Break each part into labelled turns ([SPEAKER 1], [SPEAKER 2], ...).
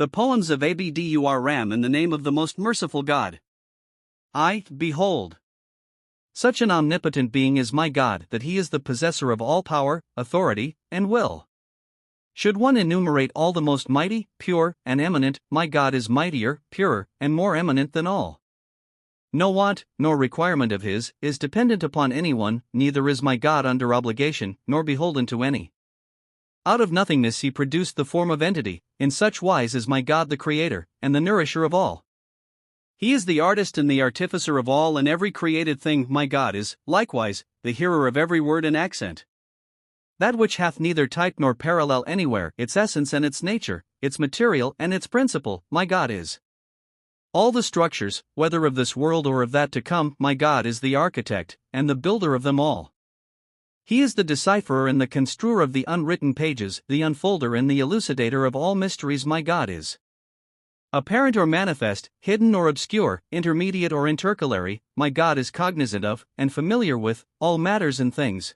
[SPEAKER 1] The poems of Abd-ul-Ram in the name of the most merciful God. Behold. Such an omnipotent being is my God that he is the possessor of all power, authority, and will. Should one enumerate all the most mighty, pure, and eminent, my God is mightier, purer, and more eminent than all. No want, nor requirement of his, is dependent upon anyone, neither is my God under obligation, nor beholden to any. Out of nothingness he produced the form of entity, in such wise is my God the creator, and the nourisher of all. He is the artist and the artificer of all and every created thing. My God is, likewise, the hearer of every word and accent. That which hath neither type nor parallel anywhere, its essence and its nature, its material and its principle, my God is. All the structures, whether of this world or of that to come, my God is the architect, and the builder of them all. He is the decipherer and the construer of the unwritten pages, the unfolder and the elucidator of all mysteries. My God is. Apparent or manifest, hidden or obscure, intermediate or intercalary, my God is cognizant of, and familiar with, all matters and things.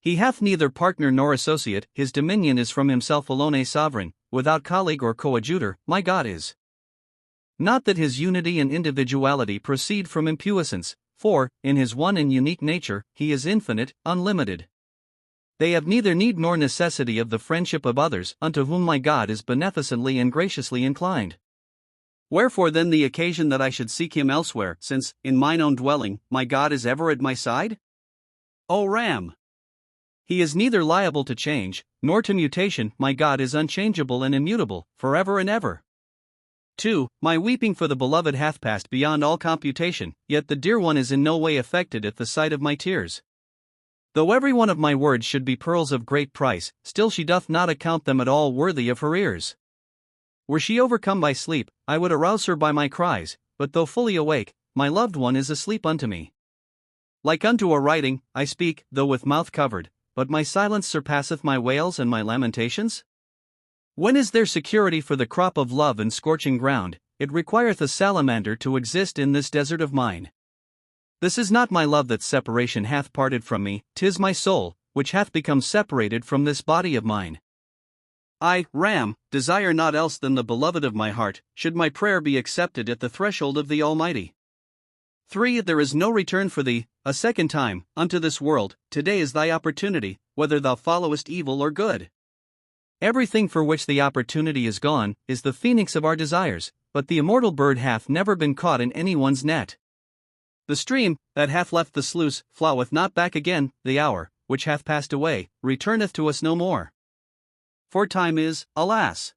[SPEAKER 1] He hath neither partner nor associate, his dominion is from himself alone a sovereign, without colleague or coadjutor, my God is. Not that his unity and individuality proceed from impuissance, for, in his one and unique nature, he is infinite, unlimited. They have neither need nor necessity of the friendship of others, unto whom my God is beneficently and graciously inclined. Wherefore then the occasion that I should seek him elsewhere, since, in mine own dwelling, my God is ever at my side? O Ram! He is neither liable to change, nor to mutation, my God is unchangeable and immutable, forever and ever. 2. My weeping for the beloved hath passed beyond all computation, yet the dear one is in no way affected at the sight of my tears. Though every one of my words should be pearls of great price, still she doth not account them at all worthy of her ears. Were she overcome by sleep, I would arouse her by my cries, but though fully awake, my loved one is asleep unto me. Like unto a writing, I speak, though with mouth covered, but my silence surpasseth my wails and my lamentations? When is there security for the crop of love in scorching ground? It requireth a salamander to exist in this desert of mine. This is not my love that separation hath parted from me, 'tis my soul, which hath become separated from this body of mine. I, Ram, desire not else than the beloved of my heart, should my prayer be accepted at the threshold of the Almighty. 3. There is no return for thee, a second time, unto this world. Today is thy opportunity, whether thou followest evil or good. Everything for which the opportunity is gone, is the phoenix of our desires, but the immortal bird hath never been caught in any one's net. The stream, that hath left the sluice, floweth not back again, the hour, which hath passed away, returneth to us no more. For time is, alas!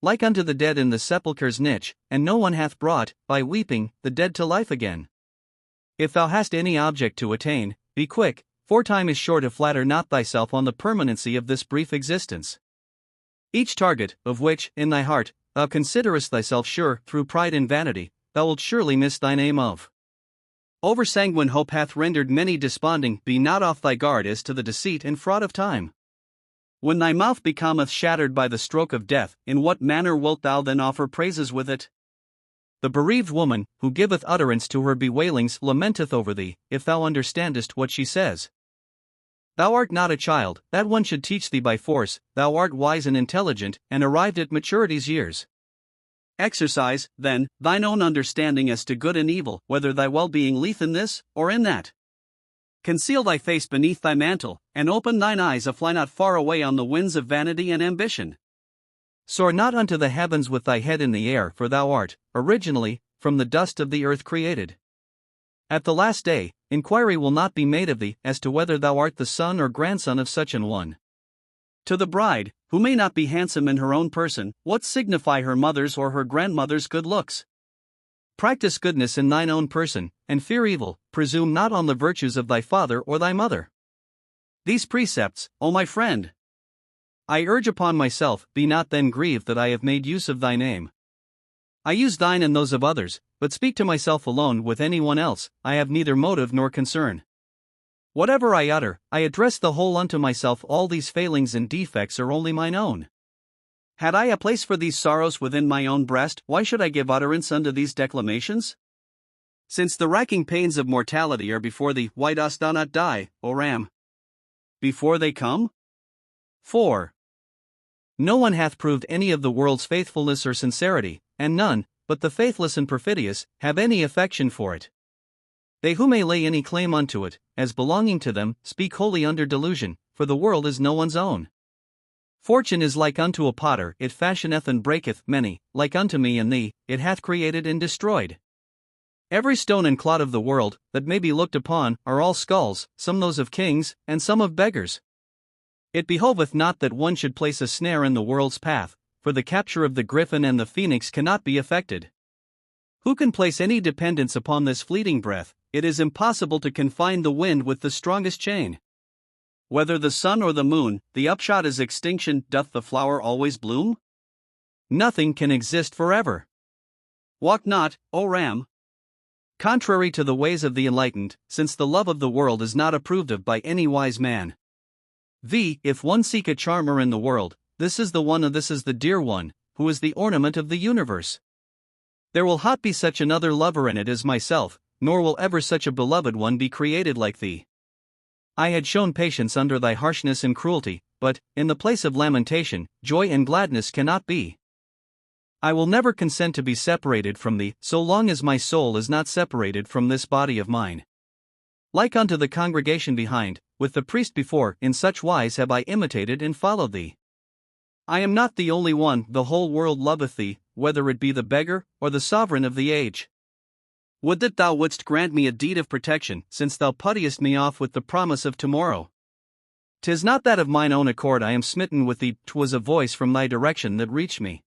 [SPEAKER 1] like unto the dead in the sepulchre's niche, and no one hath brought, by weeping, the dead to life again. If thou hast any object to attain, be quick, for time is short. Flatter not thyself on the permanency of this brief existence. Each target, of which, in thy heart, thou considerest thyself sure, through pride and vanity, thou wilt surely miss thine aim of. Over-sanguine hope hath rendered many desponding. Be not off thy guard as to the deceit and fraud of time. When thy mouth becometh shattered by the stroke of death, in what manner wilt thou then offer praises with it? The bereaved woman, who giveth utterance to her bewailings, lamenteth over thee, if thou understandest what she says. Thou art not a child, that one should teach thee by force. Thou art wise and intelligent, and arrived at maturity's years. Exercise, then, thine own understanding as to good and evil, whether thy well-being lieth in this, or in that. Conceal thy face beneath thy mantle, and open thine eyes, fly not far away on the winds of vanity and ambition. Soar not unto the heavens with thy head in the air, for thou art, originally, from the dust of the earth created. At the last day, inquiry will not be made of thee, as to whether thou art the son or grandson of such an one. To the bride, who may not be handsome in her own person, what signify her mother's or her grandmother's good looks? Practice goodness in thine own person, and fear evil. Presume not on the virtues of thy father or thy mother. These precepts, O my friend, I urge upon myself. Be not then grieved that I have made use of thy name. I use thine and those of others, but speak to myself alone. With any one else, I have neither motive nor concern. Whatever I utter, I address the whole unto myself. All these failings and defects are only mine own. Had I a place for these sorrows within my own breast, why should I give utterance unto these declamations? Since the racking pains of mortality are before thee, why dost thou not die, O Ram? Before they come? 4. No one hath proved any of the world's faithfulness or sincerity, and none, but the faithless and perfidious, have any affection for it. They who may lay any claim unto it, as belonging to them, speak wholly under delusion, for the world is no one's own. Fortune is like unto a potter, it fashioneth and breaketh many, like unto me and thee, it hath created and destroyed. Every stone and clod of the world, that may be looked upon, are all skulls, some those of kings, and some of beggars. It behoveth not that one should place a snare in the world's path, for the capture of the griffin and the phoenix cannot be effected. Who can place any dependence upon this fleeting breath? It is impossible to confine the wind with the strongest chain. Whether the sun or the moon, the upshot is extinction. Doth the flower always bloom? Nothing can exist forever. Walk not, O Ram, contrary to the ways of the enlightened, since the love of the world is not approved of by any wise man. If one seek a charmer in the world, this is the one and this is the dear one, who is the ornament of the universe. There will not be such another lover in it as myself, nor will ever such a beloved one be created like thee. I had shown patience under thy harshness and cruelty, but, in the place of lamentation, joy and gladness cannot be. I will never consent to be separated from thee, so long as my soul is not separated from this body of mine. Like unto the congregation behind, with the priest before, in such wise have I imitated and followed thee. I am not the only one, the whole world loveth thee, whether it be the beggar, or the sovereign of the age. Would that thou wouldst grant me a deed of protection, since thou puttiest me off with the promise of tomorrow. 'Tis not that of mine own accord I am smitten with thee, 'twas a voice from thy direction that reached me.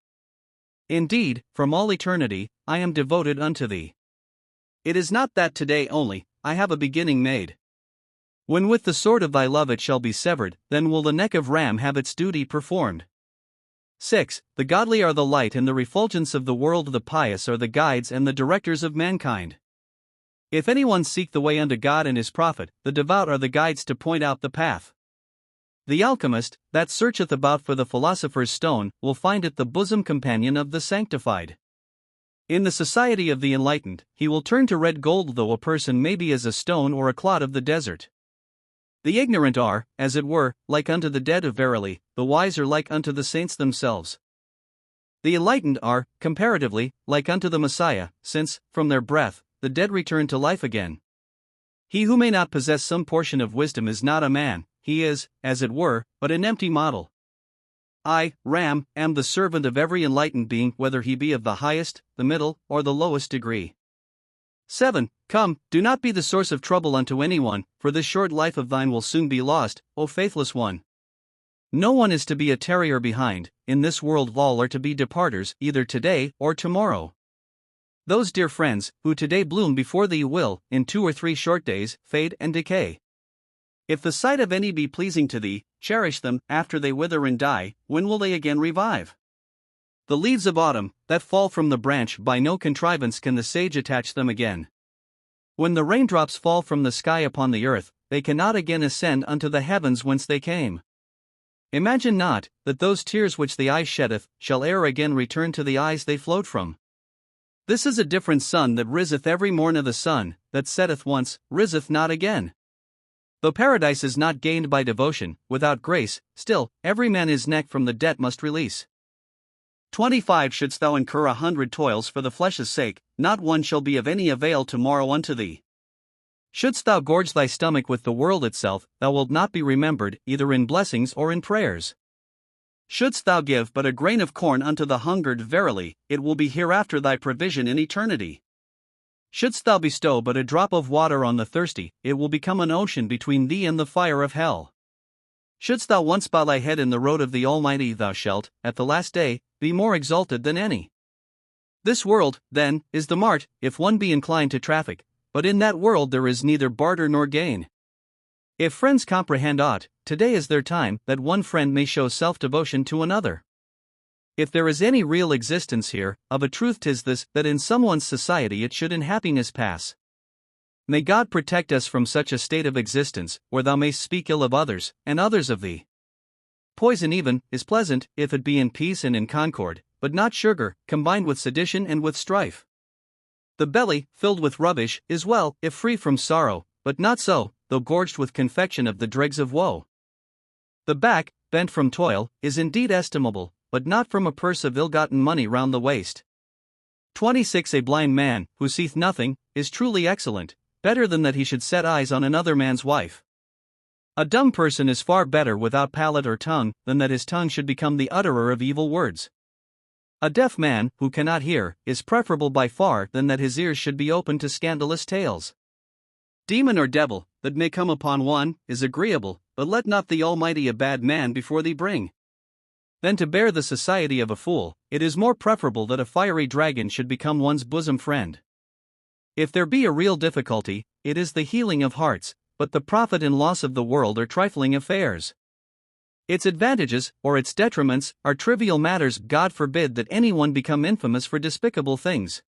[SPEAKER 1] Indeed, from all eternity, I am devoted unto thee. It is not that today only, I have a beginning made. When with the sword of thy love it shall be severed, then will the neck of Ram have its duty performed. 6. The godly are the light and the refulgence of the world, the pious are the guides and the directors of mankind. If anyone seek the way unto God and his prophet, the devout are the guides to point out the path. The alchemist, that searcheth about for the philosopher's stone, will find it the bosom companion of the sanctified. In the society of the enlightened, he will turn to red gold, though a person may be as a stone or a clod of the desert. The ignorant are, as it were, like unto the dead. Verily, the wise are like unto the saints themselves. The enlightened are, comparatively, like unto the Messiah, since, from their breath, the dead return to life again. He who may not possess some portion of wisdom is not a man, he is, as it were, but an empty model. I, Ram, am the servant of every enlightened being, whether he be of the highest, the middle, or the lowest degree. 7. Come, do not be the source of trouble unto anyone, for this short life of thine will soon be lost, O faithless one. No one is to be a tarrier behind, in this world all are to be departers, either today or tomorrow. Those dear friends, who today bloom before thee will, in 2 or 3 short days, fade and decay. If the sight of any be pleasing to thee, cherish them. After they wither and die, when will they again revive? The leaves of autumn, that fall from the branch, by no contrivance can the sage attach them again. When the raindrops fall from the sky upon the earth, they cannot again ascend unto the heavens whence they came. Imagine not, that those tears which the eye sheddeth, shall e'er again return to the eyes they flowed from. This is a different sun that riseth every morn of the sun, that setteth once, riseth not again. Though paradise is not gained by devotion, without grace, still, every man his neck from the debt must release. 25. Shouldst thou incur 100 toils for the flesh's sake, not one shall be of any avail tomorrow unto thee. Shouldst thou gorge thy stomach with the world itself, thou wilt not be remembered, either in blessings or in prayers. Shouldst thou give but a grain of corn unto the hungered, verily, it will be hereafter thy provision in eternity. Shouldst thou bestow but a drop of water on the thirsty, it will become an ocean between thee and the fire of hell. Shouldst thou once bow thy head in the road of the Almighty, thou shalt, at the last day, be more exalted than any. This world, then, is the mart, if one be inclined to traffic, but in that world there is neither barter nor gain. If friends comprehend aught, today is their time, that one friend may show self-devotion to another. If there is any real existence here, of a truth 'tis this, that in someone's society it should in happiness pass. May God protect us from such a state of existence, where thou mayst speak ill of others, and others of thee. Poison even, is pleasant, if it be in peace and in concord, but not sugar, combined with sedition and with strife. The belly, filled with rubbish, is well, if free from sorrow, but not so, though gorged with confection of the dregs of woe. The back, bent from toil, is indeed estimable, but not from a purse of ill-gotten money round the waist. 26. A blind man, who seeth nothing, is truly excellent, better than that he should set eyes on another man's wife. A dumb person is far better without palate or tongue than that his tongue should become the utterer of evil words. A deaf man, who cannot hear, is preferable by far than that his ears should be open to scandalous tales. Demon or devil, that may come upon one, is agreeable, but let not the Almighty a bad man before thee bring. Than to bear the society of a fool, it is more preferable that a fiery dragon should become one's bosom friend. If there be a real difficulty, it is the healing of hearts, but the profit and loss of the world are trifling affairs. Its advantages, or its detriments, are trivial matters. God forbid that anyone become infamous for despicable things.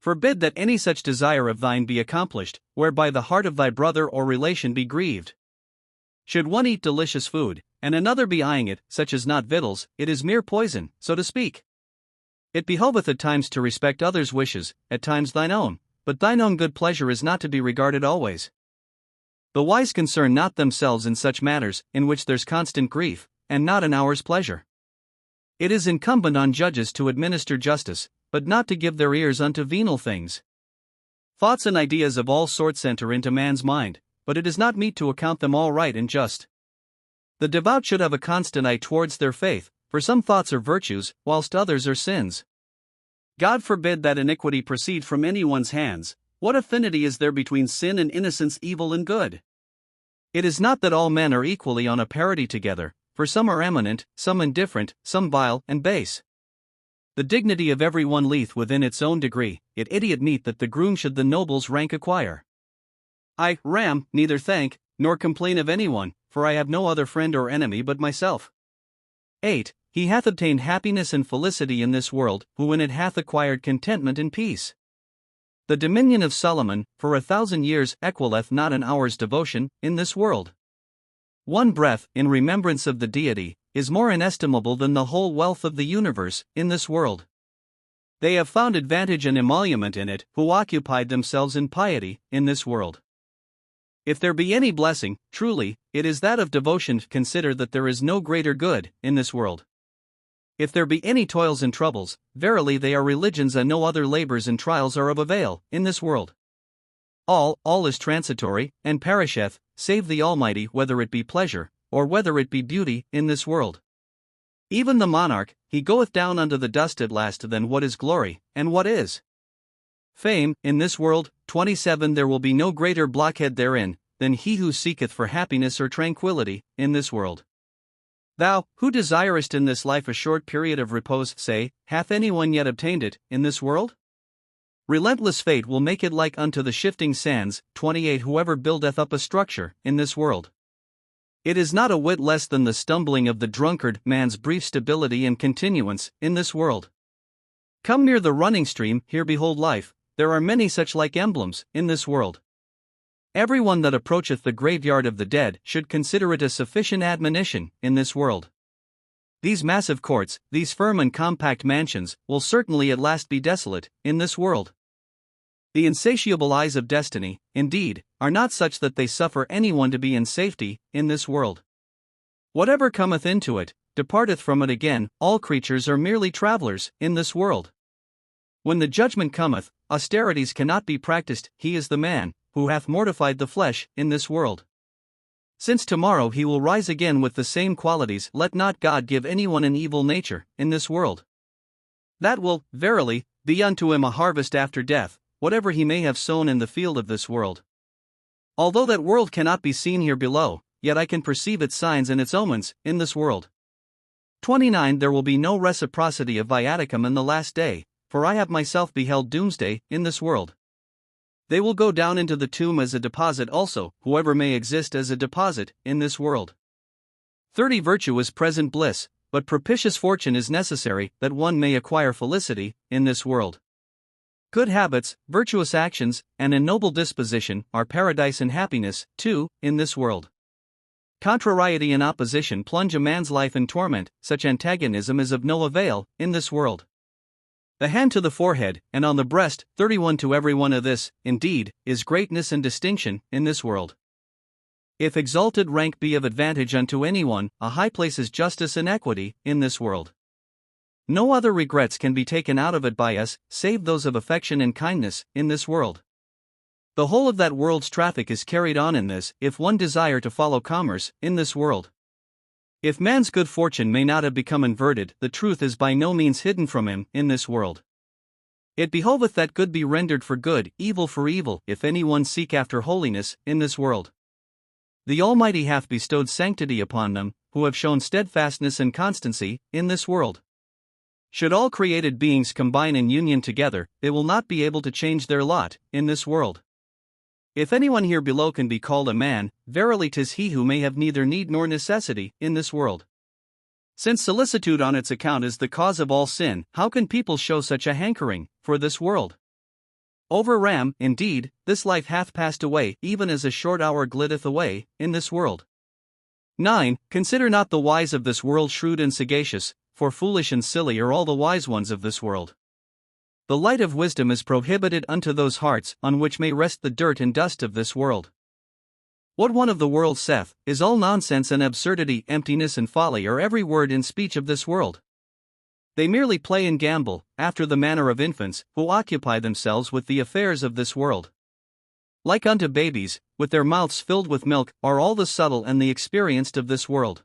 [SPEAKER 1] Forbid that any such desire of thine be accomplished, whereby the heart of thy brother or relation be grieved. Should one eat delicious food, and another be eyeing it, such as not victuals, it is mere poison, so to speak. It behoveth at times to respect others' wishes, at times thine own, but thine own good pleasure is not to be regarded always. The wise concern not themselves in such matters, in which there's constant grief, and not an hour's pleasure. It is incumbent on judges to administer justice, but not to give their ears unto venal things. Thoughts and ideas of all sorts enter into man's mind, but it is not meet to account them all right and just. The devout should have a constant eye towards their faith, for some thoughts are virtues, whilst others are sins. God forbid that iniquity proceed from anyone's hands. What affinity is there between sin and innocence, evil and good? It is not that all men are equally on a parity together, for some are eminent, some indifferent, some vile and base. The dignity of every one lieth within its own degree. It idiot meet that the groom should the noble's rank acquire. I, Ram, neither thank, nor complain of anyone, for I have no other friend or enemy but myself. 8. He hath obtained happiness and felicity in this world, who in it hath acquired contentment and peace. The dominion of Solomon, for 1,000 years, equaleth not an hour's devotion, in this world. One breath, in remembrance of the deity, is more inestimable than the whole wealth of the universe, in this world. They have found advantage and emolument in it, who occupied themselves in piety, in this world. If there be any blessing, truly, it is that of devotion. Consider that there is no greater good, in this world. If there be any toils and troubles, verily they are religions, and no other labors and trials are of avail, in this world. All is transitory, and perisheth, save the Almighty, whether it be pleasure, or whether it be beauty, in this world. Even the monarch, he goeth down unto the dust at last. Then what is glory, and what is fame, in this world? 27. There will be no greater blockhead therein, than he who seeketh for happiness or tranquility, in this world. Thou, who desirest in this life a short period of repose, say, hath anyone yet obtained it, in this world? Relentless fate will make it like unto the shifting sands. 28. Whoever buildeth up a structure, in this world, it is not a whit less than the stumbling of the drunkard, man's brief stability and continuance, in this world. Come near the running stream, here behold life, there are many such like emblems, in this world. Every one that approacheth the graveyard of the dead should consider it a sufficient admonition, in this world. These massive courts, these firm and compact mansions, will certainly at last be desolate, in this world. The insatiable eyes of destiny, indeed, are not such that they suffer anyone to be in safety, in this world. Whatever cometh into it, departeth from it again. All creatures are merely travelers, in this world. When the judgment cometh, austerities cannot be practiced. He is the man who hath mortified the flesh, in this world. Since tomorrow he will rise again with the same qualities. Let not God give anyone an evil nature, in this world. That will, verily, be unto him a harvest after death, whatever he may have sown in the field of this world. Although that world cannot be seen here below, yet I can perceive its signs and its omens, in this world. 29. There will be no reciprocity of viaticum in the last day, for I have myself beheld doomsday, in this world. They will go down into the tomb as a deposit also, whoever may exist as a deposit, in this world. 30. Virtue is present bliss, but propitious fortune is necessary, that one may acquire felicity, in this world. Good habits, virtuous actions, and a noble disposition, are paradise and happiness, too, in this world. Contrariety and opposition plunge a man's life in torment. Such antagonism is of no avail, in this world. The hand to the forehead, and on the breast, 31. To every one of this, indeed, is greatness and distinction, in this world. If exalted rank be of advantage unto anyone, a high place is justice and equity, in this world. No other regrets can be taken out of it by us, save those of affection and kindness, in this world. The whole of that world's traffic is carried on in this, if one desire to follow commerce, in this world. If man's good fortune may not have become inverted, the truth is by no means hidden from him, in this world. It behoveth that good be rendered for good, evil for evil, if any one seek after holiness, in this world. The Almighty hath bestowed sanctity upon them, who have shown steadfastness and constancy, in this world. Should all created beings combine in union together, they will not be able to change their lot, in this world. If anyone here below can be called a man, verily 'tis he who may have neither need nor necessity, in this world. Since solicitude on its account is the cause of all sin, how can people show such a hankering for this world? Over Ram, indeed, this life hath passed away, even as a short hour glitteth away, in this world. 9. Consider not the wise of this world shrewd and sagacious, for foolish and silly are all the wise ones of this world. The light of wisdom is prohibited unto those hearts on which may rest the dirt and dust of this world. What one of the world saith, is all nonsense and absurdity, emptiness and folly are every word in speech of this world. They merely play and gamble, after the manner of infants, who occupy themselves with the affairs of this world. Like unto babies, with their mouths filled with milk, are all the subtle and the experienced of this world.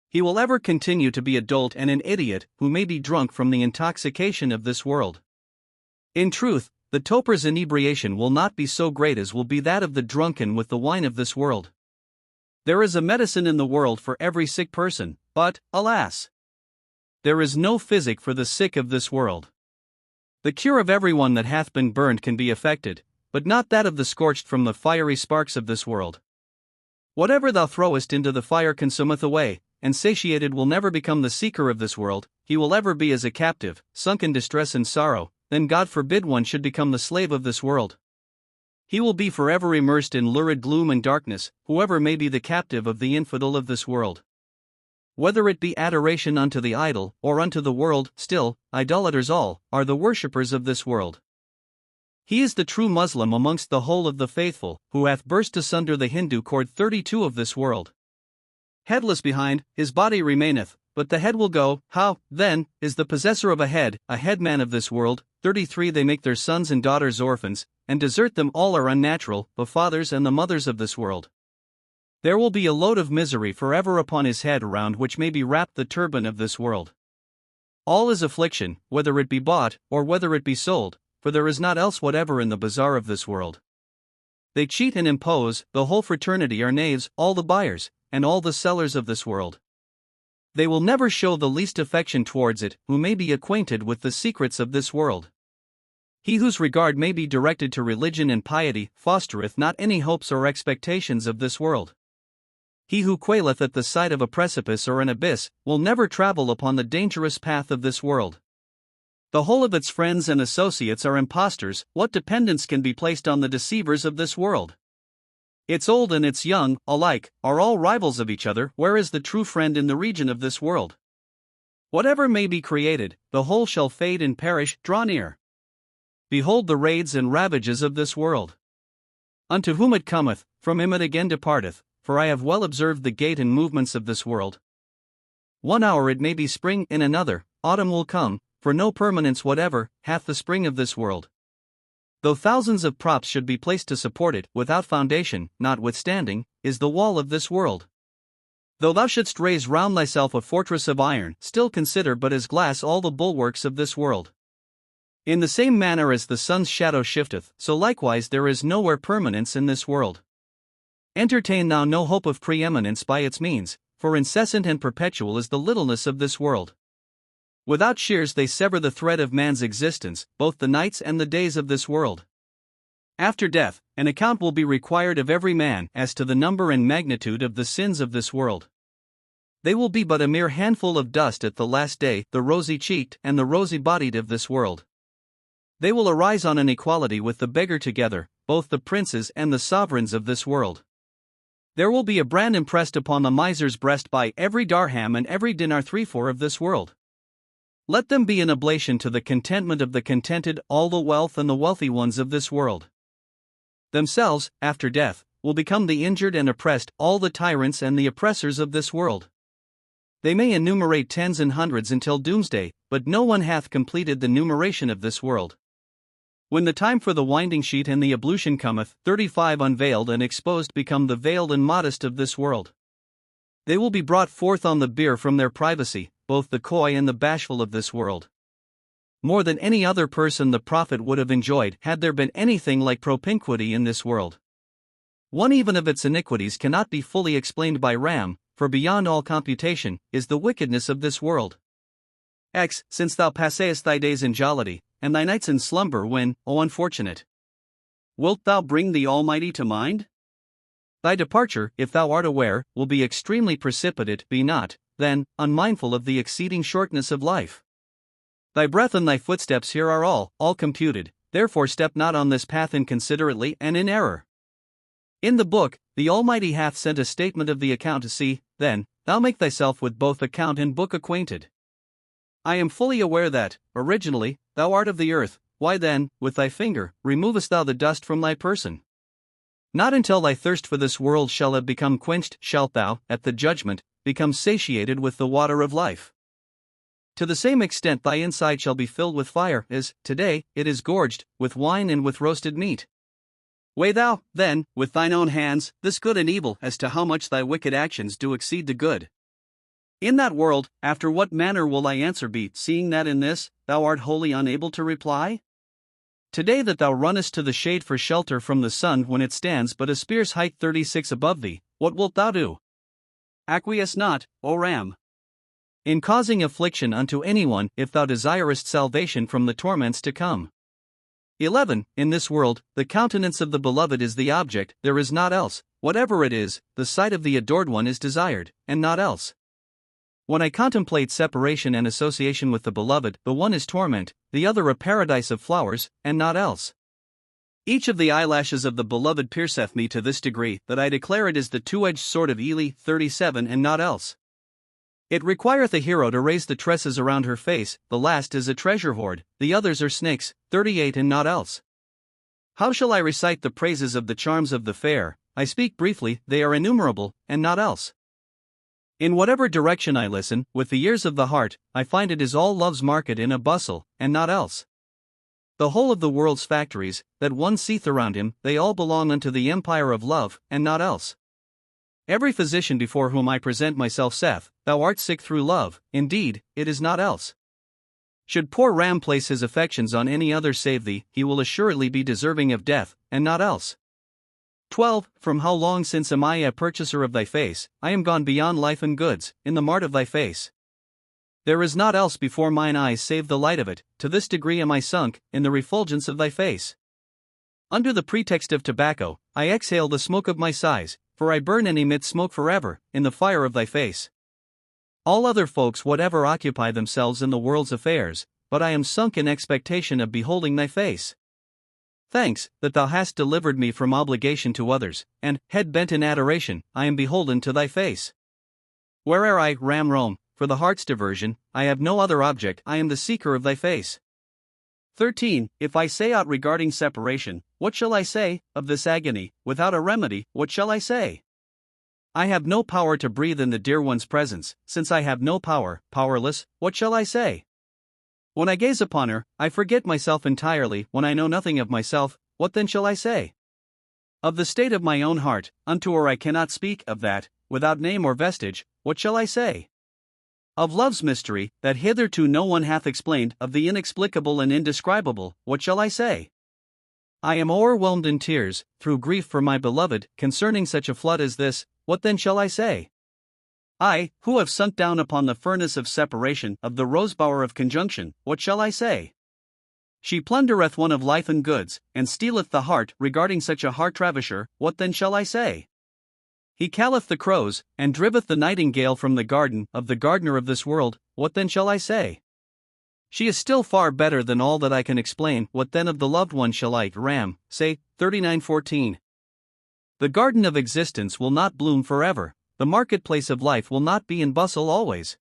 [SPEAKER 1] He will ever continue to be a dolt and an idiot, who may be drunk from the intoxication of this world. In truth, the toper's inebriation will not be so great as will be that of the drunken with the wine of this world. There is a medicine in the world for every sick person, but, alas! There is no physic for the sick of this world. The cure of every one that hath been burned can be effected, but not that of the scorched from the fiery sparks of this world. Whatever thou throwest into the fire consumeth away, and satiated will never become the seeker of this world, he will ever be as a captive, sunk in distress and sorrow, then God forbid one should become the slave of this world. He will be forever immersed in lurid gloom and darkness, whoever may be the captive of the infidel of this world. Whether it be adoration unto the idol, or unto the world, still, idolaters all, are the worshippers of this world. He is the true Muslim amongst the whole of the faithful, who hath burst asunder the Hindu cord 32 of this world. Headless behind, his body remaineth, but the head will go. How, then, is the possessor of a headman of this world? 33 They make their sons and daughters orphans, and desert them all are unnatural, the fathers and the mothers of this world. There will be a load of misery forever upon his head around which may be wrapped the turban of this world. All is affliction, whether it be bought, or whether it be sold, for there is not else whatever in the bazaar of this world. They cheat and impose, the whole fraternity are knaves, all the buyers, and all the sellers of this world. They will never show the least affection towards it, who may be acquainted with the secrets of this world. He whose regard may be directed to religion and piety, fostereth not any hopes or expectations of this world. He who quaileth at the sight of a precipice or an abyss, will never travel upon the dangerous path of this world. The whole of its friends and associates are impostors. What dependence can be placed on the deceivers of this world? Its old and its young, alike, are all rivals of each other. Where is the true friend in the region of this world? Whatever may be created, the whole shall fade and perish. Draw near. Behold the raids and ravages of this world. Unto whom it cometh, from him it again departeth, for I have well observed the gait and movements of this world. 1 hour it may be spring, in another, autumn will come, for no permanence whatever hath the spring of this world. Though thousands of props should be placed to support it, without foundation, notwithstanding, is the wall of this world. Though thou shouldst raise round thyself a fortress of iron, still consider but as glass all the bulwarks of this world. In the same manner as the sun's shadow shifteth, so likewise there is nowhere permanence in this world. Entertain thou no hope of preeminence by its means, for incessant and perpetual is the littleness of this world. Without shears they sever the thread of man's existence, both the nights and the days of this world. After death, an account will be required of every man as to the number and magnitude of the sins of this world. They will be but a mere handful of dust at the last day, the rosy-cheeked and the rosy-bodied of this world. They will arise on an equality with the beggar together, both the princes and the sovereigns of this world. There will be a brand impressed upon the miser's breast by every darham and every dinar 3/4 of this world. Let them be an oblation to the contentment of the contented, all the wealth and the wealthy ones of this world. Themselves, after death, will become the injured and oppressed, all the tyrants and the oppressors of this world. They may enumerate tens and hundreds until doomsday, but no one hath completed the numeration of this world. When the time for the winding sheet and the ablution cometh, 35 unveiled and exposed become the veiled and modest of this world. They will be brought forth on the bier from their privacy, both the coy and the bashful of this world. More than any other person the prophet would have enjoyed had there been anything like propinquity in this world. One even of its iniquities cannot be fully explained by Ram, for beyond all computation is the wickedness of this world. X. Since thou passest thy days in jollity, and thy nights in slumber, when, O unfortunate, wilt thou bring the Almighty to mind? Thy departure, if thou art aware, will be extremely precipitate. Be not, then, unmindful of the exceeding shortness of life. Thy breath and thy footsteps here are all computed, therefore step not on this path inconsiderately and in error. In the book, the Almighty hath sent a statement of the account to see, then, thou make thyself with both account and book acquainted. I am fully aware that, originally, thou art of the earth. Why then, with thy finger, removest thou the dust from thy person? Not until thy thirst for this world shall have become quenched shalt thou, at the judgment, become satiated with the water of life. To the same extent thy inside shall be filled with fire, as, today, it is gorged, with wine and with roasted meat. Weigh thou, then, with thine own hands, this good and evil, as to how much thy wicked actions do exceed the good. In that world, after what manner will thy answer be, seeing that in this, thou art wholly unable to reply? Today that thou runnest to the shade for shelter from the sun when it stands but a spear's height 36 above thee, what wilt thou do? Acquiesce not, O Ram, in causing affliction unto anyone, if thou desirest salvation from the torments to come. 11. In this world, the countenance of the beloved is the object, there is naught else. Whatever it is, the sight of the adored one is desired, and naught else. When I contemplate separation and association with the beloved, the one is torment, the other a paradise of flowers, and naught else. Each of the eyelashes of the beloved pierceth me to this degree, that I declare it is the two-edged sword of Eli, 37, and naught else. It requireth a hero to raise the tresses around her face, the last is a treasure hoard, the others are snakes, 38, and naught else. How shall I recite the praises of the charms of the fair? I speak briefly, they are innumerable, and naught else. In whatever direction I listen, with the ears of the heart, I find it is all love's market in a bustle, and naught else. The whole of the world's factories, that one seeth around him, they all belong unto the empire of love, and naught else. Every physician before whom I present myself saith, thou art sick through love, indeed, it is naught else. Should poor Ram place his affections on any other save thee, he will assuredly be deserving of death, and naught else. 12. From how long since am I a purchaser of thy face? I am gone beyond life and goods, in the mart of thy face. There is naught else before mine eyes save the light of it, to this degree am I sunk, in the refulgence of thy face. Under the pretext of tobacco, I exhale the smoke of my sighs, for I burn and emit smoke forever, in the fire of thy face. All other folks whatever occupy themselves in the world's affairs, but I am sunk in expectation of beholding thy face. Thanks, that thou hast delivered me from obligation to others, and, head bent in adoration, I am beholden to thy face. Where'er I, Ram, roam, for the heart's diversion, I have no other object, I am the seeker of thy face. 13. If I say aught regarding separation, what shall I say? Of this agony, without a remedy, what shall I say? I have no power to breathe in the dear one's presence, since I have no power, powerless, what shall I say? When I gaze upon her, I forget myself entirely. When I know nothing of myself, what then shall I say? Of the state of my own heart, unto her I cannot speak. Of that, without name or vestige, what shall I say? Of love's mystery, that hitherto no one hath explained, of the inexplicable and indescribable, what shall I say? I am o'erwhelmed in tears, through grief for my beloved, concerning such a flood as this, what then shall I say? I, who have sunk down upon the furnace of separation, of the rose-bower of conjunction, what shall I say? She plundereth one of life and goods, and stealeth the heart. Regarding such a heart-ravisher, what then shall I say? He calleth the crows, and driveth the nightingale from the garden, of the gardener of this world, what then shall I say? She is still far better than all that I can explain. What then of the loved one shall I, Ram, say? 39:14. The garden of existence will not bloom forever. The marketplace of life will not be in bustle always.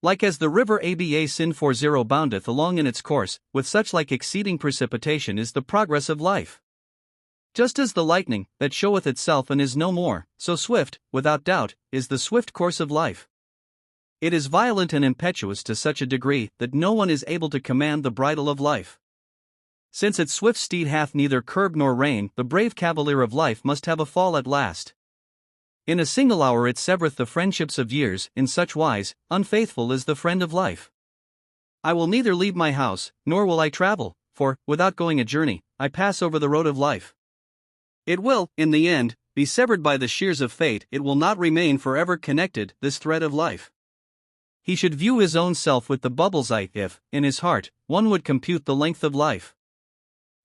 [SPEAKER 1] Like as the river Aba Sin 40 boundeth along in its course, with such like exceeding precipitation is the progress of life. Just as the lightning, that showeth itself and is no more, so swift, without doubt, is the swift course of life. It is violent and impetuous to such a degree that no one is able to command the bridle of life. Since its swift steed hath neither curb nor rein, the brave cavalier of life must have a fall at last. In a single hour it severeth the friendships of years, in such wise, unfaithful is the friend of life. I will neither leave my house, nor will I travel, for, without going a journey, I pass over the road of life. It will, in the end, be severed by the shears of fate, it will not remain forever connected, this thread of life. He should view his own self with the bubble's eye, if, in his heart, one would compute the length of life.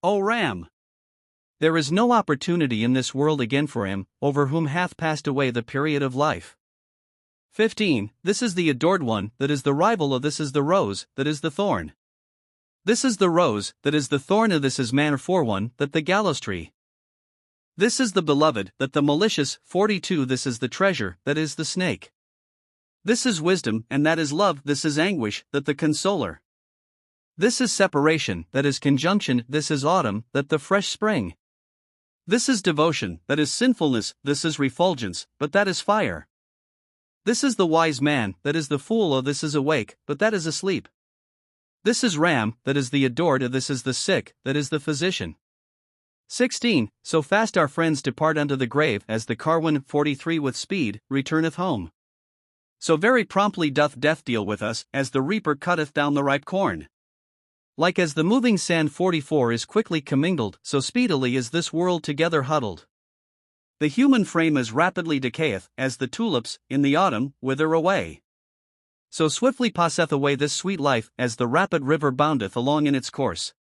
[SPEAKER 1] O Ram! There is no opportunity in this world again for him, over whom hath passed away the period of life. 15. This is the adored one, that is the rival of this is the rose, that is the thorn. This is the rose, that is the thorn of this is manner for one, that the gallows tree. This is the beloved, that the malicious, 42. This is the treasure, that is the snake. This is wisdom, and that is love, this is anguish, that the consoler. This is separation, that is conjunction, this is autumn, that the fresh spring. This is devotion, that is sinfulness, this is refulgence, but that is fire. This is the wise man, that is the fool, oh this is awake, but that is asleep. This is Ram, that is the adored, this is the sick, that is the physician. 16. So fast our friends depart unto the grave, as the carwin, 43. With speed, returneth home. So very promptly doth death deal with us, as the reaper cutteth down the ripe corn. Like as the moving sand, 44. Is quickly commingled, so speedily is this world together huddled. The human frame as rapidly decayeth, as the tulips, in the autumn, wither away. So swiftly passeth away this sweet life, as the rapid river boundeth along in its course.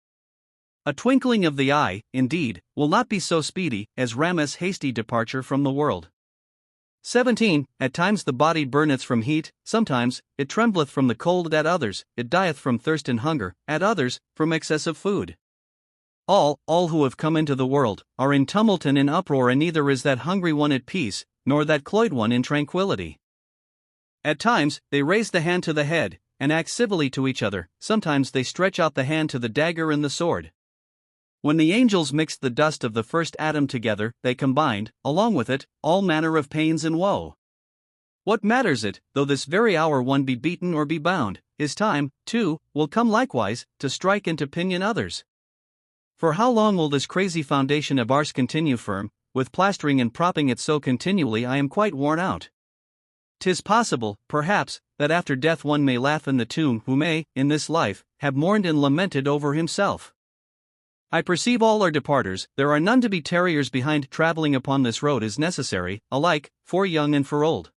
[SPEAKER 1] A twinkling of the eye, indeed, will not be so speedy, as Ram's hasty departure from the world. 17. At times the body burneth from heat, sometimes, it trembleth from the cold, at others, it dieth from thirst and hunger, at others, from excess of food. All who have come into the world, are in tumult and in uproar, and neither is that hungry one at peace, nor that cloyed one in tranquility. At times, they raise the hand to the head, and act civilly to each other, sometimes they stretch out the hand to the dagger and the sword. When the angels mixed the dust of the first Adam together, they combined, along with it, all manner of pains and woe. What matters it, though this very hour one be beaten or be bound? His time, too, will come likewise, to strike and to pinion others. For how long will this crazy foundation of ours continue firm? With plastering and propping it so continually, I am quite worn out. 'Tis possible, perhaps, that after death one may laugh in the tomb, who may, in this life, have mourned and lamented over himself. I perceive all are departers, there are none to be tarriers behind. Travelling upon this road is necessary, alike, for young and for old.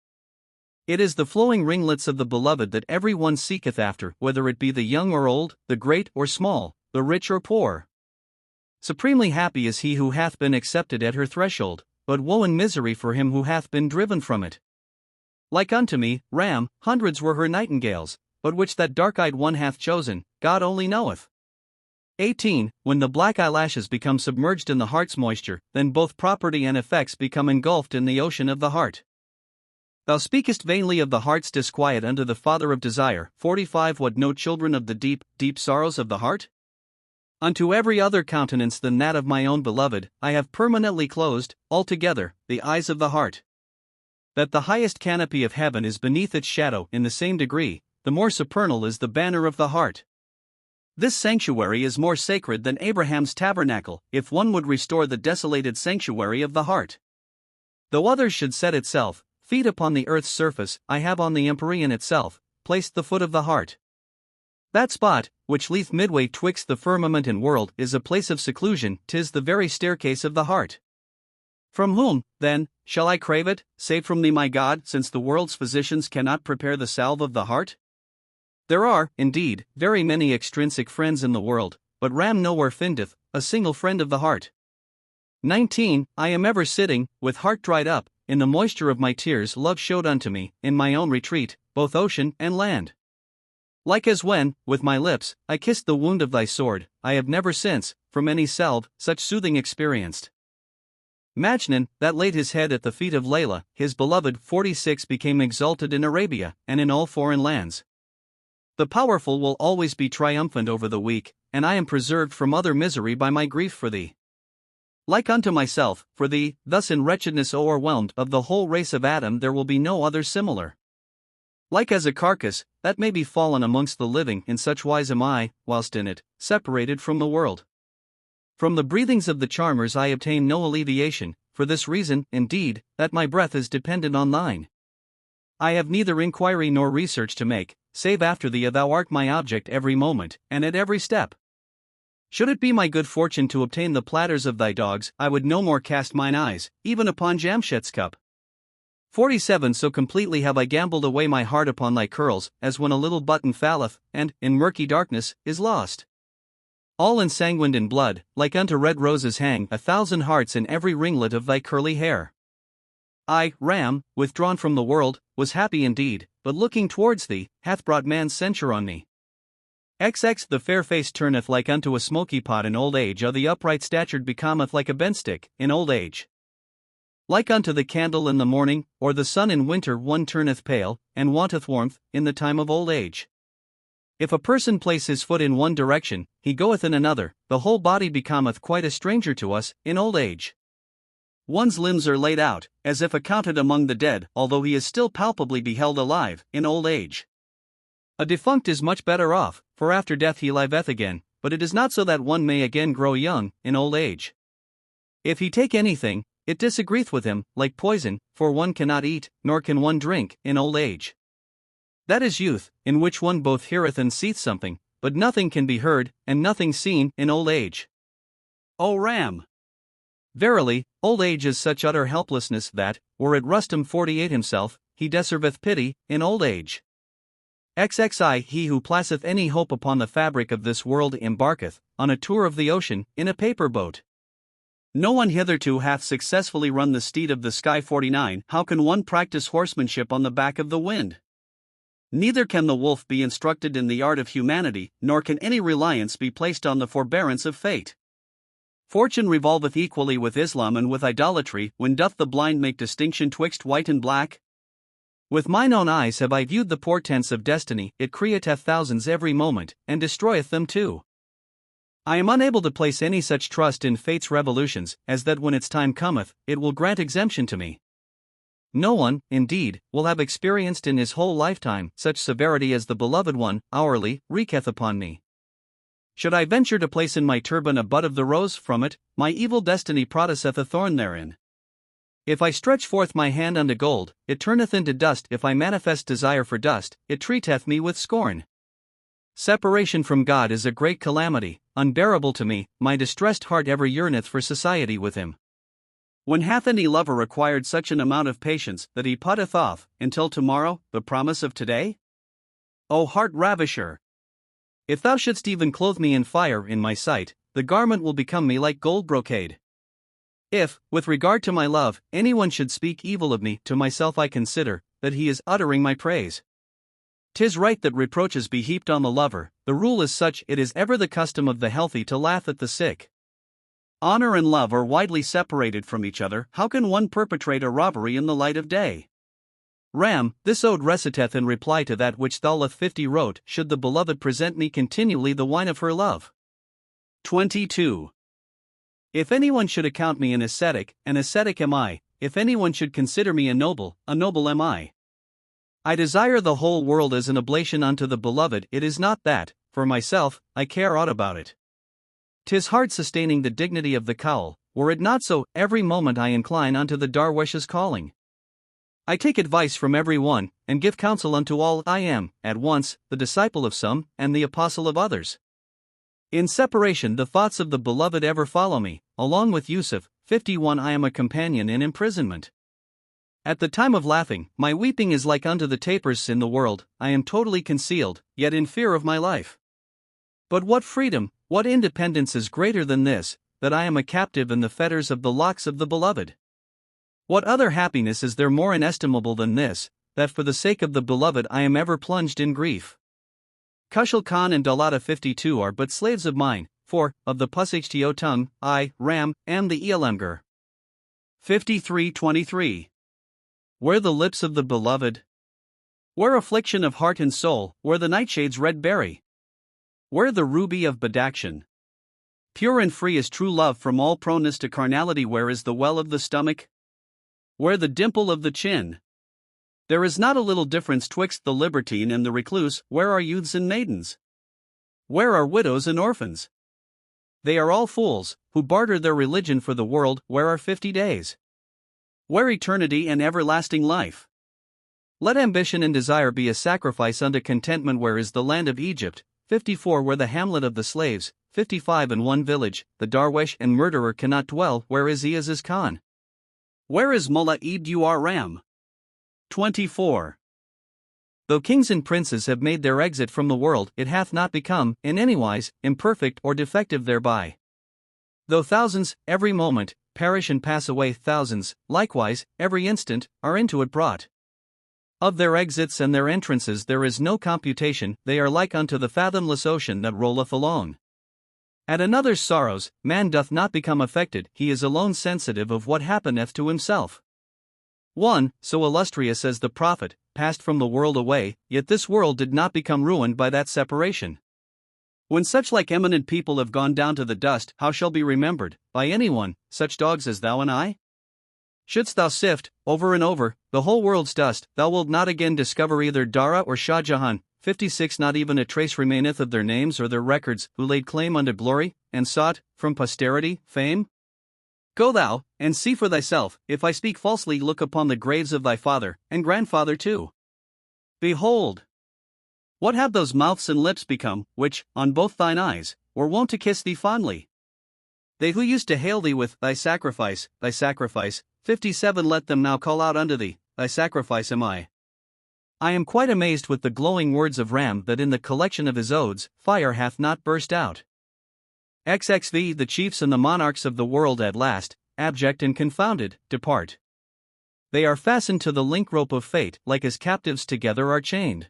[SPEAKER 1] It is the flowing ringlets of the beloved that every one seeketh after, whether it be the young or old, the great or small, the rich or poor. Supremely happy is he who hath been accepted at her threshold, but woe and misery for him who hath been driven from it. Like unto me, Ram, hundreds were her nightingales, but which that dark-eyed one hath chosen, God only knoweth. 18. When the black eyelashes become submerged in the heart's moisture, then both property and effects become engulfed in the ocean of the heart. Thou speakest vainly of the heart's disquiet unto the Father of desire. 45. What know children of the deep, deep sorrows of the heart? Unto every other countenance than that of my own beloved, I have permanently closed, altogether, the eyes of the heart. That the highest canopy of heaven is beneath its shadow, in the same degree, the more supernal is the banner of the heart. This sanctuary is more sacred than Abraham's tabernacle, if one would restore the desolated sanctuary of the heart. Though others should set itself, feet upon the earth's surface, I have on the empyrean itself, placed the foot of the heart. That spot, which lieth midway twixt the firmament and world, is a place of seclusion, 'tis the very staircase of the heart. From whom, then, shall I crave it, save from thee my God, since the world's physicians cannot prepare the salve of the heart? There are, indeed, very many extrinsic friends in the world, but Ram nowhere findeth a single friend of the heart. 19. I am ever sitting, with heart dried up, in the moisture of my tears love showed unto me, in my own retreat, both ocean and land. Like as when, with my lips, I kissed the wound of thy sword, I have never since, from any salve, such soothing experienced. Majnun, that laid his head at the feet of Layla, his beloved, 46, became exalted in Arabia, and in all foreign lands. The powerful will always be triumphant over the weak, and I am preserved from other misery by my grief for thee. Like unto myself, for thee, thus in wretchedness o'erwhelmed, of the whole race of Adam there will be no other similar. Like as a carcass, that may be fallen amongst the living, in such wise am I, whilst in it, separated from the world. From the breathings of the charmers I obtain no alleviation, for this reason, indeed, that my breath is dependent on thine. I have neither inquiry nor research to make, save after thee thou art my object every moment, and at every step. Should it be my good fortune to obtain the platters of thy dogs, I would no more cast mine eyes, even upon Jamshet's cup. 47 So completely have I gambled away my heart upon thy curls, as when a little button falleth, and, in murky darkness, is lost. All ensanguined in blood, like unto red roses hang 1,000 hearts in every ringlet of thy curly hair. I, Ram, withdrawn from the world, was happy indeed, but looking towards thee, hath brought man's censure on me. XX The fair face turneth like unto a smoky pot in old age, or the upright statured becometh like a bendstick in old age. Like unto the candle in the morning, or the sun in winter one turneth pale, and wanteth warmth, in the time of old age. If a person place his foot in one direction, he goeth in another, the whole body becometh quite a stranger to us, in old age. One's limbs are laid out, as if accounted among the dead, although he is still palpably beheld alive, in old age. A defunct is much better off, for after death he liveth again, but it is not so that one may again grow young, in old age. If he take anything, it disagreeth with him, like poison, for one cannot eat, nor can one drink, in old age. That is youth, in which one both heareth and seeth something, but nothing can be heard, and nothing seen, in old age. O Ram! Verily, old age is such utter helplessness that, were it Rustum 48 himself, he deserveth pity, in old age. XXI He who placeth any hope upon the fabric of this world embarketh, on a tour of the ocean, in a paper boat. No one hitherto hath successfully run the steed of the sky. 49 How can one practice horsemanship on the back of the wind? Neither can the wolf be instructed in the art of humanity, nor can any reliance be placed on the forbearance of fate. Fortune revolveth equally with Islam and with idolatry. When doth the blind make distinction twixt white and black? With mine own eyes have I viewed the portents of destiny, it createth thousands every moment, and destroyeth them too. I am unable to place any such trust in fate's revolutions, as that when its time cometh, it will grant exemption to me. No one, indeed, will have experienced in his whole lifetime such severity as the beloved one, hourly, wreaketh upon me. Should I venture to place in my turban a bud of the rose, from it, my evil destiny produceth a thorn therein. If I stretch forth my hand unto gold, it turneth into dust. If I manifest desire for dust, it treateth me with scorn. Separation from God is a great calamity, unbearable to me, my distressed heart ever yearneth for society with him. When hath any lover acquired such an amount of patience, that he putteth off, until tomorrow, the promise of today? O heart ravisher! If thou shouldst even clothe me in fire in my sight, the garment will become me like gold brocade. If, with regard to my love, anyone should speak evil of me, to myself I consider that he is uttering my praise. 'Tis right that reproaches be heaped on the lover, the rule is such, it is ever the custom of the healthy to laugh at the sick. Honor and love are widely separated from each other, how can one perpetrate a robbery in the light of day? Ram, this ode reciteth in reply to that which Thalath 50 wrote, should the beloved present me continually the wine of her love. 22. If anyone should account me an ascetic am I. If anyone should consider me a noble am I. I desire the whole world as an oblation unto the beloved. It is not that, for myself, I care aught about it. 'Tis hard sustaining the dignity of the cowl, were it not so, every moment I incline unto the Darwesh's calling. I take advice from every one, and give counsel unto all. I am, at once, the disciple of some, and the apostle of others. In separation the thoughts of the beloved ever follow me, along with Yusuf. 51 I am a companion in imprisonment. At the time of laughing, my weeping is like unto the tapers in the world, I am totally concealed, yet in fear of my life. But what freedom, what independence is greater than this, that I am a captive in the fetters of the locks of the beloved? What other happiness is there more inestimable than this, that for the sake of the beloved I am ever plunged in grief? Khushhal Khan and Dalata 52 are but slaves of mine, for, of the Pushto tongue, I, Ram, am the Elamgar. 53:23. Where the lips of the beloved? Where affliction of heart and soul, where the nightshade's red berry? Where the ruby of Badakhshan? Pure and free is true love from all proneness to carnality. Where is the well of the stomach? Where the dimple of the chin? There is not a little difference twixt the libertine and the recluse. Where are youths and maidens? Where are widows and orphans? They are all fools, who barter their religion for the world. Where are 50 days? Where eternity and everlasting life? Let ambition and desire be a sacrifice unto contentment. Where is the land of Egypt? 54. Where the hamlet of the slaves? 55. In one village, the darwish and murderer cannot dwell. Where is Aziz Khan? Where is Mullah Abd-ul-Ram? 24. Though kings and princes have made their exit from the world, it hath not become, in anywise, imperfect or defective thereby. Though thousands, every moment, perish and pass away, thousands, likewise, every instant, are into it brought. Of their exits and their entrances there is no computation. They are like unto the fathomless ocean that rolleth along. At another's sorrows, man doth not become affected, he is alone sensitive of what happeneth to himself. One, so illustrious as the prophet, passed from the world away, yet this world did not become ruined by that separation. When such like eminent people have gone down to the dust, how shall be remembered, by anyone, such dogs as thou and I? Shouldst thou sift, over and over, the whole world's dust, thou wilt not again discover either Dara or Shah Jahan. 56. Not even a trace remaineth of their names or their records, who laid claim unto glory, and sought, from posterity, fame? Go thou, and see for thyself. If I speak falsely, look upon the graves of thy father, and grandfather too. Behold! What have those mouths and lips become, which, on both thine eyes, were wont to kiss thee fondly? They who used to hail thee with, thy sacrifice, 57. Let them now call out unto thee, thy sacrifice am I. I am quite amazed with the glowing words of Ram that in the collection of his odes, fire hath not burst out. XXV. The chiefs and the monarchs of the world at last, abject and confounded, depart. They are fastened to the link rope of fate, like as captives together are chained.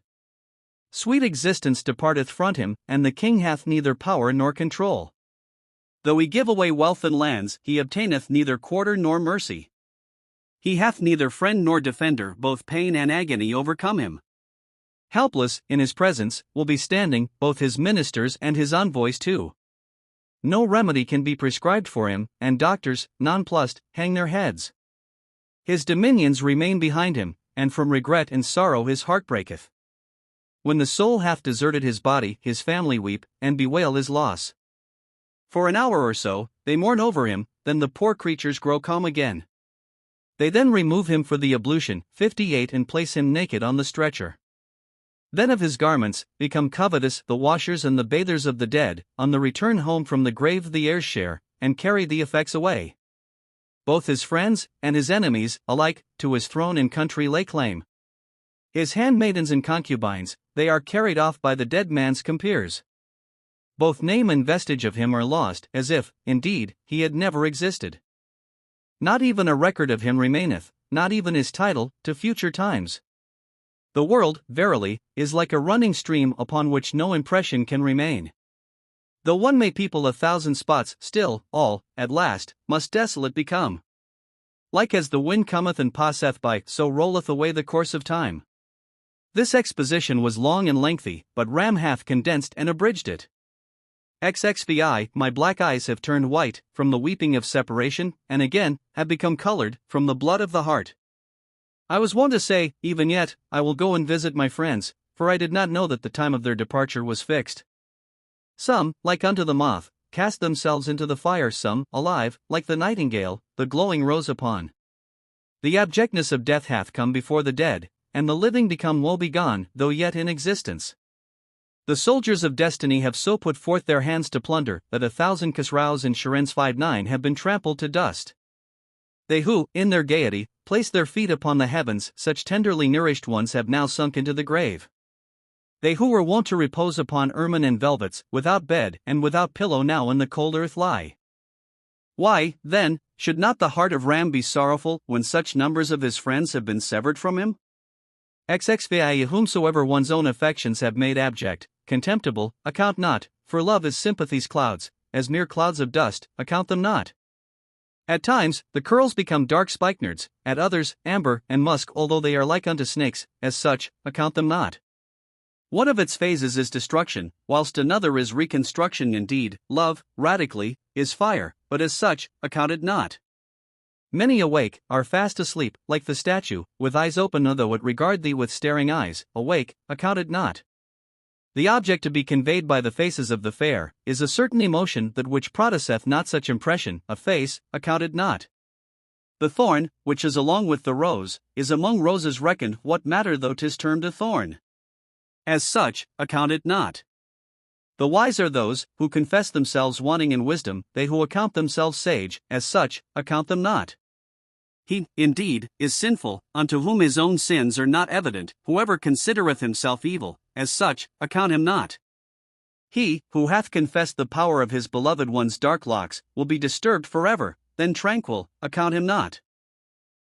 [SPEAKER 1] Sweet existence departeth from him, and the king hath neither power nor control. Though he give away wealth and lands, he obtaineth neither quarter nor mercy. He hath neither friend nor defender, both pain and agony overcome him. Helpless, in his presence, will be standing, both his ministers and his envoys too. No remedy can be prescribed for him, and doctors, nonplussed, hang their heads. His dominions remain behind him, and from regret and sorrow his heart breaketh. When the soul hath deserted his body, his family weep, and bewail his loss. For an hour or so, they mourn over him, then the poor creatures grow calm again. They then remove him for the ablution, 58, and place him naked on the stretcher. Then of his garments, become covetous the washers and the bathers of the dead, on the return home from the grave the heirs share, and carry the effects away. Both his friends, and his enemies, alike, to his throne and country lay claim. His handmaidens and concubines, they are carried off by the dead man's compeers. Both name and vestige of him are lost, as if, indeed, he had never existed. Not even a record of him remaineth, not even his title, to future times. The world, verily, is like a running stream upon which no impression can remain. Though one may people 1,000 spots, still, all, at last, must desolate become. Like as the wind cometh and passeth by, so rolleth away the course of time. This exposition was long and lengthy, but Ram hath condensed and abridged it. XXVI. My black eyes have turned white, from the weeping of separation, and again, have become colored, from the blood of the heart. I was wont to say, even yet, I will go and visit my friends, for I did not know that the time of their departure was fixed. Some, like unto the moth, cast themselves into the fire, some, alive, like the nightingale, the glowing rose upon. The abjectness of death hath come before the dead, and the living become woebegone, though yet in existence. The soldiers of destiny have so put forth their hands to plunder, that 1,000 Khusraus and Shirens 59 have been trampled to dust. They who, in their gaiety, placed their feet upon the heavens, such tenderly nourished ones have now sunk into the grave. They who were wont to repose upon ermine and velvets, without bed and without pillow, now in the cold earth lie. Why, then, should not the heart of Ram be sorrowful, when such numbers of his friends have been severed from him? XXVI. Whomsoever one's own affections have made abject, contemptible, account not, for love is sympathy's clouds, as mere clouds of dust, account them not. At times, the curls become dark spikenards, at others, amber and musk, although they are like unto snakes, as such, account them not. One of its phases is destruction, whilst another is reconstruction. Indeed, love, radically, is fire, but as such, accounted not. Many awake, are fast asleep, like the statue, with eyes open, though it regard thee with staring eyes, awake, accounted not. The object to be conveyed by the faces of the fair, is a certain emotion that which produceth not such impression, a face, accounted not. The thorn, which is along with the rose, is among roses reckoned what matter though 'tis termed a thorn. As such, account it not. The wise are those, who confess themselves wanting in wisdom, they who account themselves sage, as such, account them not. He, indeed, is sinful, unto whom his own sins are not evident, whoever considereth himself evil, as such, account him not. He, who hath confessed the power of his beloved one's dark locks, will be disturbed forever, then tranquil, account him not.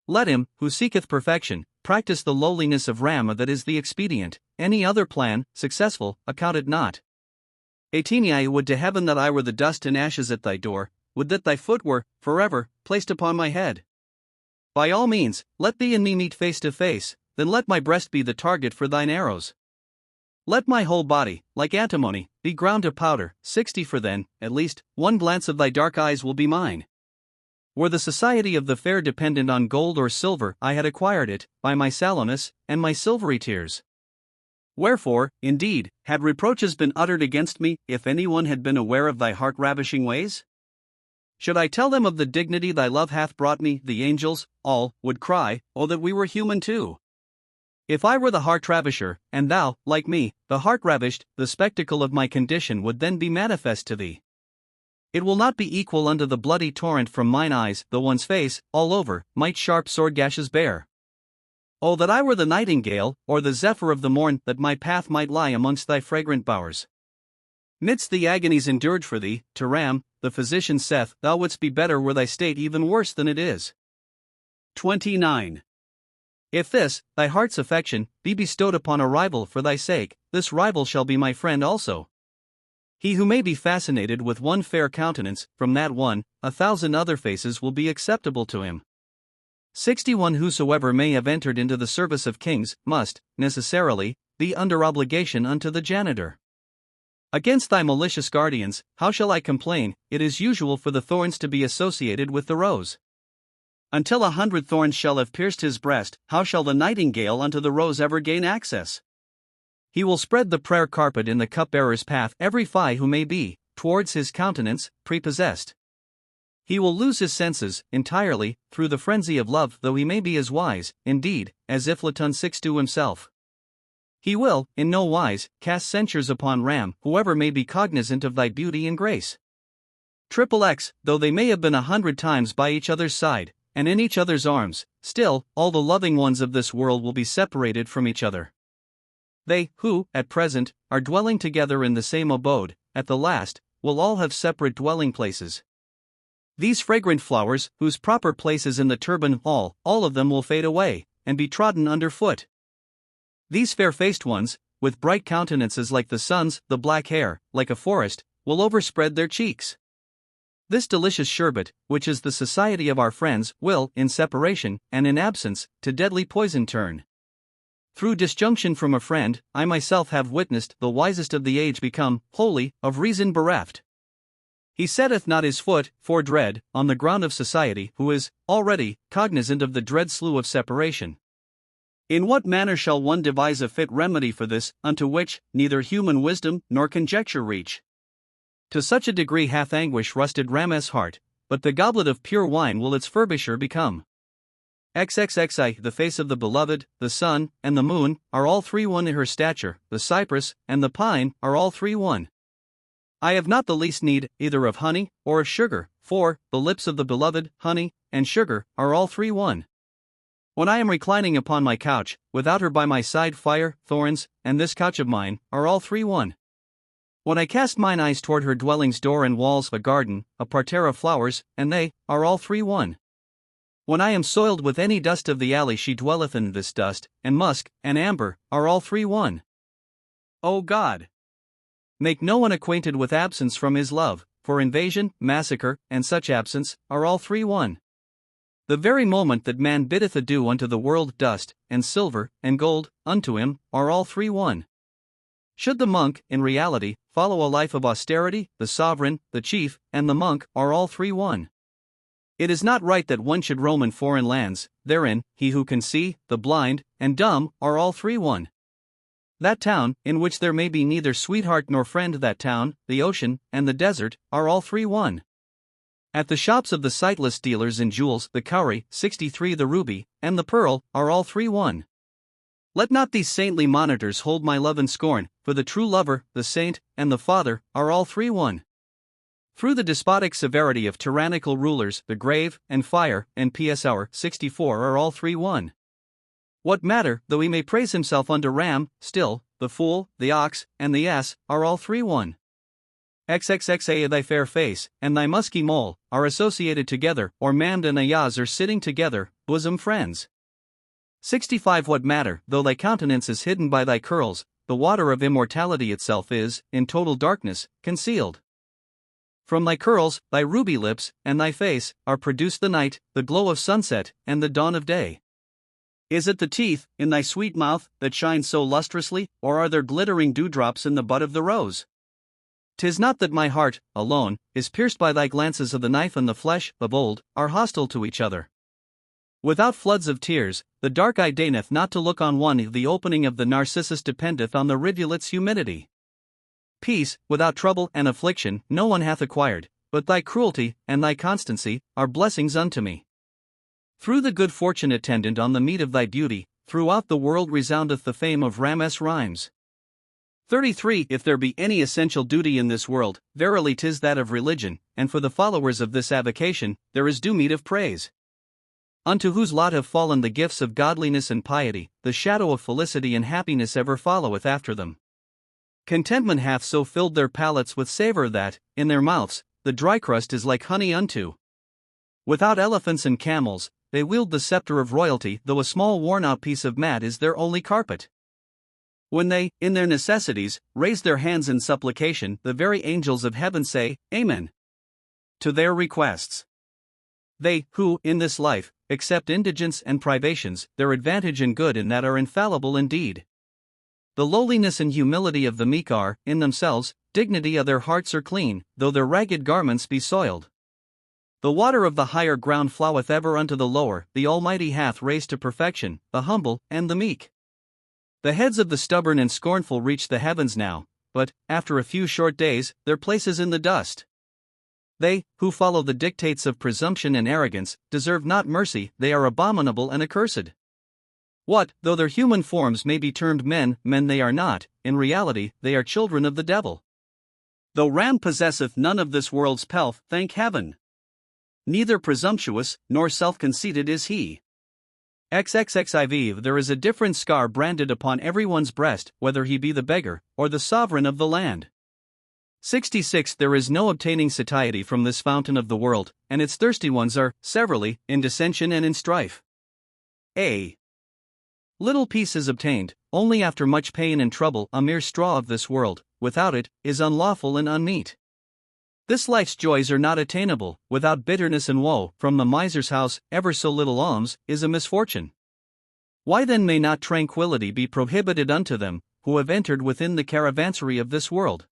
[SPEAKER 1] Let him, who seeketh perfection, practice the lowliness of Rama, that is the expedient, any other plan, successful, account it not. 18 I would to heaven that I were the dust and ashes at thy door, would that thy foot were, forever, placed upon my head. By all means, let thee and me meet face to face, then let my breast be the target for thine arrows. Let my whole body, like antimony, be ground to powder. 60 For then, at least, one glance of thy dark eyes will be mine. Were the society of the fair dependent on gold or silver, I had acquired it, by my sallowness, and my silvery tears. Wherefore, indeed, had reproaches been uttered against me, if any one had been aware of thy heart-ravishing ways? Should I tell them of the dignity thy love hath brought me, the angels, all, would cry, oh that we were human too! If I were the heart-ravisher, and thou, like me, the heart-ravished, the spectacle of my condition would then be manifest to thee. It will not be equal unto the bloody torrent from mine eyes, though one's face, all over, might sharp sword gashes bear. Oh that I were the nightingale, or the zephyr of the morn, that my path might lie amongst thy fragrant bowers. Midst the agonies endured for thee, to Ram, the physician saith, thou wouldst be better were thy state even worse than it is. 29. If this, thy heart's affection, be bestowed upon a rival for thy sake, this rival shall be my friend also. He who may be fascinated with one fair countenance, from that one, 1,000 other faces will be acceptable to him. 61 Whosoever may have entered into the service of kings, must, necessarily, be under obligation unto the janitor. Against thy malicious guardians, how shall I complain? It is usual for the thorns to be associated with the rose. Until 100 thorns shall have pierced his breast, how shall the nightingale unto the rose ever gain access? He will spread the prayer carpet in the cupbearer's path every fi who may be, towards his countenance, prepossessed. He will lose his senses, entirely, through the frenzy of love, though he may be as wise, indeed, as Iflaton 6 himself. He will, in no wise, cast censures upon Ram, whoever may be cognizant of thy beauty and grace. XXX, though they may have been 100 times by each other's side, and in each other's arms, still, all the loving ones of this world will be separated from each other. They, who, at present, are dwelling together in the same abode, at the last, will all have separate dwelling places. These fragrant flowers, whose proper place is in the turban hall, all of them will fade away, and be trodden under foot. These fair-faced ones, with bright countenances like the sun's, the black hair, like a forest, will overspread their cheeks. This delicious sherbet, which is the society of our friends, will, in separation, and in absence, to deadly poison turn. Through disjunction from a friend, I myself have witnessed the wisest of the age become, wholly, of reason bereft. He setteth not his foot, for dread, on the ground of society, who is, already, cognizant of the dread slough of separation. In what manner shall one devise a fit remedy for this, unto which, neither human wisdom nor conjecture reach? To such a degree hath anguish rusted Ram's heart, but the goblet of pure wine will its furbisher become. XXXI The face of the beloved, the sun, and the moon, are all three one in her stature, the cypress, and the pine, are all three one. I have not the least need, either of honey, or of sugar, for, the lips of the beloved, honey, and sugar, are all three one. When I am reclining upon my couch, without her by my side fire, thorns, and this couch of mine, are all three one. When I cast mine eyes toward her dwelling's door and walls, a garden, a parterre of flowers, and they, are all three one. When I am soiled with any dust of the alley she dwelleth in, this dust, and musk, and amber, are all three one. O God! Make no one acquainted with absence from his love, for invasion, massacre, and such absence, are all three one. The very moment that man biddeth adieu unto the world, dust, and silver, and gold, unto him, are all three one. Should the monk, in reality, follow a life of austerity, the sovereign, the chief, and the monk are all three one. It is not right that one should roam in foreign lands, therein, he who can see, the blind, and dumb, are all three one. That town, in which there may be neither sweetheart nor friend, that town, the ocean, and the desert, are all three one. At the shops of the sightless dealers in jewels, the cowrie, 63, the ruby, and the pearl, are all three one. Let not these saintly monitors hold my love in scorn, for the true lover, the saint, and the father, are all three one. Through the despotic severity of tyrannical rulers, the grave, and fire, and PS hour, 64, are all three one. What matter, though he may praise himself unto Ram, still, the fool, the ox, and the ass, are all three one. XXXA thy fair face, and thy musky mole, are associated together, or Mamd and Ayaz are sitting together, bosom friends. 65 What matter, though thy countenance is hidden by thy curls, the water of immortality itself is, in total darkness, concealed. From thy curls, thy ruby lips, and thy face, are produced the night, the glow of sunset, and the dawn of day. Is it the teeth, in thy sweet mouth, that shine so lustrously, or are there glittering dewdrops in the bud of the rose? 'Tis not that my heart, alone, is pierced by thy glances of the knife, and the flesh, of old, are hostile to each other. Without floods of tears, the dark eye deigneth not to look on one. The opening of the narcissus dependeth on the rivulet's humidity. Peace, without trouble and affliction, no one hath acquired, but thy cruelty, and thy constancy, are blessings unto me. Through the good fortune attendant on the meed of thy beauty, throughout the world resoundeth the fame of Ram's rhymes. 33 If there be any essential duty in this world, verily 'tis that of religion, and for the followers of this avocation, there is due meed of praise. Unto whose lot have fallen the gifts of godliness and piety, the shadow of felicity and happiness ever followeth after them. Contentment hath so filled their palates with savour that, in their mouths, the dry crust is like honey unto. Without elephants and camels, they wield the sceptre of royalty, though a small worn-out piece of mat is their only carpet. When they, in their necessities, raise their hands in supplication, the very angels of heaven say, Amen, to their requests. They, who, in this life, accept indigence and privations, their advantage and good in that are infallible indeed. The lowliness and humility of the meek are, in themselves, dignity of their hearts are clean, though their ragged garments be soiled. The water of the higher ground floweth ever unto the lower, the Almighty hath raised to perfection, the humble, and the meek. The heads of the stubborn and scornful reach the heavens now, but, after a few short days, their place is in the dust. They, who follow the dictates of presumption and arrogance, deserve not mercy, they are abominable and accursed. What, though their human forms may be termed men they are not, in reality, they are children of the devil. Though Ram possesseth none of this world's pelf, thank heaven. Neither presumptuous, nor self-conceited is he. XXXIV There is a different scar branded upon everyone's breast, whether he be the beggar, or the sovereign of the land. 66 There is no obtaining satiety from this fountain of the world, and its thirsty ones are, severally, in dissension and in strife. A little peace is obtained, only after much pain and trouble. A mere straw of this world, without it, is unlawful and unmeet. This life's joys are not attainable, without bitterness and woe. From the miser's house, ever so little alms, is a misfortune. Why then may not tranquility be prohibited unto them, who have entered within the caravansary of this world?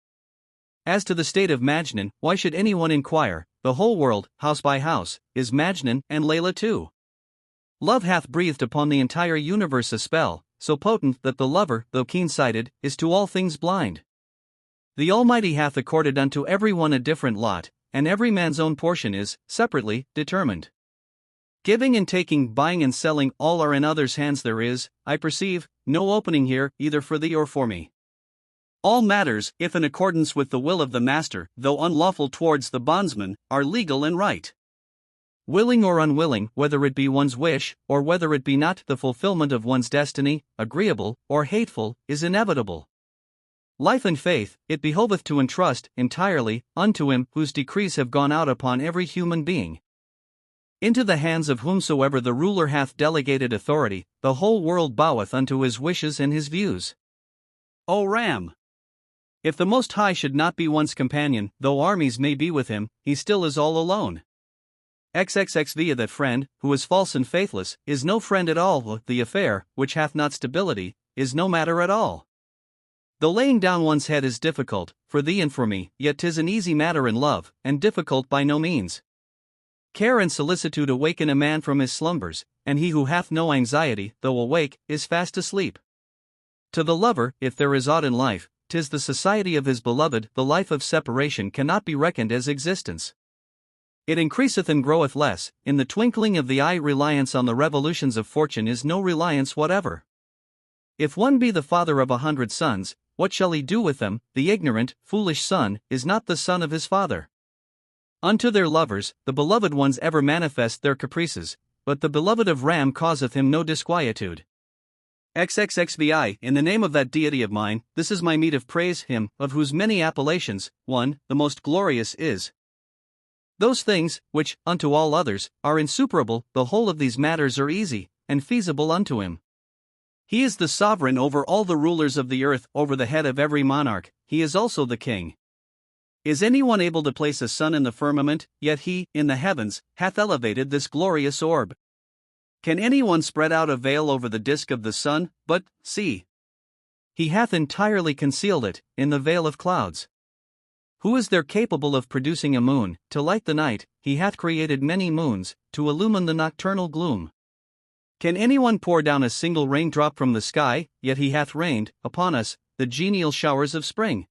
[SPEAKER 1] As to the state of Majnun, why should anyone inquire? The whole world, house by house, is Majnun, and Layla too. Love hath breathed upon the entire universe a spell, so potent that the lover, though keen-sighted, is to all things blind. The Almighty hath accorded unto every one a different lot, and every man's own portion is, separately, determined. Giving and taking, buying and selling, all are in others' hands. There is, I perceive, no opening here, either for thee or for me. All matters, if in accordance with the will of the master, though unlawful towards the bondsman, are legal and right. Willing or unwilling, whether it be one's wish, or whether it be not, the fulfillment of one's destiny, agreeable or hateful, is inevitable. Life and faith, it behoveth to entrust, entirely, unto him, whose decrees have gone out upon every human being. Into the hands of whomsoever the ruler hath delegated authority, the whole world boweth unto his wishes and his views. O Ram! If the Most High should not be one's companion, though armies may be with him, he still is all alone. XXXV That friend, who is false and faithless, is no friend at all. The affair, which hath not stability, is no matter at all. Though laying down one's head is difficult, for thee and for me, yet 'tis an easy matter in love, and difficult by no means. Care and solicitude awaken a man from his slumbers, and he who hath no anxiety, though awake, is fast asleep. To the lover, if there is aught in life, 'tis the society of his beloved. The life of separation cannot be reckoned as existence. It increaseth and groweth less, in the twinkling of the eye. Reliance on the revolutions of fortune is no reliance whatever. If one be the father of 100 sons, what shall he do with them? The ignorant, foolish son is not the son of his father. Unto their lovers, the beloved ones ever manifest their caprices, but the beloved of Ram causeth him no disquietude. XXXVI, in the name of that deity of mine, this is my meed of praise, him, of whose many appellations, one, the most glorious, is. Those things, which, unto all others, are insuperable, the whole of these matters are easy, and feasible unto him. He is the sovereign over all the rulers of the earth, over the head of every monarch, he is also the king. Is anyone able to place a sun in the firmament? Yet he, in the heavens, hath elevated this glorious orb. Can anyone spread out a veil over the disk of the sun? But, see! He hath entirely concealed it, in the veil of clouds. Who is there capable of producing a moon, to light the night? He hath created many moons, to illumine the nocturnal gloom. Can anyone pour down a single raindrop from the sky? Yet he hath rained, upon us, the genial showers of spring.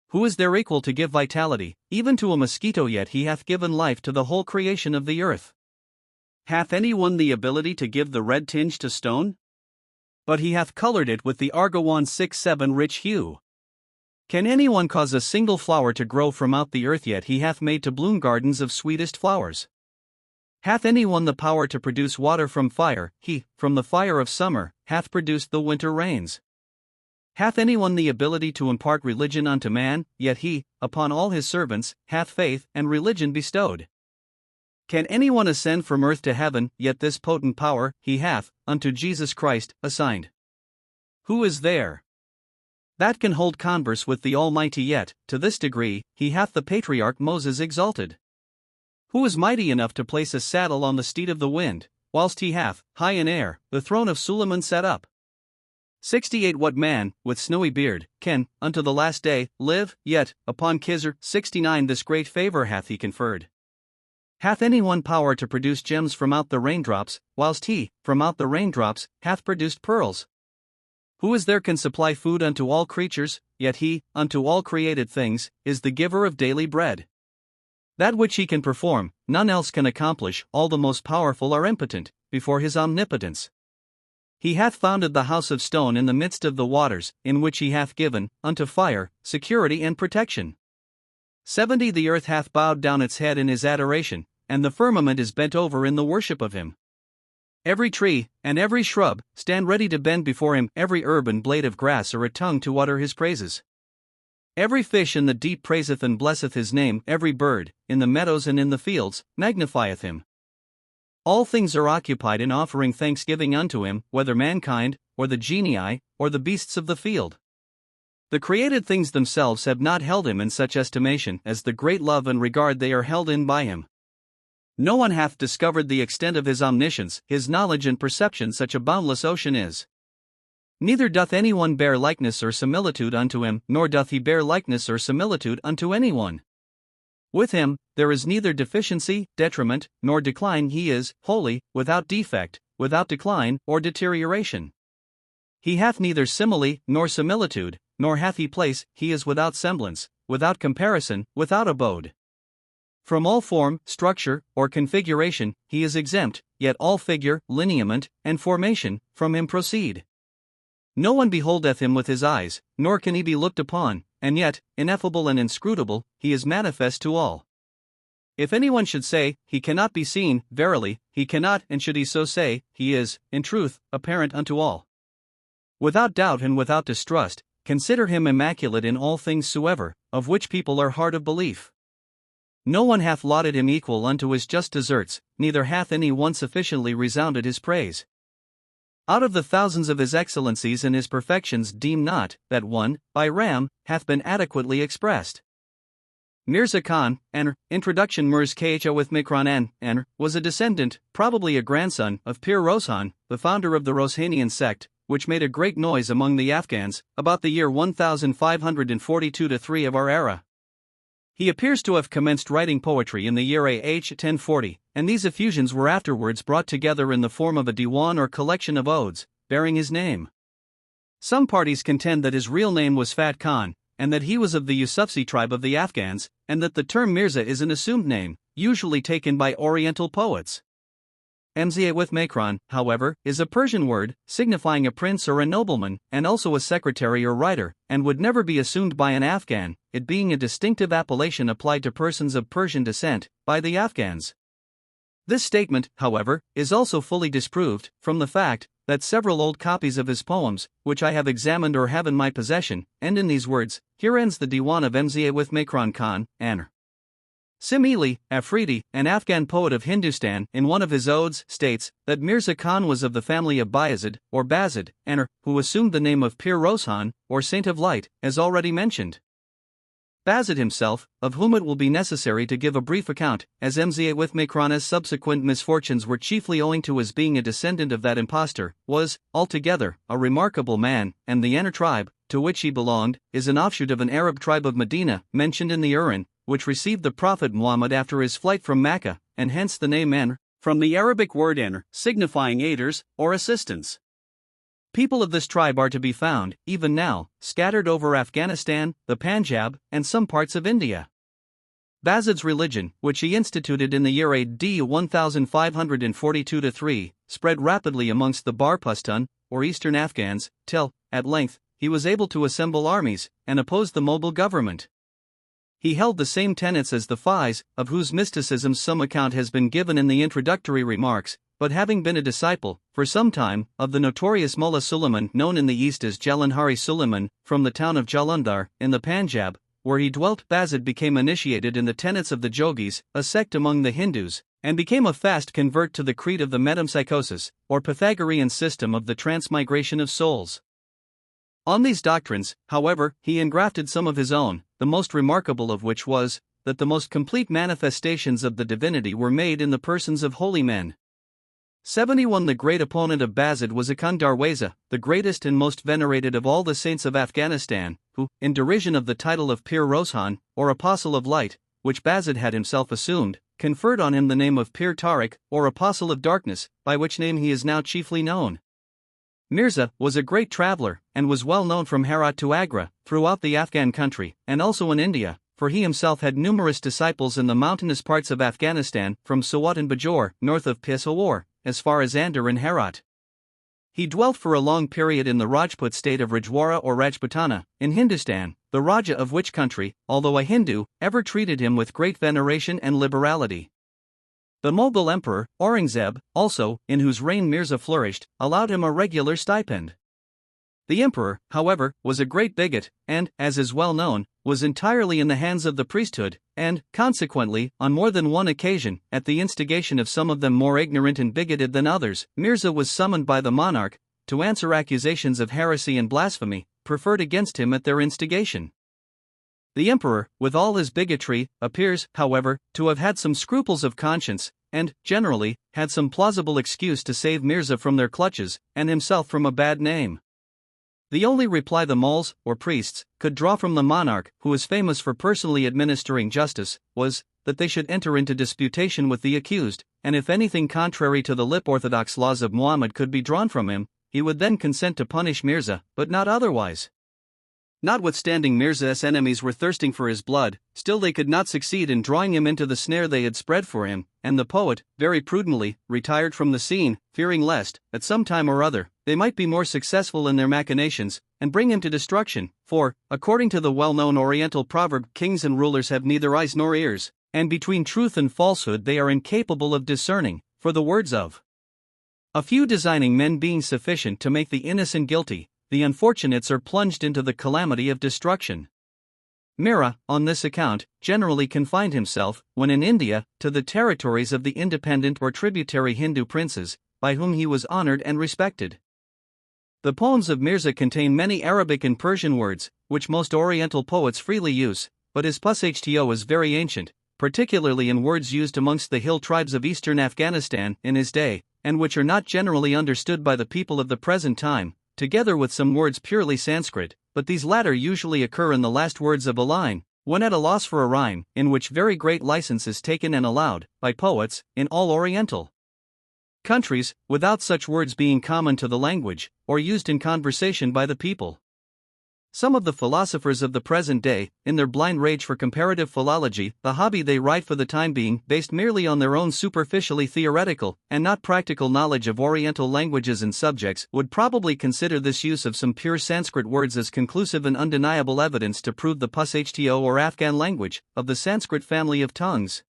[SPEAKER 1] Who is there equal to give vitality, even to a mosquito? Yet he hath given life to the whole creation of the earth. Hath anyone the ability to give the red tinge to stone? But he hath colored it with the argiwan 6-7 rich hue. Can anyone cause a single flower to grow from out the earth? Yet he hath made to bloom gardens of sweetest flowers. Hath anyone the power to produce water from fire? He, from the fire of summer, hath produced the winter rains. Hath anyone the ability to impart religion unto man? Yet he, upon all his servants, hath faith and religion bestowed. Can anyone ascend from earth to heaven? Yet this potent power, he hath, unto Jesus Christ, assigned. Who is there that can hold converse with the Almighty? Yet, to this degree, he hath the patriarch Moses exalted. Who is mighty enough to place a saddle on the steed of the wind, whilst he hath, high in air, the throne of Suleiman set up? 68 What man, with snowy beard, can, unto the last day, live? Yet, upon Khizr, 69 This great favor hath he conferred. Hath anyone power to produce gems from out the raindrops, whilst he, from out the raindrops, hath produced pearls? Who is there can supply food unto all creatures? Yet he, unto all created things, is the giver of daily bread. That which he can perform, none else can accomplish. All the most powerful are impotent before his omnipotence. He hath founded the house of stone in the midst of the waters, in which he hath given, unto fire, security and protection. 70 The earth hath bowed down its head in his adoration, and the firmament is bent over in the worship of him. Every tree, and every shrub, stand ready to bend before him. Every herb and blade of grass are a tongue to utter his praises. Every fish in the deep praiseth and blesseth his name. Every bird, in the meadows and in the fields, magnifieth him. All things are occupied in offering thanksgiving unto him, whether mankind, or the genii, or the beasts of the field. The created things themselves have not held him in such estimation as the great love and regard they are held in by him. No one hath discovered the extent of his omniscience, his knowledge and perception such a boundless ocean is. Neither doth anyone bear likeness or similitude unto him, nor doth he bear likeness or similitude unto anyone. With him, there is neither deficiency, detriment, nor decline. He is holy, without defect, without decline or deterioration. He hath neither simile, nor similitude, nor hath he place. He is without semblance, without comparison, without abode. From all form, structure, or configuration, he is exempt, yet all figure, lineament, and formation, from him proceed. No one beholdeth him with his eyes, nor can he be looked upon, and yet, ineffable and inscrutable, he is manifest to all. If anyone should say, he cannot be seen, verily, he cannot, and should he so say, he is, in truth, apparent unto all. Without doubt and without distrust, consider him immaculate in all things soever, of which people are hard of belief. No one hath lauded him equal unto his just deserts, neither hath any one sufficiently resounded his praise. Out of the thousands of his excellencies and his perfections deem not, that one, by Ram, hath been adequately expressed. Mirza Khan, Introduction Mirz Kha with Mikran was a descendant, probably a grandson, of Pir Roshan, the founder of the Roshanian sect, which made a great noise among the Afghans, about the year 1542-3 of our era. He appears to have commenced writing poetry in the year AH 1040, and these effusions were afterwards brought together in the form of a diwan or collection of odes, bearing his name. Some parties contend that his real name was Fat Khan, and that he was of the Yusufzi tribe of the Afghans, and that the term Mirza is an assumed name, usually taken by Oriental poets. Mza with Makran, however, is a Persian word, signifying a prince or a nobleman, and also a secretary or writer, and would never be assumed by an Afghan, it being a distinctive appellation applied to persons of Persian descent, by the Afghans. This statement, however, is also fully disproved, from the fact that several old copies of his poems, which I have examined or have in my possession, end in these words: "Here ends the diwan of Mza with Makran Khan, Anr." Simili, Afridi, an Afghan poet of Hindustan, in one of his odes, states that Mirza Khan was of the family of Bayezid, or Bazid, Anr, who assumed the name of Pir Rozhan, or Saint of Light, as already mentioned. Bazid himself, of whom it will be necessary to give a brief account, as Mza with Makrana's subsequent misfortunes were chiefly owing to his being a descendant of that impostor, was, altogether, a remarkable man, and the Anr tribe, to which he belonged, is an offshoot of an Arab tribe of Medina, mentioned in the Quran, which received the Prophet Muhammad after his flight from Mecca, and hence the name Anr, from the Arabic word Anr, signifying aiders, or assistants. People of this tribe are to be found, even now, scattered over Afghanistan, the Punjab, and some parts of India. Bazid's religion, which he instituted in the year AD 1542-3, spread rapidly amongst the Bar Pushtun, or Eastern Afghans, till, at length, he was able to assemble armies, and oppose the mobile government. He held the same tenets as the Fais, of whose mysticism some account has been given in the introductory remarks, but having been a disciple, for some time, of the notorious Mullah Suleiman known in the East as Jalandhari Suleiman, from the town of Jalandhar, in the Punjab, where he dwelt, Bazid became initiated in the tenets of the Jogis, a sect among the Hindus, and became a fast convert to the creed of the metempsychosis, or Pythagorean system of the transmigration of souls. On these doctrines, however, he engrafted some of his own, the most remarkable of which was, that the most complete manifestations of the divinity were made in the persons of holy men. 71 The great opponent of Bazid was Akhund Darwaza, the greatest and most venerated of all the saints of Afghanistan, who, in derision of the title of Pir Rozhan, or Apostle of Light, which Bazid had himself assumed, conferred on him the name of Pir Tariq, or Apostle of Darkness, by which name he is now chiefly known. Mirza was a great traveler, and was well known from Herat to Agra, throughout the Afghan country, and also in India, for he himself had numerous disciples in the mountainous parts of Afghanistan, from Swat and Bajor, north of Peshawar, as far as Andar and Herat. He dwelt for a long period in the Rajput state of Rajwara or Rajputana, in Hindustan, the Raja of which country, although a Hindu, ever treated him with great veneration and liberality. The Mughal emperor, Aurangzeb, also, in whose reign Mirza flourished, allowed him a regular stipend. The emperor, however, was a great bigot, and, as is well known, was entirely in the hands of the priesthood, and, consequently, on more than one occasion, at the instigation of some of them more ignorant and bigoted than others, Mirza was summoned by the monarch to answer accusations of heresy and blasphemy, preferred against him at their instigation. The emperor, with all his bigotry, appears, however, to have had some scruples of conscience, and, generally, had some plausible excuse to save Mirza from their clutches, and himself from a bad name. The only reply the moles, or priests, could draw from the monarch, who was famous for personally administering justice, was, that they should enter into disputation with the accused, and if anything contrary to the lip-orthodox laws of Muhammad could be drawn from him, he would then consent to punish Mirza, but not otherwise. Notwithstanding Mirza's enemies were thirsting for his blood, still they could not succeed in drawing him into the snare they had spread for him, and the poet, very prudently, retired from the scene, fearing lest, at some time or other, they might be more successful in their machinations, and bring him to destruction, for, according to the well-known Oriental proverb, kings and rulers have neither eyes nor ears, and between truth and falsehood they are incapable of discerning, for the words of a few designing men being sufficient to make the innocent guilty, the unfortunates are plunged into the calamity of destruction. Mirza, on this account, generally confined himself, when in India, to the territories of the independent or tributary Hindu princes, by whom he was honored and respected. The poems of Mirza contain many Arabic and Persian words, which most Oriental poets freely use, but his Pushto is very ancient, particularly in words used amongst the hill tribes of eastern Afghanistan in his day, and which are not generally understood by the people of the present time, together with some words purely Sanskrit, but these latter usually occur in the last words of a line, when at a loss for a rhyme, in which very great license is taken and allowed, by poets, in all Oriental countries, without such words being common to the language, or used in conversation by the people. Some of the philosophers of the present day, in their blind rage for comparative philology, the hobby they write for the time being, based merely on their own superficially theoretical, and not practical knowledge of Oriental languages and subjects, would probably consider this use of some pure Sanskrit words as conclusive and undeniable evidence to prove the Pushto or Afghan language, of the Sanskrit family of tongues.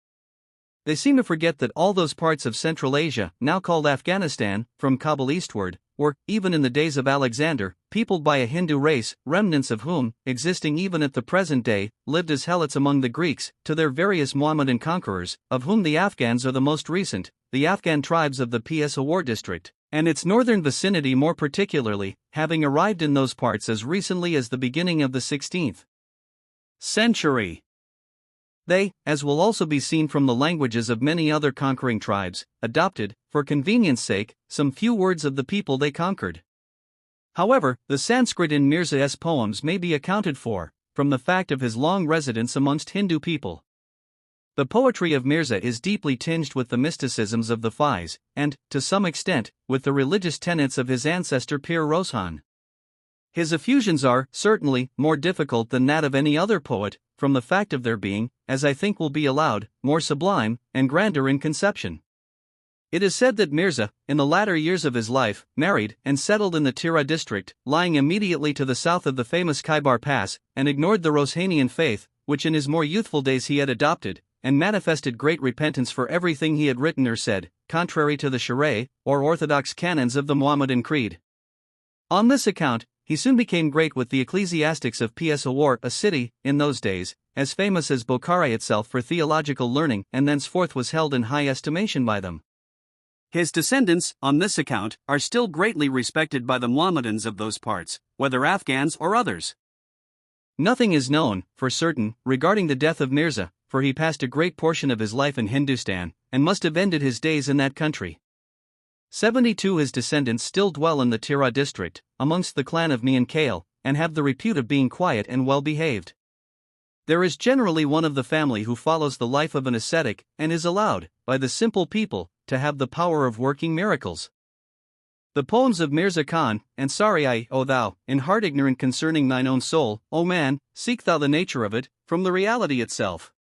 [SPEAKER 1] They seem to forget that all those parts of Central Asia, now called Afghanistan, from Kabul eastward, were, even in the days of Alexander, peopled by a Hindu race, remnants of whom, existing even at the present day, lived as helots among the Greeks, to their various Mohammedan conquerors, of whom the Afghans are the most recent, the Afghan tribes of the Peshawar district, and its northern vicinity more particularly, having arrived in those parts as recently as the beginning of the 16th century. They, as will also be seen from the languages of many other conquering tribes, adopted, for convenience sake, some few words of the people they conquered. However, the Sanskrit in Mirza's poems may be accounted for, from the fact of his long residence amongst Hindu people. The poetry of Mirza is deeply tinged with the mysticisms of the Faiz, and, to some extent, with the religious tenets of his ancestor Pir Rozhan. His effusions are, certainly, more difficult than that of any other poet, from the fact of their being, as I think will be allowed, more sublime, and grander in conception. It is said that Mirza, in the latter years of his life, married and settled in the Tira district, lying immediately to the south of the famous Khyber Pass, and ignored the Roshanian faith, which in his more youthful days he had adopted, and manifested great repentance for everything he had written or said, contrary to the Sharia, or orthodox canons of the Mohammedan creed. On this account, he soon became great with the ecclesiastics of Peshawar, a city, in those days, as famous as Bokhara itself for theological learning, and thenceforth was held in high estimation by them. His descendants, on this account, are still greatly respected by the Mohammedans of those parts, whether Afghans or others. Nothing is known, for certain, regarding the death of Mirza, for he passed a great portion of his life in Hindustan, and must have ended his days in that country. 72 his descendants still dwell in the Tira district, amongst the clan of Mian Kale, and have the repute of being quiet and well behaved. There is generally one of the family who follows the life of an ascetic, and is allowed, by the simple people, to have the power of working miracles. The poems of Mirza Khan, Ansari I, O thou, in heart ignorant concerning thine own soul, O man, seek thou the nature of it, from the reality itself.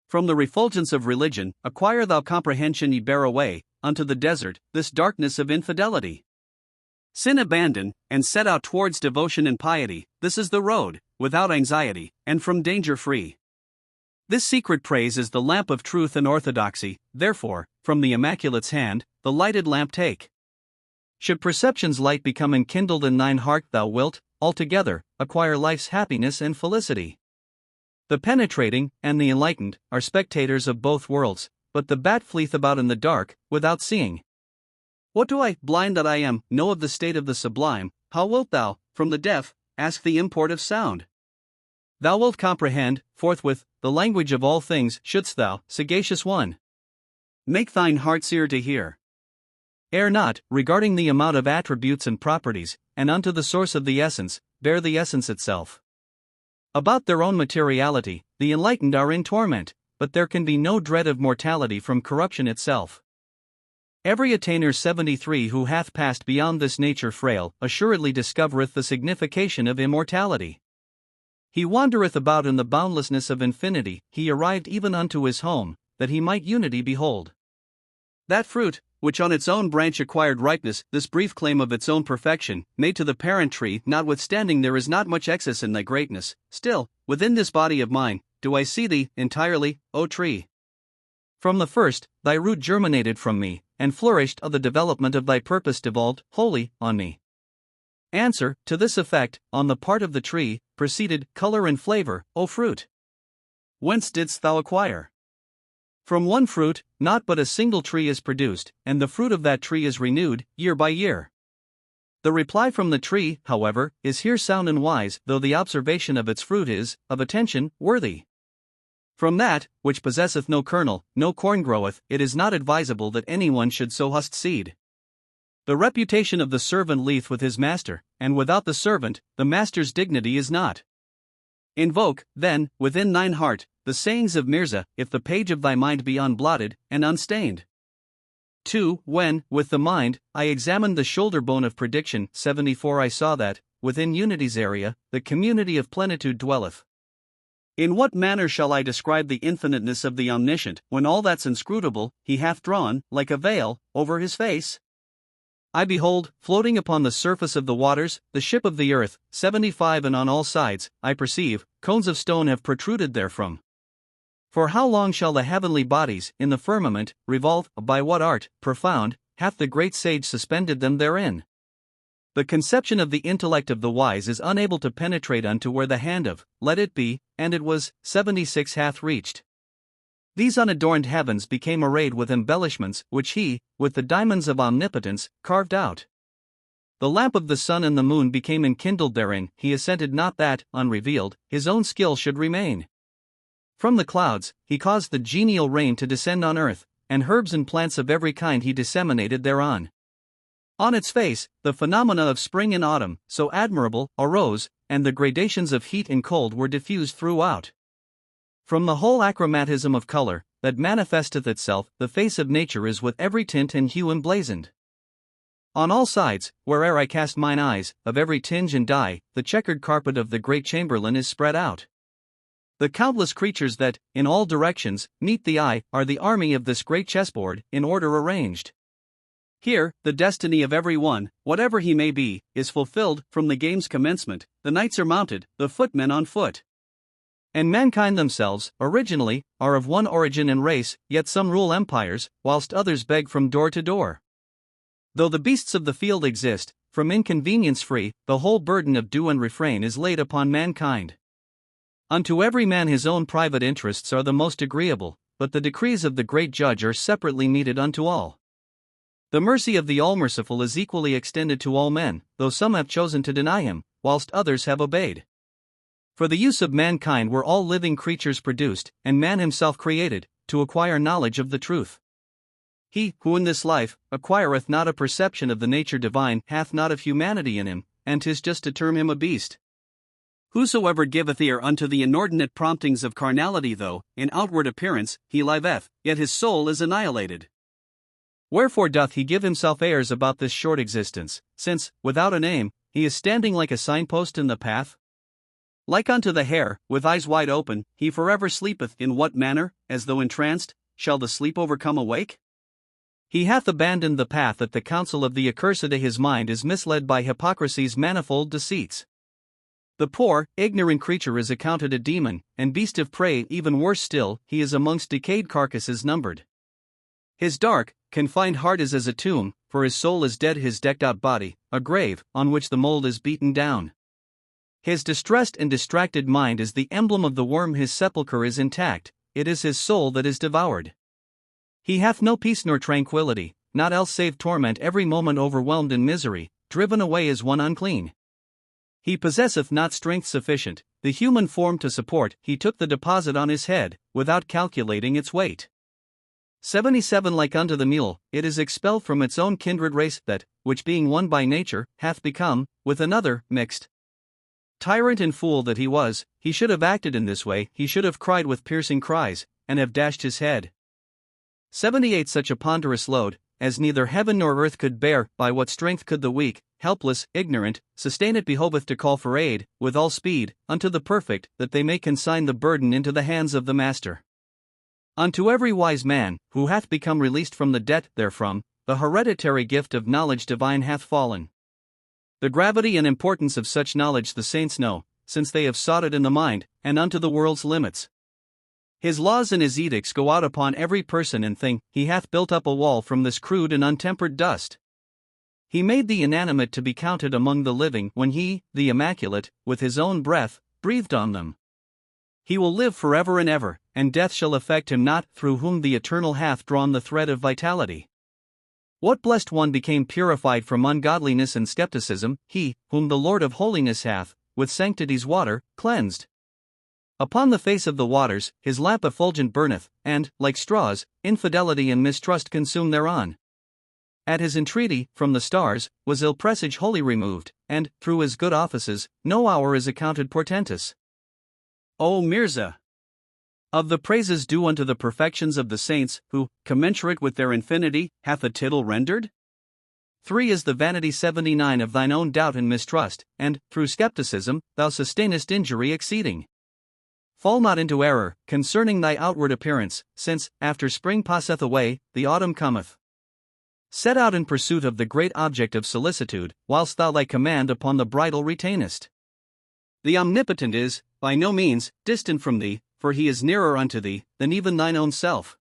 [SPEAKER 1] From the refulgence of religion, acquire thou comprehension ye bear away, unto the desert, this darkness of infidelity. Sin abandon, and set out towards devotion and piety, this is the road, without anxiety, and from danger free. This secret praise is the lamp of truth and orthodoxy, therefore, from the Immaculate's hand, the lighted lamp take. Should perception's light become enkindled in thine heart, thou wilt, altogether, acquire life's happiness and felicity. The penetrating, and the enlightened, are spectators of both worlds, but the bat fleeth about in the dark, without seeing. What do I, blind that I am, know of the state of the sublime? How wilt thou, from the deaf, ask the import of sound? Thou wilt comprehend, forthwith, the language of all things, shouldst thou, sagacious one, make thine heart seer to hear. Err not, regarding the amount of attributes and properties, and unto the source of the essence, bear the essence itself. About their own materiality, the enlightened are in torment, but there can be no dread of mortality from corruption itself. Every attainer 73 who hath passed beyond this nature frail, assuredly discovereth the signification of immortality. He wandereth about in the boundlessness of infinity, he arrived even unto his home, that he might unity behold. That fruit, which on its own branch acquired ripeness, this brief claim of its own perfection, made to the parent tree, notwithstanding there is not much excess in thy greatness, still, within this body of mine, do I see thee, entirely, O tree. From the first, thy root germinated from me, and flourished of the development of thy purpose devolved, wholly, on me. Answer, to this effect, on the part of the tree, proceeded, color and flavor, O fruit. Whence didst thou acquire? From one fruit, not but a single tree is produced, and the fruit of that tree is renewed, year by year. The reply from the tree, however, is here sound and wise, though the observation of its fruit is, of attention, worthy. From that, which possesseth no kernel, no corn groweth, it is not advisable that anyone should sow husk seed. The reputation of the servant lieth with his master, and without the servant, the master's dignity is not. Invoke, then, within thine heart, the sayings of Mirza, if the page of thy mind be unblotted and unstained. 2. When, with the mind, I examined the shoulder bone of prediction, 74, I saw that, within unity's area, the community of plenitude dwelleth. In what manner shall I describe the infiniteness of the omniscient, when all that's inscrutable, he hath drawn, like a veil, over his face? I behold, floating upon the surface of the waters, the ship of the earth, 75, and on all sides, I perceive, cones of stone have protruded therefrom. For how long shall the heavenly bodies, in the firmament, revolve? By what art, profound, hath the great sage suspended them therein? The conception of the intellect of the wise is unable to penetrate unto where the hand of, let it be, and it was, 76 hath reached. These unadorned heavens became arrayed with embellishments, which he, with the diamonds of omnipotence, carved out. The lamp of the sun and the moon became enkindled therein, he assented not that, unrevealed, his own skill should remain. From the clouds, he caused the genial rain to descend on earth, and herbs and plants of every kind he disseminated thereon. On its face, the phenomena of spring and autumn, so admirable, arose, and the gradations of heat and cold were diffused throughout. From the whole achromatism of color, that manifesteth itself, the face of nature is with every tint and hue emblazoned. On all sides, where'er I cast mine eyes, of every tinge and dye, the checkered carpet of the great chamberlain is spread out. The countless creatures that, in all directions, meet the eye, are the army of this great chessboard, in order arranged. Here, the destiny of every one, whatever he may be, is fulfilled. From the game's commencement, the knights are mounted, the footmen on foot. And mankind themselves, originally, are of one origin and race, yet some rule empires, whilst others beg from door to door. Though the beasts of the field exist, from inconvenience free, the whole burden of do and refrain is laid upon mankind. Unto every man his own private interests are the most agreeable, but the decrees of the great judge are separately meted unto all. The mercy of the All-Merciful is equally extended to all men, though some have chosen to deny him, whilst others have obeyed. For the use of mankind were all living creatures produced, and man himself created, to acquire knowledge of the truth. He, who in this life, acquireth not a perception of the nature divine, hath not of humanity in him, and 'tis just to term him a beast. Whosoever giveth ear unto the inordinate promptings of carnality, though, in outward appearance, he liveth, yet his soul is annihilated. Wherefore doth he give himself airs about this short existence, since, without a name, he is standing like a signpost in the path? Like unto the hare, with eyes wide open, he forever sleepeth. In what manner, as though entranced, shall the sleep overcome awake? He hath abandoned the path at the counsel of the accursed. His mind is misled by hypocrisy's manifold deceits. The poor, ignorant creature is accounted a demon, and beast of prey. Even worse still, he is amongst decayed carcasses numbered. His dark, confined heart is as a tomb, for his soul is dead. His decked-out body, a grave, on which the mold is beaten down. His distressed and distracted mind is the emblem of the worm. His sepulchre is intact, it is his soul that is devoured. He hath no peace nor tranquillity, not else save torment every moment. Overwhelmed in misery, driven away as one unclean. He possesseth not strength sufficient, the human form to support. He took the deposit on his head, without calculating its weight. 77 Like unto the mule, it is expelled from its own kindred race, that, which being one by nature, hath become, with another, mixed. Tyrant and fool that he was, he should have acted in this way. He should have cried with piercing cries, and have dashed his head. 78 Such a ponderous load, as neither heaven nor earth could bear, by what strength could the weak, helpless, ignorant, sustain it? Behoveth to call for aid, with all speed, unto the perfect, that they may consign the burden into the hands of the Master. Unto every wise man, who hath become released from the debt therefrom, the hereditary gift of knowledge divine hath fallen. The gravity and importance of such knowledge the saints know, since they have sought it in the mind, and unto the world's limits. His laws and his edicts go out upon every person and thing. He hath built up a wall from this crude and untempered dust. He made the inanimate to be counted among the living when he, the immaculate, with his own breath, breathed on them. He will live forever and ever, and death shall affect him not, through whom the Eternal hath drawn the thread of vitality. What blessed one became purified from ungodliness and skepticism? He, whom the Lord of holiness hath, with sanctity's water, cleansed. Upon the face of the waters, his lamp effulgent burneth, and, like straws, infidelity and mistrust consume thereon. At his entreaty, from the stars, was ill presage wholly removed, and, through his good offices, no hour is accounted portentous. O Mirza! Of the praises due unto the perfections of the saints, who, commensurate with their infinity, hath a tittle rendered? 3 is the vanity 79 of thine own doubt and mistrust, and, through skepticism, thou sustainest injury exceeding. Fall not into error, concerning thy outward appearance, since, after spring passeth away, the autumn cometh. Set out in pursuit of the great object of solicitude, whilst thou thy command upon the bridle retainest. The Omnipotent is, by no means, distant from thee, for he is nearer unto thee, than even thine own self.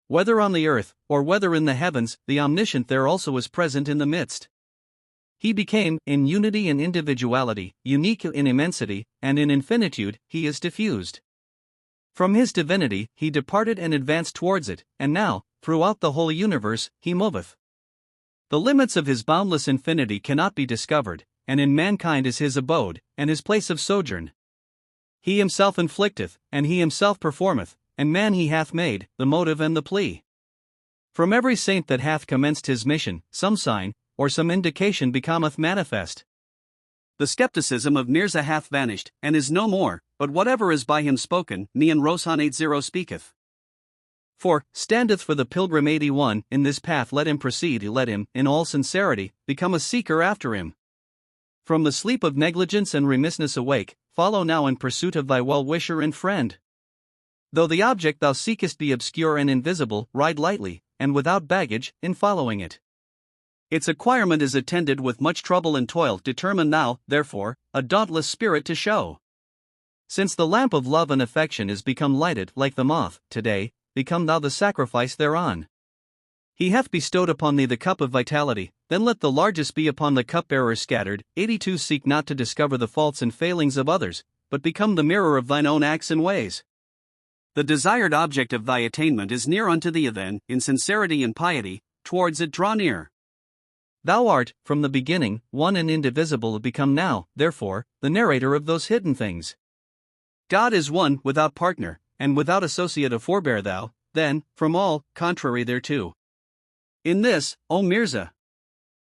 [SPEAKER 1] Whether on the earth, or whether in the heavens, the Omniscient there also is present in the midst. He became, in unity and individuality, unique in immensity, and in infinitude, he is diffused. From his divinity, he departed and advanced towards it, and now, throughout the whole universe, he moveth. The limits of his boundless infinity cannot be discovered, and in mankind is his abode, and his place of sojourn. He himself inflicteth, and he himself performeth, and man he hath made, the motive and the plea. From every saint that hath commenced his mission, some sign, or some indication becometh manifest. The skepticism of Mirza hath vanished, and is no more, but whatever is by him spoken, Nian Roshan 80 speaketh. For, standeth for the pilgrim 81, in this path let him proceed, let him, in all sincerity, become a seeker after him. From the sleep of negligence and remissness awake, follow now in pursuit of thy well-wisher and friend. Though the object thou seekest be obscure and invisible, ride lightly, and without baggage, in following it. Its acquirement is attended with much trouble and toil. Determine thou, therefore, a dauntless spirit to show. Since the lamp of love and affection is become lighted like the moth, today, become thou the sacrifice thereon. He hath bestowed upon thee the cup of vitality, then let the largest be upon the cupbearer scattered. 82 Seek not to discover the faults and failings of others, but become the mirror of thine own acts and ways. The desired object of thy attainment is near unto thee, then, in sincerity and piety, towards it draw near. Thou art, from the beginning, one and indivisible, become now, therefore, the narrator of those hidden things. God is one, without partner, and without associate. Forbear thou, then, from all, contrary thereto. In this, O Mirza,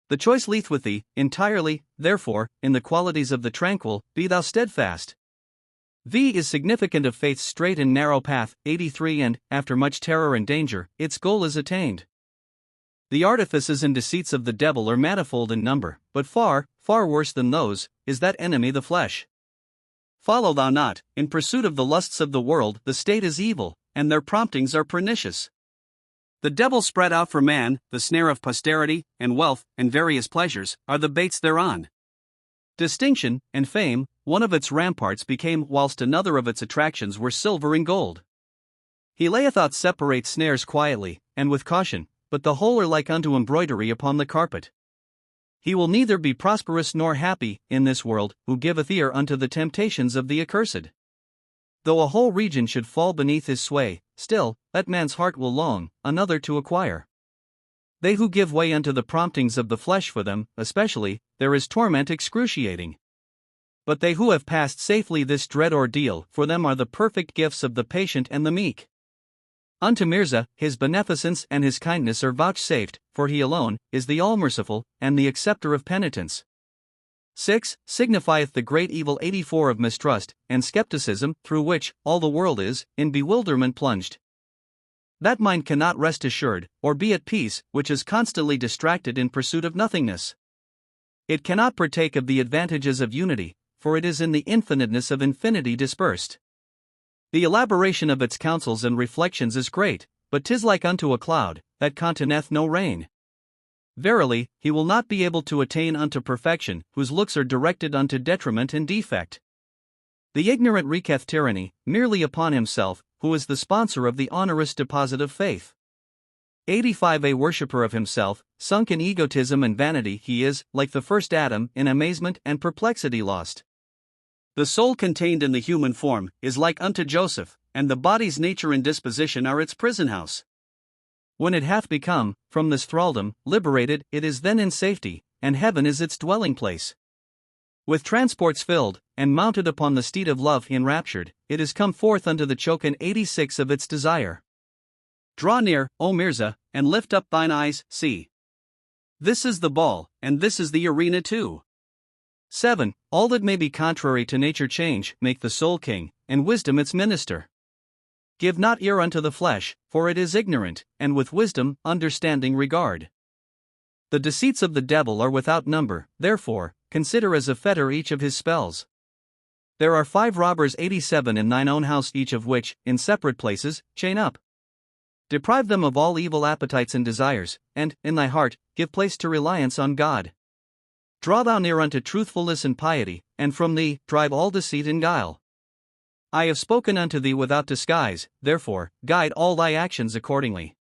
[SPEAKER 1] the choice lieth with thee, entirely, therefore, in the qualities of the tranquil, be thou steadfast. V is significant of faith's straight and narrow path. 83 And, after much terror and danger, its goal is attained. The artifices and deceits of the devil are manifold in number, but far, far worse than those, is that enemy the flesh. Follow thou not, in pursuit of the lusts of the world. The state is evil, and their promptings are pernicious. The devil spread out for man, the snare of posterity, and wealth, and various pleasures, are the baits thereon. Distinction, and fame, one of its ramparts became, whilst another of its attractions were silver and gold. He layeth out separate snares quietly, and with caution, but the whole are like unto embroidery upon the carpet. He will neither be prosperous nor happy, in this world, who giveth ear unto the temptations of the accursed. Though a whole region should fall beneath his sway, still, that man's heart will long, another to acquire. They who give way unto the promptings of the flesh, for them, especially, there is torment excruciating. But they who have passed safely this dread ordeal, for them are the perfect gifts of the patient and the meek. Unto Mirza, his beneficence and his kindness are vouchsafed, for he alone is the all-merciful, and the acceptor of penitence. 6 Signifieth the great evil 84 of mistrust and skepticism, through which all the world is, in bewilderment plunged. That mind cannot rest assured, or be at peace, which is constantly distracted in pursuit of nothingness. It cannot partake of the advantages of unity, for it is in the infiniteness of infinity dispersed. The elaboration of its counsels and reflections is great, but 'tis like unto a cloud, that containeth no rain. Verily, he will not be able to attain unto perfection, whose looks are directed unto detriment and defect. The ignorant wreaketh tyranny, merely upon himself, who is the sponsor of the onerous deposit of faith. 85 A worshipper of himself, sunk in egotism and vanity, he is, like the first Adam, in amazement and perplexity lost. The soul contained in the human form is like unto Joseph, and the body's nature and disposition are its prison house. When it hath become, from this thraldom, liberated, it is then in safety, and heaven is its dwelling place. With transports filled, and mounted upon the steed of love enraptured, it is come forth unto the choke in 86 of its desire. Draw near, O Mirza, and lift up thine eyes, see. This is the ball, and this is the arena too. 7. All that may be contrary to nature change, make the soul king, and wisdom its minister. Give not ear unto the flesh, for it is ignorant, and with wisdom, understanding regard. The deceits of the devil are without number, therefore, consider as a fetter each of his spells. There are 5 robbers 87 in thine own house, each of which, in separate places, chain up. Deprive them of all evil appetites and desires, and, in thy heart, give place to reliance on God. Draw thou near unto truthfulness and piety, and from thee, drive all deceit and guile. I have spoken unto thee without disguise, therefore, guide all thy actions accordingly.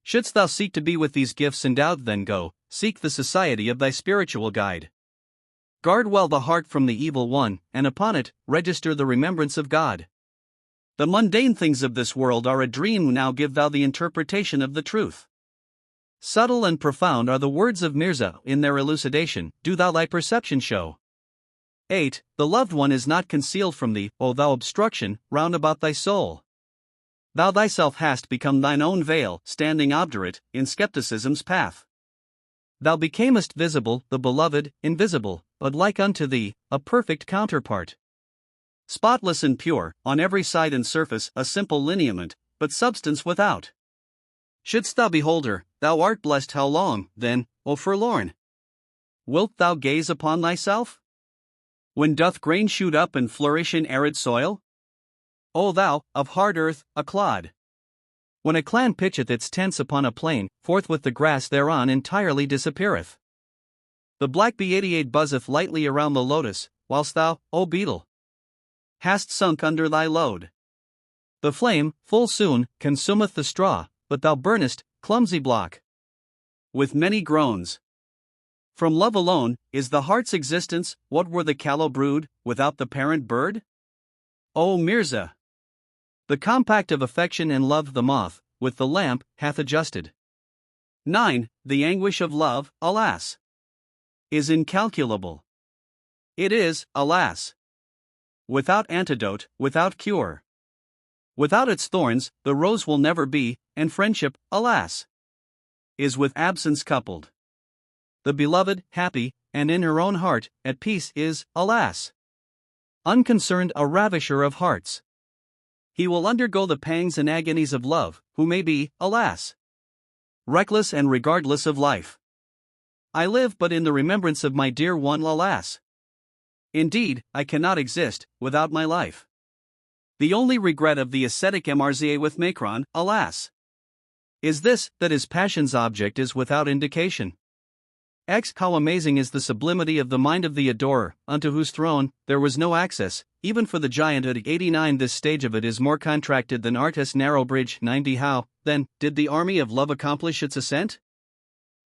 [SPEAKER 1] Shouldst thou seek to be with these gifts endowed, then go, seek the society of thy spiritual guide. Guard well the heart from the evil one, and upon it, register the remembrance of God. The mundane things of this world are a dream, now give thou the interpretation of the truth. Subtle and profound are the words of Mirza, in their elucidation, do thou thy perception show. 8. The loved one is not concealed from thee, O thou obstruction, round about thy soul. Thou thyself hast become thine own veil, standing obdurate, in skepticism's path. Thou becamest visible, the beloved, invisible, but like unto thee, a perfect counterpart. Spotless and pure, on every side and surface, a simple lineament, but substance without. Shouldst thou behold her, thou art blessed. How long, then, O forlorn? Wilt thou gaze upon thyself? When doth grain shoot up and flourish in arid soil? O thou, of hard earth, a clod! When a clan pitcheth its tents upon a plain, forthwith the grass thereon entirely disappeareth. The black bee-88 buzzeth lightly around the lotus, whilst thou, O beetle, hast sunk under thy load. The flame, full soon, consumeth the straw, but thou burnest, clumsy block. With many groans. From love alone, is the heart's existence. What were the callow brood, without the parent bird? O Mirza! The compact of affection and love the moth, with the lamp, hath adjusted. 9. The anguish of love, alas, is incalculable. It is, alas, without antidote, without cure. Without its thorns, the rose will never be, and friendship, alas, is with absence coupled. The beloved, happy, and in her own heart, at peace, is, alas, unconcerned, a ravisher of hearts. He will undergo the pangs and agonies of love, who may be, alas, reckless and regardless of life. I live but in the remembrance of my dear one, alas. Indeed, I cannot exist, without my life. The only regret of the ascetic Mrza with Macron, alas, is this, that his passion's object is without indication. How amazing is the sublimity of the mind of the adorer, unto whose throne there was no access, even for the giant at 89. This stage of it is more contracted than Artes' narrow bridge. 90. How, then, did the army of love accomplish its ascent?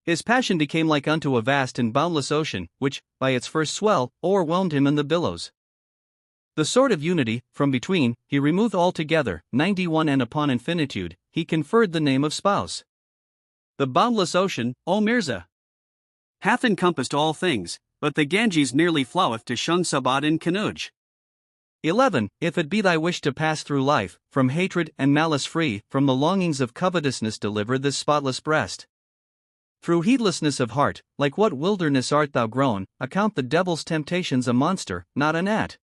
[SPEAKER 1] His passion became like unto a vast and boundless ocean, which, by its first swell, o'erwhelmed him in the billows. The sword of unity, from between, he removed altogether. 91. And upon infinitude, he conferred the name of spouse. The boundless ocean, O Mirza, hath encompassed all things, but the Ganges nearly floweth to Shungsabad in Kanuj. 11. If it be thy wish to pass through life, from hatred and malice free, from the longings of covetousness deliver this spotless breast. Through heedlessness of heart, like what wilderness art thou grown, account the devil's temptations a monster, not a gnat.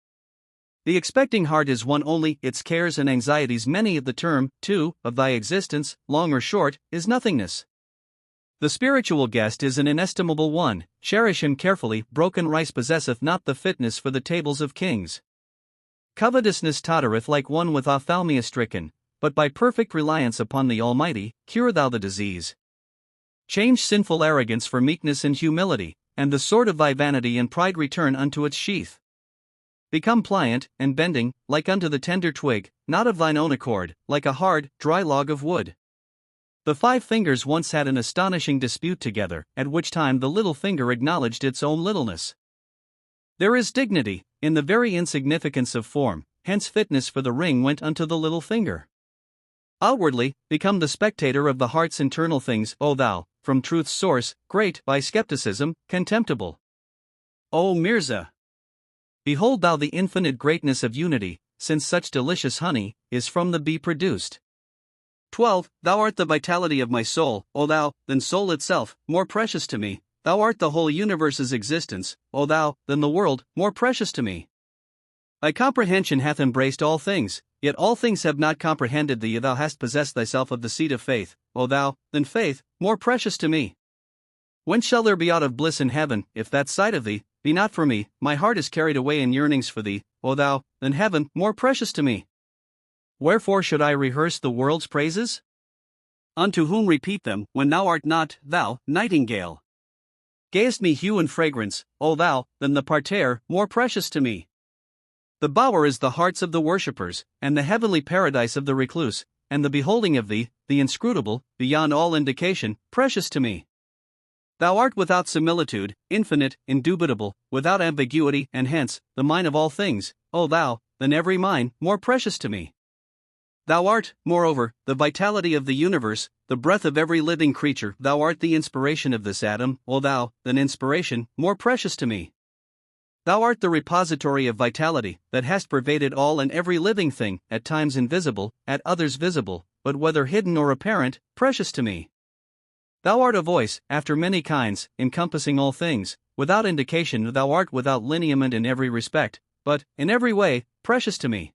[SPEAKER 1] The expecting heart is one only, its cares and anxieties many. The term, too, of thy existence, long or short, is nothingness. The spiritual guest is an inestimable one, cherish him carefully. Broken rice possesseth not the fitness for the tables of kings. Covetousness tottereth like one with ophthalmia stricken, but by perfect reliance upon the Almighty, cure thou the disease. Change sinful arrogance for meekness and humility, and the sword of thy vanity and pride return unto its sheath. Become pliant, and bending, like unto the tender twig, not of thine own accord, like a hard, dry log of wood. The 5 fingers once had an astonishing dispute together, at which time the little finger acknowledged its own littleness. There is dignity in the very insignificance of form, hence fitness for the ring went unto the little finger. Outwardly, become the spectator of the heart's internal things, O thou, from truth's source, great, by skepticism, contemptible. O Mirza! Behold thou the infinite greatness of unity, since such delicious honey is from the bee produced. 12. Thou art the vitality of my soul, O thou, than soul itself, more precious to me. Thou art the whole universe's existence, O thou, than the world, more precious to me. Thy comprehension hath embraced all things, yet all things have not comprehended thee. Thou hast possessed thyself of the seed of faith, O thou, than faith, more precious to me. Whence shall there be aught of bliss in heaven, if that sight of thee be not for me? My heart is carried away in yearnings for thee, O thou, than heaven, more precious to me. Wherefore should I rehearse the world's praises? Unto whom repeat them, when thou art not, thou, nightingale? Gayest me hue and fragrance, O thou, than the parterre, more precious to me. The bower is the hearts of the worshippers, and the heavenly paradise of the recluse, and the beholding of thee, the inscrutable, beyond all indication, precious to me. Thou art without similitude, infinite, indubitable, without ambiguity, and hence, the mine of all things, O thou, than every mine, more precious to me. Thou art, moreover, the vitality of the universe, the breath of every living creature. Thou art the inspiration of this atom, O thou, than inspiration, more precious to me. Thou art the repository of vitality, that hast pervaded all and every living thing, at times invisible, at others visible, but whether hidden or apparent, precious to me. Thou art a voice, after many kinds, encompassing all things, without indication. Thou art without lineament in every respect, but, in every way, precious to me.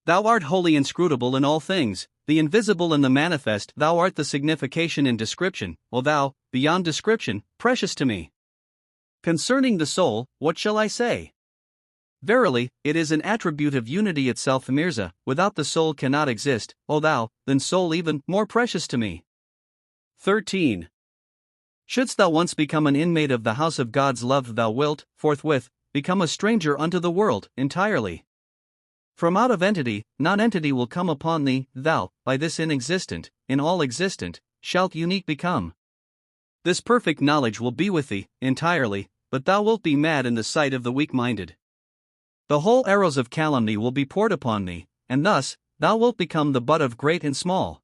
[SPEAKER 1] Thou art wholly inscrutable in all things, the invisible and the manifest. Thou art the signification in description, O thou, beyond description, precious to me. Concerning the soul, what shall I say? Verily, it is an attribute of unity itself. Mirza, without the soul cannot exist, O thou, than soul even, more precious to me. 13. Shouldst thou once become an inmate of the house of God's love, thou wilt, forthwith, become a stranger unto the world, entirely. From out of entity, non-entity will come upon thee. Thou, by this inexistent, in all existent, shalt unique become. This perfect knowledge will be with thee, entirely, but thou wilt be mad in the sight of the weak-minded. The whole arrows of calumny will be poured upon thee, and thus, thou wilt become the butt of great and small.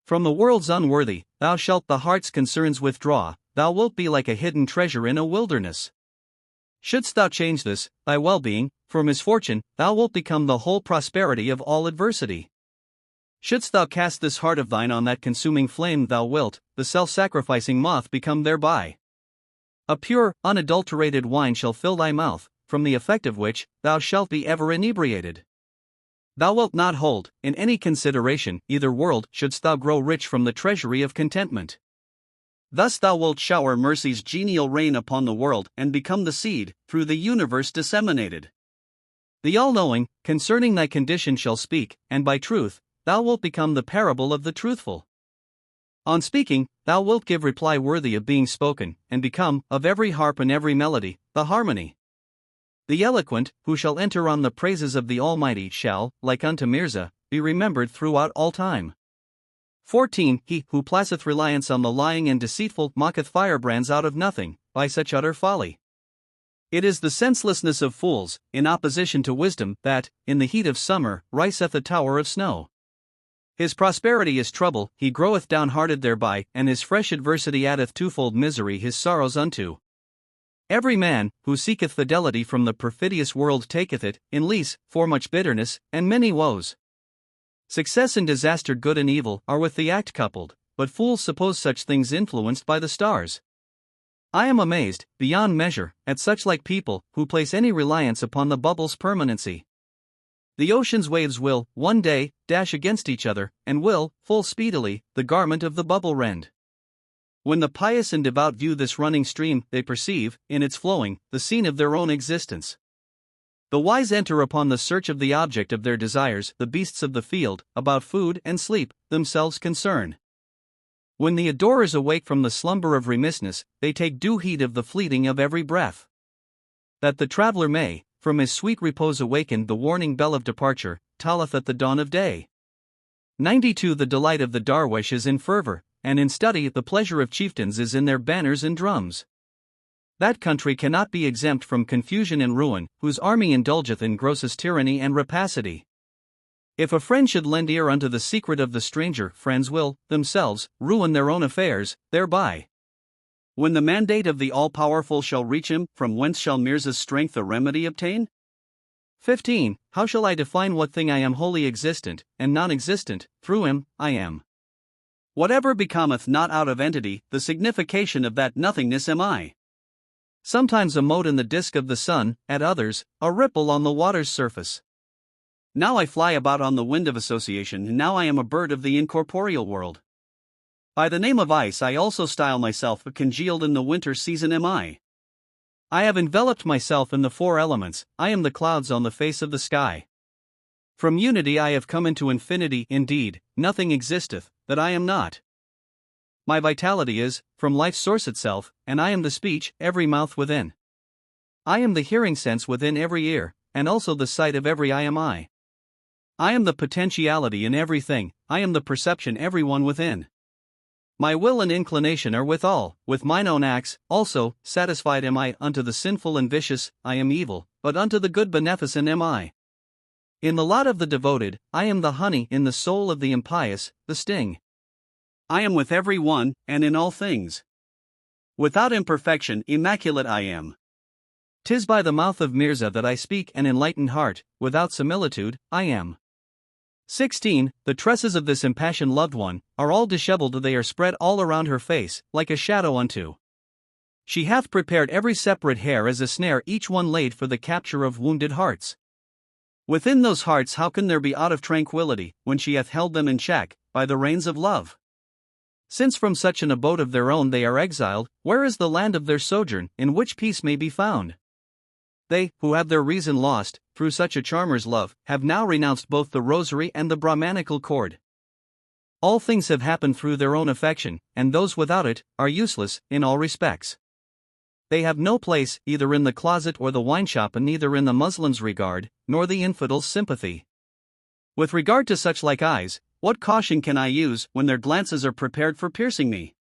[SPEAKER 1] From the world's unworthy, thou shalt the heart's concerns withdraw. Thou wilt be like a hidden treasure in a wilderness. Shouldst thou change this, thy well-being, for misfortune, thou wilt become the whole prosperity of all adversity. Shouldst thou cast this heart of thine on that consuming flame, thou wilt, the self-sacrificing moth, become thereby. A pure, unadulterated wine shall fill thy mouth, from the effect of which, thou shalt be ever inebriated. Thou wilt not hold, in any consideration, either world, shouldst thou grow rich from the treasury of contentment. Thus thou wilt shower mercy's genial rain upon the world, and become the seed, through the universe disseminated. The all-knowing, concerning thy condition shall speak, and by truth, thou wilt become the parable of the truthful. On speaking, thou wilt give reply worthy of being spoken, and become, of every harp and every melody, the harmony. The eloquent, who shall enter on the praises of the Almighty, shall, like unto Mirza, be remembered throughout all time. 14. He who placeth reliance on the lying and deceitful mocketh firebrands out of nothing, by such utter folly. It is the senselessness of fools, in opposition to wisdom, that, in the heat of summer, riseth a tower of snow. His prosperity is trouble, he groweth downhearted thereby, and his fresh adversity addeth twofold misery his sorrows unto. Every man, who seeketh fidelity from the perfidious world, taketh it, in lease, for much bitterness, and many woes. Success and disaster, good and evil, are with the act coupled, but fools suppose such things influenced by the stars. I am amazed, beyond measure, at such like people, who place any reliance upon the bubble's permanency. The ocean's waves will, one day, dash against each other, and will, full speedily, the garment of the bubble rend. When the pious and devout view this running stream, they perceive, in its flowing, the scene of their own existence. The wise enter upon the search of the object of their desires. The beasts of the field, about food and sleep, themselves concern. When the adorers awake from the slumber of remissness, they take due heed of the fleeting of every breath. That the traveler may, from his sweet repose awaken, the warning bell of departure tolleth at the dawn of day. 92. The delight of the darwish is in fervor, and in study. The pleasure of chieftains is in their banners and drums. That country cannot be exempt from confusion and ruin, whose army indulgeth in grossest tyranny and rapacity. If a friend should lend ear unto the secret of the stranger, friends will, themselves, ruin their own affairs, thereby. When the mandate of the all-powerful shall reach him, from whence shall Mirza's strength a remedy obtain? 15. How shall I define what thing I am wholly existent, and non-existent, through him, I am. Whatever becometh not out of entity, the signification of that nothingness am I. Sometimes a mote in the disk of the sun, at others, a ripple on the water's surface. Now I fly about on the wind of association, and now I am a bird of the incorporeal world. By the name of ice I also style myself, but congealed in the winter season am I. I have enveloped myself in the four elements, I am the clouds on the face of the sky. From unity I have come into infinity, indeed, nothing existeth, that I am not. My vitality is, from life's source itself, and I am the speech, every mouth within. I am the hearing sense within every ear, and also the sight of every eye am I. I am the potentiality in everything, I am the perception every one within. My will and inclination are withal, with mine own acts, also, satisfied am I. Unto the sinful and vicious, I am evil, but unto the good beneficent am I. In the lot of the devoted, I am the honey, in the soul of the impious, the sting. I am with every one, and in all things. Without imperfection, immaculate I am. 'Tis by the mouth of Mirza that I speak an enlightened heart, without similitude, I am. 16. The tresses of this impassioned loved one are all dishevelled, they are spread all around her face, like a shadow unto. She hath prepared every separate hair as a snare, each one laid for the capture of wounded hearts. Within those hearts how can there be aught of tranquility, when she hath held them in check, by the reins of love? Since from such an abode of their own they are exiled, where is the land of their sojourn, in which peace may be found? They, who have their reason lost, through such a charmer's love, have now renounced both the rosary and the Brahmanical cord. All things have happened through their own affection, and those without it are useless, in all respects. They have no place, either in the closet or the wine-shop, and neither in the Muslim's regard, nor the infidel's sympathy. With regard to such like eyes, what caution can I use, when their glances are prepared for piercing me?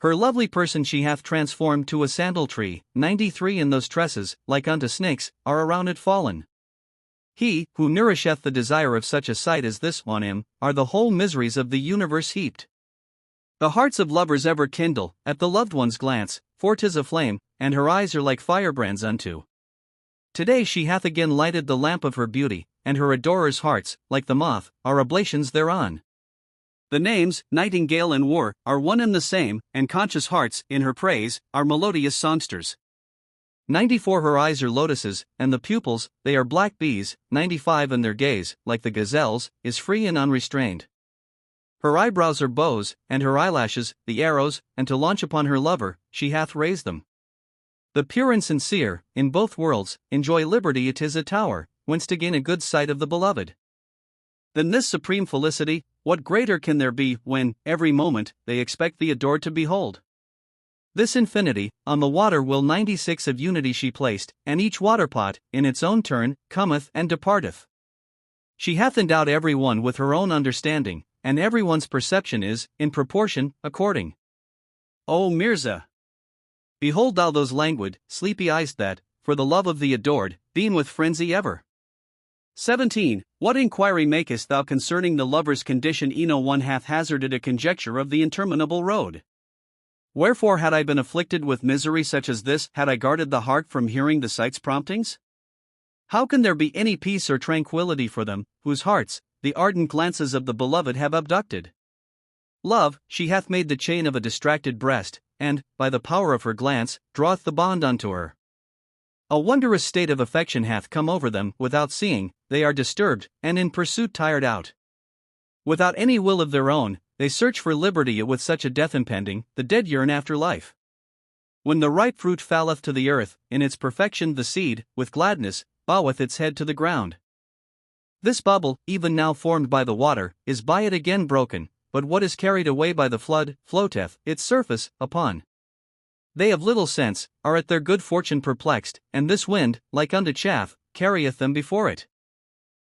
[SPEAKER 1] Her lovely person she hath transformed to a sandal tree. 93. And those tresses, like unto snakes, are around it fallen. He, who nourisheth the desire of such a sight as this on him, are the whole miseries of the universe heaped. The hearts of lovers ever kindle, at the loved one's glance, for 'tis a flame, and her eyes are like firebrands unto. Today she hath again lighted the lamp of her beauty, and her adorers' hearts, like the moth, are oblations thereon. The names, Nightingale and War, are one and the same, and conscious hearts, in her praise, are melodious songsters. 94. Her eyes are lotuses, and the pupils, they are black bees. 95. And their gaze, like the gazelle's, is free and unrestrained. Her eyebrows are bows, and her eyelashes, the arrows, and to launch upon her lover, she hath raised them. The pure and sincere, in both worlds, enjoy liberty. It is a tower, whence to gain a good sight of the beloved. Than this supreme felicity, what greater can there be, when, every moment, they expect the adored to behold? This infinity, on the water will 96 of unity she placed, and each waterpot, in its own turn, cometh and departeth. She hath endowed every one with her own understanding, and every one's perception is, in proportion, according. O Mirza! Behold thou those languid, sleepy eyes that, for the love of the adored, beam with frenzy ever. 17. What inquiry makest thou concerning the lover's condition? No one hath hazarded a conjecture of the interminable road. Wherefore had I been afflicted with misery such as this, had I guarded the heart from hearing the sight's promptings? How can there be any peace or tranquility for them, whose hearts, the ardent glances of the beloved have abducted? Love, she hath made the chain of a distracted breast, and, by the power of her glance, draweth the bond unto her. A wondrous state of affection hath come over them, without seeing, they are disturbed, and in pursuit tired out. Without any will of their own, they search for liberty, with such a death impending, the dead yearn after life. When the ripe fruit falleth to the earth, in its perfection the seed, with gladness, boweth its head to the ground. This bubble, even now formed by the water, is by it again broken, but what is carried away by the flood, floateth, its surface, upon. They of little sense, are at their good fortune perplexed, and this wind, like unto chaff, carrieth them before it.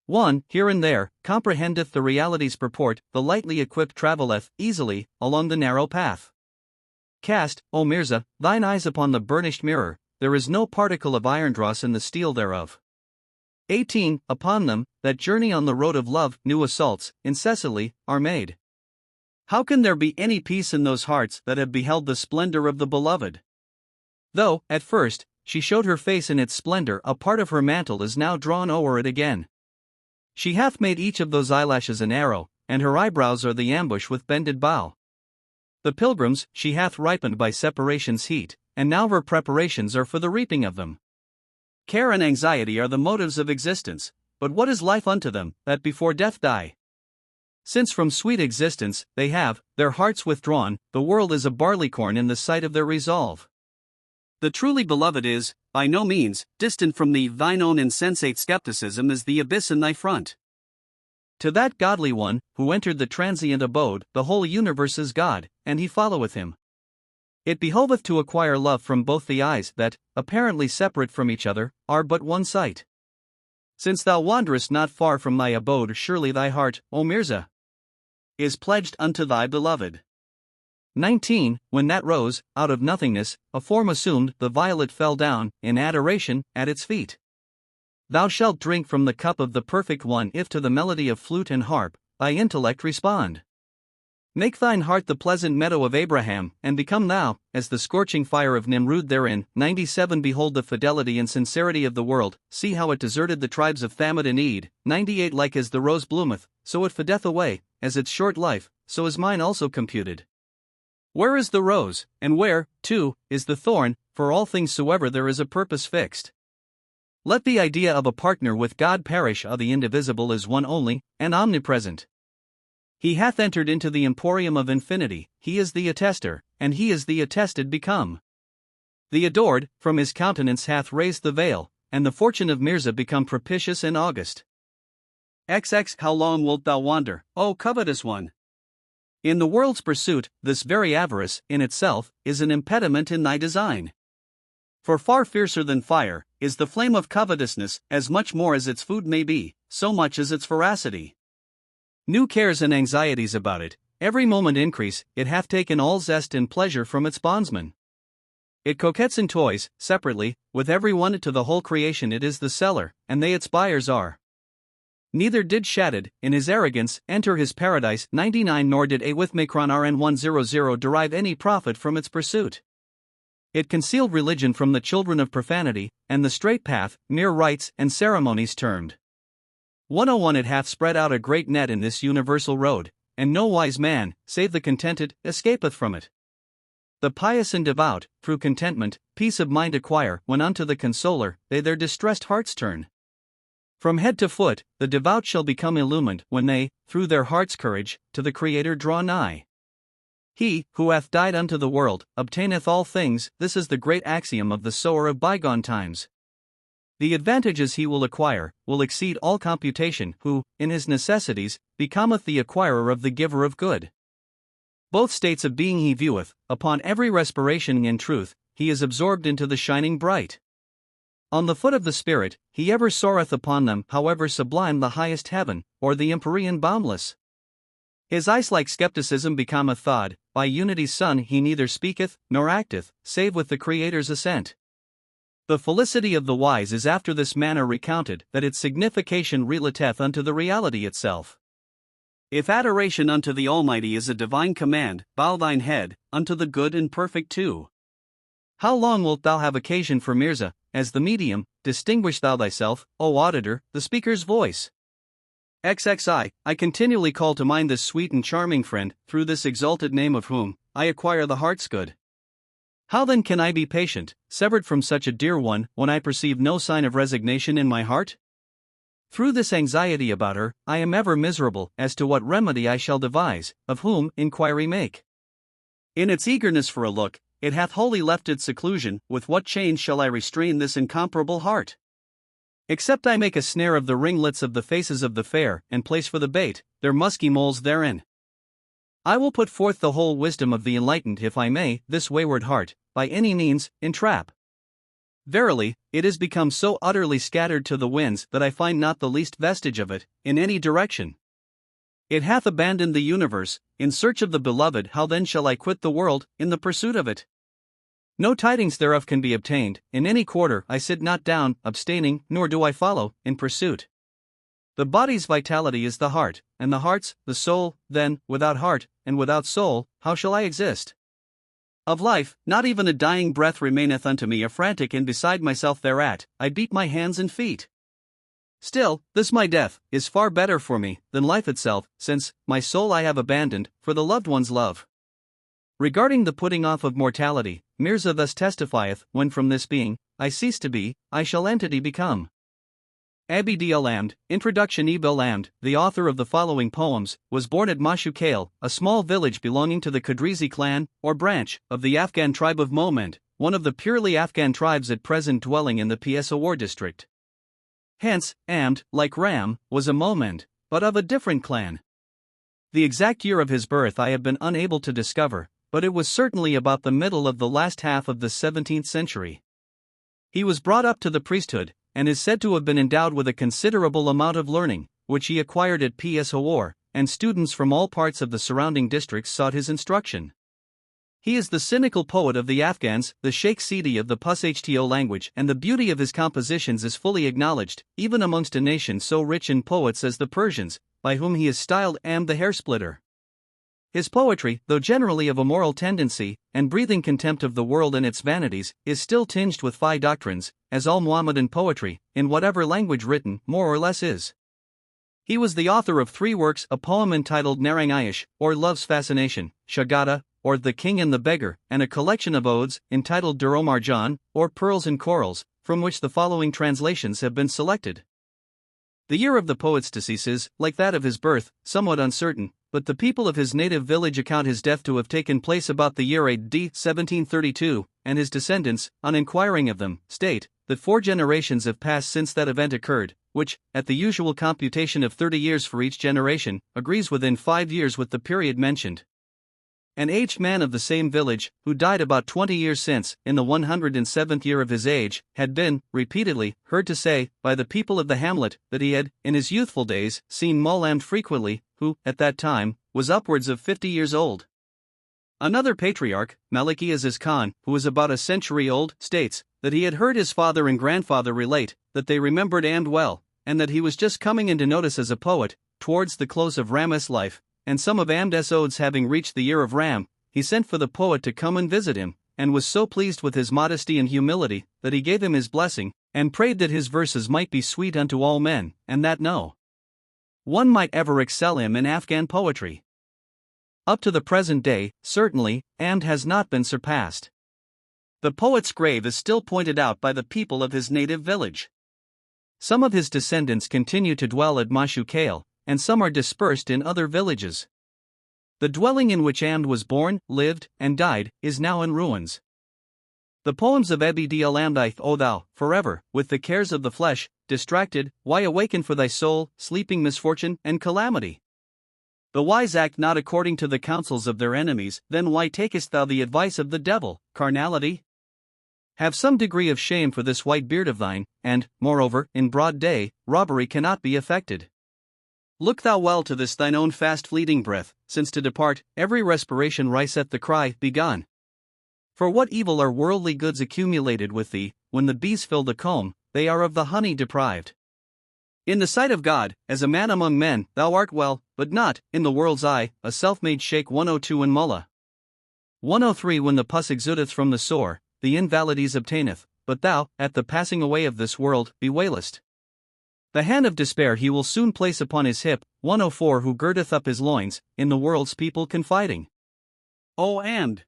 [SPEAKER 1] One, here and there, comprehendeth the reality's purport, the lightly equipped travelleth, easily, along the narrow path. Cast, O Mirza, thine eyes upon the burnished mirror, there is no particle of iron dross in the steel thereof. 18. Upon them, that journey on the road of love, new assaults, incessantly, are made. How can there be any peace in those hearts that have beheld the splendor of the beloved? Though, at first, she showed her face in its splendor, a part of her mantle is now drawn o'er it again. She hath made each of those eyelashes an arrow, and her eyebrows are the ambush with bended bow. The pilgrims she hath ripened by separation's heat, and now her preparations are for the reaping of them. Care and anxiety are the motives of existence, but what is life unto them, that before death die? Since from sweet existence they have their hearts withdrawn, the world is a barleycorn in the sight of their resolve. The truly beloved is, by no means, distant from thee. Thine own insensate skepticism is the abyss in thy front. To that godly one, who entered the transient abode, the whole universe is God, and he followeth him. It behoveth to acquire love from both the eyes that, apparently separate from each other, are but one sight. Since thou wanderest not far from thy abode, surely thy heart, O Mirza, is pledged unto thy beloved. 19. When that rose, out of nothingness, a form assumed, the violet fell down, in adoration, at its feet. Thou shalt drink from the cup of the perfect one if to the melody of flute and harp, thy intellect respond. Make thine heart the pleasant meadow of Abraham, and become thou, as the scorching fire of Nimrud therein. 97. Behold the fidelity and sincerity of the world, see how it deserted the tribes of Thamud and Eid. 98. Like as the rose bloometh, so it fadeth away, as its short life, so is mine also computed. Where is the rose, and where, too, is the thorn, for all things soever there is a purpose fixed. Let the idea of a partner with God perish. The indivisible is one only, and omnipresent. He hath entered into the emporium of infinity, he is the attester, and he is the attested become. The adored, from his countenance hath raised the veil, and the fortune of Mirza become propitious and august. XX. How long wilt thou wander, O covetous one? In the world's pursuit, this very avarice, in itself, is an impediment in thy design. For far fiercer than fire, is the flame of covetousness, as much more as its food may be, so much as its voracity. New cares and anxieties about it, every moment increase, it hath taken all zest and pleasure from its bondsmen. It coquettes and toys, separately, with every one. To the whole creation it is the seller, and they its buyers are. Neither did Shaddad, in his arrogance, enter his paradise. 99. Nor did Awithmakron RN100 derive any profit from its pursuit. It concealed religion from the children of profanity, and the straight path, mere rites and ceremonies termed. 101. It hath spread out a great net in this universal road, and no wise man, save the contented, escapeth from it. The pious and devout, through contentment, peace of mind acquire, when unto the Consoler, they their distressed hearts turn. From head to foot, the devout shall become illumined, when they, through their heart's courage, to the Creator draw nigh. He, who hath died unto the world, obtaineth all things. This is the great axiom of the sower of bygone times. The advantages he will acquire, will exceed all computation. Who, in his necessities, becometh the acquirer of the giver of good. Both states of being he vieweth, upon every respiration. In truth, he is absorbed into the shining bright. On the foot of the Spirit, he ever soareth upon them, however sublime the highest heaven, or the empyrean boundless. His ice-like skepticism becometh thawed, by unity's sun he neither speaketh, nor acteth, save with the Creator's assent. The felicity of the wise is after this manner recounted, that its signification relateth unto the reality itself. If adoration unto the Almighty is a divine command, bow thine head, unto the good and perfect too. How long wilt thou have occasion for Mirza, as the medium, distinguish thou thyself, O auditor, the speaker's voice? XXI. I continually call to mind this sweet and charming friend, through this exalted name of whom I acquire the heart's good. How then can I be patient, severed from such a dear one, when I perceive no sign of resignation in my heart? Through this anxiety about her, I am ever miserable, as to what remedy I shall devise, of whom inquiry make. In its eagerness for a look, it hath wholly left its seclusion. With what chains shall I restrain this incomparable heart? Except I make a snare of the ringlets of the faces of the fair, and place for the bait their musky moles therein. I will put forth the whole wisdom of the enlightened, if I may, this wayward heart, by any means, entrap. Verily, it is become so utterly scattered to the winds that I find not the least vestige of it, in any direction. It hath abandoned the universe, in search of the beloved. How then shall I quit the world, in the pursuit of it? No tidings thereof can be obtained, in any quarter. I sit not down, abstaining, nor do I follow, in pursuit. The body's vitality is the heart, and the heart's, the soul. Then, without heart, and without soul, how shall I exist? Of life, not even a dying breath remaineth unto me, a frantic and beside myself thereat, I beat my hands and feet. Still, this my death, is far better for me, than life itself, since, my soul I have abandoned, for the loved one's love. Regarding the putting off of mortality, Mirza thus testifieth, when from this being, I cease to be, I shall entity become. Abd-ul-Kadir, Introduction. Abd-ul-Kadir, the author of the following poems, was born at Khushhal, a small village belonging to the Qadrizi clan, or branch, of the Afghan tribe of Mohmand, one of the purely Afghan tribes at present dwelling in the Peshawar district. Hence, Amd, like Ram, was a Mohmand, but of a different clan. The exact year of his birth I have been unable to discover, but it was certainly about the middle of the last half of the 17th century. He was brought up to the priesthood, and is said to have been endowed with a considerable amount of learning, which he acquired at Peshawar, and students from all parts of the surrounding districts sought his instruction. He is the cynical poet of the Afghans, the Sheikh Sidi of the Pushto language, and the beauty of his compositions is fully acknowledged, even amongst a nation so rich in poets as the Persians, by whom he is styled Amd the Hairsplitter. His poetry, though generally of a moral tendency, and breathing contempt of the world and its vanities, is still tinged with Fi doctrines, as all Muhammadan poetry, in whatever language written, more or less is. He was the author of 3 works, a poem entitled Narang Aish, or Love's Fascination, Shagada, or The King and the Beggar, and a collection of odes, entitled Duromarjan, or Pearls and Corals, from which the following translations have been selected. The year of the poet's decease is, like that of his birth, somewhat uncertain, but the people of his native village account his death to have taken place about the year AD 1732, and his descendants, on inquiring of them, state that 4 generations have passed since that event occurred, which, at the usual computation of 30 years for each generation, agrees within 5 years with the period mentioned. An aged man of the same village, who died about 20 years since, in the 107th year of his age, had been, repeatedly, heard to say, by the people of the hamlet, that he had, in his youthful days, seen Mullamd frequently, who, at that time, was upwards of 50 years old. Another patriarch, Maliki Aziz Khan, who was about a century old, states that he had heard his father and grandfather relate that they remembered Amd well, and that he was just coming into notice as a poet, towards the close of Ram's life, and some of Amd's odes having reached the year of Ram, he sent for the poet to come and visit him, and was so pleased with his modesty and humility, that he gave him his blessing, and prayed that his verses might be sweet unto all men, and that no one might ever excel him in Afghan poetry. Up to the present day, certainly, Amd has not been surpassed. The poet's grave is still pointed out by the people of his native village. Some of his descendants continue to dwell at Khushhal, and some are dispersed in other villages. The dwelling in which Amd was born, lived, and died, is now in ruins. The poems of Abd-ul-Kadir, O thou, forever, with the cares of the flesh, distracted, why awaken for thy soul, sleeping misfortune and calamity? The wise act not according to the counsels of their enemies, then why takest thou the advice of the devil, carnality? Have some degree of shame for this white beard of thine, and, moreover, in broad day, robbery cannot be effected. Look thou well to this thine own fast fleeting breath, since to depart, every respiration riseth the cry, Begone! For what evil are worldly goods accumulated with thee, when the bees fill the comb, they are of the honey deprived. In the sight of God, as a man among men, thou art well, but not, in the world's eye, a self-made Sheikh. 102 and Mullah. 103 When the pus exudeth from the sore, the invalidies obtaineth, but thou, at the passing away of this world, bewailest. The hand of despair he will soon place upon his hip. 104 Who girdeth up his loins, in the world's people confiding. O Amd!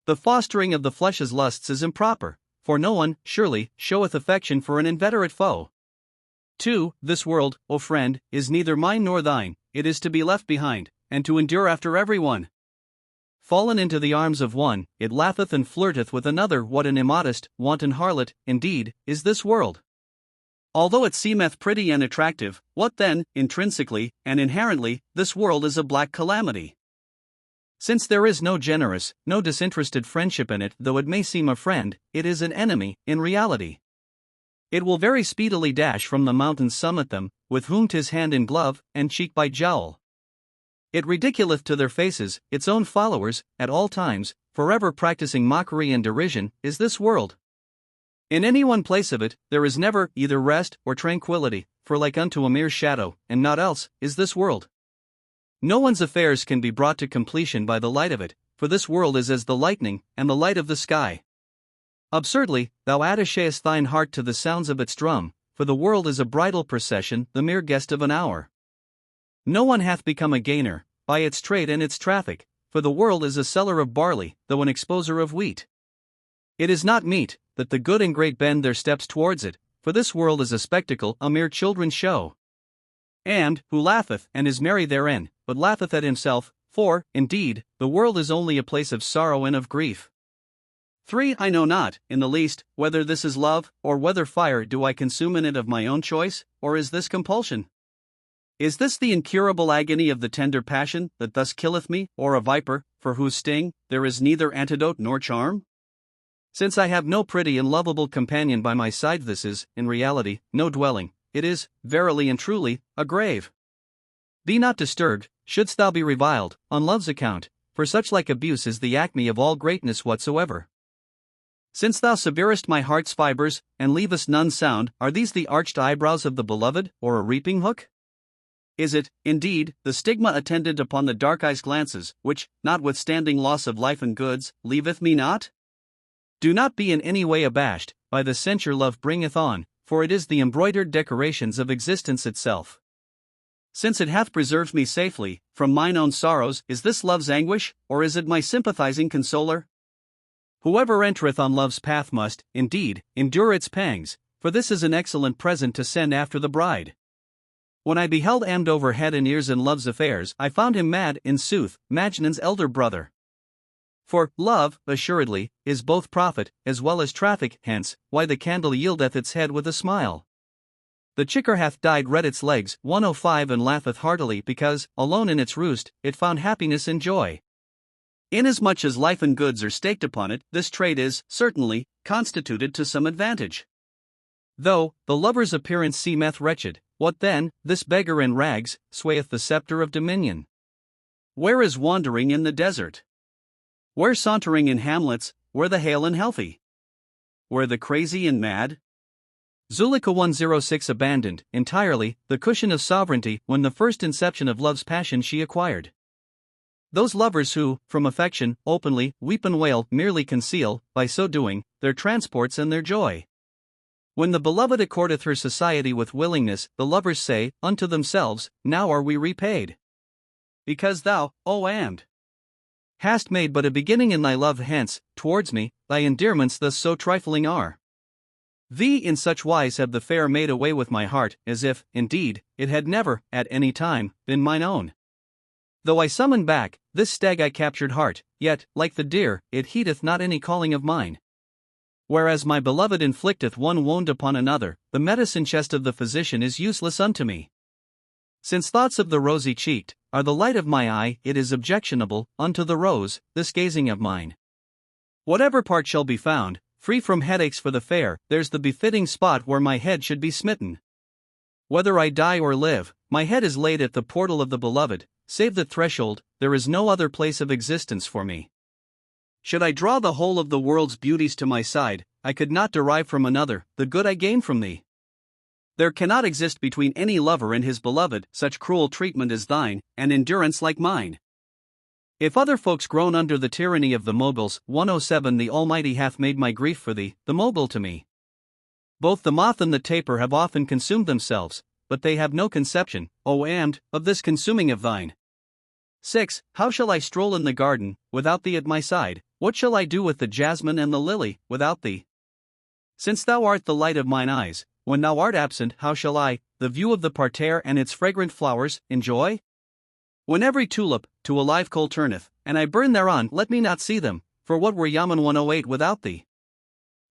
[SPEAKER 1] The fostering of the flesh's lusts is improper, for no one, surely, showeth affection for an inveterate foe. 2. This world, O friend, is neither mine nor thine, it is to be left behind, and to endure after every one. Fallen into the arms of one, it laugheth and flirteth with another. What an immodest, wanton harlot, indeed, is this world! Although it seemeth pretty and attractive, what then, intrinsically, and inherently, this world is a black calamity. Since there is no generous, no disinterested friendship in it, though it may seem a friend, it is an enemy, in reality. It will very speedily dash from the mountain's summit them, with whom 'tis hand in glove, and cheek by jowl. It ridiculeth to their faces, its own followers, at all times, forever practicing mockery and derision, is this world. In any one place of it, there is never either rest or tranquility, for like unto a mere shadow, and not else, is this world. No one's affairs can be brought to completion by the light of it, for this world is as the lightning, and the light of the sky. Absurdly, thou attachest thine heart to the sounds of its drum, for the world is a bridal procession, the mere guest of an hour. No one hath become a gainer, by its trade and its traffic, for the world is a seller of barley, though an exposer of wheat. It is not meet, that the good and great bend their steps towards it, for this world is a spectacle, a mere children's show. And, who laugheth, and is merry therein, but laugheth at himself, for, indeed, the world is only a place of sorrow and of grief. 3. I know not, in the least, whether this is love, or whether fire do I consume in it of my own choice, or is this compulsion? Is this the incurable agony of the tender passion, that thus killeth me, or a viper, for whose sting there is neither antidote nor charm? Since I have no pretty and lovable companion by my side, this is, in reality, no dwelling, it is, verily and truly, a grave. Be not disturbed, shouldst thou be reviled, on love's account, for such like abuse is the acme of all greatness whatsoever. Since thou severest my heart's fibres, and leavest none sound, are these the arched eyebrows of the beloved, or a reaping hook? Is it, indeed, the stigma attendant upon the dark eyes' glances, which, notwithstanding loss of life and goods, leaveth me not? Do not be in any way abashed by the censure love bringeth on, for it is the embroidered decorations of existence itself. Since it hath preserved me safely from mine own sorrows, is this love's anguish, or is it my sympathizing consoler? Whoever entereth on love's path must, indeed, endure its pangs, for this is an excellent present to send after the bride. When I beheld Amd over head and ears in love's affairs, I found him mad, in sooth, Majnun's elder brother. For, love, assuredly, is both profit, as well as traffic, hence, why the candle yieldeth its head with a smile. The chicker hath dyed red its legs, 105 and laugheth heartily because, alone in its roost, it found happiness and joy. Inasmuch as life and goods are staked upon it, this trade is, certainly, constituted to some advantage. Though, the lover's appearance seemeth wretched, what then, this beggar in rags, swayeth the sceptre of dominion? Where is wandering in the desert? Where sauntering in hamlets, where the hale and healthy? Where the crazy and mad? Zuleika 106 abandoned, entirely, the cushion of sovereignty when the first inception of love's passion she acquired. Those lovers who, from affection, openly, weep and wail, merely conceal, by so doing, their transports and their joy. When the beloved accordeth her society with willingness, the lovers say, unto themselves, now are we repaid. Because thou, O Amd, hast made but a beginning in thy love, hence, towards me, thy endearments thus so trifling are. Thee in such wise have the fair made away with my heart, as if, indeed, it had never, at any time, been mine own. Though I summon back this stag I captured heart, yet, like the deer, it heedeth not any calling of mine. Whereas my beloved inflicteth one wound upon another, the medicine chest of the physician is useless unto me. Since thoughts of the rosy-cheeked are the light of my eye, it is objectionable unto the rose, this gazing of mine. Whatever part shall be found, free from headaches for the fair, there's the befitting spot where my head should be smitten. Whether I die or live, my head is laid at the portal of the beloved, save the threshold, there is no other place of existence for me. Should I draw the whole of the world's beauties to my side, I could not derive from another the good I gain from thee. There cannot exist between any lover and his beloved such cruel treatment as thine, and endurance like mine. If other folks groan under the tyranny of the Moguls, 107 the Almighty hath made my grief for thee, the Mogul to me. Both the moth and the taper have often consumed themselves, but they have no conception, O Amd, of this consuming of thine. 6. How shall I stroll in the garden, without thee at my side? What shall I do with the jasmine and the lily, without thee? Since thou art the light of mine eyes, when thou art absent, how shall I, the view of the parterre and its fragrant flowers, enjoy? When every tulip to a live coal turneth, and I burn thereon, let me not see them, for what were Yaman 108 without thee?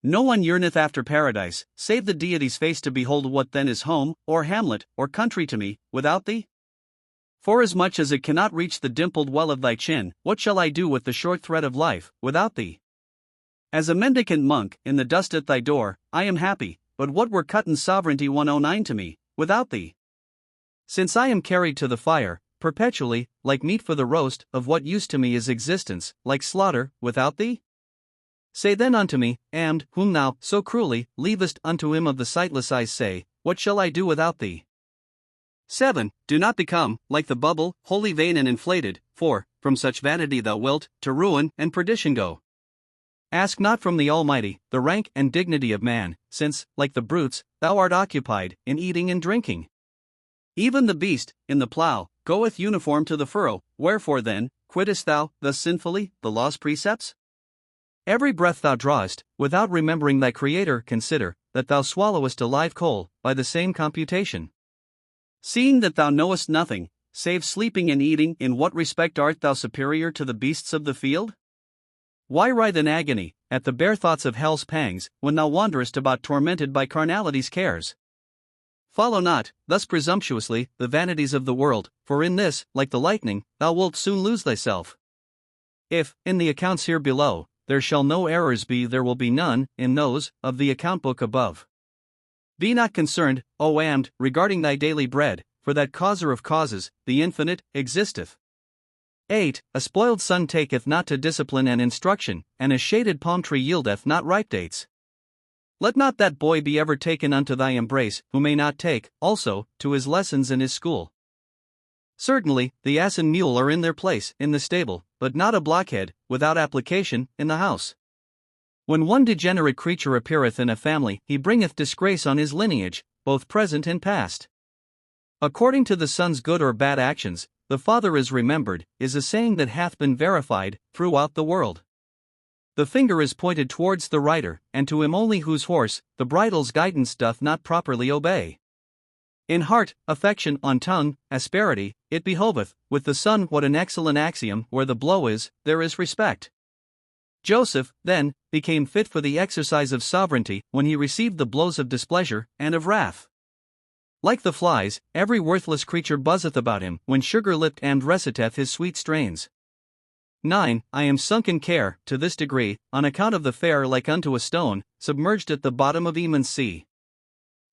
[SPEAKER 1] No one yearneth after paradise, save the deity's face to behold. What then is home, or hamlet, or country to me, without thee? Forasmuch as it cannot reach the dimpled well of thy chin, what shall I do with the short thread of life, without thee? As a mendicant monk, in the dust at thy door, I am happy, but what were cut in sovereignty 109 to me, without thee? Since I am carried to the fire, perpetually, like meat for the roast, of what use to me is existence, like slaughter, without thee? Say then unto me, Amd, whom thou, so cruelly, leavest unto him of the sightless eyes, say, what shall I do without thee? 7. Do not become, like the bubble, wholly vain and inflated, for, from such vanity thou wilt to ruin and perdition go. Ask not from the Almighty the rank and dignity of man, since, like the brutes, thou art occupied in eating and drinking. Even the beast, in the plough, goeth uniform to the furrow, wherefore then, quittest thou, thus sinfully, the law's precepts? Every breath thou drawest, without remembering thy Creator, consider that thou swallowest a live coal, by the same computation. Seeing that thou knowest nothing, save sleeping and eating, in what respect art thou superior to the beasts of the field? Why writhe in agony, at the bare thoughts of hell's pangs, when thou wanderest about tormented by carnality's cares? Follow not, thus presumptuously, the vanities of the world, for in this, like the lightning, thou wilt soon lose thyself. If, in the accounts here below, there shall no errors be, there will be none, in those, of the account book above. Be not concerned, O Amd, regarding thy daily bread, for that causer of causes, the infinite, existeth. 8. A spoiled son taketh not to discipline and instruction, and a shaded palm tree yieldeth not ripe dates. Let not that boy be ever taken unto thy embrace, who may not take, also, to his lessons in his school. Certainly, the ass and mule are in their place, in the stable, but not a blockhead, without application, in the house. When one degenerate creature appeareth in a family, he bringeth disgrace on his lineage, both present and past. According to the son's good or bad actions, the father is remembered, is a saying that hath been verified throughout the world. The finger is pointed towards the rider, and to him only whose horse the bridle's guidance doth not properly obey. In heart, affection, on tongue, asperity, it behoveth, with the son what an excellent axiom, where the blow is, there is respect. Joseph, then, became fit for the exercise of sovereignty when he received the blows of displeasure and of wrath. Like the flies, every worthless creature buzzeth about him, when sugar-lipped Amd reciteth his sweet strains. 9. I am sunk in care, to this degree, on account of the fair like unto a stone, submerged at the bottom of Emon's sea.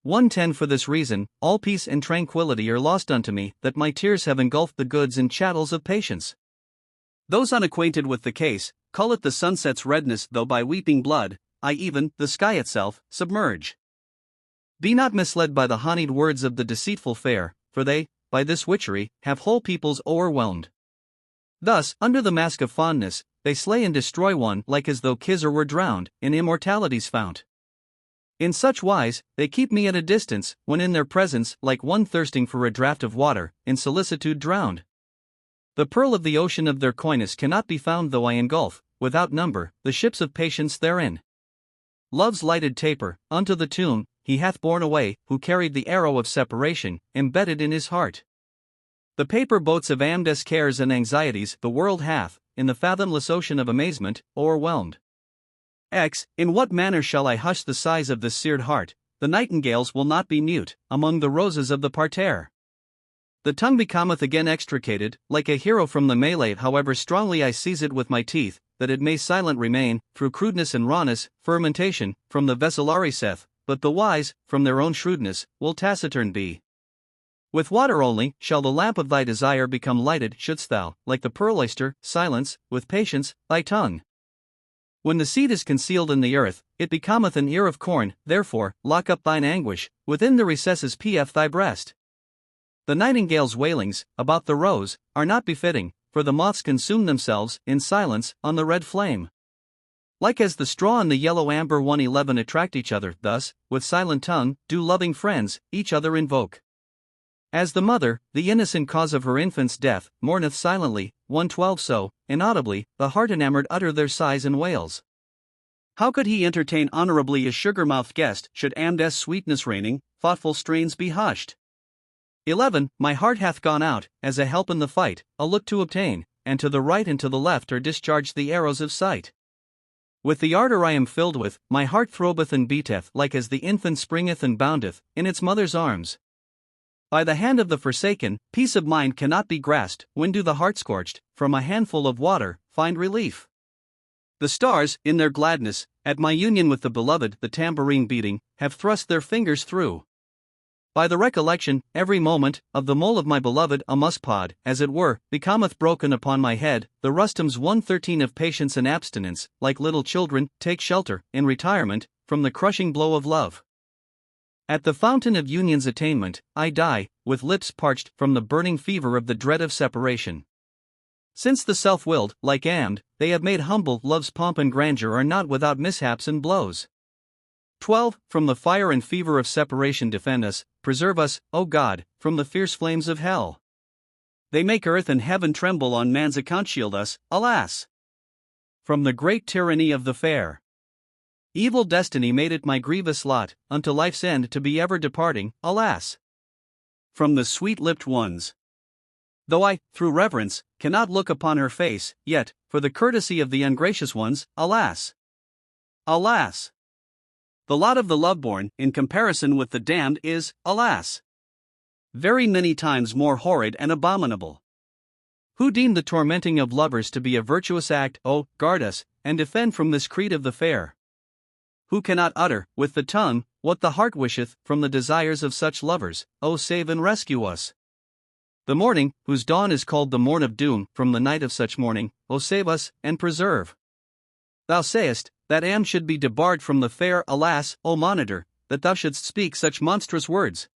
[SPEAKER 1] 110 For this reason, all peace and tranquility are lost unto me, that my tears have engulfed the goods and chattels of patience. Those unacquainted with the case, call it the sunset's redness, though by weeping blood, I even, the sky itself, submerge. Be not misled by the honeyed words of the deceitful fair, for they, by this witchery, have whole peoples o'erwhelmed. Thus, under the mask of fondness, they slay and destroy one, like as though Khizr were drowned, in immortality's fount. In such wise, they keep me at a distance, when in their presence, like one thirsting for a draught of water, in solicitude drowned. The pearl of the ocean of their coyness cannot be found, though I engulf, without number, the ships of patience therein. Love's lighted taper, unto the tomb, he hath borne away, who carried the arrow of separation, embedded in his heart. The paper boats of Amd's cares and anxieties the world hath, in the fathomless ocean of amazement, o'erwhelmed. X. In what manner shall I hush the sighs of this seared heart? The nightingales will not be mute, among the roses of the parterre. The tongue becometh again extricated, like a hero from the melee, however strongly I seize it with my teeth, that it may silent remain, through crudeness and rawness, fermentation, from the vessellari saith, but the wise, from their own shrewdness, will taciturn be. With water only, shall the lamp of thy desire become lighted, shouldst thou, like the pearl oyster, silence, with patience, thy tongue. When the seed is concealed in the earth, it becometh an ear of corn, therefore, lock up thine anguish, within the recesses pf thy breast. The nightingale's wailings, about the rose, are not befitting, for the moths consume themselves, in silence, on the red flame. Like as the straw and the yellow amber 111 attract each other, thus, with silent tongue, do loving friends, each other invoke. As the mother, the innocent cause of her infant's death, mourneth silently, 112 so, inaudibly, the heart enamored utter their sighs and wails. How could he entertain honorably a sugar-mouthed guest, should Amd's sweetness reigning, thoughtful strains be hushed? 11. My heart hath gone out, as a help in the fight, a look to obtain, and to the right and to the left are discharged the arrows of sight. With the ardor I am filled with, my heart throbeth and beateth, like as the infant springeth and boundeth, in its mother's arms. By the hand of the forsaken, peace of mind cannot be grasped, when do the heart scorched, from a handful of water, find relief. The stars, in their gladness, at my union with the beloved, the tambourine beating, have thrust their fingers through. By the recollection, every moment, of the mole of my beloved, a musk-pod, as it were, becometh broken upon my head, the Rustum's 113 of patience and abstinence, like little children, take shelter, in retirement, from the crushing blow of love. At the fountain of union's attainment, I die, with lips parched from the burning fever of the dread of separation. Since the self-willed, like Amd, they have made humble, love's pomp and grandeur are not without mishaps and blows. 12. From the fire and fever of separation defend us, preserve us, O God, from the fierce flames of hell. They make earth and heaven tremble on man's account, shield us, alas! From the great tyranny of the fair. Evil destiny made it my grievous lot, unto life's end to be ever departing, alas! From the sweet-lipped ones. Though I, through reverence, cannot look upon her face, yet, for the courtesy of the ungracious ones, alas! Alas! The lot of the love-born, in comparison with the damned, is, alas! very many times more horrid and abominable. Who deem the tormenting of lovers to be a virtuous act, O, guard us, and defend from this creed of the fair. Who cannot utter, with the tongue, what the heart wisheth, from the desires of such lovers, O save and rescue us. The morning, whose dawn is called the morn of doom, from the night of such morning, O save us, and preserve. Thou sayest, that Am should be debarred from the fair, alas, O monitor, that thou shouldst speak such monstrous words.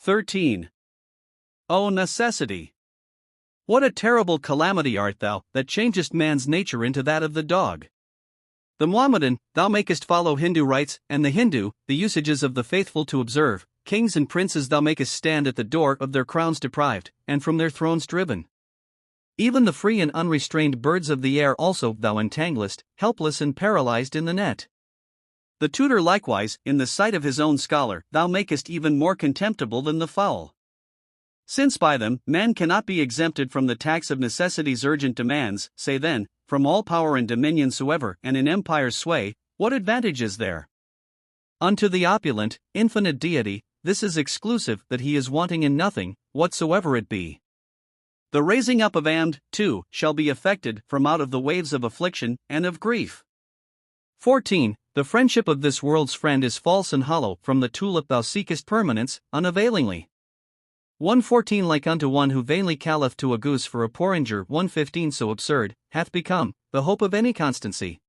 [SPEAKER 1] 13. O necessity! What a terrible calamity art thou, that changest man's nature into that of the dog. The Mohammedan, thou makest follow Hindu rites, and the Hindu, the usages of the faithful to observe. Kings and princes thou makest stand at the door of their crowns deprived, and from their thrones driven. Even the free and unrestrained birds of the air also thou entanglest, helpless and paralyzed in the net. The tutor likewise, in the sight of his own scholar, thou makest even more contemptible than the fowl. Since by them man cannot be exempted from the tax of necessity's urgent demands, say then, from all power and dominion soever, and in empire's sway, what advantage is there? Unto the opulent, infinite deity, this is exclusive, that he is wanting in nothing, whatsoever it be. The raising up of Amd, too, shall be effected from out of the waves of affliction and of grief. 14. The friendship of this world's friend is false and hollow, from the tulip thou seekest permanence, unavailingly. 114 Like unto one who vainly calleth to a goose for a porringer. 115 So absurd, hath become, the hope of any constancy.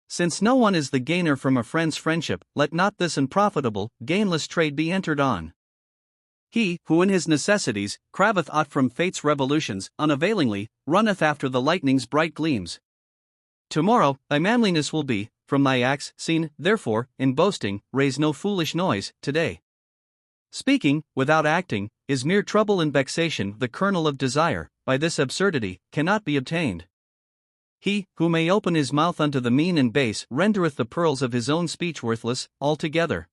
[SPEAKER 1] Since no one is the gainer from a friend's friendship, let not this unprofitable, gainless trade be entered on. He, who in his necessities, craveth aught from fate's revolutions, unavailingly, runneth after the lightning's bright gleams. Tomorrow, thy manliness will be, from thy acts, seen, therefore, in boasting, raise no foolish noise, today. Speaking, without acting, is mere trouble and vexation. The kernel of desire, by this absurdity, cannot be obtained. He, who may open his mouth unto the mean and base, rendereth the pearls of his own speech worthless, altogether.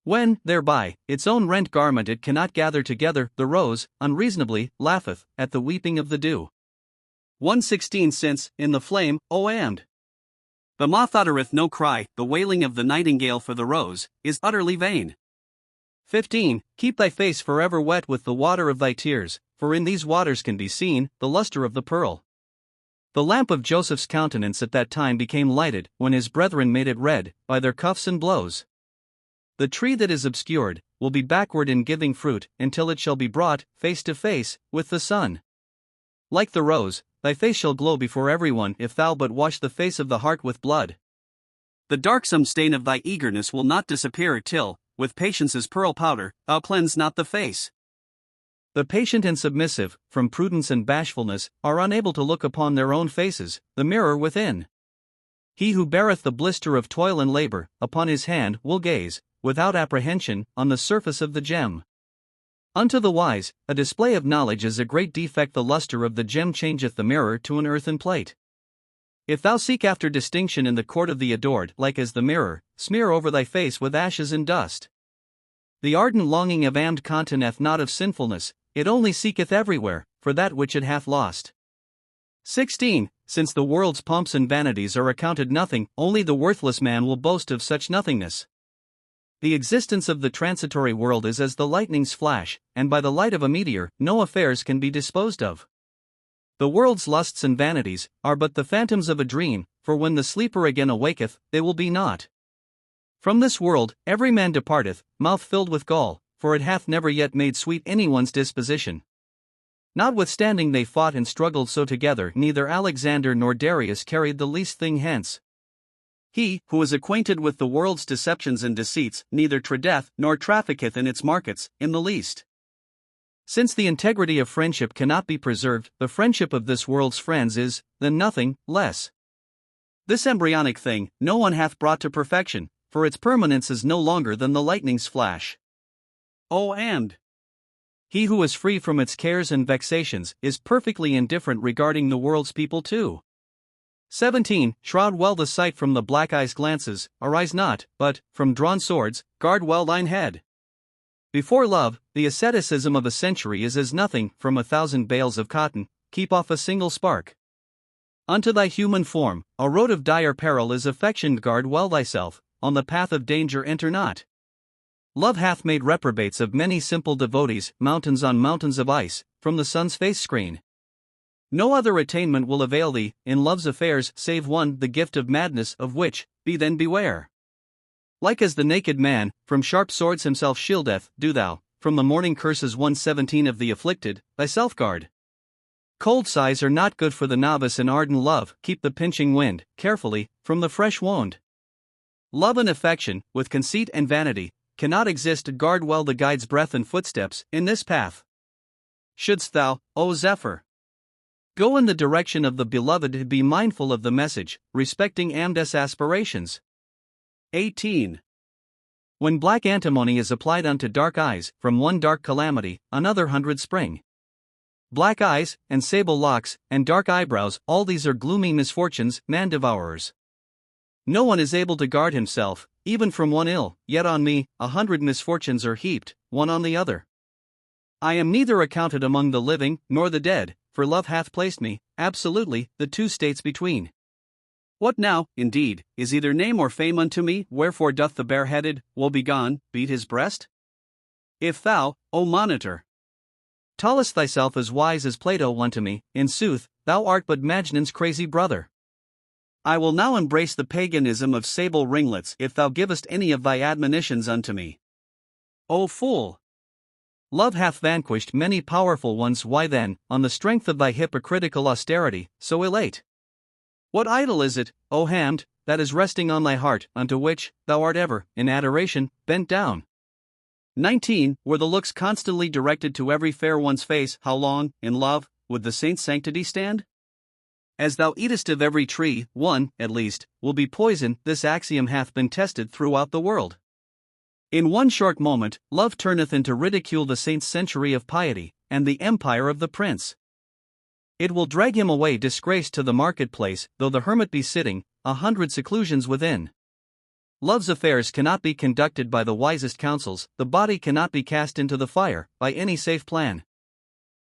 [SPEAKER 1] When, thereby, its own rent garment it cannot gather together, the rose, unreasonably, laugheth, at the weeping of the dew. 116 Since, in the flame, O Amd, the moth uttereth no cry, the wailing of the nightingale for the rose, is utterly vain. 15 Keep thy face forever wet with the water of thy tears, for in these waters can be seen, the luster of the pearl. The lamp of Joseph's countenance at that time became lighted, when his brethren made it red, by their cuffs and blows. The tree that is obscured, will be backward in giving fruit, until it shall be brought, face to face, with the sun. Like the rose, thy face shall glow before everyone, if thou but wash the face of the heart with blood. The darksome stain of thy eagerness will not disappear till, with patience's pearl powder, thou cleanse not the face. The patient and submissive, from prudence and bashfulness, are unable to look upon their own faces, the mirror within. He who beareth the blister of toil and labor, upon his hand will gaze, without apprehension, on the surface of the gem. Unto the wise, a display of knowledge is a great defect. The luster of the gem changeth the mirror to an earthen plate. If thou seek after distinction in the court of the adored, like as the mirror, smear over thy face with ashes and dust. The ardent longing of Amd conteneth not of sinfulness, it only seeketh everywhere, for that which it hath lost. 16 Since the world's pomps and vanities are accounted nothing, only the worthless man will boast of such nothingness. The existence of the transitory world is as the lightning's flash, and by the light of a meteor, no affairs can be disposed of. The world's lusts and vanities are but the phantoms of a dream, for when the sleeper again awaketh, they will be naught. From this world, every man departeth, mouth filled with gall, for it hath never yet made sweet anyone's disposition. Notwithstanding they fought and struggled so together, neither Alexander nor Darius carried the least thing hence. He, who is acquainted with the world's deceptions and deceits, neither tradeth nor trafficketh in its markets, in the least. Since the integrity of friendship cannot be preserved, the friendship of this world's friends is, than nothing, less. This embryonic thing, no one hath brought to perfection, for its permanence is no longer than the lightning's flash. Oh, and he who is free from its cares and vexations is perfectly indifferent regarding the world's people too. 17. Shroud well the sight from the black eye's glances, arise not, but, from drawn swords, guard well thine head. Before love, the asceticism of a century is as nothing, from 1,000 bales of cotton, keep off a single spark. Unto thy human form, a road of dire peril is affection, guard well thyself, on the path of danger enter not. Love hath made reprobates of many simple devotees, mountains on mountains of ice, from the sun's face screen. No other attainment will avail thee, in love's affairs, save one, the gift of madness, of which, be then beware. Like as the naked man, from sharp swords himself shieldeth, do thou, from the morning curses 117 of the afflicted, thyself guard. Cold sighs are not good for the novice in ardent love, keep the pinching wind, carefully, from the fresh wound. Love and affection, with conceit and vanity, cannot exist, guard well the guide's breath and footsteps, in this path. Shouldst thou, O Zephyr, go in the direction of the beloved, be mindful of the message, respecting Amdes aspirations. 18. When black antimony is applied unto dark eyes, from one dark calamity, another 100 spring. Black eyes, and sable locks, and dark eyebrows, all these are gloomy misfortunes, man-devourers. No one is able to guard himself, even from one ill, yet on me, 100 misfortunes are heaped, one on the other. I am neither accounted among the living, nor the dead, for love hath placed me, absolutely, the two states between. What now, indeed, is either name or fame unto me, wherefore doth the bareheaded, woe-begone, beat his breast? If thou, O monitor, tellest thyself as wise as Plato unto me, in sooth, thou art but Majnun's crazy brother. I will now embrace the paganism of sable ringlets if thou givest any of thy admonitions unto me. O fool! Love hath vanquished many powerful ones, why then, on the strength of thy hypocritical austerity, so elate? What idol is it, O hand, that is resting on thy heart, unto which, thou art ever, in adoration, bent down? 19. Were the looks constantly directed to every fair one's face, how long, in love, would the saint's sanctity stand? As thou eatest of every tree, one, at least, will be poison, this axiom hath been tested throughout the world. In one short moment, love turneth into ridicule the saint's century of piety, and the empire of the prince. It will drag him away disgraced to the marketplace, though the hermit be sitting, 100 seclusions within. Love's affairs cannot be conducted by the wisest counsels, the body cannot be cast into the fire, by any safe plan.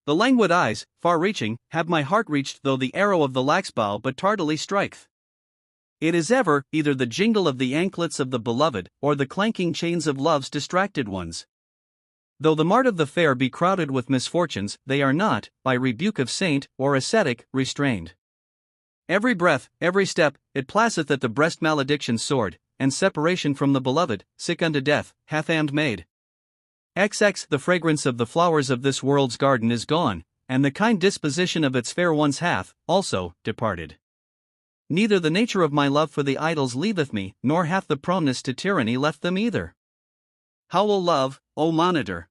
[SPEAKER 1] The languid eyes, far-reaching, have my heart reached, though the arrow of the lax bow but tardily striketh. It is ever, either the jingle of the anklets of the beloved, or the clanking chains of love's distracted ones. Though the mart of the fair be crowded with misfortunes, they are not, by rebuke of saint, or ascetic, restrained. Every breath, every step, it placeth at the breast malediction's sword, and separation from the beloved, sick unto death, hath and made. XX The fragrance of the flowers of this world's garden is gone, and the kind disposition of its fair ones hath, also, departed. Neither the nature of my love for the idols leaveth me, nor hath the proneness to tyranny left them either. How will love, O monitor,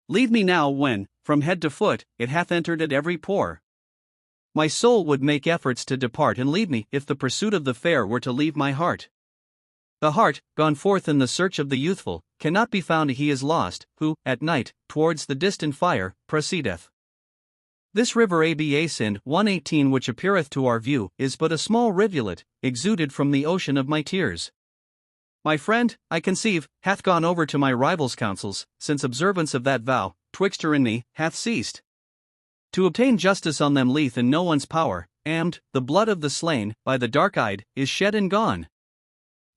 [SPEAKER 1] leave me now when, from head to foot, it hath entered at every pore? My soul would make efforts to depart and leave me, if the pursuit of the fair were to leave my heart. The heart, gone forth in the search of the youthful, cannot be found, he is lost, who, at night, towards the distant fire, proceedeth. This river Aba Sind 118 which appeareth to our view, is but a small rivulet, exuded from the ocean of my tears. My friend, I conceive, hath gone over to my rival's counsels, since observance of that vow, twixt her and me, hath ceased. To obtain justice on them leath in no one's power, and, the blood of the slain, by the dark-eyed, is shed and gone.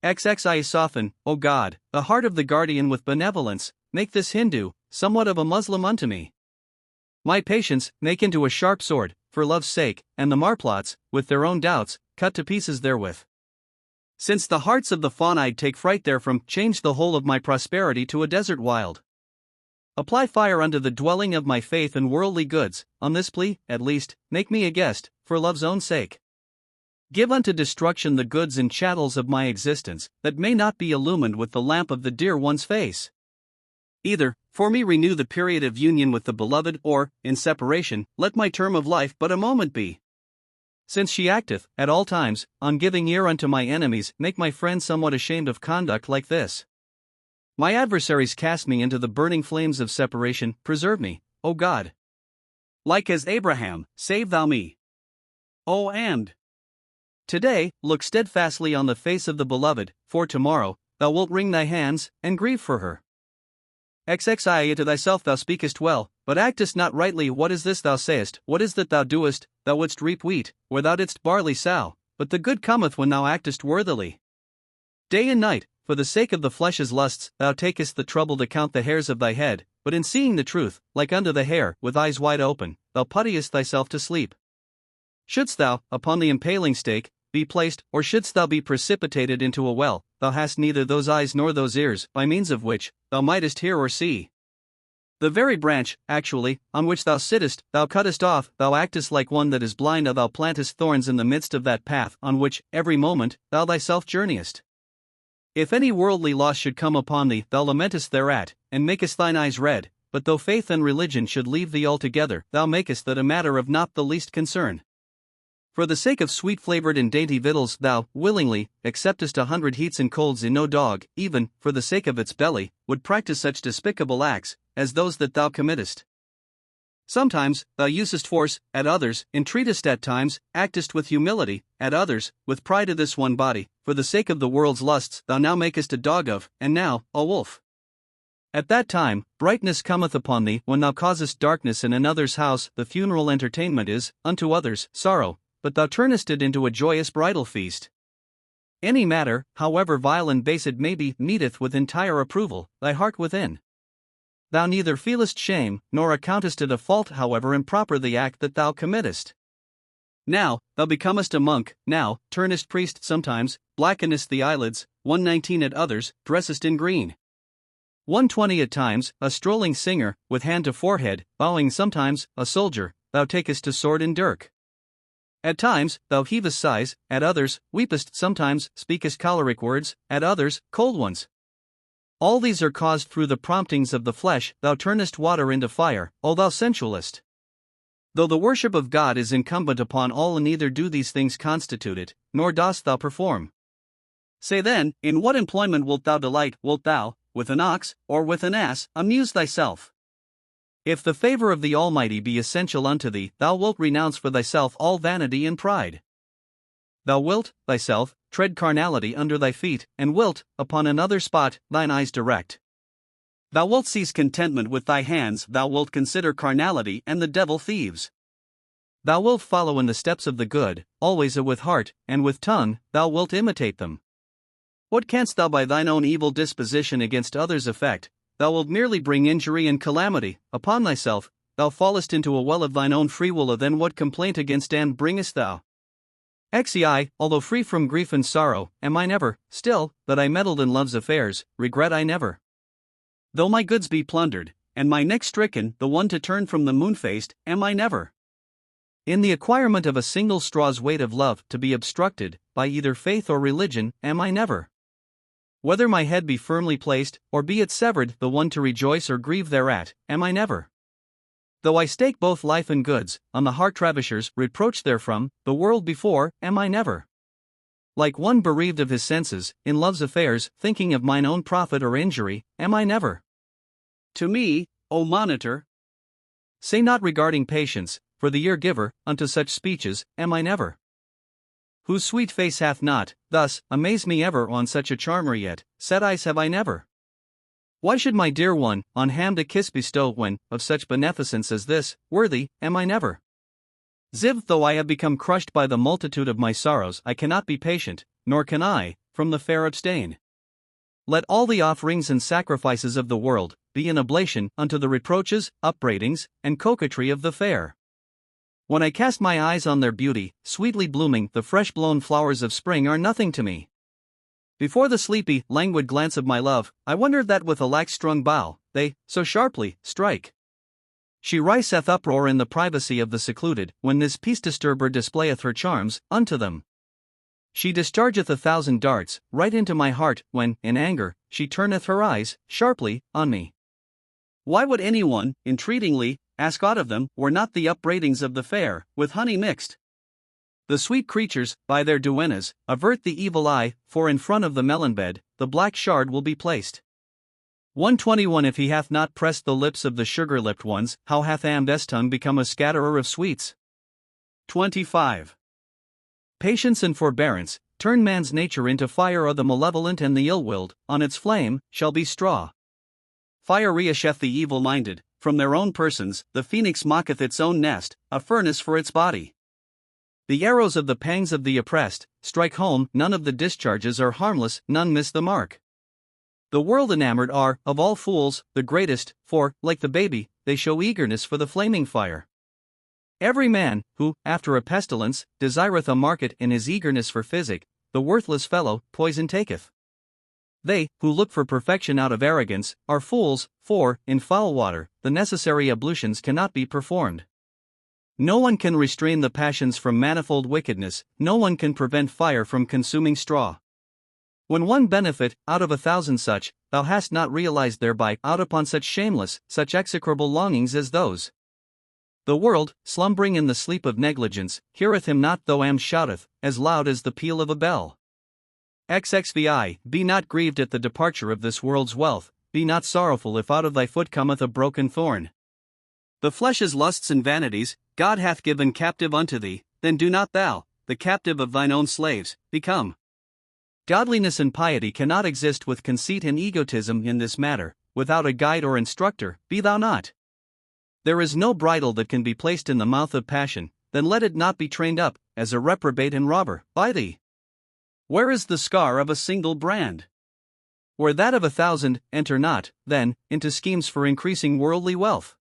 [SPEAKER 1] XXI soften, O God, the heart of the guardian with benevolence, make this Hindu, somewhat of a Muslim unto me. My patience, make into a sharp sword, for love's sake, and the marplots, with their own doubts, cut to pieces therewith. Since the hearts of the fawn-eyed take fright therefrom, change the whole of my prosperity to a desert wild. Apply fire unto the dwelling of my faith and worldly goods, on this plea, at least, make me a guest, for love's own sake. Give unto destruction the goods and chattels of my existence, that may not be illumined with the lamp of the dear one's face. Either, for me renew the period of union with the beloved, or, in separation, let my term of life but a moment be. Since she acteth, at all times, on giving ear unto my enemies, make my friends somewhat ashamed of conduct like this. My adversaries cast me into the burning flames of separation, preserve me, O God. Like as Abraham, save thou me. O and today, look steadfastly on the face of the beloved, for tomorrow, thou wilt wring thy hands, and grieve for her. XXIA to thyself thou speakest well, but actest not rightly. What is this thou sayest? What is that thou doest? Thou wouldst reap wheat, where thou didst barley sow, but the good cometh when thou actest worthily. Day and night, for the sake of the flesh's lusts, thou takest the trouble to count the hairs of thy head, but in seeing the truth, like unto the hare, with eyes wide open, thou puttiest thyself to sleep. Shouldst thou, upon the impaling stake, be placed, or shouldst thou be precipitated into a well, thou hast neither those eyes nor those ears, by means of which, thou mightest hear or see. The very branch, actually, on which thou sittest, thou cuttest off, thou actest like one that is blind, thou plantest thorns in the midst of that path on which, every moment, thou thyself journeyest. If any worldly loss should come upon thee, thou lamentest thereat, and makest thine eyes red, but though faith and religion should leave thee altogether, thou makest that a matter of not the least concern. For the sake of sweet-flavored and dainty victuals, thou, willingly, acceptest 100 heats and colds in no dog, even, for the sake of its belly, would practice such despicable acts, as those that thou committest. Sometimes, thou usest force, at others, entreatest at times, actest with humility, at others, with pride of this one body, for the sake of the world's lusts, thou now makest a dog of, and now, a wolf. At that time, brightness cometh upon thee, when thou causest darkness in another's house, the funeral entertainment is, unto others, sorrow, but thou turnest it into a joyous bridal feast. Any matter, however vile and base it may be, meeteth with entire approval, thy heart within. Thou neither feelest shame, nor accountest it a fault however improper the act that thou committest. Now, thou becomest a monk, now, turnest priest sometimes, blackenest the eyelids, 119 at others, dressest in green. 120 at times, a strolling singer, with hand to forehead, bowing sometimes, a soldier, thou takest to sword and dirk. At times, thou heavest sighs, at others, weepest sometimes, speakest choleric words, at others, cold ones. All these are caused through the promptings of the flesh, thou turnest water into fire, O thou sensualist. Though the worship of God is incumbent upon all, and neither do these things constitute it, nor dost thou perform. Say then, in what employment wilt thou delight? Wilt thou, with an ox, or with an ass, amuse thyself? If the favor of the Almighty be essential unto thee, thou wilt renounce for thyself all vanity and pride. Thou wilt, thyself, tread carnality under thy feet, and wilt, upon another spot, thine eyes direct. Thou wilt seize contentment with thy hands, thou wilt consider carnality and the devil thieves. Thou wilt follow in the steps of the good, always with heart, and with tongue, thou wilt imitate them. What canst thou by thine own evil disposition against others effect? Thou wilt merely bring injury and calamity upon thyself, thou fallest into a well of thine own free will. Then what complaint against and bringest thou? XEI, although free from grief and sorrow, am I never, still, that I meddled in love's affairs, regret I never. Though my goods be plundered, and my neck stricken, the one to turn from the moon-faced, am I never. In the acquirement of a single straw's weight of love to be obstructed, by either faith or religion, am I never. Whether my head be firmly placed, or be it severed, the one to rejoice or grieve thereat, am I never. Though I stake both life and goods, on the heart travishers, reproach therefrom, the world before, am I never. Like one bereaved of his senses, in love's affairs, thinking of mine own profit or injury, am I never. To me, O monitor, say not regarding patience, for the ear-giver, unto such speeches, am I never. Whose sweet face hath not, thus, amazed me ever on such a charmer yet, set eyes have I never. Why should my dear one, on hand a kiss bestow when, of such beneficence as this, worthy, am I never? Ziv, though I have become crushed by the multitude of my sorrows, I cannot be patient, nor can I, from the fair abstain. Let all the offerings and sacrifices of the world, be an oblation unto the reproaches, upbraidings, and coquetry of the fair. When I cast my eyes on their beauty, sweetly blooming, the fresh-blown flowers of spring are nothing to me. Before the sleepy, languid glance of my love, I wonder that with a lax-strung bow, they, so sharply, strike. She riseth uproar in the privacy of the secluded, when this peace-disturber displayeth her charms, unto them. She dischargeth 1,000 darts, right into my heart, when, in anger, she turneth her eyes, sharply, on me. Why would anyone, entreatingly, ask aught of them, were not the upbraidings of the fair, with honey mixed? The sweet creatures, by their duennas, avert the evil eye, for in front of the melon bed, the black shard will be placed. 121 If he hath not pressed the lips of the sugar-lipped ones, how hath Amd's tongue become a scatterer of sweets? 25. Patience and forbearance turn man's nature into fire, or the malevolent and the ill-willed, on its flame, shall be straw. Fire reasheth the evil-minded, from their own persons, the phoenix mocketh its own nest, a furnace for its body. The arrows of the pangs of the oppressed strike home, none of the discharges are harmless, none miss the mark. The world enamored are, of all fools, the greatest, for, like the baby, they show eagerness for the flaming fire. Every man, who, after a pestilence, desireth a market in his eagerness for physic, the worthless fellow, poison taketh. They, who look for perfection out of arrogance, are fools, for, in foul water, the necessary ablutions cannot be performed. No one can restrain the passions from manifold wickedness, no one can prevent fire from consuming straw. When one benefit, out of 1,000 such, thou hast not realized thereby, out upon such shameless, such execrable longings as those. The world, slumbering in the sleep of negligence, heareth him not, though Am shouteth, as loud as the peal of a bell. XXVI, be not grieved at the departure of this world's wealth, be not sorrowful if out of thy foot cometh a broken thorn. The flesh's lusts and vanities, God hath given captive unto thee, then do not thou, the captive of thine own slaves, become. Godliness and piety cannot exist with conceit and egotism in this matter, without a guide or instructor, be thou not. There is no bridle that can be placed in the mouth of passion, then let it not be trained up, as a reprobate and robber, by thee. Where is the scar of a single brand? Where that of 1,000, enter not, then, into schemes for increasing worldly wealth.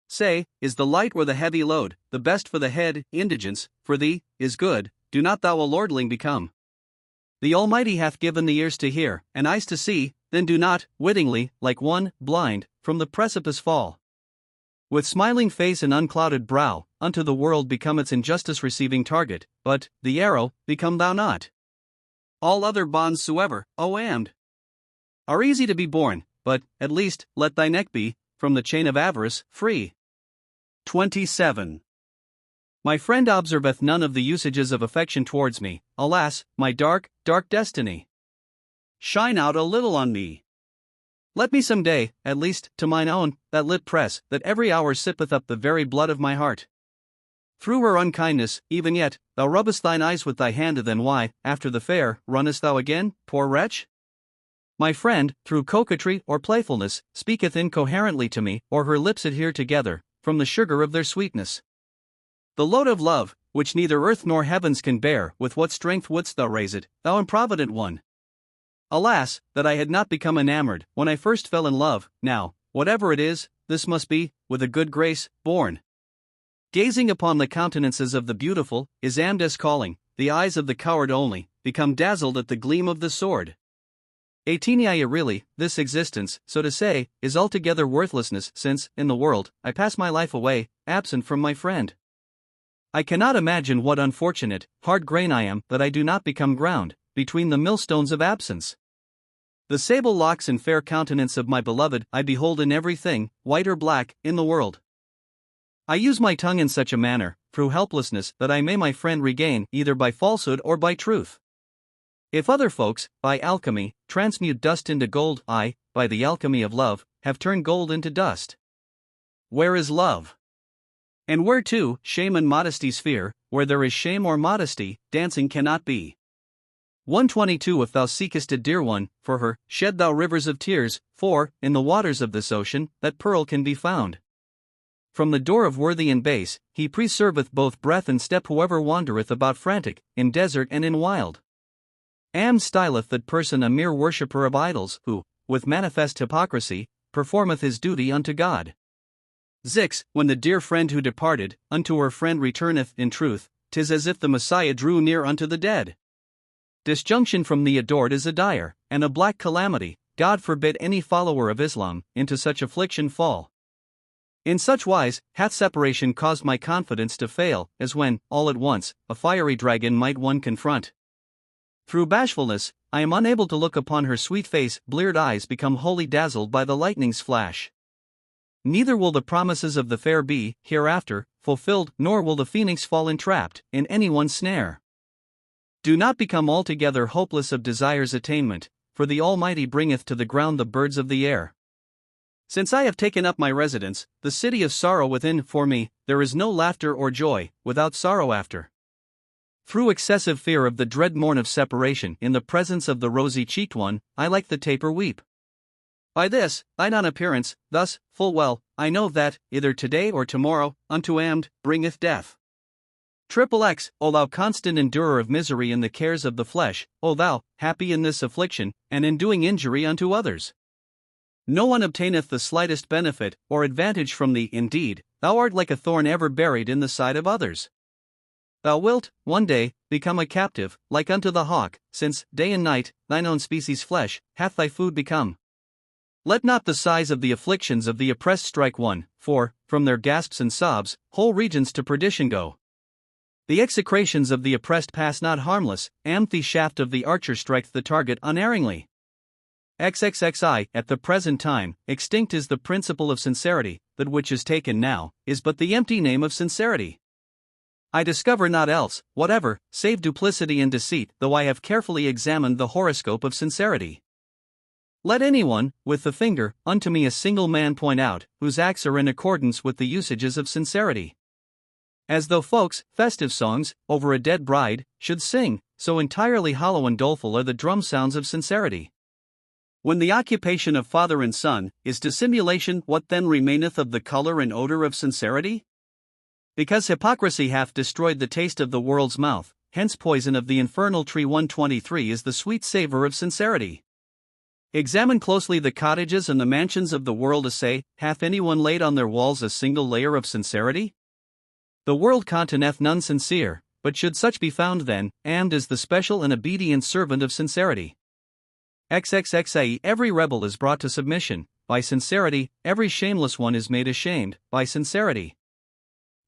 [SPEAKER 1] Say, is the light or the heavy load, the best for the head, indigence, for thee, is good, do not thou a lordling become. The Almighty hath given the ears to hear, and eyes to see, then do not, wittingly, like one, blind, from the precipice fall. With smiling face and unclouded brow, unto the world become its injustice receiving target, but, the arrow, become thou not. All other bonds soever, O Amd, are easy to be borne, but, at least, let thy neck be, from the chain of avarice, free. 27. My friend observeth none of the usages of affection towards me, alas, my dark, dark destiny. Shine out a little on me. Let me some day, at least, to mine own, that lit press, that every hour sippeth up the very blood of my heart. Through her unkindness, even yet, thou rubbest thine eyes with thy hand, then why, after the fair, runnest thou again, poor wretch? My friend, through coquetry or playfulness, speaketh incoherently to me, or her lips adhere together, from the sugar of their sweetness. The load of love, which neither earth nor heavens can bear, with what strength wouldst thou raise it, thou improvident one? Alas, that I had not become enamored, when I first fell in love. Now, whatever it is, this must be, with a good grace, borne. Gazing upon the countenances of the beautiful, is Amdes calling, the eyes of the coward only, become dazzled at the gleam of the sword. 18 really, this existence, so to say, is altogether worthlessness, since, in the world, I pass my life away, absent from my friend. I cannot imagine what unfortunate, hard grain I am, that I do not become ground, between the millstones of absence. The sable locks and fair countenance of my beloved I behold in everything, white or black, in the world. I use my tongue in such a manner, through helplessness, that I may my friend regain, either by falsehood or by truth. If other folks, by alchemy, transmute dust into gold, I, by the alchemy of love, have turned gold into dust. Where is love? And where too, shame and modesty's fear? Where there is shame or modesty, dancing cannot be. 122 If thou seekest a dear one, for her, shed thou rivers of tears, for, in the waters of this ocean, that pearl can be found. From the door of worthy and base, he preserveth both breath and step whoever wandereth about frantic, in desert and in wild. Am styleth that person a mere worshipper of idols, who, with manifest hypocrisy, performeth his duty unto God. Zix, when the dear friend who departed, unto her friend returneth, in truth, 'tis as if the Messiah drew near unto the dead. Disjunction from the adored is a dire, and a black calamity. God forbid any follower of Islam, into such affliction fall. In such wise, hath separation caused my confidence to fail, as when, all at once, a fiery dragon might one confront. Through bashfulness, I am unable to look upon her sweet face, bleared eyes become wholly dazzled by the lightning's flash. neither will the promises of the fair be, hereafter, fulfilled, nor will the phoenix fall entrapped in anyone's snare. Do not become altogether hopeless of desire's attainment, for the Almighty bringeth to the ground the birds of the air. Since I have taken up my residence, the city of sorrow within, for me, there is no laughter or joy, without sorrow after. Through excessive fear of the dread morn of separation in the presence of the rosy-cheeked one, I like the taper weep. By this, thine on appearance, thus, full well, I know that, either today or tomorrow, unto Amd, bringeth death. XXX, O thou constant endurer of misery in the cares of the flesh, O thou, happy in this affliction, and in doing injury unto others. No one obtaineth the slightest benefit or advantage from thee, indeed, thou art like a thorn ever buried in the side of others. Thou wilt, one day, become a captive, like unto the hawk, since, day and night, thine own species' flesh, hath thy food become. Let not the sighs of the afflictions of the oppressed strike one, for, from their gasps and sobs, whole regions to perdition go. The execrations of the oppressed pass not harmless, and the shaft of the archer striketh the target unerringly. XXXI, at the present time, extinct is the principle of sincerity, that which is taken now, is but the empty name of sincerity. I discover not else, whatever, save duplicity and deceit, though I have carefully examined the horoscope of sincerity. Let anyone, with the finger, unto me a single man point out, whose acts are in accordance with the usages of sincerity. As though folks, festive songs, over a dead bride, should sing, so entirely hollow and doleful are the drum sounds of sincerity. When the occupation of father and son is dissimulation, what then remaineth of the color and odor of sincerity? Because hypocrisy hath destroyed the taste of the world's mouth, hence poison of the infernal tree. 123 is the sweet savor of sincerity. Examine closely the cottages and the mansions of the world, to say, hath anyone laid on their walls a single layer of sincerity? The world containeth none sincere, but should such be found then, Amd is the special and obedient servant of sincerity. XXXIE, every rebel is brought to submission, by sincerity, every shameless one is made ashamed, by sincerity.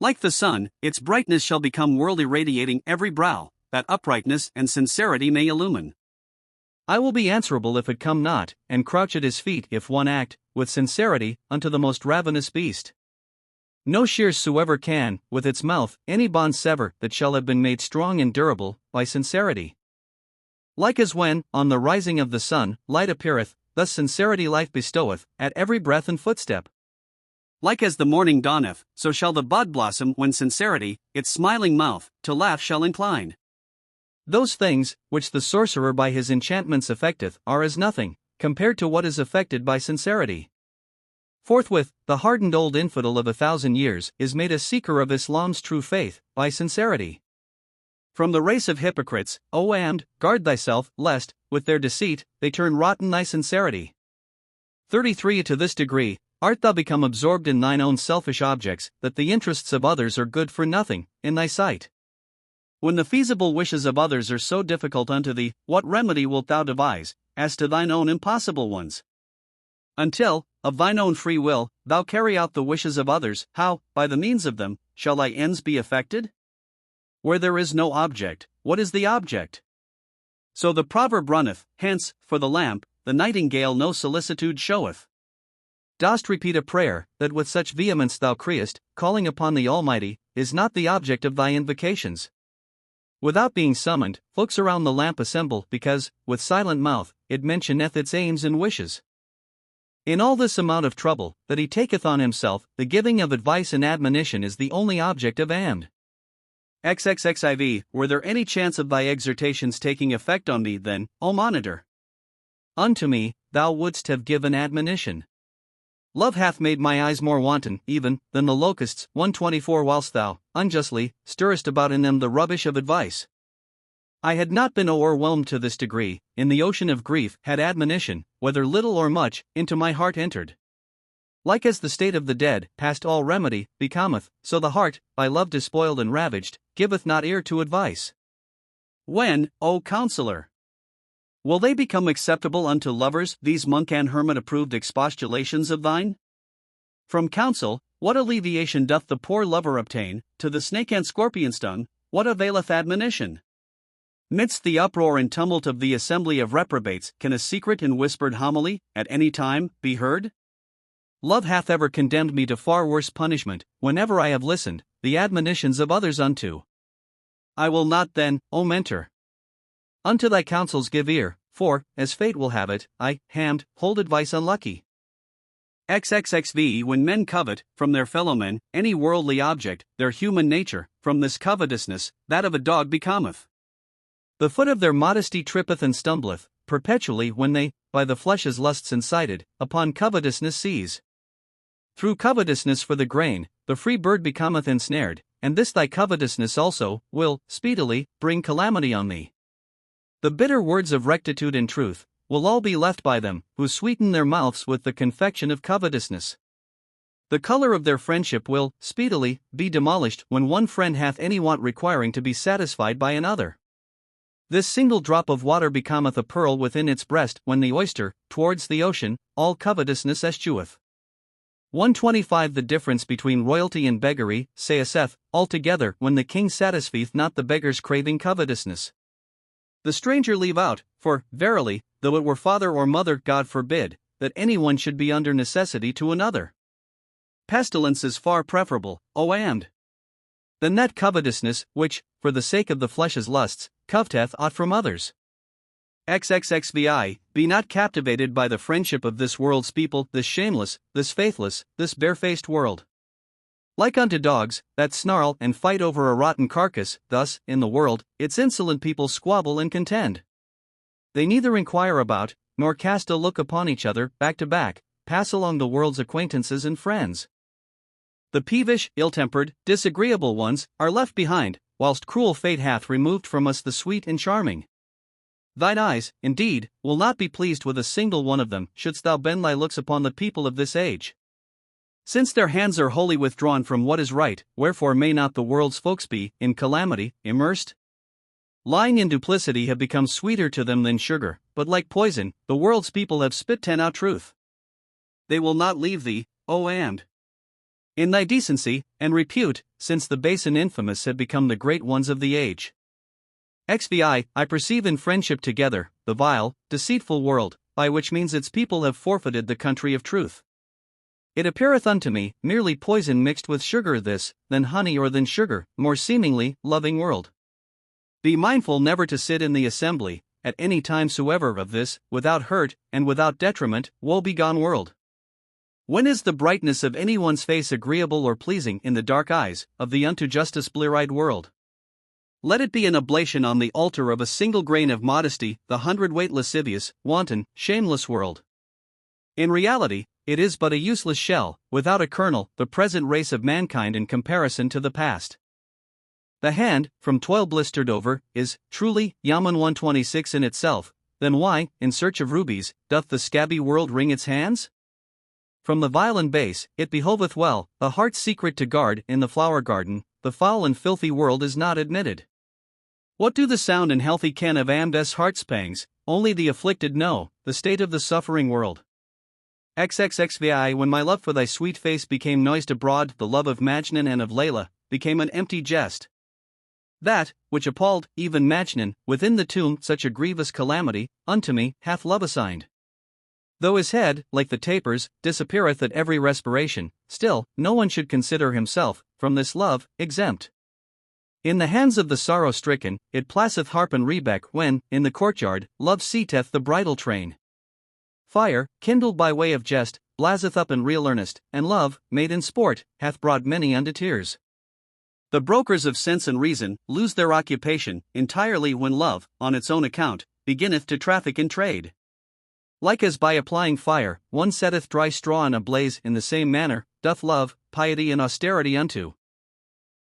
[SPEAKER 1] Like the sun, its brightness shall become world irradiating every brow, that uprightness and sincerity may illumine. I will be answerable if it come not, and crouch at his feet if one act, with sincerity, unto the most ravenous beast. No shears soever can, with its mouth, any bond sever that shall have been made strong and durable, by sincerity. Like as when, on the rising of the sun, light appeareth, thus sincerity life bestoweth, at every breath and footstep. Like as the morning dawneth, so shall the bud blossom when sincerity, its smiling mouth, to laugh shall incline. Those things, which the sorcerer by his enchantments effecteth, are as nothing, compared to what is effected by sincerity. Forthwith, the hardened old infidel of 1,000 years is made a seeker of Islam's true faith, by sincerity. From the race of hypocrites, O Amd, guard thyself, lest, with their deceit, they turn rotten thy sincerity. 33 To this degree, art thou become absorbed in thine own selfish objects, that the interests of others are good for nothing, in thy sight. When the feasible wishes of others are so difficult unto thee, what remedy wilt thou devise, as to thine own impossible ones? Until, of thine own free will, thou carry out the wishes of others, how, by the means of them, shall thy ends be effected? Where there is no object, what is the object? So the proverb runneth, hence, for the lamp, the nightingale no solicitude showeth. Dost repeat a prayer, that with such vehemence thou criest, calling upon the Almighty, is not the object of thy invocations. Without being summoned, folks around the lamp assemble, because, with silent mouth, it mentioneth its aims and wishes. In all this amount of trouble, that he taketh on himself, the giving of advice and admonition is the only object of Amd. XXXIV, were there any chance of thy exhortations taking effect on thee then, O monitor? Unto me, thou wouldst have given admonition. Love hath made my eyes more wanton, even, than the locusts. 124 Whilst thou, unjustly, stirrest about in them the rubbish of advice. I had not been o'erwhelmed to this degree, in the ocean of grief, had admonition, whether little or much, into my heart entered. Like as the state of the dead, past all remedy, becometh, so the heart, by love despoiled and ravaged, giveth not ear to advice. When, O counselor, will they become acceptable unto lovers, these monk and hermit-approved expostulations of thine? From counsel, what alleviation doth the poor lover obtain? To the snake and scorpion stung, what availeth admonition? Midst the uproar and tumult of the assembly of reprobates, can a secret and whispered homily, at any time, be heard? Love hath ever condemned me to far worse punishment, whenever I have listened, the admonitions of others unto. I will not then, O Mentor, unto thy counsels give ear, for, as fate will have it, I, hammed, hold advice unlucky. XXXV When men covet, from their fellowmen, any worldly object, their human nature, from this covetousness, that of a dog becometh. The foot of their modesty trippeth and stumbleth, perpetually when they, by the flesh's lusts incited, upon covetousness seize. Through covetousness for the grain, the free bird becometh ensnared, and this thy covetousness also, will, speedily, bring calamity on thee. The bitter words of rectitude and truth, will all be left by them, who sweeten their mouths with the confection of covetousness. The color of their friendship will, speedily, be demolished when one friend hath any want requiring to be satisfied by another. This single drop of water becometh a pearl within its breast when the oyster, towards the ocean, all covetousness escheweth. 125 The difference between royalty and beggary, saith Seth, altogether when the king satisfieth not the beggar's craving covetousness. The stranger leave out, for, verily, though it were father or mother, God forbid, that any one should be under necessity to another. Pestilence is far preferable, O Amd, than that covetousness, which, for the sake of the flesh's lusts, coveteth aught from others. XXXVI Be not captivated by the friendship of this world's people, this shameless, this faithless, this barefaced world. Like unto dogs, that snarl and fight over a rotten carcass, thus, in the world, its insolent people squabble and contend. They neither inquire about, nor cast a look upon each other, back to back, pass along the world's acquaintances and friends. The peevish, ill-tempered, disagreeable ones, are left behind, whilst cruel fate hath removed from us the sweet and charming. Thine eyes, indeed, will not be pleased with a single one of them, shouldst thou bend thy looks upon the people of this age. Since their hands are wholly withdrawn from what is right, wherefore may not the world's folks be, in calamity, immersed? Lying and duplicity have become sweeter to them than sugar, but like poison, the world's people have spit out truth. They will not leave thee, O Amd, in thy decency and repute, since the base and infamous have become the great ones of the age. XVI I perceive in friendship together, the vile, deceitful world, by which means its people have forfeited the country of truth. It appeareth unto me, merely poison mixed with sugar this, than honey or than sugar, more seemingly, loving world. Be mindful never to sit in the assembly, at any time soever of this, without hurt, and without detriment, woe-begone world. When is the brightness of any one's face agreeable or pleasing in the dark eyes, of the unto justice blear-eyed world? Let it be an oblation on the altar of a single grain of modesty, the hundredweight lascivious, wanton, shameless world. In reality, it is but a useless shell, without a kernel, the present race of mankind in comparison to the past. The hand, from toil blistered over, is, truly, Yaman 126 in itself, then why, in search of rubies, doth the scabby world wring its hands? From the vile and base, it behoveth well, a heart's secret to guard in the flower garden, the foul and filthy world is not admitted. What do the sound and healthy ken of Amd's heart's pangs? Only the afflicted know, the state of the suffering world. XXXVI When my love for thy sweet face became noised abroad, the love of Majnun and of Layla became an empty jest. That, which appalled, even Majnun, within the tomb such a grievous calamity, unto me, hath love assigned. Though his head, like the tapers, disappeareth at every respiration, still, no one should consider himself, from this love, exempt. In the hands of the sorrow-stricken, it placeth harp and rebeck when, in the courtyard, love seateth the bridal train. Fire, kindled by way of jest, blazeth up in real earnest, and love, made in sport, hath brought many unto tears. The brokers of sense and reason lose their occupation entirely when love, on its own account, beginneth to traffic in trade. Like as by applying fire, one setteth dry straw in a blaze, in the same manner, doth love, piety and austerity unto.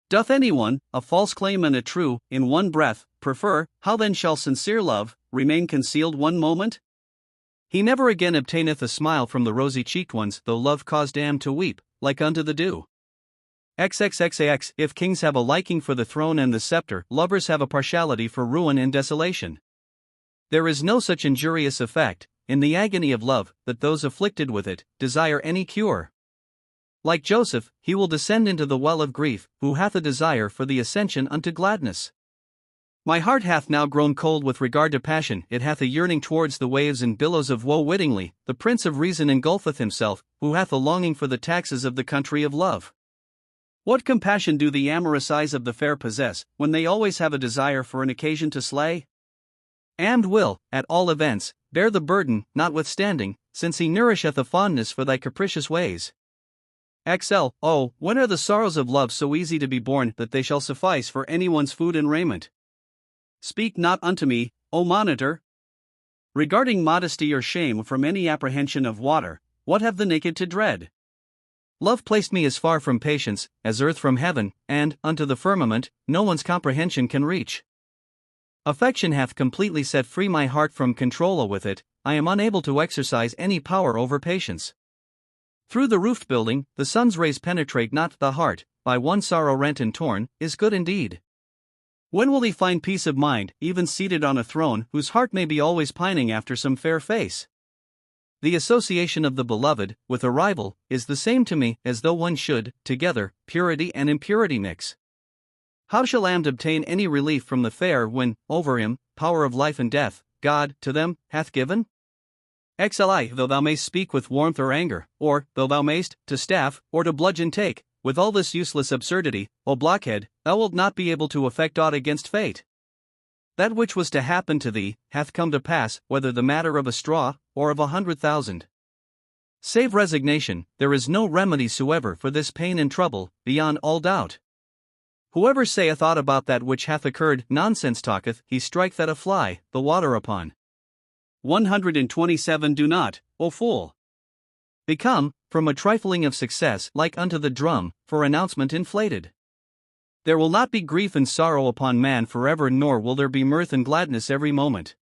[SPEAKER 1] Doth any one, a false claim and a true, in one breath, prefer, how then shall sincere love remain concealed one moment? He never again obtaineth a smile from the rosy-cheeked ones, though love caused Am to weep, like unto the dew. XXXAX If kings have a liking for the throne and the scepter, lovers have a partiality for ruin and desolation. There is no such injurious effect, in the agony of love, that those afflicted with it desire any cure. Like Joseph, he will descend into the well of grief, who hath a desire for the ascension unto gladness. My heart hath now grown cold with regard to passion, it hath a yearning towards the waves and billows of woe. Wittingly, the Prince of Reason engulfeth himself, who hath a longing for the taxes of the country of love. What compassion do the amorous eyes of the fair possess, when they always have a desire for an occasion to slay? And will, at all events, bear the burden, notwithstanding, since he nourisheth a fondness for thy capricious ways. Oh, when are the sorrows of love so easy to be borne that they shall suffice for anyone's food and raiment? Speak not unto me, O monitor, regarding modesty or shame from any apprehension of water. What have the naked to dread? Love placed me as far from patience as earth from heaven, and unto the firmament no one's comprehension can reach. Affection hath completely set free my heart from control with it. I am unable to exercise any power over patience. Through the roofed building, the sun's rays penetrate not. The heart, by one sorrow rent and torn, is good indeed. When will he find peace of mind, even seated on a throne, whose heart may be always pining after some fair face? The association of the beloved with a rival is the same to me as though one should, together, purity and impurity mix. How shall Amd obtain any relief from the fair when, over him, power of life and death, God, to them, hath given? Though thou mayst speak with warmth or anger, or, though thou mayst, to staff, or to bludgeon take, with all this useless absurdity, O blockhead, thou wilt not be able to effect aught against fate. That which was to happen to thee, hath come to pass, whether the matter of a straw, or of 100,000. Save resignation, there is no remedy soever for this pain and trouble, beyond all doubt. Whoever saith aught about that which hath occurred, nonsense talketh, he striketh at a fly, the water upon. 127 Do not, O fool, become, from a trifling of success, like unto the drum, for announcement inflated. There will not be grief and sorrow upon man forever, nor will there be mirth and gladness every moment.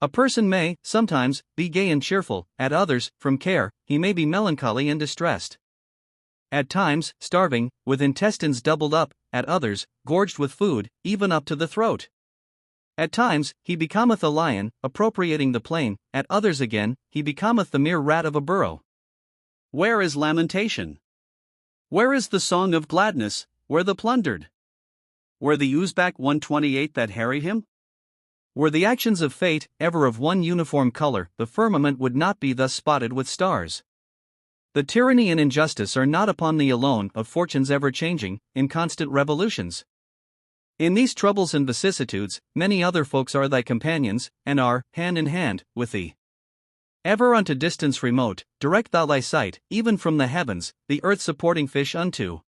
[SPEAKER 1] A person may, sometimes, be gay and cheerful, at others, from care, he may be melancholy and distressed. At times, starving, with intestines doubled up, at others, gorged with food, even up to the throat. At times, he becometh a lion, appropriating the plain, at others again, he becometh the mere rat of a burrow. Where is lamentation? Where is the song of gladness, where the plundered? Where the Uzbek 128 that harried him? Were the actions of fate ever of one uniform color, the firmament would not be thus spotted with stars. The tyranny and injustice are not upon thee alone, of fortunes ever changing, in constant revolutions. In these troubles and vicissitudes, many other folks are thy companions, and are, hand in hand, with thee. Ever unto distance remote, direct thou thy sight, even from the heavens, the earth supporting fish unto.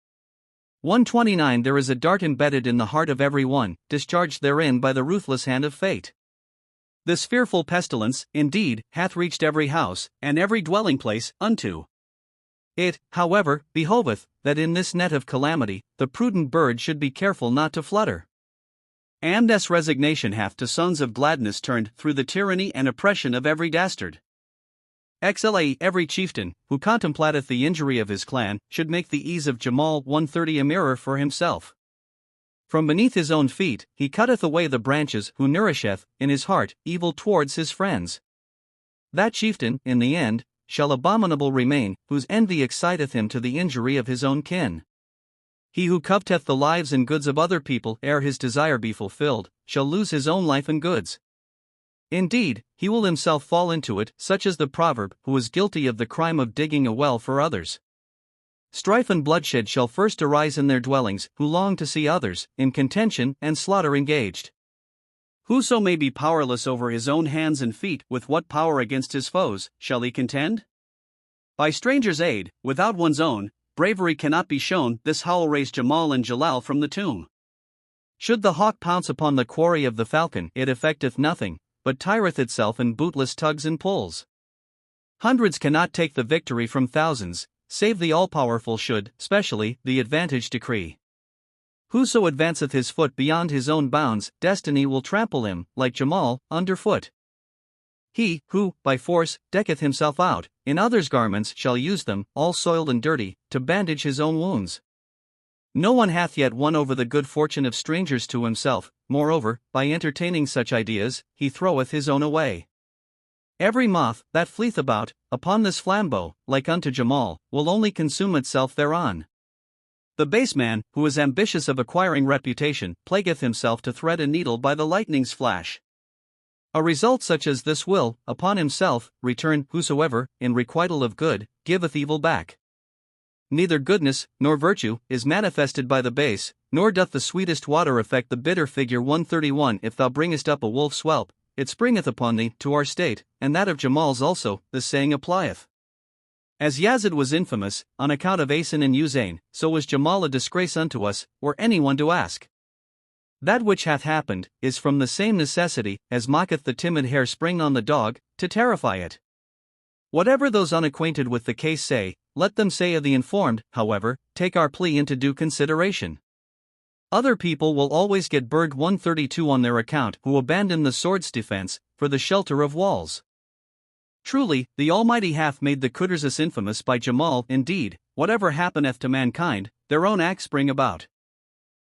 [SPEAKER 1] 129 There is a dart embedded in the heart of every one, discharged therein by the ruthless hand of fate. This fearful pestilence, indeed, hath reached every house, and every dwelling place, unto. It, however, behoveth, that in this net of calamity, the prudent bird should be careful not to flutter. Amd's resignation hath to sons of gladness turned through the tyranny and oppression of every dastard. Every chieftain, who contemplateth the injury of his clan, should make the ease of Jamal 130 a mirror for himself. From beneath his own feet, he cutteth away the branches, who nourisheth, in his heart, evil towards his friends. That chieftain, in the end, shall abominable remain, whose envy exciteth him to the injury of his own kin. He who coveteth the lives and goods of other people ere his desire be fulfilled, shall lose his own life and goods. Indeed, he will himself fall into it, such as the proverb, who is guilty of the crime of digging a well for others. Strife and bloodshed shall first arise in their dwellings, who long to see others, in contention and slaughter engaged. Whoso may be powerless over his own hands and feet, with what power against his foes shall he contend? By strangers' aid, without one's own, bravery cannot be shown. This howl raised Jamal and Jalal from the tomb. Should the hawk pounce upon the quarry of the falcon, it effecteth nothing, but tireth itself in bootless tugs and pulls. Hundreds cannot take the victory from thousands, save the all-powerful should, specially, the advantage decree. Whoso advanceth his foot beyond his own bounds, destiny will trample him, like Jamal, underfoot. He, who, by force, decketh himself out, in others' garments shall use them, all soiled and dirty, to bandage his own wounds. No one hath yet won over the good fortune of strangers to himself, moreover, by entertaining such ideas, he throweth his own away. Every moth, that fleeth about, upon this flambeau, like unto Jamal, will only consume itself thereon. The base man, who is ambitious of acquiring reputation, plagueth himself to thread a needle by the lightning's flash. A result such as this will, upon himself, return, whosoever, in requital of good, giveth evil back. Neither goodness, nor virtue, is manifested by the base, nor doth the sweetest water affect the bitter. Figure 131. If thou bringest up a wolf's whelp, it springeth upon thee. To our state, and that of Jamal's also, this saying applieth. As Yazid was infamous, on account of Asin and Uzain, so was Jamal a disgrace unto us, were anyone to ask. That which hath happened, is from the same necessity, as mocketh the timid hare spring on the dog, to terrify it. Whatever those unacquainted with the case say, let them say of the informed, however, take our plea into due consideration. Other people will always get burged 132 on their account who abandon the sword's defense, for the shelter of walls. Truly, the Almighty hath made the Qudrs infamous by Jamal. Indeed, whatever happeneth to mankind, their own acts bring about.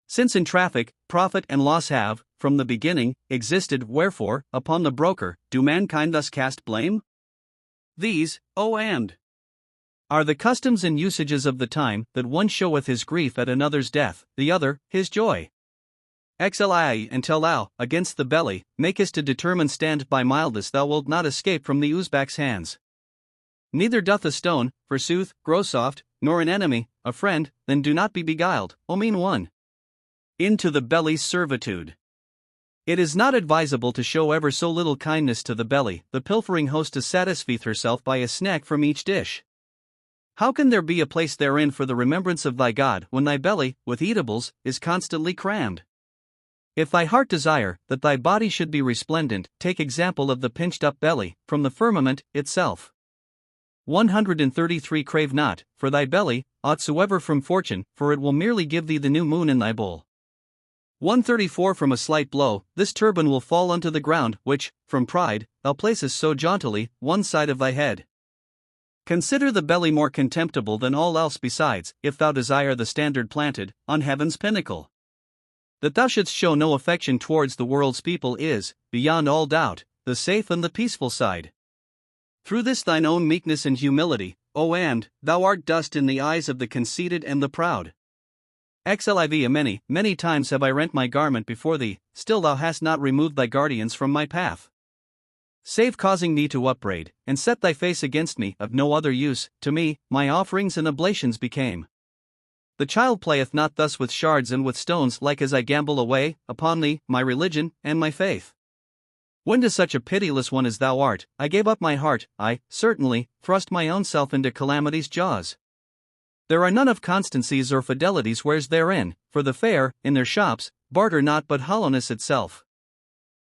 [SPEAKER 1] Since in traffic, profit and loss have, from the beginning, existed, wherefore, upon the broker, do mankind thus cast blame? These, are the customs and usages of the time, that one showeth his grief at another's death, the other, his joy. Xli until thou, against the belly, makest to determine stand by mildest, thou wilt not escape from the Uzbek's hands. Neither doth a stone, forsooth, grow soft, nor an enemy, a friend, then do not be beguiled, O mean one, into the belly's servitude. It is not advisable to show ever so little kindness to the belly. The pilfering hostess satisfieth herself by a snack from each dish. How can there be a place therein for the remembrance of thy God, when thy belly, with eatables, is constantly crammed? If thy heart desire that thy body should be resplendent, take example of the pinched up belly, from the firmament itself. 133 Crave not, for thy belly, aughtsoever from fortune, for it will merely give thee the new moon in thy bowl. 134 From a slight blow, this turban will fall unto the ground, which, from pride, thou placest so jauntily, one side of thy head. Consider the belly more contemptible than all else besides, if thou desire the standard planted, on heaven's pinnacle. That thou shouldst show no affection towards the world's people is, beyond all doubt, the safe and the peaceful side. Through this thine own meekness and humility, thou art dust in the eyes of the conceited and the proud. Xliv many times have I rent my garment before thee, still thou hast not removed thy guardians from my path. Save causing me to upbraid, and set thy face against me, of no other use, to me, my offerings and oblations became. The child playeth not thus with shards and with stones, like as I gamble away, upon thee, my religion, and my faith. When to such a pitiless one as thou art, I gave up my heart, I, certainly, thrust my own self into calamity's jaws. There are none of constancies or fidelities wares therein, for the fair, in their shops, barter not but hollowness itself.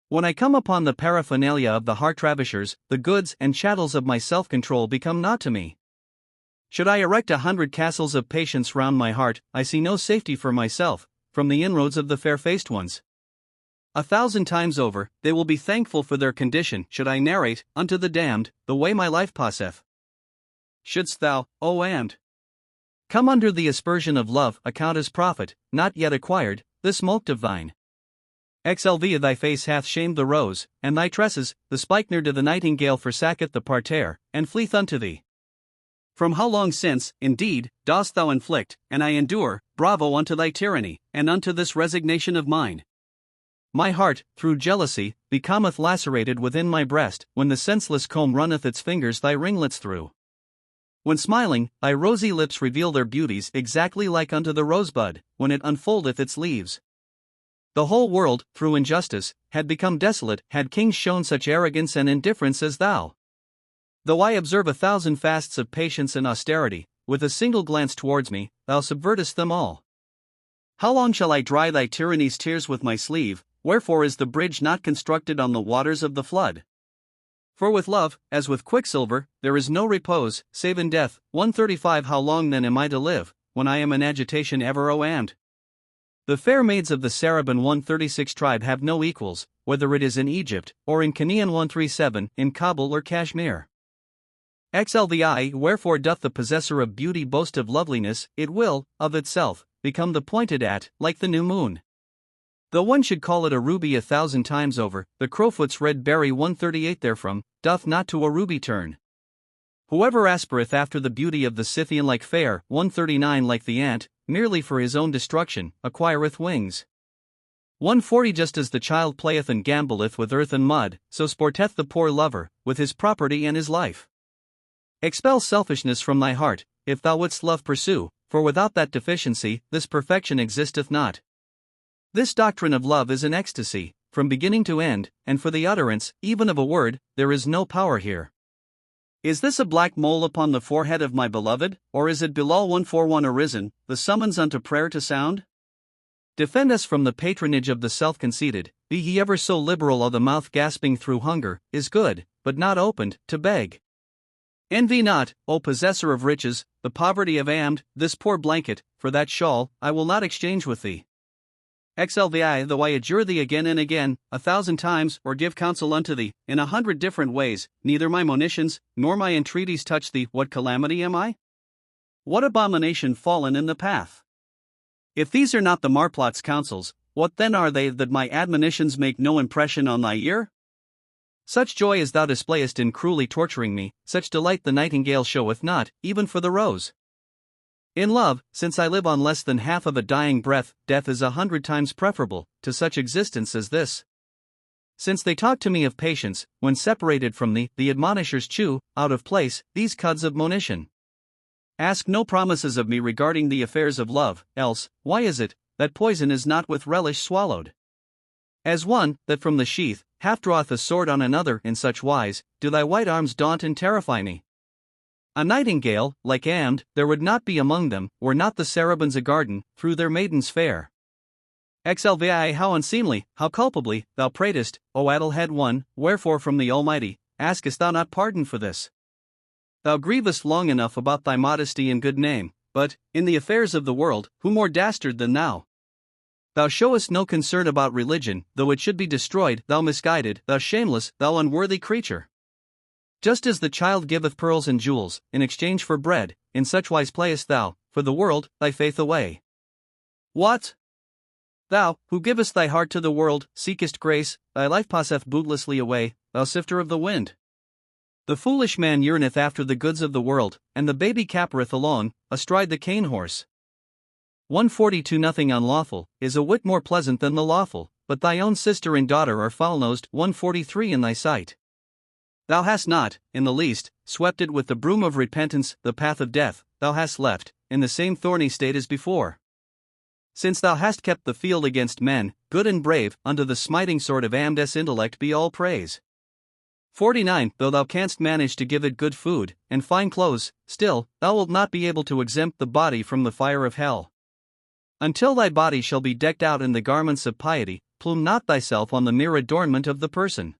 [SPEAKER 1] When I come upon the paraphernalia of the heart ravishers, the goods and chattels of my self-control become naught to me. Should I erect 100 castles of patience round my heart, I see no safety for myself, from the inroads of the fair-faced ones. 1,000 times over, they will be thankful for their condition, should I narrate, unto the damned, the way my life passeth. Shouldst thou, come under the aspersion of love, account as profit, not yet acquired, this mulct of thine. Xlv thy face hath shamed the rose, and thy tresses, the spikenard to the nightingale forsacketh the parterre, and fleeth unto thee. From how long since, indeed, dost thou inflict, and I endure, bravo unto thy tyranny, and unto this resignation of mine. My heart, through jealousy, becometh lacerated within my breast, when the senseless comb runneth its fingers thy ringlets through. When smiling, thy rosy lips reveal their beauties exactly like unto the rosebud, when it unfoldeth its leaves. The whole world, through injustice, had become desolate, had kings shown such arrogance and indifference as thou. Though I observe 1,000 fasts of patience and austerity, with a single glance towards me, thou subvertest them all. How long shall I dry thy tyranny's tears with my sleeve, wherefore is the bridge not constructed on the waters of the flood? For with love, as with quicksilver, there is no repose, save in death. 135 How long then am I to live, when I am in agitation ever, The fair maids of the Saraban 136 tribe have no equals, whether it is in Egypt, or in Canaan 137, in Kabul or Kashmir. Xlvi Wherefore doth the possessor of beauty boast of loveliness, it will, of itself, become the pointed at, like the new moon. Though one should call it a ruby 1,000 times over, the crowfoot's red berry 138 therefrom, doth not to a ruby turn. Whoever aspireth after the beauty of the Scythian like fair, 139 like the ant, merely for his own destruction, acquireth wings. 140 Just as the child playeth and gamboleth with earth and mud, so sporteth the poor lover, with his property and his life. Expel selfishness from thy heart, if thou wouldst love pursue, for without that deficiency, this perfection existeth not. This doctrine of love is an ecstasy, from beginning to end, and for the utterance, even of a word, there is no power here. Is this a black mole upon the forehead of my beloved, or is it Bilal 141 arisen, the summons unto prayer to sound? Defend us from the patronage of the self-conceited, be he ever so liberal, the mouth gasping through hunger, is good, but not opened, to beg. Envy not, O possessor of riches, the poverty of Amd, this poor blanket, for that shawl, I will not exchange with thee. XLVI, though I adjure thee again and again, 1,000 times, or give counsel unto thee, in 100 different ways, neither my monitions, nor my entreaties touch thee, what calamity am I? What abomination fallen in the path? If these are not the marplot's counsels, what then are they that my admonitions make no impression on thy ear? Such joy as thou displayest in cruelly torturing me, such delight the nightingale showeth not, even for the rose. In love, since I live on less than half of a dying breath, death is 100 times preferable to such existence as this. Since they talk to me of patience, when separated from thee, the admonishers chew, out of place, these cuds of monition. Ask no promises of me regarding the affairs of love, else, why is it, that poison is not with relish swallowed? As one, that from the sheath, half draweth a sword on another, in such wise, do thy white arms daunt and terrify me. A nightingale, like Amd, there would not be among them, were not the Sarabans a garden, through their maidens fair. XLVI, how unseemly, how culpably, thou pratest, O addle-head one, wherefore from the Almighty, askest thou not pardon for this? Thou grievest long enough about thy modesty and good name, but, in the affairs of the world, who more dastard than thou? Thou showest no concern about religion, though it should be destroyed, thou misguided, thou shameless, thou unworthy creature. Just as the child giveth pearls and jewels, in exchange for bread, in such wise playest thou, for the world, thy faith away. What? Thou, who givest thy heart to the world, seekest grace, thy life passeth bootlessly away, thou sifter of the wind. The foolish man yearneth after the goods of the world, and the baby capereth alone, astride the cane horse. 142 Nothing unlawful is a whit more pleasant than the lawful, but thy own sister and daughter are foul-nosed. 143 In thy sight. Thou hast not, in the least, swept it with the broom of repentance, the path of death, thou hast left, in the same thorny state as before. Since thou hast kept the field against men, good and brave, unto the smiting sword of Amd's intellect be all praise. 49 Though thou canst manage to give it good food, and fine clothes, still, thou wilt not be able to exempt the body from the fire of hell. Until thy body shall be decked out in the garments of piety, plume not thyself on the mere adornment of the person.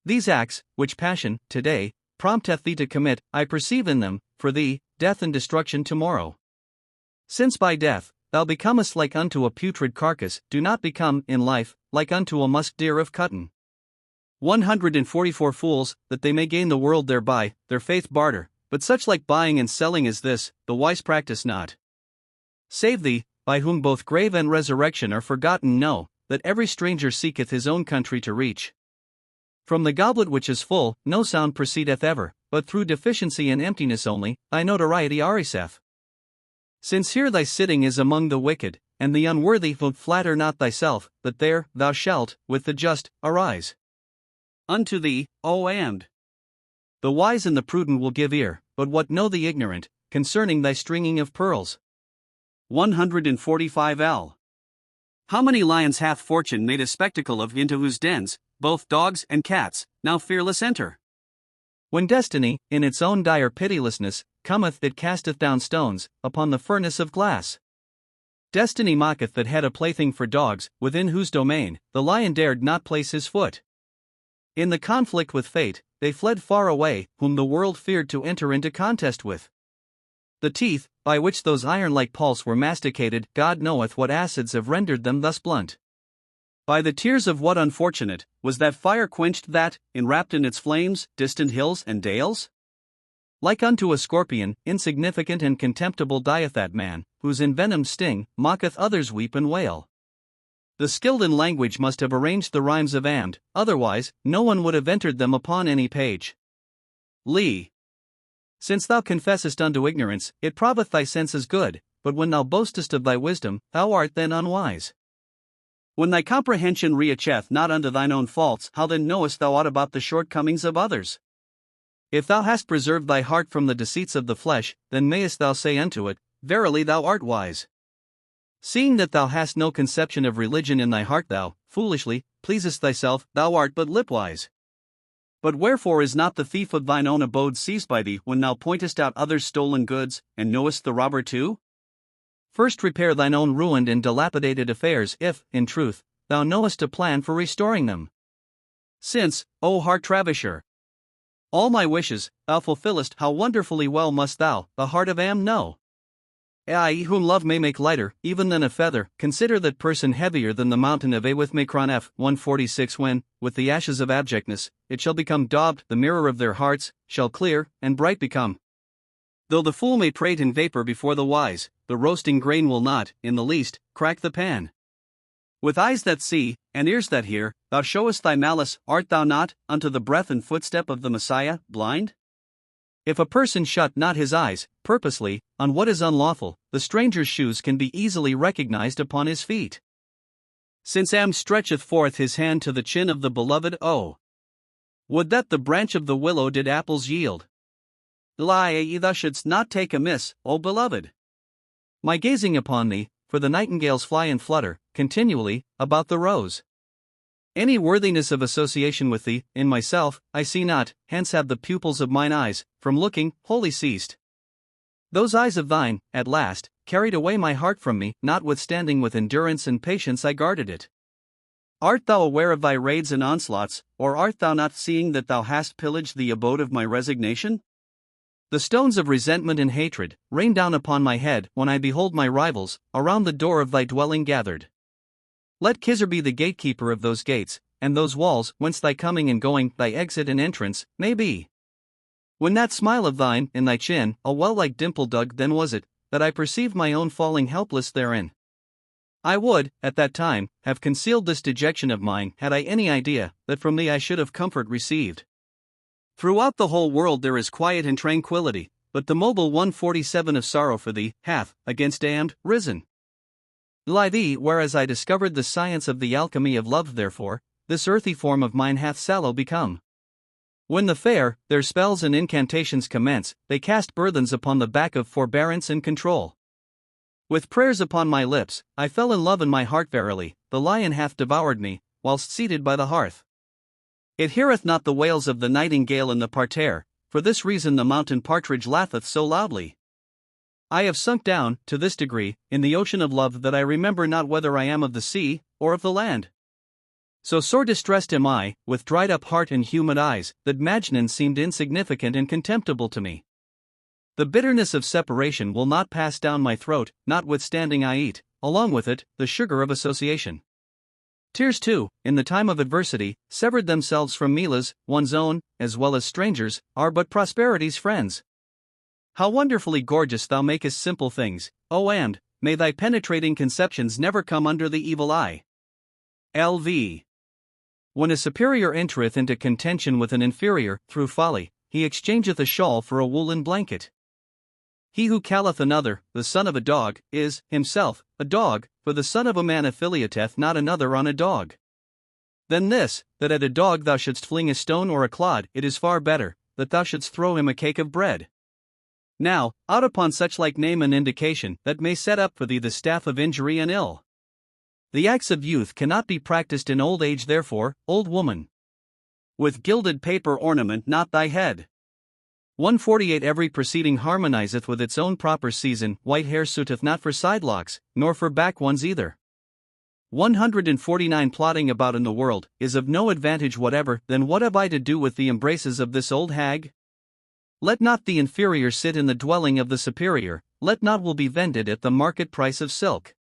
[SPEAKER 1] These acts, which passion, today, prompteth thee to commit, I perceive in them, for thee, death and destruction tomorrow. Since by death, thou becomest like unto a putrid carcass, do not become, in life, like unto a musk deer of cotton. 144 Fools, that they may gain the world thereby, their faith barter, but such like buying and selling as this, the wise practice not. Save thee, by whom both grave and resurrection are forgotten, know, that every stranger seeketh his own country to reach. From the goblet which is full, no sound proceedeth ever, but through deficiency and emptiness only, thy notoriety ariseth. Since here thy sitting is among the wicked, and the unworthy, flatter not thyself, that there, thou shalt, with the just, arise. Unto thee, O Amd. The wise and the prudent will give ear, but what know the ignorant, concerning thy stringing of pearls? 145 L. How many lions hath fortune made a spectacle of, into whose dens, both dogs and cats, now fearless enter? When destiny, in its own dire pitilessness, cometh, it casteth down stones, upon the furnace of glass. Destiny mocketh that had a plaything for dogs, within whose domain, the lion dared not place his foot. In the conflict with fate, they fled far away, whom the world feared to enter into contest with. The teeth, by which those iron-like pulse were masticated, God knoweth what acids have rendered them thus blunt. By the tears of what unfortunate, was that fire quenched that, enwrapped in its flames, distant hills and dales? Like unto a scorpion, insignificant and contemptible dieth that man, whose envenomed sting, mocketh others weep and wail. The skilled in language must have arranged the rhymes of Amd, otherwise, no one would have entered them upon any page. Lee. Since thou confessest unto ignorance, it proveth thy senses good, but when thou boastest of thy wisdom, thou art then unwise. When thy comprehension reacheth not unto thine own faults, how then knowest thou aught about the shortcomings of others? If thou hast preserved thy heart from the deceits of the flesh, then mayest thou say unto it, Verily thou art wise. Seeing that thou hast no conception of religion in thy heart, thou, foolishly, pleasest thyself, thou art but lipwise. But wherefore is not the thief of thine own abode seized by thee when thou pointest out others' stolen goods, and knowest the robber too? First repair thine own ruined and dilapidated affairs, if, in truth, thou knowest a plan for restoring them. Since, O heart ravisher, all my wishes thou fulfillest, how wonderfully well must thou, the heart of Am, know. I, whom love may make lighter, even than a feather, consider that person heavier than the mountain of A with Macron F. 146 when, with the ashes of abjectness, it shall become daubed, the mirror of their hearts, shall clear, and bright become. Though the fool may prate in vapor before the wise, the roasting grain will not, in the least, crack the pan. With eyes that see, and ears that hear, thou showest thy malice, art thou not, unto the breath and footstep of the Messiah, blind? If a person shut not his eyes, purposely, on what is unlawful, the stranger's shoes can be easily recognized upon his feet. Since Am stretcheth forth his hand to the chin of the beloved, oh, would that the branch of the willow did apples yield. Lie, thou shouldst not take amiss, O beloved, my gazing upon thee, for the nightingales fly and flutter, continually, about the rose. Any worthiness of association with thee, in myself, I see not, hence have the pupils of mine eyes, from looking, wholly ceased. Those eyes of thine, at last, carried away my heart from me, notwithstanding with endurance and patience I guarded it. Art thou aware of thy raids and onslaughts, or art thou not seeing that thou hast pillaged the abode of my resignation? The stones of resentment and hatred rain down upon my head when I behold my rivals, around the door of thy dwelling gathered. Let Khizr be the gatekeeper of those gates, and those walls whence thy coming and going, thy exit and entrance, may be. When that smile of thine, in thy chin, a well-like dimple dug, then was it, that I perceived my own falling helpless therein. I would, at that time, have concealed this dejection of mine, had I any idea, that from thee I should have comfort received. Throughout the whole world there is quiet and tranquility, but the mobile 147 of sorrow for thee, hath, against damned, risen. Lie thee, whereas I discovered the science of the alchemy of love, therefore, this earthy form of mine hath sallow become. When the fair, their spells and incantations commence, they cast burthens upon the back of forbearance and control. With prayers upon my lips, I fell in love in my heart verily, the lion hath devoured me, whilst seated by the hearth. It heareth not the wails of the nightingale in the parterre, for this reason the mountain partridge laugheth so loudly. I have sunk down, to this degree, in the ocean of love that I remember not whether I am of the sea, or of the land. So sore distressed am I, with dried up heart and humid eyes, that Majnun seemed insignificant and contemptible to me. The bitterness of separation will not pass down my throat, notwithstanding I eat, along with it, the sugar of association. Tears too, in the time of adversity, severed themselves from Milas, one's own, as well as strangers, are but prosperity's friends. How wonderfully gorgeous thou makest simple things, O and, may thy penetrating conceptions never come under the evil eye. L.V. When a superior entereth into contention with an inferior, through folly, he exchangeth a shawl for a woolen blanket. He who calleth another, the son of a dog, is, himself, a dog, for the son of a man affiliateth not another on a dog. Than this, that at a dog thou shouldst fling a stone or a clod, it is far better, that thou shouldst throw him a cake of bread. Now, out upon such like name an indication, that may set up for thee the staff of injury and ill. The acts of youth cannot be practiced in old age, therefore, old woman, with gilded paper ornament not thy head. 148 Every proceeding harmonizeth with its own proper season, white hair suiteth not for sidelocks, nor for back ones either. 149 Plodding about in the world, is of no advantage whatever, then what have I to do with the embraces of this old hag? Let not the inferior sit in the dwelling of the superior, let not wool be vended at the market price of silk.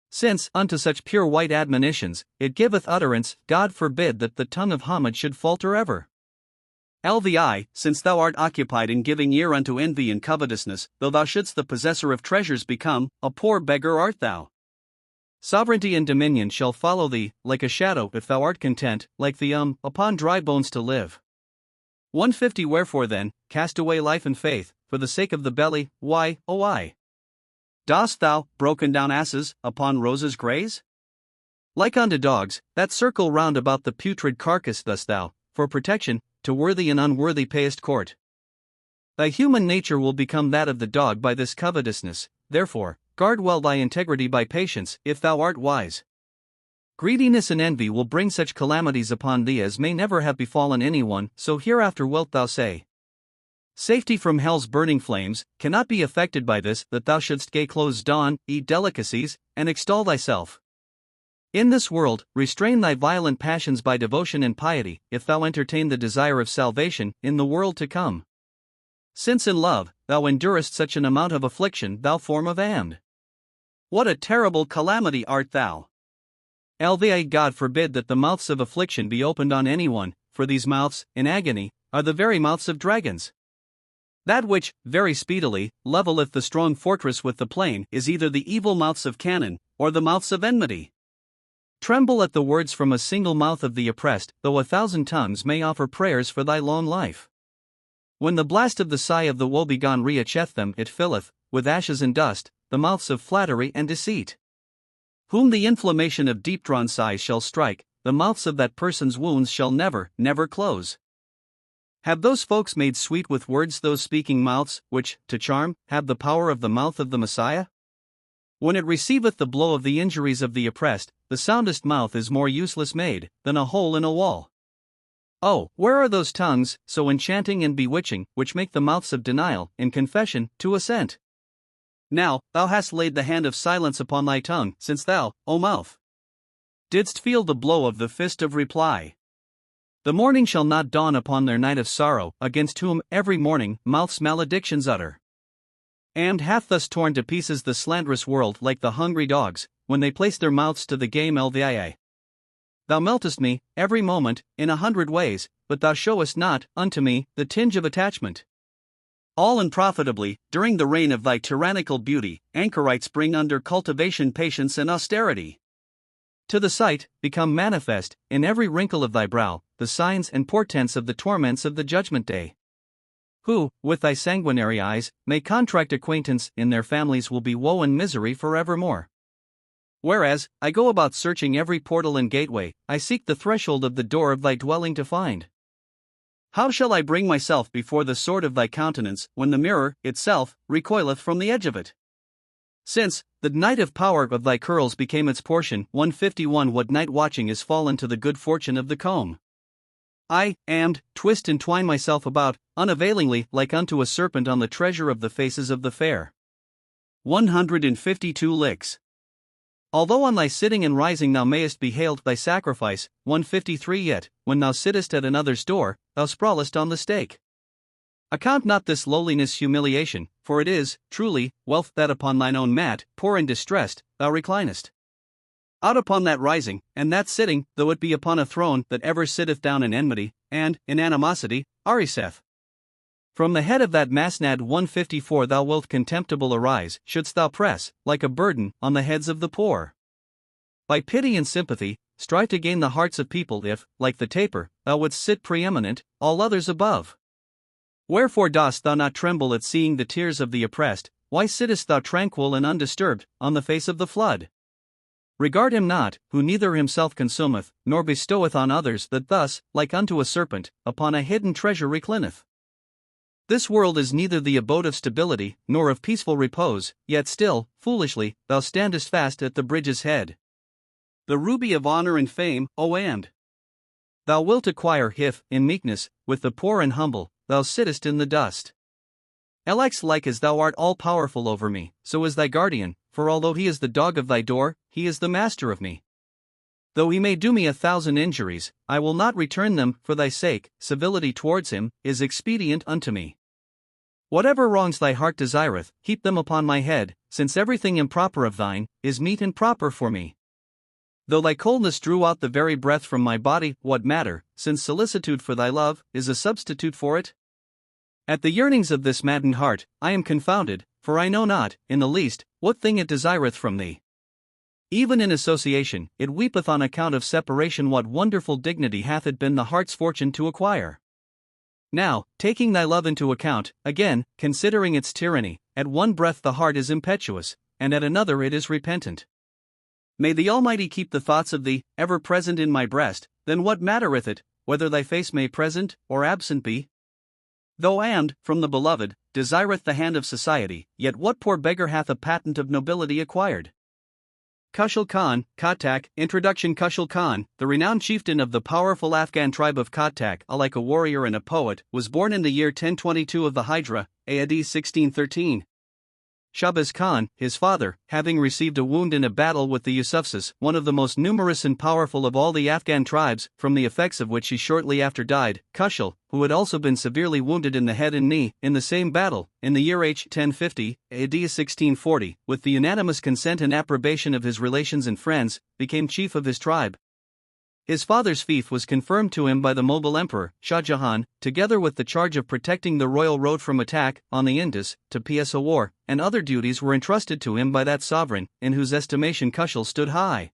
[SPEAKER 1] Since, unto such pure white admonitions, it giveth utterance, God forbid that the tongue of Hamid should falter ever. Lvi, since thou art occupied in giving ear unto envy and covetousness, though thou shouldst the possessor of treasures become, a poor beggar art thou. Sovereignty and dominion shall follow thee, like a shadow, if thou art content, like the upon dry bones to live. 150 Wherefore then, cast away life and faith, for the sake of the belly, why, oh I. Dost thou, broken down asses, upon roses graze? Like unto dogs, that circle round about the putrid carcass, thus thou, for protection, to worthy and unworthy payest court. Thy human nature will become that of the dog by this covetousness, therefore, guard well thy integrity by patience, if thou art wise. Greediness and envy will bring such calamities upon thee as may never have befallen anyone, so hereafter wilt thou say. Safety from hell's burning flames cannot be effected by this, that thou shouldst gay clothes don, eat delicacies, and extol thyself. In this world, restrain thy violent passions by devotion and piety, if thou entertain the desire of salvation in the world to come. Since in love, thou endurest such an amount of affliction, thou form of Amd. What a terrible calamity art thou! Lva God forbid that the mouths of affliction be opened on anyone, for these mouths, in agony, are the very mouths of dragons. That which, very speedily, levelleth the strong fortress with the plain, is either the evil mouths of cannon, or the mouths of enmity. Tremble at the words from a single mouth of the oppressed, though 1,000 tongues may offer prayers for thy long life. When the blast of the sigh of the woebegone reacheth them, it filleth, with ashes and dust, the mouths of flattery and deceit. Whom the inflammation of deep-drawn sighs shall strike, the mouths of that person's wounds shall never, never close. Have those folks made sweet with words those speaking mouths, which, to charm, have the power of the mouth of the Messiah? When it receiveth the blow of the injuries of the oppressed, the soundest mouth is more useless made, than a hole in a wall. Oh, where are those tongues, so enchanting and bewitching, which make the mouths of denial, in confession, to assent? Now, thou hast laid the hand of silence upon thy tongue, since thou, O mouth, didst feel the blow of the fist of reply. The morning shall not dawn upon their night of sorrow, against whom every morning mouths maledictions utter. Amd hath thus torn to pieces the slanderous world like the hungry dogs, when they place their mouths to the game Lvia. Thou meltest me, every moment, in 100 ways, but thou showest not, unto me, the tinge of attachment. All unprofitably, during the reign of thy tyrannical beauty, anchorites bring under cultivation patience and austerity. To the sight, become manifest, in every wrinkle of thy brow, the signs and portents of the torments of the judgment day. Who, with thy sanguinary eyes, may contract acquaintance in their families will be woe and misery forevermore. Whereas, I go about searching every portal and gateway, I seek the threshold of the door of thy dwelling to find. How shall I bring myself before the sword of thy countenance, when the mirror, itself, recoileth from the edge of it? Since, the night of power of thy curls became its portion, 151 what night watching is fallen to the good fortune of the comb. I, Amd, twist and twine myself about, unavailingly, like unto a serpent on the treasure of the faces of the fair. 152 licks. Although on thy sitting and rising thou mayest be hailed thy sacrifice, 153 yet, when thou sittest at another's door, thou sprawlest on the stake. Account not this lowliness humiliation, for it is, truly, wealth that upon thine own mat, poor and distressed, thou reclinest. Out upon that rising, and that sitting, though it be upon a throne that ever sitteth down in enmity, and, in animosity, Ariseth. From the head of that masnad 154 thou wilt contemptible arise, shouldst thou press, like a burden, on the heads of the poor. By pity and sympathy, strive to gain the hearts of people if, like the taper, thou wouldst sit preeminent, all others above. Wherefore dost thou not tremble at seeing the tears of the oppressed? Why sittest thou tranquil and undisturbed, on the face of the flood? Regard him not, who neither himself consumeth, nor bestoweth on others, that thus, like unto a serpent, upon a hidden treasure reclineth. This world is neither the abode of stability, nor of peaceful repose, yet still, foolishly, thou standest fast at the bridge's head. The ruby of honor and fame, O Amd! Thou wilt acquire if, in meekness, with the poor and humble, thou sittest in the dust. Lx like as thou art all-powerful over me, so is thy guardian, for although he is the dog of thy door, he is the master of me. Though he may do me 1,000 injuries, I will not return them, for thy sake, civility towards him, is expedient unto me. Whatever wrongs thy heart desireth, heap them upon my head, since everything improper of thine, is meet and proper for me. Though thy coldness drew out the very breath from my body, what matter, since solicitude for thy love, is a substitute for it? At the yearnings of this maddened heart, I am confounded, for I know not, in the least, what thing it desireth from thee. Even in association, it weepeth on account of separation. What wonderful dignity hath it been the heart's fortune to acquire? Now, taking thy love into account, again, considering its tyranny, at one breath the heart is impetuous, and at another it is repentant. May the Almighty keep the thoughts of thee ever present in my breast, then what mattereth it, whether thy face may present or absent be? Though and, from the beloved, desireth the hand of society, yet what poor beggar hath a patent of nobility acquired? Khushhal Khan, Khattak, Introduction. Khushhal Khan, the renowned chieftain of the powerful Afghan tribe of Khattak, alike a warrior and a poet, was born in the year 1022 of the Hijra, AD 1613. Shahbaz Khan, his father, having received a wound in a battle with the Yusufis, one of the most numerous and powerful of all the Afghan tribes, from the effects of which he shortly after died, Khushhal, who had also been severely wounded in the head and knee, in the same battle, in the year H. 1050, AD 1640, with the unanimous consent and approbation of his relations and friends, became chief of his tribe. His father's fief was confirmed to him by the Mughal emperor, Shah Jahan, together with the charge of protecting the royal road from attack, on the Indus, to Peshawar, and other duties were entrusted to him by that sovereign, in whose estimation Khushhal stood high.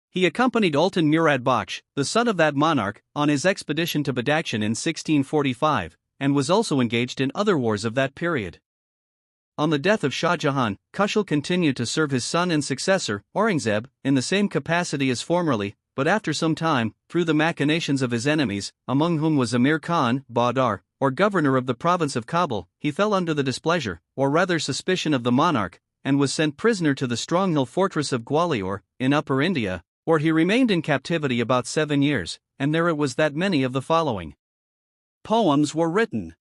[SPEAKER 1] He accompanied Ultan Murad Bakhsh, the son of that monarch, on his expedition to Badakhshan in 1645, and was also engaged in other wars of that period. On the death of Shah Jahan, Khushhal continued to serve his son and successor, Aurangzeb, in the same capacity as formerly, but after some time, through the machinations of his enemies, among whom was Amir Khan, Badar, or governor of the province of Kabul, he fell under the displeasure, or rather suspicion of the monarch, and was sent prisoner to the strong-hill fortress of Gwalior, in Upper India, where he remained in captivity about 7 years, and there it was that many of the following poems were written.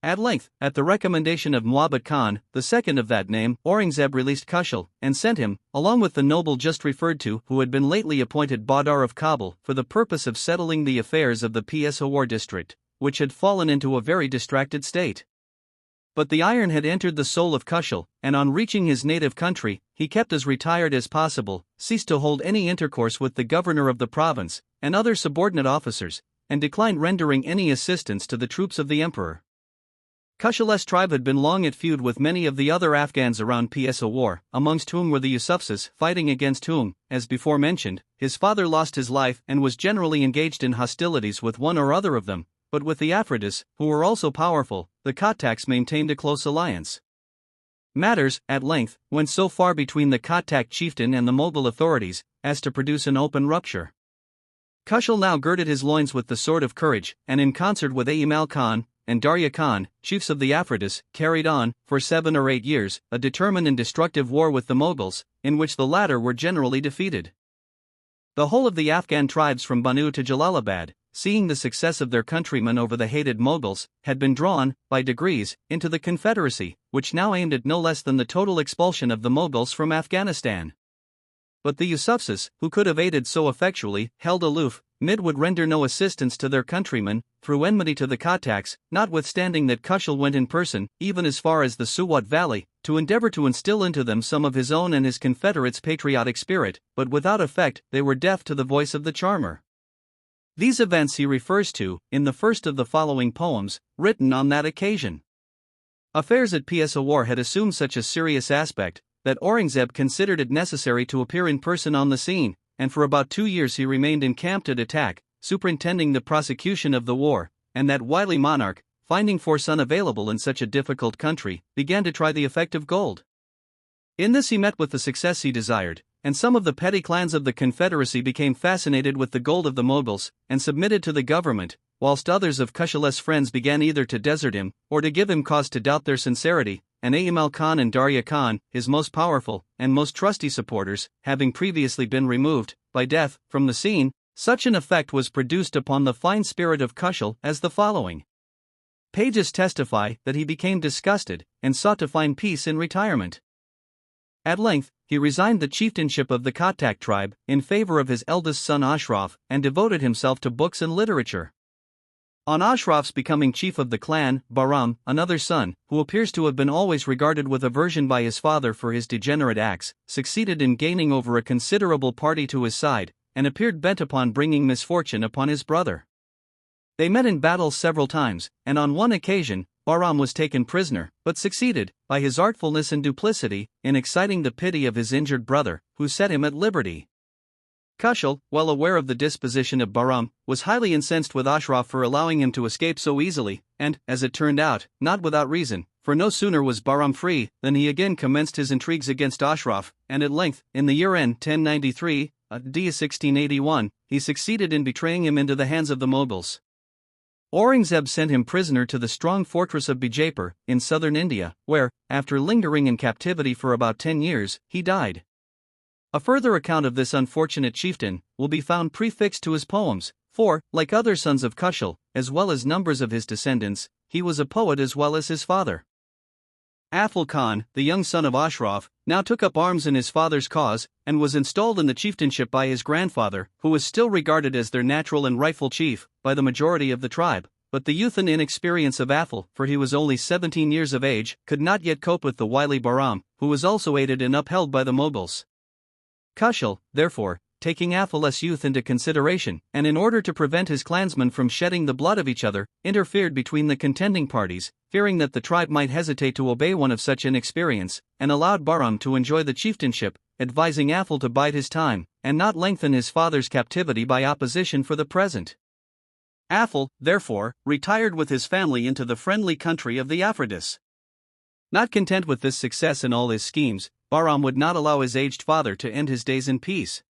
[SPEAKER 1] At length, at the recommendation of Muabat Khan, the second of that name, Aurangzeb released Khushhal, and sent him, along with the noble just referred to, who had been lately appointed Badar of Kabul, for the purpose of settling the affairs of the Peshawar district, which had fallen into a very distracted state. But the iron had entered the soul of Khushhal, and on reaching his native country, he kept as retired as possible, ceased to hold any intercourse with the governor of the province, and other subordinate officers, and declined rendering any assistance to the troops of the emperor. Khushhal's tribe had been long at feud with many of the other Afghans around Peshawar, amongst whom were the Yusufis, fighting against whom, as before mentioned, his father lost his life and was generally engaged in hostilities with one or other of them, but with the Afridis, who were also powerful, the Khattaks maintained a close alliance. Matters, at length, went so far between the Khattak chieftain and the Mughal authorities, as to produce an open rupture. Khushhal now girded his loins with the sword of courage, and in concert with Aimal Khan and Darya Khan, chiefs of the Afridis, carried on, for 7 or 8 years, a determined and destructive war with the Mughals, in which the latter were generally defeated. The whole of the Afghan tribes from Banu to Jalalabad, seeing the success of their countrymen over the hated Mughals, had been drawn, by degrees, into the confederacy, which now aimed at no less than the total expulsion of the Mughals from Afghanistan. But the Yusufis, who could have aided so effectually, held aloof, would render no assistance to their countrymen, through enmity to the Khattaks, notwithstanding that Khushhal went in person, even as far as the Suwat valley, to endeavor to instill into them some of his own and his confederates' patriotic spirit, but without effect. They were deaf to the voice of the charmer. These events he refers to, in the first of the following poems, written on that occasion. Affairs at Peshawar had assumed such a serious aspect, that Aurangzeb considered it necessary to appear in person on the scene, and for about 2 years he remained encamped at attack, superintending the prosecution of the war, and that wily monarch, finding force unavailable in such a difficult country, began to try the effect of gold. In this he met with the success he desired, and some of the petty clans of the confederacy became fascinated with the gold of the Mughals, and submitted to the government, whilst others of Khushhal's friends began either to desert him, or to give him cause to doubt their sincerity, and Aimal Khan and Darya Khan, his most powerful and most trusty supporters, having previously been removed, by death, from the scene. Such an effect was produced upon the fine spirit of Khushhal as the following pages testify that he became disgusted, and sought to find peace in retirement. At length, he resigned the chieftainship of the Khattak tribe, in favor of his eldest son Ashraf, and devoted himself to books and literature. On Ashraf's becoming chief of the clan, Bahram, another son, who appears to have been always regarded with aversion by his father for his degenerate acts, succeeded in gaining over a considerable party to his side, and appeared bent upon bringing misfortune upon his brother. They met in battle several times, and on one occasion, Bahram was taken prisoner, but succeeded, by his artfulness and duplicity, in exciting the pity of his injured brother, who set him at liberty. Khushhal, well aware of the disposition of Bahram, was highly incensed with Ashraf for allowing him to escape so easily, and, as it turned out, not without reason, for no sooner was Bahram free than he again commenced his intrigues against Ashraf, and at length, in the year end 1093, d. 1681, he succeeded in betraying him into the hands of the Mughals. Aurangzeb sent him prisoner to the strong fortress of Bijapur, in southern India, where, after lingering in captivity for about 10 years, he died. A further account of this unfortunate chieftain will be found prefixed to his poems, for, like other sons of Khushhal, as well as numbers of his descendants, he was a poet as well as his father. Abd-ul Khan, the young son of Ashraf, now took up arms in his father's cause, and was installed in the chieftainship by his grandfather, who was still regarded as their natural and rightful chief by the majority of the tribe. But the youth and inexperience of Abd-ul, for he was only 17 years of age, could not yet cope with the wily Bahram, who was also aided and upheld by the Mughals. Khushhal, therefore, taking Abd-ul's youth into consideration, and in order to prevent his clansmen from shedding the blood of each other, interfered between the contending parties, fearing that the tribe might hesitate to obey one of such inexperience, and allowed Bahram to enjoy the chieftainship, advising Abd-ul to bide his time, and not lengthen his father's captivity by opposition for the present. Abd-ul, therefore, retired with his family into the friendly country of the Afridis. Not content with this success in all his schemes, Bahram would not allow his aged father to end his days in peace.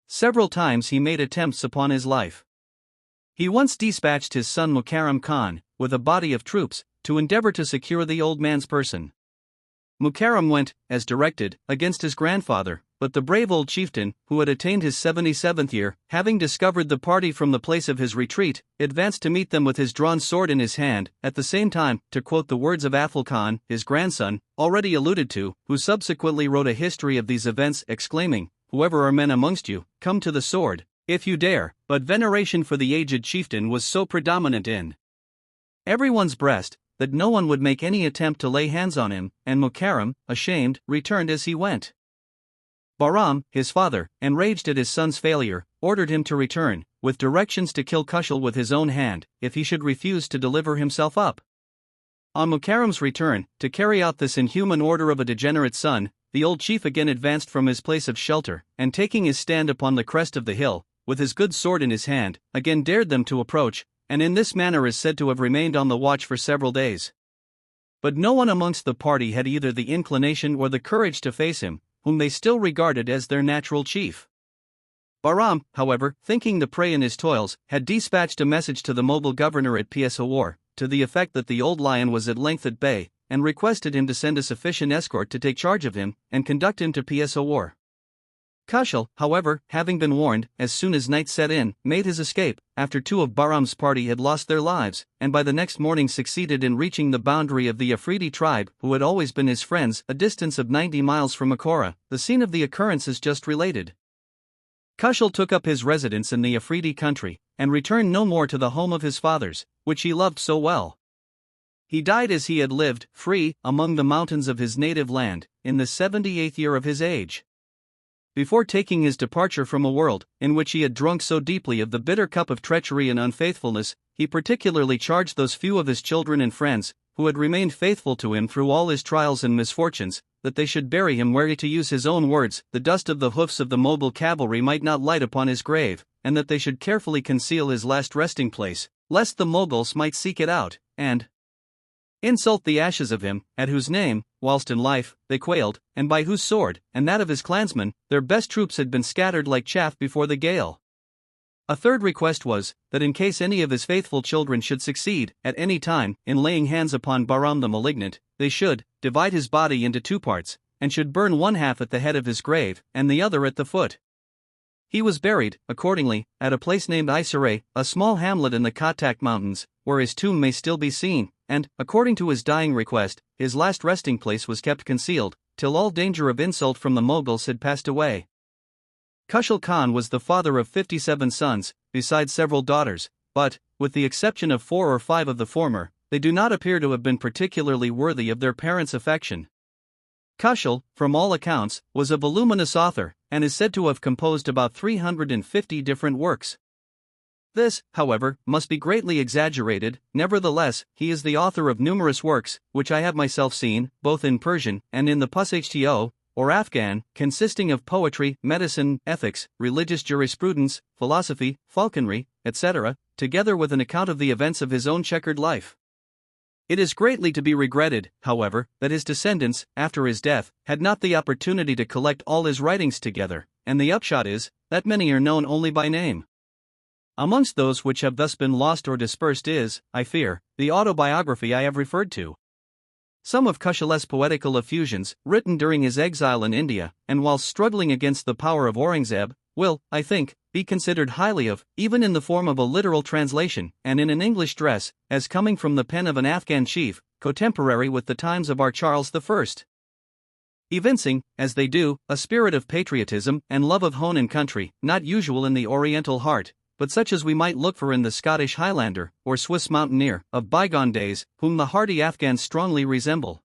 [SPEAKER 1] Several times he made attempts upon his life. He once dispatched his son Khushhal Khan, with a body of troops, to endeavor to secure the old man's person. Khushhal went, as directed, against his grandfather, but the brave old chieftain, who had attained his 77th year, having discovered the party from the place of his retreat, advanced to meet them with his drawn sword in his hand, at the same time, to quote the words of Abd-ul Khan, his grandson, already alluded to, who subsequently wrote a history of these events, exclaiming, "Whoever are men amongst you, come to the sword, if you dare." But veneration for the aged chieftain was so predominant in everyone's breast, that no one would make any attempt to lay hands on him, and Khushhal, ashamed, returned as he went. Bahram, his father, enraged at his son's failure, ordered him to return, with directions to kill Khushhal with his own hand, if he should refuse to deliver himself up. On Khushhal's return, to carry out this inhuman order of a degenerate son, the old chief again advanced from his place of shelter, and taking his stand upon the crest of the hill, with his good sword in his hand, again dared them to approach, and in this manner is said to have remained on the watch for several days. But no one amongst the party had either the inclination or the courage to face him, whom they still regarded as their natural chief. Bahram, however, thinking the prey in his toils, had dispatched a message to the Mughal governor at Peshawar, to the effect that the old lion was at length at bay, and requested him to send a sufficient escort to take charge of him, and conduct him to Peshawar. Khushhal, however, having been warned, as soon as night set in, made his escape, after 2 of Bahram's party had lost their lives, and by the next morning succeeded in reaching the boundary of the Afridi tribe, who had always been his friends, a distance of 90 miles from Akora, the scene of the occurrences just related. Khushhal took up his residence in the Afridi country, and returned no more to the home of his fathers, which he loved so well. He died as he had lived, free, among the mountains of his native land, in the 78th year of his age. Before taking his departure from a world, in which he had drunk so deeply of the bitter cup of treachery and unfaithfulness, he particularly charged those few of his children and friends, who had remained faithful to him through all his trials and misfortunes, that they should bury him where, to use his own words, the dust of the hoofs of the Mughal cavalry might not light upon his grave, and that they should carefully conceal his last resting place, lest the Mughals might seek it out, and insult the ashes of him, at whose name, whilst in life, they quailed, and by whose sword, and that of his clansmen, their best troops had been scattered like chaff before the gale. A third request was, that in case any of his faithful children should succeed, at any time, in laying hands upon Bahram the malignant, they should divide his body into 2 parts, and should burn one half at the head of his grave, and the other at the foot. He was buried, accordingly, at a place named Isare, a small hamlet in the Katak Mountains, where his tomb may still be seen, and, according to his dying request, his last resting place was kept concealed, till all danger of insult from the Mughals had passed away. Khushhal Khan was the father of 57 sons, besides several daughters, but, with the exception of 4 or 5 of the former, they do not appear to have been particularly worthy of their parents' affection. Khushhal, from all accounts, was a voluminous author, and is said to have composed about 350 different works. This, however, must be greatly exaggerated. Nevertheless, he is the author of numerous works, which I have myself seen, both in Persian and in the Pushto, or Afghan, consisting of poetry, medicine, ethics, religious jurisprudence, philosophy, falconry, etc., together with an account of the events of his own checkered life. It is greatly to be regretted, however, that his descendants, after his death, had not the opportunity to collect all his writings together, and the upshot is that many are known only by name. Amongst those which have thus been lost or dispersed is, I fear, the autobiography I have referred to. Some of Khushhal's poetical effusions, written during his exile in India, and whilst struggling against the power of Aurangzeb, will, I think, be considered highly of, even in the form of a literal translation, and in an English dress, as coming from the pen of an Afghan chief, contemporary with the times of our Charles I. Evincing, as they do, a spirit of patriotism and love of home and country, not usual in the Oriental heart, but such as we might look for in the Scottish Highlander, or Swiss mountaineer, of bygone days, whom the hardy Afghans strongly resemble.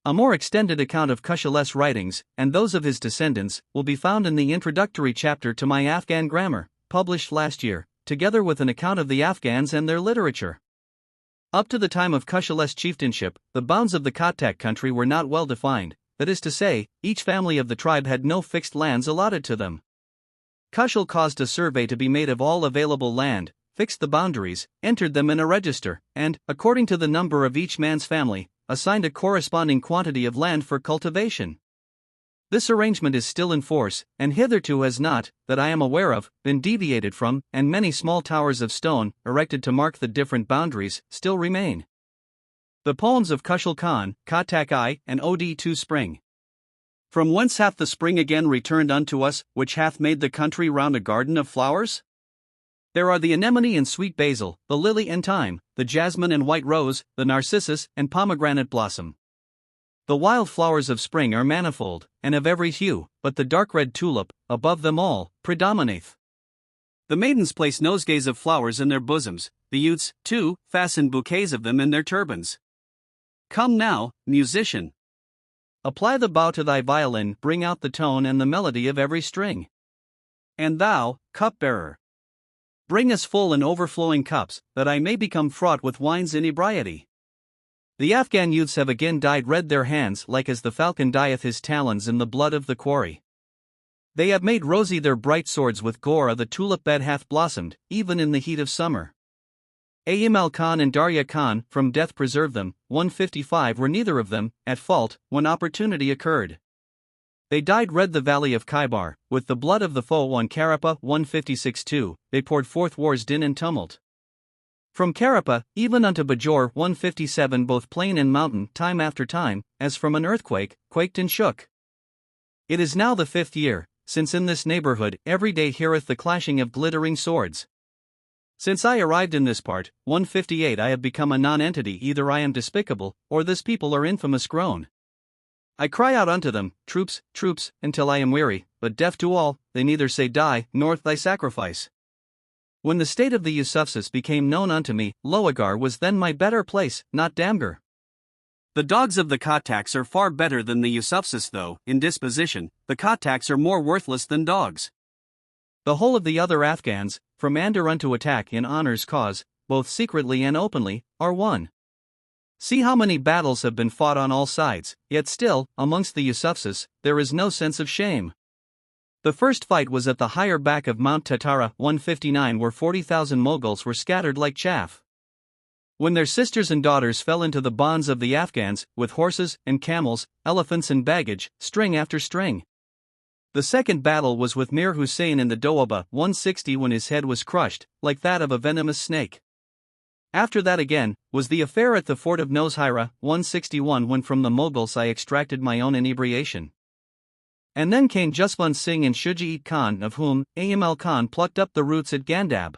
[SPEAKER 1] A more extended account of Khushhal's writings, and those of his descendants, will be found in the introductory chapter to my Afghan grammar, published last year, together with an account of the Afghans and their literature. Up to the time of Khushhal's chieftainship, the bounds of the Khattak country were not well defined, that is to say, each family of the tribe had no fixed lands allotted to them. Khushhal caused a survey to be made of all available land, fixed the boundaries, entered them in a register, and, according to the number of each man's family, assigned a corresponding quantity of land for cultivation. This arrangement is still in force, and hitherto has not, that I am aware of, been deviated from, and many small towers of stone, erected to mark the different boundaries, still remain. The poems of Khushhal Khan, Khattak I, and Ode to Spring. From whence hath the spring again returned unto us, which hath made the country round a garden of flowers? There are the anemone and sweet basil, the lily and thyme, the jasmine and white rose, the narcissus and pomegranate blossom. The wild flowers of spring are manifold, and of every hue, but the dark red tulip, above them all, predominateth. The maidens place nosegays of flowers in their bosoms, the youths, too, fasten bouquets of them in their turbans. Come now, musician. Apply the bow to thy violin, bring out the tone and the melody of every string. And thou, cupbearer, bring us full and overflowing cups, that I may become fraught with wine's inebriety. The Afghan youths have again dyed red their hands like as the falcon dyeth his talons in the blood of the quarry. They have made rosy their bright swords with gore, the tulip bed hath blossomed, even in the heat of summer. Aymal Khan and Darya Khan, from death preserve them, 155 were neither of them at fault when opportunity occurred. They dyed red the valley of Khybar, with the blood of the foe on Karapa 156-2, they poured forth war's din and tumult. From Karapa, even unto Bajor 157 both plain and mountain, time after time, as from an earthquake, quaked and shook. It is now the 5th year, since in this neighborhood every day heareth the clashing of glittering swords. Since I arrived in this part, 158 I have become a non-entity, either I am despicable, or this people are infamous grown. I cry out unto them, troops, troops, until I am weary, but deaf to all, they neither say die, nor thy sacrifice. When the state of the Yusufis became known unto me, Loagar was then my better place, not Damgar. The dogs of the Khattaks are far better than the Yusufis, though, in disposition, the Khattaks are more worthless than dogs. The whole of the other Afghans, from anger unto attack in honor's cause, both secretly and openly, are one. See how many battles have been fought on all sides, yet still, amongst the Yusufis, there is no sense of shame. The first fight was at the higher back of Mount Tatara 159, where 40,000 Moguls were scattered like chaff. When their sisters and daughters fell into the bonds of the Afghans, with horses and camels, elephants and baggage, string after string. The second battle was with Mir Hussein in the Doaba 160, when his head was crushed, like that of a venomous snake. After that again, was the affair at the fort of Nozhira 161, when from the Moguls I extracted my own inebriation. And then came Jaswant Singh and Shujait Khan, of whom Aymal Khan plucked up the roots at Gandab.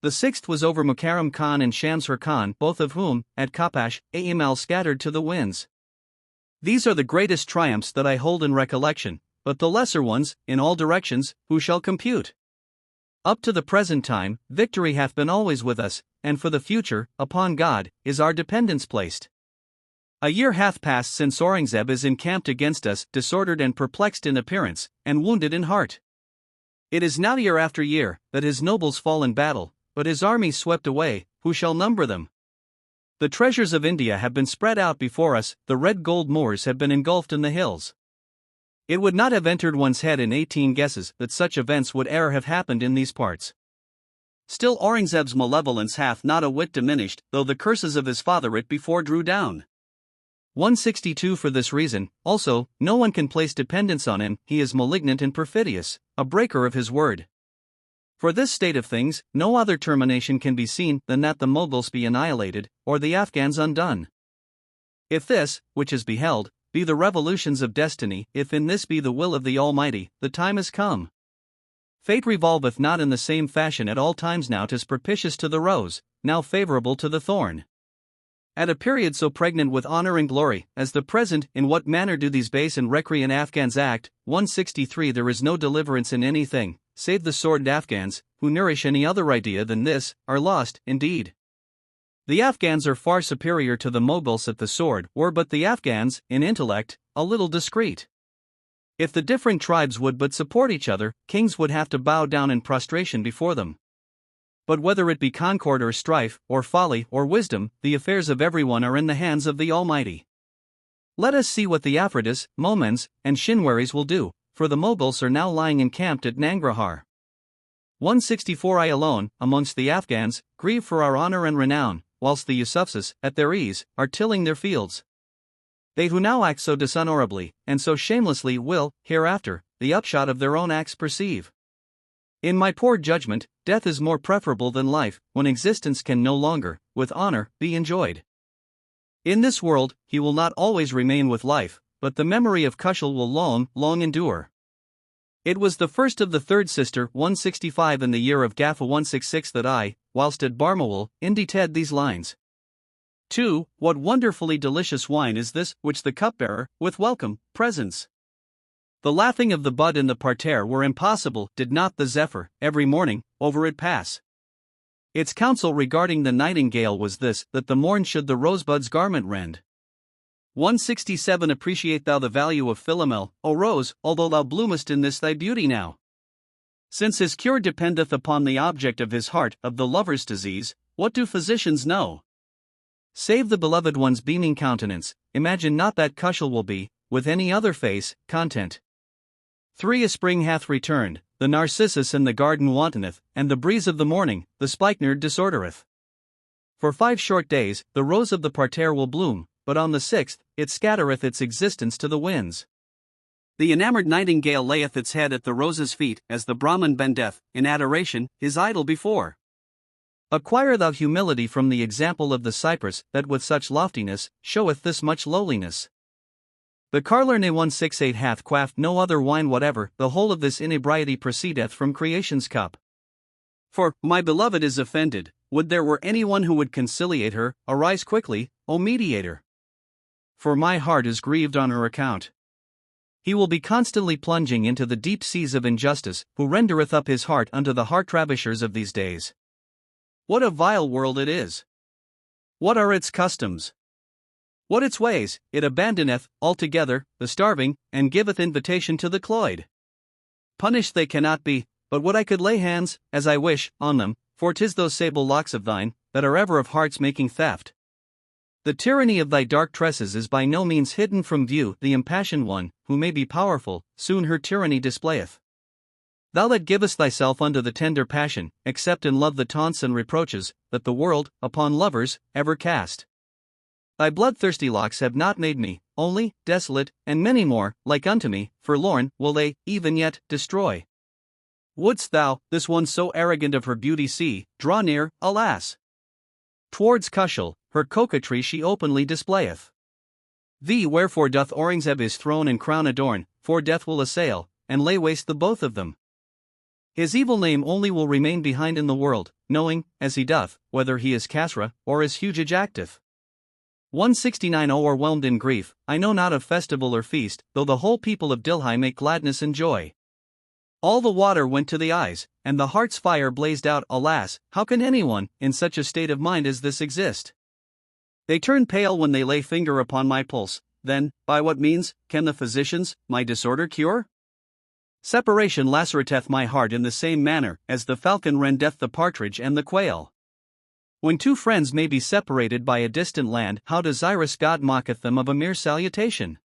[SPEAKER 1] The sixth was over Mukarram Khan and Shamsur Khan, both of whom, at Kapash, Aymal scattered to the winds. These are the greatest triumphs that I hold in recollection, but the lesser ones, in all directions, who shall compute? Up to the present time, victory hath been always with us, and for the future, upon God, is our dependence placed. A year hath passed since Aurangzeb is encamped against us, disordered and perplexed in appearance, and wounded in heart. It is now year after year, that his nobles fall in battle, but his armies swept away, who shall number them? The treasures of India have been spread out before us, the red gold moors have been engulfed in the hills. It would not have entered one's head in 18 guesses that such events would e'er have happened in these parts. Still Aurangzeb's malevolence hath not a whit diminished, though the curses of his father it before drew down. 162 For this reason, also, no one can place dependence on him, he is malignant and perfidious, a breaker of his word. For this state of things, no other termination can be seen than that the Mughals be annihilated, or the Afghans undone. If this, which is beheld, be the revolutions of destiny, if in this be the will of the Almighty, the time is come. Fate revolveth not in the same fashion at all times. Now 'tis propitious to the rose, now favorable to the thorn. At a period so pregnant with honor and glory as the present, in what manner do these base and recreant Afghans act? 163 There is no deliverance in anything, save the sword. Afghans, who nourish any other idea than this, are lost, indeed. The Afghans are far superior to the Mughals at the sword, were but the Afghans, in intellect, a little discreet. If the different tribes would but support each other, kings would have to bow down in prostration before them. But whether it be concord or strife, or folly or wisdom, the affairs of everyone are in the hands of the Almighty. Let us see what the Afridis, Momens, and Shinwaris will do, for the Mughals are now lying encamped at Nangarhar. 164 I alone, amongst the Afghans, grieve for our honor and renown, whilst the Yusufis, at their ease, are tilling their fields. They who now act so dishonorably, and so shamelessly will, hereafter, the upshot of their own acts perceive. In my poor judgment, death is more preferable than life, when existence can no longer, with honor, be enjoyed. In this world, he will not always remain with life, but the memory of Khushhal will long, long endure. It was the first of the third sister, 165 in the year of Gaffa 166 that I, whilst at Barmawal, indited these lines. 2. What wonderfully delicious wine is this, which the cupbearer, with welcome, presents. The laughing of the bud in the parterre were impossible, did not the zephyr, every morning, over it pass. Its counsel regarding the nightingale was this, that the morn should the rosebud's garment rend. 167 Appreciate thou the value of Philomel, O rose, although thou bloomest in this thy beauty now. Since his cure dependeth upon the object of his heart, of the lover's disease, what do physicians know? Save the beloved one's beaming countenance, imagine not that Khushhal will be, with any other face, content. 3 A spring hath returned, the narcissus in the garden wantoneth, and the breeze of the morning, the spikenard disordereth. For 5 short days, the rose of the parterre will bloom, but on the 6th, it scattereth its existence to the winds. The enamoured nightingale layeth its head at the rose's feet, as the Brahman bendeth, in adoration, his idol before. Acquire thou humility from the example of the cypress, that with such loftiness, showeth this much lowliness. The Carlerne 168 hath quaffed no other wine whatever, the whole of this inebriety proceedeth from creation's cup. For, my beloved is offended, would there were anyone who would conciliate her, arise quickly, O mediator. For my heart is grieved on her account. He will be constantly plunging into the deep seas of injustice, who rendereth up his heart unto the heart-ravishers of these days. What a vile world it is! What are its customs? What its ways? It abandoneth, altogether, the starving, and giveth invitation to the cloyed. Punished they cannot be, but would I could lay hands, as I wish, on them, for 'tis those sable locks of thine, that are ever of hearts making theft. The tyranny of thy dark tresses is by no means hidden from view, the impassioned one, who may be powerful, soon her tyranny displayeth. Thou that givest thyself unto the tender passion, accept in love the taunts and reproaches, that the world, upon lovers, ever cast. Thy bloodthirsty locks have not made me, only, desolate, and many more, like unto me, forlorn, will they, even yet, destroy. Wouldst thou, this one so arrogant of her beauty see, draw near, alas! Towards Khushhal, her coquetry she openly displayeth. Thee wherefore doth Aurangzeb his throne and crown adorn, for death will assail, and lay waste the both of them. His evil name only will remain behind in the world, knowing, as he doth, whether he is Kasra, or is Hujaj active. 169 Overwhelmed in grief, I know not of festival or feast, though the whole people of Dilhai make gladness and joy. All the water went to the eyes, and the heart's fire blazed out. Alas, how can anyone, in such a state of mind as this exist? They turn pale when they lay finger upon my pulse, then, by what means, can the physicians, my disorder cure? Separation lacerateth my heart in the same manner, as the falcon rendeth the partridge and the quail. When two friends may be separated by a distant land, how desirous God mocketh them of a mere salutation.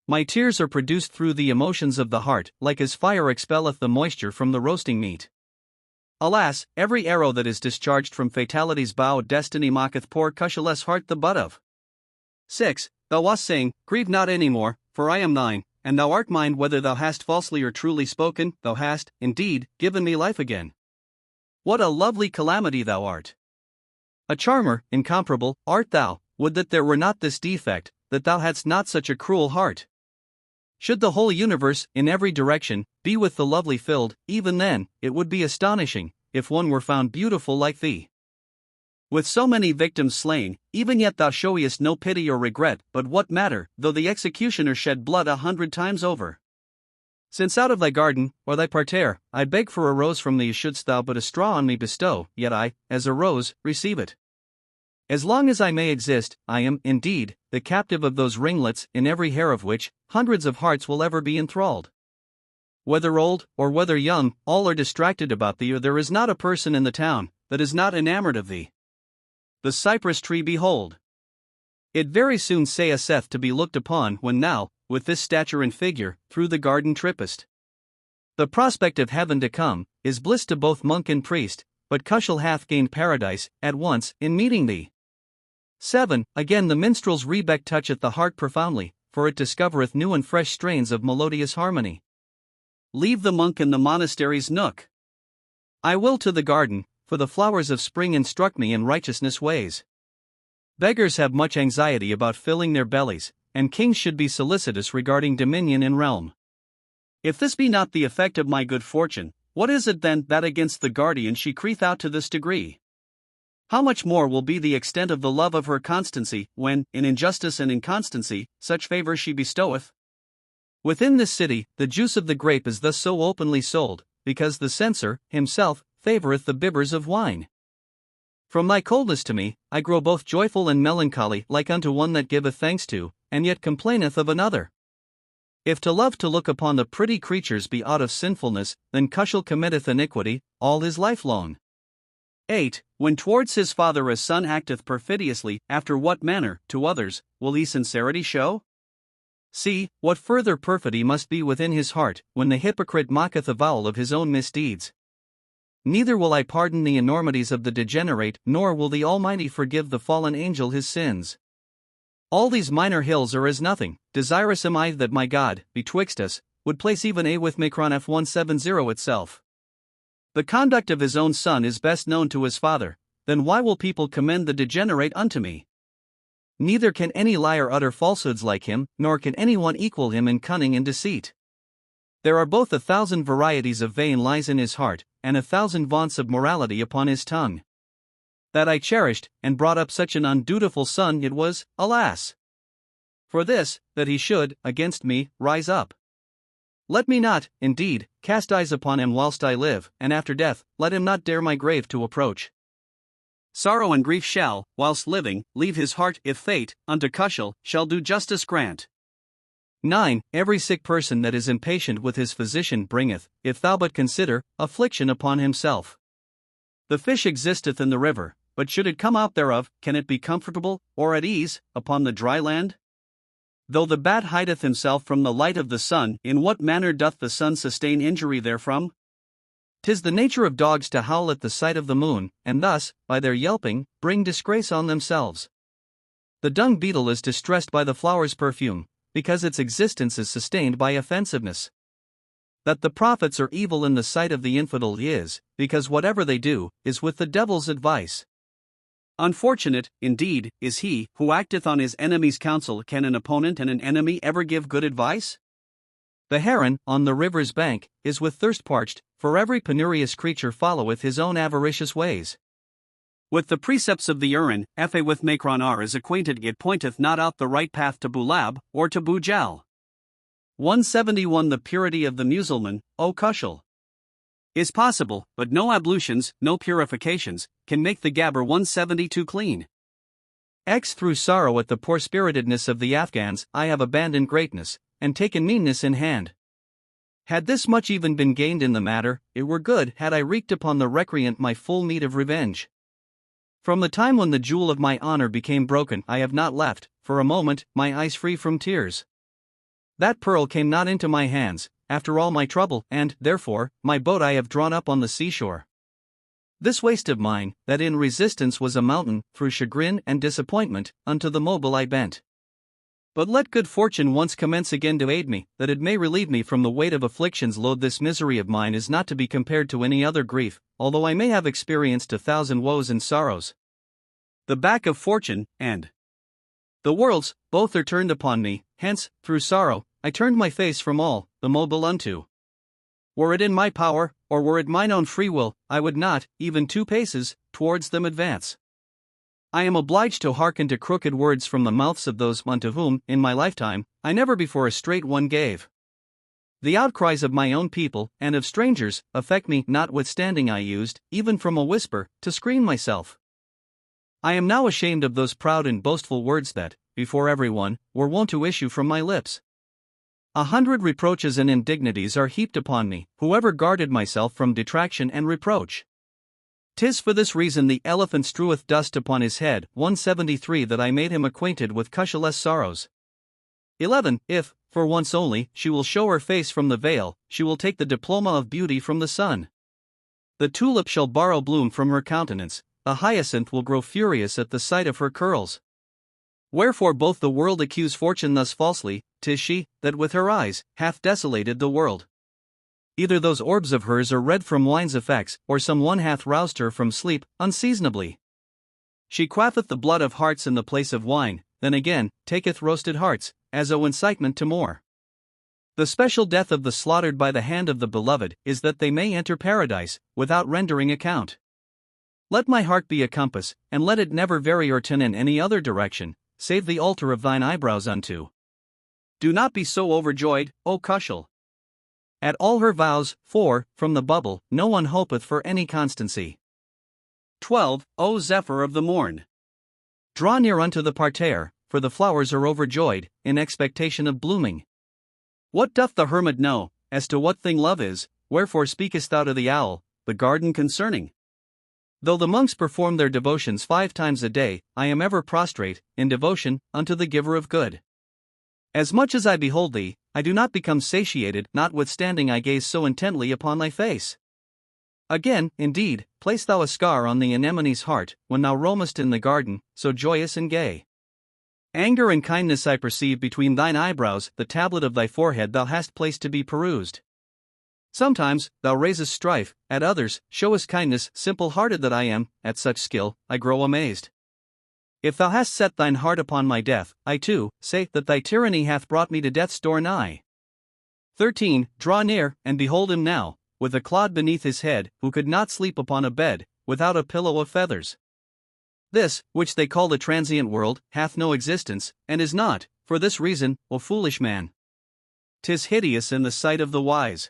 [SPEAKER 1] My tears are produced through the emotions of the heart, like as fire expelleth the moisture from the roasting meat. Alas, every arrow that is discharged from fatality's bow destiny mocketh poor Khushhal's heart the butt of. 6. Thou wast saying, grieve not any more, for I am thine, and thou art mine whether thou hast falsely or truly spoken, thou hast, indeed, given me life again. What a lovely calamity thou art! A charmer, incomparable, art thou, would that there were not this defect, that thou hadst not such a cruel heart. Should the whole universe, in every direction, be with the lovely filled, even then, it would be astonishing, if one were found beautiful like thee. With so many victims slain, even yet thou showest no pity or regret, but what matter, though the executioner shed blood 100 times over? Since out of thy garden, or thy parterre, I beg for a rose from thee, shouldst thou but a straw on me bestow, yet I, as a rose, receive it. As long as I may exist, I am, indeed, the captive of those ringlets, in every hair of which, hundreds of hearts will ever be enthralled. Whether old, or whether young, all are distracted about thee, or there is not a person in the town, that is not enamored of thee. The cypress tree behold. It very soon saith to be looked upon, when now, with this stature and figure, through the garden trippest. The prospect of heaven to come, is bliss to both monk and priest, but Khushhal hath gained paradise, at once, in meeting thee. 7. Again the minstrel's rebeck toucheth the heart profoundly, for it discovereth new and fresh strains of melodious harmony. Leave the monk in the monastery's nook. I will to the garden, for the flowers of spring instruct me in righteousness ways. Beggars have much anxiety about filling their bellies, and kings should be solicitous regarding dominion in realm. If this be not the effect of my good fortune, what is it then that against the guardian she crieth out to this degree? How much more will be the extent of the love of her constancy, when, in injustice and inconstancy, such favours she bestoweth? Within this city, the juice of the grape is thus so openly sold, because the censor, himself, favoureth the bibbers of wine. From thy coldness to me, I grow both joyful and melancholy, like unto one that giveth thanks to, and yet complaineth of another. If to love to look upon the pretty creatures be aught of sinfulness, then Khushhal committeth iniquity, all his life long. 8. When towards his father a son acteth perfidiously, after what manner, to others, will he sincerity show? See, what further perfidy must be within his heart, when the hypocrite mocketh avowal of his own misdeeds. Neither will I pardon the enormities of the degenerate, nor will the Almighty forgive the fallen angel his sins. All these minor hills are as nothing, desirous am I that my God, betwixt us, would place even a with Macron F170 itself. The conduct of his own son is best known to his father, then why will people commend the degenerate unto me? Neither can any liar utter falsehoods like him, nor can anyone equal him in cunning and deceit. There are both 1,000 varieties of vain lies in his heart, and 1,000 vaunts of morality upon his tongue. That I cherished, and brought up such an undutiful son, it was, alas! For this, that he should, against me, rise up. Let me not, indeed, cast eyes upon him whilst I live, and after death, let him not dare my grave to approach. Sorrow and grief shall, whilst living, leave his heart, if fate, unto Khushhal, shall do justice grant. 9. Every sick person that is impatient with his physician bringeth, if thou but consider, affliction upon himself. The fish existeth in the river, but should it come out thereof, can it be comfortable, or at ease, upon the dry land? Though the bat hideth himself from the light of the sun, in what manner doth the sun sustain injury therefrom? 'Tis the nature of dogs to howl at the sight of the moon, and thus, by their yelping, bring disgrace on themselves. The dung beetle is distressed by the flower's perfume, because its existence is sustained by offensiveness. That the prophets are evil in the sight of the infidel is, because whatever they do, is with the devil's advice. Unfortunate, indeed, is he who acteth on his enemy's counsel. Can an opponent and an enemy ever give good advice? The heron, on the river's bank, is with thirst parched, for every penurious creature followeth his own avaricious ways. With the precepts of the Urin, Fa with Macron R is acquainted, it pointeth not out the right path to Bulab, or to Bujal. 171 The purity of the Musulman, O Khushhal, is possible, but no ablutions, no purifications, can make the gabber 172 clean. X Through sorrow at the poor-spiritedness of the Afghans, I have abandoned greatness, and taken meanness in hand. Had this much even been gained in the matter, it were good had I wreaked upon the recreant my full meed of revenge. From the time when the jewel of my honor became broken, I have not left, for a moment, my eyes free from tears. That pearl came not into my hands, after all my trouble, and, therefore, my boat I have drawn up on the seashore. This waist of mine, that in resistance was a mountain, through chagrin and disappointment, unto the mobile I bent. But let good fortune once commence again to aid me, that it may relieve me from the weight of afflictions. Lo, this misery of mine is not to be compared to any other grief, although I may have experienced 1,000 woes and sorrows. The back of fortune, and the world's, both are turned upon me, hence, through sorrow, I turned my face from all, the mobile unto. Were it in my power, or were it mine own free will, I would not, even 2 paces, towards them advance. I am obliged to hearken to crooked words from the mouths of those unto whom, in my lifetime, I never before a straight one gave. The outcries of my own people, and of strangers, affect me, notwithstanding I used, even from a whisper, to screen myself. I am now ashamed of those proud and boastful words that, before everyone, were wont to issue from my lips. 100 reproaches and indignities are heaped upon me, whoever guarded myself from detraction and reproach. 'Tis for this reason the elephant streweth dust upon his head. 173 That I made him acquainted with Khushhal's sorrows. 11 If, for once only, she will show her face from the veil, she will take the diploma of beauty from the sun. The tulip shall borrow bloom from her countenance, the hyacinth will grow furious at the sight of her curls. Wherefore both the world accuse fortune thus falsely, 'tis she, that with her eyes, hath desolated the world. Either those orbs of hers are red from wine's effects, or some one hath roused her from sleep, unseasonably. She quaffeth the blood of hearts in the place of wine, then again, taketh roasted hearts, as o incitement to more. The special death of the slaughtered by the hand of the beloved, is that they may enter paradise, without rendering account. Let my heart be a compass, and let it never vary or turn in any other direction, save the altar of thine eyebrows unto. Do not be so overjoyed, O Khushhal, at all her vows, for, from the bubble, no one hopeth for any constancy. 12 O Zephyr of the morn, draw near unto the parterre, for the flowers are overjoyed, in expectation of blooming. What doth the hermit know, as to what thing love is, wherefore speakest thou to the owl, the garden concerning? Though the monks perform their devotions 5 times a day, I am ever prostrate, in devotion, unto the giver of good. As much as I behold thee, I do not become satiated, notwithstanding I gaze so intently upon thy face. Again, indeed, place thou a scar on the anemone's heart, when thou roamest in the garden, so joyous and gay. Anger and kindness I perceive between thine eyebrows, the tablet of thy forehead thou hast placed to be perused. Sometimes, thou raisest strife, at others, showest kindness. Simple-hearted that I am, at such skill, I grow amazed. If thou hast set thine heart upon my death, I too, say that thy tyranny hath brought me to death's door nigh. 13 Draw near, and behold him now, with a clod beneath his head, who could not sleep upon a bed, without a pillow of feathers. This, which they call the transient world, hath no existence, and is not, for this reason, O foolish man. 'Tis hideous in the sight of the wise.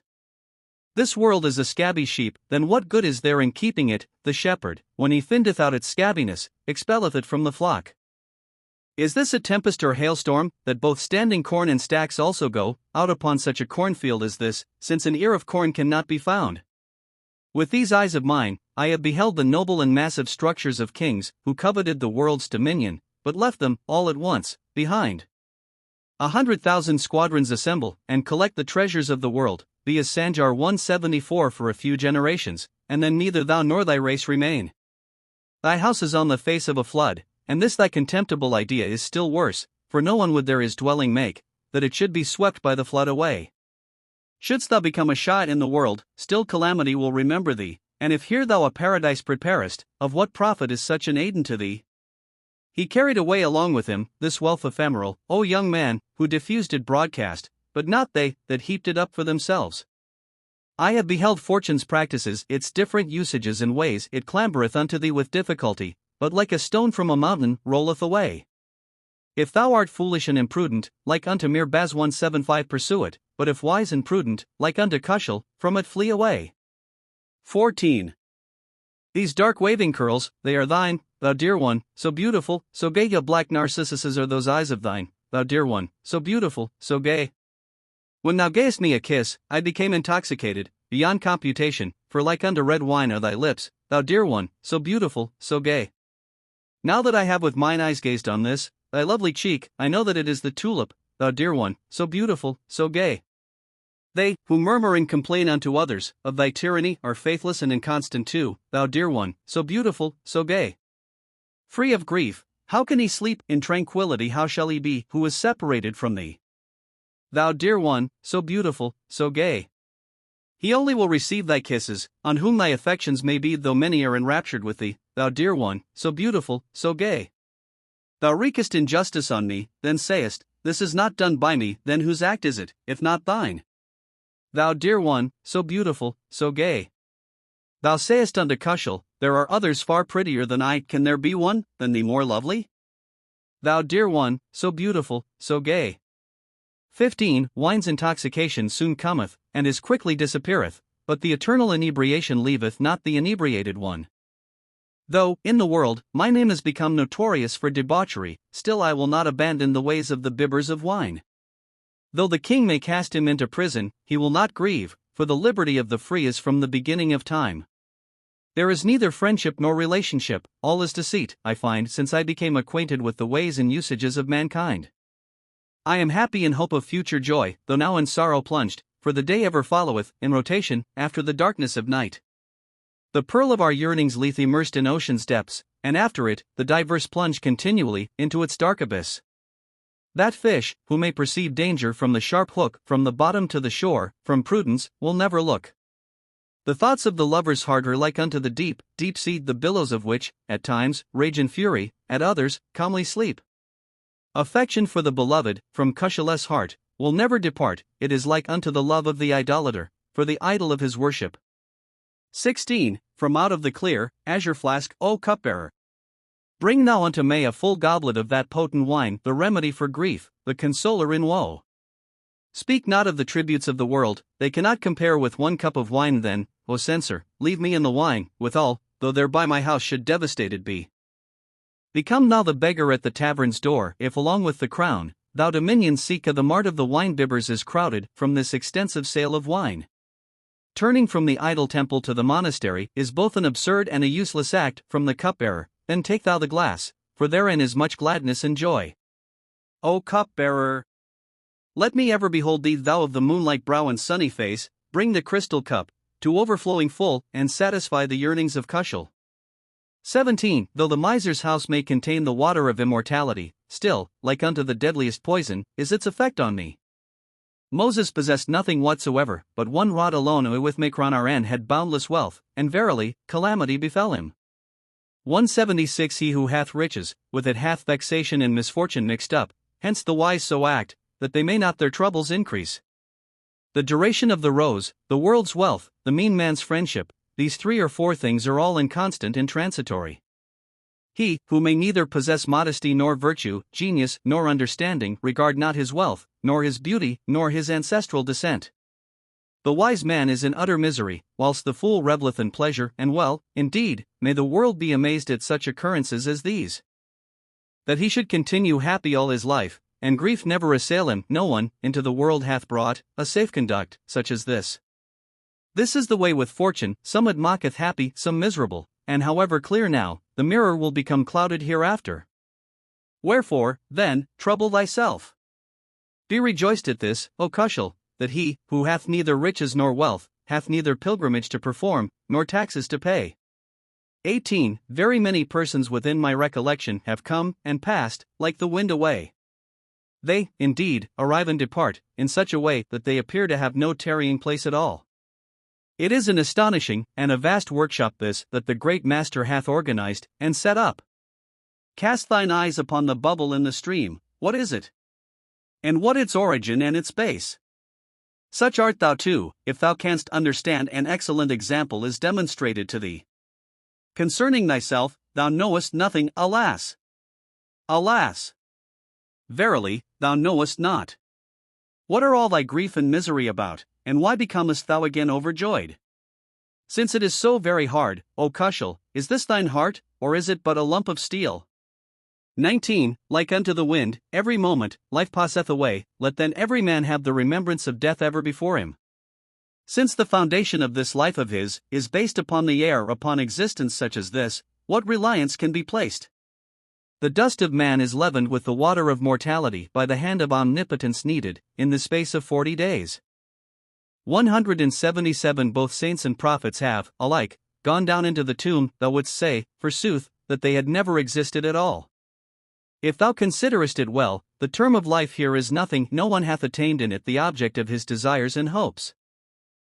[SPEAKER 1] This world is a scabby sheep, then what good is there in keeping it? The shepherd, when he findeth out its scabbiness, expelleth it from the flock. Is this a tempest or hailstorm, that both standing corn and stacks also go out upon such a cornfield as this, since an ear of corn cannot be found? With these eyes of mine, I have beheld the noble and massive structures of kings, who coveted the world's dominion, but left them, all at once, behind. 100,000 squadrons assemble, and collect the treasures of the world, be as Sanjar 174 for a few generations, and then neither thou nor thy race remain. Thy house is on the face of a flood, and this thy contemptible idea is still worse, for no one would there his dwelling make, that it should be swept by the flood away. Shouldst thou become a shot in the world, still calamity will remember thee, and if here thou a paradise preparest, of what profit is such an aid to thee? He carried away along with him this wealth ephemeral, O young man, who diffused it broadcast, but not they that heaped it up for themselves. I have beheld fortune's practices, its different usages and ways. It clambereth unto thee with difficulty, but like a stone from a mountain rolleth away. If thou art foolish and imprudent, like unto Mirbaz 175 pursue it, but if wise and prudent, like unto Khushhal, from it flee away. 14 These dark waving curls, they are thine, thou dear one, so beautiful, so gay. Your black narcissuses are those eyes of thine, thou dear one, so beautiful, so gay. When thou gavest me a kiss, I became intoxicated, beyond computation, for like unto red wine are thy lips, thou dear one, so beautiful, so gay. Now that I have with mine eyes gazed on this, thy lovely cheek, I know that it is the tulip, thou dear one, so beautiful, so gay. They, who murmur and complain unto others, of thy tyranny, are faithless and inconstant too, thou dear one, so beautiful, so gay. Free of grief, how can he sleep? In tranquility how shall he be, who is separated from thee? Thou dear one, so beautiful, so gay. He only will receive thy kisses, on whom thy affections may be, though many are enraptured with thee, thou dear one, so beautiful, so gay. Thou wreakest injustice on me, then sayest, this is not done by me, then whose act is it, if not thine? Thou dear one, so beautiful, so gay. Thou sayest unto Khushhal, there are others far prettier than I, can there be one, than thee more lovely? Thou dear one, so beautiful, so gay. 15. Wine's intoxication soon cometh, and as quickly disappeareth, but the eternal inebriation leaveth not the inebriated one. Though, in the world, my name is become notorious for debauchery, still I will not abandon the ways of the bibbers of wine. Though the king may cast him into prison, he will not grieve, for the liberty of the free is from the beginning of time. There is neither friendship nor relationship, all is deceit, I find, since I became acquainted with the ways and usages of mankind. I am happy in hope of future joy, though now in sorrow plunged, for the day ever followeth, in rotation, after the darkness of night. The pearl of our yearnings lieth immersed in ocean's depths, and after it, the diverse plunge continually, into its dark abyss. That fish, who may perceive danger from the sharp hook, from the bottom to the shore, from prudence, will never look. The thoughts of the lover's heart are like unto the deep, deep sea, the billows of which, at times, rage in fury, at others, calmly sleep. Affection for the beloved, from Khushhal's heart, will never depart, it is like unto the love of the idolater, for the idol of his worship. 16. From out of the clear, azure flask, O cupbearer, bring thou unto me a full goblet of that potent wine, the remedy for grief, the consoler in woe. Speak not of the tributes of the world, they cannot compare with 1 cup of wine then, O censor, leave me in the wine, withal, though thereby my house should devastated be. Become thou the beggar at the tavern's door, if along with the crown, thou dominion seek, the mart of the wine bibbers is crowded, from this extensive sale of wine. Turning from the idol temple to the monastery, is both an absurd and a useless act, from the cupbearer, then take thou the glass, for therein is much gladness and joy. O cupbearer, let me ever behold thee, thou of the moonlight brow and sunny face, bring the crystal cup, to overflowing full, and satisfy the yearnings of Khushhal. 17. Though the miser's house may contain the water of immortality, still, like unto the deadliest poison, is its effect on me. Moses possessed nothing whatsoever, but 1 rod alone wherewith Makron had boundless wealth, and verily, calamity befell him. 176. He who hath riches, with it hath vexation and misfortune mixed up, hence the wise so act, that they may not their troubles increase. The duration of the rose, the world's wealth, the mean man's friendship, these 3 or 4 things are all inconstant and transitory. He, who may neither possess modesty nor virtue, genius nor understanding, regard not his wealth, nor his beauty, nor his ancestral descent. The wise man is in utter misery, whilst the fool revelleth in pleasure, and well, indeed, may the world be amazed at such occurrences as these. That he should continue happy all his life, and grief never assail him, no one, into the world hath brought, a safe conduct, such as this. This is the way with fortune, some it mocketh happy, some miserable, and however clear now, the mirror will become clouded hereafter. Wherefore, then, trouble thyself. Be rejoiced at this, O Khushhal, that he, who hath neither riches nor wealth, hath neither pilgrimage to perform, nor taxes to pay. 18. Very many persons within my recollection have come, and passed, like the wind away. They, indeed, arrive and depart, in such a way that they appear to have no tarrying place at all. It is an astonishing, and a vast workshop this, that the great master hath organized, and set up. Cast thine eyes upon the bubble in the stream, what is it? And what its origin and its base? Such art thou too, if thou canst understand an excellent example is demonstrated to thee. Concerning thyself, thou knowest nothing, alas! Alas! Verily, thou knowest not. What are all thy grief and misery about, and why becomest thou again overjoyed? Since it is so very hard, O Khushhal, is this thine heart, or is it but a lump of steel? 19. Like unto the wind, every moment, life passeth away, let then every man have the remembrance of death ever before him. Since the foundation of this life of his is based upon the air, upon existence such as this, what reliance can be placed? The dust of man is leavened with the water of mortality by the hand of omnipotence needed, in the space of 40 days. 177 Both saints and prophets have, alike, gone down into the tomb. Thou wouldst say, forsooth, that they had never existed at all. If thou considerest it well, the term of life here is nothing, no one hath attained in it the object of his desires and hopes.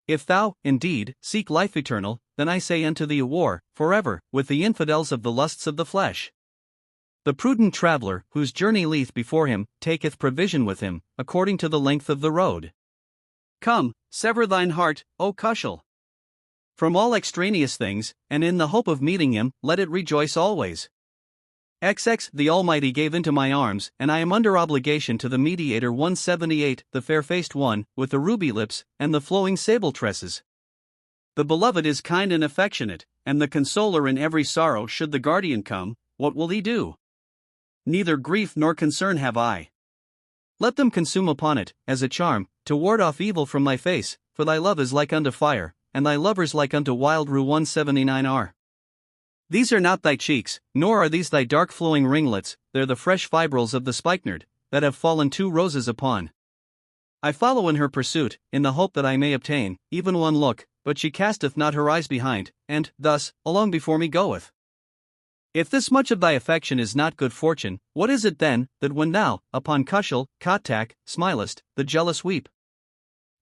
[SPEAKER 1] If thou, indeed, seek life eternal, then I say unto thee, war, forever, with the infidels of the lusts of the flesh. The prudent traveller, whose journey lieth before him, taketh provision with him, according to the length of the road. Come, sever thine heart, O Khushhal, from all extraneous things, and in the hope of meeting him, let it rejoice always. XX The Almighty gave into my arms, and I am under obligation to the Mediator. 178 The fair-faced one, with the ruby lips, and the flowing sable tresses. The beloved is kind and affectionate, and the consoler in every sorrow. Should the guardian come, what will he do? Neither grief nor concern have I. Let them consume upon it, as a charm, to ward off evil from thy face, for thy love is like unto fire, and thy lovers like unto wild rue. 179 These are not thy cheeks, nor are these thy dark flowing ringlets, they're the fresh fibrils of the spikenard, that have fallen 2 roses upon. I follow in her pursuit, in the hope that I may obtain, even one look, but she casteth not her eyes behind, and, thus, along before me goeth. If this much of thy affection is not good fortune, what is it then, that when thou, upon Khushhal, Khattak, smilest, the jealous weep?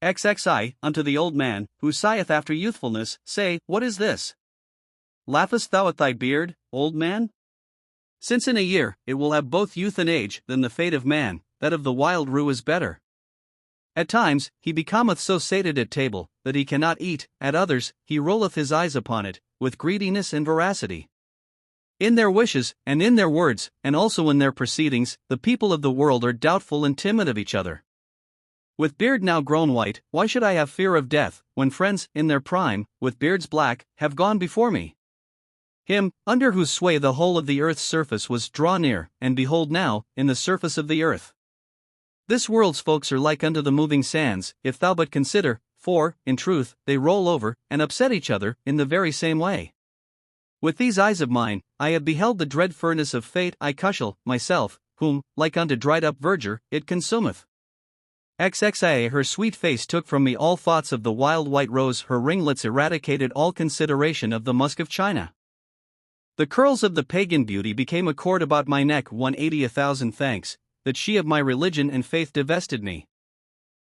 [SPEAKER 1] XXI Unto the old man, who sigheth after youthfulness, say, what is this? Laughest thou at thy beard, old man? Since in a year, it will have both youth and age, then the fate of man, that of the wild rue is better. At times, he becometh so sated at table, that he cannot eat, at others, he rolleth his eyes upon it, with greediness and voracity. In their wishes, and in their words, and also in their proceedings, the people of the world are doubtful and timid of each other. With beard now grown white, why should I have fear of death, when friends, in their prime, with beards black, have gone before me? Him, under whose sway the whole of the earth's surface was draw near, and behold now, in the surface of the earth. This world's folks are like unto the moving sands, if thou but consider, for, in truth, they roll over, and upset each other, in the very same way. With these eyes of mine, I have beheld the dread furnace of fate. I Khushhal, myself, whom, like unto dried-up verdure, it consumeth. XXIA Her sweet face took from me all thoughts of the wild white rose, her ringlets eradicated all consideration of the musk of China. The curls of the pagan beauty became a cord about my neck. 180 1,000 thanks, that she of my religion and faith divested me.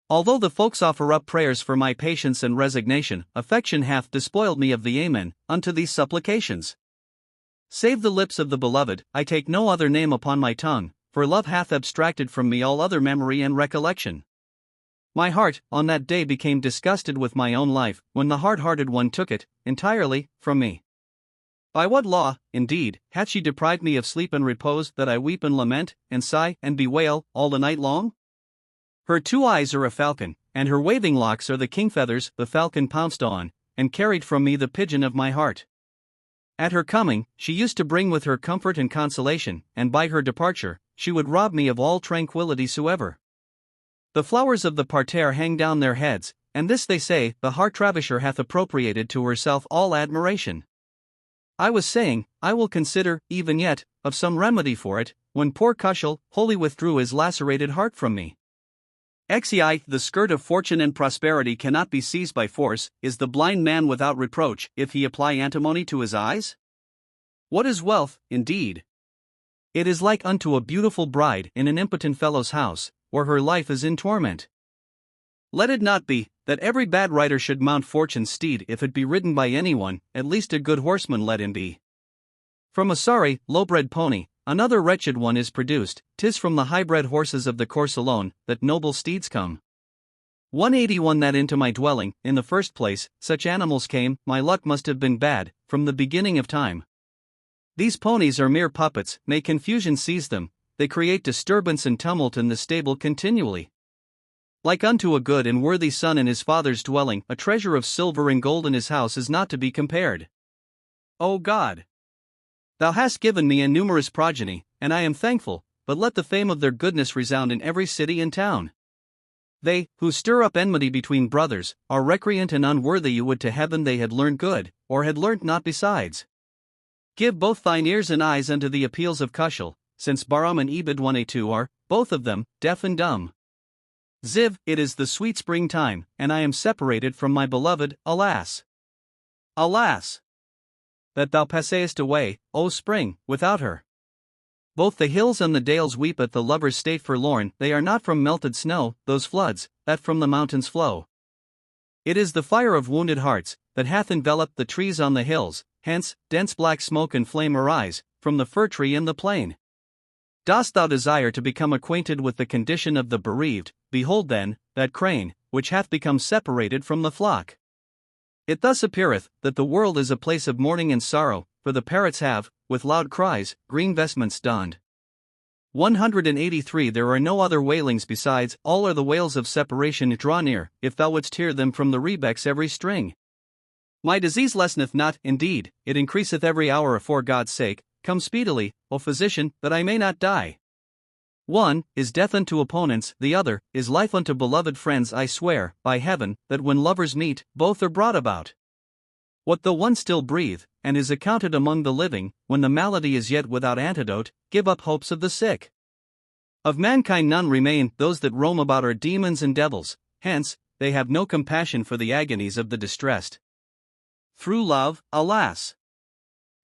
[SPEAKER 1] Although the folks offer up prayers for my patience and resignation, affection hath despoiled me of the Amen, unto these supplications. Save the lips of the beloved, I take no other name upon my tongue, for love hath abstracted from me all other memory and recollection. My heart, on that day became disgusted with my own life, when the hard-hearted one took it, entirely, from me. By what law, indeed, hath she deprived me of sleep and repose, that I weep and lament, and sigh, and bewail, all the night long? Her 2 eyes are a falcon, and her waving locks are the king feathers. The falcon pounced on, and carried from me the pigeon of my heart. At her coming, she used to bring with her comfort and consolation, and by her departure, she would rob me of all tranquillity soever. The flowers of the parterre hang down their heads, and this they say, the heart-ravisher hath appropriated to herself all admiration. I was saying, I will consider, even yet, of some remedy for it, when poor Khushhal wholly withdrew his lacerated heart from me. XEI The skirt of fortune and prosperity cannot be seized by force. Is the blind man without reproach, if he apply antimony to his eyes? What is wealth, indeed? It is like unto a beautiful bride in an impotent fellow's house, where her life is in torment. Let it not be, that every bad rider should mount fortune's steed. If it be ridden by anyone, at least a good horseman let him be. From a sorry, low-bred pony, another wretched one is produced. 'Tis from the high-bred horses of the course alone, that noble steeds come. 181 That into my dwelling, in the first place, such animals came, my luck must have been bad, from the beginning of time. These ponies are mere puppets, may confusion seize them, they create disturbance and tumult in the stable continually. Like unto a good and worthy son in his father's dwelling, a treasure of silver and gold in his house is not to be compared. O God! Thou hast given me a numerous progeny, and I am thankful, but let the fame of their goodness resound in every city and town. They, who stir up enmity between brothers, are recreant and unworthy. You would to heaven they had learned good, or had learnt not besides. Give both thine ears and eyes unto the appeals of Khushhal, since Bahram and Ebed 182 are, both of them, deaf and dumb. Ziv, it is the sweet springtime, and I am separated from my beloved, alas! Alas! That thou passest away, O spring, without her. Both the hills and the dales weep at the lover's state forlorn, they are not from melted snow, those floods, that from the mountains flow. It is the fire of wounded hearts, that hath enveloped the trees on the hills, hence, dense black smoke and flame arise, from the fir tree in the plain. Dost thou desire to become acquainted with the condition of the bereaved? Behold then, that crane, which hath become separated from the flock. It thus appeareth, that the world is a place of mourning and sorrow, for the parrots have, with loud cries, green vestments donned. 183 There are no other wailings besides, all are the wails of separation. Draw near, if thou wouldst hear them from the rebecks every string. My disease lesseneth not, indeed, it increaseth every hour. For God's sake, come speedily, O physician, that I may not die. One is death unto opponents, the other is life unto beloved friends. I swear, by heaven, that when lovers meet, both are brought about. What though one still breathe, and is accounted among the living, when the malady is yet without antidote, give up hopes of the sick. Of mankind none remain, those that roam about are demons and devils, hence, they have no compassion for the agonies of the distressed. Through love, alas!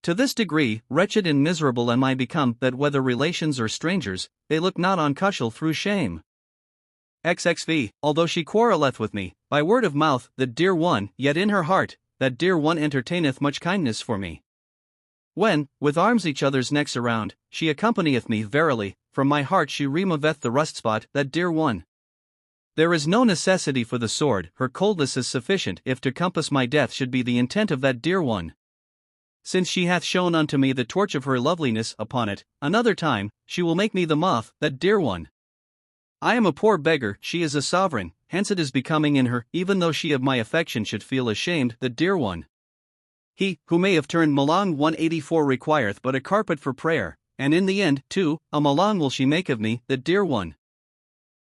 [SPEAKER 1] To this degree, wretched and miserable am I become, that whether relations or strangers, they look not on Khushhal through shame. XXV, although she quarreleth with me, by word of mouth, that dear one, yet in her heart, that dear one entertaineth much kindness for me. When, with arms each other's necks around, she accompanieth me, verily, from my heart she removeth the rust spot, that dear one. There is no necessity for the sword, her coldness is sufficient, if to compass my death should be the intent of that dear one. Since she hath shown unto me the torch of her loveliness, upon it, another time, she will make me the moth, that dear one. I am a poor beggar, she is a sovereign, hence it is becoming in her, even though she of my affection should feel ashamed, that dear one. He, who may have turned Malang 184 requireth but a carpet for prayer, and in the end, too, a Malang will she make of me, that dear one.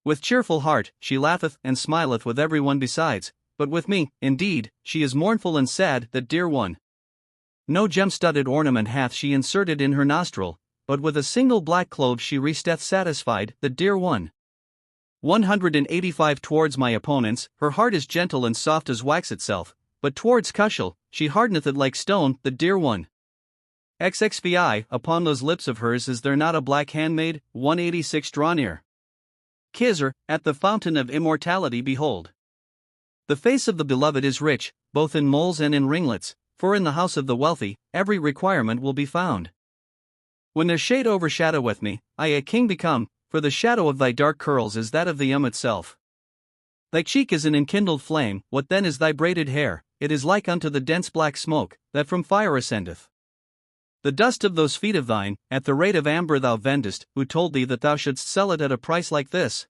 [SPEAKER 1] With cheerful heart, she laugheth and smileth with every one besides, but with me, indeed, she is mournful and sad, that dear one. No gem-studded ornament hath she inserted in her nostril, but with a single black clove she resteth satisfied, the dear one. 185 Towards my opponents, her heart is gentle and soft as wax itself, but towards Khushhal, she hardeneth it like stone, the dear one. XXVI, upon those lips of hers is there not a black handmaid? 186 Draw near. Khizr, at the fountain of immortality behold. The face of the beloved is rich, both in moles and in ringlets, for in the house of the wealthy, every requirement will be found. When their shade overshadoweth me, I a king become, for the shadow of thy dark curls is that of the itself. Thy cheek is an enkindled flame, what then is thy braided hair? It is like unto the dense black smoke, that from fire ascendeth. The dust of those feet of thine, at the rate of amber thou vendest, who told thee that thou shouldst sell it at a price like this?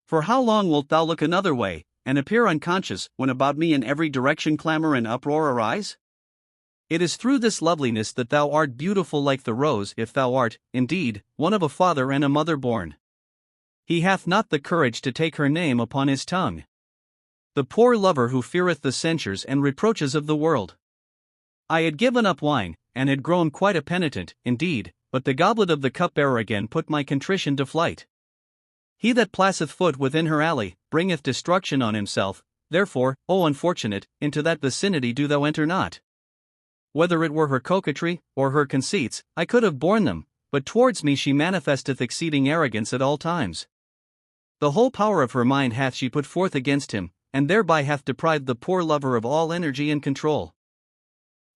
[SPEAKER 1] For how long wilt thou look another way, and appear unconscious, when about me in every direction clamor and uproar arise? It is through this loveliness that thou art beautiful like the rose, if thou art, indeed, one of a father and a mother born. He hath not the courage to take her name upon his tongue. The poor lover who feareth the censures and reproaches of the world. I had given up wine, and had grown quite a penitent, indeed, but the goblet of the cupbearer again put my contrition to flight. He that placeth foot within her alley, bringeth destruction on himself, therefore, O unfortunate, into that vicinity do thou enter not. Whether it were her coquetry, or her conceits, I could have borne them, but towards me she manifesteth exceeding arrogance at all times. The whole power of her mind hath she put forth against him, and thereby hath deprived the poor lover of all energy and control.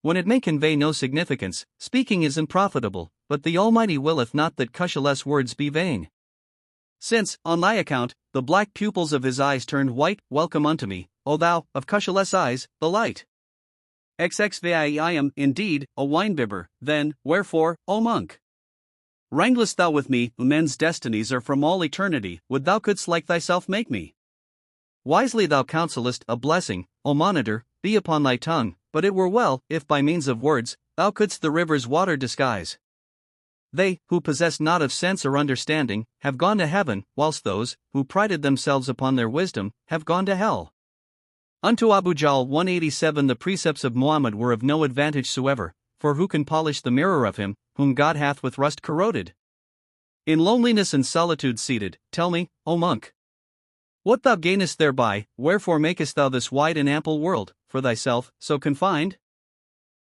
[SPEAKER 1] When it may convey no significance, speaking is unprofitable, but the Almighty willeth not that Khushhal's words be vain. Since, on thy account, the black pupils of his eyes turned white, welcome unto me, O thou, of Khushhal's eyes, the light. XXVI I am, indeed, a winebibber, then, wherefore, O monk? Wranglest thou with me, who men's destinies are from all eternity, would thou couldst like thyself make me? Wisely thou counsellest, a blessing, O monitor, be upon thy tongue, but it were well, if by means of words, thou couldst the river's water disguise. They, who possess not of sense or understanding, have gone to heaven, whilst those, who prided themselves upon their wisdom, have gone to hell. Unto Abu Jahl 187 The precepts of Muhammad were of no advantage soever, for who can polish the mirror of him, whom God hath with rust corroded? In loneliness and solitude seated, tell me, O monk, What thou gainest thereby, wherefore makest thou this wide and ample world, for thyself, so confined?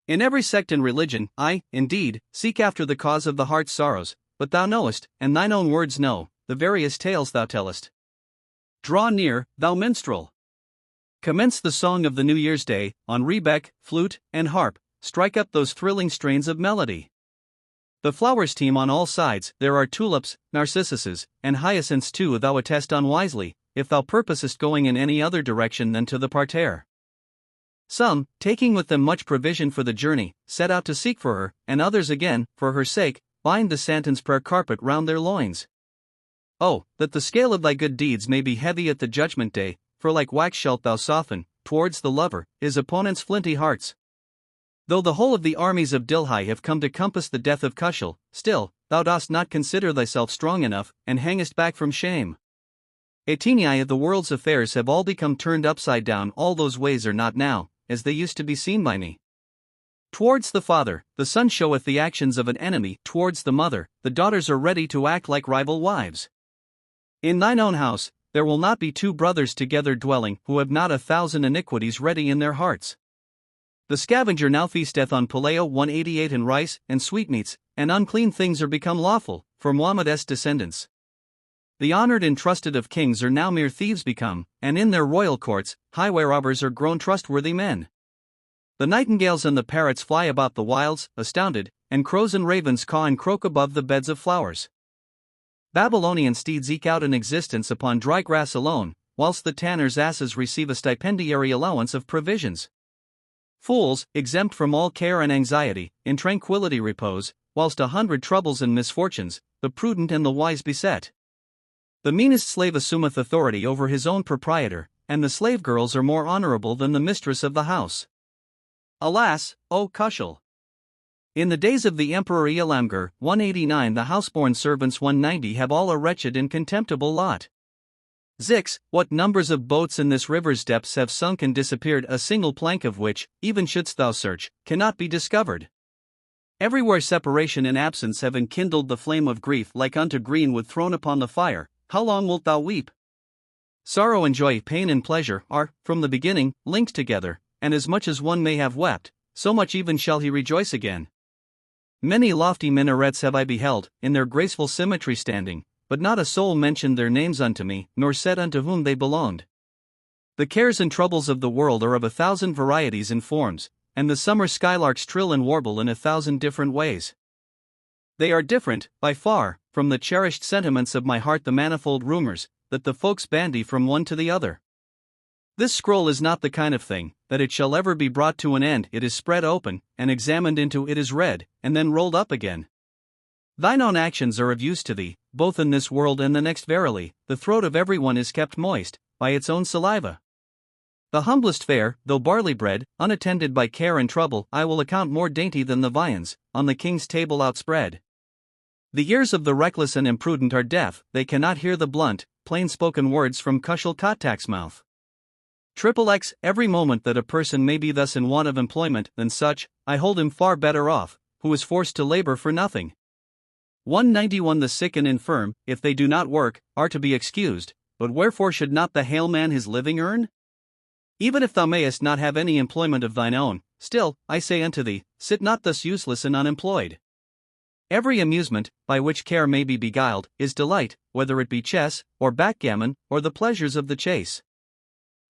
[SPEAKER 1] In every sect and religion, I, indeed, seek after the cause of the heart's sorrows, but thou knowest, and thine own words know, the various tales thou tellest. Draw near, thou minstrel. Commence the song of the New Year's Day, on rebeck, flute, and harp, strike up those thrilling strains of melody. The flowers teem on all sides, there are tulips, narcissuses, and hyacinths too, thou attest unwisely, if thou purposest going in any other direction than to the parterre. Some, taking with them much provision for the journey, set out to seek for her, and others again, for her sake, bind the Santon's prayer carpet round their loins. Oh, that the scale of thy good deeds may be heavy at the judgment day, for like wax shalt thou soften, towards the lover, his opponent's flinty hearts. Though the whole of the armies of Dilhai have come to compass the death of Khushhal, still, thou dost not consider thyself strong enough, and hangest back from shame. Atenii of the world's affairs have all become turned upside down, all those ways are not now, as they used to be seen by me. Towards the father, the son showeth the actions of an enemy, towards the mother, the daughters are ready to act like rival wives. In thine own house, there will not be two brothers together dwelling, who have not 1,000 iniquities ready in their hearts. The scavenger now feasteth on Paleo 188 and rice, and sweetmeats, and unclean things are become lawful, for Muhammad's descendants. The honored and trusted of kings are now mere thieves become, and in their royal courts, highway robbers are grown trustworthy men. The nightingales and the parrots fly about the wilds, astounded, and crows and ravens caw and croak above the beds of flowers. Babylonian steeds eke out an existence upon dry grass alone, whilst the tanner's asses receive a stipendiary allowance of provisions. Fools, exempt from all care and anxiety, in tranquility repose, whilst 100 troubles and misfortunes, the prudent and the wise beset. The meanest slave assumeth authority over his own proprietor, and the slave girls are more honorable than the mistress of the house. Alas, O Khushhal! In the days of the Emperor Elamgir, 189, the houseborn servants 190 have all a wretched and contemptible lot. Zix, what numbers of boats in this river's depths have sunk and disappeared, a single plank of which, even shouldst thou search, cannot be discovered. Everywhere separation and absence have enkindled the flame of grief like unto greenwood thrown upon the fire. How long wilt thou weep? Sorrow and joy, pain and pleasure, are, from the beginning, linked together, and as much as one may have wept, so much even shall he rejoice again. Many lofty minarets have I beheld, in their graceful symmetry standing, but not a soul mentioned their names unto me, nor said unto whom they belonged. The cares and troubles of the world are of 1,000 varieties and forms, and the summer skylarks trill and warble in 1,000 different ways. They are different, by far, from the cherished sentiments of my heart, the manifold rumors, that the folks bandy from one to the other. This scroll is not the kind of thing, that it shall ever be brought to an end. It is spread open, and examined into, it is read, and then rolled up again. Thine own actions are of use to thee, both in this world and the next. Verily, the throat of every one is kept moist, by its own saliva. The humblest fare, though barley bread, unattended by care and trouble, I will account more dainty than the viands, on the king's table outspread. The ears of the reckless and imprudent are deaf, they cannot hear the blunt, plain-spoken words from Khushhal Khan's mouth. XXX, every moment that a person may be thus in want of employment, than such, I hold him far better off, who is forced to labor for nothing. 191 The sick and infirm, if they do not work, are to be excused, but wherefore should not the hale man his living earn? Even if thou mayest not have any employment of thine own, still, I say unto thee, sit not thus useless and unemployed. Every amusement, by which care may be beguiled, is delight, whether it be chess, or backgammon, or the pleasures of the chase.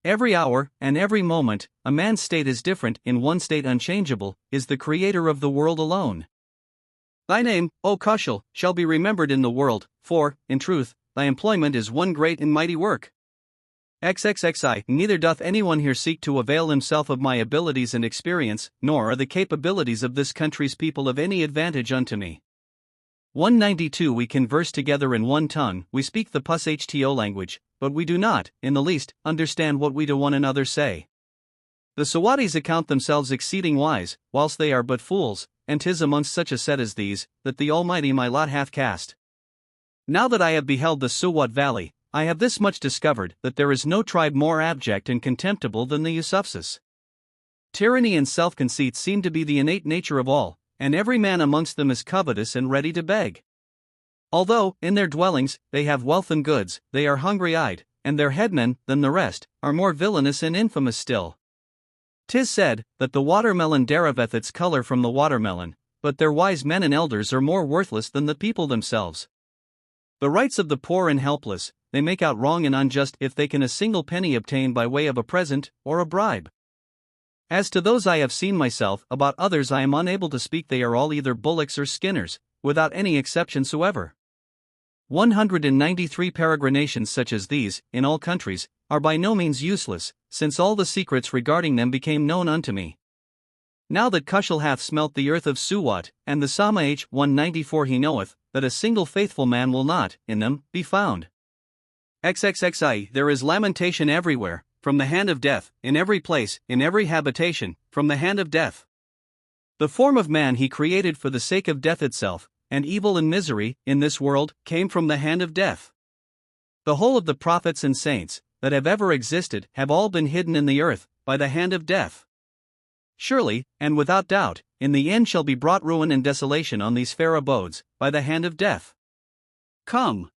[SPEAKER 1] Every hour, and every moment, a man's state is different, in one state unchangeable, is the Creator of the world alone. Thy name, O Khushhal, shall be remembered in the world, for, in truth, thy employment is one great and mighty work. XXXI, neither doth anyone here seek to avail himself of my abilities and experience, nor are the capabilities of this country's people of any advantage unto me. 192 We converse together in one tongue, we speak the Pushto language, but we do not, in the least, understand what we to one another say. The Sawadis account themselves exceeding wise, whilst they are but fools, and 'tis amongst such a set as these, that the Almighty my lot hath cast. Now that I have beheld the Suwat valley, I have this much discovered, that there is no tribe more abject and contemptible than the Yusufis. Tyranny and self-conceit seem to be the innate nature of all, and every man amongst them is covetous and ready to beg. Although, in their dwellings, they have wealth and goods, they are hungry-eyed, and their headmen, than the rest, are more villainous and infamous still. 'Tis said, that the watermelon deriveth its color from the watermelon, but their wise men and elders are more worthless than the people themselves. The rights of the poor and helpless, they make out wrong and unjust if they can a single penny obtain by way of a present, or a bribe. As to those I have seen myself, about others I am unable to speak, they are all either bullocks or skinners, without any exception soever. 193 peregrinations such as these, in all countries, are by no means useless, since all the secrets regarding them became known unto me. Now that Khushhal hath smelt the earth of Suwat, and the SamaH 194, he knoweth, that a single faithful man will not, in them, be found. XXXI, there is lamentation everywhere, from the hand of death, in every place, in every habitation, from the hand of death. The form of man he created for the sake of death itself, and evil and misery, in this world, came from the hand of death. The whole of the prophets and saints, that have ever existed, have all been hidden in the earth, by the hand of death. Surely, and without doubt, in the end shall be brought ruin and desolation on these fair abodes, by the hand of death. Come.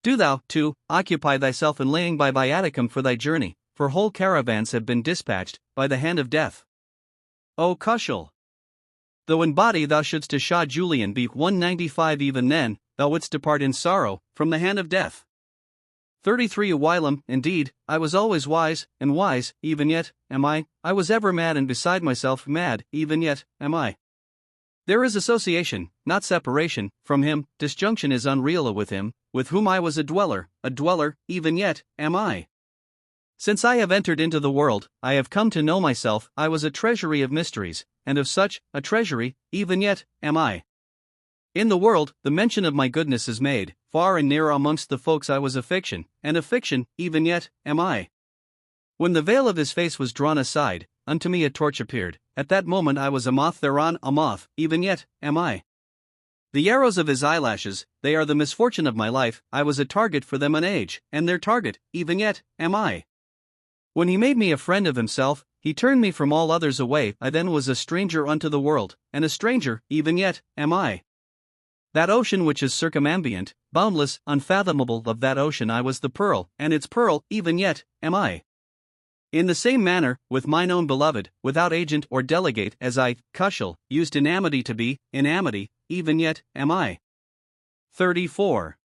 [SPEAKER 1] Do thou, too, occupy thyself in laying by viaticum for thy journey, for whole caravans have been dispatched, by the hand of death. O Khushhal! Though in body thou shouldst to Shah Julian be 195, even then, thou wouldst depart in sorrow, from the hand of death. 33 Whilom, indeed, I was always wise, and wise, even yet, am I was ever mad and beside myself, mad, even yet, am I. There is association, not separation, from him, disjunction is unreal with him, with whom I was a dweller, even yet, am I. Since I have entered into the world, I have come to know myself, I was a treasury of mysteries, and of such, a treasury, even yet, am I. In the world, the mention of my goodness is made, far and near amongst the folks I was a fiction, and a fiction, even yet, am I. When the veil of his face was drawn aside, unto me a torch appeared, at that moment I was a moth thereon, a moth, even yet, am I. The arrows of his eyelashes, they are the misfortune of my life, I was a target for them an age, and their target, even yet, am I. When he made me a friend of himself, he turned me from all others away, I then was a stranger unto the world, and a stranger, even yet, am I. That ocean which is circumambient, boundless, unfathomable, of that ocean I was the pearl, and its pearl, even yet, am I. In the same manner, with mine own beloved, without agent or delegate, as I, Khushhal, used in amity to be, in amity, even yet, am I. 34.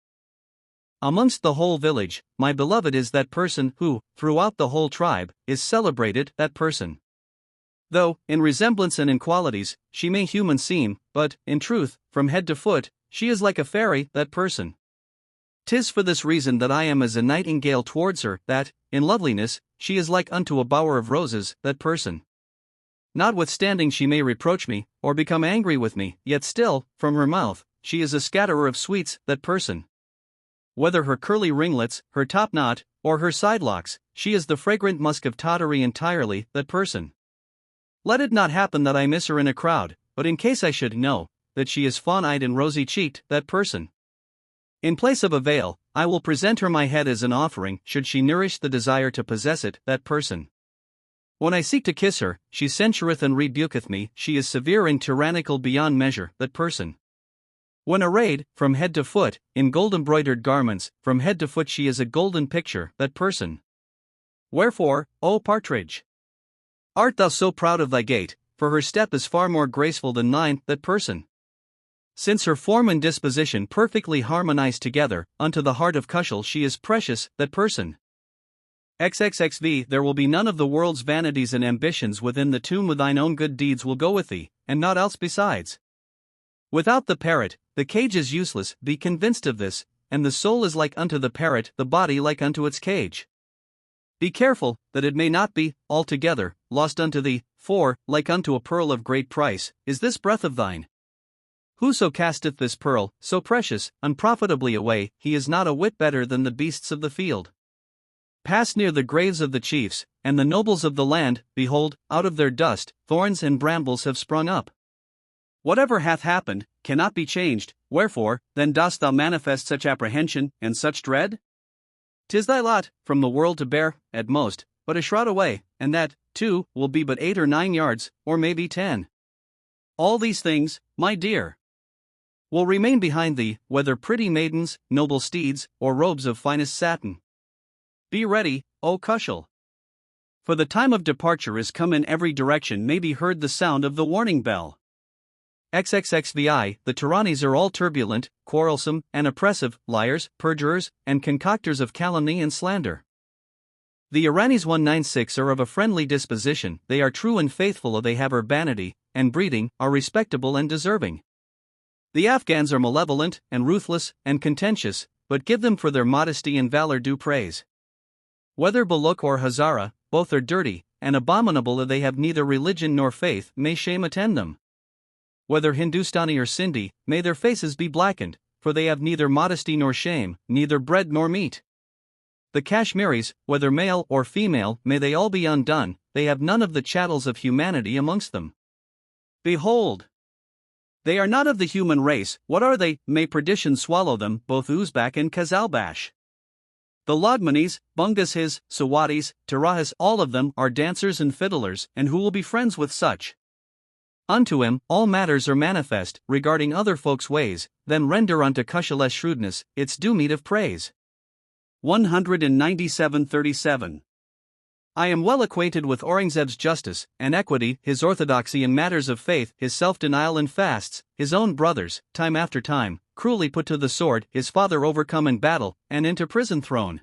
[SPEAKER 1] Amongst the whole village, my beloved is that person who, throughout the whole tribe, is celebrated, that person. Though, in resemblance and in qualities, she may human seem, but, in truth, from head to foot, she is like a fairy, that person. 'Tis for this reason that I am as a nightingale towards her, that, in loveliness, she is like unto a bower of roses, that person. Notwithstanding she may reproach me, or become angry with me, yet still, from her mouth, she is a scatterer of sweets, that person. Whether her curly ringlets, her top knot, or her side locks, she is the fragrant musk of tottery entirely, that person. Let it not happen that I miss her in a crowd, but in case I should know, that she is fawn-eyed and rosy-cheeked, that person. In place of a veil, I will present her my head as an offering, should she nourish the desire to possess it, that person. When I seek to kiss her, she censureth and rebuketh me, she is severe and tyrannical beyond measure, that person. When arrayed, from head to foot, in gold-embroidered garments, from head to foot she is a golden picture, that person. Wherefore, O partridge, art thou so proud of thy gait, for her step is far more graceful than thine, that person. Since her form and disposition perfectly harmonize together, unto the heart of Khushhal she is precious, that person. XXXV There will be none of the world's vanities and ambitions within the tomb, with thine own good deeds will go with thee, and naught else besides. Without the parrot, the cage is useless, be convinced of this, and the soul is like unto the parrot, the body like unto its cage. Be careful, that it may not be, altogether, lost unto thee, for, like unto a pearl of great price, is this breath of thine. Whoso casteth this pearl, so precious, unprofitably away, he is not a whit better than the beasts of the field. Pass near the graves of the chiefs, and the nobles of the land, behold, out of their dust, thorns and brambles have sprung up. Whatever hath happened, cannot be changed, wherefore, then dost thou manifest such apprehension, and such dread? 'Tis thy lot, from the world to bear, at most, but a shroud away, and that, too, will be but 8 or 9 yards, or maybe 10. All these things, my dear, will remain behind thee, whether pretty maidens, noble steeds, or robes of finest satin. Be ready, O Khushhal. For the time of departure is come, in every direction may be heard the sound of the warning bell. XXXVI, the tyrannies are all turbulent, quarrelsome, and oppressive, liars, perjurers, and concoctors of calumny and slander. The Iranis 196 are of a friendly disposition, they are true and faithful, they have urbanity and breeding, are respectable and deserving. The Afghans are malevolent and ruthless and contentious, but give them for their modesty and valor due praise. Whether Baloch or Hazara, both are dirty and abominable, they have neither religion nor faith, may shame attend them. Whether Hindustani or Sindhi, may their faces be blackened, for they have neither modesty nor shame, neither bread nor meat. The Kashmiris, whether male or female, may they all be undone, they have none of the chattels of humanity amongst them. Behold! They are not of the human race, what are they? May perdition swallow them, both Uzbek and Kazalbash. The Lodmanis, Bungashis, Sawadis, Tirahis, all of them are dancers and fiddlers, and who will be friends with such? Unto him all matters are manifest, regarding other folks' ways, then render unto Khushhal's shrewdness its due meed of praise. 197:37. I am well acquainted with Aurangzeb's justice and equity, his orthodoxy in matters of faith, his self-denial and fasts, his own brothers, time after time, cruelly put to the sword, his father overcome in battle, and into prison thrown.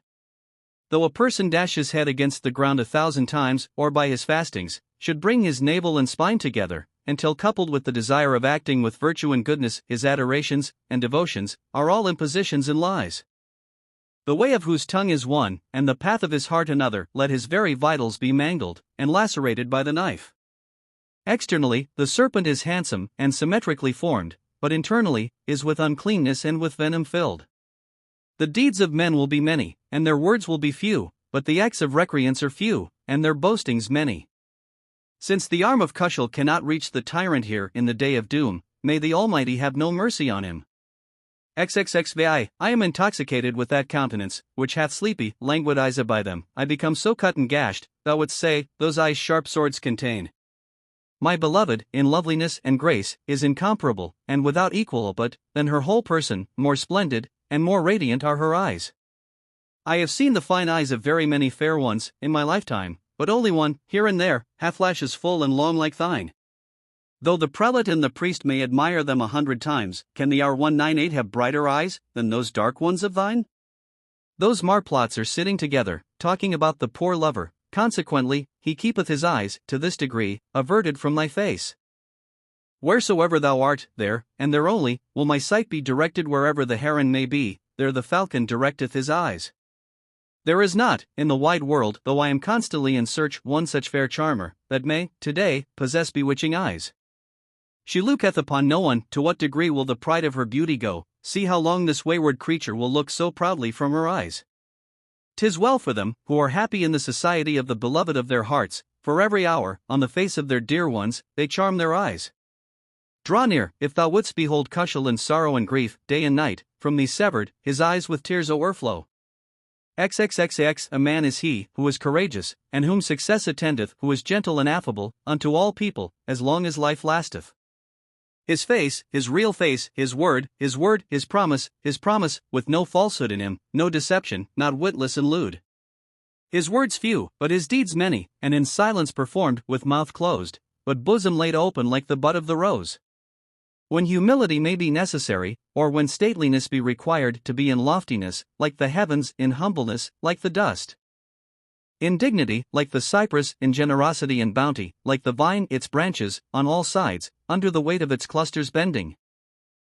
[SPEAKER 1] Though a person dash his head against the ground 1,000 times, or by his fastings, should bring his navel and spine together, until coupled with the desire of acting with virtue and goodness, his adorations and devotions are all impositions and lies. The way of whose tongue is one, and the path of his heart another, let his very vitals be mangled, and lacerated by the knife. Externally, the serpent is handsome and symmetrically formed, but internally, is with uncleanness and with venom filled. The deeds of men will be many, and their words will be few, but the acts of recreants are few, and their boastings many. Since the arm of Khushhal cannot reach the tyrant here in the day of doom, may the Almighty have no mercy on him. XXXVI, I am intoxicated with that countenance, which hath sleepy, languid eyes by them, I become so cut and gashed, thou wouldst say, those eyes sharp swords contain. My beloved, in loveliness and grace, is incomparable, and without equal, but, than her whole person, more splendid, and more radiant are her eyes. I have seen the fine eyes of very many fair ones, in my lifetime, but only one, here and there, hath lashes full and long like thine. Though the prelate and the priest may admire them 100 times, can the R198 have brighter eyes than those dark ones of thine? Those marplots are sitting together, talking about the poor lover, consequently, he keepeth his eyes, to this degree, averted from thy face. Wheresoever thou art, there, and there only, will my sight be directed. Wherever the heron may be, there the falcon directeth his eyes. There is not, in the wide world, though I am constantly in search, one such fair charmer, that may, today, possess bewitching eyes. She looketh upon no one. To what degree will the pride of her beauty go? See how long this wayward creature will look so proudly from her eyes. 'Tis well for them, who are happy in the society of the beloved of their hearts, for every hour, on the face of their dear ones, they charm their eyes. Draw near, if thou wouldst behold Khushhal in sorrow and grief, day and night, from thee severed, his eyes with tears o'erflow. XXXX, a man is he, who is courageous, and whom success attendeth, who is gentle and affable, unto all people, as long as life lasteth. His face, his real face, his word, his promise, with no falsehood in him, no deception, not witless and lewd. His words few, but his deeds many, and in silence performed, with mouth closed, but bosom laid open like the bud of the rose. When humility may be necessary, or when stateliness be required, to be in loftiness, like the heavens, in humbleness, like the dust. In dignity, like the cypress, in generosity and bounty, like the vine, its branches, on all sides, under the weight of its clusters bending.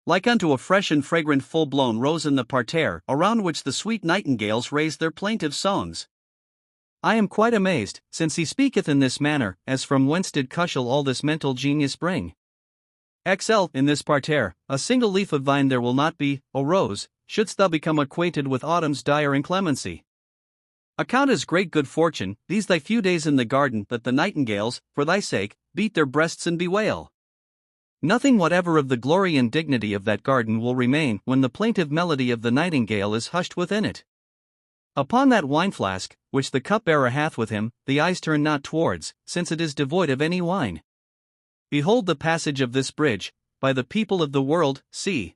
[SPEAKER 1] Like unto a fresh and fragrant full-blown rose in the parterre, around which the sweet nightingales raise their plaintive songs. I am quite amazed, since he speaketh in this manner, as from whence did Khushhal all this mental genius bring? XL, in this parterre, a single leaf of vine there will not be, O rose, shouldst thou become acquainted with autumn's dire inclemency. Account as great good fortune these thy few days in the garden, that the nightingales, for thy sake, beat their breasts and bewail. Nothing whatever of the glory and dignity of that garden will remain when the plaintive melody of the nightingale is hushed within it. Upon that wine flask, which the cupbearer hath with him, the eyes turn not towards, since it is devoid of any wine. Behold the passage of this bridge, by the people of the world, see.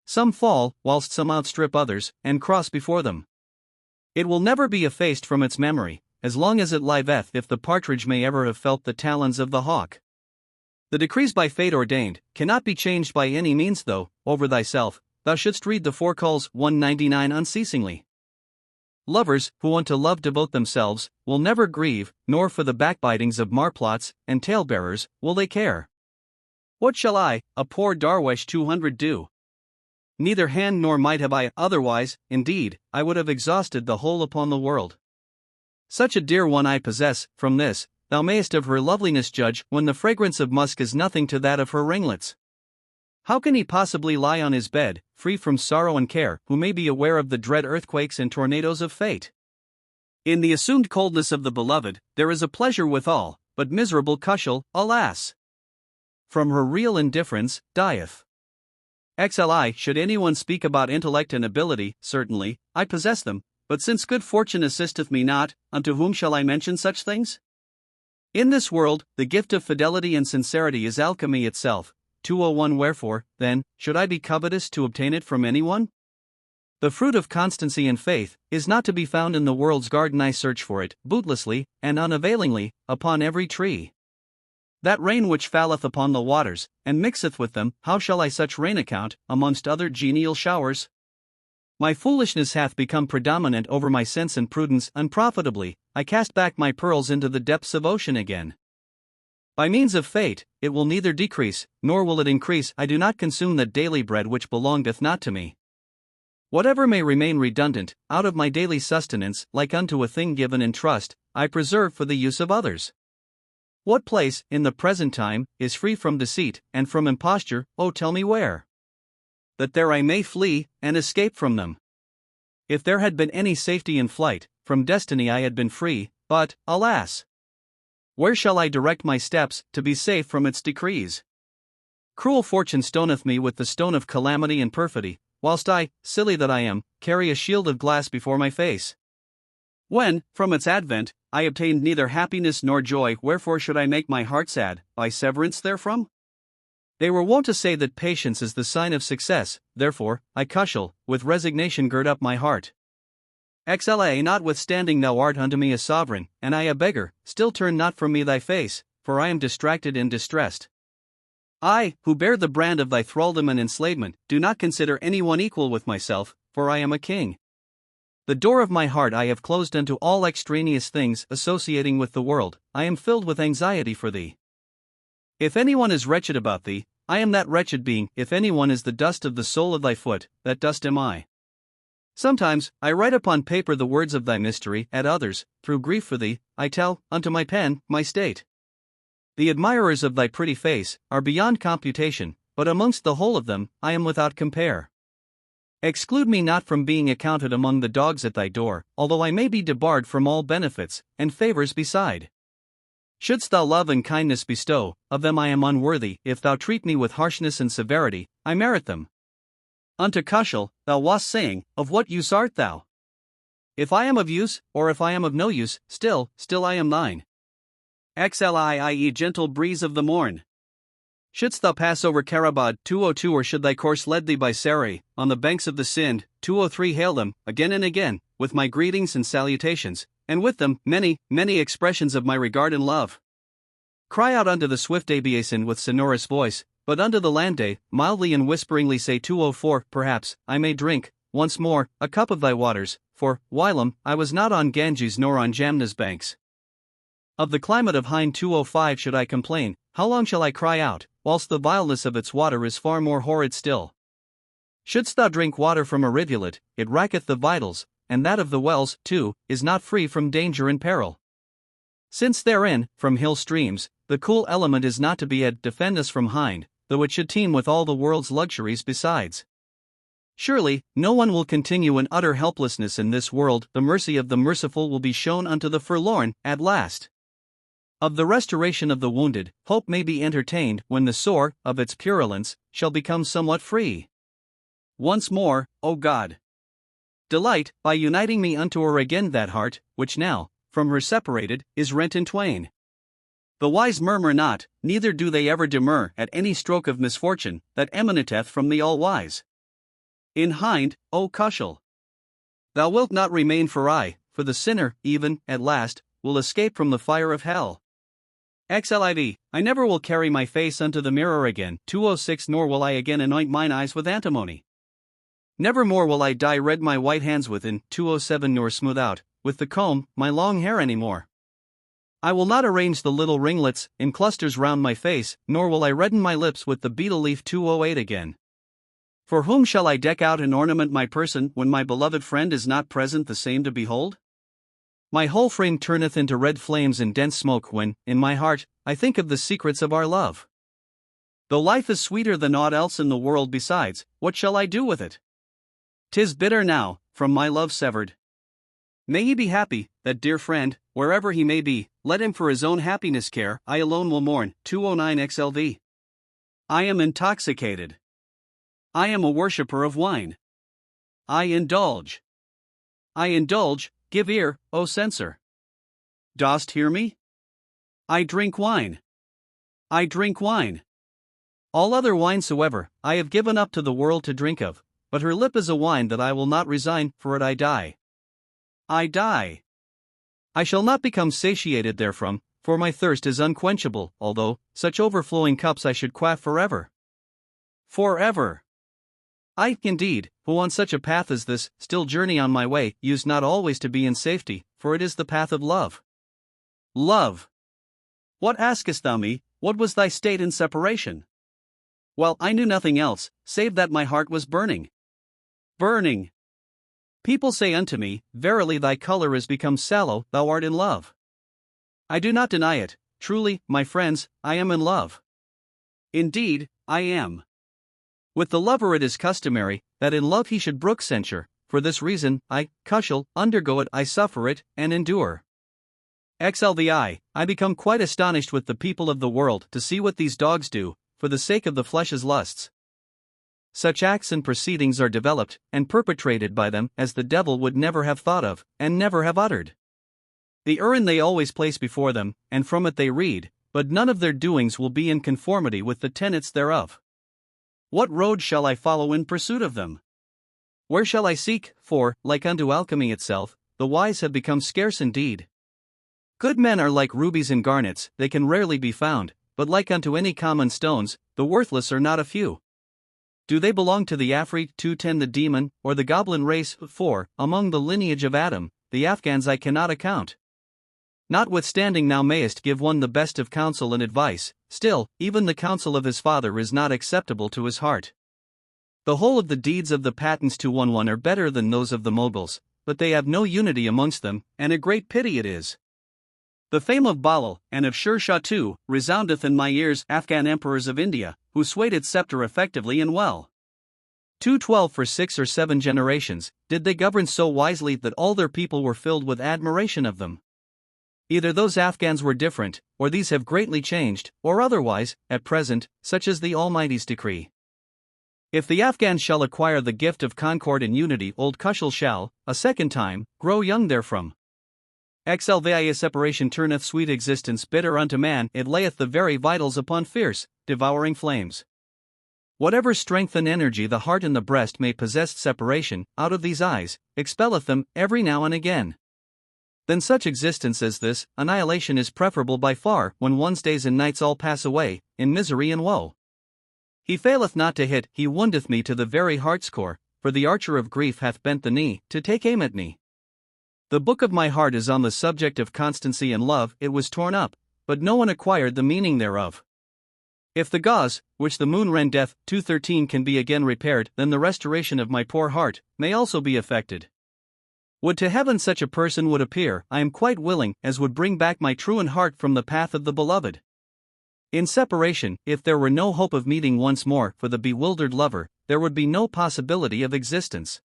[SPEAKER 1] Some fall, whilst some outstrip others, and cross before them. It will never be effaced from its memory, as long as it liveth, if the partridge may ever have felt the talons of the hawk. The decrees by fate ordained cannot be changed by any means, though, over thyself, thou shouldst read the four calls 199 unceasingly. Lovers, who want to love devote themselves, will never grieve, nor for the backbitings of marplots and talebearers will they care. What shall I, a poor darwesh 200 do? Neither hand nor might have I, otherwise, indeed, I would have exhausted the whole upon the world. Such a dear one I possess, from this, thou mayest of her loveliness judge, when the fragrance of musk is nothing to that of her ringlets. How can he possibly lie on his bed, free from sorrow and care, who may be aware of the dread earthquakes and tornadoes of fate? In the assumed coldness of the beloved, there is a pleasure withal, but miserable Khushhal, alas! From her real indifference, dieth. XLI, should anyone speak about intellect and ability, certainly, I possess them, but since good fortune assisteth me not, unto whom shall I mention such things? In this world, the gift of fidelity and sincerity is alchemy itself. 201 Wherefore, then, should I be covetous to obtain it from anyone? The fruit of constancy and faith is not to be found in the world's garden. I search for it, bootlessly, and unavailingly, upon every tree. That rain which falleth upon the waters, and mixeth with them, how shall I such rain account, amongst other genial showers? My foolishness hath become predominant over my sense and prudence. Unprofitably, I cast back my pearls into the depths of ocean again. By means of fate, it will neither decrease, nor will it increase. I do not consume that daily bread which belongeth not to me. Whatever may remain redundant, out of my daily sustenance, like unto a thing given in trust, I preserve for the use of others. What place, in the present time, is free from deceit, and from imposture? Oh, tell me where. That there I may flee, and escape from them. If there had been any safety in flight, from destiny I had been free, but, alas! Where shall I direct my steps, to be safe from its decrees? Cruel fortune stoneth me with the stone of calamity and perfidy, whilst I, silly that I am, carry a shield of glass before my face. When, from its advent, I obtained neither happiness nor joy, wherefore should I make my heart sad, by severance therefrom? They were wont to say that patience is the sign of success, therefore, I, Khushhal, with resignation gird up my heart. XLA, notwithstanding thou art unto me a sovereign, and I a beggar, still turn not from me thy face, for I am distracted and distressed. I, who bear the brand of thy thraldom and enslavement, do not consider anyone equal with myself, for I am a king. The door of my heart I have closed unto all extraneous things associating with the world. I am filled with anxiety for thee. If anyone is wretched about thee, I am that wretched being. If anyone is the dust of the sole of thy foot, that dust am I. Sometimes, I write upon paper the words of thy mystery. At others, through grief for thee, I tell, unto my pen, my state. The admirers of thy pretty face are beyond computation, but amongst the whole of them, I am without compare. Exclude me not from being accounted among the dogs at thy door, although I may be debarred from all benefits, and favours beside. Shouldst thou love and kindness bestow, of them I am unworthy. If thou treat me with harshness and severity, I merit them. Unto Khushhal, thou wast saying, of what use art thou? If I am of use, or if I am of no use, still I am thine. XLIIE gentle breeze of the morn. Shouldst thou pass over Karabad 202, or should thy course lead thee by Sarai, on the banks of the Sind 203, hail them, again and again, with my greetings and salutations, and with them, many expressions of my regard and love. Cry out unto the swift aviation with sonorous voice, but unto the land mildly and whisperingly say 204, perhaps, I may drink, once more, a cup of thy waters, for, whilom, I was not on Ganges nor on Jamna's banks. Of the climate of Hind 205 should I complain, how long shall I cry out, whilst the vileness of its water is far more horrid still? Shouldst thou drink water from a rivulet, it racketh the vitals, and that of the wells, too, is not free from danger and peril. Since therein, from hill streams, the cool element is not to be had, defend us from Hind, though it should teem with all the world's luxuries besides. Surely, no one will continue in utter helplessness in this world. The mercy of the merciful will be shown unto the forlorn, at last. Of the restoration of the wounded, hope may be entertained when the sore, of its purulence, shall become somewhat free. Once more, O God, delight, by uniting me unto her again, that heart, which now, from her separated, is rent in twain. The wise murmur not, neither do they ever demur at any stroke of misfortune that emanateth from the All-Wise. In Hind, O Khushhal, Thou wilt not remain for the sinner, even, at last, will escape from the fire of hell. XLIV, I never will carry my face unto the mirror again, 206 nor will I again anoint mine eyes with antimony. Never more will I dye red my white hands within, 207 nor smooth out, with the comb, my long hair any more. I will not arrange the little ringlets, in clusters round my face, nor will I redden my lips with the betel leaf 208 again. For whom shall I deck out and ornament my person, when my beloved friend is not present the same to behold? My whole frame turneth into red flames and dense smoke when, in my heart, I think of the secrets of our love. Though life is sweeter than aught else in the world besides, what shall I do with it? 'Tis bitter now, from my love severed. May he be happy, that dear friend, wherever he may be, let him for his own happiness care, I alone will mourn, 209 XLV. I am intoxicated. I am a worshipper of wine. I indulge. Give ear, O censor. Dost hear me? I drink wine. All other wine soever, I have given up to the world to drink of, but her lip is a wine that I will not resign, for it I die. I shall not become satiated therefrom, for my thirst is unquenchable, although, such overflowing cups I should quaff forever. I, indeed, who on such a path as this, still journey on my way, use not always to be in safety, for it is the path of love. Love! What askest thou me, what was thy state in separation? Well, I knew nothing else, save that my heart was burning. People say unto me, verily thy color is become sallow, thou art in love. I do not deny it, truly, my friends, I am in love. Indeed, I am. With the lover it is customary, that in love he should brook censure, for this reason, I, Khushhal, undergo it, I suffer it, and endure. XLVI, I become quite astonished with the people of the world to see what these dogs do, for the sake of the flesh's lusts. Such acts and proceedings are developed, and perpetrated by them, as the devil would never have thought of, and never have uttered. The urn they always place before them, and from it they read, but none of their doings will be in conformity with the tenets thereof. What road shall I follow in pursuit of them? Where shall I seek? For, like unto alchemy itself, the wise have become scarce indeed. Good men are like rubies and garnets, they can rarely be found, but like unto any common stones, the worthless are not a few. Do they belong to the Afrit 210 the demon, or the goblin race? For, among the lineage of Adam, the Afghans I cannot account. Notwithstanding thou mayest give one the best of counsel and advice, still, even the counsel of his father is not acceptable to his heart. The whole of the deeds of the Patans 211 are better than those of the Moguls, but they have no unity amongst them, and a great pity it is. The fame of Balal, and of Sher Shah too, resoundeth in my ears, Afghan emperors of India, who swayed its scepter effectively and well. 212 for 6 or 7 generations, did they govern so wisely that all their people were filled with admiration of them. Either those Afghans were different, or these have greatly changed, or otherwise, at present, such is the Almighty's decree. If the Afghans shall acquire the gift of concord and unity, old Khushhal shall, a second time, grow young therefrom. XLVIA separation turneth sweet existence bitter unto man, it layeth the very vitals upon fierce, devouring flames. Whatever strength and energy the heart and the breast may possess, separation, out of these eyes, expelleth them, every now and again. Than such existence as this, annihilation is preferable by far, when one's days and nights all pass away, in misery and woe. He faileth not to hit, he woundeth me to the very heart's core, for the archer of grief hath bent the knee, to take aim at me. The book of my heart is on the subject of constancy and love, it was torn up, but no one acquired the meaning thereof. If the gauze, which the moon rendeth, 213 can be again repaired, then the restoration of my poor heart may also be effected. Would to heaven such a person would appear, I am quite willing, as would bring back my truant heart from the path of the beloved. In separation, if there were no hope of meeting once more for the bewildered lover, there would be no possibility of existence.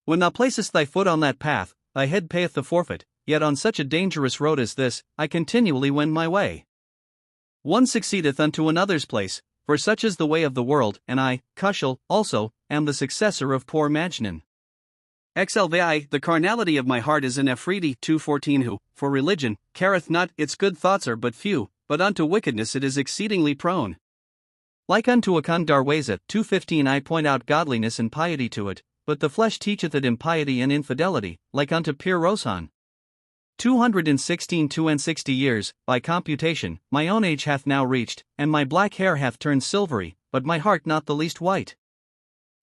[SPEAKER 1] When thou placest thy foot on that path, thy head payeth the forfeit, yet on such a dangerous road as this, I continually wend my way. One succeedeth unto another's place, for such is the way of the world, and I, Khushhal, also, am the successor of poor Majnun. XLVI, the carnality of my heart is an Afridi 214 who, for religion, careth not, its good thoughts are but few, but unto wickedness it is exceedingly prone. Like unto a Khan Darwaza 215 I point out godliness and piety to it, but the flesh teacheth it impiety and infidelity, like unto Pir Roshan. 216 and 60 years, by computation, my own age hath now reached, and my black hair hath turned silvery, but my heart not the least white.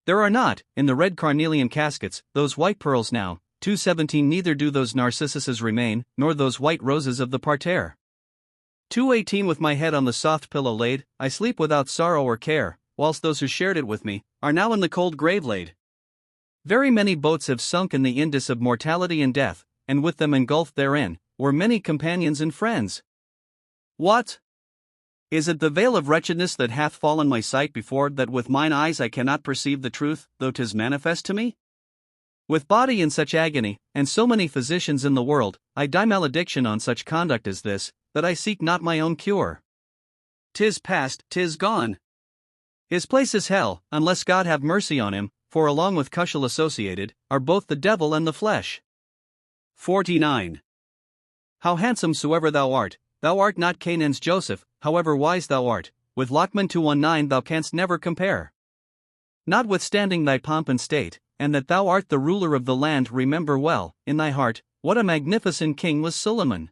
[SPEAKER 1] There are not, in the red carnelian caskets, those white pearls now, 217 neither do those narcissuses remain, nor those white roses of the parterre. 218 with my head on the soft pillow laid, I sleep without sorrow or care, whilst those who shared it with me, are now in the cold grave laid. Very many boats have sunk in the Indus of mortality and death, and with them engulfed therein, were many companions and friends. What? Is it the veil of wretchedness that hath fallen my sight before that with mine eyes I cannot perceive the truth, though 'tis manifest to me? With body in such agony, and so many physicians in the world, I die malediction on such conduct as this, that I seek not my own cure. 'Tis past, 'tis gone. His place is hell, unless God have mercy on him, for along with Khushhal associated, are both the devil and the flesh. 49. How handsome soever thou art not Canaan's Joseph, however wise thou art, with Lachman 219 thou canst never compare. Notwithstanding thy pomp and state, and that thou art the ruler of the land, remember well, in thy heart, what a magnificent king was Suleiman.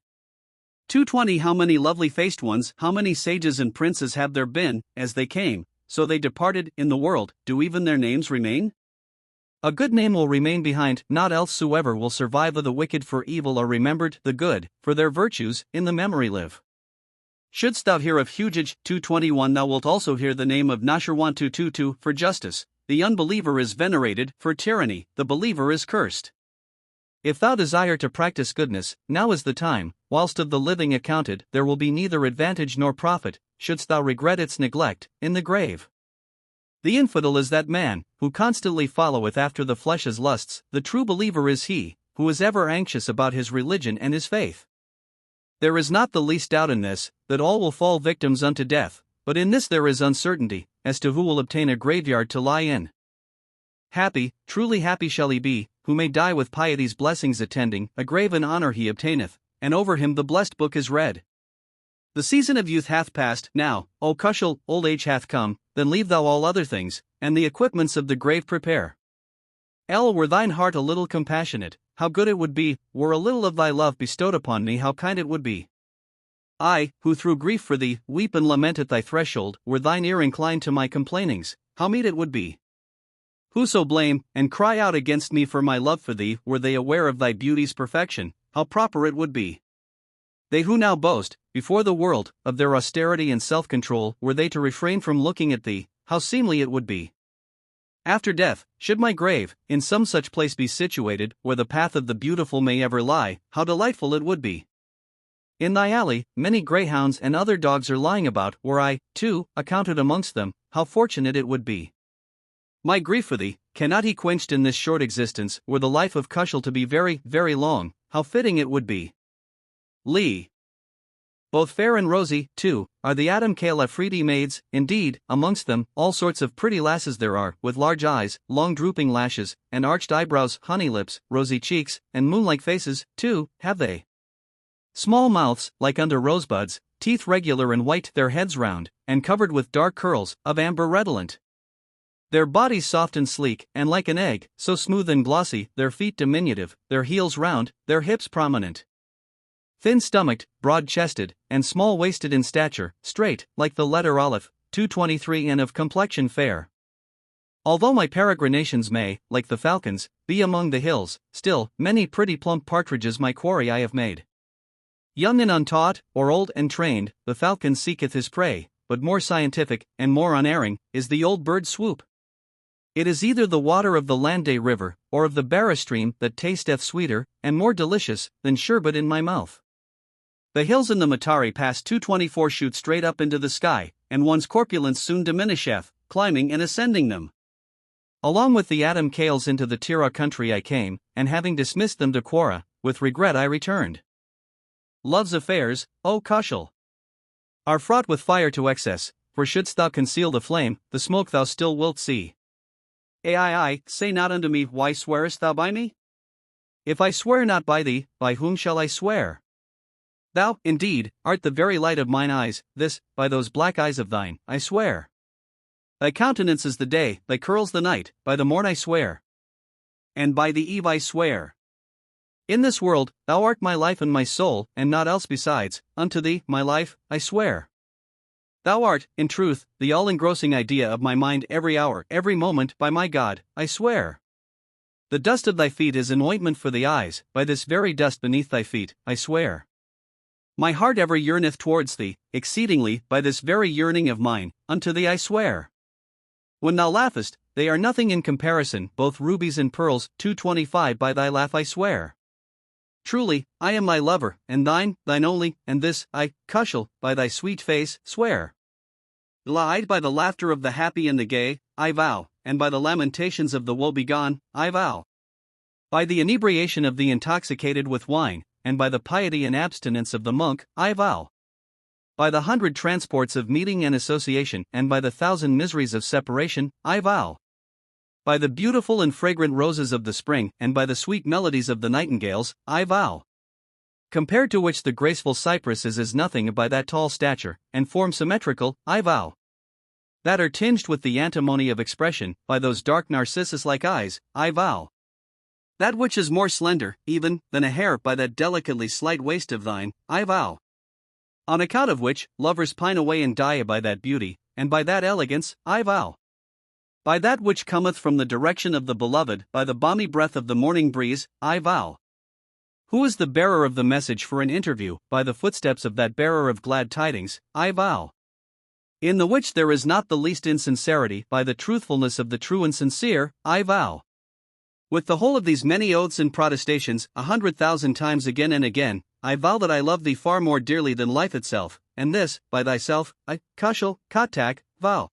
[SPEAKER 1] 220 How many lovely-faced ones, how many sages and princes have there been, as they came, so they departed, in the world, do even their names remain? A good name will remain behind, not else soever will survive of the wicked for evil are remembered, the good, for their virtues, in the memory live. Shouldst thou hear of Hugage, 221 thou wilt also hear the name of Nashirwan 222, for justice, the unbeliever is venerated, for tyranny, the believer is cursed. If thou desire to practice goodness, now is the time, whilst of the living accounted there will be neither advantage nor profit, shouldst thou regret its neglect, in the grave. The infidel is that man, who constantly followeth after the flesh's lusts, the true believer is he, who is ever anxious about his religion and his faith. There is not the least doubt in this, that all will fall victims unto death, but in this there is uncertainty, as to who will obtain a graveyard to lie in. Happy, truly happy shall he be, who may die with piety's blessings attending, a grave and honor he obtaineth, and over him the blessed book is read. The season of youth hath passed, now, O Khushhal, old age hath come, then leave thou all other things, and the equipments of the grave prepare. Were thine heart a little compassionate, how good it would be, were a little of thy love bestowed upon me how kind it would be. I, who through grief for thee, weep and lament at thy threshold, were thine ear inclined to my complainings, how meet it would be. Whoso blame, and cry out against me for my love for thee, were they aware of thy beauty's perfection, how proper it would be. They who now boast, before the world, of their austerity and self-control, were they to refrain from looking at thee, how seemly it would be. After death, should my grave, in some such place be situated, where the path of the beautiful may ever lie, how delightful it would be. In thy alley, many greyhounds and other dogs are lying about, were I, too, accounted amongst them, how fortunate it would be. My grief for thee, cannot be quenched in this short existence, were the life of Khushhal to be very, very long, how fitting it would be. Lee. Both fair and rosy, too, are the Adam-Kale Afridi maids, indeed, amongst them, all sorts of pretty lasses there are, with large eyes, long drooping lashes, and arched eyebrows, honey lips, rosy cheeks, and moon-like faces, too, have they. Small mouths, like unto rosebuds, teeth regular and white, their heads round, and covered with dark curls, of amber redolent. Their bodies soft and sleek, and like an egg, so smooth and glossy, their feet diminutive, their heels round, their hips prominent. Thin-stomached, broad-chested, and small-waisted in stature, straight, like the letter Aleph, 223 and of complexion fair. Although my peregrinations may, like the falcons, be among the hills, still, many pretty plump partridges my quarry I have made. Young and untaught, or old and trained, the falcon seeketh his prey, but more scientific, and more unerring, is the old bird's swoop. It is either the water of the Landay River, or of the Barra stream, that tasteth sweeter, and more delicious, than sherbet in my mouth. The hills in the Matari Pass 224 shoot straight up into the sky, and one's corpulence soon diminisheth, climbing and ascending them. Along with the Adam-Kales into the Tira country I came, and having dismissed them to Quora, with regret I returned. Love's affairs, O Khushhal, are fraught with fire to excess, for shouldst thou conceal the flame, the smoke thou still wilt see. Ai, say not unto me, why swearest thou by me? If I swear not by thee, by whom shall I swear? Thou, indeed, art the very light of mine eyes, this, by those black eyes of thine, I swear. Thy countenance is the day, thy curls the night, by the morn I swear. and by the Eve I swear. In this world, thou art my life and my soul, and naught else besides, unto thee, my life, I swear. Thou art, in truth, the all-engrossing idea of my mind every hour, every moment, by my God, I swear. The dust of thy feet is an ointment for the eyes, by this very dust beneath thy feet, I swear. My heart ever yearneth towards thee, exceedingly, by this very yearning of mine, unto thee I swear. When thou laughest, they are nothing in comparison, both rubies and pearls, 225 by thy laugh I swear. Truly, I am thy lover, and thine only, and this, I, Khushhal, by thy sweet face, swear. Lied by the laughter of the happy and the gay, I vow, and by the lamentations of the woe-begone, I vow. By the inebriation of the intoxicated with wine, and by the piety and abstinence of the monk, I vow. By the 100 transports of meeting and association, and by the 1,000 miseries of separation, I vow. By the beautiful and fragrant roses of the spring, and by the sweet melodies of the nightingales, I vow. Compared to which the graceful cypress is as nothing by that tall stature, and form symmetrical, I vow. That are tinged with the antimony of expression, by those dark narcissus-like eyes, I vow. That which is more slender, even, than a hair by that delicately slight waist of thine, I vow. On account of which, lovers pine away and die by that beauty, and by that elegance, I vow. By that which cometh from the direction of the beloved, by the balmy breath of the morning breeze, I vow. Who is the bearer of the message for an interview, by the footsteps of that bearer of glad tidings, I vow. In the which there is not the least insincerity, by the truthfulness of the true and sincere, I vow. With the whole of these many oaths and protestations, 100,000 times again and again, I vow that I love thee far more dearly than life itself, and this, by thyself, I, Khushhal Khan, vow.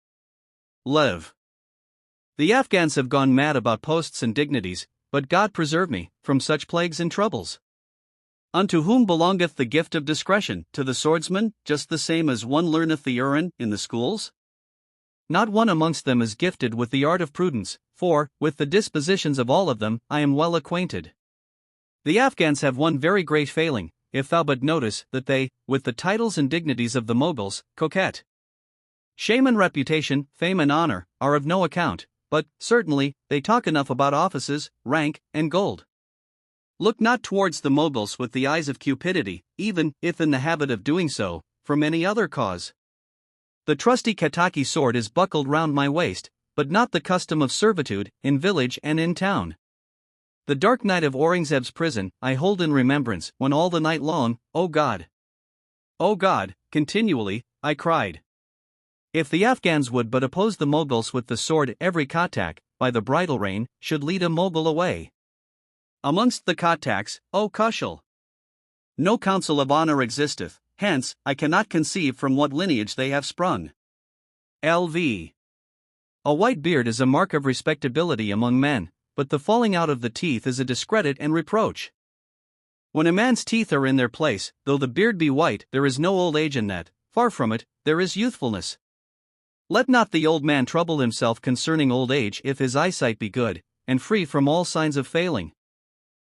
[SPEAKER 1] Live. The Afghans have gone mad about posts and dignities, but God preserve me from such plagues and troubles. Unto whom belongeth the gift of discretion? To the swordsman, just the same as one learneth the Urin in the schools? Not one amongst them is gifted with the art of prudence, for, with the dispositions of all of them, I am well acquainted. The Afghans have one very great failing, if thou but notice that they, with the titles and dignities of the Moguls, coquette. Shame and reputation, fame and honor, are of no account, but, certainly, they talk enough about offices, rank, and gold. Look not towards the Moguls with the eyes of cupidity, even if in the habit of doing so, from any other cause. The trusty Kataki sword is buckled round my waist, but not the custom of servitude, in village and in town. The dark night of Aurangzeb's prison I hold in remembrance, when all the night long, O God, continually, I cried. If the Afghans would but oppose the Moguls with the sword, every Katak, by the bridle rein, should lead a Mogul away. Amongst the Kataks, O Khushhal, no council of honor existeth, hence, I cannot conceive from what lineage they have sprung. L.V. A white beard is a mark of respectability among men, but the falling out of the teeth is a discredit and reproach. When a man's teeth are in their place, though the beard be white, there is no old age in that, far from it, there is youthfulness. Let not the old man trouble himself concerning old age if his eyesight be good, and free from all signs of failing.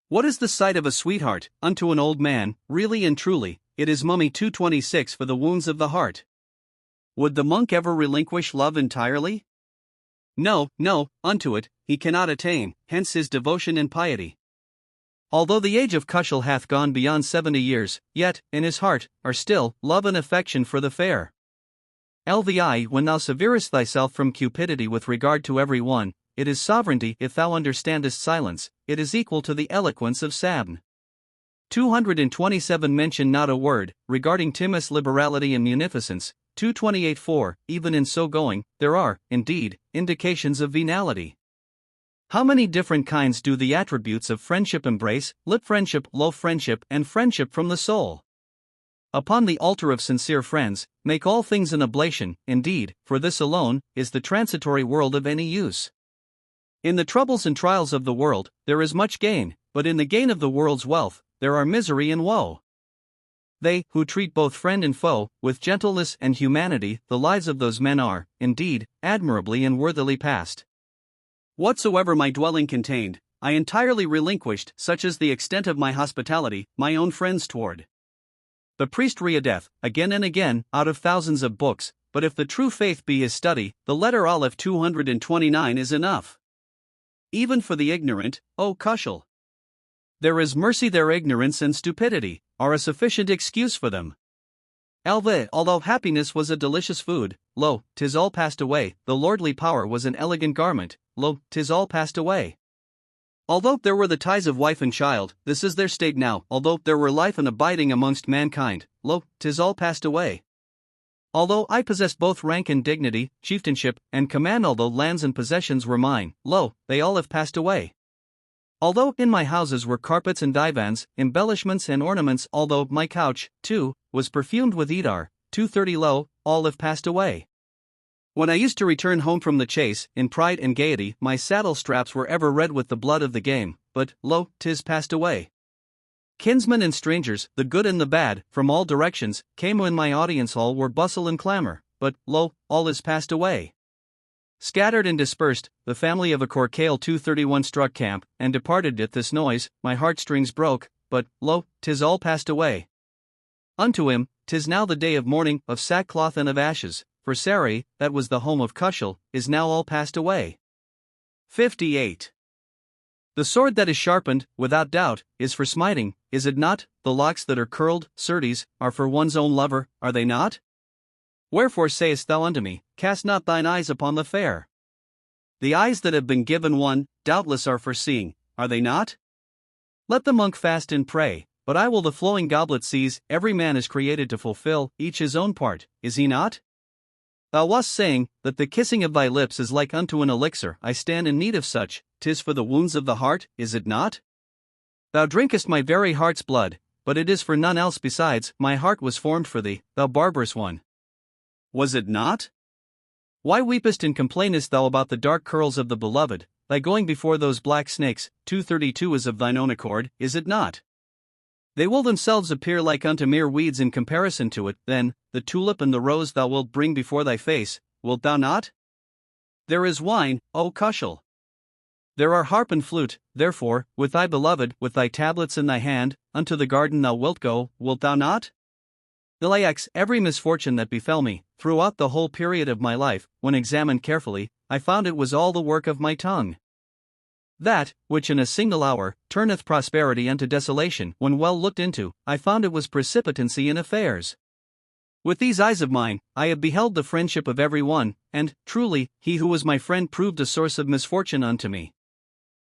[SPEAKER 1] What is the sight of a sweetheart, unto an old man? Really and truly, it is mummy 226 for the wounds of the heart. Would the monk ever relinquish love entirely? No, unto it he cannot attain, hence his devotion and piety. Although the age of Khushhal hath gone beyond 70 years, yet, in his heart, are still love and affection for the fair. Lvi, when thou severest thyself from cupidity with regard to every one, it is sovereignty. If thou understandest silence, it is equal to the eloquence of Sabn. 227 mention not a word, regarding Timus liberality and munificence. 228:4, even in so going, there are, indeed, indications of venality. How many different kinds do the attributes of friendship embrace? Lip friendship, low friendship, and friendship from the soul. Upon the altar of sincere friends, make all things an oblation, indeed, for this alone is the transitory world of any use. In the troubles and trials of the world, there is much gain, but in the gain of the world's wealth, there are misery and woe. They, who treat both friend and foe, with gentleness and humanity, the lives of those men are, indeed, admirably and worthily passed. Whatsoever my dwelling contained, I entirely relinquished, such as the extent of my hospitality, my own friends toward. The priest readeth, again and again, out of thousands of books, but if the true faith be his study, the letter Aleph 229 is enough. even for the ignorant, O Khushhal. There is mercy, their ignorance and stupidity are a sufficient excuse for them. Although happiness was a delicious food, lo, 'tis all passed away, the lordly power was an elegant garment, lo, 'tis all passed away. Although there were the ties of wife and child, this is their state now, although there were life and abiding amongst mankind, lo, 'tis all passed away. Although I possessed both rank and dignity, chieftainship, and command, although lands and possessions were mine, lo, they all have passed away. Although in my houses were carpets and divans, embellishments and ornaments, although my couch, too, was perfumed with Idar, 230 lo, all have passed away. When I used to return home from the chase, in pride and gaiety, my saddle straps were ever red with the blood of the game, but, lo, 'tis passed away. Kinsmen and strangers, the good and the bad, from all directions, came when my audience hall were bustle and clamor, but, lo, all is passed away. Scattered and dispersed, the family of a Korkale 231 struck camp, and departed at this noise, my heartstrings broke, but, lo, 'tis all passed away. Unto him, 'tis now the day of mourning, of sackcloth and of ashes, for Sarai, that was the home of Khushhal, is now all passed away. 58. The sword that is sharpened, without doubt, is for smiting, is it not? The locks that are curled, certes, are for one's own lover, are they not? Wherefore sayest thou unto me, cast not thine eyes upon the fair? The eyes that have been given one, doubtless are for seeing, are they not? Let the monk fast and pray, but I will the flowing goblet seize. Every man is created to fulfill each his own part, is he not? Thou wast saying, that the kissing of thy lips is like unto an elixir. I stand in need of such, 'tis for the wounds of the heart, is it not? Thou drinkest my very heart's blood, but it is for none else besides. My heart was formed for thee, thou barbarous one. Was it not? Why weepest and complainest thou about the dark curls of the beloved? Thy going before those black snakes, 232 is of thine own accord, is it not? They will themselves appear like unto mere weeds in comparison to it. Then, the tulip and the rose thou wilt bring before thy face, wilt thou not? There is wine, O Khushhal. There are harp and flute, therefore, with thy beloved, with thy tablets in thy hand, unto the garden thou wilt go, wilt thou not? Ilax, every misfortune that befell me, throughout the whole period of my life, when examined carefully, I found it was all the work of my tongue. That, which in a single hour, turneth prosperity unto desolation, when well looked into, I found it was precipitancy in affairs. With these eyes of mine, I have beheld the friendship of every one, and, truly, he who was my friend proved a source of misfortune unto me.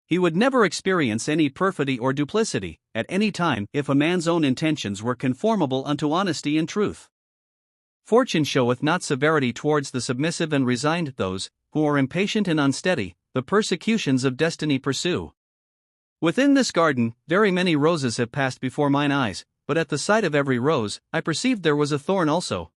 [SPEAKER 1] He would never experience any perfidy or duplicity, at any time, if a man's own intentions were conformable unto honesty and truth. Fortune showeth not severity towards the submissive and resigned. Those, who are impatient and unsteady, the persecutions of destiny pursue. Within this garden, very many roses have passed before mine eyes, but at the sight of every rose, I perceived there was a thorn also.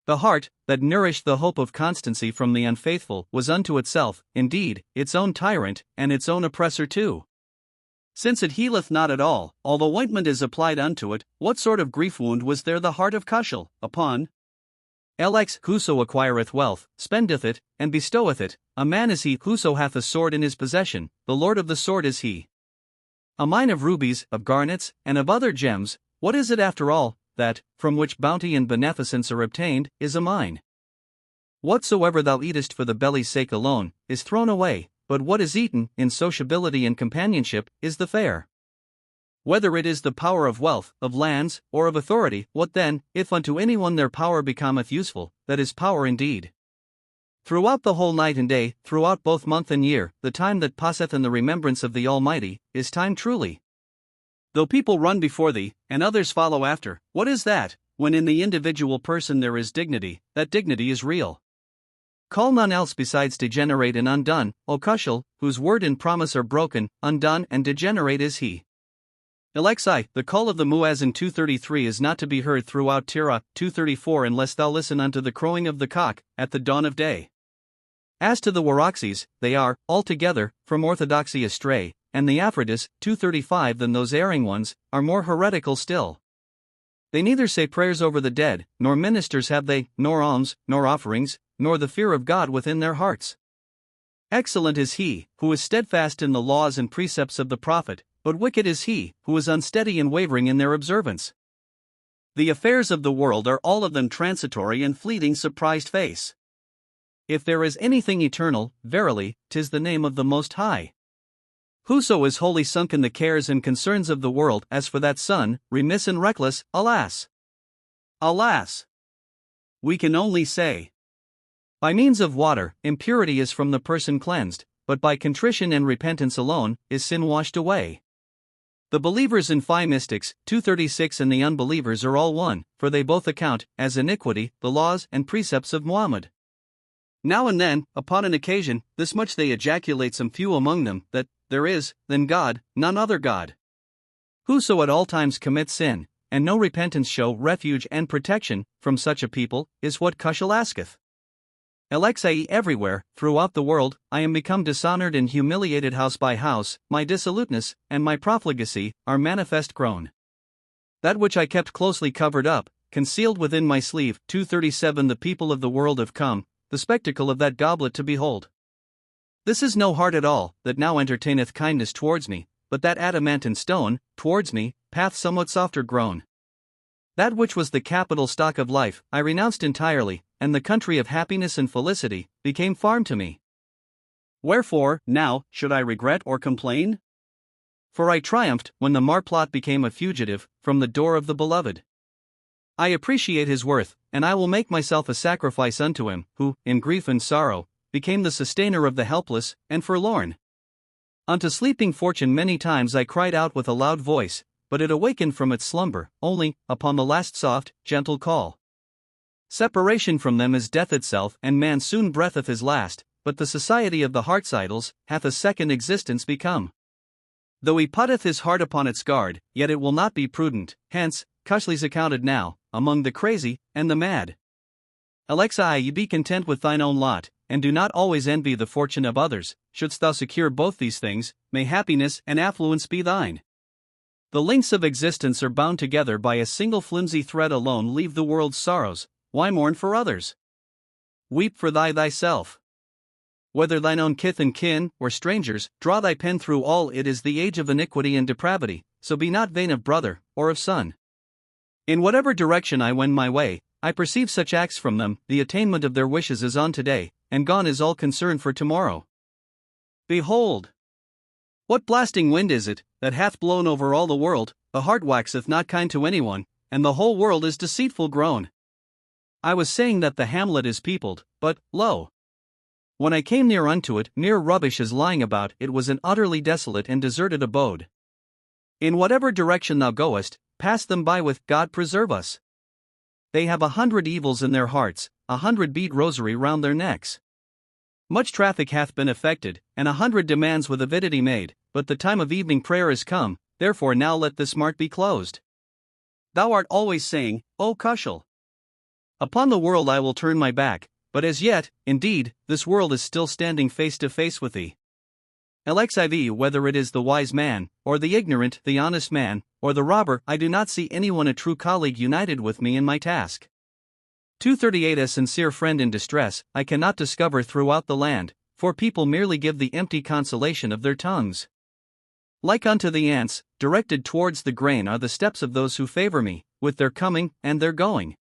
[SPEAKER 1] The heart, that nourished the hope of constancy from the unfaithful, was unto itself, indeed, its own tyrant, and its own oppressor too. Since it healeth not at all, although ointment is applied unto it, what sort of grief wound was there the heart of Khushhal, upon? Lx whoso acquireth wealth, spendeth it, and bestoweth it. A man is he whoso hath a sword in his possession, the lord of the sword is he. A mine of rubies, of garnets, and of other gems, what is it after all, that, from which bounty and beneficence are obtained, is a mine? Whatsoever thou eatest for the belly's sake alone, is thrown away, but what is eaten, in sociability and companionship, is the fare. Whether it is the power of wealth, of lands, or of authority, what then, if unto anyone their power becometh useful, that is power indeed. Throughout the whole night and day, throughout both month and year, the time that passeth in the remembrance of the Almighty, is time truly. Though people run before thee, and others follow after, what is that, when in the individual person there is dignity, that dignity is real? Call none else besides degenerate and undone, O Khushhal, whose word and promise are broken, undone and degenerate is he. Alexi, the call of the Muezzin 233 is not to be heard throughout Tira 234 unless thou listen unto the crowing of the cock, at the dawn of day. As to the Waraxis, they are, altogether, from orthodoxy astray, and the Aphrodis 235 than those erring ones, are more heretical still. They neither say prayers over the dead, nor ministers have they, nor alms, nor offerings, nor the fear of God within their hearts. Excellent is he, who is steadfast in the laws and precepts of the prophet, but wicked is he, who is unsteady and wavering in their observance. The affairs of the world are all of them transitory and fleeting surprised face. If there is anything eternal, verily, 'tis the name of the Most High. Whoso is wholly sunk in the cares and concerns of the world, as for that son, remiss and reckless, alas! Alas! We can only say, by means of water, impurity is from the person cleansed, but by contrition and repentance alone, is sin washed away. The believers in Phi Mystics, 236 and the unbelievers are all one, for they both account, as iniquity, the laws and precepts of Muhammad. Now and then, upon an occasion, this much they ejaculate some few among them, that there is, then God, none other God. Whoso at all times commits sin, and no repentance show refuge and protection, from such a people, is what Khushhal asketh. Alexei everywhere, throughout the world, I am become dishonored and humiliated house by house, my dissoluteness, and my profligacy, are manifest grown. That which I kept closely covered up, concealed within my sleeve, 237 the people of the world have come, the spectacle of that goblet to behold. This is no heart at all, that now entertaineth kindness towards me, but that adamantine stone, towards me, path somewhat softer grown. That which was the capital stock of life, I renounced entirely, and the country of happiness and felicity became farm to me. Wherefore, now, should I regret or complain? For I triumphed, when the marplot became a fugitive, from the door of the beloved. I appreciate his worth, and I will make myself a sacrifice unto him, who, in grief and sorrow, became the sustainer of the helpless and forlorn. Unto sleeping fortune many times I cried out with a loud voice, but it awakened from its slumber, only, upon the last soft, gentle call. Separation from them is death itself, and man soon breatheth his last, but the society of the heart's idols hath a second existence become. Though he putteth his heart upon its guard, yet it will not be prudent, hence, Khushhal's accounted now, among the crazy, and the mad. Alexei, ye be content with thine own lot, and do not always envy the fortune of others. Shouldst thou secure both these things, may happiness and affluence be thine. The links of existence are bound together by a single flimsy thread alone. Leave the world's sorrows, why mourn for others? Weep for thyself. Whether thine own kith and kin, or strangers, draw thy pen through all. It is the age of iniquity and depravity, so be not vain of brother, or of son. In whatever direction I wend my way, I perceive such acts from them. The attainment of their wishes is on today, and gone is all concern for tomorrow. Behold! What blasting wind is it, that hath blown over all the world? The heart waxeth not kind to anyone, and the whole world is deceitful grown. I was saying that the hamlet is peopled, but, lo! When I came near unto it, mere rubbish is lying about. It was an utterly desolate and deserted abode. In whatever direction thou goest, pass them by with God preserve us. They have 100 evils in their hearts, 100 bead rosary round their necks. Much traffic hath been effected, and 100 demands with avidity made, but the time of evening prayer is come, therefore now let this mart be closed. Thou art always saying, O Khushhal, upon the world I will turn my back, but as yet, indeed, this world is still standing face to face with thee. Alexei, whether it is the wise man, or the ignorant, the honest man, or the robber, I do not see anyone a true colleague united with me in my task. 238 A sincere friend in distress, I cannot discover throughout the land, for people merely give the empty consolation of their tongues. Like unto the ants, directed towards the grain are the steps of those who favor me, with their coming and their going.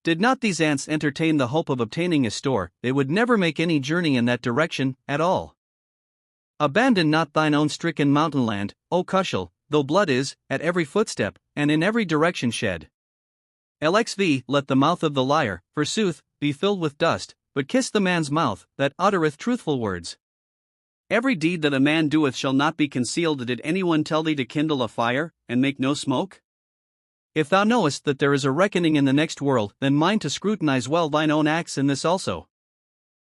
[SPEAKER 1] Did not these ants entertain the hope of obtaining a store, they would never make any journey in that direction, at all. Abandon not thine own stricken mountain land, O Khushhal, though blood is, at every footstep, and in every direction shed. LXV, let the mouth of the liar, forsooth, be filled with dust, but kiss the man's mouth, that uttereth truthful words. Every deed that a man doeth shall not be concealed. Did anyone tell thee to kindle a fire, and make no smoke? If thou knowest that there is a reckoning in the next world, then mind to scrutinize well thine own acts in this also.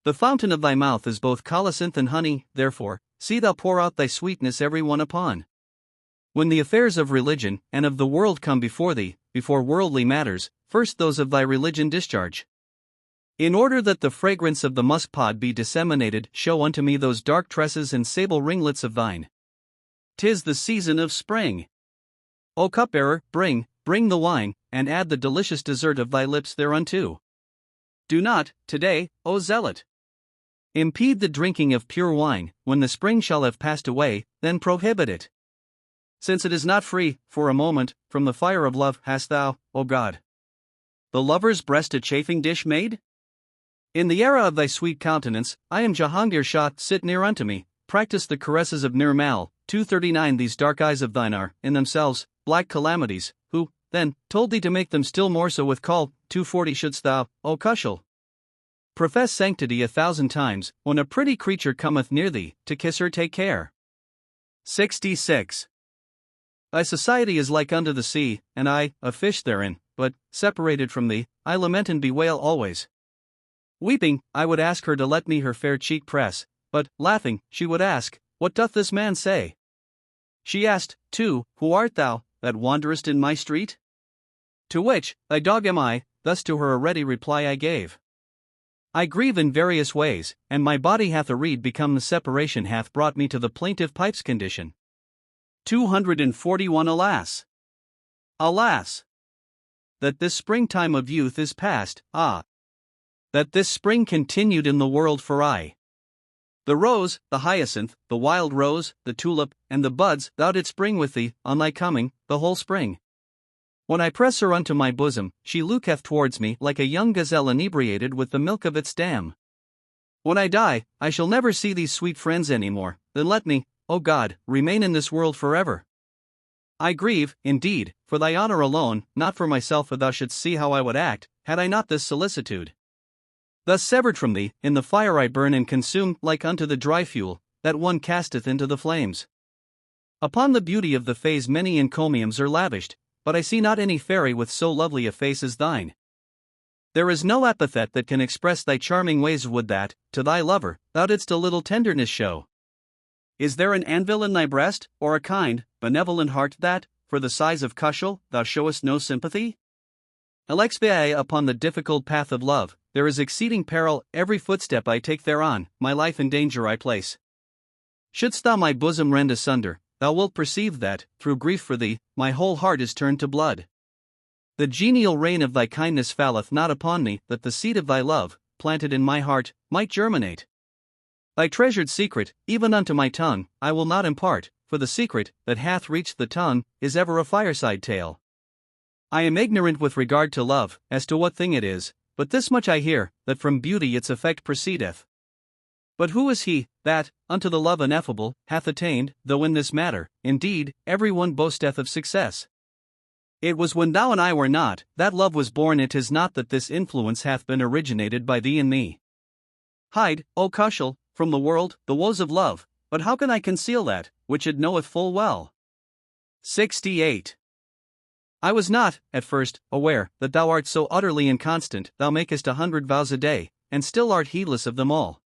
[SPEAKER 1] The fountain of thy mouth is both colocynth and honey, therefore, see thou pour out thy sweetness every one upon. When the affairs of religion and of the world come before thee, before worldly matters, first those of thy religion discharge. In order that the fragrance of the musk pod be disseminated, show unto me those dark tresses and sable ringlets of thine. 'Tis the season of spring. O cupbearer, bring the wine, and add the delicious dessert of thy lips thereunto. Do not, today, O zealot, impede the drinking of pure wine. When the spring shall have passed away, then prohibit it. Since it is not free, for a moment, from the fire of love, hast thou, O God, the lover's breast a chafing dish made? In the era of thy sweet countenance, I am Jahangir Shah, sit near unto me, practice the caresses of Nirmal. 239 These dark eyes of thine are, in themselves, black calamities, who, then, told thee to make them still more so with call. 240 Shouldst thou, O Khushhal, profess sanctity 1,000 times, when a pretty creature cometh near thee, to kiss her take care. 66. Thy society is like unto the sea, and I, a fish therein, but, separated from thee, I lament and bewail always. Weeping, I would ask her to let me her fair cheek press, but, laughing, she would ask, What doth this man say? She asked, too, Who art thou, that wanderest in my street? To which, Thy dog am I, thus to her a ready reply I gave. I grieve in various ways, and my body hath a reed become the separation hath brought me to the plaintive pipe's condition. 241 Alas! Alas! That this springtime of youth is past, ah! That this spring continued in the world for aye. The rose, the hyacinth, the wild rose, the tulip, and the buds thou didst bring with thee, on thy coming, the whole spring. When I press her unto my bosom, she looketh towards me like a young gazelle inebriated with the milk of its dam. When I die, I shall never see these sweet friends any more, then let me, O God, remain in this world forever. I grieve, indeed, for thy honor alone, not for myself, for thou shouldst see how I would act, had I not this solicitude. Thus severed from thee, in the fire I burn and consume, like unto the dry fuel, that one casteth into the flames. Upon the beauty of the face many encomiums are lavished, but I see not any fairy with so lovely a face as thine. There is no epithet that can express thy charming ways. Would that, to thy lover, thou didst a little tenderness show. Is there an anvil in thy breast, or a kind, benevolent heart that, for the sighs of Khushhal, thou showest no sympathy? Alexia, upon the difficult path of love, there is exceeding peril, every footstep I take thereon, my life in danger I place. Shouldst thou my bosom rend asunder, thou wilt perceive that, through grief for thee, my whole heart is turned to blood. The genial rain of thy kindness falleth not upon me, that the seed of thy love, planted in my heart, might germinate. Thy treasured secret, even unto my tongue, I will not impart, for the secret, that hath reached the tongue, is ever a fireside tale. I am ignorant with regard to love, as to what thing it is, but this much I hear, that from beauty its effect proceedeth. But who is he, that, unto the love ineffable, hath attained, though in this matter, indeed, every one boasteth of success? It was when thou and I were not, that love was born. It is not that this influence hath been originated by thee and me. Hide, O Khushhal, from the world, the woes of love, but how can I conceal that, which it knoweth full well? 68. I was not, at first, aware, that thou art so utterly inconstant. Thou makest 100 vows a day, and still art heedless of them all.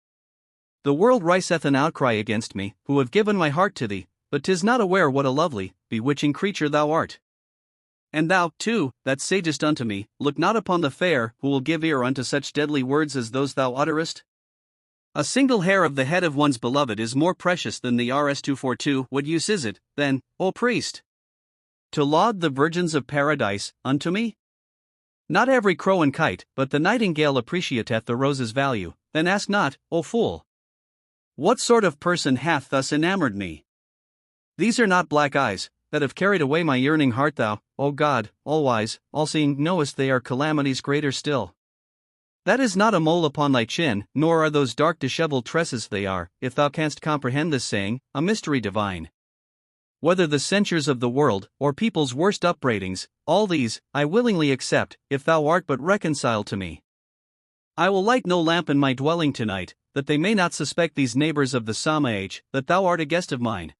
[SPEAKER 1] The world riseth an outcry against me, who have given my heart to thee, but 'tis not aware what a lovely, bewitching creature thou art. And thou, too, that sagest unto me, look not upon the fair, who will give ear unto such deadly words as those thou utterest. A single hair of the head of one's beloved is more precious than the Rs242. What use is it, then, O priest, to laud the virgins of paradise, unto me? Not every crow and kite, but the nightingale appreciateth the rose's value. Then ask not, O fool, what sort of person hath thus enamored me? These are not black eyes, that have carried away my yearning heart. Thou, O God, all-wise, all-seeing, knowest they are calamities greater still. That is not a mole upon thy chin, nor are those dark dishevelled tresses. They are, if thou canst comprehend this saying, a mystery divine. Whether the censures of the world, or people's worst upbraidings, all these, I willingly accept, if thou art but reconciled to me. I will light no lamp in my dwelling tonight, that they may not suspect these neighbors of the Sama age, that thou art a guest of mine.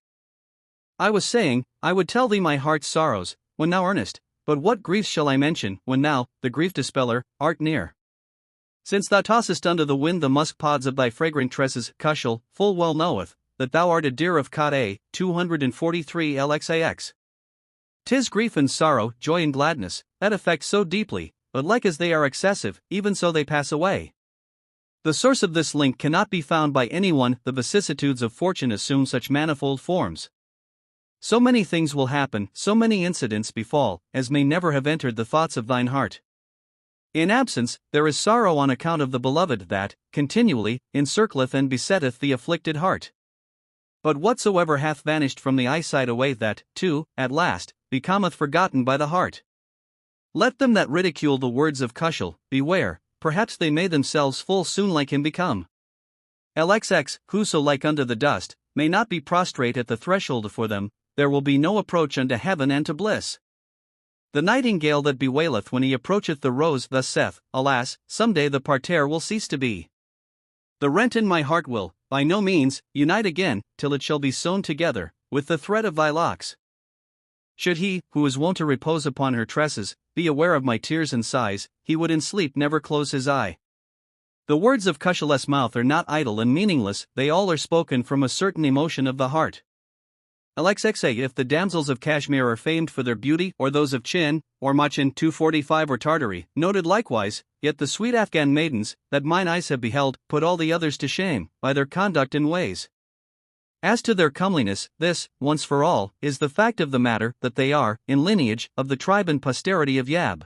[SPEAKER 1] I was saying, I would tell thee my heart's sorrows, when thou earnest, but what griefs shall I mention, when thou, the grief-dispeller, art near? Since thou tossest under the wind the musk pods of thy fragrant tresses, Khushhal full well knoweth, that thou art a dear of Khushhal. 243 LXAX. 'Tis grief and sorrow, joy and gladness, that affect so deeply, but like as they are excessive, even so they pass away. The source of this link cannot be found by anyone. The vicissitudes of fortune assume such manifold forms. So many things will happen, so many incidents befall, as may never have entered the thoughts of thine heart. In absence, there is sorrow on account of the beloved that, continually, encircleth and besetteth the afflicted heart. But whatsoever hath vanished from the eyesight away, that, too, at last, becometh forgotten by the heart. Let them that ridicule the words of Khushhal beware, perhaps they may themselves full soon like him become. LXX, whoso like unto the dust, may not be prostrate at the threshold for them, there will be no approach unto heaven and to bliss. The nightingale that bewaileth when he approacheth the rose thus saith, alas, some day the parterre will cease to be. The rent in my heart will, by no means, unite again, till it shall be sewn together, with the thread of thy locks. Should he, who is wont to repose upon her tresses, be aware of my tears and sighs, he would in sleep never close his eye. The words of Khushhal's mouth are not idle and meaningless, they all are spoken from a certain emotion of the heart. LXXA, if the damsels of Kashmir are famed for their beauty, or those of Chin, or Machin 245 or Tartary, noted likewise, yet the sweet Afghan maidens, that mine eyes have beheld, put all the others to shame, by their conduct and ways. As to their comeliness, this, once for all, is the fact of the matter, that they are, in lineage, of the tribe and posterity of Yab.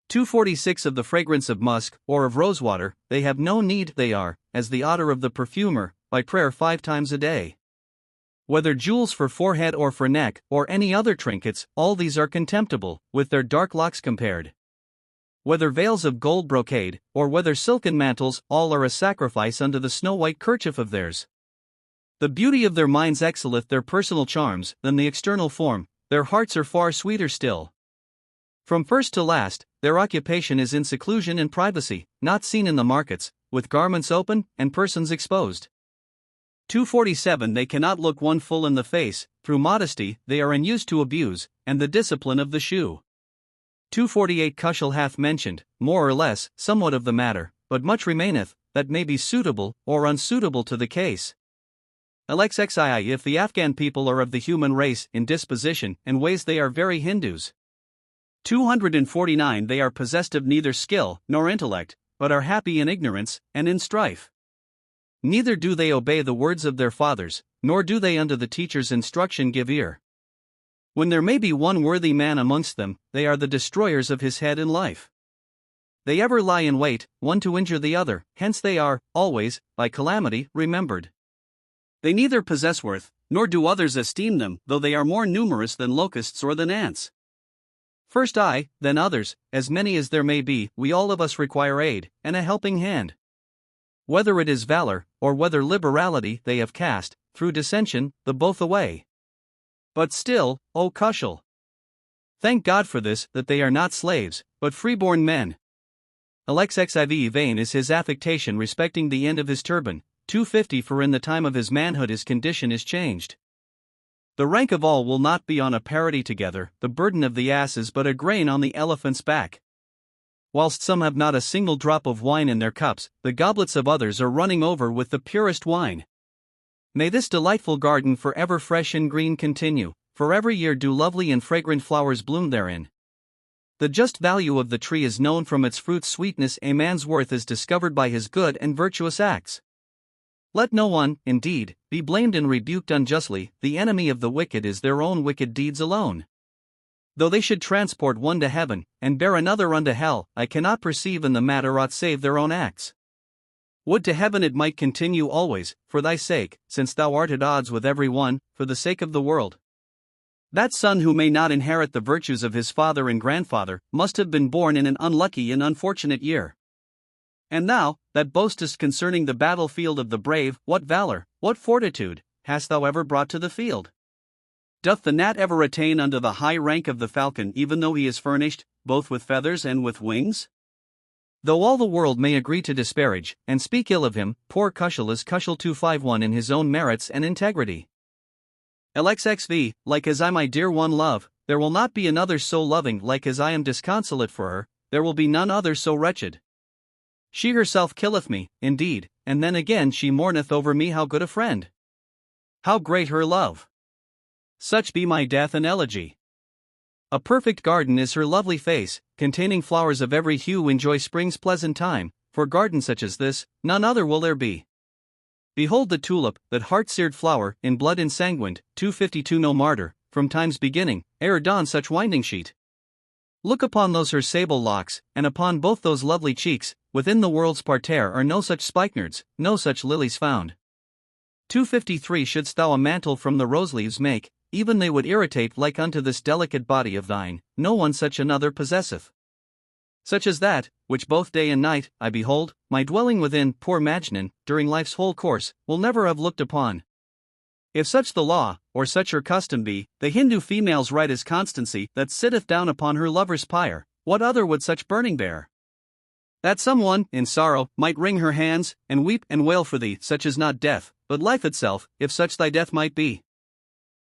[SPEAKER 1] 246 of the fragrance of musk, or of rosewater, they have no need, they are, as the odor of the perfumer, by prayer 5 times a day. Whether jewels for forehead or for neck, or any other trinkets, all these are contemptible, with their dark locks compared. Whether veils of gold brocade, or whether silken mantles, all are a sacrifice unto the snow-white kerchief of theirs. The beauty of their minds excelleth their personal charms, than the external form, their hearts are far sweeter still. From first to last, their occupation is in seclusion and privacy, not seen in the markets, with garments open, and persons exposed. 247 They cannot look one full in the face, through modesty they are unused to abuse, and the discipline of the shoe. 248 Khushhal hath mentioned, more or less, somewhat of the matter, but much remaineth, that may be suitable, or unsuitable to the case. LXXII If the Afghan people are of the human race, in disposition and ways they are very Hindus. 249 They are possessed of neither skill, nor intellect, but are happy in ignorance, and in strife. Neither do they obey the words of their fathers, nor do they unto the teacher's instruction give ear. When there may be one worthy man amongst them, they are the destroyers of his head in life. They ever lie in wait, one to injure the other, hence they are, always, by calamity, remembered. They neither possess worth, nor do others esteem them, though they are more numerous than locusts or than ants. First I, then others, as many as there may be, we all of us require aid, and a helping hand. Whether it is valor, or whether liberality they have cast, through dissension, the both away. But still, O Khushhal! Thank God for this, that they are not slaves, but freeborn men. LXXIV Vain is his affectation respecting the end of his turban, 250 For in the time of his manhood his condition is changed. The rank of all will not be on a parity together, the burden of the ass is but a grain on the elephant's back. Whilst some have not a single drop of wine in their cups, the goblets of others are running over with the purest wine. May this delightful garden for ever fresh and green continue, for every year do lovely and fragrant flowers bloom therein. The just value of the tree is known from its fruit's sweetness, a man's worth is discovered by his good and virtuous acts. Let no one, indeed, be blamed and rebuked unjustly, the enemy of the wicked is their own wicked deeds alone. Though they should transport one to heaven, and bear another unto hell, I cannot perceive in the matter aught save their own acts. Would to heaven it might continue always, for thy sake, since thou art at odds with every one, for the sake of the world. That son who may not inherit the virtues of his father and grandfather, must have been born in an unlucky and unfortunate year. And thou, that boastest concerning the battlefield of the brave, what valor, what fortitude, hast thou ever brought to the field? Doth the gnat ever attain unto the high rank of the falcon even though he is furnished, both with feathers and with wings? Though all the world may agree to disparage, and speak ill of him, poor Khushhal is Khushhal 251 in his own merits and integrity. LXXV, like as I my dear one love, there will not be another so loving, like as I am disconsolate for her, there will be none other so wretched. She herself killeth me, indeed, and then again she mourneth over me how good a friend. How great her love! Such be my death and elegy. A perfect garden is her lovely face, containing flowers of every hue. Enjoy spring's pleasant time, for garden such as this, none other will there be. Behold the tulip, that heart-seared flower, in blood ensanguined, 252 No martyr, from time's beginning, ere dawn such winding sheet. Look upon those her sable locks, and upon both those lovely cheeks, within the world's parterre are no such spikenards, no such lilies found. 253 Shouldst thou a mantle from the rose leaves make, even they would irritate like unto this delicate body of thine, no one such another possesseth. such as that, which both day and night, I behold, my dwelling within, poor Majnun, during life's whole course, will never have looked upon. If such the law, or such her custom be, the Hindu female's right is constancy that sitteth down upon her lover's pyre, what other would such burning bear? That some one, in sorrow, might wring her hands, and weep and wail for thee, such is not death, but life itself, if such thy death might be.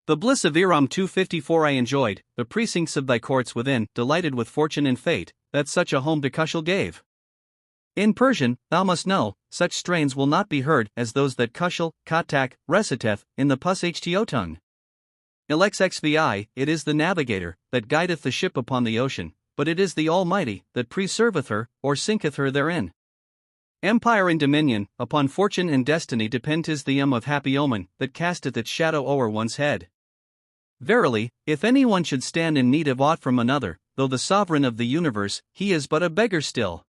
[SPEAKER 1] The bliss of Iram 254 I enjoyed, the precincts of thy courts within, delighted with fortune and fate, that such a home to Khushhal gave. In Persian, thou must know, such strains will not be heard as those that Khushhal, Khattak, reciteth, in the Pushto tongue. Ilxxvi, it is the navigator, that guideth the ship upon the ocean, but it is the Almighty, that preserveth her, or sinketh her therein. Empire and dominion, upon fortune and destiny depend. 'Tis the of happy omen, that casteth its shadow o'er one's head. Verily, if any one should stand in need of aught from another, though the sovereign of the universe, he is but a beggar still.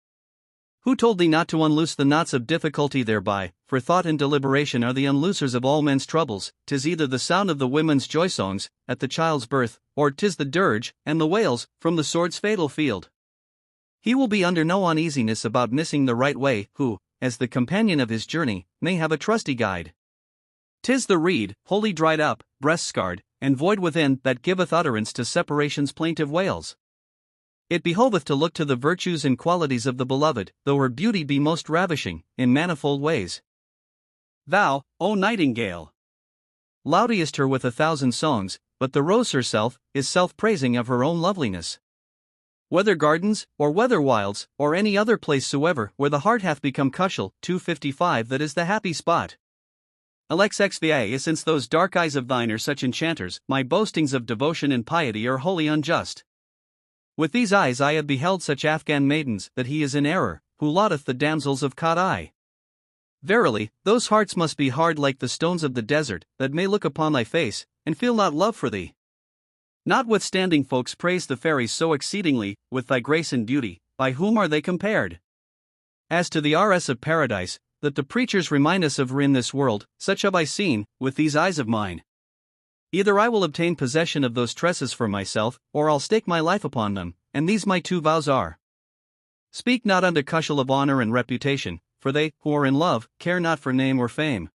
[SPEAKER 1] Who told thee not to unloose the knots of difficulty thereby, for thought and deliberation are the unloosers of all men's troubles. 'Tis either the sound of the women's joy songs, at the child's birth, or 'tis the dirge, and the wails, from the sword's fatal field. He will be under no uneasiness about missing the right way, who, as the companion of his journey, may have a trusty guide. 'Tis the reed, wholly dried up, breast scarred, and void within, that giveth utterance to separation's plaintive wails. It behoveth to look to the virtues and qualities of the beloved, though her beauty be most ravishing, in manifold ways. Thou, O nightingale, loudiest her with 1,000 songs, but the rose herself is self-praising of her own loveliness. Whether gardens, or whether wilds, or any other place soever, where the heart hath become Khushhal, 255, that is the happy spot. Ilxxvi, since those dark eyes of thine are such enchanters, my boastings of devotion and piety are wholly unjust. With these eyes I have beheld such Afghan maidens, that he is in error, who laudeth the damsels of Khat. Verily, those hearts must be hard like the stones of the desert, that may look upon thy face, and feel not love for thee. Notwithstanding folks praise the fairies so exceedingly, with thy grace and beauty, by whom are they compared? As to the RS of paradise, that the preachers remind us of in this world, such have I seen, with these eyes of mine. Either I will obtain possession of those tresses for myself, or I'll stake my life upon them, and these my 2 vows are. Speak not unto Khushhal of honor and reputation, for they, who are in love, care not for name or fame.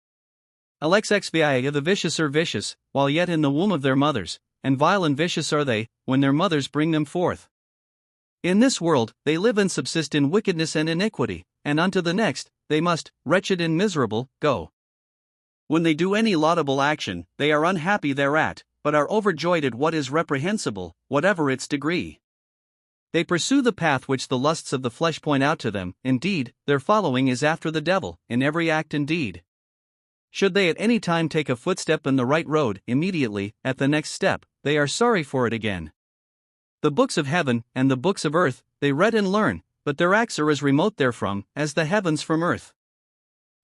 [SPEAKER 1] Ilxxvi, the vicious are vicious, while yet in the womb of their mothers, and vile and vicious are they, when their mothers bring them forth. In this world, they live and subsist in wickedness and iniquity, and unto the next, they must, wretched and miserable, go. When they do any laudable action, they are unhappy thereat, but are overjoyed at what is reprehensible, whatever its degree. They pursue the path which the lusts of the flesh point out to them, indeed, their following is after the devil, in every act and deed. Should they at any time take a footstep in the right road, immediately, at the next step, they are sorry for it again. The books of heaven, and the books of earth, they read and learn, but their acts are as remote therefrom, as the heavens from earth.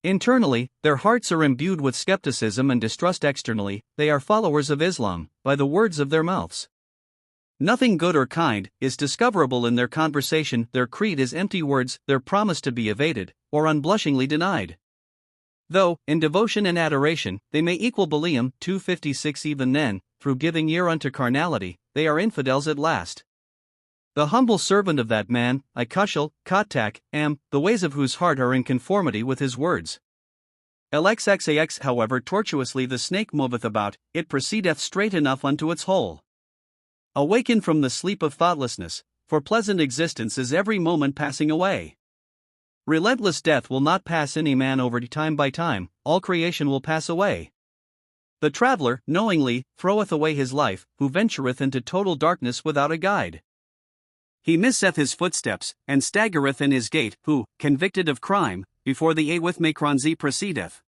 [SPEAKER 1] Internally, their hearts are imbued with skepticism and distrust. Externally, they are followers of Islam, by the words of their mouths. Nothing good or kind is discoverable in their conversation. Their creed is empty words, their promise to be evaded, or unblushingly denied. Though, in devotion and adoration, they may equal Balaam 256, even then, through giving ear unto carnality, they are infidels at last. The humble servant of that man, I Khushhal, Khattak, am, the ways of whose heart are in conformity with his words. Ilxxax, however tortuously the snake moveth about, it proceedeth straight enough unto its hole. Awaken from the sleep of thoughtlessness, for pleasant existence is every moment passing away. Relentless death will not pass any man over time by time, all creation will pass away. The traveler, knowingly, throweth away his life, who ventureth into total darkness without a guide. He misseth his footsteps, and staggereth in his gait, who, convicted of crime, before the with Makranzi proceedeth.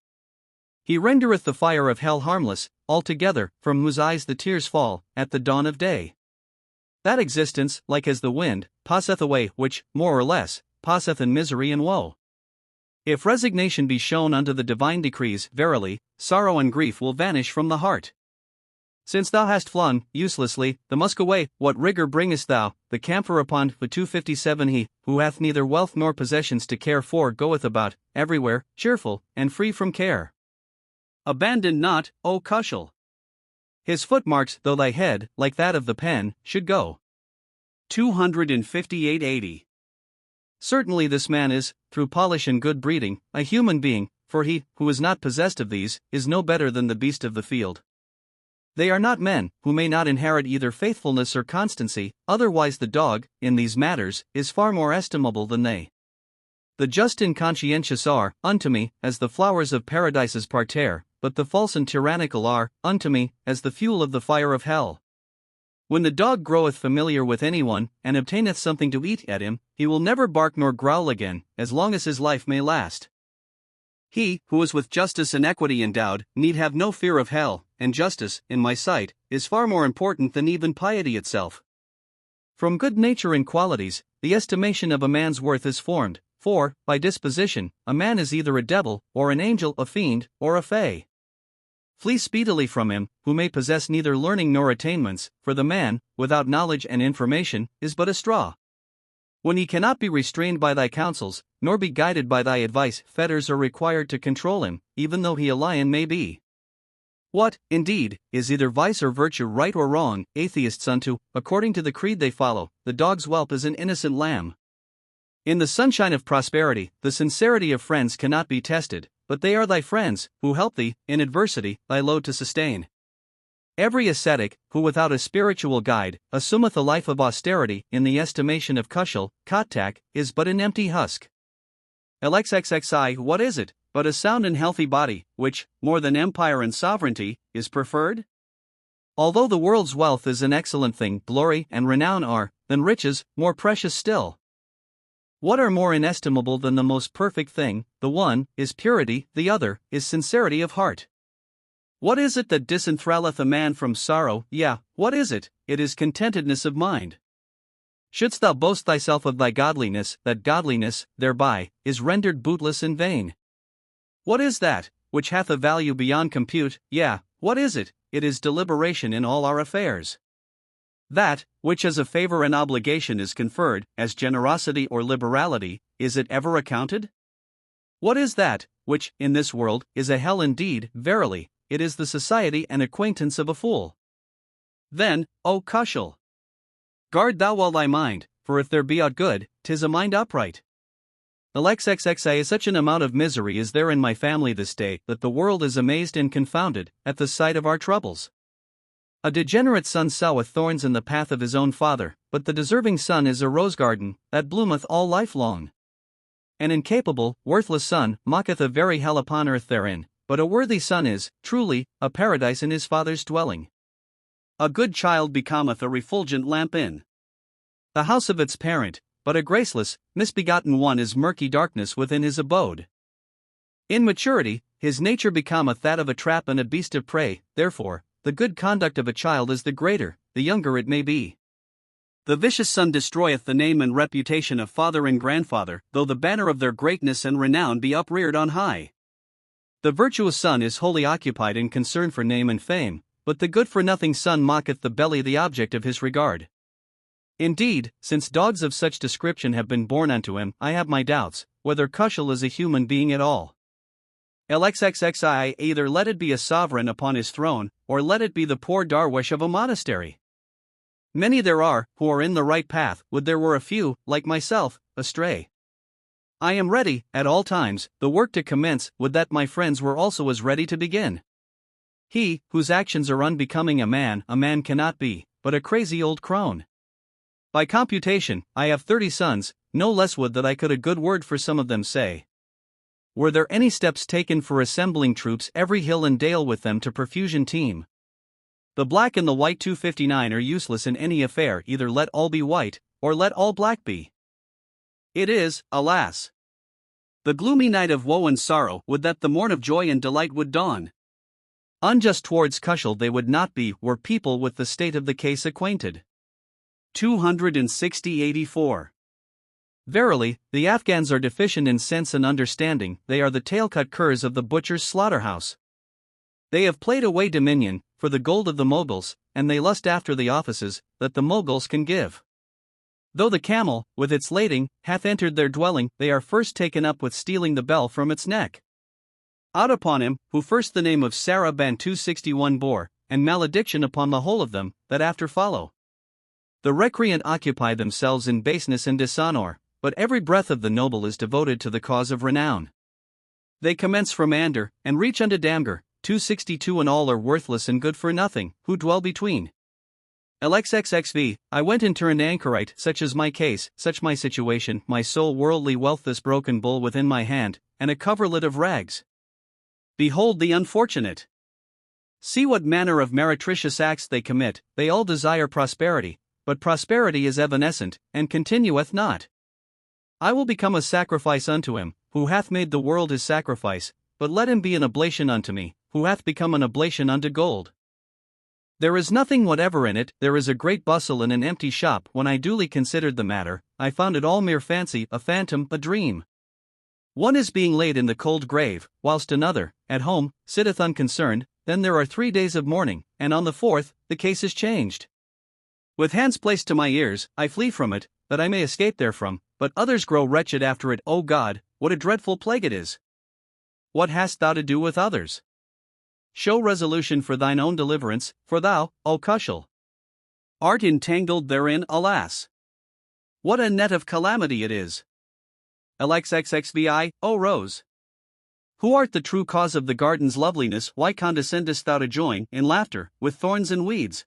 [SPEAKER 1] He rendereth the fire of hell harmless, altogether, from whose eyes the tears fall, at the dawn of day. That existence, like as the wind, passeth away, which, more or less, passeth in misery and woe. If resignation be shown unto the divine decrees, verily, sorrow and grief will vanish from the heart. Since thou hast flung, uselessly, the musk away, what rigor bringest thou, the camphor upon the 257? He, who hath neither wealth nor possessions to care for, goeth about, everywhere, cheerful, and free from care. Abandon not, O Khushhal. His footmarks, though thy head, like that of the pen, should go. 258-80. Certainly this man is, through polish and good breeding, a human being, for he, who is not possessed of these, is no better than the beast of the field. They are not men, who may not inherit either faithfulness or constancy, otherwise the dog, in these matters, is far more estimable than they. The just and conscientious are, unto me, as the flowers of paradise's parterre, but the false and tyrannical are, unto me, as the fuel of the fire of hell. When the dog groweth familiar with anyone, and obtaineth something to eat at him, he will never bark nor growl again, as long as his life may last. He, who is with justice and equity endowed, need have no fear of hell, and justice, in my sight, is far more important than even piety itself. From good nature and qualities, the estimation of a man's worth is formed, for, by disposition, a man is either a devil, or an angel, a fiend, or a fay. Flee speedily from him, who may possess neither learning nor attainments, for the man, without knowledge and information, is but a straw. When he cannot be restrained by thy counsels, nor be guided by thy advice, fetters are required to control him, even though he a lion may be. What, indeed, is either vice or virtue, right or wrong, atheists unto, according to the creed they follow, the dog's whelp is an innocent lamb. In the sunshine of prosperity, the sincerity of friends cannot be tested, but they are thy friends, who help thee, in adversity, thy load to sustain. Every ascetic, who without a spiritual guide, assumeth a life of austerity, in the estimation of Khushhal Khan, is but an empty husk. LXXXI, what is it, but a sound and healthy body, which, more than empire and sovereignty, is preferred? Although the world's wealth is an excellent thing, glory and renown are, than riches, more precious still. What are more inestimable than the most perfect thing? The one is purity, the other is sincerity of heart. What is it that disenthralleth a man from sorrow? Yea, what is it? It is contentedness of mind. Shouldst thou boast thyself of thy godliness, that godliness, thereby, is rendered bootless and vain? What is that, which hath a value beyond compute? Yea, what is it? It is deliberation in all our affairs. That, which as a favor and obligation is conferred, as generosity or liberality, is it ever accounted? What is that, which, in this world, is a hell indeed? Verily, it is the society and acquaintance of a fool. Then, O Khushhal, guard thou well thy mind, for if there be aught good, 'tis a mind upright. LXXXI, such an amount of misery is there in my family this day, that the world is amazed and confounded, at the sight of our troubles. A degenerate son soweth thorns in the path of his own father, but the deserving son is a rose garden, that bloometh all life long. An incapable, worthless son, mocketh a very hell upon earth therein, but a worthy son is, truly, a paradise in his father's dwelling. A good child becometh a refulgent lamp in the house of its parent, but a graceless, misbegotten one is murky darkness within his abode. In maturity, his nature becometh that of a trap and a beast of prey, therefore, the good conduct of a child is the greater, the younger it may be. The vicious son destroyeth the name and reputation of father and grandfather, though the banner of their greatness and renown be upreared on high. The virtuous son is wholly occupied in concern for name and fame, but the good-for-nothing son mocketh the belly, the object of his regard. Indeed, since dogs of such description have been born unto him, I have my doubts, whether Khushhal is a human being at all. LXXXI, either let it be a sovereign upon his throne, or let it be the poor darwish of a monastery. Many there are, who are in the right path, would there were a few, like myself, astray. I am ready, at all times, the work to commence, would that my friends were also as ready to begin. He, whose actions are unbecoming a man cannot be, but a crazy old crone. By computation, I have 30 sons, no less would that I could a good word for some of them say. Were there any steps taken for assembling troops every hill and dale with them to profusion team? The black and the white 259 are useless in any affair, either let all be white, or let all black be. It is, alas, the gloomy night of woe and sorrow, would that the morn of joy and delight would dawn. Unjust towards Khushhal they would not be, were people with the state of the case acquainted. 260-84. Verily, the Afghans are deficient in sense and understanding, they are the tail-cut curs of the butcher's slaughterhouse. They have played away dominion, for the gold of the Moguls, and they lust after the offices, that the Moguls can give. Though the camel, with its lading, hath entered their dwelling, they are first taken up with stealing the bell from its neck. Out upon him, who first the name of Saraban 261 bore, and malediction upon the whole of them, that after follow. The recreant occupy themselves in baseness and dishonor, but every breath of the noble is devoted to the cause of renown. They commence from Ander, and reach unto Damgar, 262 and all are worthless and good for nothing, who dwell between. LXXXV, I went and turned anchorite, such is my case, such my situation, my soul worldly wealth this broken bowl within my hand, and a coverlet of rags. Behold the unfortunate! See what manner of meretricious acts they commit, they all desire prosperity, but prosperity is evanescent, and continueth not. I will become a sacrifice unto him, who hath made the world his sacrifice, but let him be an oblation unto me, who hath become an oblation unto gold. There is nothing whatever in it, there is a great bustle in an empty shop. When I duly considered the matter, I found it all mere fancy, a phantom, a dream. One is being laid in the cold grave, whilst another, at home, sitteth unconcerned. Then there are 3 days of mourning, and on the 4th, the case is changed. With hands placed to my ears, I flee from it, that I may escape therefrom, but others grow wretched after it. O God, what a dreadful plague it is! What hast thou to do with others? Show resolution for thine own deliverance, for thou, O Khushhal, art entangled therein. Alas! What a net of calamity it is! LXXXVI, O Rose! Who art the true cause of the garden's loveliness, why condescendest thou to join in laughter with thorns and weeds?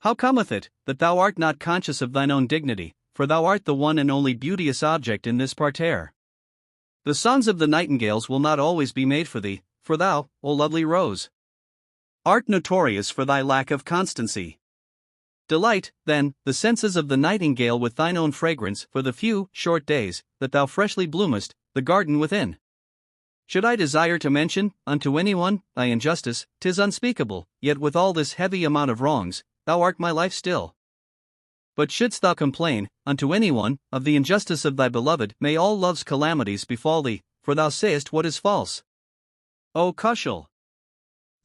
[SPEAKER 1] How cometh it that thou art not conscious of thine own dignity, for thou art the one and only beauteous object in this parterre? The songs of the nightingales will not always be made for thee, for thou, O lovely rose, art notorious for thy lack of constancy. Delight, then, the senses of the nightingale with thine own fragrance for the few, short days, that thou freshly bloomest, the garden within. Should I desire to mention, unto anyone, thy injustice, 'tis unspeakable, yet with all this heavy amount of wrongs, thou art my life still. But shouldst thou complain, unto anyone, of the injustice of thy beloved, may all love's calamities befall thee, for thou sayest what is false. O Khushhal!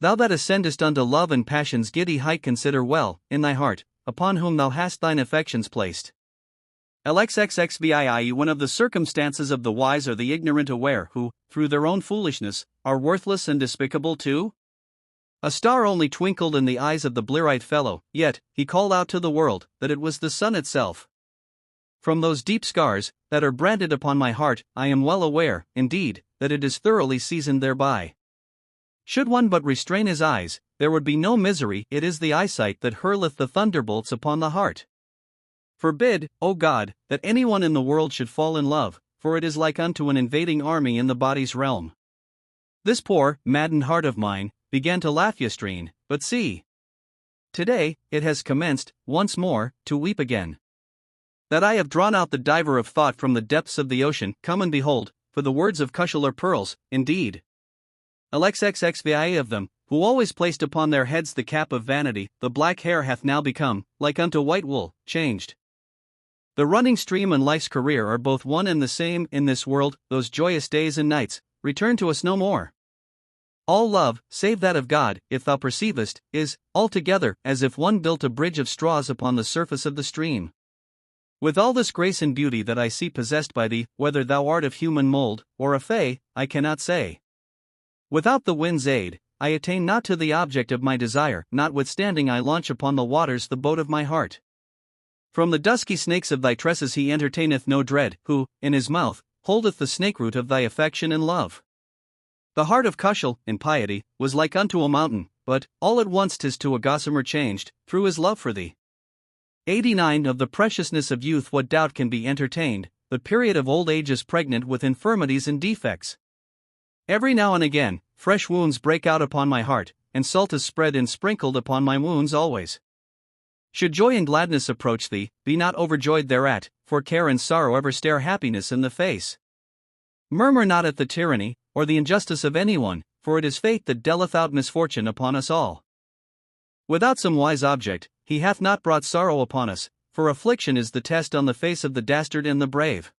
[SPEAKER 1] Thou that ascendest unto love and passion's giddy height, consider well, in thy heart, upon whom thou hast thine affections placed. LXXXVII, one of the circumstances of the wise are the ignorant aware, who, through their own foolishness, are worthless and despicable too? A star only twinkled in the eyes of the blear-eyed fellow, yet, he called out to the world, that it was the sun itself. From those deep scars, that are branded upon my heart, I am well aware, indeed, that it is thoroughly seasoned thereby. Should one but restrain his eyes, there would be no misery. It is the eyesight that hurleth the thunderbolts upon the heart. Forbid, O God, that anyone in the world should fall in love, for it is like unto an invading army in the body's realm. This poor, maddened heart of mine began to laugh yestreen, but see, today it has commenced, once more, to weep again. That I have drawn out the diver of thought from the depths of the ocean, come and behold, for the words of Khushhal are pearls, indeed. LXXXVIA of them, who always placed upon their heads the cap of vanity, the black hair hath now become, like unto white wool, changed. The running stream and life's career are both one and the same in this world. Those joyous days and nights return to us no more. All love, save that of God, if thou perceivest, is, altogether, as if one built a bridge of straws upon the surface of the stream. With all this grace and beauty that I see possessed by thee, whether thou art of human mould, or a fay, I cannot say. Without the wind's aid, I attain not to the object of my desire, notwithstanding I launch upon the waters the boat of my heart. From the dusky snakes of thy tresses he entertaineth no dread, who, in his mouth, holdeth the snake-root of thy affection and love. The heart of Khushhal, in piety, was like unto a mountain, but, all at once 'tis to a gossamer changed, through his love for thee. 89 Of the preciousness of youth what doubt can be entertained, the period of old age is pregnant with infirmities and defects. Every now and again, fresh wounds break out upon my heart, and salt is spread and sprinkled upon my wounds always. Should joy and gladness approach thee, be not overjoyed thereat, for care and sorrow ever stare happiness in the face. Murmur not at the tyranny, or the injustice of anyone, for it is fate that dealeth out misfortune upon us all. Without some wise object, he hath not brought sorrow upon us, for affliction is the test on the face of the dastard and the brave.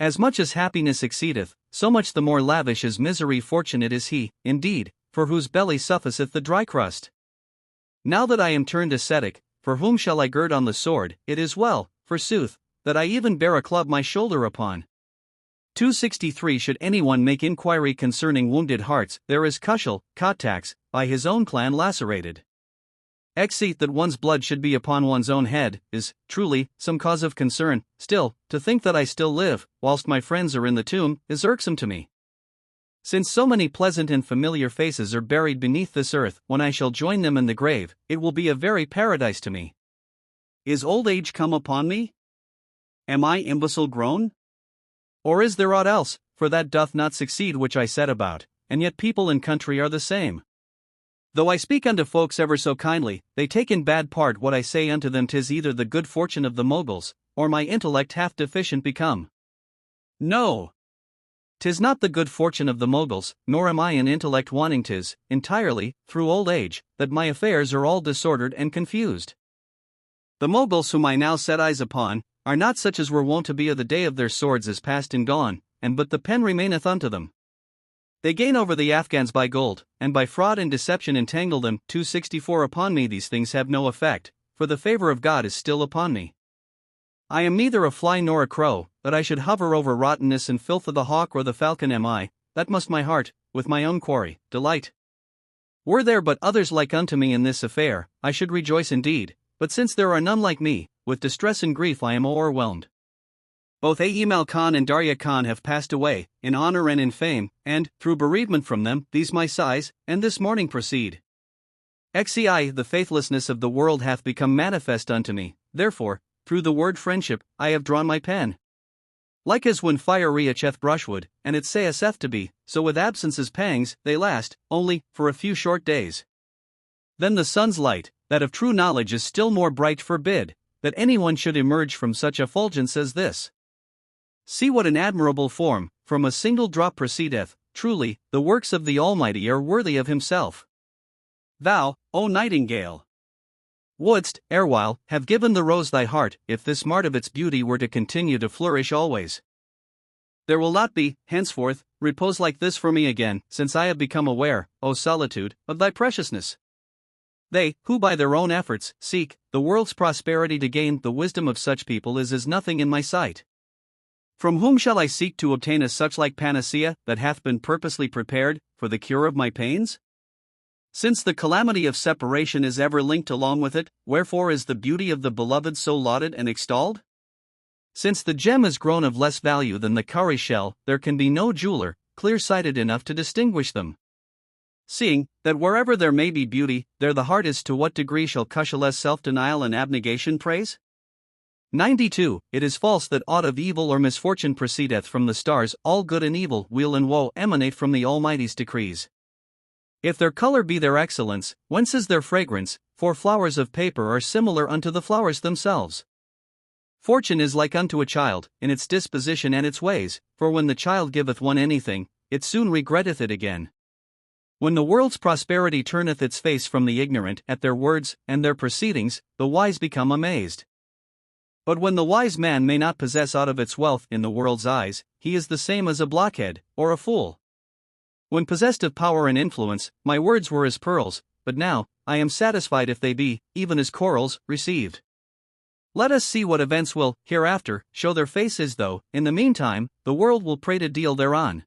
[SPEAKER 1] As much as happiness exceedeth, so much the more lavish is misery. Fortunate is he, indeed, for whose belly sufficeth the dry crust. Now that I am turned ascetic, for whom shall I gird on the sword? It is well, forsooth, that I even bear a club my shoulder upon. 263 Should anyone make inquiry concerning wounded hearts, there is Khushhal, Khattax, by his own clan lacerated. Xc that one's blood should be upon one's own head, is, truly, some cause of concern. Still, to think that I still live, whilst my friends are in the tomb, is irksome to me. Since so many pleasant and familiar faces are buried beneath this earth, when I shall join them in the grave, it will be a very paradise to me. Is old age come upon me? Am I imbecile grown? Or is there aught else, for that doth not succeed which I set about, and yet people and country are the same? Though I speak unto folks ever so kindly, they take in bad part what I say unto them. 'Tis either the good fortune of the Moguls, or my intellect half deficient become. No! 'Tis not the good fortune of the Moguls, nor am I in intellect wanting. 'Tis, entirely, through old age, that my affairs are all disordered and confused. The Moguls whom I now set eyes upon, are not such as were wont to be. The day of their swords is past and gone, and but the pen remaineth unto them. They gain over the Afghans by gold, and by fraud and deception entangle them. 264 Upon me these things have no effect, for the favor of God is still upon me. I am neither a fly nor a crow, that I should hover over rottenness and filth of the hawk or the falcon. Am I, that must my heart, with my own quarry, delight. Were there but others like unto me in this affair, I should rejoice indeed, but since there are none like me, with distress and grief I am o'erwhelmed. Both Aemal Khan and Darya Khan have passed away, in honor and in fame, and, through bereavement from them, these my sighs, and this mourning proceed. Xci the faithlessness of the world hath become manifest unto me, therefore, through the word friendship, I have drawn my pen. Like as when fire reacheth brushwood, and it saith to be, so with absence's pangs, they last, only, for a few short days. Then the sun's light, that of true knowledge is still more bright, forbid that anyone should emerge from such effulgence as this. See what an admirable form, from a single drop proceedeth. Truly, the works of the Almighty are worthy of himself. Thou, O nightingale, wouldst, erewhile, have given the rose thy heart, if this mart of its beauty were to continue to flourish always. There will not be, henceforth, repose like this for me again, since I have become aware, O solitude, of thy preciousness. They, who by their own efforts, seek the world's prosperity to gain the wisdom of such people is as nothing in my sight. From whom shall I seek to obtain a such like panacea, that hath been purposely prepared, for the cure of my pains? Since the calamity of separation is ever linked along with it, wherefore is the beauty of the beloved so lauded and extolled? Since the gem is grown of less value than the cowrie shell, there can be no jeweler, clear-sighted enough to distinguish them. Seeing, that wherever there may be beauty, there the heart is. To what degree shall Khushhal's self-denial and abnegation praise? 92 It is false that aught of evil or misfortune proceedeth from the stars. All good and evil, weal and woe, emanate from the Almighty's decrees. If their color be their excellence, whence is their fragrance? For flowers of paper are similar unto the flowers themselves. Fortune is like unto a child, in its disposition and its ways, for when the child giveth one anything, it soon regretteth it again. When the world's prosperity turneth its face from the ignorant at their words and their proceedings, the wise become amazed. But when the wise man may not possess aught of its wealth in the world's eyes, he is the same as a blockhead, or a fool. When possessed of power and influence, my words were as pearls, but now, I am satisfied if they be, even as corals, received. Let us see what events will, hereafter, show their faces, though, in the meantime, the world will prate a deal thereon.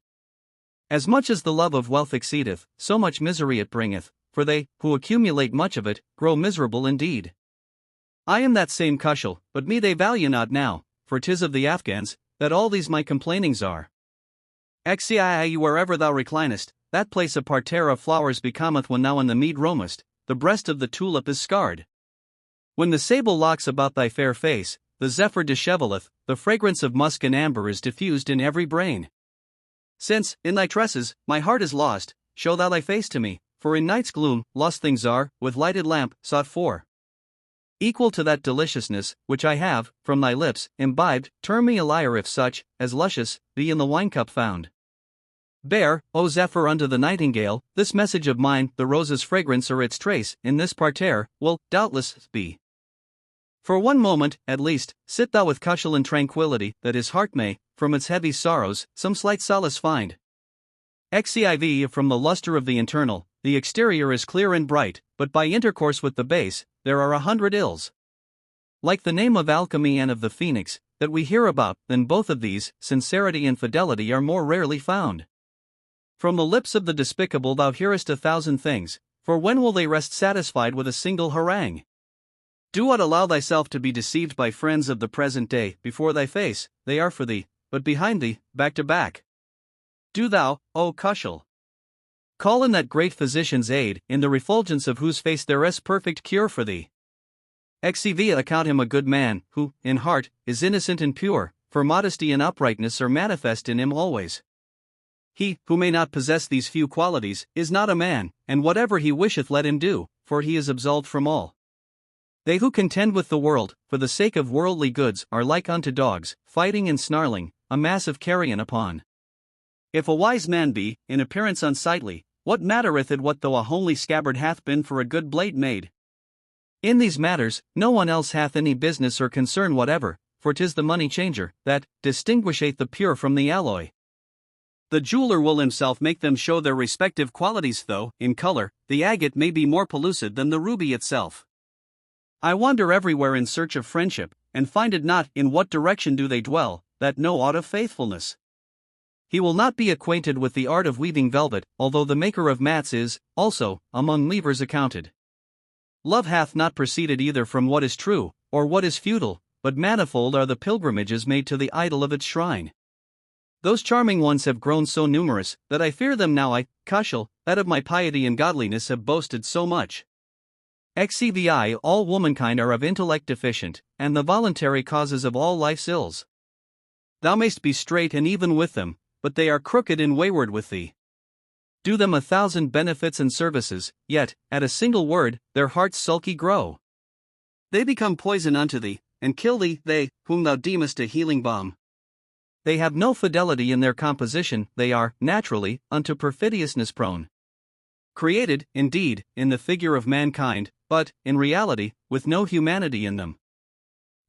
[SPEAKER 1] As much as the love of wealth exceedeth, so much misery it bringeth, for they, who accumulate much of it, grow miserable indeed. I am that same Khushhal, but me they value not now, for 'tis of the Afghans, that all these my complainings are. Xcii wherever thou reclinest, that place a parterre of flowers becometh. When thou in the mead roamest, the breast of the tulip is scarred. When the sable locks about thy fair face, the zephyr dishevelleth, the fragrance of musk and amber is diffused in every brain. Since, in thy tresses, my heart is lost, show thou thy face to me, for in night's gloom, lost things are, with lighted lamp, sought for. Equal to that deliciousness, which I have, from thy lips, imbibed, term me a liar if such, as luscious, be in the wine-cup found. Bear, O Zephyr, unto the nightingale, this message of mine. The rose's fragrance or its trace, in this parterre, will, doubtless, be. For one moment, at least, sit thou with Khushhal in tranquility, that his heart may, from its heavy sorrows, some slight solace find. Xiv From the luster of the internal, the exterior is clear and bright, but by intercourse with the base, there are 100 ills. Like the name of alchemy and of the phoenix, that we hear about, then both of these, sincerity and fidelity, are more rarely found. From the lips of the despicable thou hearest 1,000 things, For when will they rest satisfied with a single harangue? Do not allow thyself to be deceived by friends of the present day. Before thy face, they are for thee, but behind thee, back to back. Do thou, O Khushhal, call in that great physician's aid, in the refulgence of whose face there is perfect cure for thee. Xcv account him a good man, who, in heart, is innocent and pure, for modesty and uprightness are manifest in him always. He, who may not possess these few qualities, is not a man, and whatever he wisheth let him do, for he is absolved from all. They who contend with the world, for the sake of worldly goods, are like unto dogs, fighting and snarling, a mass of carrion upon. If a wise man be, in appearance unsightly, what mattereth it what though a homely scabbard hath been for a good blade made? In these matters, no one else hath any business or concern whatever, for 'tis the money changer, that distinguisheth the pure from the alloy. The jeweler will himself make them show their respective qualities, though, in color, the agate may be more pellucid than the ruby itself. I wander everywhere in search of friendship, and find it not. In what direction do they dwell, that know aught of faithfulness? He will not be acquainted with the art of weaving velvet, although the maker of mats is, also, among weavers accounted. Love hath not proceeded either from what is true, or what is futile, but manifold are the pilgrimages made to the idol of its shrine. Those charming ones have grown so numerous, that I fear them now. I, Khushhal, that of my piety and godliness have boasted so much. Xcvi all womankind are of intellect deficient, and the voluntary causes of all life's ills. Thou mayst be straight and even with them, but they are crooked and wayward with thee. Do them 1,000 benefits and services, yet, at a single word, their hearts sulky grow. They become poison unto thee, and kill thee, they, whom thou deemest a healing balm. They have no fidelity in their composition, they are, naturally, unto perfidiousness prone. Created, indeed, in the figure of mankind, but, in reality, with no humanity in them.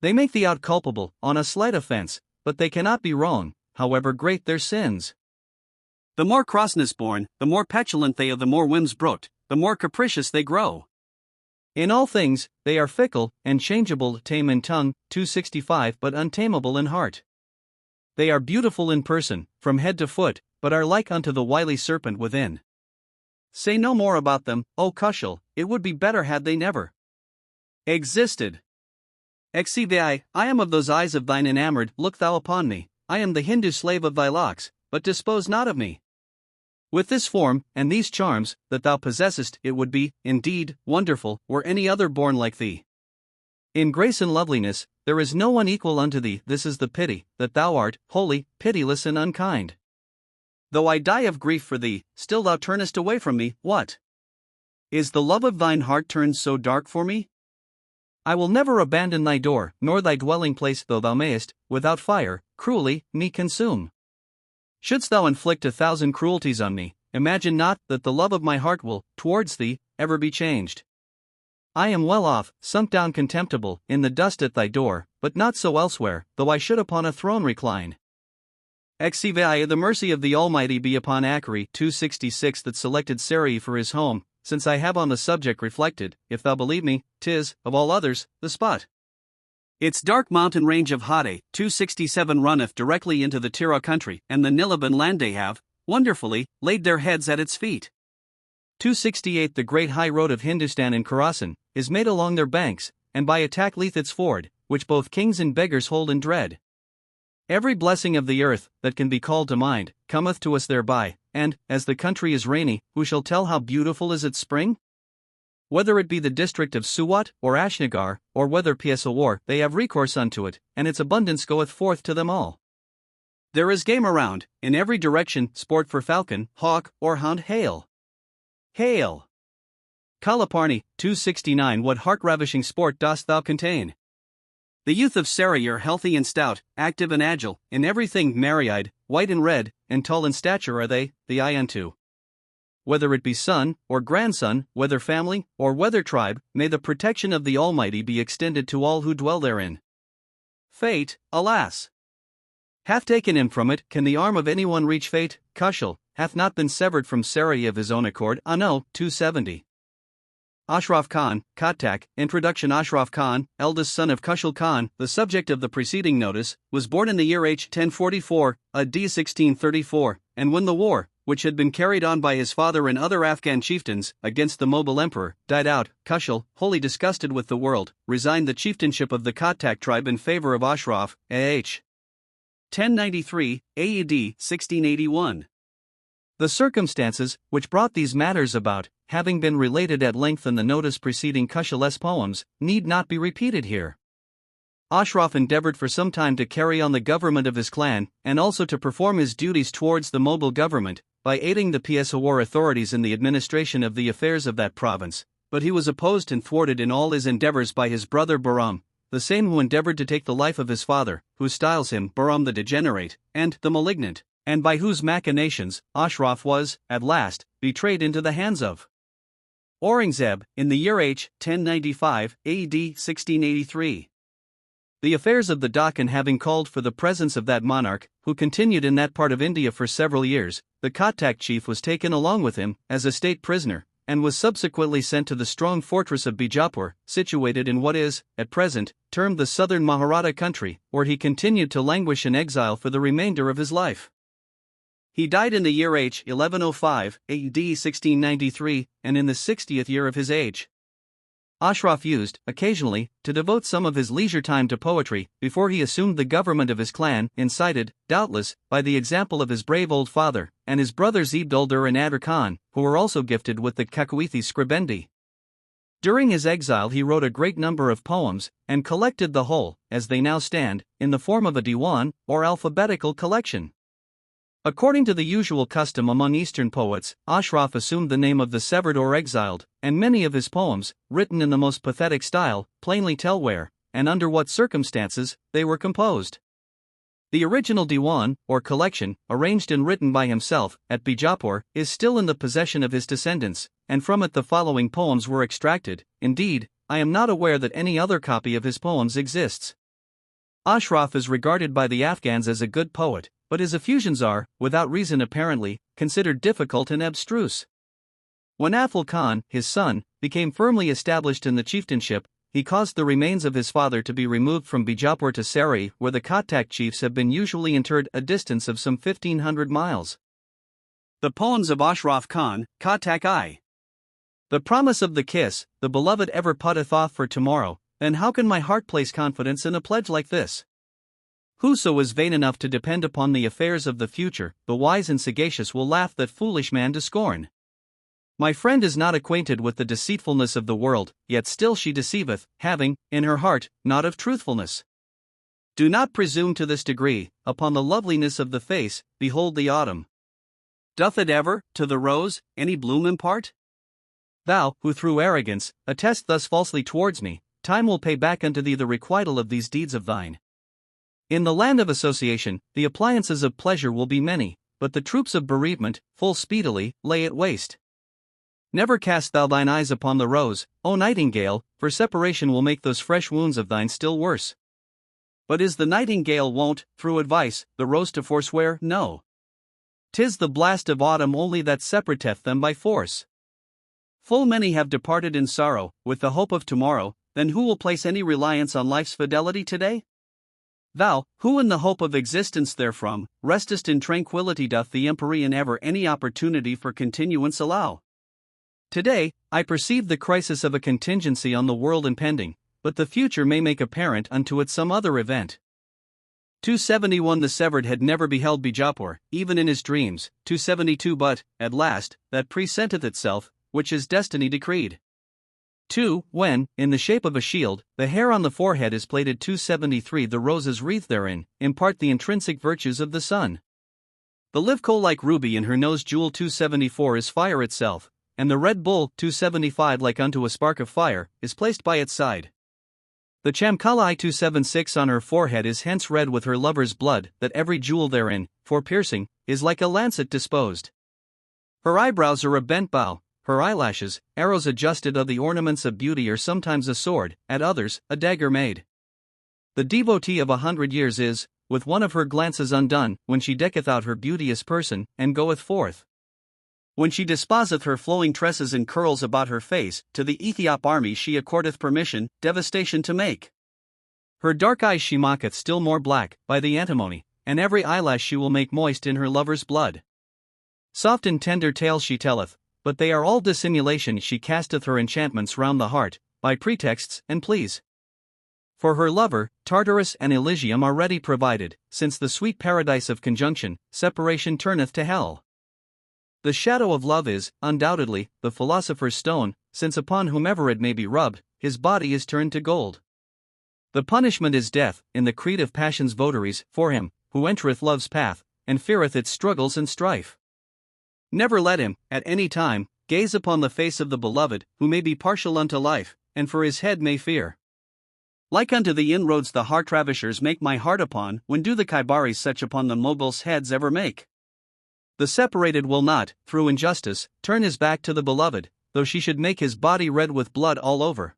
[SPEAKER 1] They make thee out culpable, on a slight offense, but they cannot be wrong, however great their sins. The more crossness born, the more petulant they are, the more whims brooked, the more capricious they grow. In all things, they are fickle, and changeable, tame in tongue, 265, but untamable in heart. They are beautiful in person, from head to foot, but are like unto the wily serpent within. Say no more about them, O Khushhal, it would be better had they never existed. Xcvi, I am of those eyes of thine enamored, look thou upon me, I am the Hindu slave of thy locks, but dispose not of me. With this form, and these charms, that thou possessest, it would be, indeed, wonderful, were any other born like thee. In grace and loveliness, there is no one equal unto thee. This is the pity, that thou art, holy, pitiless and unkind. Though I die of grief for thee, still thou turnest away from me. What? Is the love of thine heart turned so dark for me? I will never abandon thy door, nor thy dwelling place, though thou mayest, without fire, cruelly, me consume. Shouldst thou inflict 1,000 cruelties on me, imagine not that the love of my heart will, towards thee, ever be changed. I am well off, sunk down contemptible, in the dust at thy door, but not so elsewhere, though I should upon a throne recline. Xcvi, the mercy of the Almighty be upon Akari, 266, that selected Sarai for his home, since I have on the subject reflected, if thou believe me, 'tis, of all others, the spot. Its dark mountain range of Hade, 267 runneth directly into the Tira country, and the Nilaban land they have, wonderfully, laid their heads at its feet. 268 The great high road of Hindustan and Khorasan, is made along their banks, and by attack leath its ford, which both kings and beggars hold in dread. Every blessing of the earth, that can be called to mind, cometh to us thereby, and, as the country is rainy, who shall tell how beautiful is its spring? Whether it be the district of Suwat, or Ashnagar, or whether Peshawar, they have recourse unto it, and its abundance goeth forth to them all. There is game around, in every direction, sport for falcon, hawk, or hound. Hail! Hail! Kalaparni, 269 What heart-ravishing sport dost thou contain? The youth of Sarai are healthy and stout, active and agile, in everything merry-eyed, white and red, and tall in stature are they, the eye unto. Whether it be son, or grandson, whether family, or whether tribe, may the protection of the Almighty be extended to all who dwell therein. Fate, alas! hath taken him from it. Can the arm of anyone reach fate? Khushhal hath not been severed from Sarai of his own accord. Ano, 270. Ashraf Khan, Khattak, Introduction. Ashraf Khan, eldest son of Khushhal Khan, the subject of the preceding notice, was born in the year H. 1044, AD 1634, and when the war, which had been carried on by his father and other Afghan chieftains against the Mogul emperor, died out. Khushhal, wholly disgusted with the world, resigned the chieftainship of the Khattak tribe in favor of Ashraf, AH. 1093, AD 1681. The circumstances which brought these matters about, having been related at length in the notice preceding Khushhal's poems, need not be repeated here. Ashraf endeavored for some time to carry on the government of his clan, and also to perform his duties towards the Mogul government, by aiding the Peshawar authorities in the administration of the affairs of that province, but he was opposed and thwarted in all his endeavors by his brother Bahram, the same who endeavored to take the life of his father, who styles him Bahram the degenerate, and the malignant, and by whose machinations, Ashraf was, at last, betrayed into the hands of Aurangzeb, in the year H. 1095, AD 1683. The affairs of the Deccan having called for the presence of that monarch, who continued in that part of India for several years, the Khattak chief was taken along with him, as a state prisoner, and was subsequently sent to the strong fortress of Bijapur, situated in what is, at present, termed the southern Maratha country, where he continued to languish in exile for the remainder of his life. He died in the year H. 1105, AD 1693, and in the 60th year of his age. Ashraf used, occasionally, to devote some of his leisure time to poetry, before he assumed the government of his clan, incited, doubtless, by the example of his brave old father, and his brothers Abd-ul-Kadir and Nadir Khan, who were also gifted with the Kakawthi scribendi. During his exile he wrote a great number of poems, and collected the whole, as they now stand, in the form of a diwan, or alphabetical collection. According to the usual custom among Eastern poets, Ashraf assumed the name of the severed or exiled, and many of his poems, written in the most pathetic style, plainly tell where, and under what circumstances, they were composed. The original diwan, or collection, arranged and written by himself, at Bijapur, is still in the possession of his descendants, and from it the following poems were extracted. Indeed, I am not aware that any other copy of his poems exists. Ashraf is regarded by the Afghans as a good poet, but his effusions are, without reason apparently, considered difficult and abstruse. When Abd-ul Khan, his son, became firmly established in the chieftainship, he caused the remains of his father to be removed from Bijapur to Sari, where the Khattak chiefs have been usually interred, a distance of some 1,500 miles. The poems of Ashraf Khan, Khattak I. The promise of the kiss, the beloved ever putteth off for tomorrow, then how can my heart place confidence in a pledge like this? Whoso is vain enough to depend upon the affairs of the future, the wise and sagacious will laugh that foolish man to scorn. My friend is not acquainted with the deceitfulness of the world, yet still she deceiveth, having, in her heart, naught of truthfulness. Do not presume to this degree, upon the loveliness of the face, behold the autumn. Doth it ever, to the rose, any bloom impart? Thou, who through arrogance, attest thus falsely towards me, time will pay back unto thee the requital of these deeds of thine. In the land of association, the appliances of pleasure will be many, but the troops of bereavement, full speedily, lay it waste. Never cast thou thine eyes upon the rose, O nightingale, for separation will make those fresh wounds of thine still worse. But is the nightingale wont, through advice, the rose to forswear? No. 'Tis the blast of autumn only that separateth them by force. Full many have departed in sorrow, with the hope of tomorrow, then who will place any reliance on life's fidelity today? Thou, who in the hope of existence therefrom, restest in tranquility, doth the empyrean ever any opportunity for continuance allow? Today, I perceive the crisis of a contingency on the world impending, but the future may make apparent unto it some other event. 271 The severed had never beheld Bijapur, even in his dreams. 272 But, at last, that presenteth itself, which his destiny decreed. 2. When, in the shape of a shield, the hair on the forehead is plaited. 273 The roses wreathed therein, impart the intrinsic virtues of the sun. The live coal-like ruby in her nose jewel. 274 is fire itself, and the red bull. 275 Like unto a spark of fire, is placed by its side. The chamkala. 276 On her forehead is hence red with her lover's blood, that every jewel therein, for piercing, is like a lancet disposed. Her eyebrows are a bent bow. Her eyelashes, arrows adjusted of the ornaments of beauty, are sometimes a sword, at others, a dagger made. The devotee of 100 years is, with one of her glances undone, when she decketh out her beauteous person, and goeth forth. When she disposeth her flowing tresses and curls about her face, to the Ethiop army she accordeth permission, devastation to make. Her dark eyes she mocketh still more black, by the antimony, and every eyelash she will make moist in her lover's blood. Soft and tender tales she telleth, but they are all dissimulation. She casteth her enchantments round the heart, by pretexts and pleas. For her lover, Tartarus and Elysium are ready provided, since the sweet paradise of conjunction, separation turneth to hell. The shadow of love is, undoubtedly, the philosopher's stone, since upon whomever it may be rubbed, his body is turned to gold. The punishment is death, in the creed of passion's votaries, for him, who entereth love's path, and feareth its struggles and strife. Never let him, at any time, gaze upon the face of the beloved, who may be partial unto life, and for his head may fear. Like unto the inroads the heart-ravishers make my heart upon, when do the Kaibaris such upon the Moguls' heads ever make? The separated will not, through injustice, turn his back to the beloved, though she should make his body red with blood all over.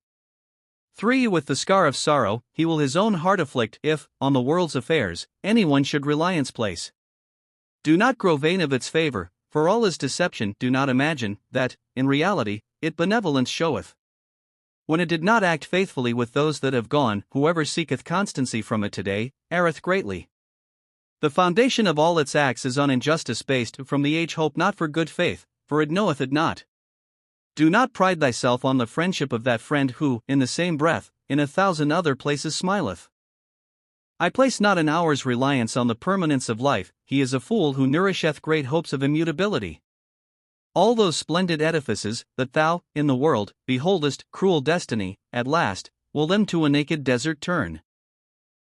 [SPEAKER 1] 3. With the scar of sorrow, he will his own heart afflict, if, on the world's affairs, anyone should reliance place. Do not grow vain of its favor, for all is deception. Do not imagine, that, in reality, it benevolence showeth. When it did not act faithfully with those that have gone, whoever seeketh constancy from it today, erreth greatly. The foundation of all its acts is on injustice based. From the age hope not for good faith, for it knoweth it not. Do not pride thyself on the friendship of that friend who, in the same breath, in 1,000 other places smileth. I place not an hour's reliance on the permanence of life. He is a fool who nourisheth great hopes of immutability. All those splendid edifices, that thou, in the world, beholdest, cruel destiny, at last, will them to a naked desert turn.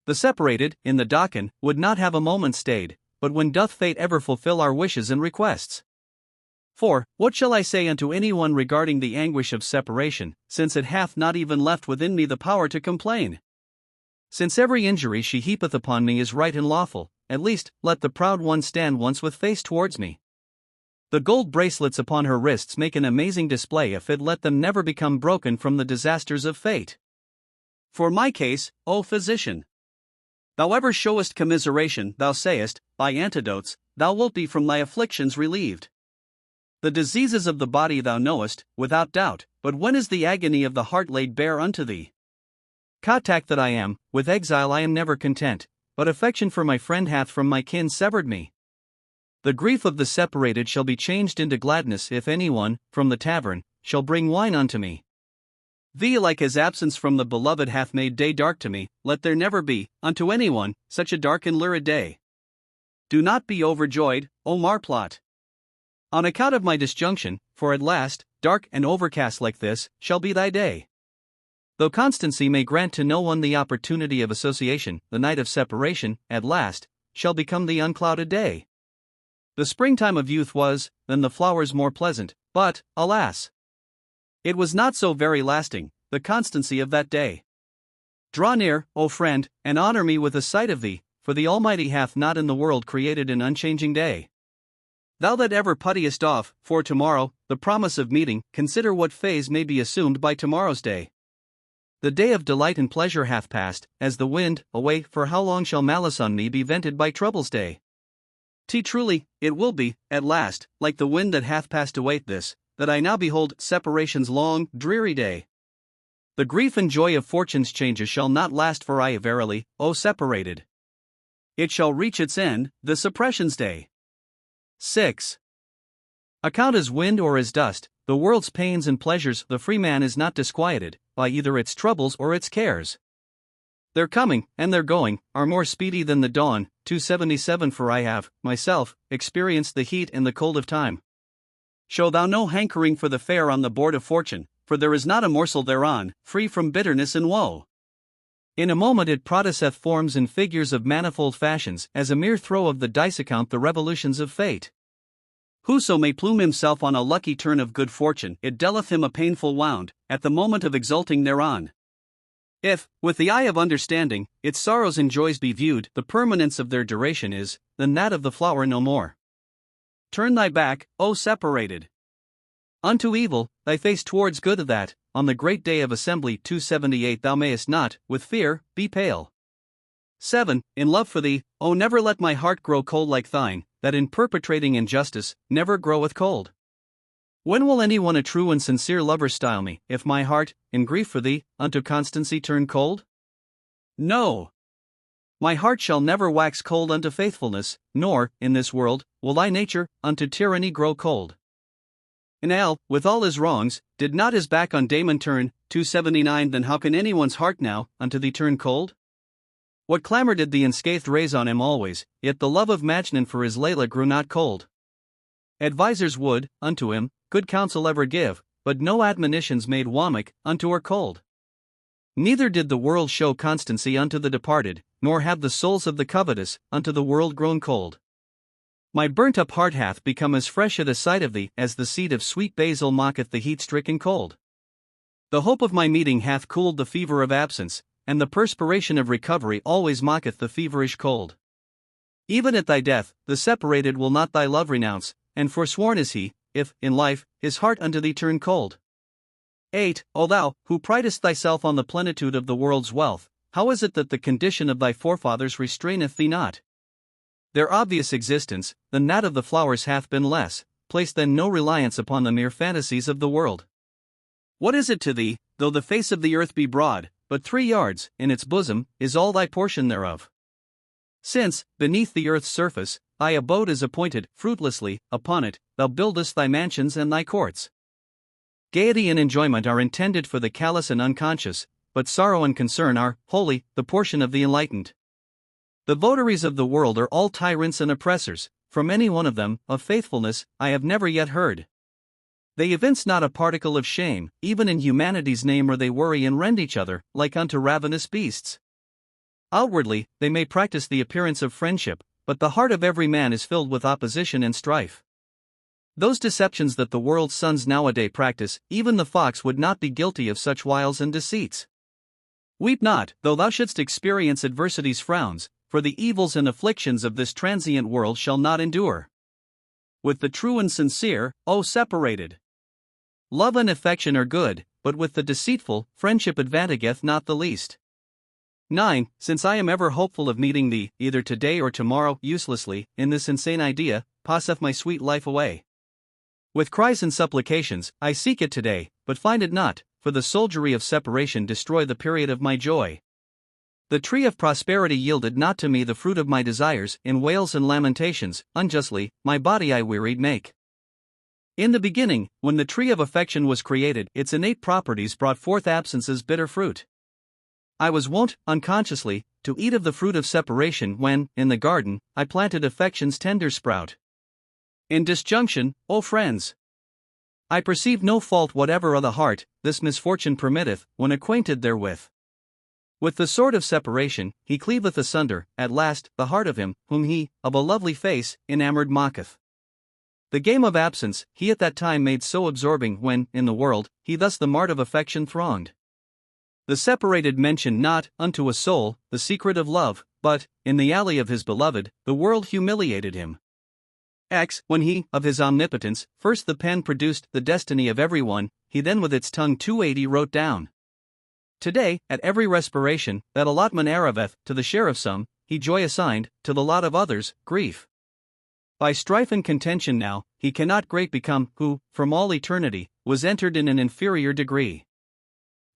[SPEAKER 1] The separated, in the Deccan, would not have a moment stayed, but when doth fate ever fulfill our wishes and requests? 4. What shall I say unto any one regarding the anguish of separation, since it hath not even left within me the power to complain? Since every injury she heapeth upon me is right and lawful, at least, let the proud one stand once with face towards me. The gold bracelets upon her wrists make an amazing display if it let them never become broken from the disasters of fate. For my case, O physician, thou ever showest commiseration. Thou sayest, by antidotes, thou wilt be from thy afflictions relieved. The diseases of the body thou knowest, without doubt, but when is the agony of the heart laid bare unto thee? Katak that I am, with exile I am never content, but affection for my friend hath from my kin severed me. The grief of the separated shall be changed into gladness if any one, from the tavern, shall bring wine unto me. Thee like as absence from the beloved hath made day dark to me, let there never be, unto any one, such a dark and lurid day. Do not be overjoyed, O marplot, on account of my disjunction, for at last, dark and overcast like this, shall be thy day. Though constancy may grant to no one the opportunity of association, the night of separation, at last, shall become the unclouded day. The springtime of youth was, than the flowers more pleasant, but, alas! It was not so very lasting, the constancy of that day. Draw near, O friend, and honor me with a sight of thee, for the Almighty hath not in the world created an unchanging day. Thou that ever puttiest off, for tomorrow, the promise of meeting, consider what phase may be assumed by tomorrow's day. The day of delight and pleasure hath passed, as the wind, away. For how long shall malice on me be vented by trouble's day? Truly, it will be, at last, like the wind that hath passed away this, that I now behold separation's long, dreary day. The grief and joy of fortune's changes shall not last for aye verily, O separated. It shall reach its end, the suppression's day. 6. Account as wind or as dust, the world's pains and pleasures. The free man is not disquieted by either its troubles or its cares. Their coming, and their going, are more speedy than the dawn. 277 For I have, myself, experienced the heat and the cold of time. Show thou no hankering for the fare on the board of fortune, for there is not a morsel thereon, free from bitterness and woe. In a moment it produceth forms and figures of manifold fashions, as a mere throw of the dice account the revolutions of fate. Whoso may plume himself on a lucky turn of good fortune, it dealeth him a painful wound, at the moment of exulting thereon. If, with the eye of understanding, its sorrows and joys be viewed, the permanence of their duration is, than that of the flower no more. Turn thy back, O separated, unto evil, thy face towards good, that, on the great day of assembly 278 thou mayest not, with fear, be pale. 7. In love for thee, O never let my heart grow cold like thine, that in perpetrating injustice, never groweth cold. When will any one a true and sincere lover style me, if my heart, in grief for thee, unto constancy turn cold? No. My heart shall never wax cold unto faithfulness, nor, in this world, will thy nature unto tyranny grow cold. And with all his wrongs, did not his back on Damon turn, 279. Then how can anyone's heart now unto thee turn cold? What clamour did the unscathed raise on him always, yet the love of Majnun for his Layla grew not cold. Advisers would, unto him, good counsel ever give, but no admonitions made Wamak unto her cold. Neither did the world show constancy unto the departed, nor have the souls of the covetous unto the world grown cold. My burnt-up heart hath become as fresh at the sight of thee as the seed of sweet basil mocketh the heat-stricken cold. The hope of my meeting hath cooled the fever of absence, and the perspiration of recovery always mocketh the feverish cold. Even at thy death, the separated will not thy love renounce, and forsworn is he, if, in life, his heart unto thee turn cold. 8. O thou, who pridest thyself on the plenitude of the world's wealth, how is it that the condition of thy forefathers restraineth thee not? Their obvious existence, than that of the flowers hath been less, place then no reliance upon the mere fantasies of the world. What is it to thee, though the face of the earth be broad, but 3 yards, in its bosom, is all thy portion thereof? Since, beneath the earth's surface, thy abode is appointed, fruitlessly, upon it, thou buildest thy mansions and thy courts. Gaiety and enjoyment are intended for the callous and unconscious, but sorrow and concern are, wholly, the portion of the enlightened. The votaries of the world are all tyrants and oppressors, from any one of them, of faithfulness, I have never yet heard. They evince not a particle of shame, even in humanity's name, or they worry and rend each other, like unto ravenous beasts. Outwardly, they may practice the appearance of friendship, but the heart of every man is filled with opposition and strife. Those deceptions that the world's sons nowadays practice, even the fox would not be guilty of such wiles and deceits. Weep not, though thou shouldst experience adversity's frowns, for the evils and afflictions of this transient world shall not endure. With the true and sincere, O separated. Love and affection are good, but with the deceitful, friendship advantageth not the least. 9. Since I am ever hopeful of meeting thee, either today or tomorrow, uselessly, in this insane idea, passeth my sweet life away. With cries and supplications, I seek it today, but find it not, for the soldiery of separation destroy the period of my joy. The tree of prosperity yielded not to me the fruit of my desires, in wails and lamentations, unjustly, my body I wearied make. In the beginning, when the tree of affection was created, its innate properties brought forth absence's bitter fruit. I was wont, unconsciously, to eat of the fruit of separation when, in the garden, I planted affection's tender sprout. In disjunction, O friends, I perceive no fault whatever of the heart, this misfortune permitteth, when acquainted therewith. With the sword of separation, he cleaveth asunder, at last, the heart of him, whom he, of a lovely face, enamoured mocketh. The game of absence, he at that time made so absorbing when, in the world, he thus the mart of affection thronged. The separated mentioned not, unto a soul, the secret of love, but, in the alley of his beloved, the world humiliated him. When he, of his omnipotence, first the pen produced the destiny of every one, he then with its tongue 280 wrote down. Today, at every respiration, that allotment arriveth, to the share of some, he joy assigned, to the lot of others, grief. By strife and contention now, he cannot great become, who, from all eternity, was entered in an inferior degree.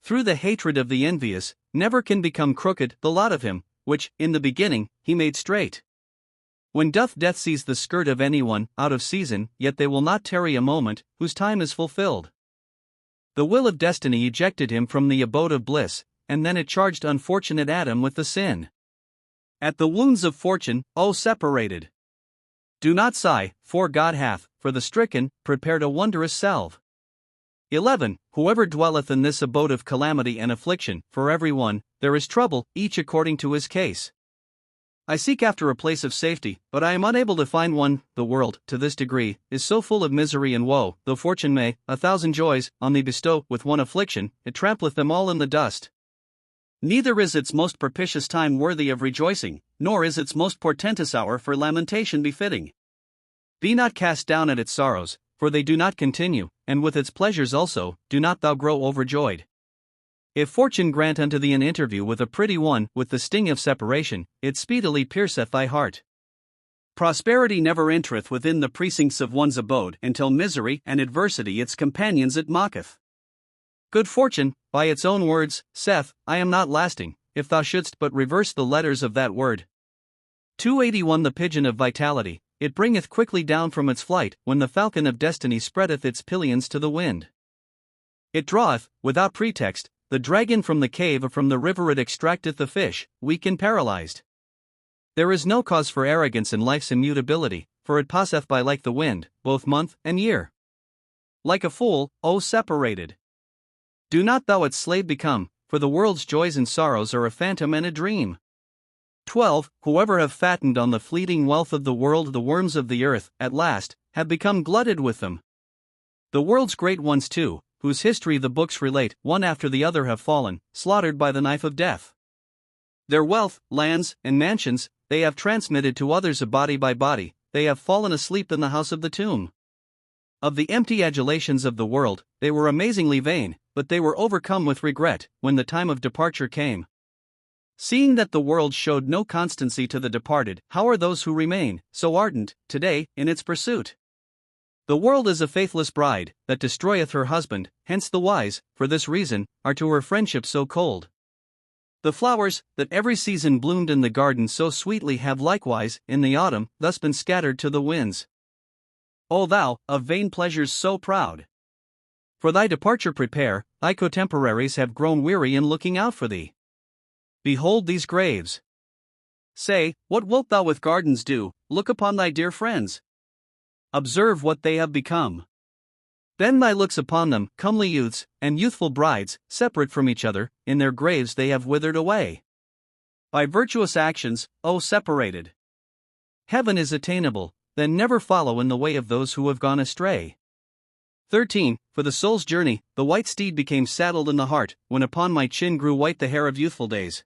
[SPEAKER 1] Through the hatred of the envious, never can become crooked the lot of him, which, in the beginning, he made straight. When doth death seize the skirt of anyone, out of season, yet they will not tarry a moment, whose time is fulfilled. The will of destiny ejected him from the abode of bliss, and then it charged unfortunate Adam with the sin. At the wounds of fortune, O separated! Do not sigh, for God hath, for the stricken, prepared a wondrous salve. 11. Whoever dwelleth in this abode of calamity and affliction, for every one, there is trouble, each according to his case. I seek after a place of safety, but I am unable to find one. The world, to this degree, is so full of misery and woe, though fortune may 1,000 joys on thee bestow, with one affliction, it trampleth them all in the dust. Neither is its most propitious time worthy of rejoicing, nor is its most portentous hour for lamentation befitting. Be not cast down at its sorrows, for they do not continue, and with its pleasures also, do not thou grow overjoyed. If fortune grant unto thee an interview with a pretty one, with the sting of separation, it speedily pierceth thy heart. Prosperity never entereth within the precincts of one's abode, until misery and adversity its companions it mocketh. Good fortune, by its own words, saith, I am not lasting, if thou shouldst but reverse the letters of that word. 281 The pigeon of vitality, it bringeth quickly down from its flight, when the falcon of destiny spreadeth its pinions to the wind. It draweth, without pretext, the dragon from the cave, or from the river it extracteth the fish, weak and paralyzed. There is no cause for arrogance in life's immutability, for it passeth by like the wind, both month and year. Like a fool, O separated! Do not thou its slave become, for the world's joys and sorrows are a phantom and a dream. 12 Whoever have fattened on the fleeting wealth of the world, the worms of the earth, at last, have become glutted with them. The world's great ones too, whose history the books relate, one after the other have fallen, slaughtered by the knife of death. Their wealth, lands, and mansions, they have transmitted to others body by body, they have fallen asleep in the house of the tomb. Of the empty adulations of the world, they were amazingly vain, but they were overcome with regret, when the time of departure came. Seeing that the world showed no constancy to the departed, how are those who remain, so ardent, today, in its pursuit? The world is a faithless bride, that destroyeth her husband, hence the wise, for this reason, are to her friendship so cold. The flowers, that every season bloomed in the garden so sweetly, have likewise, in the autumn, thus been scattered to the winds. O thou, of vain pleasures so proud! For thy departure prepare, thy contemporaries have grown weary in looking out for thee. Behold these graves. Say, what wilt thou with gardens do? Look upon thy dear friends. Observe what they have become. Bend thy looks upon them, comely youths, and youthful brides, separate from each other, in their graves they have withered away. By virtuous actions, O separated! Heaven is attainable, then never follow in the way of those who have gone astray. 13 For the soul's journey, the white steed became saddled in the heart, when upon my chin grew white the hair of youthful days.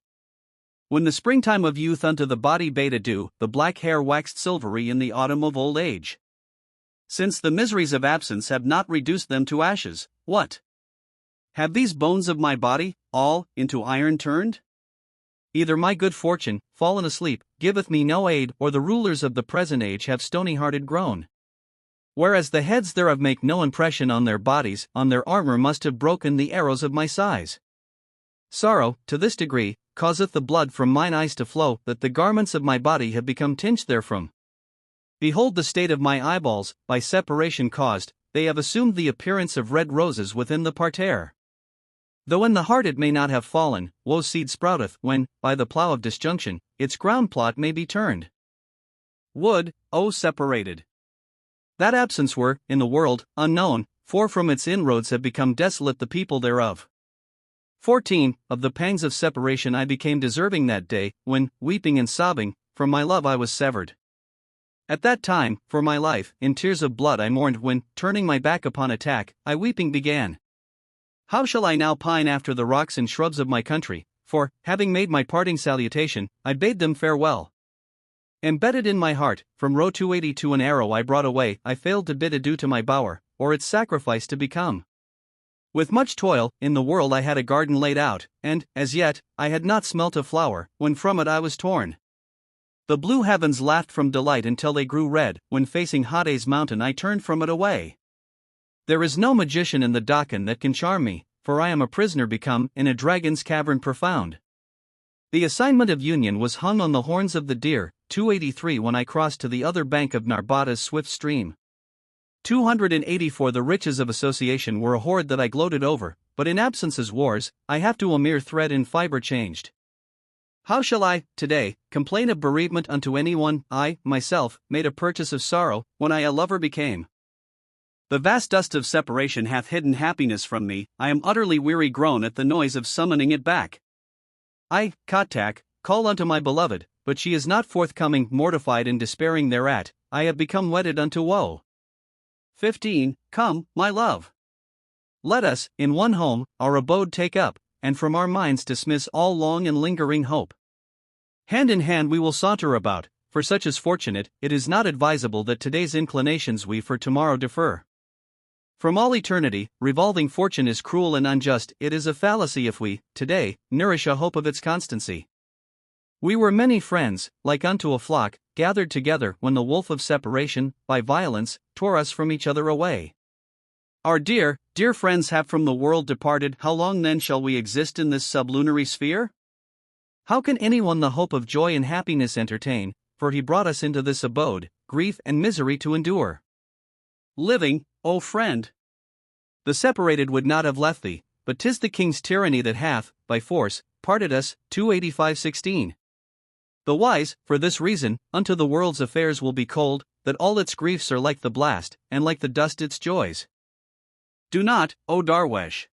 [SPEAKER 1] When the springtime of youth unto the body bade adieu, the black hair waxed silvery in the autumn of old age. Since the miseries of absence have not reduced them to ashes, what? Have these bones of my body, all, into iron turned? Either my good fortune, fallen asleep, giveth me no aid, or the rulers of the present age have stony-hearted grown. Whereas the heads thereof make no impression on their bodies, on their armor must have broken the arrows of my sighs. Sorrow, to this degree, causeth the blood from mine eyes to flow, that the garments of my body have become tinged therefrom. Behold the state of my eyeballs, by separation caused, they have assumed the appearance of red roses within the parterre. Though in the heart it may not have fallen, woe's seed sprouteth, when, by the plough of disjunction, its ground plot may be turned. Would, O separated! That absence were, in the world, unknown, for from its inroads have become desolate the people thereof. 14 Of the pangs of separation I became deserving that day, when, weeping and sobbing, from my love I was severed. At that time, for my life, in tears of blood I mourned when, turning my back upon attack, I weeping began. How shall I now pine after the rocks and shrubs of my country, for, having made my parting salutation, I bade them farewell. Embedded in my heart, from row 282 an arrow I brought away, I failed to bid adieu to my bower, or its sacrifice to become. With much toil, in the world I had a garden laid out, and, as yet, I had not smelt a flower, when from it I was torn. The blue heavens laughed from delight until they grew red, when facing Hades mountain I turned from it away. There is no magician in the Deccan that can charm me, for I am a prisoner become, in a dragon's cavern profound. The assignment of union was hung on the horns of the deer, 283 when I crossed to the other bank of Narbada's swift stream. 284 The riches of association were a hoard that I gloated over, but in absence's wars, I have to a mere thread in fibre changed. How shall I, today, complain of bereavement unto anyone? I, myself, made a purchase of sorrow, when I a lover became. The vast dust of separation hath hidden happiness from me, I am utterly weary grown at the noise of summoning it back. I, Katak, call unto my beloved, but she is not forthcoming, mortified and despairing thereat, I have become wedded unto woe. 15 Come, my love. Let us, in one home, our abode take up, and from our minds dismiss all long and lingering hope. Hand in hand we will saunter about, for such is fortunate, it is not advisable that today's inclinations we for tomorrow defer. From all eternity, revolving fortune is cruel and unjust, it is a fallacy if we, today, nourish a hope of its constancy. We were many friends, like unto a flock, gathered together when the wolf of separation, by violence, tore us from each other away. Our dear, dear friends have from the world departed, how long then shall we exist in this sublunary sphere? How can anyone the hope of joy and happiness entertain, for he brought us into this abode, grief and misery to endure? Living, O friend! The separated would not have left thee, but 'tis the king's tyranny that hath, by force, parted us. 285:16. The wise, for this reason, unto the world's affairs will be cold, that all its griefs are like the blast, and like the dust its joys. Do not, O Darwesh,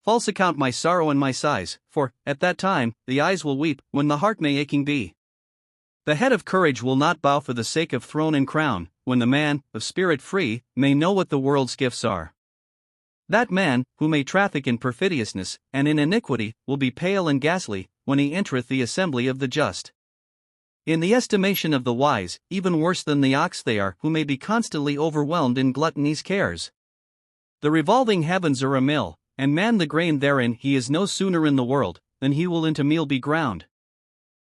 [SPEAKER 1] false account my sorrow and my sighs, for, at that time, the eyes will weep, when the heart may aching be. The head of courage will not bow for the sake of throne and crown, when the man, of spirit free, may know what the world's gifts are. That man, who may traffic in perfidiousness, and in iniquity, will be pale and ghastly, when he entereth the assembly of the just. In the estimation of the wise, even worse than the ox they are, who may be constantly overwhelmed in gluttony's cares. The revolving heavens are a mill, and man the grain therein. He is no sooner in the world, than he will into meal be ground.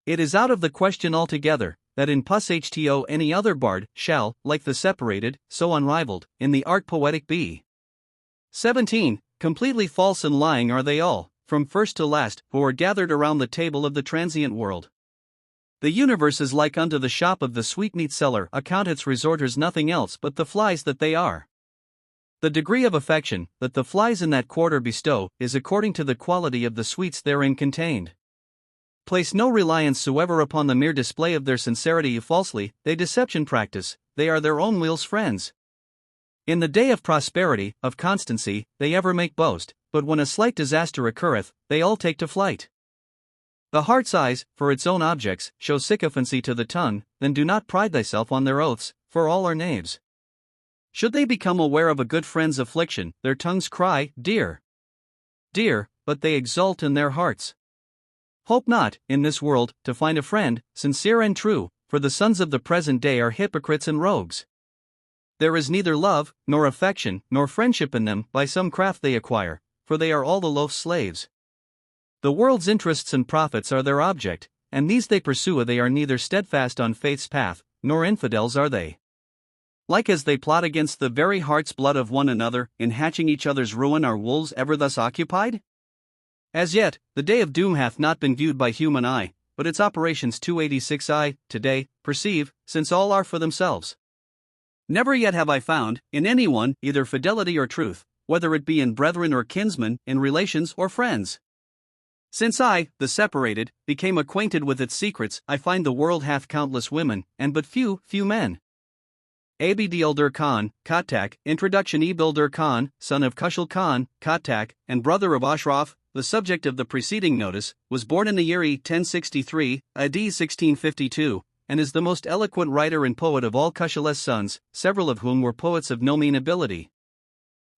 [SPEAKER 1] It is out of the question altogether, that in Pushto any other bard shall, like the separated, so unrivaled, in the art poetic be. 17. Completely false and lying are they all, from first to last, who are gathered around the table of the transient world. The universe is like unto the shop of the sweetmeat seller, account its resorters nothing else but the flies that they are. The degree of affection that the flies in that quarter bestow is according to the quality of the sweets therein contained. Place no reliance soever upon the mere display of their sincerity. Falsely they deception practice, they are their own will's friends. In the day of prosperity, of constancy, they ever make boast, but when a slight disaster occurreth, they all take to flight. The heart's eyes, for its own objects, show sycophancy to the tongue, then do not pride thyself on their oaths, for all are knaves. Should they become aware of a good friend's affliction, their tongues cry, Dear! Dear, but they exult in their hearts. Hope not, in this world, to find a friend, sincere and true, for the sons of the present day are hypocrites and rogues. There is neither love, nor affection, nor friendship in them. By some craft they acquire, for they are all the loaf's slaves. The world's interests and profits are their object, and these they pursue. They are neither steadfast on faith's path, nor infidels are they. Like as they plot against the very heart's blood of one another, in hatching each other's ruin, are wolves ever thus occupied? As yet, the day of doom hath not been viewed by human eye, but its operations 286 today, perceive, since all are for themselves. Never yet have I found, in any one, either fidelity or truth, whether it be in brethren or kinsmen, in relations or friends. Since I, the separated, became acquainted with its secrets, I find the world hath countless women, and but few men. Abd-ul-Kadir, Khattak, Introduction. Abd-ul-Kadir Khan, son of Khushhal Khan, Khattak, and brother of Ashraf, the subject of the preceding notice, was born in the year 1063, AD 1652, and is the most eloquent writer and poet of all Khushhal's sons, several of whom were poets of no mean ability.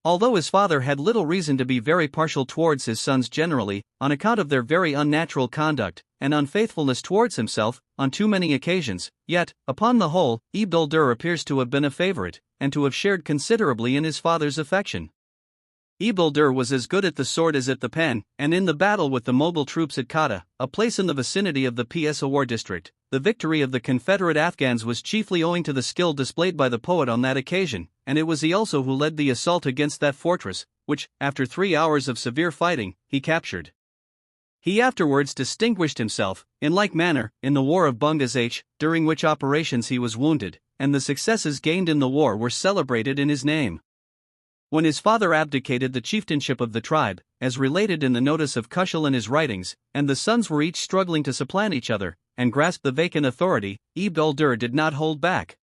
[SPEAKER 1] Although his father had little reason to be very partial towards his sons generally, on account of their very unnatural conduct, and unfaithfulness towards himself, on too many occasions, yet, upon the whole, Abd-ul-Kadir appears to have been a favorite, and to have shared considerably in his father's affection. Abd-ul-Kadir was as good at the sword as at the pen, and in the battle with the Mogul troops at Qatta, a place in the vicinity of the Peshawar district, the victory of the Confederate Afghans was chiefly owing to the skill displayed by the poet on that occasion, and it was he also who led the assault against that fortress, which, after 3 hours of severe fighting, he captured. He afterwards distinguished himself, in like manner, in the war of Bangladesh, during which operations he was wounded, and the successes gained in the war were celebrated in his name. When his father abdicated the chieftainship of the tribe, as related in the notice of Khushhal in his writings, and the sons were each struggling to supplant each other, and grasp the vacant authority, Abd-ul-Kadir did not hold back.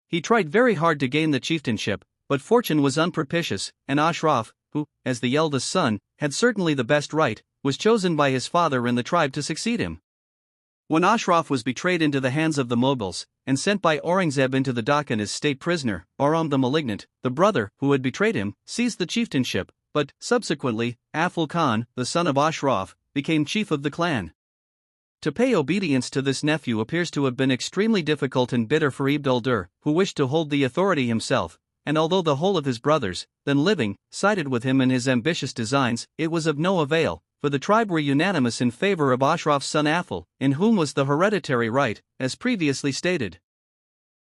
[SPEAKER 1] He tried very hard to gain the chieftainship, but fortune was unpropitious, and Ashraf, who, as the eldest son, had certainly the best right, was chosen by his father and the tribe to succeed him. When Ashraf was betrayed into the hands of the Mughals, and sent by Aurangzeb into the Deccan as state prisoner, Bahram the Malignant, the brother who had betrayed him, seized the chieftainship, but, subsequently, Afghal Khan, the son of Ashraf, became chief of the clan. To pay obedience to this nephew appears to have been extremely difficult and bitter for Abd-ul-Kadir, who wished to hold the authority himself, and although the whole of his brothers, then living, sided with him in his ambitious designs, it was of no avail, for the tribe were unanimous in favor of Ashraf's son Afghal, in whom was the hereditary right, as previously stated.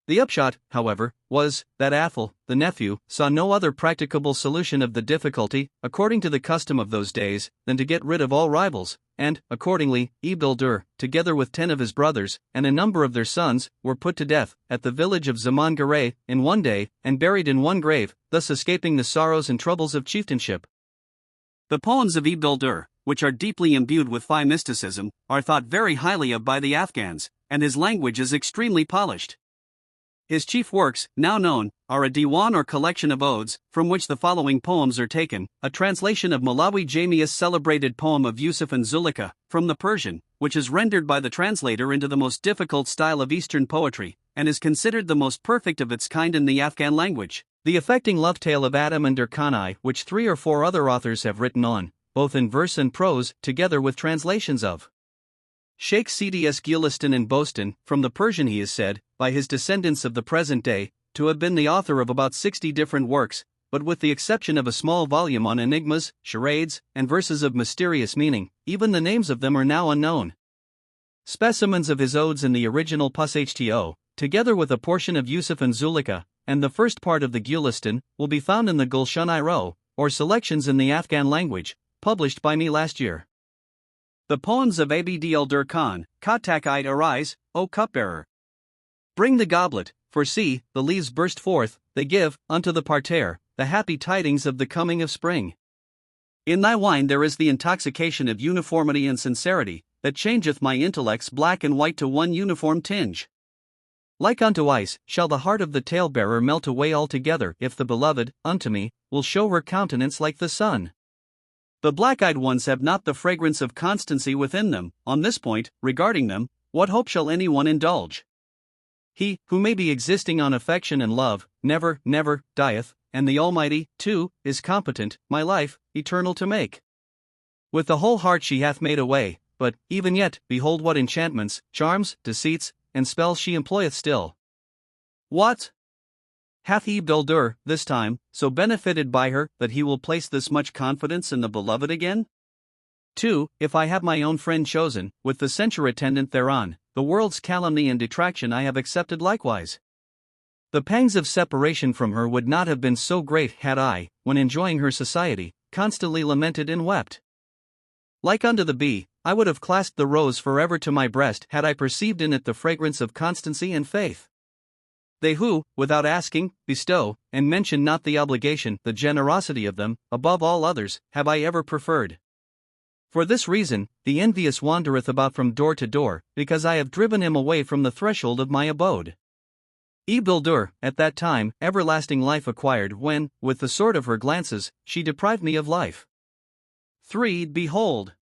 [SPEAKER 1] The upshot, however, was, that Afghal, the nephew, saw no other practicable solution of the difficulty, according to the custom of those days, than to get rid of all rivals, and, accordingly, Abd-ul-Kadir, together with 10 of his brothers, and a number of their sons, were put to death, at the village of Zaman Garay, in one day, and buried in one grave, thus escaping the sorrows and troubles of chieftainship. The poems of Abd-ul-Kadir, which are deeply imbued with Fi mysticism, are thought very highly of by the Afghans, and his language is extremely polished. His chief works, now known, are a diwan or collection of odes, from which the following poems are taken, a translation of Malawi Jamia's celebrated poem of Yusuf and Zulika, from the Persian, which is rendered by the translator into the most difficult style of Eastern poetry, and is considered the most perfect of its kind in the Afghan language. The affecting love tale of Adam and Durkani, which 3 or 4 other authors have written on, both in verse and prose, together with translations of Sheikh Cds Gulistan and Bostan, from the Persian he is said, by his descendants of the present day, to have been the author of about 60 different works, but with the exception of a small volume on enigmas, charades, and verses of mysterious meaning, even the names of them are now unknown. Specimens of his odes in the original Pushto, together with a portion of Yusuf and Zulika, and the first part of the Gulistan, will be found in the Gulshan-i-Ro, or Selections in the Afghan Language, published by me last year. The poems of Abd-ul-Kadir Khan, Katak-id arise, O cupbearer. Bring the goblet, for see, the leaves burst forth, they give, unto the parterre, the happy tidings of the coming of spring. In thy wine there is the intoxication of uniformity and sincerity, that changeth my intellects black and white to one uniform tinge. Like unto ice, shall the heart of the talebearer melt away altogether, if the beloved, unto me, will show her countenance like the sun. The black-eyed ones have not the fragrance of constancy within them. On this point, regarding them, what hope shall anyone indulge? He, who may be existing on affection and love, never, never, dieth, and the Almighty, too, is competent, my life, eternal to make. With the whole heart she hath made away, but, even yet, behold what enchantments, charms, deceits, and spells she employeth still. What? Hath Abd-ul-Kadir, this time, so benefited by her, that he will place this much confidence in the beloved again? 2. If I have my own friend chosen, with the censure attendant thereon, the world's calumny and detraction I have accepted likewise. The pangs of separation from her would not have been so great had I, when enjoying her society, constantly lamented and wept. Like unto the bee, I would have clasped the rose forever to my breast had I perceived in it the fragrance of constancy and faith. They who, without asking, bestow, and mention not the obligation, the generosity of them, above all others, have I ever preferred. For this reason, the envious wandereth about from door to door, because I have driven him away from the threshold of my abode. Abd-ul-Kadir, at that time, everlasting life acquired when, with the sword of her glances, she deprived me of life. 3. Behold!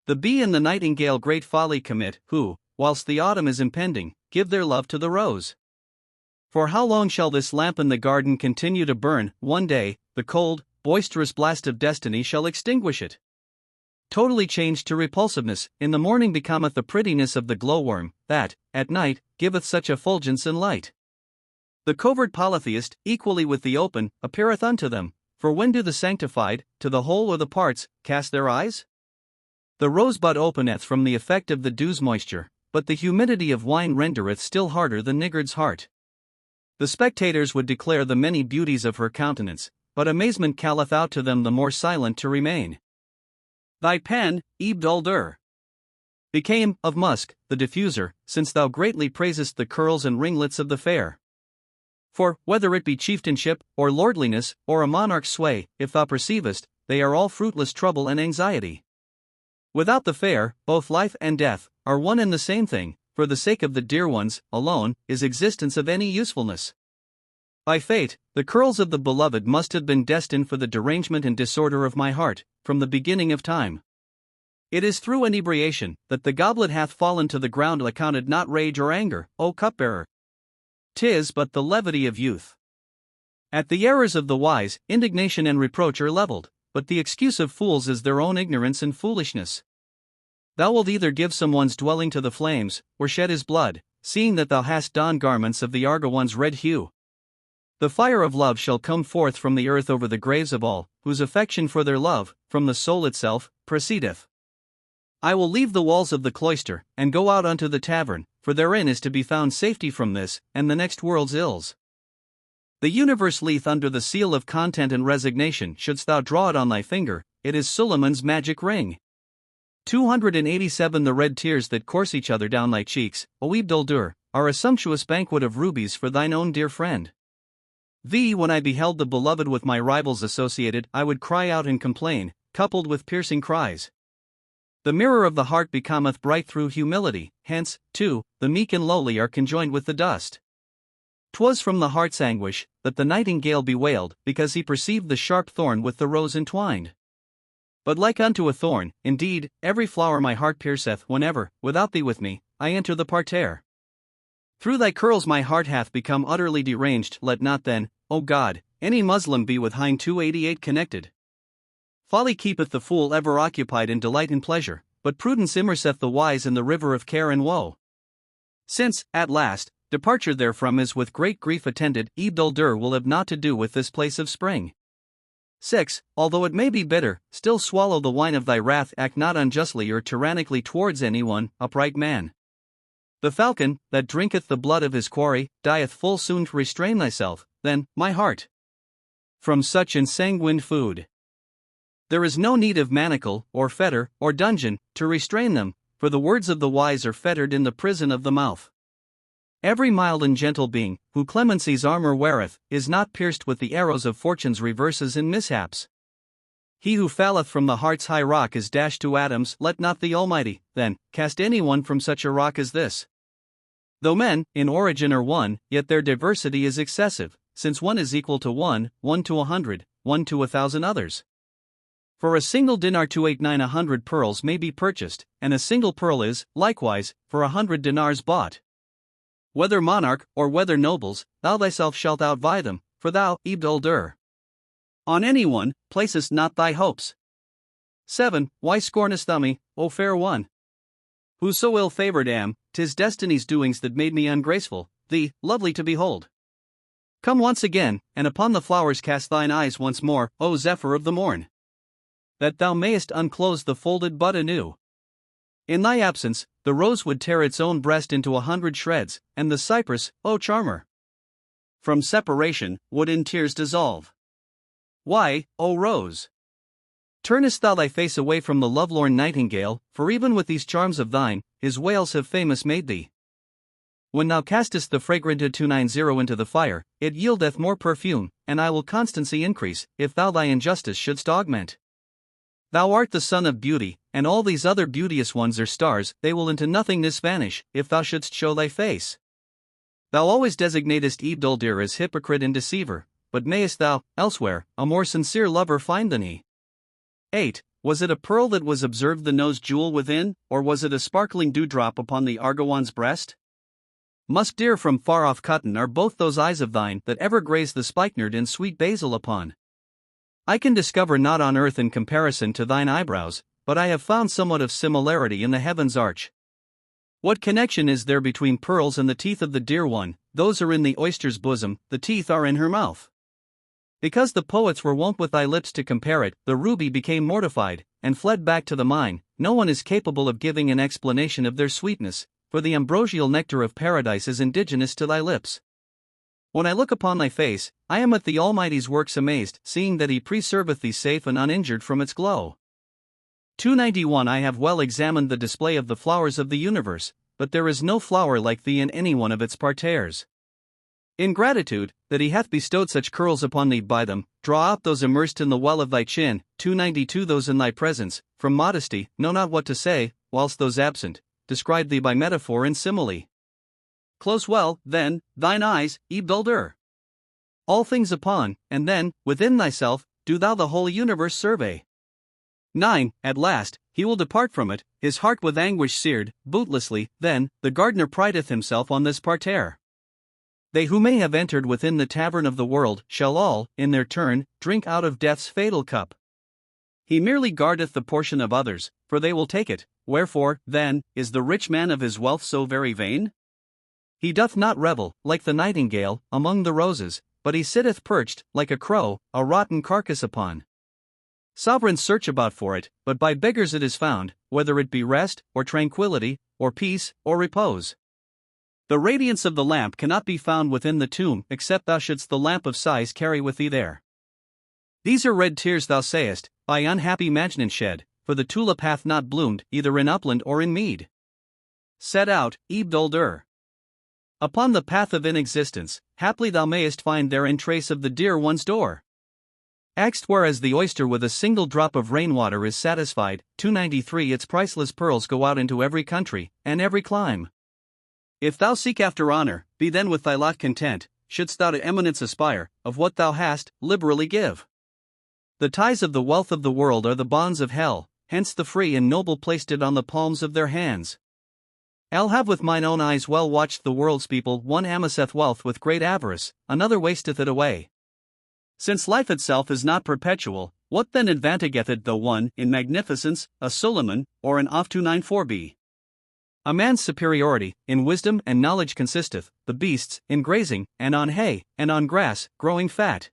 [SPEAKER 1] The bee and the nightingale great folly commit, who, whilst the autumn is impending, give their love to the rose. For how long shall this lamp in the garden continue to burn? One day, the cold, boisterous blast of destiny shall extinguish it. Totally changed to repulsiveness, in the morning becometh the prettiness of the glowworm, that, at night, giveth such effulgence and light. The covert polytheist, equally with the open, appeareth unto them, for when do the sanctified, to the whole or the parts, cast their eyes? The rosebud openeth from the effect of the dew's moisture, but the humidity of wine rendereth still harder the niggard's heart. The spectators would declare the many beauties of her countenance, but amazement calleth out to them the more silent to remain. Thy pen, Abd-ul-Kadir, became, of musk, the diffuser, since thou greatly praisest the curls and ringlets of the fair. For, whether it be chieftainship, or lordliness, or a monarch's sway, if thou perceivest, they are all fruitless trouble and anxiety. Without the fair, both life and death are one and the same thing. For the sake of the dear ones, alone, is existence of any usefulness. By fate, the curls of the beloved must have been destined for the derangement and disorder of my heart, from the beginning of time. It is through inebriation that the goblet hath fallen to the ground, accounted not rage or anger, O cupbearer. 'Tis but the levity of youth. At the errors of the wise, indignation and reproach are levelled, but the excuse of fools is their own ignorance and foolishness. Thou wilt either give someone's dwelling to the flames, or shed his blood, seeing that thou hast donned garments of the Argowan's red hue. The fire of love shall come forth from the earth over the graves of all, whose affection for their love, from the soul itself, proceedeth. I will leave the walls of the cloister, and go out unto the tavern, for therein is to be found safety from this, and the next world's ills. The universe lieth under the seal of content and resignation. Shouldst thou draw it on thy finger, it is Suleiman's magic ring. 287 The red tears that course each other down thy cheeks, O Abd-ul-Kadir, are a sumptuous banquet of rubies for thine own dear friend. When I beheld the beloved with my rivals associated, I would cry out and complain, coupled with piercing cries. The mirror of the heart becometh bright through humility, hence, too, the meek and lowly are conjoined with the dust. 'Twas from the heart's anguish that the nightingale bewailed, because he perceived the sharp thorn with the rose entwined. But like unto a thorn, indeed, every flower my heart pierceth whenever, without thee with me, I enter the parterre. Through thy curls my heart hath become utterly deranged. Let not then, O God, any Muslim be with Hind 288 connected. Folly keepeth the fool ever occupied in delight and pleasure, but prudence immerseth the wise in the river of care and woe. Since, at last, departure therefrom is with great grief attended, Abd-ul-Kadir will have naught to do with this place of spring. 6. Although it may be bitter, still swallow the wine of thy wrath. Act not unjustly or tyrannically towards anyone, upright man. The falcon, that drinketh the blood of his quarry, dieth full soon. Restrain thyself, then, my heart, from such ensanguined food. There is no need of manacle, or fetter, or dungeon, to restrain them, for the words of the wise are fettered in the prison of the mouth. Every mild and gentle being, who clemency's armor weareth, is not pierced with the arrows of fortune's reverses and mishaps. He who falleth from the heart's high rock is dashed to atoms. Let not the Almighty, then, cast anyone from such a rock as this. Though men, in origin are one, yet their diversity is excessive, since one is equal to one, one to 100, one to 1,000 others. For a single dinar 289 100 pearls may be purchased, and a single pearl is, likewise, for 100 dinars bought. Whether monarch, or whether nobles, thou thyself shalt outvie them, for thou, Abd-ul-Kadir, on any one, placest not thy hopes. 7. Why scornest thou me, O fair one? Who so ill-favored am, 'tis destiny's doings that made me ungraceful, thee, lovely to behold. Come once again, and upon the flowers cast thine eyes once more, O zephyr of the morn, that thou mayest unclose the folded bud anew. In thy absence, the rose would tear its own breast into 100 shreds, and the cypress, O charmer, from separation, would in tears dissolve. Why, O rose, turnest thou thy face away from the lovelorn nightingale? For even with these charms of thine, his wails have famous made thee. When thou castest the fragrant 290 into the fire, it yieldeth more perfume, and I will constancy increase, if thou thy injustice shouldst augment. Thou art the sun of beauty, and all these other beauteous ones are stars. They will into nothingness vanish, if thou shouldst show thy face. Thou always designatest Abd-ul-Kadir as hypocrite and deceiver, but mayest thou, elsewhere, a more sincere lover find than he? 8. Was it a pearl that was observed the nose jewel within, or was it a sparkling dewdrop upon the Argowan's breast? Musk dear from far off cotton are both those eyes of thine that ever graze the spikenard and sweet basil upon. I can discover naught on earth in comparison to thine eyebrows, but I have found somewhat of similarity in the heaven's arch. What connection is there between pearls and the teeth of the dear one? Those are in the oyster's bosom, the teeth are in her mouth. Because the poets were wont with thy lips to compare it, the ruby became mortified, and fled back to the mine. No one is capable of giving an explanation of their sweetness, for the ambrosial nectar of paradise is indigenous to thy lips. When I look upon thy face, I am at the Almighty's works amazed, seeing that he preserveth thee safe and uninjured from its glow. 291 I have well examined the display of the flowers of the universe, but there is no flower like thee in any one of its parterres. In gratitude, that he hath bestowed such curls upon thee, by them, draw out those immersed in the well of thy chin. 292 Those in thy presence, from modesty, know not what to say, whilst those absent, describe thee by metaphor and simile. Close well, then, thine eyes, Abd-ul-Kadir. All things upon, and then, within thyself, do thou the whole universe survey. 9. At last, he will depart from it, his heart with anguish seared, bootlessly. Then, the gardener prideth himself on this parterre. They who may have entered within the tavern of the world, shall all, in their turn, drink out of death's fatal cup. He merely guardeth the portion of others, for they will take it. Wherefore, then, is the rich man of his wealth so very vain? He doth not revel, like the nightingale, among the roses, but he sitteth perched, like a crow, a rotten carcass upon. Sovereigns search about for it, but by beggars it is found, whether it be rest, or tranquility, or peace, or repose. The radiance of the lamp cannot be found within the tomb, except thou shouldst the lamp of sighs carry with thee there. These are red tears thou sayest, by unhappy Majnun shed, for the tulip hath not bloomed either in upland or in mead. Set out, Abd-ul-Kadir. Upon the path of inexistence, haply thou mayest find therein trace of the dear one's door. Axt whereas the oyster with a single drop of rainwater is satisfied, 293 its priceless pearls go out into every country, and every clime. If thou seek after honor, be then with thy lot content, shouldst thou to eminence aspire, of what thou hast, liberally give. The ties of the wealth of the world are the bonds of hell, hence the free and noble placed it on the palms of their hands. I'll have with mine own eyes well watched the world's people, one amasseth wealth with great avarice, another wasteth it away. Since life itself is not perpetual, what then advantageth it though one, in magnificence, a Suleiman, or an 294 be? A man's superiority, in wisdom and knowledge consisteth, the beasts, in grazing, and on hay, and on grass, growing fat.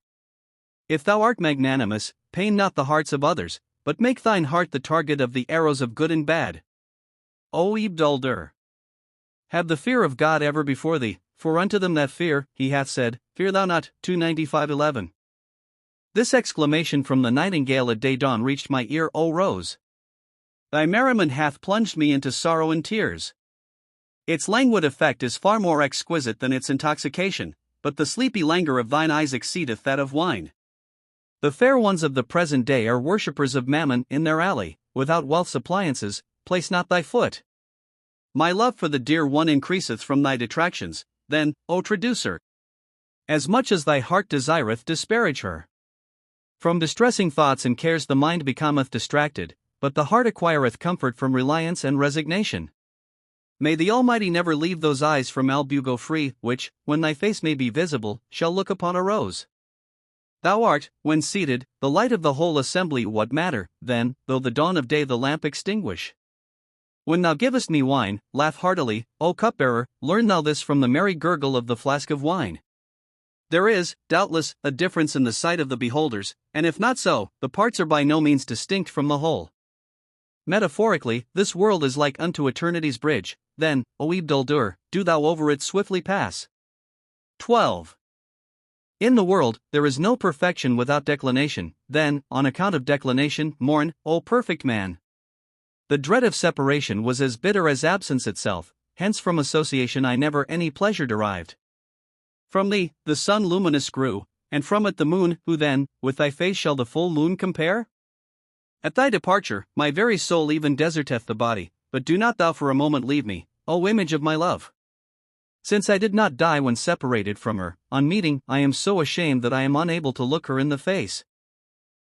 [SPEAKER 1] If thou art magnanimous, pain not the hearts of others, but make thine heart the target of the arrows of good and bad. O Abd-ul-Kadir! Have the fear of God ever before thee, for unto them that fear, he hath said, Fear thou not, 295:11. This exclamation from the nightingale at day dawn reached my ear, O Rose. Thy merriment hath plunged me into sorrow and tears. Its languid effect is far more exquisite than its intoxication, but the sleepy languor of thine eyes exceedeth that of wine. The fair ones of the present day are worshippers of mammon in their alley, without wealth's appliances, place not thy foot. My love for the dear one increaseth from thy detractions, then, O traducer, as much as thy heart desireth, disparage her. From distressing thoughts and cares the mind becometh distracted, but the heart acquireth comfort from reliance and resignation. May the Almighty never leave those eyes from albugo free, which, when thy face may be visible, shall look upon a rose. Thou art, when seated, the light of the whole assembly. What matter, then, though the dawn of day the lamp extinguish? When thou givest me wine, laugh heartily, O cupbearer, learn thou this from the merry gurgle of the flask of wine. There is, doubtless, a difference in the sight of the beholders, and if not so, the parts are by no means distinct from the whole. Metaphorically, this world is like unto eternity's bridge, then, O Abd-ul-Kadir, do thou over it swiftly pass. 12. In the world, there is no perfection without declination, then, on account of declination, mourn, O perfect man. The dread of separation was as bitter as absence itself, hence from association I never any pleasure derived. From thee, the sun luminous grew, and from it the moon, who then, with thy face shall the full moon compare? At thy departure, my very soul even deserteth the body, but do not thou for a moment leave me, O image of my love. Since I did not die when separated from her, on meeting I am so ashamed that I am unable to look her in the face.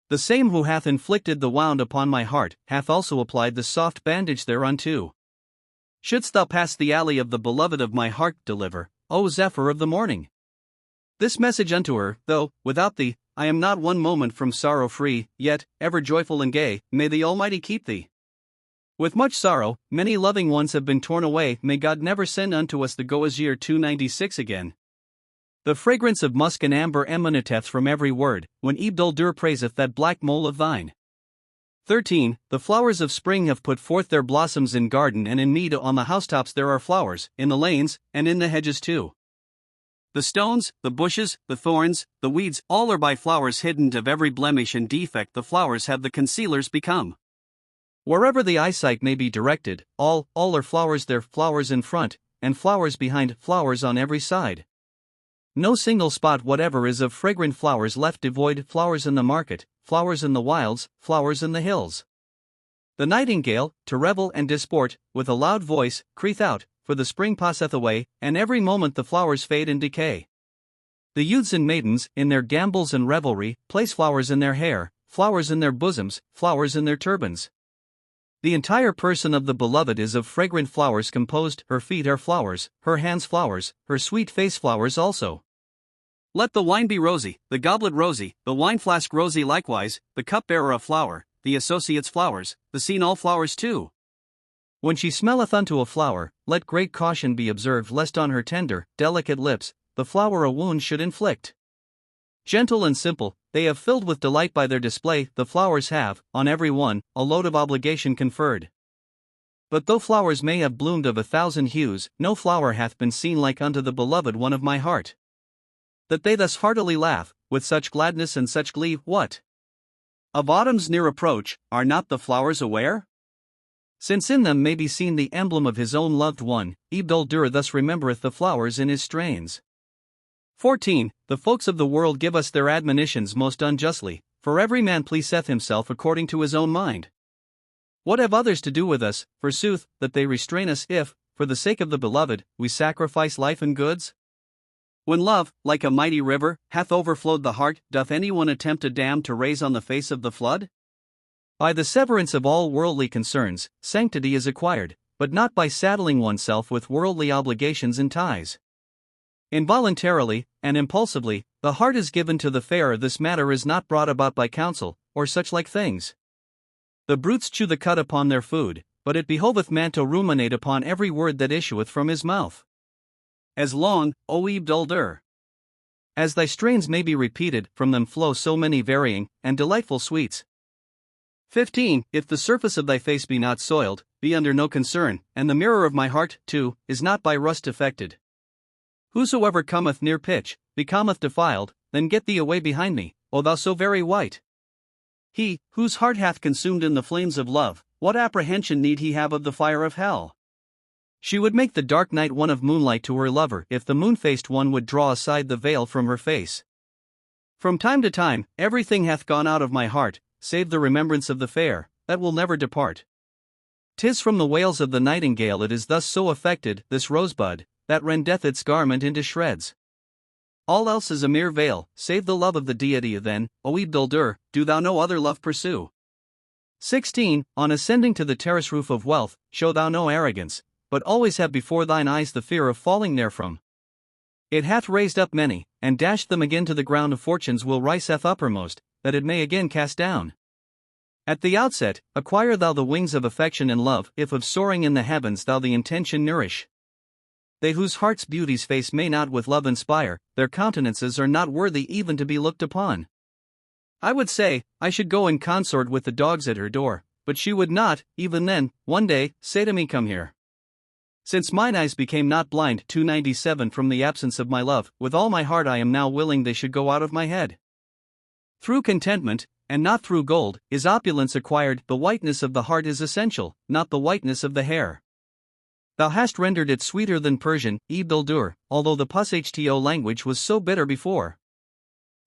[SPEAKER 1] The same who hath inflicted the wound upon my heart, hath also applied the soft bandage thereunto. Shouldst thou pass the alley of the beloved of my heart, deliver, O zephyr of the morning, this message unto her, though, without thee, I am not one moment from sorrow free, yet, ever joyful and gay, may the Almighty keep thee. With much sorrow, many loving ones have been torn away, may God never send unto us the Goazir 296 again. The fragrance of musk and amber emanateth from every word, when Abd-ul-Kadir praiseth that black mole of thine. 13. The flowers of spring have put forth their blossoms in garden and in mead. On the housetops there are flowers, in the lanes, and in the hedges too. The stones, the bushes, the thorns, the weeds, all are by flowers hidden of every blemish and defect the flowers have the concealers become. Wherever the eyesight may be directed, all are flowers there, flowers in front, and flowers behind, flowers on every side. No single spot whatever is of fragrant flowers left devoid, flowers in the market, flowers in the wilds, flowers in the hills. The nightingale, to revel and disport, with a loud voice, crieth out, for the spring passeth away, and every moment the flowers fade and decay. The youths and maidens, in their gambols and revelry, place flowers in their hair, flowers in their bosoms, flowers in their turbans. The entire person of the beloved is of fragrant flowers composed, her feet are flowers, her hands flowers, her sweet face flowers also. Let the wine be rosy, the goblet rosy, the wine flask rosy likewise, the cupbearer a flower, the associates flowers, the scene all flowers too. When she smelleth unto a flower, let great caution be observed lest on her tender, delicate lips, the flower a wound should inflict. Gentle and simple, they have filled with delight by their display, the flowers have, on every one, a load of obligation conferred. But though flowers may have bloomed of 1,000 hues, no flower hath been seen like unto the beloved one of my heart. That they thus heartily laugh, with such gladness and such glee, what Of autumn's near approach, are not the flowers aware? Since in them may be seen the emblem of his own loved one, Abd-ul-Kadir thus remembereth the flowers in his strains. 14. The folks of the world give us their admonitions most unjustly, for every man pleaseth himself according to his own mind. What have others to do with us, forsooth, that they restrain us if, for the sake of the beloved, we sacrifice life and goods? When love, like a mighty river, hath overflowed the heart, doth anyone attempt a dam to raise on the face of the flood? By the severance of all worldly concerns, sanctity is acquired, but not by saddling oneself with worldly obligations and ties. Involuntarily, and impulsively, the heart is given to the fair. This matter is not brought about by counsel, or such like things. The brutes chew the cud upon their food, but it behoveth man to ruminate upon every word that issueth from his mouth. As long, O Abd-ul-Kadir, as thy strains may be repeated, from them flow so many varying and delightful sweets. 15. If the surface of thy face be not soiled, be under no concern, and the mirror of my heart, too, is not by rust affected. Whosoever cometh near pitch, becometh defiled, then get thee away behind me, O thou so very white. He, whose heart hath consumed in the flames of love, what apprehension need he have of the fire of hell? She would make the dark night one of moonlight to her lover if the moon-faced one would draw aside the veil from her face. From time to time, everything hath gone out of my heart, save the remembrance of the fair, that will never depart. 'Tis from the wails of the nightingale it is thus so affected, this rosebud, that rendeth its garment into shreds. All else is a mere veil, save the love of the deity. Then, O Abd-ul-Kadir, do thou no other love pursue. 16. On ascending to the terrace roof of wealth, show thou no arrogance, but always have before thine eyes the fear of falling therefrom. It hath raised up many, and dashed them again to the ground. Of fortunes will riseth uppermost, that it may again cast down. At the outset, acquire thou the wings of affection and love, if of soaring in the heavens thou the intention nourish. They whose heart's beauty's face may not with love inspire, their countenances are not worthy even to be looked upon. I would say, I should go and consort with the dogs at her door, but she would not, even then, one day, say to me, come here. Since mine eyes became not blind, 297 from the absence of my love, with all my heart I am now willing they should go out of my head. Through contentment, and not through gold, is opulence acquired. The whiteness of the heart is essential, not the whiteness of the hair. Thou hast rendered it sweeter than Persian, Abd-ul-Kadir, although the Pushto language was so bitter before.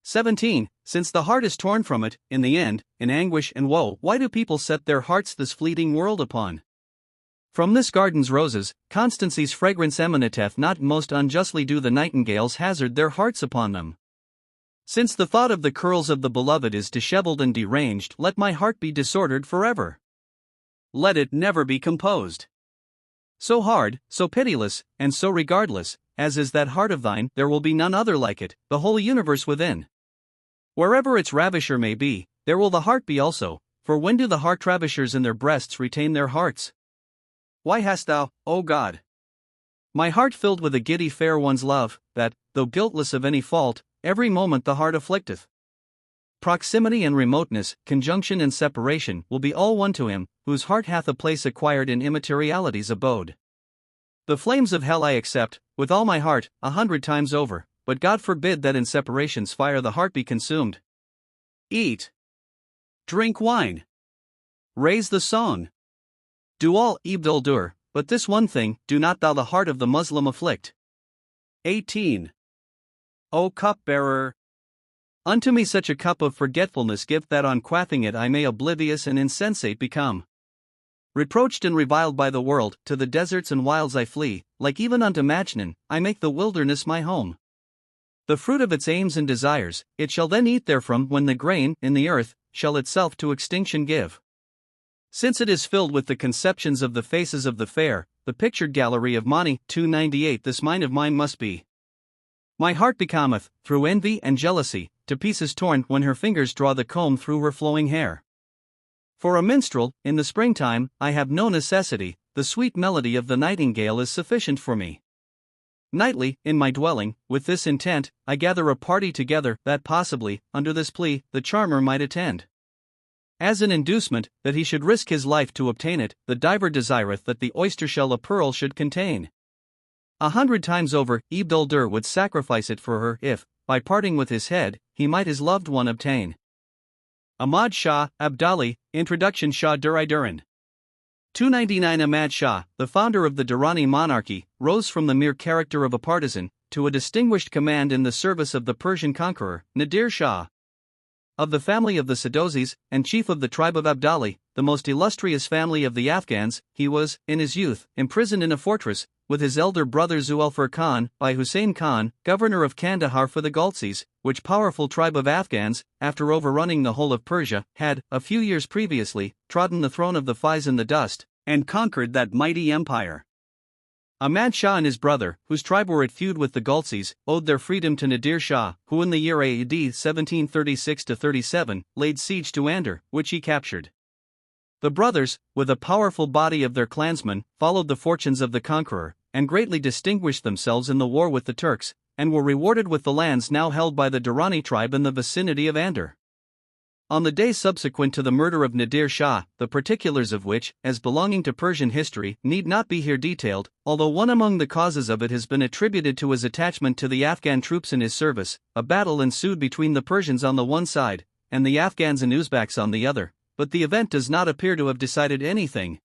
[SPEAKER 1] 17. Since the heart is torn from it, in the end, in anguish and woe, why do people set their hearts this fleeting world upon? From this garden's roses, constancy's fragrance emanateth not. Most unjustly do the nightingales hazard their hearts upon them. Since the thought of the curls of the beloved is dishevelled and deranged, let my heart be disordered forever. Let it never be composed. So hard, so pitiless, and so regardless, as is that heart of thine, there will be none other like it, the whole universe within. Wherever its ravisher may be, there will the heart be also, for when do the heart ravishers in their breasts retain their hearts? Why hast thou, O God, my heart filled with a giddy fair one's love, that, though guiltless of any fault, every moment the heart afflicteth? Proximity and remoteness, conjunction and separation, will be all one to him, whose heart hath a place acquired in immateriality's abode. The flames of hell I accept, with all my heart, 100 times over, but God forbid that in separation's fire the heart be consumed. Eat. Drink wine. Raise the song. Do all, Abd-ul-Kadir, but this one thing, do not thou the heart of the Muslim afflict. 18. O cupbearer, unto me such a cup of forgetfulness give that on quaffing it I may oblivious and insensate become. Reproached and reviled by the world, to the deserts and wilds I flee, like even unto Majnun, I make the wilderness my home. The fruit of its aims and desires, it shall then eat therefrom when the grain, in the earth, shall itself to extinction give. Since it is filled with the conceptions of the faces of the fair, the pictured gallery of Mani, 298 this mind of mine must be. My heart becometh, through envy and jealousy, to pieces torn when her fingers draw the comb through her flowing hair. For a minstrel, in the springtime, I have no necessity, the sweet melody of the nightingale is sufficient for me. Nightly, in my dwelling, with this intent, I gather a party together, that possibly, under this plea, the charmer might attend. As an inducement, that he should risk his life to obtain it, the diver desireth that the oyster shell a pearl should contain. 100 times over, Abd-ul-Kadir would sacrifice it for her if, by parting with his head, he might his loved one obtain. Ahmad Shah, Abdali, Introduction Shah Duran. 299 Ahmad Shah, the founder of the Durrani monarchy, rose from the mere character of a partisan to a distinguished command in the service of the Persian conqueror, Nadir Shah. Of the family of the Sadozis, and chief of the tribe of Abdali, the most illustrious family of the Afghans, he was, in his youth, imprisoned in a fortress, with his elder brother Zulfikar Khan, by Hussein Khan, governor of Kandahar for the Ghalsis, which powerful tribe of Afghans, after overrunning the whole of Persia, had, a few years previously, trodden the throne of the Faiz in the dust, and conquered that mighty empire. Ahmad Shah and his brother, whose tribe were at feud with the Ghalsis, owed their freedom to Nadir Shah, who in the year AD 1736-37, laid siege to Andar, which he captured. The brothers, with a powerful body of their clansmen, followed the fortunes of the conqueror, and greatly distinguished themselves in the war with the Turks, and were rewarded with the lands now held by the Durrani tribe in the vicinity of Andar. On the day subsequent to the murder of Nadir Shah, the particulars of which, as belonging to Persian history, need not be here detailed, although one among the causes of it has been attributed to his attachment to the Afghan troops in his service, a battle ensued between the Persians on the one side, and the Afghans and Uzbeks on the other, but the event does not appear to have decided anything.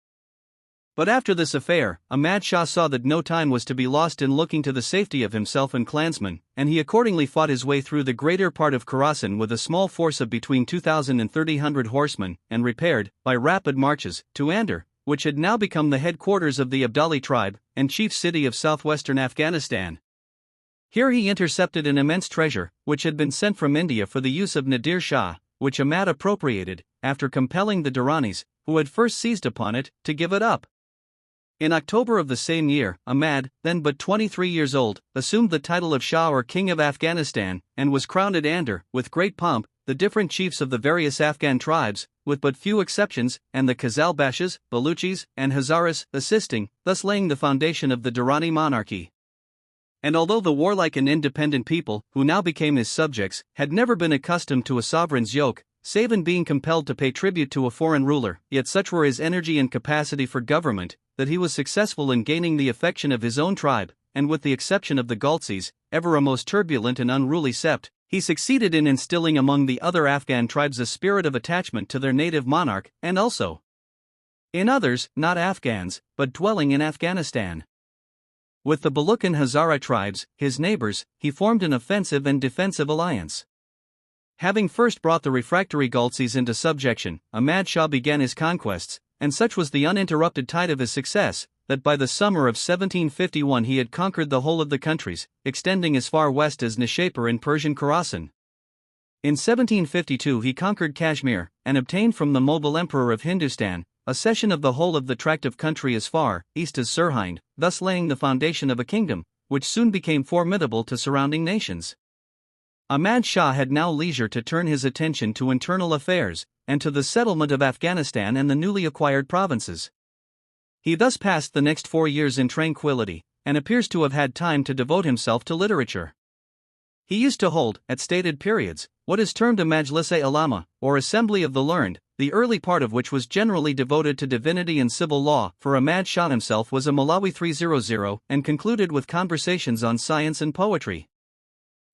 [SPEAKER 1] But after this affair, Ahmad Shah saw that no time was to be lost in looking to the safety of himself and clansmen, and he accordingly fought his way through the greater part of Khorasan with a small force of between 2,000 and 3,000 horsemen, and repaired, by rapid marches, to Andar, which had now become the headquarters of the Abdali tribe, and chief city of southwestern Afghanistan. Here he intercepted an immense treasure, which had been sent from India for the use of Nadir Shah, which Ahmad appropriated, after compelling the Durranis, who had first seized upon it, to give it up. In October of the same year, Ahmad, then but 23 years old, assumed the title of Shah or King of Afghanistan, and was crowned at Andar, with great pomp, the different chiefs of the various Afghan tribes, with but few exceptions, and the Khazal-Bashas, Baluchis, and Hazaras, assisting, thus laying the foundation of the Durrani monarchy. And although the warlike and independent people, who now became his subjects, had never been accustomed to a sovereign's yoke, save in being compelled to pay tribute to a foreign ruler, yet such were his energy and capacity for government, that he was successful in gaining the affection of his own tribe, and with the exception of the Ghalsis, ever a most turbulent and unruly sept, he succeeded in instilling among the other Afghan tribes a spirit of attachment to their native monarch, and also in others, not Afghans, but dwelling in Afghanistan. With the Baluch and Hazara tribes, his neighbors, he formed an offensive and defensive alliance. Having first brought the refractory Ghalsis into subjection, Ahmad Shah began his conquests, and such was the uninterrupted tide of his success, that by the summer of 1751 he had conquered the whole of the countries, extending as far west as Nishapur in Persian Khorasan. In 1752 he conquered Kashmir, and obtained from the Mughal emperor of Hindustan a cession of the whole of the tract of country as far east as Sirhind, thus laying the foundation of a kingdom, which soon became formidable to surrounding nations. Ahmad Shah had now leisure to turn his attention to internal affairs, and to the settlement of Afghanistan and the newly acquired provinces. He thus passed the next 4 years in tranquility, and appears to have had time to devote himself to literature. He used to hold, at stated periods, what is termed a Majlis-e-Ulama, or Assembly of the Learned, the early part of which was generally devoted to divinity and civil law, for Ahmad Shah himself was a Malawi 300, and concluded with conversations on science and poetry.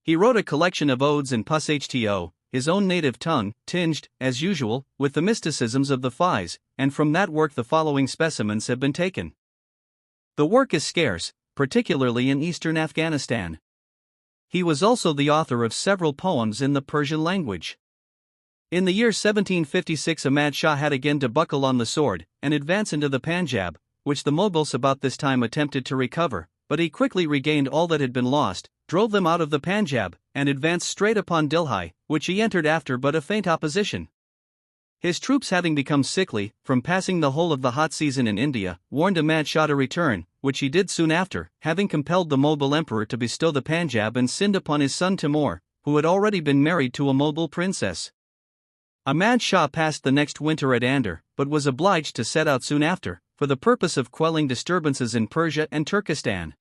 [SPEAKER 1] He wrote a collection of odes in Pushto, his own native tongue, tinged, as usual, with the mysticisms of the Faiz, and from that work the following specimens have been taken. The work is scarce, particularly in eastern Afghanistan. He was also the author of several poems in the Persian language. In the year 1756 Ahmad Shah had again to buckle on the sword, and advance into the Panjab, which the Mughals about this time attempted to recover, but he quickly regained all that had been lost, drove them out of the Panjab, and advanced straight upon Dilhai, which he entered after but a faint opposition. His troops having become sickly, from passing the whole of the hot season in India, warned Ahmad Shah to return, which he did soon after, having compelled the Mughal emperor to bestow the Panjab and Sind upon his son Timur, who had already been married to a Mughal princess. Ahmad Shah passed the next winter at Andar, but was obliged to set out soon after, for the purpose of quelling disturbances in Persia and Turkestan.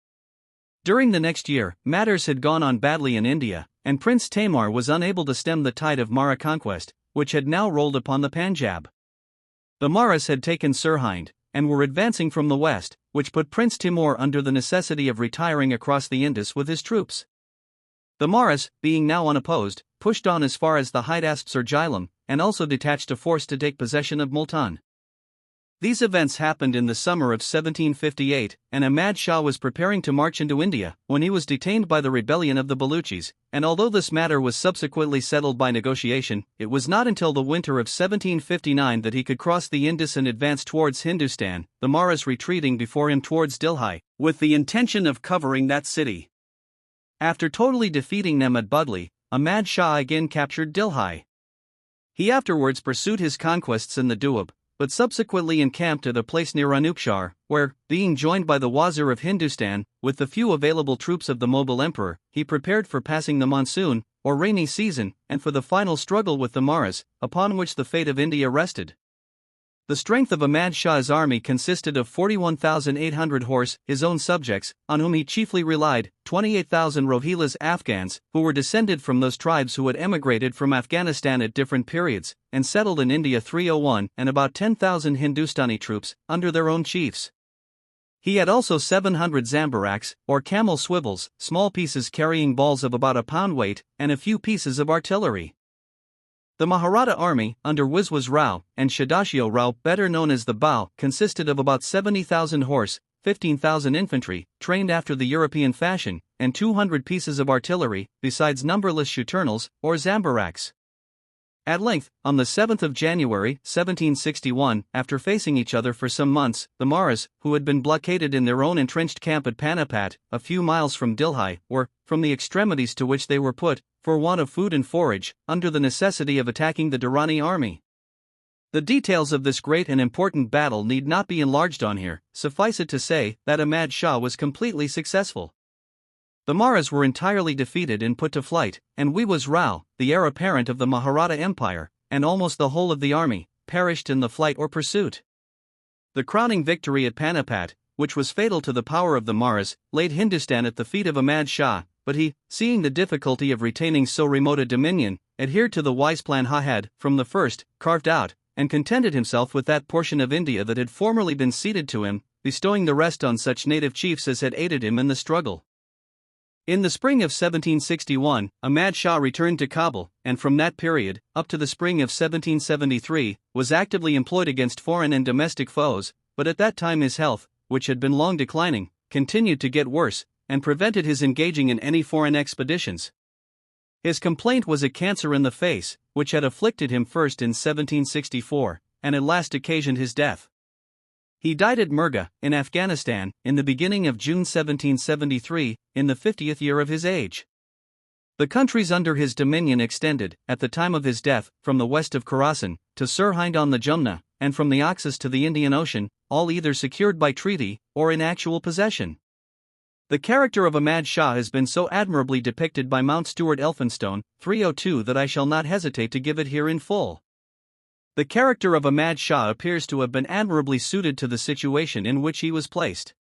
[SPEAKER 1] During the next year, matters had gone on badly in India, and Prince Taimur was unable to stem the tide of Mara conquest, which had now rolled upon the Panjab. The Maras had taken Sirhind, and were advancing from the west, which put Prince Timur under the necessity of retiring across the Indus with his troops. The Maras, being now unopposed, pushed on as far as the Hydaspes or Jhelum, and also detached a force to take possession of Multan. These events happened in the summer of 1758, and Ahmad Shah was preparing to march into India when he was detained by the rebellion of the Baluchis, and although this matter was subsequently settled by negotiation, it was not until the winter of 1759 that he could cross the Indus and advance towards Hindustan, the Maras retreating before him towards Delhi, with the intention of covering that city. After totally defeating them at Budli, Ahmad Shah again captured Delhi. He afterwards pursued his conquests in the Doab, but subsequently encamped at a place near Anupshar, where, being joined by the Wazir of Hindustan, with the few available troops of the Mughal emperor, he prepared for passing the monsoon, or rainy season, and for the final struggle with the Maras, upon which the fate of India rested. The strength of Ahmad Shah's army consisted of 41,800 horse, his own subjects, on whom he chiefly relied, 28,000 Rohilas Afghans, who were descended from those tribes who had emigrated from Afghanistan at different periods, and settled in India 301, and about 10,000 Hindustani troops, under their own chiefs. He had also 700 zambaraks, or camel swivels, small pieces carrying balls of about a pound weight, and a few pieces of artillery. The Maratha army, under Wiswas Rao and Shadashio Rao, better known as the Bao, consisted of about 70,000 horse, 15,000 infantry, trained after the European fashion, and 200 pieces of artillery, besides numberless shuturnals, or zambaraks. At length, on the 7th of January, 1761, after facing each other for some months, the Maras, who had been blockaded in their own entrenched camp at Panipat, a few miles from Delhi, were, from the extremities to which they were put, for want of food and forage, under the necessity of attacking the Durrani army. The details of this great and important battle need not be enlarged on here, suffice it to say that Ahmad Shah was completely successful. The Maras were entirely defeated and put to flight, and Wiswas Rao, the heir apparent of the Maratha Empire, and almost the whole of the army, perished in the flight or pursuit. The crowning victory at Panipat, which was fatal to the power of the Maras, laid Hindustan at the feet of Ahmad Shah, but he, seeing the difficulty of retaining so remote a dominion, adhered to the wise plan he had, from the first, carved out, and contented himself with that portion of India that had formerly been ceded to him, bestowing the rest on such native chiefs as had aided him in the struggle. In the spring of 1761, Ahmad Shah returned to Kabul, and from that period, up to the spring of 1773, was actively employed against foreign and domestic foes, but at that time his health, which had been long declining, continued to get worse, and prevented his engaging in any foreign expeditions. His complaint was a cancer in the face, which had afflicted him first in 1764, and at last occasioned his death. He died at Murga, in Afghanistan, in the beginning of June 1773, in the 50th year of his age. The countries under his dominion extended, at the time of his death, from the west of Khorasan, to Sirhind on the Jumna, and from the Oxus to the Indian Ocean, all either secured by treaty, or in actual possession. The character of Ahmad Shah has been so admirably depicted by Mount Stuart Elphinstone, 302, that I shall not hesitate to give it here in full. The character of Ahmad Shah appears to have been admirably suited to the situation in which he was placed.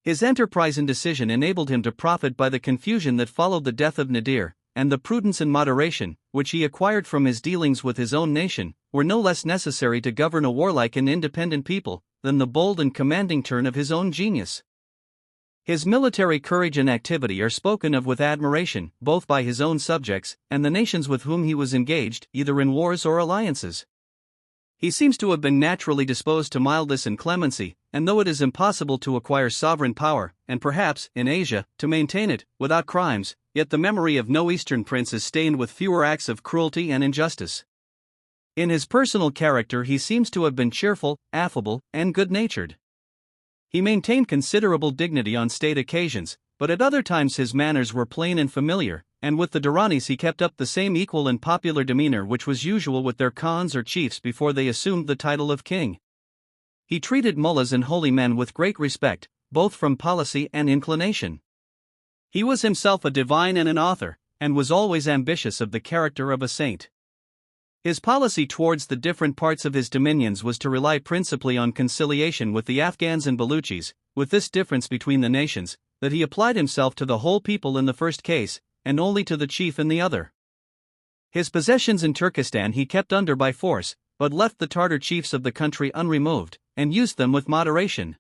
[SPEAKER 1] His enterprise and decision enabled him to profit by the confusion that followed the death of Nadir, and the prudence and moderation, which he acquired from his dealings with his own nation, were no less necessary to govern a warlike and independent people, than the bold and commanding turn of his own genius. His military courage and activity are spoken of with admiration, both by his own subjects, and the nations with whom he was engaged, either in wars or alliances. He seems to have been naturally disposed to mildness and clemency, and though it is impossible to acquire sovereign power, and perhaps, in Asia, to maintain it, without crimes, yet the memory of no Eastern prince is stained with fewer acts of cruelty and injustice. In his personal character he seems to have been cheerful, affable, and good-natured. He maintained considerable dignity on state occasions, but at other times his manners were plain and familiar, and with the Durranis he kept up the same equal and popular demeanor which was usual with their khans or chiefs before they assumed the title of king. He treated mullahs and holy men with great respect, both from policy and inclination. He was himself a divine and an author, and was always ambitious of the character of a saint. His policy towards the different parts of his dominions was to rely principally on conciliation with the Afghans and Baluchis, with this difference between the nations, that he applied himself to the whole people in the first case, and only to the chief in the other. His possessions in Turkestan he kept under by force, but left the Tartar chiefs of the country unremoved, and used them with moderation.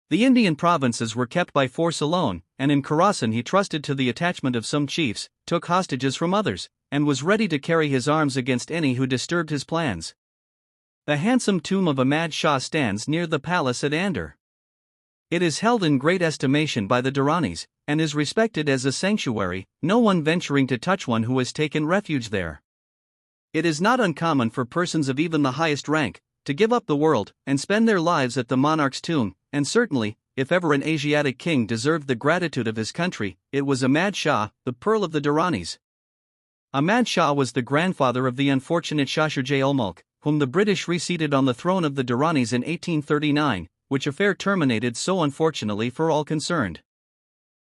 [SPEAKER 1] The Indian provinces were kept by force alone, and in Khorasan he trusted to the attachment of some chiefs, took hostages from others, and was ready to carry his arms against any who disturbed his plans. The handsome tomb of Ahmad Shah stands near the palace at Andhra. It is held in great estimation by the Duranis, and is respected as a sanctuary, no one venturing to touch one who has taken refuge there. It is not uncommon for persons of even the highest rank to give up the world and spend their lives at the monarch's tomb, and certainly, if ever an Asiatic king deserved the gratitude of his country, it was Ahmad Shah, the pearl of the Duranis. Ahmad Shah was the grandfather of the unfortunate Shah Shujaa-ul-Mulk, whom the British reseated on the throne of the Duranis in 1839, which affair terminated so unfortunately for all concerned.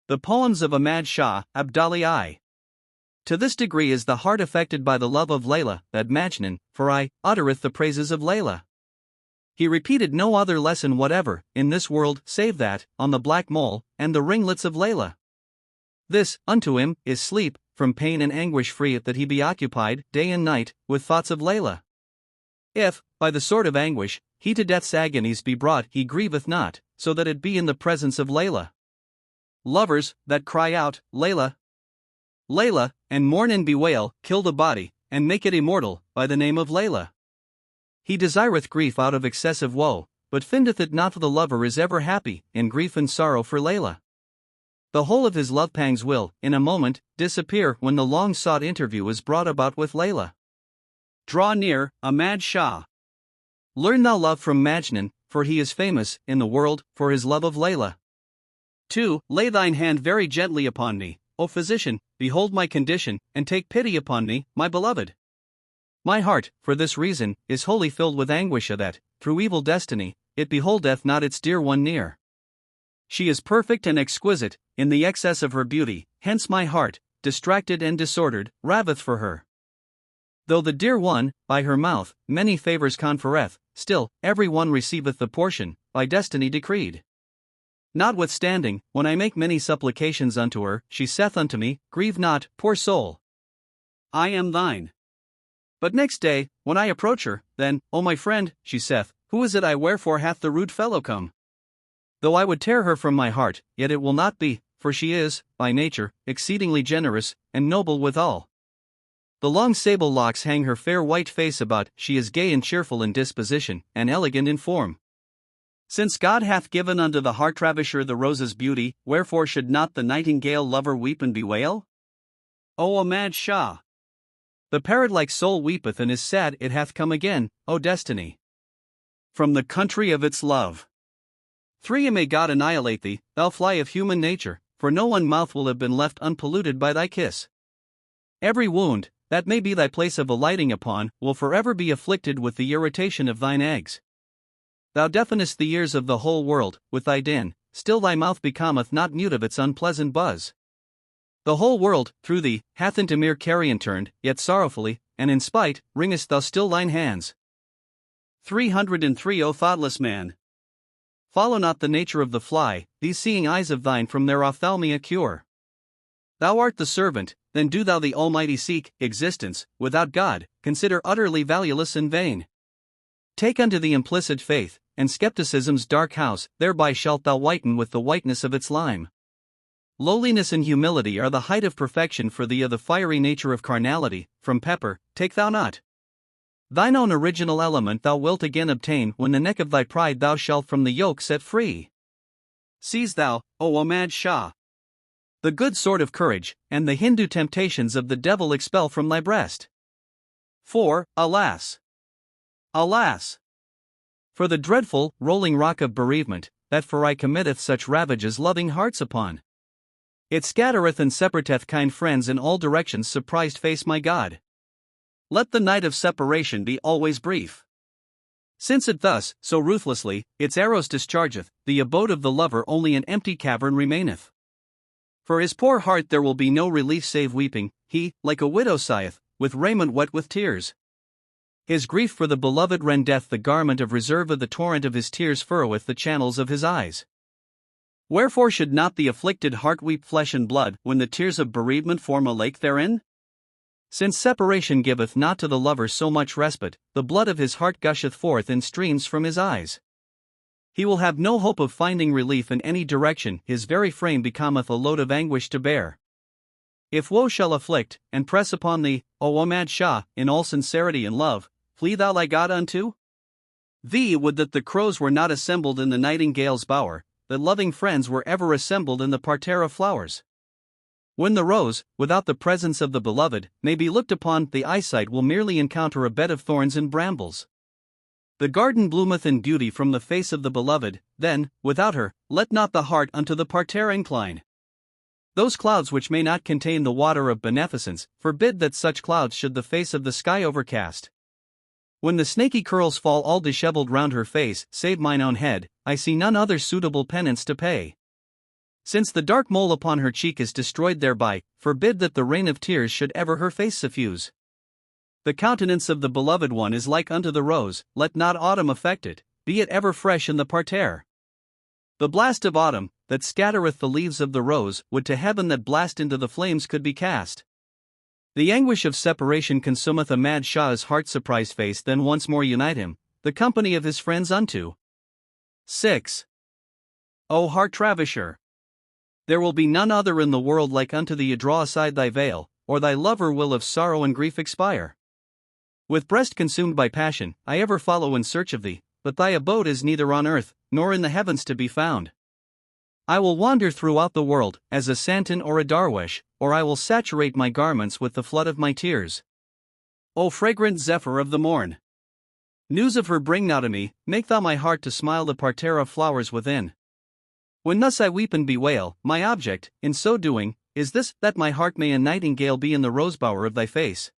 [SPEAKER 1] The poems of Ahmad Shah, Abdali. To this degree is the heart affected by the love of Layla, that Majnun, for I, uttereth the praises of Layla. He repeated no other lesson whatever, in this world, save that, on the black mole, and the ringlets of Layla. This, unto him, is sleep, from pain and anguish free that he be occupied, day and night, with thoughts of Layla. If, by the sword of anguish, he to death's agonies be brought, he grieveth not, so that it be in the presence of Layla. Lovers, that cry out, Layla, Layla, and mourn and bewail, kill the body, and make it immortal, by the name of Layla. He desireth grief out of excessive woe, but findeth it not. The lover is ever happy, in grief and sorrow for Layla. The whole of his love pangs will, in a moment, disappear when the long-sought interview is brought about with Layla. Draw near, Ahmad Shah. Learn thou love from Majnun, for he is famous, in the world, for his love of Layla. 2. Lay thine hand very gently upon me, O physician, behold my condition, and take pity upon me, my beloved. My heart, for this reason, is wholly filled with anguish that, through evil destiny, it beholdeth not its dear one near. She is perfect and exquisite, in the excess of her beauty, hence my heart, distracted and disordered, raveth for her. Though the dear one, by her mouth, many favours conferreth, still, every one receiveth the portion, by destiny decreed. Notwithstanding, when I make many supplications unto her, she saith unto me, Grieve not, poor soul. I am thine. But next day, when I approach her, then, O my friend, she saith, Who is it I wherefore hath the rude fellow come? Though I would tear her from my heart, yet it will not be, for she is, by nature, exceedingly generous, and noble withal. The long sable locks hang her fair white face about, she is gay and cheerful in disposition, and elegant in form. Since God hath given unto the heart ravisher the rose's beauty, wherefore should not the nightingale lover weep and bewail? O Ahmad Shah! The parrot-like soul weepeth and is sad it hath come again, O destiny! From the country of its love. 3. May God annihilate thee, thou fly of human nature, for no one mouth will have been left unpolluted by thy kiss. Every wound, that may be thy place of alighting upon, will forever be afflicted with the irritation of thine eggs. Thou deafenest the ears of the whole world, with thy din, still thy mouth becometh not mute of its unpleasant buzz. The whole world, through thee, hath into mere carrion turned, yet sorrowfully, and in spite, wringest thou still thine hands. 303. O thoughtless man! Follow not the nature of the fly, these seeing eyes of thine from their ophthalmia cure. Thou art the servant, then do thou the Almighty seek, existence, without God, consider utterly valueless and vain. Take unto thee implicit faith, and skepticism's dark house, thereby shalt thou whiten with the whiteness of its lime. Lowliness and humility are the height of perfection for thee. Of the fiery nature of carnality, from pepper, take thou not. Thine own original element thou wilt again obtain when the neck of thy pride thou shalt from the yoke set free. Seize thou, O Ahmad Shah, the good sword of courage, and the Hindu temptations of the devil expel from thy breast. 4. Alas! Alas! For the dreadful, rolling rock of bereavement, that for aye committeth such ravages loving hearts upon. It scattereth and separateth kind friends in all directions. Surprised face my God. Let the night of separation be always brief. Since it thus, so ruthlessly, its arrows dischargeth, the abode of the lover only an empty cavern remaineth. For his poor heart there will be no relief save weeping, he, like a widow sigheth, with raiment wet with tears. His grief for the beloved rendeth the garment of reserve of the torrent of his tears furroweth the channels of his eyes. Wherefore should not the afflicted heart weep flesh and blood when the tears of bereavement form a lake therein? Since separation giveth not to the lover so much respite, the blood of his heart gusheth forth in streams from his eyes. He will have no hope of finding relief in any direction, his very frame becometh a load of anguish to bear. If woe shall afflict, and press upon thee, O Ahmad Shah, in all sincerity and love, flee thou thy God unto thee. Would that the crows were not assembled in the nightingale's bower, that loving friends were ever assembled in the parterre of flowers. When the rose, without the presence of the beloved, may be looked upon, the eyesight will merely encounter a bed of thorns and brambles. The garden bloometh in beauty from the face of the beloved, then, without her, let not the heart unto the parterre incline. Those clouds which may not contain the water of beneficence, forbid that such clouds should the face of the sky overcast. When the snaky curls fall all dishevelled round her face, save mine own head, I see none other suitable penance to pay. Since the dark mole upon her cheek is destroyed thereby, forbid that the rain of tears should ever her face suffuse. The countenance of the beloved one is like unto the rose, let not autumn affect it, be it ever fresh in the parterre. The blast of autumn, that scattereth the leaves of the rose, would to heaven that blast into the flames could be cast. The anguish of separation consumeth Ahmad Shah's heart surprised face, then once more unite him, the company of his friends unto 6. O heart travisher! There will be none other in the world like unto thee. Draw aside thy veil, or thy lover will of sorrow and grief expire. With breast consumed by passion, I ever follow in search of thee, but thy abode is neither on earth, nor in the heavens to be found. I will wander throughout the world, as a santon or a darwish, or I will saturate my garments with the flood of my tears. O fragrant zephyr of the morn! News of her bring now to me, make thou my heart to smile the parterre of flowers within. When thus I weep and bewail, my object, in so doing, is this, that my heart may a nightingale be in the rosebower of thy face.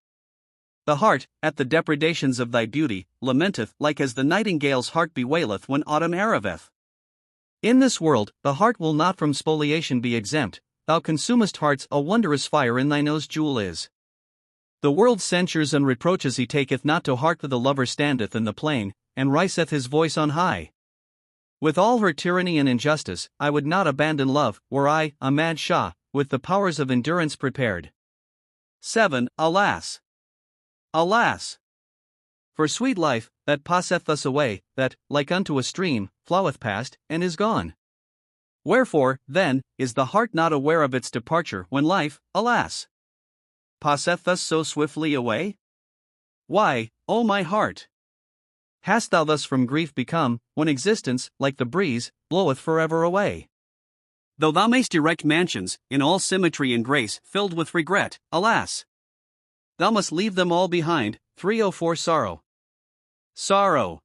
[SPEAKER 1] The heart, at the depredations of thy beauty, lamenteth, like as the nightingale's heart bewaileth when autumn arriveth. In this world, the heart will not from spoliation be exempt, thou consumest hearts, a wondrous fire in thy nose jewel is. The world's censures and reproaches he taketh not to heart, for the lover standeth in the plain, and riseth his voice on high. With all her tyranny and injustice, I would not abandon love, were I, Ahmad Shah, with the powers of endurance prepared. 7. Alas! Alas! For sweet life, that passeth thus away, that, like unto a stream, floweth past, and is gone. Wherefore, then, is the heart not aware of its departure, when life, alas, passeth thus so swiftly away? Why, O my heart, hast thou thus from grief become, when existence, like the breeze, bloweth forever away? Though thou mayst erect mansions, in all symmetry and grace, filled with regret, alas, thou must leave them all behind. 304 Sorrow. Sorrow.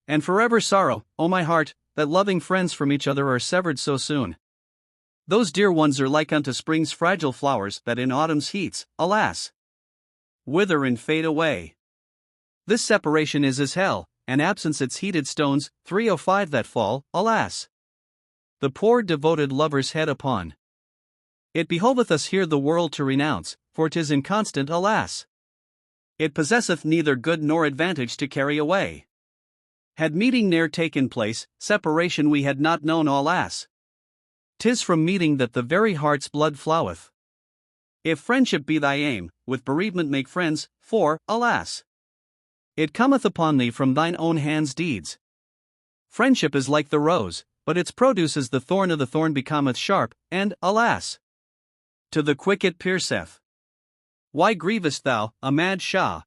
[SPEAKER 1] And forever sorrow, O my heart, that loving friends from each other are severed so soon. Those dear ones are like unto spring's fragile flowers, that in autumn's heats, alas, wither and fade away. This separation is as hell, and absence its heated stones. 305 That fall, alas, the poor devoted lover's head upon. It behoveth us here the world to renounce, for 'tis inconstant, alas. It possesseth neither good nor advantage to carry away. Had meeting ne'er taken place, separation we had not known, alas. 'Tis from meeting that the very heart's blood floweth. If friendship be thy aim, with bereavement make friends, for, alas, it cometh upon thee from thine own hands' deeds. Friendship is like the rose, but its produce is the thorn of the thorn becometh sharp, and, alas, to the quick it pierceth. Why grievest thou, Ahmad Shah?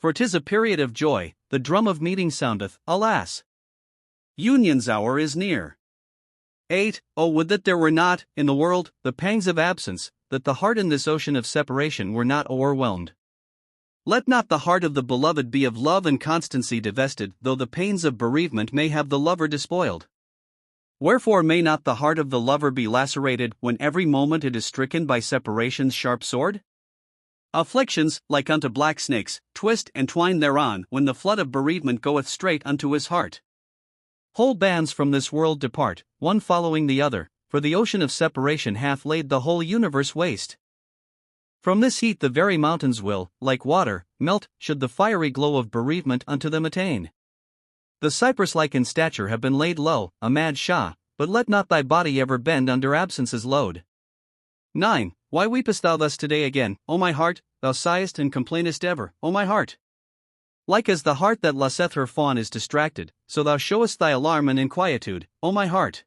[SPEAKER 1] For 'tis a period of joy, the drum of meeting soundeth, alas, union's hour is near. 8. Oh, would that there were not, in the world, the pangs of absence, that the heart in this ocean of separation were not o'erwhelmed. Let not the heart of the beloved be of love and constancy divested, though the pains of bereavement may have the lover despoiled. Wherefore may not the heart of the lover be lacerated, when every moment it is stricken by separation's sharp sword? Afflictions, like unto black snakes, twist and twine thereon, when the flood of bereavement goeth straight unto his heart. Whole bands from this world depart, one following the other, for the ocean of separation hath laid the whole universe waste. From this heat the very mountains will, like water, melt, should the fiery glow of bereavement unto them attain. The cypress-like in stature have been laid low, Ahmad Shah, but let not thy body ever bend under absence's load. 9. Why weepest thou thus today again, O my heart? Thou sighest and complainest ever, O my heart. Like as the hart that luseth her fawn is distracted, so thou showest thy alarm and inquietude, O my heart.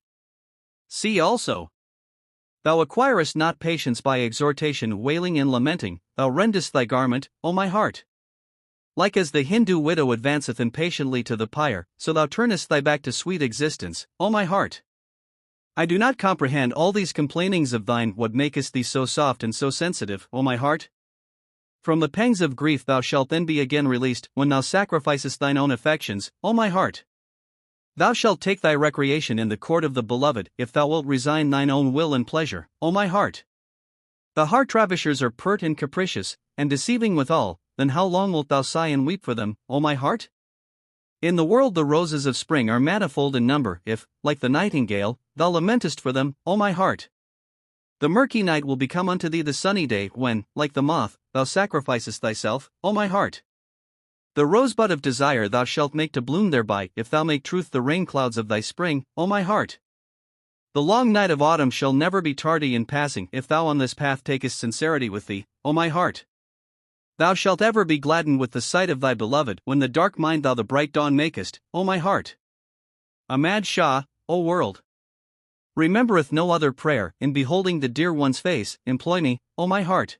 [SPEAKER 1] See also Thou acquirest not patience by exhortation, wailing and lamenting, thou rendest thy garment, O my heart. Like as the Hindu widow advanceth impatiently to the pyre, so thou turnest thy back to sweet existence, O my heart. I do not comprehend all these complainings of thine. What makest thee so soft and so sensitive, O my heart? From the pangs of grief thou shalt then be again released, when thou sacrificest thine own affections, O my heart. Thou shalt take thy recreation in the court of the beloved, if thou wilt resign thine own will and pleasure, O my heart. The heart ravishers are pert and capricious, and deceiving withal, then how long wilt thou sigh and weep for them, O my heart? In the world the roses of spring are manifold in number, if, like the nightingale, thou lamentest for them, O my heart. The murky night will become unto thee the sunny day, when, like the moth, thou sacrificest thyself, O my heart. The rosebud of desire thou shalt make to bloom thereby, if thou make truth the rain clouds of thy spring, O my heart. The long night of autumn shall never be tardy in passing, if thou on this path takest sincerity with thee, O my heart. Thou shalt ever be gladdened with the sight of thy beloved, when the dark mind thou the bright dawn makest, O my heart. Ahmad Shah, O world. Remembereth no other prayer, in beholding the dear one's face, employ me, O my heart.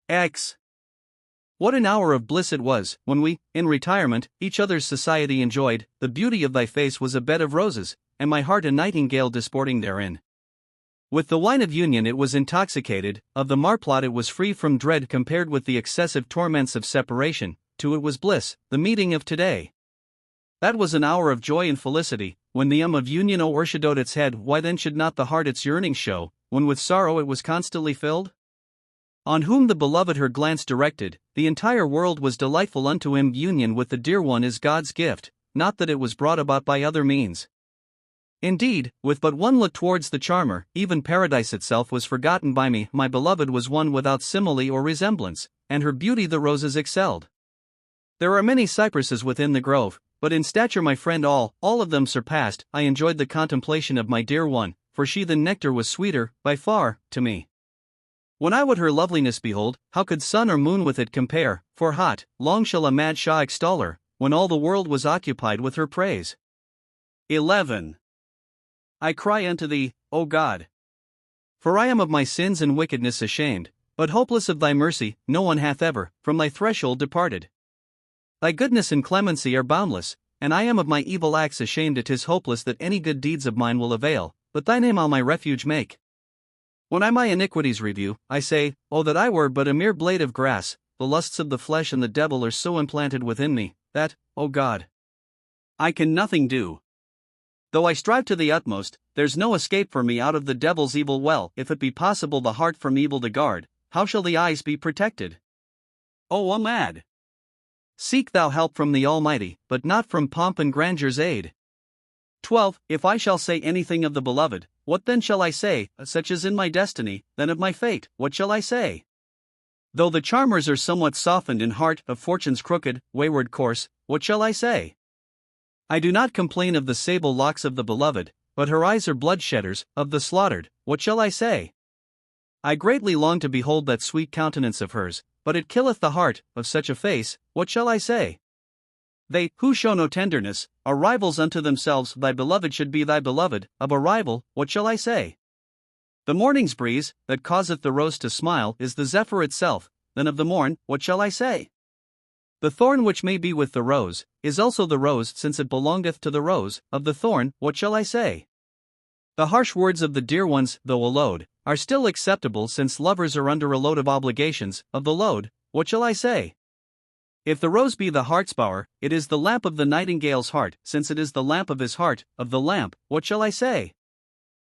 [SPEAKER 1] X. What an hour of bliss it was, when we, in retirement, each other's society enjoyed. The beauty of thy face was a bed of roses, and my heart a nightingale disporting therein. With the wine of union it was intoxicated, of the marplot it was free from dread compared with the excessive torments of separation, to it was bliss, the meeting of today. That was an hour of joy and felicity, when the of union o'ershadowed its head. Why then should not the heart its yearning show, when with sorrow it was constantly filled? On whom the beloved her glance directed, the entire world was delightful unto him. Union with the dear one is God's gift, not that it was brought about by other means. Indeed, with but one look towards the charmer, even paradise itself was forgotten by me. My beloved was one without simile or resemblance, and her beauty the roses excelled. There are many cypresses within the grove, but in stature my friend all of them surpassed. I enjoyed the contemplation of my dear one, for she the nectar was sweeter, by far, to me. When I would her loveliness behold, how could sun or moon with it compare? For hot, long shall Ahmad Shah extol her, when all the world was occupied with her praise. 11. I cry unto thee, O God. For I am of my sins and wickedness ashamed, but hopeless of thy mercy. No one hath ever, from thy threshold departed. Thy goodness and clemency are boundless, and I am of my evil acts ashamed. It is hopeless that any good deeds of mine will avail, but thy name I'll my refuge make. When I my iniquities review, I say, Oh that I were but a mere blade of grass. The lusts of the flesh and the devil are so implanted within me, that, O God, I can nothing do. Though I strive to the utmost, there's no escape for me out of the devil's evil well. If it be possible the heart from evil to guard, how shall the eyes be protected? O Ahmad! Seek thou help from the Almighty, but not from pomp and grandeur's aid. 12. If I shall say anything of the beloved, what then shall I say? Such is in my destiny, then of my fate, what shall I say? Though the charmers are somewhat softened in heart of fortune's crooked, wayward course, what shall I say? I do not complain of the sable locks of the beloved, but her eyes are bloodshedders, of the slaughtered, what shall I say? I greatly long to behold that sweet countenance of hers, but it killeth the heart, of such a face, what shall I say? They, who show no tenderness, are rivals unto themselves. Thy beloved should be thy beloved, of a rival, what shall I say? The morning's breeze, that causeth the rose to smile, is the zephyr itself, then of the morn, what shall I say? The thorn which may be with the rose, is also the rose, since it belongeth to the rose. Of the thorn, what shall I say? The harsh words of the dear ones, though a load, are still acceptable, since lovers are under a load of obligations. Of the load, what shall I say? If the rose be the heart's bower, it is the lamp of the nightingale's heart, since it is the lamp of his heart. Of the lamp, what shall I say?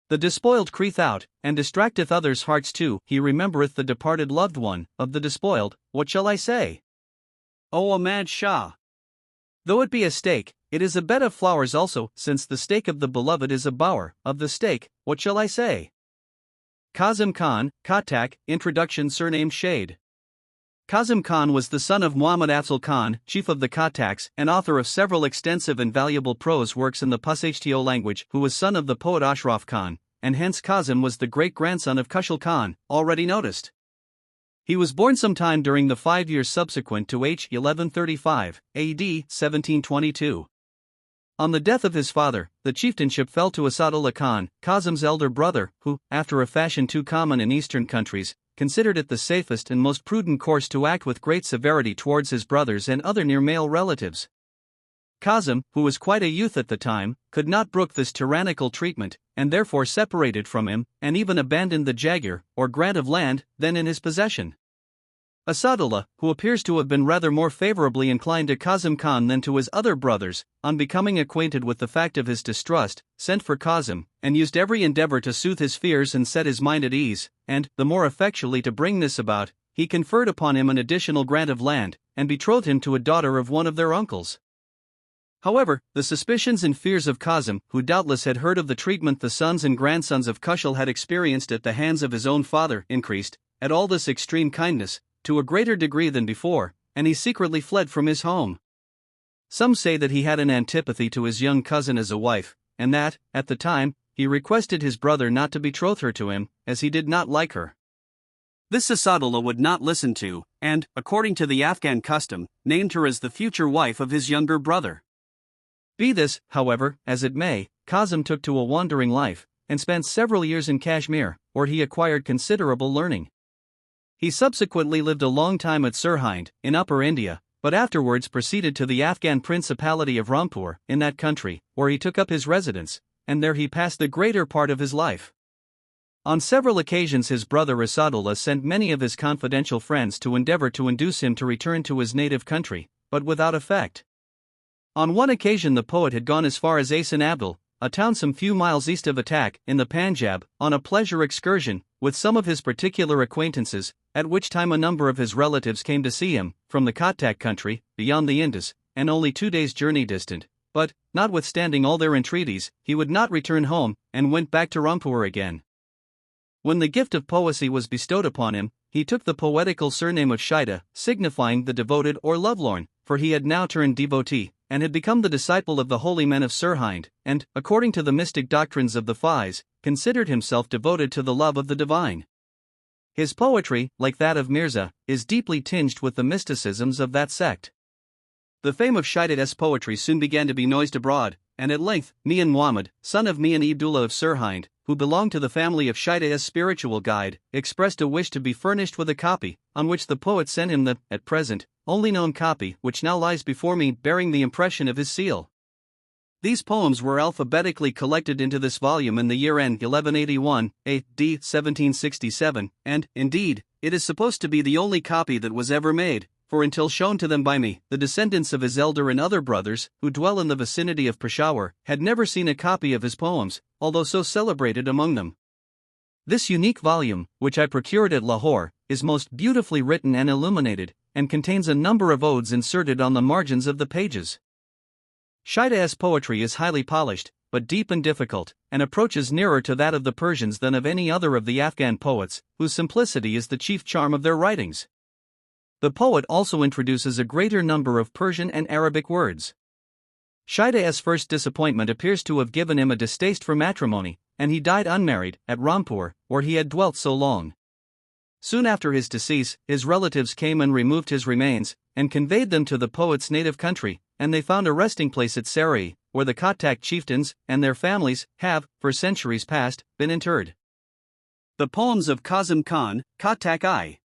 [SPEAKER 1] The despoiled crieth out, and distracteth others' hearts too. He remembereth the departed loved one. Of the despoiled, what shall I say? O Ahmad Shah! Though it be a stake, it is a bed of flowers also, since the stake of the beloved is a bower. Of the stake, what shall I say? Khushhal Khan, Katak, Introduction. Surname Shade. Khushhal Khan was the son of Muhammad Afzal Khan, chief of the Kataks, and author of several extensive and valuable prose works in the Pushto language, who was son of the poet Ashraf Khan, and hence Khushhal was the great-grandson of Khushhal Khan, already noticed. He was born sometime during the 5 years subsequent to H. 1135, AD 1722. On the death of his father, the chieftainship fell to Asad-ullah Khan, Qasim's elder brother, who, after a fashion too common in eastern countries, considered it the safest and most prudent course to act with great severity towards his brothers and other near male relatives. Qasim, who was quite a youth at the time, could not brook this tyrannical treatment, and therefore separated from him, and even abandoned the jagir, or grant of land, then in his possession. Asad-ullah, who appears to have been rather more favorably inclined to Qasim Khan than to his other brothers, on becoming acquainted with the fact of his distrust, sent for Qasim, and used every endeavor to soothe his fears and set his mind at ease, and, the more effectually to bring this about, he conferred upon him an additional grant of land, and betrothed him to a daughter of one of their uncles. However, the suspicions and fears of Qasim, who doubtless had heard of the treatment the sons and grandsons of Khushhal had experienced at the hands of his own father, increased, at all this extreme kindness, to a greater degree than before, and he secretly fled from his home. Some say that he had an antipathy to his young cousin as a wife, and that, at the time, he requested his brother not to betroth her to him, as he did not like her. This Asad-ullah would not listen to, and, according to the Afghan custom, named her as the future wife of his younger brother. Be this, however, as it may, Qasim took to a wandering life, and spent several years in Kashmir, where he acquired considerable learning. He subsequently lived a long time at Sirhind, in Upper India, but afterwards proceeded to the Afghan principality of Rampur, in that country, where he took up his residence, and there he passed the greater part of his life. On several occasions his brother Asad-ullah sent many of his confidential friends to endeavor to induce him to return to his native country, but without effect. On one occasion the poet had gone as far as Asan Abdul, a town some few miles east of Attak, in the Punjab, on a pleasure excursion, with some of his particular acquaintances, at which time a number of his relatives came to see him, from the Khattak country, beyond the Indus, and only 2 days' journey distant, but, notwithstanding all their entreaties, he would not return home, and went back to Rampur again. When the gift of poesy was bestowed upon him, he took the poetical surname of Shaida, signifying the devoted or lovelorn, for he had now turned devotee, and had become the disciple of the holy men of Sirhind, and, according to the mystic doctrines of the Sufis, considered himself devoted to the love of the divine. His poetry, like that of Mirza, is deeply tinged with the mysticisms of that sect. The fame of Shaida's poetry soon began to be noised abroad, and at length, Mian Muhammad, son of Mian Abdullah of Sirhind, who belonged to the family of Shaida's spiritual guide, expressed a wish to be furnished with a copy, on which the poet sent him the, at present, only known copy, which now lies before me, bearing the impression of his seal. These poems were alphabetically collected into this volume in the year N 1181, A.D. 1767, and, indeed, it is supposed to be the only copy that was ever made, for until shown to them by me, the descendants of his elder and other brothers, who dwell in the vicinity of Peshawar, had never seen a copy of his poems, although so celebrated among them. This unique volume, which I procured at Lahore, is most beautifully written and illuminated, and contains a number of odes inserted on the margins of the pages. Shaida's poetry is highly polished, but deep and difficult, and approaches nearer to that of the Persians than of any other of the Afghan poets, whose simplicity is the chief charm of their writings. The poet also introduces a greater number of Persian and Arabic words. Shaida's first disappointment appears to have given him a distaste for matrimony, and he died unmarried, at Rampur, where he had dwelt so long. Soon after his decease, his relatives came and removed his remains, and conveyed them to the poet's native country, and they found a resting place at Sarai, where the Khattak chieftains and their families have, for centuries past, been interred. The poems of Qasim Khan, Khattak I.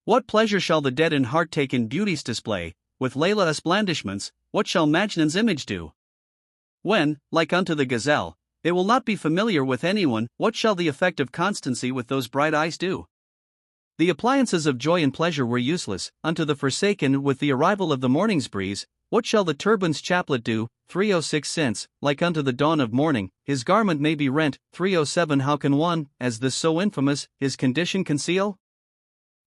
[SPEAKER 1] What pleasure shall the dead in heart take in beauty's display, with Layla's blandishments, what shall Majnun's image do? When, like unto the gazelle, they will not be familiar with anyone, what shall the effect of constancy with those bright eyes do? The appliances of joy and pleasure were useless, unto the forsaken with the arrival of the morning's breeze, what shall the turban's chaplet do? 306 Since, like unto the dawn of morning, his garment may be rent. 307 How can one, as this so infamous, his condition conceal?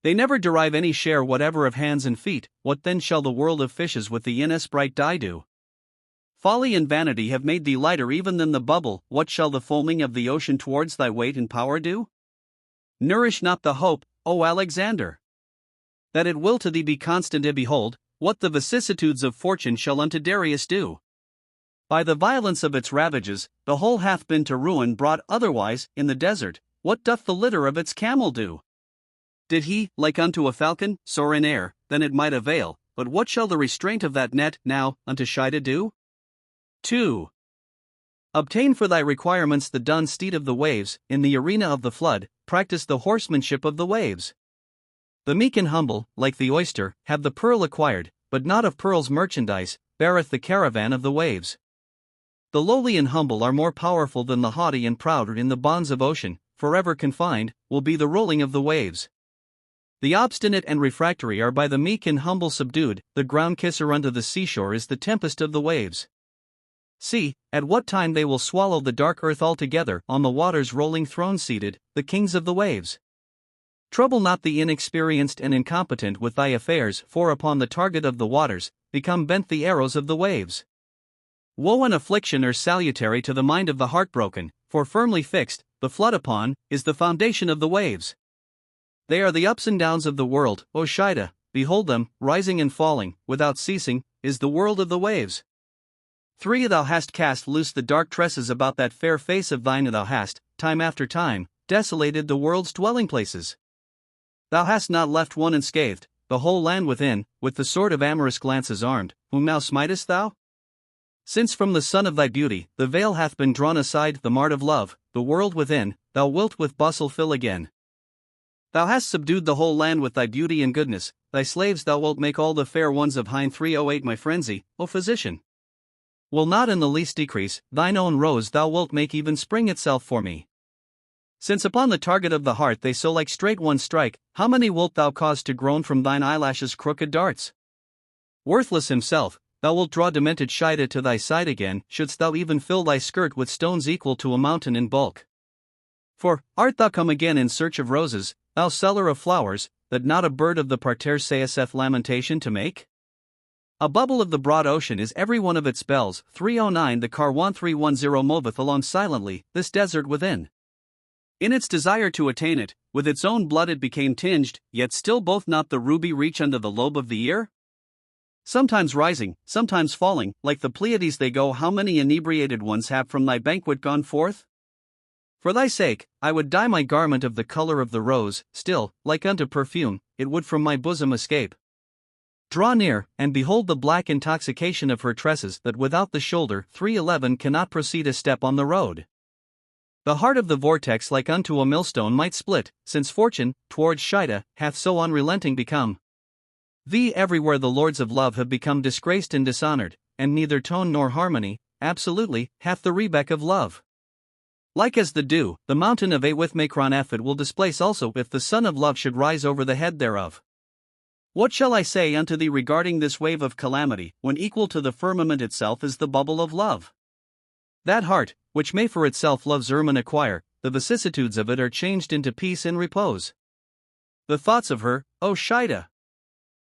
[SPEAKER 1] They never derive any share whatever of hands and feet, what then shall the world of fishes with the innesprite dye do? Folly and vanity have made thee lighter even than the bubble, what shall the foaming of the ocean towards thy weight and power do? Nourish not the hope, O Alexander, that it will to thee be constant, and behold, what the vicissitudes of fortune shall unto Darius do. By the violence of its ravages, the whole hath been to ruin brought, otherwise, in the desert, what doth the litter of its camel do? Did he, like unto a falcon, soar in air, then it might avail, but what shall the restraint of that net, now, unto Shaida do? 2. Obtain for thy requirements the dun steed of the waves, in the arena of the flood, practice the horsemanship of the waves. The meek and humble, like the oyster, have the pearl acquired, but not of pearls merchandise, beareth the caravan of the waves. The lowly and humble are more powerful than the haughty and proud. In the bonds of ocean, forever confined, will be the rolling of the waves. The obstinate and refractory are by the meek and humble subdued, the ground kisser unto the seashore is the tempest of the waves. See, at what time they will swallow the dark earth altogether, on the waters rolling throne seated, the kings of the waves. Trouble not the inexperienced and incompetent with thy affairs, for upon the target of the waters, become bent the arrows of the waves. Woe and affliction are salutary to the mind of the heartbroken, for firmly fixed, the flood upon, is the foundation of the waves. They are the ups and downs of the world, O Shida, behold them, rising and falling, without ceasing, is the world of the waves. 3. Thou hast cast loose the dark tresses about that fair face of thine, thou hast, time after time, desolated the world's dwelling places. Thou hast not left one unscathed, the whole land within, with the sword of amorous glances armed, whom now smitest thou? Since from the sun of thy beauty, the veil hath been drawn aside, the mart of love, the world within, thou wilt with bustle fill again. Thou hast subdued the whole land with thy beauty and goodness, thy slaves thou wilt make all the fair ones of Hine. 308 My frenzy, O physician, will not in the least decrease, thine own rose thou wilt make even spring itself for me. Since upon the target of the heart they so like straight one strike, how many wilt thou cause to groan from thine eyelashes' crooked darts? Worthless himself, thou wilt draw demented Shida to thy side again, shouldst thou even fill thy skirt with stones equal to a mountain in bulk. For, art thou come again in search of roses, thou seller of flowers, that not a bird of the parterre saith lamentation to make? A bubble of the broad ocean is every one of its bells. 309 The car 1310 moveth along silently, this desert within. In its desire to attain it, with its own blood it became tinged, yet still both not the ruby reach unto the lobe of the ear? Sometimes rising, sometimes falling, like the Pleiades they go. How many inebriated ones have from thy banquet gone forth? For thy sake, I would dye my garment of the color of the rose, still, like unto perfume, it would from my bosom escape. Draw near, and behold the black intoxication of her tresses, that without the shoulder 311 cannot proceed a step on the road. The heart of the vortex like unto a millstone might split, since fortune, towards Shida, hath so unrelenting become. Thee everywhere the lords of love have become disgraced and dishonored, and neither tone nor harmony, absolutely, hath the rebeck of love. Like as the dew, the mountain of Awithmacron it will displace also if the sun of love should rise over the head thereof. What shall I say unto thee regarding this wave of calamity, when equal to the firmament itself is the bubble of love? That heart, which may for itself love's ermine acquire, the vicissitudes of it are changed into peace and repose. The thoughts of her, O Shida,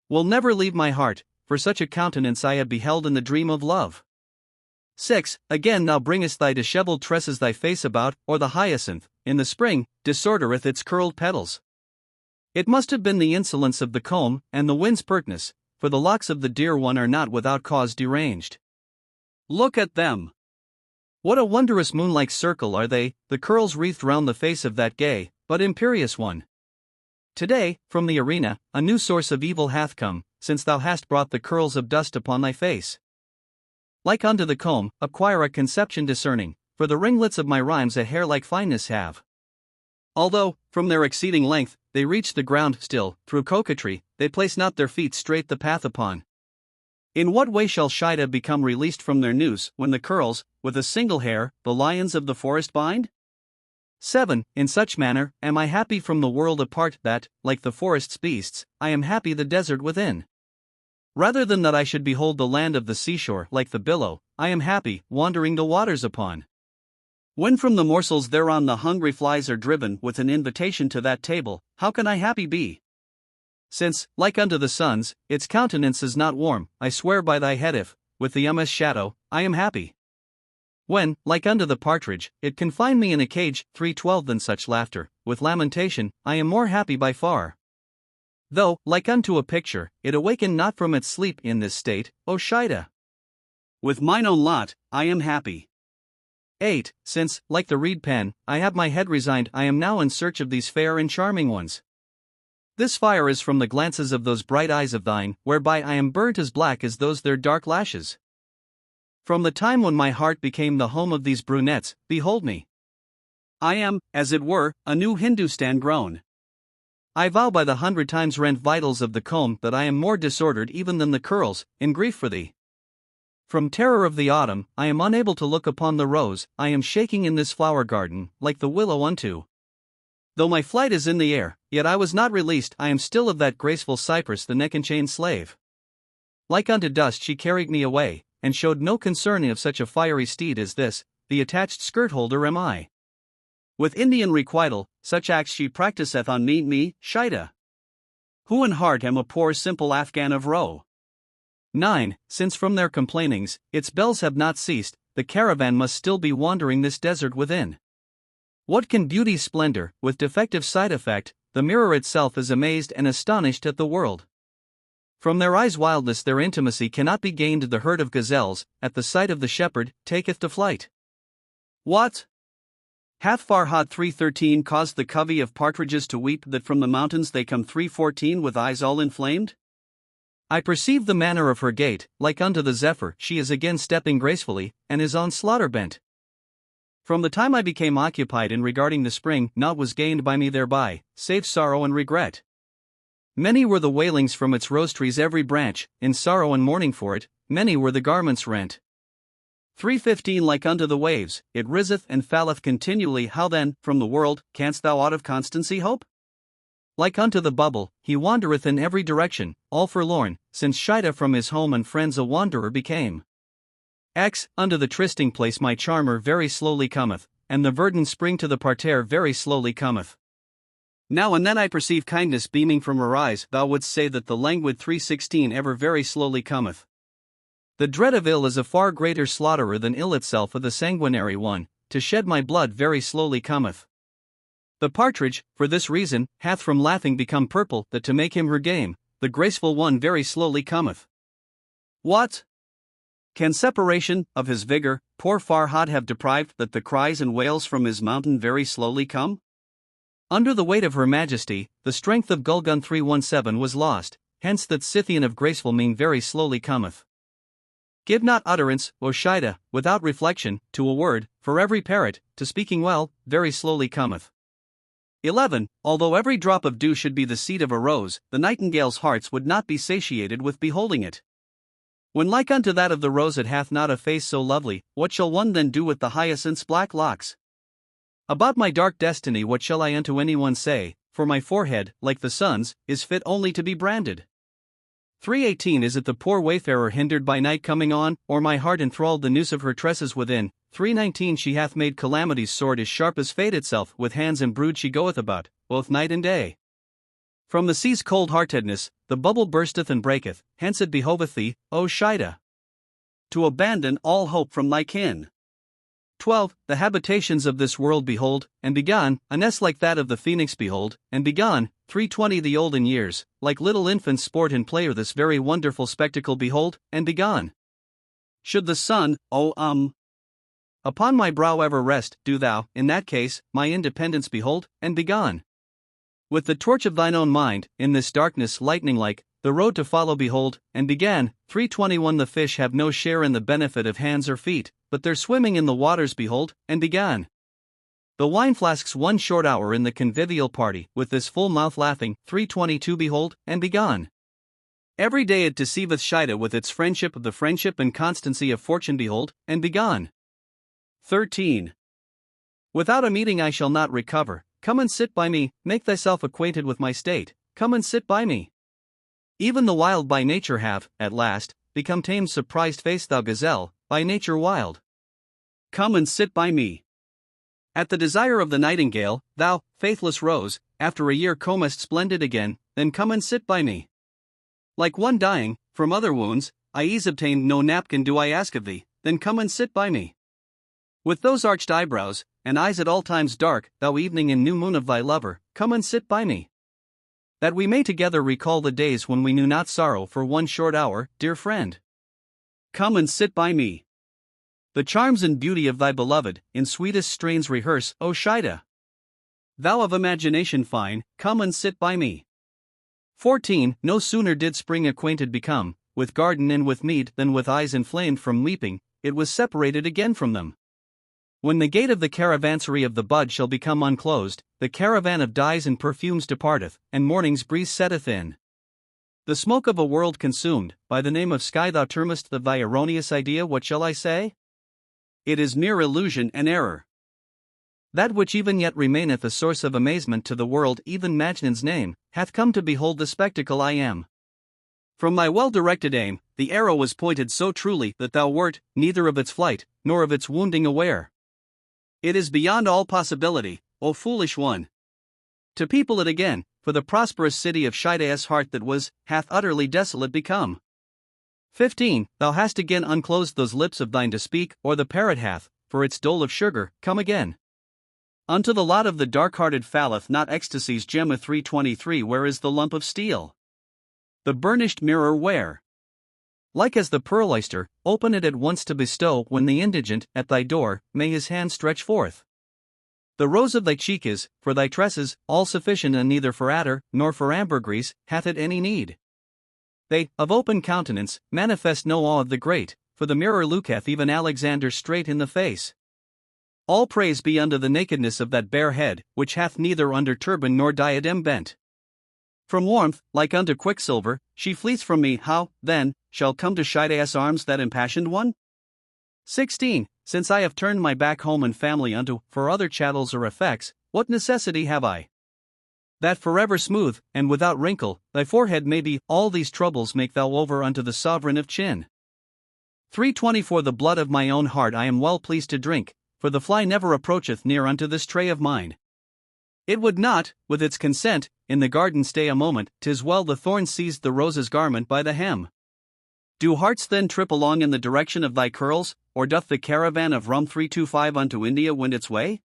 [SPEAKER 1] will never leave my heart, for such a countenance I have beheld in the dream of love. 6. Again thou bringest thy dishevelled tresses thy face about, or the hyacinth, in the spring, disordereth its curled petals. It must have been the insolence of the comb, and the wind's pertness, for the locks of the dear one are not without cause deranged. Look at them! What a wondrous moon-like circle are they, the curls wreathed round the face of that gay, but imperious one. Today, from the arena, a new source of evil hath come, since thou hast brought the curls of dust upon thy face. Like unto the comb, acquire a conception discerning, for the ringlets of my rhymes a hair-like fineness have. Although, from their exceeding length, they reach the ground, still, through coquetry, they place not their feet straight the path upon. In what way shall Shida become released from their noose, when the curls, with a single hair, the lions of the forest bind? 7. In such manner, am I happy from the world apart, that, like the forest's beasts, I am happy the desert within. Rather than that I should behold the land of the seashore, like the billow, I am happy, wandering the waters upon. When from the morsels thereon the hungry flies are driven with an invitation to that table, how can I happy be? Since, like unto the sun's, its countenance is not warm, I swear by thy head if, with the shadow, I am happy. When, like unto the partridge, it confined me in a cage, 312 than such laughter, with lamentation, I am more happy by far. Though, like unto a picture, it awakened not from its sleep in this state, O Shida. With mine own lot, I am happy. 8. Since, like the reed pen, I have my head resigned, I am now in search of these fair and charming ones. This fire is from the glances of those bright eyes of thine, whereby I am burnt as black as those their dark lashes. From the time when my heart became the home of these brunettes, behold me. I am, as it were, a new Hindustan grown. I vow by the 100 times rent vitals of the comb that I am more disordered even than the curls, in grief for thee. From terror of the autumn, I am unable to look upon the rose, I am shaking in this flower garden, like the willow unto. Though my flight is in the air, yet I was not released, I am still of that graceful cypress the neck and chain slave. Like unto dust she carried me away, and showed no concern of such a fiery steed as this, the attached skirt holder am I. With Indian requital, such acts she practiseth on me, Shida, who in heart am a poor simple Afghan of Ro. 9. Since from their complainings, its bells have not ceased, the caravan must still be wandering this desert within. What can beauty's splendor, with defective side effect, the mirror itself is amazed and astonished at the world. From their eyes' wildness their intimacy cannot be gained, the herd of gazelles, at the sight of the shepherd, taketh to flight. What? Hath Farhad 3:13 caused the covey of partridges to weep that from the mountains they come 3:14 with eyes all inflamed? I perceive the manner of her gait, like unto the zephyr, she is again stepping gracefully, and is on slaughter bent. From the time I became occupied in regarding the spring, naught was gained by me thereby, save sorrow and regret. Many were the wailings from its rose trees every branch, in sorrow and mourning for it, many were the garments rent. 3:15 Like unto the waves, it riseth and falleth continually, how then, from the world, canst thou aught of constancy hope? Like unto the bubble, he wandereth in every direction, all forlorn, since Shida from his home and friends a wanderer became. X. Unto the trysting place my charmer very slowly cometh, and the verdant spring to the parterre very slowly cometh. Now and then I perceive kindness beaming from her eyes, thou wouldst say that the languid 3:16 ever very slowly cometh. The dread of ill is a far greater slaughterer than ill itself, of the sanguinary one, to shed my blood very slowly cometh. The partridge, for this reason, hath from laughing become purple, that to make him her game, the graceful one very slowly cometh. What? Can separation, of his vigor, poor Farhad have deprived, that the cries and wails from his mountain very slowly come? Under the weight of her majesty, the strength of Gulgun 3:17 was lost, hence that Scythian of graceful mien very slowly cometh. Give not utterance, O Shida, without reflection, to a word, for every parrot, to speaking well, very slowly cometh. 11. Although every drop of dew should be the seed of a rose, the nightingale's hearts would not be satiated with beholding it. When like unto that of the rose it hath not a face so lovely, what shall one then do with the hyacinth's black locks? About my dark destiny what shall I unto anyone say, for my forehead, like the sun's, is fit only to be branded. 3:18 Is it the poor wayfarer hindered by night coming on, or my heart enthralled the noose of her tresses within? 3:19 She hath made calamity's sword as sharp as fate itself, with hands embrued she goeth about, both night and day. From the sea's cold-heartedness, the bubble bursteth and breaketh, hence it behoveth thee, O Shida, to abandon all hope from thy kin. 12. The habitations of this world behold, and begone, a nest like that of the phoenix behold, and begone. 3:20 The olden years, like little infants sport and play, or this very wonderful spectacle behold, and begone. Should the sun, upon my brow ever rest, do thou, in that case, my independence behold, and begone. With the torch of thine own mind, in this darkness lightning like, the road to follow behold, and began. 3:21 The fish have no share in the benefit of hands or feet, but their swimming in the waters behold, and began. The wine flasks 1 short hour in the convivial party, with this full mouth laughing. 3:22 Behold, and begone. Every day it deceiveth Shida with its friendship of the friendship and constancy of fortune behold, and begone. 13. Without a meeting I shall not recover, come and sit by me, make thyself acquainted with my state, come and sit by me. Even the wild by nature have, at last, become tame. Surprised face thou gazelle, by nature wild. Come and sit by me. At the desire of the nightingale, thou, faithless rose, after a year comest splendid again, then come and sit by me. Like one dying, from other wounds, I ease obtained no napkin do I ask of thee, then come and sit by me. With those arched eyebrows, and eyes at all times dark, thou evening and new moon of thy lover, come and sit by me. That we may together recall the days when we knew not sorrow for 1 short hour, dear friend. Come and sit by me. The charms and beauty of thy beloved, in sweetest strains rehearse, O Shida. Thou of imagination fine, come and sit by me. 14. No sooner did spring acquainted become, with garden and with mead, than with eyes inflamed from weeping, it was separated again from them. When the gate of the caravansary of the bud shall become unclosed, the caravan of dyes and perfumes departeth, and morning's breeze setteth in. The smoke of a world consumed, by the name of sky thou termest of thy erroneous idea. What shall I say? It is mere illusion and error. That which even yet remaineth a source of amazement to the world, even Majnun's name, hath come to behold the spectacle I am. From my well-directed aim, the arrow was pointed so truly that thou wert neither of its flight, nor of its wounding aware. It is beyond all possibility, O foolish one, to people it again, for the prosperous city of Shaida's heart that was, hath utterly desolate become. 15. Thou hast again unclosed those lips of thine to speak, or the parrot hath, for its dole of sugar, come again. Unto the lot of the dark-hearted falleth not ecstasy's gem. 323. Where is the lump of steel? The burnished mirror where? Like as the pearl oyster, open it at once to bestow, when the indigent, at thy door, may his hand stretch forth. The rose of thy cheek is, for thy tresses, all sufficient, and neither for attar, nor for ambergris, hath it any need. They, of open countenance, manifest no awe of the great, for the mirror looketh even Alexander straight in the face. All praise be unto the nakedness of that bare head, which hath neither under turban nor diadem bent. From warmth, like unto quicksilver, she fleeth from me. How, then, shall come to Shaida's arms that impassioned one? 16. Since I have turned my back home and family unto, for other chattels or effects, what necessity have I? That forever smooth, and without wrinkle, thy forehead may be, all these troubles make thou over unto the sovereign of chin. 324. The blood of my own heart I am well pleased to drink, for the fly never approacheth near unto this tray of mine. It would not, with its consent, in the garden stay a moment. 'Tis well the thorn seized the rose's garment by the hem. Do hearts then trip along in the direction of thy curls, or doth the caravan of rum 325 unto India wend its way?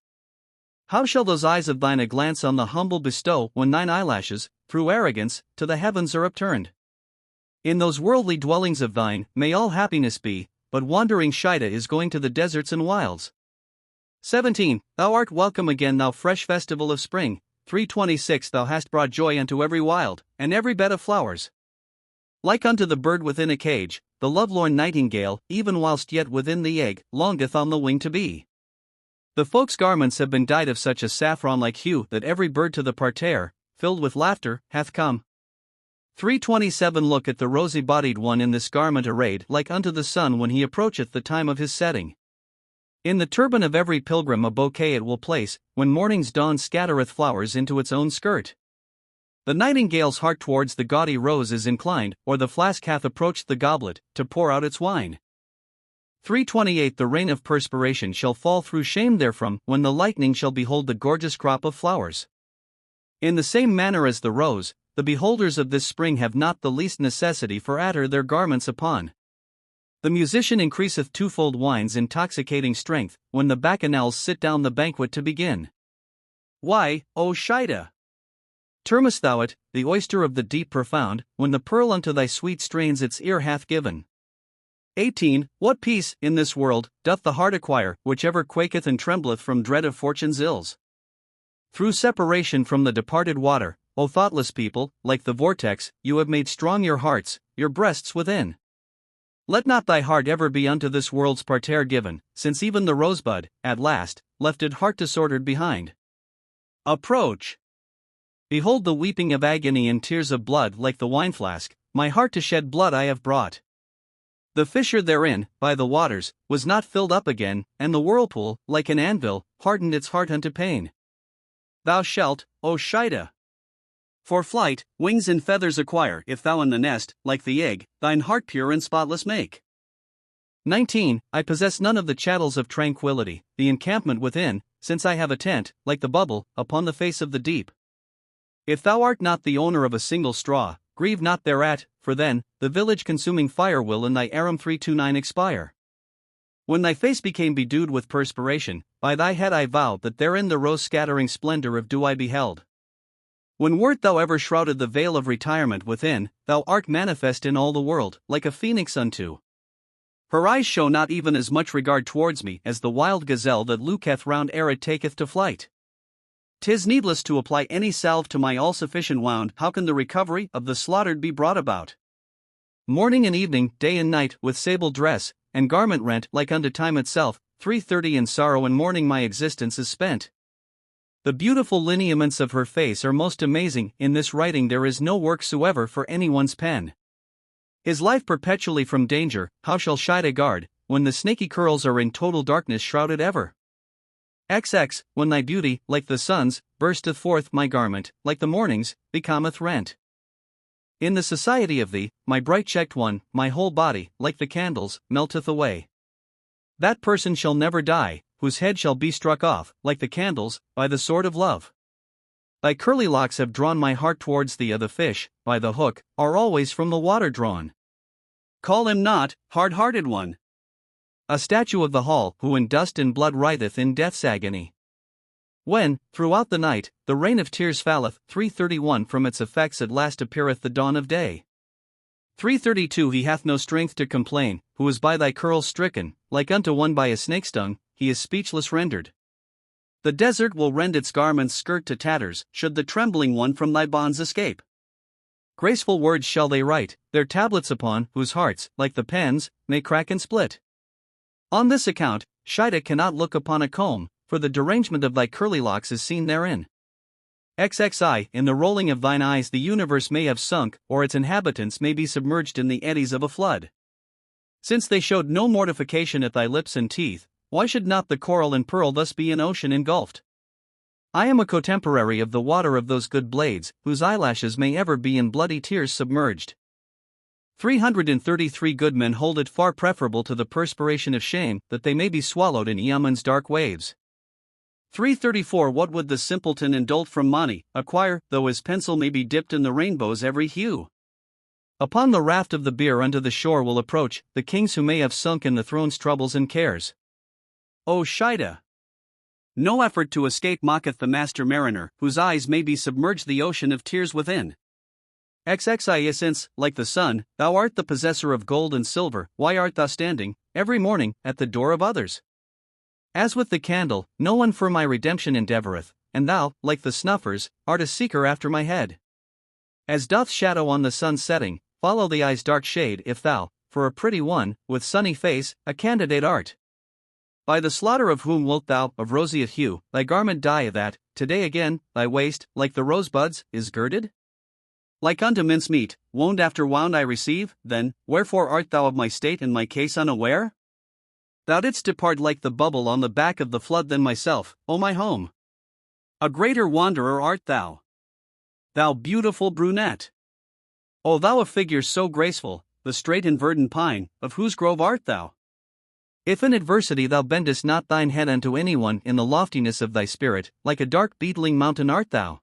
[SPEAKER 1] How shall those eyes of thine a glance on the humble bestow, when thine eyelashes, through arrogance, to the heavens are upturned? In those worldly dwellings of thine, may all happiness be, but wandering Shaida is going to the deserts and wilds. 17. Thou art welcome again, thou fresh festival of spring. 326. Thou hast brought joy unto every wild, and every bed of flowers. Like unto the bird within a cage, the lovelorn nightingale, even whilst yet within the egg, longeth on the wing to be. The folk's garments have been dyed of such a saffron-like hue that every bird to the parterre, filled with laughter, hath come. 327. Look at the rosy-bodied one in this garment arrayed like unto the sun when he approacheth the time of his setting. In the turban of every pilgrim a bouquet it will place, when morning's dawn scattereth flowers into its own skirt. The nightingale's heart towards the gaudy rose is inclined, or the flask hath approached the goblet, to pour out its wine. 328. The rain of perspiration shall fall through shame therefrom, when the lightning shall behold the gorgeous crop of flowers. In the same manner as the rose, the beholders of this spring have not the least necessity for attar their garments upon. The musician increaseth twofold wine's intoxicating strength, when the bacchanals sit down the banquet to begin. Why, O Shaida, termest thou it, the oyster of the deep profound, when the pearl unto thy sweet strains its ear hath given? 18. What peace, in this world, doth the heart acquire, which ever quaketh and trembleth from dread of fortune's ills? Through separation from the departed water, O thoughtless people, like the vortex, you have made strong your hearts, your breasts within. Let not thy heart ever be unto this world's parterre given, since even the rosebud, at last, left it heart disordered behind. Approach. Behold the weeping of agony and tears of blood like the wineflask, my heart to shed blood I have brought. The fissure therein, by the waters, was not filled up again, and the whirlpool, like an anvil, hardened its heart unto pain. Thou shalt, O Shaida, for flight, wings and feathers acquire, if thou in the nest, like the egg, thine heart pure and spotless make. 19. I possess none of the chattels of tranquility, the encampment within, since I have a tent, like the bubble, upon the face of the deep. If thou art not the owner of a single straw, grieve not thereat, for then, the village-consuming fire will in thy Aram 329 expire. When thy face became bedewed with perspiration, by thy head I vow that therein the rose-scattering splendor of dew I beheld. When wert thou ever shrouded the veil of retirement within, thou art manifest in all the world, like a phoenix unto. Her eyes show not even as much regard towards me as the wild gazelle that looketh round ere it taketh to flight. 'Tis needless to apply any salve to my all-sufficient wound. How can the recovery of the slaughtered be brought about? Morning and evening, day and night, with sable dress, and garment rent like unto time itself. 330 In sorrow and mourning my existence is spent. The beautiful lineaments of her face are most amazing. In this writing there is no work soever for anyone's pen. His life perpetually from danger, how shall Shida guard, when the snaky curls are in total darkness shrouded ever? XX, when thy beauty, like the sun's, bursteth forth, my garment, like the morning's, becometh rent. In the society of thee, my bright checked one, my whole body, like the candles, melteth away. That person shall never die, whose head shall be struck off, like the candles, by the sword of love. Thy curly locks have drawn my heart towards thee. The fish, by the hook, are always from the water drawn. Call him not, hard-hearted one. A statue of the hall, who in dust and blood writheth in death's agony. When, throughout the night, the rain of tears falleth. 331 From its effects at last appeareth the dawn of day. 332 He hath no strength to complain, who is by thy curls stricken, like unto one by a snake stung, he is speechless rendered. The desert will rend its garment's skirt to tatters, should the trembling one from thy bonds escape. Graceful words shall they write, their tablets upon, whose hearts, like the pens, may crack and split. On this account, Shida cannot look upon a comb, for the derangement of thy curly locks is seen therein. XXI In the rolling of thine eyes the universe may have sunk, or its inhabitants may be submerged in the eddies of a flood. Since they showed no mortification at thy lips and teeth, why should not the coral and pearl thus be in ocean engulfed? I am a contemporary of the water of those good blades, whose eyelashes may ever be in bloody tears submerged. 333 Good men hold it far preferable to the perspiration of shame, that they may be swallowed in Yemen's dark waves. 334 What would the simpleton and dolt from Mani acquire, though his pencil may be dipped in the rainbow's every hue? Upon the raft of the bier unto the shore will approach the kings who may have sunk in the throne's troubles and cares. O Shida! No effort to escape mocketh the master mariner, whose eyes may be submerged the ocean of tears within. XXIA Since, like the sun, thou art the possessor of gold and silver, why art thou standing, every morning, at the door of others? As with the candle, no one for my redemption endeavoureth, and thou, like the snuffers, art a seeker after my head. As doth shadow on the sun's setting, follow the eye's dark shade if thou, for a pretty one, with sunny face, a candidate art. By the slaughter of whom wilt thou, of roseate hue, thy garment dye that, today again, thy waist, like the rosebuds, is girded? Like unto mincemeat, wound after wound I receive, then, wherefore art thou of my state and my case unaware? Thou didst depart like the bubble on the back of the flood than myself, O my home. A greater wanderer art thou. Thou beautiful brunette! O thou of figure so graceful, the straight and verdant pine, of whose grove art thou? If in adversity thou bendest not thine head unto anyone, in the loftiness of thy spirit, like a dark beetling mountain art thou.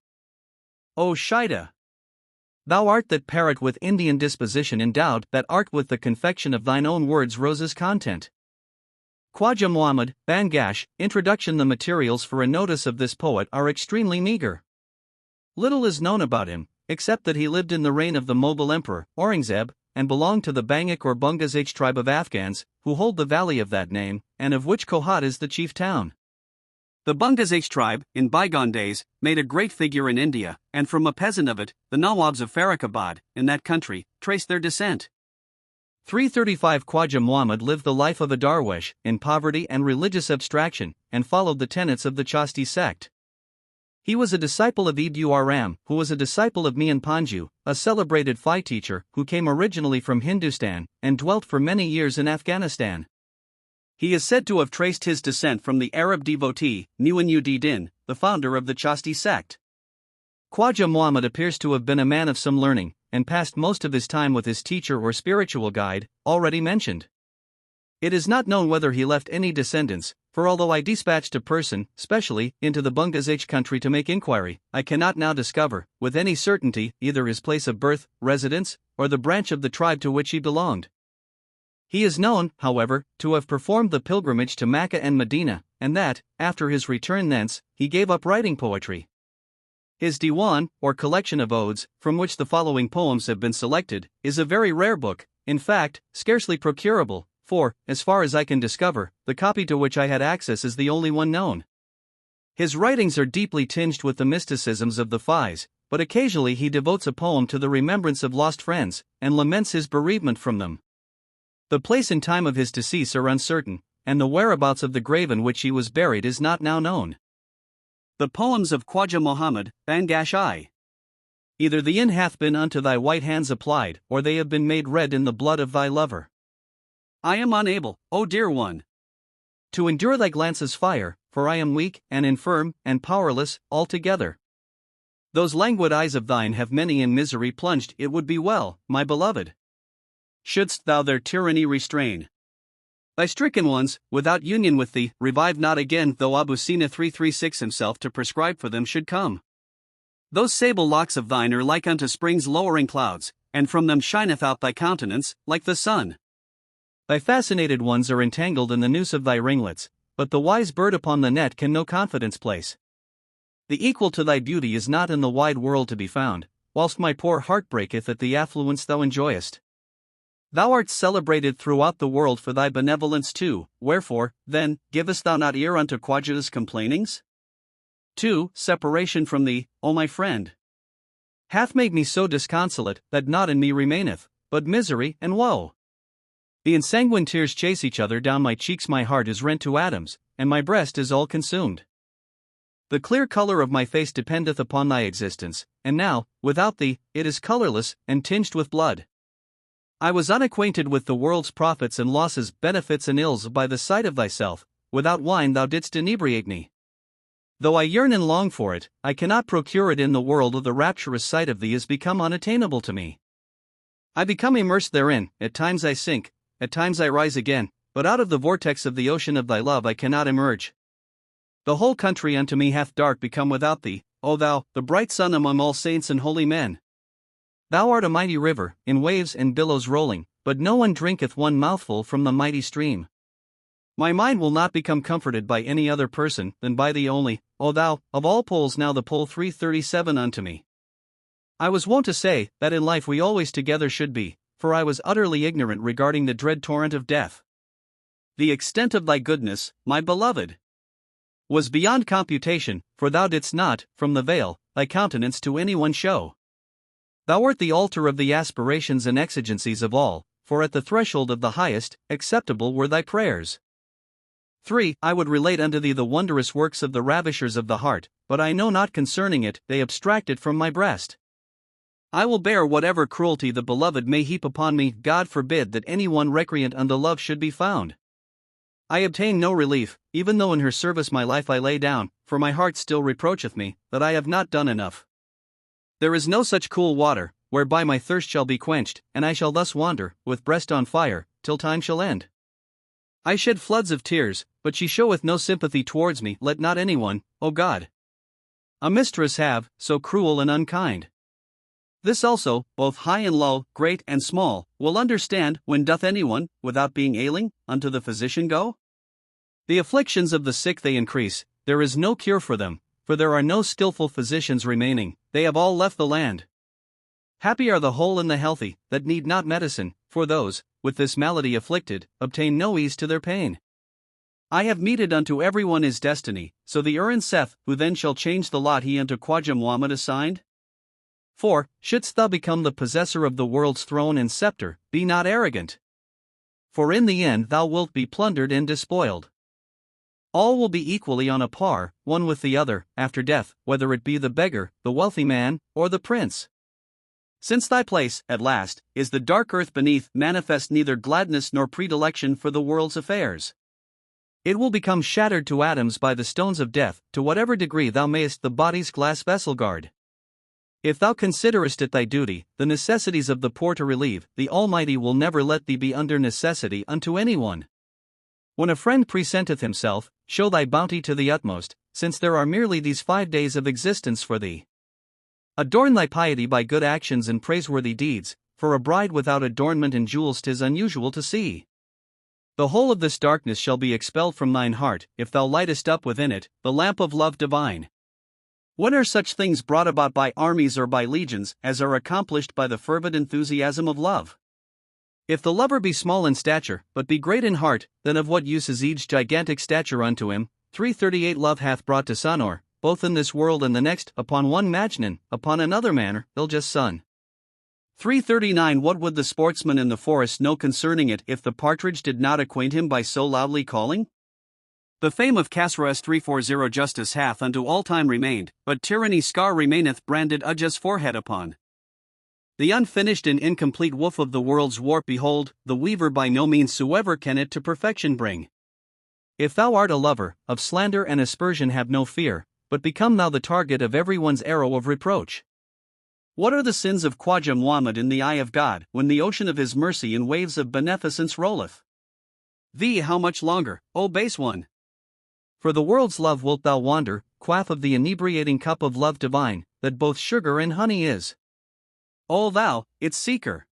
[SPEAKER 1] O Shida! Thou art that parrot with Indian disposition endowed, that art with the confection of thine own words roses content. Khwaja Muhammad, Bangash, Introduction. The materials for a notice of this poet are extremely meager. Little is known about him, except that he lived in the reign of the Mughal Emperor, Aurangzeb, and belonged to the Banguk or Bangladesh tribe of Afghans, who hold the valley of that name, and of which Kohat is the chief town. The Bangladesh tribe, in bygone days, made a great figure in India, and from a peasant of it, the Nawabs of Farrukhabad, in that country, traced their descent. 335 Khwaja Muhammad lived the life of a darwish, in poverty and religious abstraction, and followed the tenets of the Chasti sect. He was a disciple of Abd-ul-Kadir, who was a disciple of Mian Panju, a celebrated Phi teacher who came originally from Hindustan, and dwelt for many years in Afghanistan. He is said to have traced his descent from the Arab devotee, Muin-ud-Din, the founder of the Chasti sect. Khwaja Muhammad appears to have been a man of some learning, and passed most of his time with his teacher or spiritual guide, already mentioned. It is not known whether he left any descendants, for although I dispatched a person, specially, into the Bangladesh country to make inquiry, I cannot now discover, with any certainty, either his place of birth, residence, or the branch of the tribe to which he belonged. He is known, however, to have performed the pilgrimage to Mecca and Medina, and that, after his return thence, he gave up writing poetry. His diwan, or collection of odes, from which the following poems have been selected, is a very rare book, in fact, scarcely procurable, for, as far as I can discover, the copy to which I had access is the only one known. His writings are deeply tinged with the mysticisms of the Fis, but occasionally he devotes a poem to the remembrance of lost friends, and laments his bereavement from them. The place and time of his decease are uncertain, and the whereabouts of the grave in which he was buried is not now known. The poems of Khwaja Muhammad, Bangash I. Either the inn hath been unto thy white hands applied, or they have been made red in the blood of thy lover. I am unable, O dear one, to endure thy glances' fire, for I am weak, and infirm, and powerless, altogether. Those languid eyes of thine have many in misery plunged. It would be well, my beloved, shouldst thou their tyranny restrain. Thy stricken ones, without union with thee, revive not again, though Abu Sina 336 himself to prescribe for them should come. Those sable locks of thine are like unto spring's lowering clouds, and from them shineth out thy countenance, like the sun. Thy fascinated ones are entangled in the noose of thy ringlets, but the wise bird upon the net can no confidence place. The equal to thy beauty is not in the wide world to be found, whilst my poor heart breaketh at the affluence thou enjoyest. Thou art celebrated throughout the world for thy benevolence too, wherefore, then, givest thou not ear unto Khwaja's complainings? 2. Separation from thee, O my friend, hath made me so disconsolate, that naught in me remaineth, but misery and woe. The ensanguined tears chase each other down my cheeks, my heart is rent to atoms, and my breast is all consumed. The clear color of my face dependeth upon thy existence, and now, without thee, it is colorless, and tinged with blood. I was unacquainted with the world's profits and losses, benefits and ills by the sight of thyself. Without wine thou didst inebriate me. Though I yearn and long for it, I cannot procure it in the world. The rapturous sight of thee is become unattainable to me. I become immersed therein, at times I sink, at times I rise again, but out of the vortex of the ocean of thy love I cannot emerge. The whole country unto me hath dark become without thee, O thou, the bright sun among all saints and holy men. Thou art a mighty river, in waves and billows rolling, but no one drinketh one mouthful from the mighty stream. My mind will not become comforted by any other person than by thee only, O thou, of all poles now the pole 337 unto me. I was wont to say, that in life we always together should be, for I was utterly ignorant regarding the dread torrent of death. The extent of thy goodness, my beloved, was beyond computation, for thou didst not, from the veil, thy countenance to any one show. Thou art the altar of the aspirations and exigencies of all, for at the threshold of the highest, acceptable were thy prayers. 3. I would relate unto thee the wondrous works of the ravishers of the heart, but I know not concerning it, they abstract it from my breast. I will bear whatever cruelty the beloved may heap upon me. God forbid that any one recreant unto love should be found. I obtain no relief, even though in her service my life I lay down, for my heart still reproacheth me, that I have not done enough. There is no such cool water, whereby my thirst shall be quenched, and I shall thus wander, with breast on fire, till time shall end. I shed floods of tears, but she showeth no sympathy towards me. Let not anyone, O God, a mistress have, so cruel and unkind. This also, both high and low, great and small, will understand. When doth anyone, without being ailing, unto the physician go? The afflictions of the sick they increase, there is no cure for them, for there are no skillful physicians remaining, they have all left the land. Happy are the whole and the healthy, that need not medicine, for those, with this malady afflicted, obtain no ease to their pain. I have meted unto every one his destiny, so the Urin saith, who then shall change the lot he unto Khwaja Muhammad assigned? 4. Shouldst thou become the possessor of the world's throne and scepter, be not arrogant. For in the end thou wilt be plundered and despoiled. All will be equally on a par, one with the other, after death, whether it be the beggar, the wealthy man, or the prince. Since thy place, at last, is the dark earth beneath, manifest neither gladness nor predilection for the world's affairs. It will become shattered to atoms by the stones of death, to whatever degree thou mayest the body's glass vessel guard. If thou considerest it thy duty, the necessities of the poor to relieve, the Almighty will never let thee be under necessity unto any one. When a friend presenteth himself, show thy bounty to the utmost, since there are merely these 5 days of existence for thee. Adorn thy piety by good actions and praiseworthy deeds, for a bride without adornment and jewels 'tis unusual to see. The whole of this darkness shall be expelled from thine heart, if thou lightest up within it the lamp of love divine. When are such things brought about by armies or by legions, as are accomplished by the fervent enthusiasm of love? If the lover be small in stature, but be great in heart, then of what use is each gigantic stature unto him? 338 Love hath brought dishonor, both in this world and the next, upon one Majnun, upon another manner, Iljus son. 339 What would the sportsman in the forest know concerning it if the partridge did not acquaint him by so loudly calling? The fame of Kasra 340 Justice hath unto all time remained, but tyranny's scar remaineth branded Ujja's forehead upon. The unfinished and incomplete woof of the world's warp behold, the weaver by no means soever can it to perfection bring. If thou art a lover of slander and aspersion, have no fear, but become thou the target of every one's arrow of reproach. What are the sins of Khwaja Muhammad in the eye of God, when the ocean of his mercy in waves of beneficence rolleth? Thee how much longer, O base one? For the world's love wilt thou wander, quaff of the inebriating cup of love divine, that both sugar and honey is. O thou, its seeker!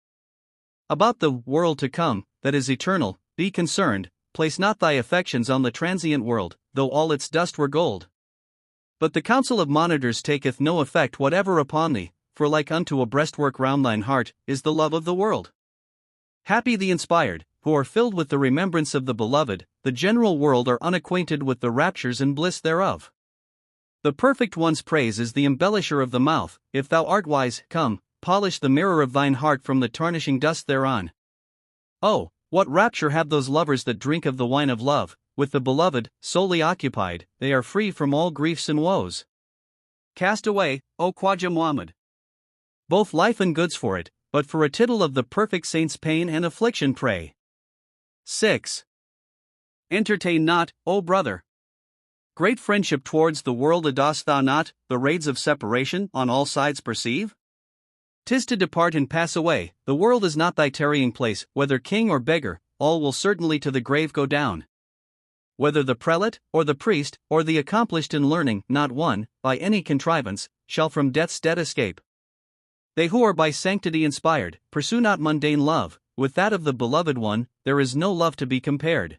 [SPEAKER 1] About the world to come, that is eternal, be concerned, place not thy affections on the transient world, though all its dust were gold. But the counsel of monitors taketh no effect whatever upon thee, for like unto a breastwork round thine heart, is the love of the world. Happy the inspired, who are filled with the remembrance of the beloved, the general world are unacquainted with the raptures and bliss thereof. The perfect one's praise is the embellisher of the mouth. If thou art wise, come, polish the mirror of thine heart from the tarnishing dust thereon. Oh, what rapture have those lovers that drink of the wine of love, with the beloved, solely occupied, they are free from all griefs and woes. Cast away, O Khwaja Muhammad, both life and goods for it, but for a tittle of the perfect saint's pain and affliction pray. 6. Entertain not, O brother. Great friendship towards the world dost thou not, the raids of separation, on all sides perceive? 'Tis to depart and pass away, the world is not thy tarrying place, whether king or beggar, all will certainly to the grave go down. Whether the prelate, or the priest, or the accomplished in learning, not one, by any contrivance, shall from death's debt escape. They who are by sanctity inspired, pursue not mundane love, with that of the beloved one, there is no love to be compared.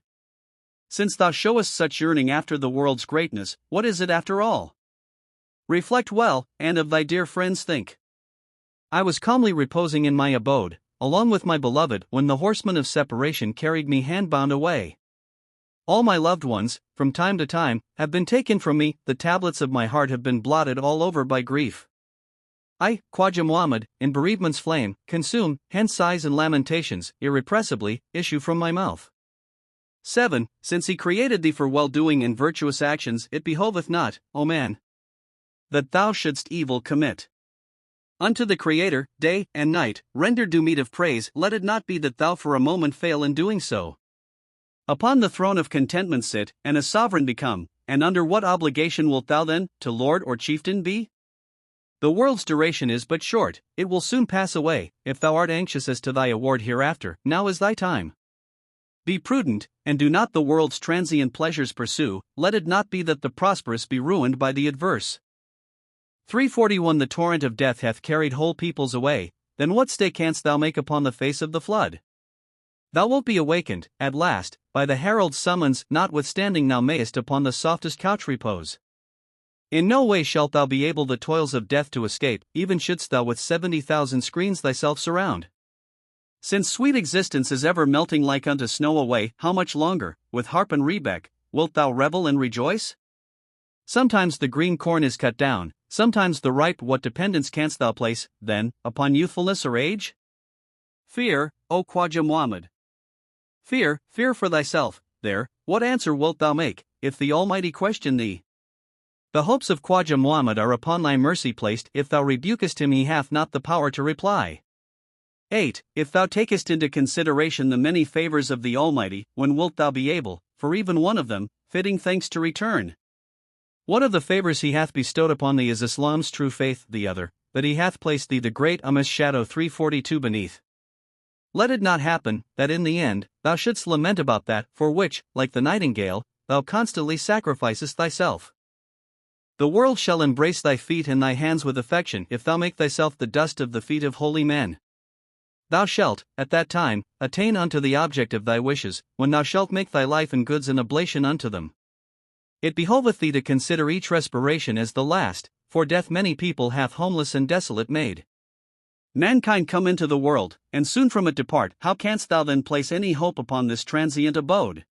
[SPEAKER 1] Since thou showest such yearning after the world's greatness, what is it after all? Reflect well, and of thy dear friends think. I was calmly reposing in my abode, along with my beloved, when the horseman of separation carried me handbound away. All my loved ones, from time to time, have been taken from me, the tablets of my heart have been blotted all over by grief. I, Khwaja Muhammad, in bereavement's flame, consume, hence sighs and lamentations, irrepressibly, issue from my mouth. 7. Since he created thee for well-doing and virtuous actions, it behoveth not, O man, that thou shouldst evil commit. Unto the Creator, day and night, render due meed of praise, let it not be that thou for a moment fail in doing so. Upon the throne of contentment sit, and a sovereign become, and under what obligation wilt thou then, to lord or chieftain be? The world's duration is but short, it will soon pass away. If thou art anxious as to thy award hereafter, now is thy time. Be prudent, and do not the world's transient pleasures pursue, let it not be that the prosperous be ruined by the adverse. 341 The torrent of death hath carried whole peoples away, then what stay canst thou make upon the face of the flood? Thou wilt be awakened, at last, by the herald's summons, notwithstanding thou mayest upon the softest couch repose. In no way shalt thou be able the toils of death to escape, even shouldst thou with 70,000 screens thyself surround. Since sweet existence is ever melting like unto snow away, how much longer, with harp and rebeck, wilt thou revel and rejoice? Sometimes the green corn is cut down, sometimes the ripe. What dependence canst thou place, then, upon youthfulness or age? Fear, O Khwaja Muhammad. Fear for thyself, there, what answer wilt thou make, if the Almighty question thee? The hopes of Khwaja Muhammad are upon thy mercy placed, if thou rebukest him he hath not the power to reply. 8. If thou takest into consideration the many favors of the Almighty, when wilt thou be able, for even one of them, fitting thanks to return? One of the favors he hath bestowed upon thee is Islam's true faith, the other, that he hath placed thee the great Ummah's shadow 342 beneath. Let it not happen, that in the end, thou shouldst lament about that, for which, like the nightingale, thou constantly sacrificest thyself. The world shall embrace thy feet and thy hands with affection, if thou make thyself the dust of the feet of holy men. Thou shalt, at that time, attain unto the object of thy wishes, when thou shalt make thy life and goods an oblation unto them. It behoveth thee to consider each respiration as the last, for death many people hath homeless and desolate made. Mankind come into the world, and soon from it depart. How canst thou then place any hope upon this transient abode?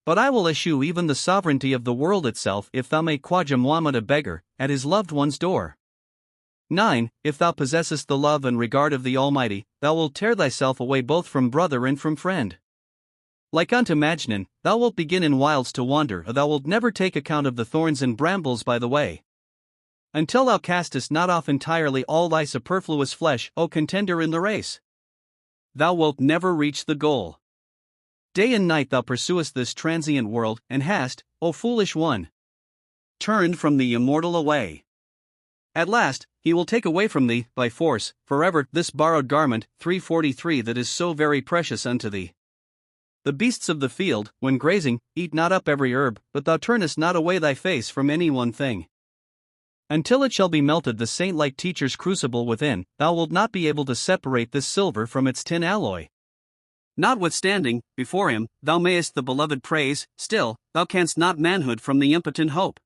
[SPEAKER 1] But I will eschew even the sovereignty of the world itself if thou make Khwaja Muhammad a beggar, at his loved one's door. 9. If thou possessest the love and regard of the Almighty, thou wilt tear thyself away both from brother and from friend. Like unto Majnun, thou wilt begin in wilds to wander, or thou wilt never take account of the thorns and brambles by the way. Until thou castest not off entirely all thy superfluous flesh, O contender in the race, thou wilt never reach the goal. Day and night thou pursuest this transient world, and hast, O foolish one, turned from the immortal away. At last, he will take away from thee, by force, forever, this borrowed garment, 343, that is so very precious unto thee. The beasts of the field, when grazing, eat not up every herb, but thou turnest not away thy face from any one thing. Until it shall be melted the saint-like teacher's crucible within, thou wilt not be able to separate this silver from its tin alloy. Notwithstanding, before him, thou mayest the beloved praise, still, thou canst not manhood from the impotent hope.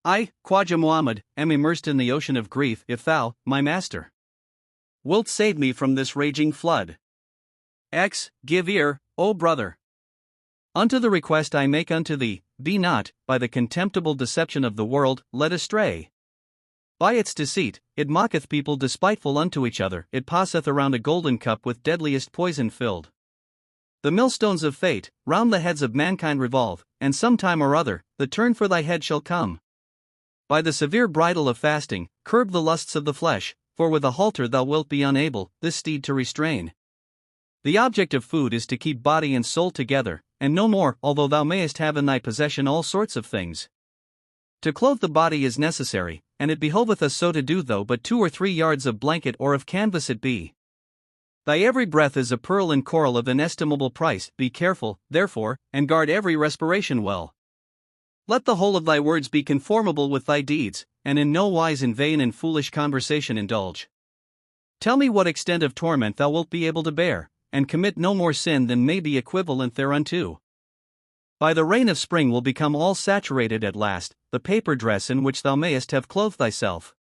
[SPEAKER 1] I, Khwaja Muhammad, am immersed in the ocean of grief, if thou, my master, wilt save me from this raging flood. Give ear, O brother, unto the request I make unto thee, be not, by the contemptible deception of the world, led astray. By its deceit, it mocketh people despiteful unto each other, it passeth around a golden cup with deadliest poison filled. The millstones of fate, round the heads of mankind revolve, and some time or other, the turn for thy head shall come. By the severe bridle of fasting, curb the lusts of the flesh, for with a halter thou wilt be unable, this steed to restrain. The object of food is to keep body and soul together, and no more, although thou mayest have in thy possession all sorts of things. To clothe the body is necessary, and it behoveth us so to do, though but 2 or 3 yards of blanket or of canvas it be. Thy every breath is a pearl and coral of inestimable price, be careful, therefore, and guard every respiration well. Let the whole of thy words be conformable with thy deeds, and in no wise in vain and foolish conversation indulge. Tell me what extent of torment thou wilt be able to bear, and commit no more sin than may be equivalent thereunto. By the rain of spring will become all saturated at last, the paper dress in which thou mayest have clothed thyself.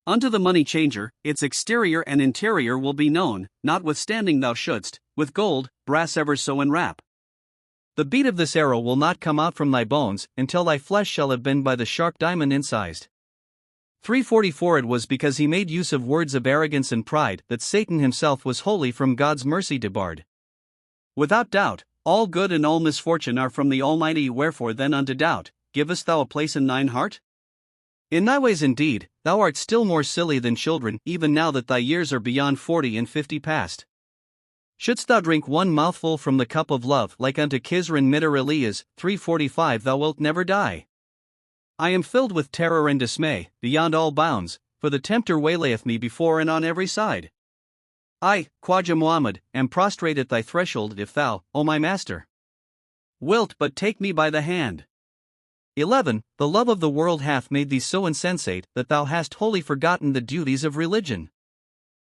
[SPEAKER 1] Unto the money changer, its exterior and interior will be known, notwithstanding thou shouldst, with gold, brass ever so enwrap. The beat of this arrow will not come out from thy bones, until thy flesh shall have been by the sharp diamond incised. 344 It was because he made use of words of arrogance and pride that Satan himself was wholly from God's mercy debarred. Without doubt, all good and all misfortune are from the Almighty, wherefore then unto doubt, givest thou a place in thine heart? In thy ways indeed, thou art still more silly than children, even now that thy years are beyond 40 and 50 past. Shouldst thou drink one mouthful from the cup of love, like unto Khizr and Midr Elias, 345 thou wilt never die. I am filled with terror and dismay, beyond all bounds, for the tempter waylayeth me before and on every side. I, Khwaja Muhammad, am prostrate at thy threshold if thou, O my master, wilt but take me by the hand. 11. The love of the world hath made thee so insensate that thou hast wholly forgotten the duties of religion.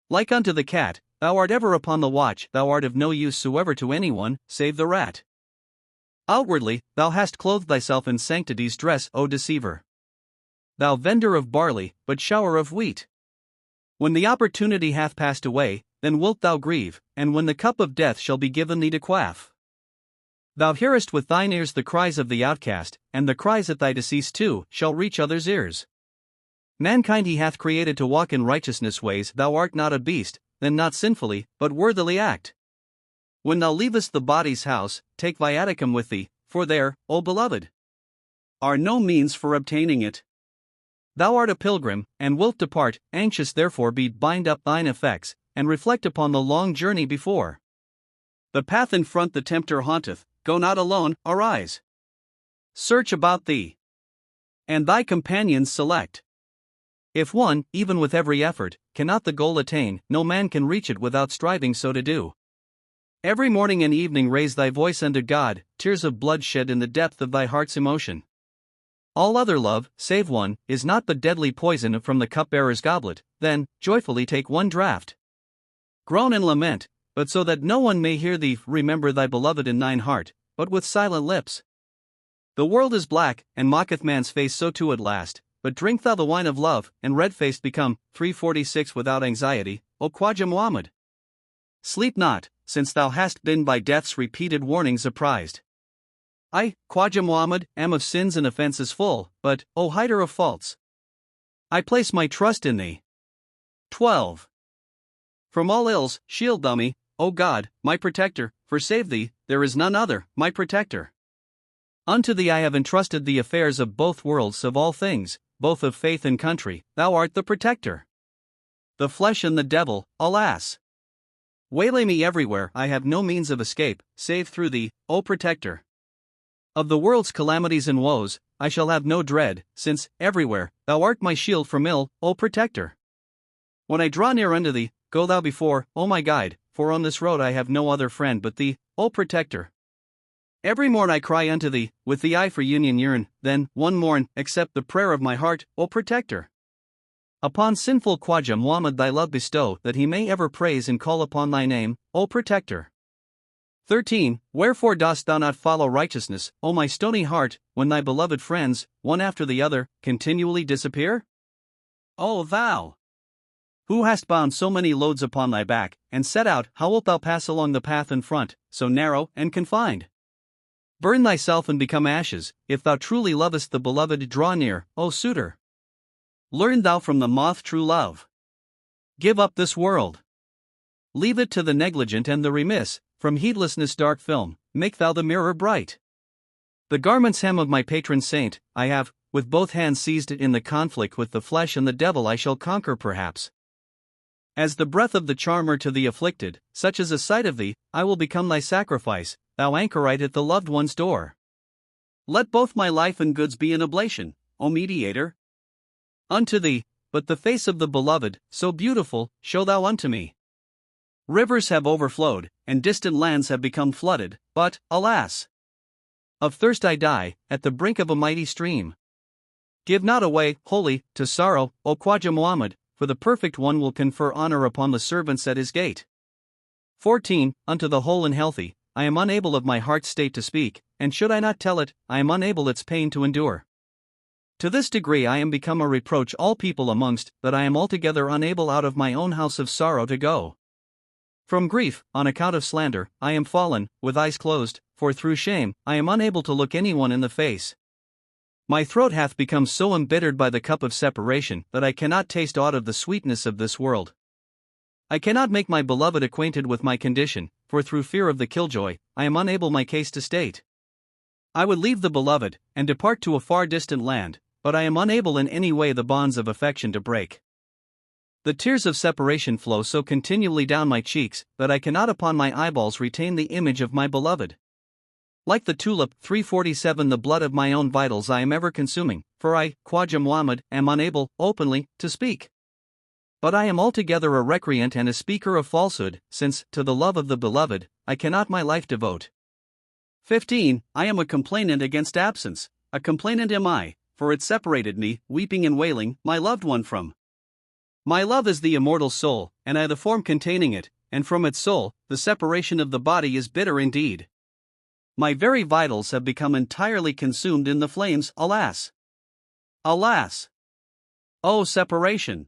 [SPEAKER 1] Like unto the cat, thou art ever upon the watch, thou art of no use soever to anyone, save the rat. Outwardly, thou hast clothed thyself in sanctity's dress, O deceiver. Thou vendor of barley, but shower of wheat. When the opportunity hath passed away, then wilt thou grieve, and when the cup of death shall be given thee to quaff. Thou hearest with thine ears the cries of the outcast, and the cries at thy decease too shall reach others' ears. Mankind he hath created to walk in righteousness ways, thou art not a beast, then not sinfully, but worthily act. When thou leavest the body's house, take viaticum with thee, for there, O beloved, are no means for obtaining it. Thou art a pilgrim, and wilt depart, anxious therefore be bind up thine effects, and reflect upon the long journey before. The path in front the tempter haunteth, go not alone, arise. Search about thee, and thy companions select. If one, even with every effort, cannot the goal attain, no man can reach it without striving so to do. Every morning and evening raise thy voice unto God, tears of blood shed in the depth of thy heart's emotion. All other love, save one, is not but deadly poison from the cupbearer's goblet, then, joyfully take one draught. Groan and lament, but so that no one may hear thee, remember thy beloved in thine heart, but with silent lips. The world is black, and mocketh man's face so too at last, but drink thou the wine of love, and red-faced become, 346 without anxiety, O Khwaja Muhammad. Sleep not, since thou hast been by death's repeated warnings apprised. I, Khwaja Muhammad, am of sins and offences full, but, O hider of faults, I place my trust in thee. 12. From all ills, shield thou me, O God, my protector, for save thee, there is none other, my protector. Unto thee I have entrusted the affairs of both worlds of all things, both of faith and country, thou art the protector. The flesh and the devil, alas! Waylay me everywhere, I have no means of escape, save through thee, O protector. Of the world's calamities and woes, I shall have no dread, since, everywhere, thou art my shield from ill, O protector. When I draw near unto thee, go thou before, O my guide, for on this road I have no other friend but thee, O protector. Every morn I cry unto thee, with the eye for union yearn, then, one morn, accept the prayer of my heart, O protector. Upon sinful Khwaja Muhammad thy love bestow, that he may ever praise and call upon thy name, O protector. 13. Wherefore dost thou not follow righteousness, O my stony heart, when thy beloved friends, one after the other, continually disappear? O thou, who hast bound so many loads upon thy back, and set out, how wilt thou pass along the path in front, so narrow and confined? Burn thyself and become ashes, if thou truly lovest the beloved. Draw near, O suitor. Learn thou from the moth true love. Give up this world. Leave it to the negligent and the remiss, from heedlessness dark film, make thou the mirror bright. The garment's hem of my patron saint, I have, with both hands seized it. In the conflict with the flesh and the devil I shall conquer perhaps. As the breath of the charmer to the afflicted, such as a sight of thee, I will become thy sacrifice, thou anchorite at the loved one's door. Let both my life and goods be an oblation, O mediator. Unto thee, but the face of the beloved, so beautiful, show thou unto me. Rivers have overflowed, and distant lands have become flooded, but, alas! Of thirst I die, at the brink of a mighty stream. Give not away, wholly, to sorrow, O Khwaja Muhammad, for the perfect one will confer honor upon the servants at his gate. 14. Unto the whole and healthy, I am unable of my heart's state to speak, and should I not tell it, I am unable its pain to endure. To this degree I am become a reproach all people amongst, that I am altogether unable out of my own house of sorrow to go. From grief, on account of slander, I am fallen, with eyes closed, for through shame, I am unable to look anyone in the face. My throat hath become so embittered by the cup of separation, that I cannot taste aught of the sweetness of this world. I cannot make my beloved acquainted with my condition, for through fear of the killjoy, I am unable my case to state. I would leave the beloved, and depart to a far distant land, but I am unable in any way the bonds of affection to break. The tears of separation flow so continually down my cheeks, that I cannot upon my eyeballs retain the image of my beloved. Like the tulip, 347, the blood of my own vitals I am ever consuming, for I, Khwaja Muhammad, am unable, openly, to speak. But I am altogether a recreant and a speaker of falsehood, since, to the love of the beloved, I cannot my life devote. 15. I am a complainant against absence, a complainant am I, for it separated me, weeping and wailing, my loved one from. My love is the immortal soul, and I the form containing it, and from its soul, the separation of the body is bitter indeed. My very vitals have become entirely consumed in the flames, alas! Alas! O separation!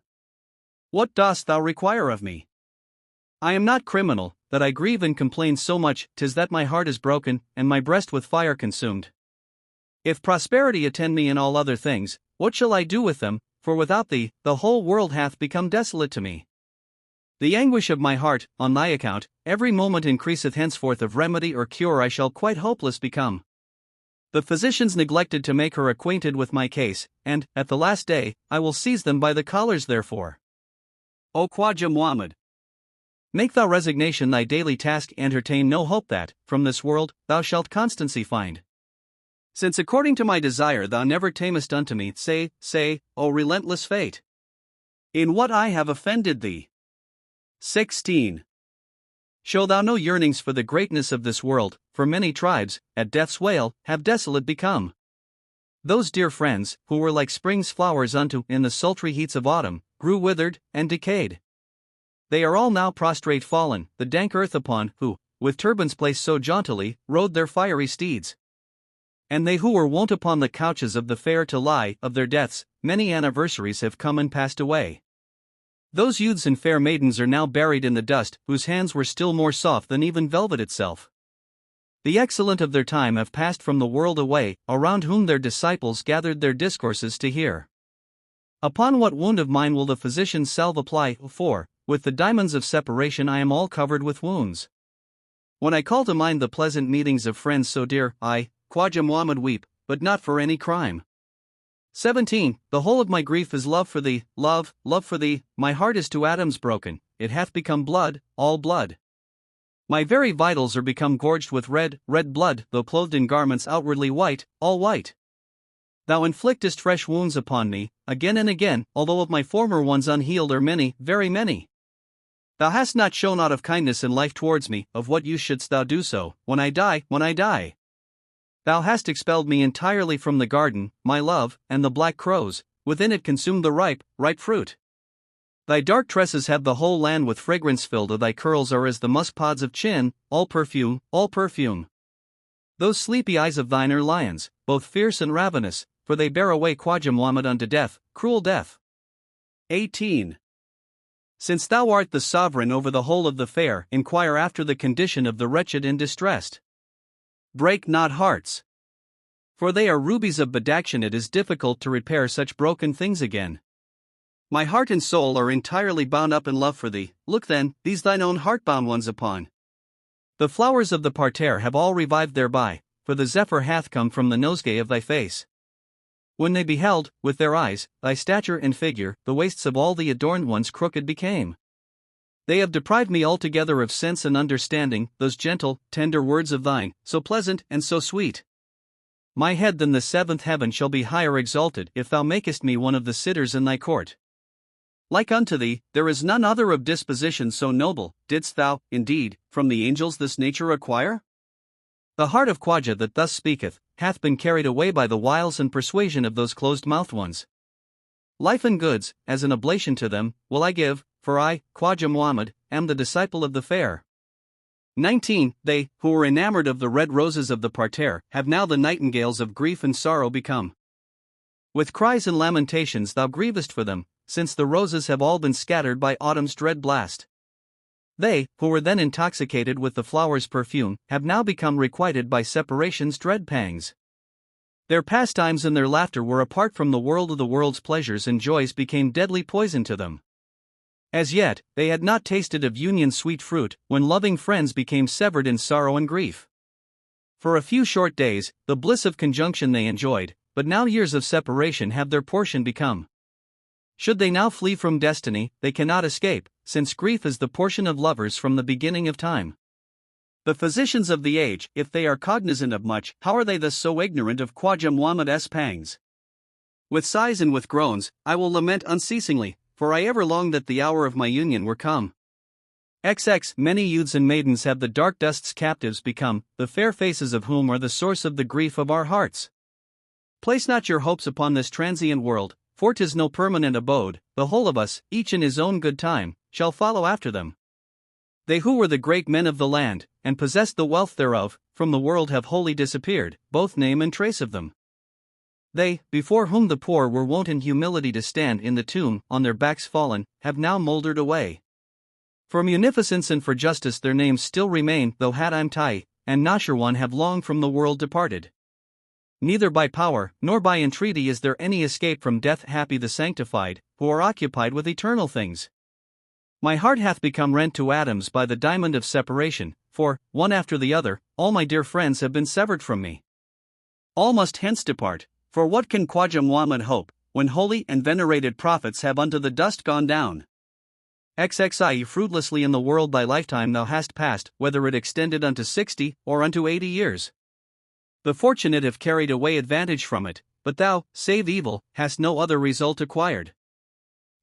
[SPEAKER 1] What dost thou require of me? I am not criminal, that I grieve and complain so much, 'tis that my heart is broken, and my breast with fire consumed. If prosperity attend me in all other things, what shall I do with them? For without thee, the whole world hath become desolate to me. The anguish of my heart, on thy account, every moment increaseth. Henceforth of remedy or cure I shall quite hopeless become. The physicians neglected to make her acquainted with my case, and, at the last day, I will seize them by the collars therefore. O Khwaja Muhammad, make thou resignation thy daily task, entertain no hope that, from this world, thou shalt constancy find. Since according to my desire thou never tamest unto me, say, O relentless fate, in what I have offended thee. 16. Show thou no yearnings for the greatness of this world, for many tribes, at death's wail, have desolate become. Those dear friends, who were like spring's flowers unto, in the sultry heats of autumn, grew withered, and decayed. They are all now prostrate fallen, the dank earth upon, who, with turbans placed so jauntily, rode their fiery steeds. And they who were wont upon the couches of the fair to lie, of their deaths, many anniversaries have come and passed away. Those youths and fair maidens are now buried in the dust, whose hands were still more soft than even velvet itself. The excellent of their time have passed from the world away, around whom their disciples gathered their discourses to hear. Upon what wound of mine will the physician's salve apply? For, with the diamonds of separation I am all covered with wounds. When I call to mind the pleasant meetings of friends so dear, I, Khwaja Muhammad, weep, but not for any crime. 17. The whole of my grief is love for thee, love for thee. My heart is to atoms broken, it hath become blood, all blood. My very vitals are become gorged with red blood, though clothed in garments outwardly white, all white. Thou inflictest fresh wounds upon me, again and again, although of my former ones unhealed are many, very many. Thou hast not shown aught of kindness in life towards me, of what use shouldst thou do so, when I die? Thou hast expelled me entirely from the garden, my love, and the black crows, within it consumed the ripe fruit. Thy dark tresses have the whole land with fragrance filled, of thy curls are as the musk pods of Chin, all perfume, all perfume. Those sleepy eyes of thine are lions, both fierce and ravenous, for they bear away Khwaja Muhammad unto death, cruel death. 18. Since thou art the sovereign over the whole of the fair, inquire after the condition of the wretched and distressed. Break not hearts. For they are rubies of Badakhshan, it is difficult to repair such broken things again. My heart and soul are entirely bound up in love for thee, look then, these thine own heart-bound ones upon. The flowers of the parterre have all revived thereby, for the zephyr hath come from the nosegay of thy face. When they beheld, with their eyes, thy stature and figure, the waists of all the adorned ones crooked became. They have deprived me altogether of sense and understanding, those gentle, tender words of thine, so pleasant and so sweet. My head than the seventh heaven shall be higher exalted, if thou makest me one of the sitters in thy court. Like unto thee, there is none other of disposition so noble. Didst thou, indeed, from the angels this nature acquire? The heart of Khwaja that thus speaketh, hath been carried away by the wiles and persuasion of those closed-mouthed ones. Life and goods, as an oblation to them, will I give, for I, Khwaja Muhammad, am the disciple of the fair. 19. They, who were enamored of the red roses of the parterre, have now the nightingales of grief and sorrow become. With cries and lamentations thou grievest for them, since the roses have all been scattered by autumn's dread blast. They, who were then intoxicated with the flower's perfume, have now become requited by separation's dread pangs. Their pastimes and their laughter were apart from the world of the world's pleasures, and joys became deadly poison to them. As yet, they had not tasted of union's sweet fruit, when loving friends became severed in sorrow and grief. For a few short days, the bliss of conjunction they enjoyed, but now years of separation have their portion become. Should they now flee from destiny, they cannot escape, since grief is the portion of lovers from the beginning of time. The physicians of the age, if they are cognizant of much, how are they thus so ignorant of Khwaja Muhammad's pangs? With sighs and with groans, I will lament unceasingly, for I ever longed that the hour of my union were come. XX Many youths and maidens have the dark dust's captives become, the fair faces of whom are the source of the grief of our hearts. Place not your hopes upon this transient world, for 'tis no permanent abode. The whole of us, each in his own good time, shall follow after them. They who were the great men of the land, and possessed the wealth thereof, from the world have wholly disappeared, both name and trace of them. They, before whom the poor were wont in humility to stand in the tomb, on their backs fallen, have now mouldered away. For munificence and for justice their names still remain, though Hatim Tai and Nashirwan have long from the world departed. Neither by power, nor by entreaty is there any escape from death. Happy the sanctified, who are occupied with eternal things. My heart hath become rent to atoms by the diamond of separation, for, one after the other, all my dear friends have been severed from me. All must hence depart, for what can Khwaja Muhammad hope, when holy and venerated prophets have unto the dust gone down? XXIE Fruitlessly in the world thy lifetime thou hast passed, whether it extended unto 60 or unto 80 years. The fortunate have carried away advantage from it, but thou, save evil, hast no other result acquired.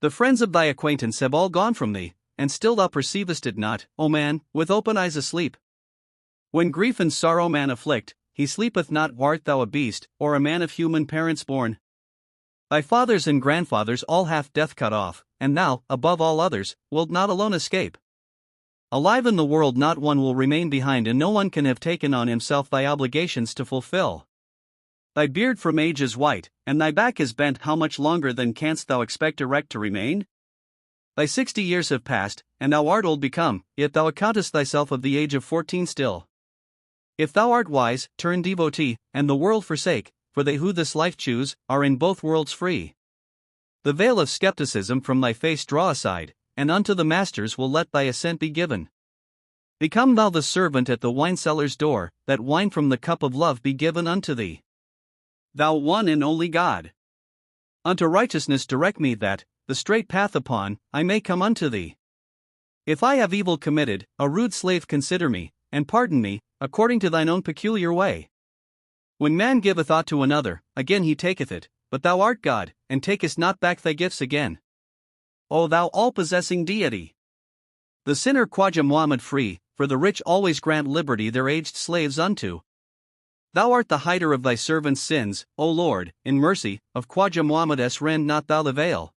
[SPEAKER 1] The friends of thy acquaintance have all gone from thee, and still thou perceivest it not, O man, with open eyes asleep. When grief and sorrow man afflict, he sleepeth not. Art thou a beast, or a man of human parents born? Thy fathers and grandfathers all hath death cut off, and thou, above all others, wilt not alone escape. Alive in the world not one will remain behind, and no one can have taken on himself thy obligations to fulfill. Thy beard from age is white, and thy back is bent. How much longer then canst thou expect erect to remain? Thy 60 years have passed, and thou art old become, yet thou accountest thyself of the age of 14 still. If thou art wise, turn devotee, and the world forsake, for they who this life choose, are in both worlds free. The veil of skepticism from thy face draw aside, and unto the masters will let thy assent be given. Become thou the servant at the wineseller's door, that wine from the cup of love be given unto thee. Thou one and only God. Unto righteousness direct me that, the straight path upon, I may come unto thee. If I have evil committed, a rude slave consider me, and pardon me, according to thine own peculiar way. When man giveth aught to another, again he taketh it, but thou art God, and takest not back thy gifts again. O thou all-possessing deity! The sinner Khwaja Muhammad free, for the rich always grant liberty their aged slaves unto. Thou art the hider of thy servants' sins, O Lord, in mercy, of Khwaja Muhammad rend not thou the veil.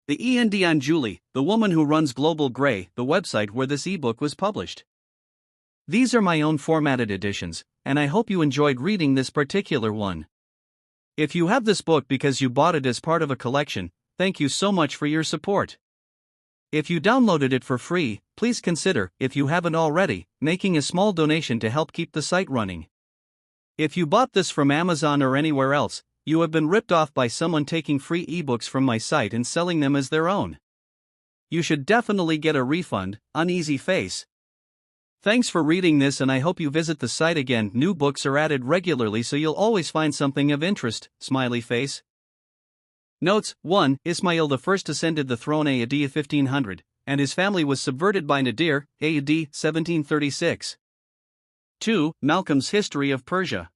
[SPEAKER 1] The End Julie, the woman who runs Global Grey, the website where this ebook was published. These are my own formatted editions, and I hope you enjoyed reading this particular one. If you have this book because you bought it as part of a collection, thank you so much for your support. If you downloaded it for free, please consider, if you haven't already, making a small donation to help keep the site running. If you bought this from Amazon or anywhere else, you have been ripped off by someone taking free ebooks from my site and selling them as their own. You should definitely get a refund, uneasy face. Thanks for reading this, and I hope you visit the site again. New books are added regularly, so you'll always find something of interest, smiley face. Notes: 1. Ismail I ascended the throne AD 1500, and his family was subverted by Nadir, AD 1736. 2. Malcolm's History of Persia.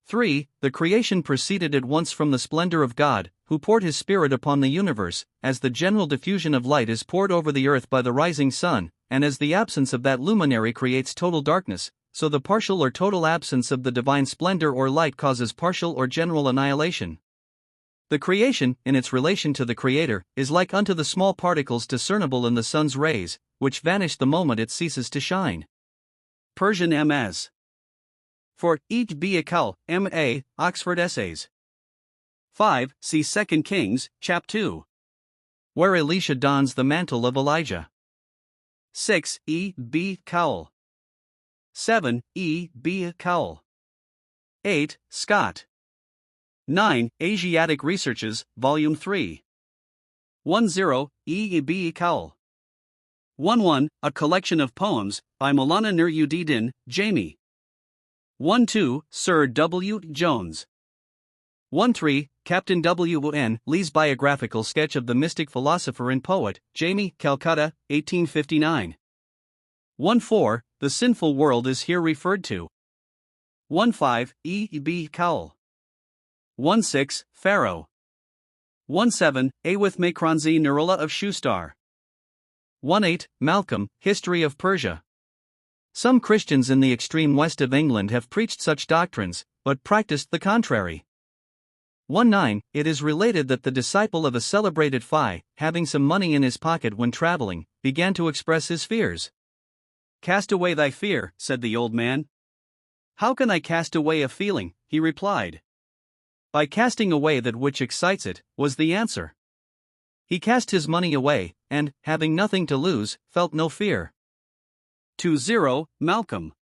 [SPEAKER 1] 3. The creation proceeded at once from the splendor of God, who poured his Spirit upon the universe, as the general diffusion of light is poured over the earth by the rising sun, and as the absence of that luminary creates total darkness, so the partial or total absence of the divine splendor or light causes partial or general annihilation. The creation, in its relation to the Creator, is like unto the small particles discernible in the sun's rays, which vanish the moment it ceases to shine. Persian M.S. For Each B. Akal, M.A., Oxford Essays. 5. See 2 Kings, Chap 2. Where Elisha dons the mantle of Elijah. 6. E. B. Cowell. 7. E. B. Cowell. 8. Scott. 9. Asiatic Researches, Volume 3. 10. E. B. Cowell. 11. A Collection of Poems, by Maulana Nur-ud-Din, Jamie. 12. Sir W. Jones. 13. Captain W. N. Lee's biographical sketch of the mystic philosopher and poet, Jamie, Calcutta, 1859. 14. The sinful world is here referred to. 15. E. B. Cowell. 16. Pharaoh. 17. A. with Makranzi Nurullah of Shustar. 18. Malcolm, History of Persia. Some Christians in the extreme west of England have preached such doctrines, but practiced the contrary. 19. It is related that the disciple of a celebrated Phi, having some money in his pocket when traveling, began to express his fears. "Cast away thy fear," said the old man. "How can I cast away a feeling?" he replied. "By casting away that which excites it," was the answer. He cast his money away, and, having nothing to lose, felt no fear. 20. Malcolm.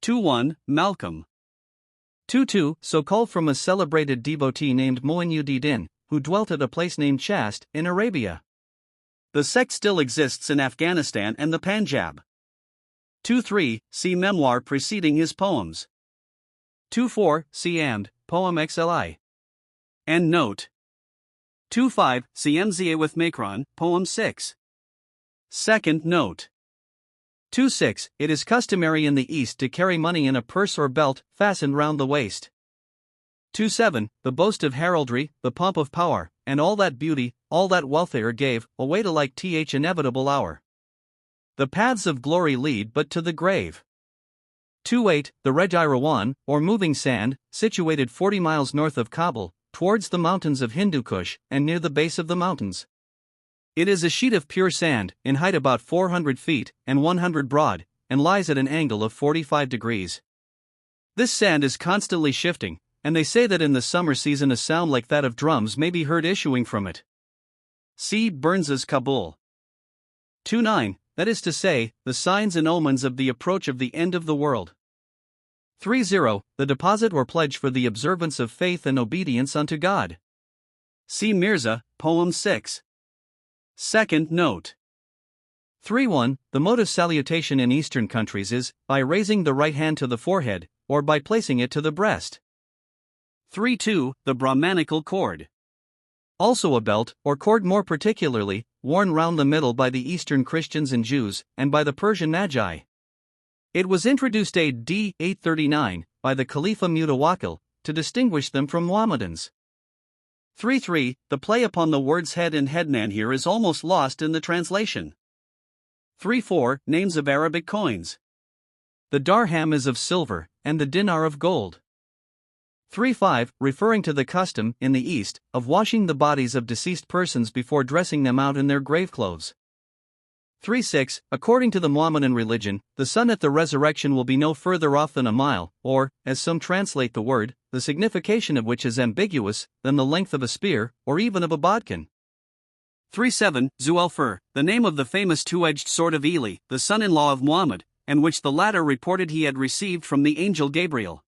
[SPEAKER 1] 21. Malcolm. 22. So called from a celebrated devotee named Mu'in-ud-Din, who dwelt at a place named Chast, in Arabia. The sect still exists in Afghanistan and the Punjab. 23. See memoir preceding his poems. 24. See Amd, poem XLI. End note. 25. See Mza with Makron, poem 6. Second note. 26. It is customary in the East to carry money in a purse or belt, fastened round the waist. 27. The boast of heraldry, the pomp of power, and all that beauty, all that welfare gave, await alike th inevitable hour. The paths of glory lead but to the grave. 28. The Regi Rawan, or moving sand, situated 40 miles north of Kabul, towards the mountains of Hindu Kush, and near the base of the mountains. It is a sheet of pure sand, in height about 400 feet, and 100 broad, and lies at an angle of 45 degrees. This sand is constantly shifting, and they say that in the summer season a sound like that of drums may be heard issuing from it. See Burns's Kabul. 29. That is to say, the signs and omens of the approach of the end of the world. 30. The deposit or pledge for the observance of faith and obedience unto God. See Mirza, Poem 6. Second note. 3.1. The mode of salutation in Eastern countries is by raising the right hand to the forehead, or by placing it to the breast. 3.2. The Brahmanical cord. Also a belt, or cord more particularly, worn round the middle by the Eastern Christians and Jews, and by the Persian Magi. It was introduced A.D. 839 by the Khalifa Mutawakkil to distinguish them from Mohammedans. 3.3. The play upon the words head and headman here is almost lost in the translation. 3.4. Names of Arabic coins. The darham is of silver, and the dinar of gold. 3.5. Referring to the custom, in the East, of washing the bodies of deceased persons before dressing them out in their grave clothes. 3.6. According to the Mohammedan religion, the sun at the resurrection will be no further off than a mile, or, as some translate the word, the signification of which is ambiguous, than the length of a spear, or even of a bodkin. 3.7. Zu'alfur, the name of the famous two-edged sword of Eli, the son-in-law of Muhammad, and which the latter reported he had received from the angel Gabriel.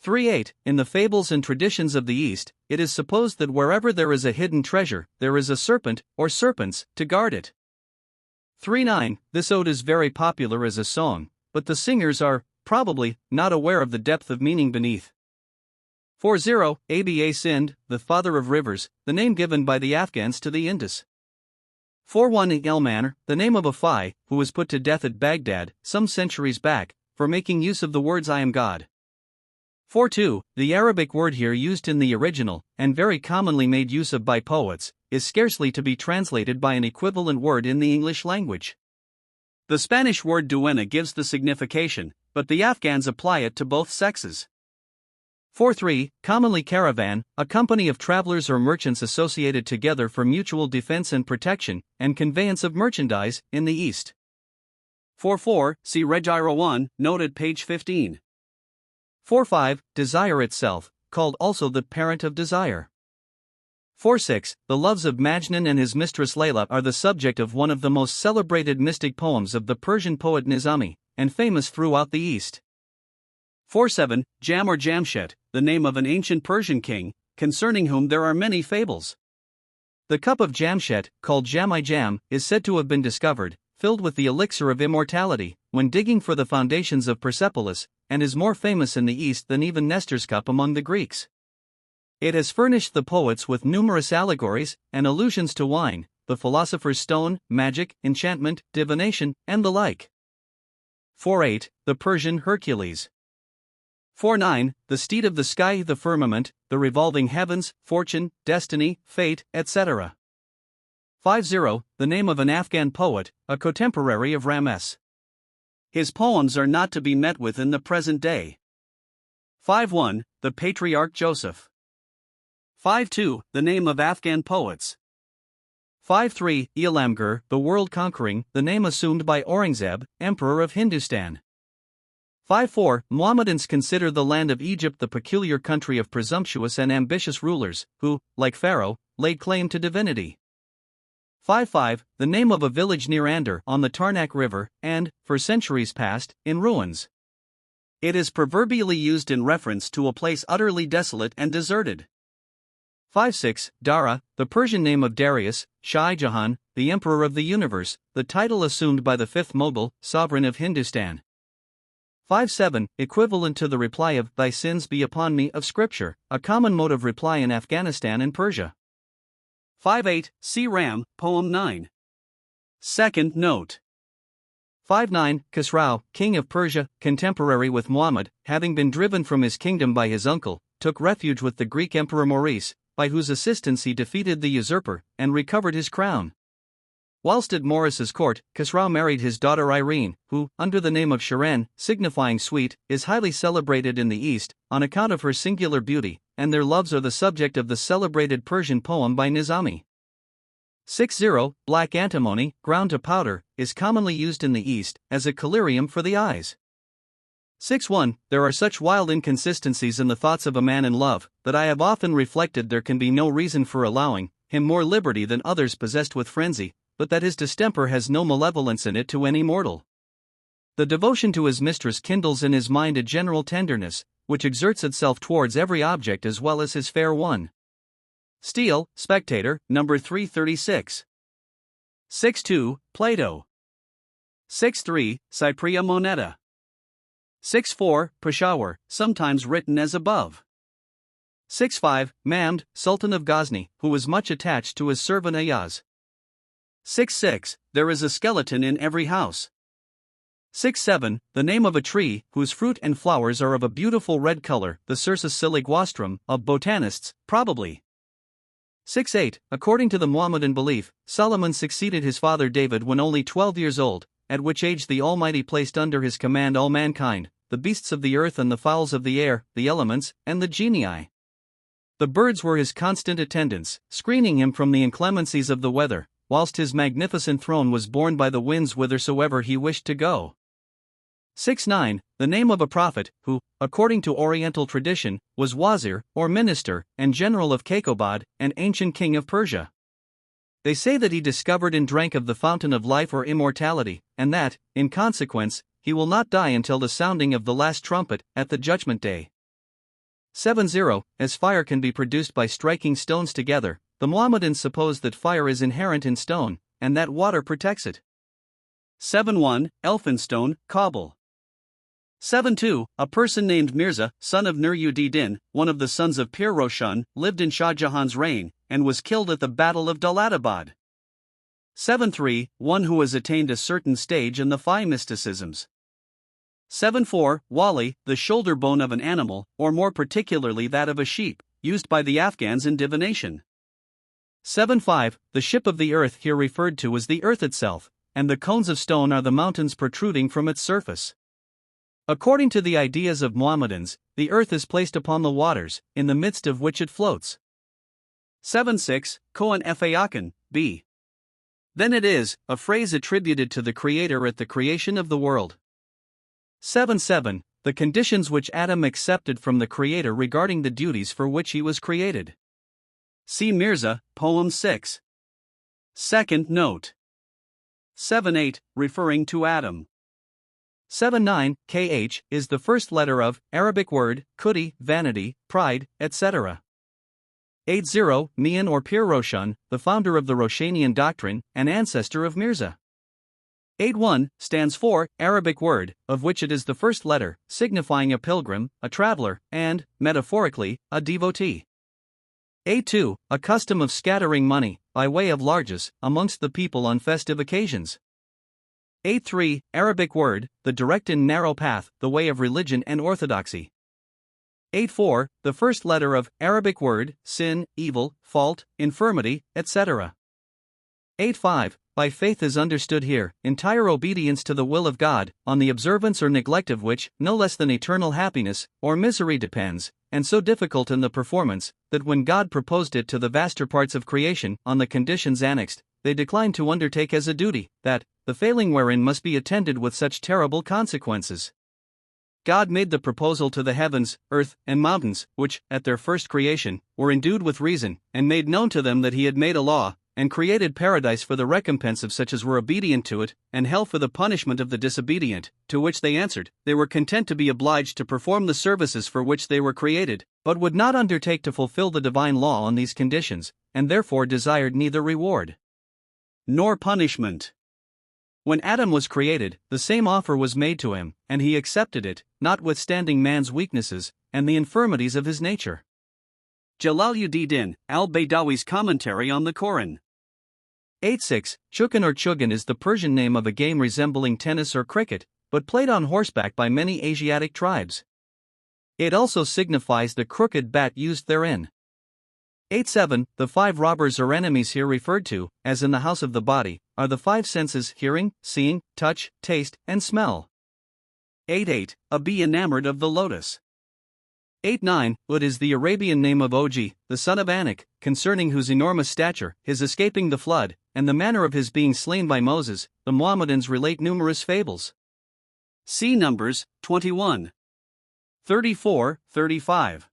[SPEAKER 1] 3.8. In the fables and traditions of the East, it is supposed that wherever there is a hidden treasure, there is a serpent, or serpents, to guard it. 3.9. This ode is very popular as a song, but the singers are, probably, not aware of the depth of meaning beneath. 4.0. Aba Sind, the father of rivers, the name given by the Afghans to the Indus. 4.1. Elmaner, the name of a Phi, who was put to death at Baghdad, some centuries back, for making use of the words I am God. 4.2. The Arabic word here used in the original, and very commonly made use of by poets, is scarcely to be translated by an equivalent word in the English language. The Spanish word duenna gives the signification, but the Afghans apply it to both sexes. 4.3. Commonly caravan, a company of travelers or merchants associated together for mutual defense and protection, and conveyance of merchandise, in the East. 4.4. See Regiro 1, note at page 15. 4.5. Desire itself, called also the parent of desire. 4.6. The loves of Majnun and his mistress Layla are the subject of one of the most celebrated mystic poems of the Persian poet Nizami, and famous throughout the East. 4.7. Jam or Jamshet, the name of an ancient Persian king, concerning whom there are many fables. The cup of Jamshet, called Jam-i-Jam, is said to have been discovered, filled with the elixir of immortality, when digging for the foundations of Persepolis, and is more famous in the East than even Nestor's cup among the Greeks. It has furnished the poets with numerous allegories and allusions to wine, the philosopher's stone, magic, enchantment, divination, and the like. 4.8. The Persian Hercules. 4.9. The steed of the sky, the firmament, the revolving heavens, fortune, destiny, fate, etc. 5.0. The name of an Afghan poet, a contemporary of Rames. His poems are not to be met with in the present day. 5.1. The Patriarch Joseph. 5.2. The name of Afghan poets. 5.3. Ilamgir, the world-conquering, the name assumed by Aurangzeb, Emperor of Hindustan. 5.4. Mohammedans consider the land of Egypt the peculiar country of presumptuous and ambitious rulers, who, like Pharaoh, laid claim to divinity. 5.5. The name of a village near Andar on the Tarnak River, and, for centuries past, in ruins. It is proverbially used in reference to a place utterly desolate and deserted. 5.6. Dara, the Persian name of Darius, Shah Jahan, the Emperor of the Universe, the title assumed by the fifth Mughal, sovereign of Hindustan. 5.7. Equivalent to the reply of, Thy sins be upon me, of Scripture, a common mode of reply in Afghanistan and Persia. 5.8. See Ram, Poem 9. Second note. 5.9. Khusrau, king of Persia, contemporary with Muhammad, having been driven from his kingdom by his uncle, took refuge with the Greek Emperor Maurice, by whose assistance he defeated the usurper, and recovered his crown. Whilst at Maurice's court, Khusrau married his daughter Irene, who, under the name of Shirin, signifying sweet, is highly celebrated in the East, on account of her singular beauty, and their loves are the subject of the celebrated Persian poem by Nizami. 6.0. Black antimony, ground to powder, is commonly used in the East, as a collyrium for the eyes. 6.1. There are such wild inconsistencies in the thoughts of a man in love, that I have often reflected there can be no reason for allowing him more liberty than others possessed with frenzy, but that his distemper has no malevolence in it to any mortal. The devotion to his mistress kindles in his mind a general tenderness, which exerts itself towards every object as well as his fair one. Steele, Spectator, number 336. 6.2, Plato. 6.3, Cypria Moneta. 6.4, Peshawar, sometimes written as above. 6.5, Mamd, Sultan of Ghazni, who was much attached to his servant Ayaz. 6.6, There is a skeleton in every house. 6.7, The name of a tree, whose fruit and flowers are of a beautiful red color, the Cercis siliguastrum, of botanists, probably. 6.8, According to the Mohammedan belief, Solomon succeeded his father David when only 12 years old, at which age the Almighty placed under his command all mankind, the beasts of the earth and the fowls of the air, the elements, and the genii. The birds were his constant attendants, screening him from the inclemencies of the weather, whilst his magnificent throne was borne by the winds whithersoever he wished to go. 6.9, The name of a prophet, who, according to Oriental tradition, was wazir, or minister, and general of Kaikobad, an ancient king of Persia. They say that he discovered and drank of the fountain of life or immortality, and that, in consequence, he will not die until the sounding of the last trumpet, at the judgment day. 7.0, As fire can be produced by striking stones together, the Mohammedans suppose that fire is inherent in stone, and that water protects it. 7.1, Elphinstone, Kabul. 7.2, A person named Mirza, son of Nur-ud-Din, one of the sons of Pir Roshan, lived in Shah Jahan's reign, and was killed at the Battle of Daulatabad. 7.3, One who has attained a certain stage in the five mysticisms. 7.4, Wali, the shoulder bone of an animal, or more particularly that of a sheep, used by the Afghans in divination. 7.5, The ship of the earth here referred to is the earth itself, and the cones of stone are the mountains protruding from its surface. According to the ideas of Mohammedans, the earth is placed upon the waters, in the midst of which it floats. 7.6, Koan Fayakan, b. Then it is, a phrase attributed to the Creator at the creation of the world. 7.7, The conditions which Adam accepted from the Creator regarding the duties for which he was created. See Mirza, Poem 6. Second note. 7.8, Referring to Adam. 7.9, Kh, is the first letter of, Arabic word, kuti, vanity, pride, etc. 8.0, Mian or Pir Roshan, the founder of the Roshanian doctrine, and ancestor of Mirza. 8.1, stands for, Arabic word, of which it is the first letter, signifying a pilgrim, a traveler, and, metaphorically, a devotee. 8.2, a custom of scattering money, by way of largesse, amongst the people on festive occasions. 8.3, Arabic word, the direct and narrow path, the way of religion and orthodoxy. 8.4, the first letter of, Arabic word, sin, evil, fault, infirmity, etc. 8.5, by faith is understood here, entire obedience to the will of God, on the observance or neglect of which, no less than eternal happiness, or misery depends, and so difficult in the performance, that when God proposed it to the vaster parts of creation, on the conditions annexed, they declined to undertake as a duty, that, the failing wherein must be attended with such terrible consequences. God made the proposal to the heavens, earth, and mountains, which, at their first creation, were endued with reason, and made known to them that he had made a law, and created paradise for the recompense of such as were obedient to it, and hell for the punishment of the disobedient, to which they answered, they were content to be obliged to perform the services for which they were created, but would not undertake to fulfill the divine law on these conditions, and therefore desired neither reward nor punishment. When Adam was created, the same offer was made to him, and he accepted it, notwithstanding man's weaknesses, and the infirmities of his nature. Jalaluddin, al-Baydawi's commentary on the Quran. 8.6, Chugan or Chugan is the Persian name of a game resembling tennis or cricket, but played on horseback by many Asiatic tribes. It also signifies the crooked bat used therein. 8.7, the five robbers or enemies here referred to, as in the house of the body, are the five senses: hearing, seeing, touch, taste, and smell. 8.8, a bee enamored of the lotus. 8.9, Ud is the Arabian name of Oji, the son of Anak, concerning whose enormous stature, his escaping the flood, and the manner of his being slain by Moses, the Mohammedans relate numerous fables. See Numbers 21. 34, 35.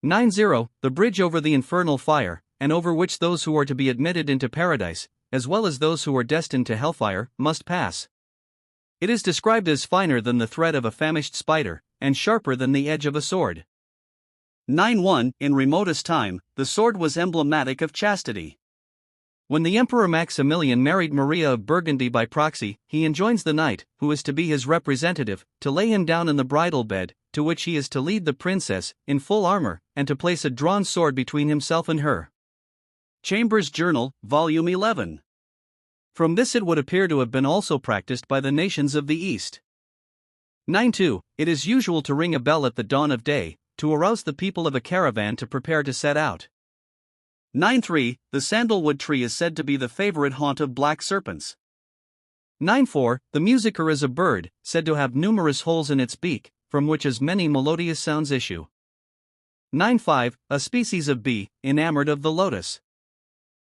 [SPEAKER 1] 9.0, the bridge over the infernal fire, and over which those who are to be admitted into paradise, as well as those who are destined to hellfire, must pass. It is described as finer than the thread of a famished spider, and sharper than the edge of a sword. 9-1 In remotest time, the sword was emblematic of chastity. When the Emperor Maximilian married Maria of Burgundy by proxy, he enjoins the knight, who is to be his representative, to lay him down in the bridal bed, to which he is to lead the princess, in full armor, and to place a drawn sword between himself and her. Chambers' Journal, Volume 11. From this it would appear to have been also practiced by the nations of the East. 9-2 It is usual to ring a bell at the dawn of day, to arouse the people of a caravan to prepare to set out. 9-3 The sandalwood tree is said to be the favorite haunt of black serpents. 9-4 The musicker is a bird, said to have numerous holes in its beak, from which as many melodious sounds issue. 9-5 A species of bee, enamored of the lotus.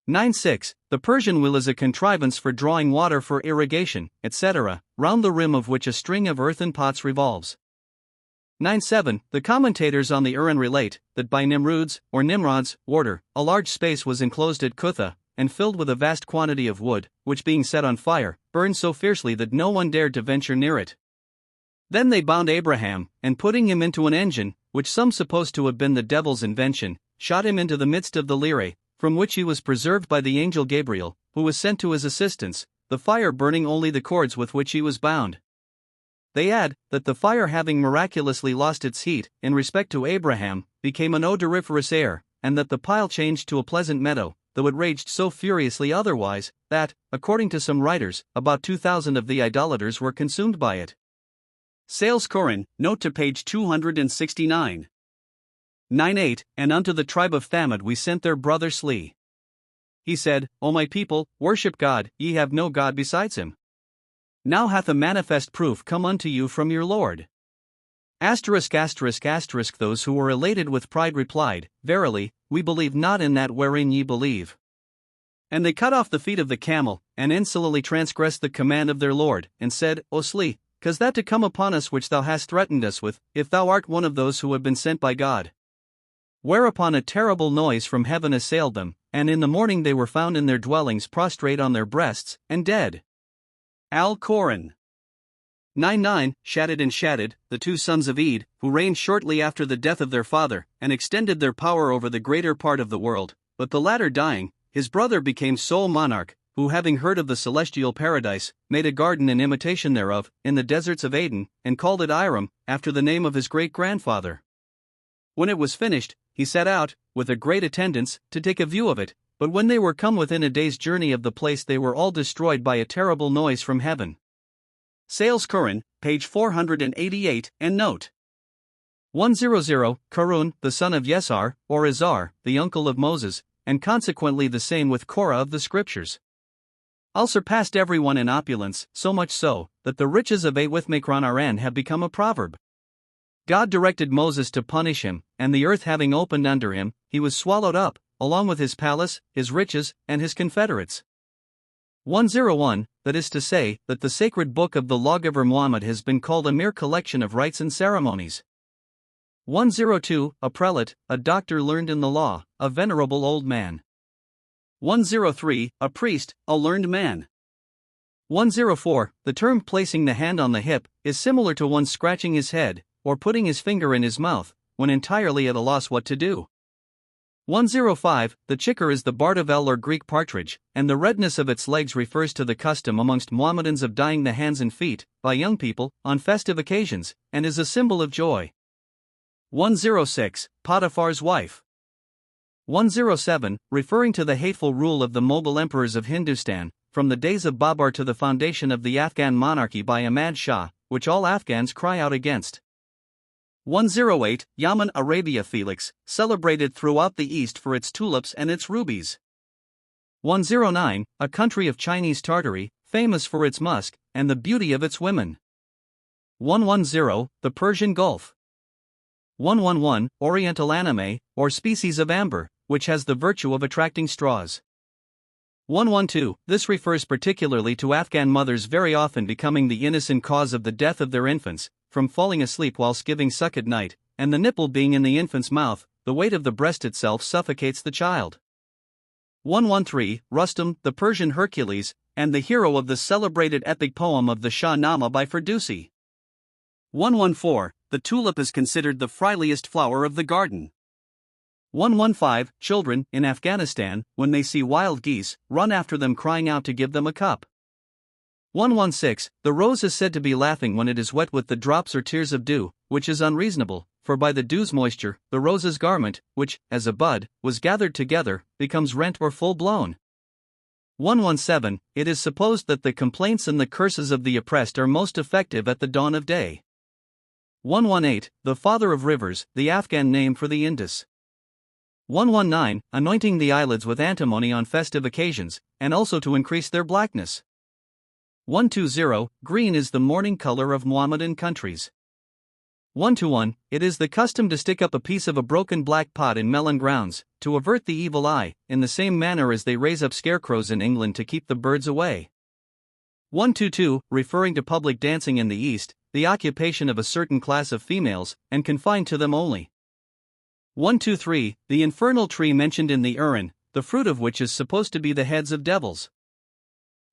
[SPEAKER 1] 9-6 The Persian wheel is a contrivance for drawing water for irrigation, etc., round the rim of which a string of earthen pots revolves. 9-7 The commentators on the Quran relate that by Nimrod's, or Nimrod's, order, a large space was enclosed at Kutha, and filled with a vast quantity of wood, which being set on fire, burned so fiercely that no one dared to venture near it. Then they bound Abraham, and putting him into an engine, which some suppose to have been the devil's invention, shot him into the midst of the lyre, from which he was preserved by the angel Gabriel, who was sent to his assistance, the fire burning only the cords with which he was bound. They add, that the fire having miraculously lost its heat, in respect to Abraham, became an odoriferous air, and that the pile changed to a pleasant meadow, though it raged so furiously otherwise, that, according to some writers, about 2,000 of the idolaters were consumed by it. Sales Quran, note to page 269. 9-8 And unto the tribe of Thamud we sent their brother Sli. He said, O my people, worship God, ye have no God besides him. Now hath a manifest proof come unto you from your Lord. ******* Those who were elated with pride replied, Verily, we believe not in that wherein ye believe. And they cut off the feet of the camel, and insolently transgressed the command of their Lord, and said, O Sli, cause that to come upon us which thou hast threatened us with, if thou art one of those who have been sent by God. Whereupon a terrible noise from heaven assailed them, and in the morning they were found in their dwellings prostrate on their breasts, and dead. Al-Quran. 9-9 Shaddad and Shaddad, the two sons of Ed, who reigned shortly after the death of their father, and extended their power over the greater part of the world, but the latter dying, his brother became sole monarch, who having heard of the celestial paradise, made a garden in imitation thereof, in the deserts of Aden, and called it Iram, after the name of his great-grandfather. When it was finished, he set out, with a great attendance, to take a view of it, but when they were come within a day's journey of the place they were all destroyed by a terrible noise from heaven. Sales Quran, page 488, and note. 100 Qarun, the son of Yesar, or Azar, the uncle of Moses, and consequently the same with Korah of the scriptures. Al surpassed everyone in opulence, so much so, that the riches of Awithmakran Aran have become a proverb. God directed Moses to punish him, and the earth having opened under him, he was swallowed up, along with his palace, his riches, and his confederates. 101 That is to say, that the sacred book of the lawgiver Muhammad has been called a mere collection of rites and ceremonies. 102 A prelate, a doctor learned in the law, a venerable old man. 103 A priest, a learned man. 104 The term placing the hand on the hip is similar to one scratching his head, or putting his finger in his mouth, when entirely at a loss what to do. 105 The chicker is the bardavel or Greek partridge, and the redness of its legs refers to the custom amongst Mohammedans of dyeing the hands and feet, by young people, on festive occasions, and is a symbol of joy. 106 Potiphar's wife. 107 Referring to the hateful rule of the Mughal emperors of Hindustan, from the days of Babar to the foundation of the Afghan monarchy by Ahmad Shah, which all Afghans cry out against. 108 Yaman Arabia Felix, celebrated throughout the East for its tulips and its rubies. 109 A country of Chinese Tartary, famous for its musk, and the beauty of its women. 110 The Persian Gulf. 111 Oriental anime, or species of amber, which has the virtue of attracting straws. 112 This refers particularly to Afghan mothers very often becoming the innocent cause of the death of their infants, from falling asleep whilst giving suck at night, and the nipple being in the infant's mouth, the weight of the breast itself suffocates the child. 113 Rustam, the Persian Hercules, and the hero of the celebrated epic poem of the Shah Nama by Ferdowsi. 114 The tulip is considered the friendliest flower of the garden. 115. Children, in Afghanistan, when they see wild geese, run after them crying out to give them a cup. 116. The rose is said to be laughing when it is wet with the drops or tears of dew, which is unreasonable, for by the dew's moisture, the rose's garment, which, as a bud, was gathered together, becomes rent or full-blown. 117. It is supposed that the complaints and the curses of the oppressed are most effective at the dawn of day. 118. The father of rivers, the Afghan name for the Indus. 119. Anointing the eyelids with antimony on festive occasions, and also to increase their blackness. 120. Green is the mourning color of Mohammedan countries. 121. It is the custom to stick up a piece of a broken black pot in melon grounds, to avert the evil eye, in the same manner as they raise up scarecrows in England to keep the birds away. 122. Referring to public dancing in the East, the occupation of a certain class of females, and confined to them only. 123. The infernal tree mentioned in the Urin, the fruit of which is supposed to be the heads of devils.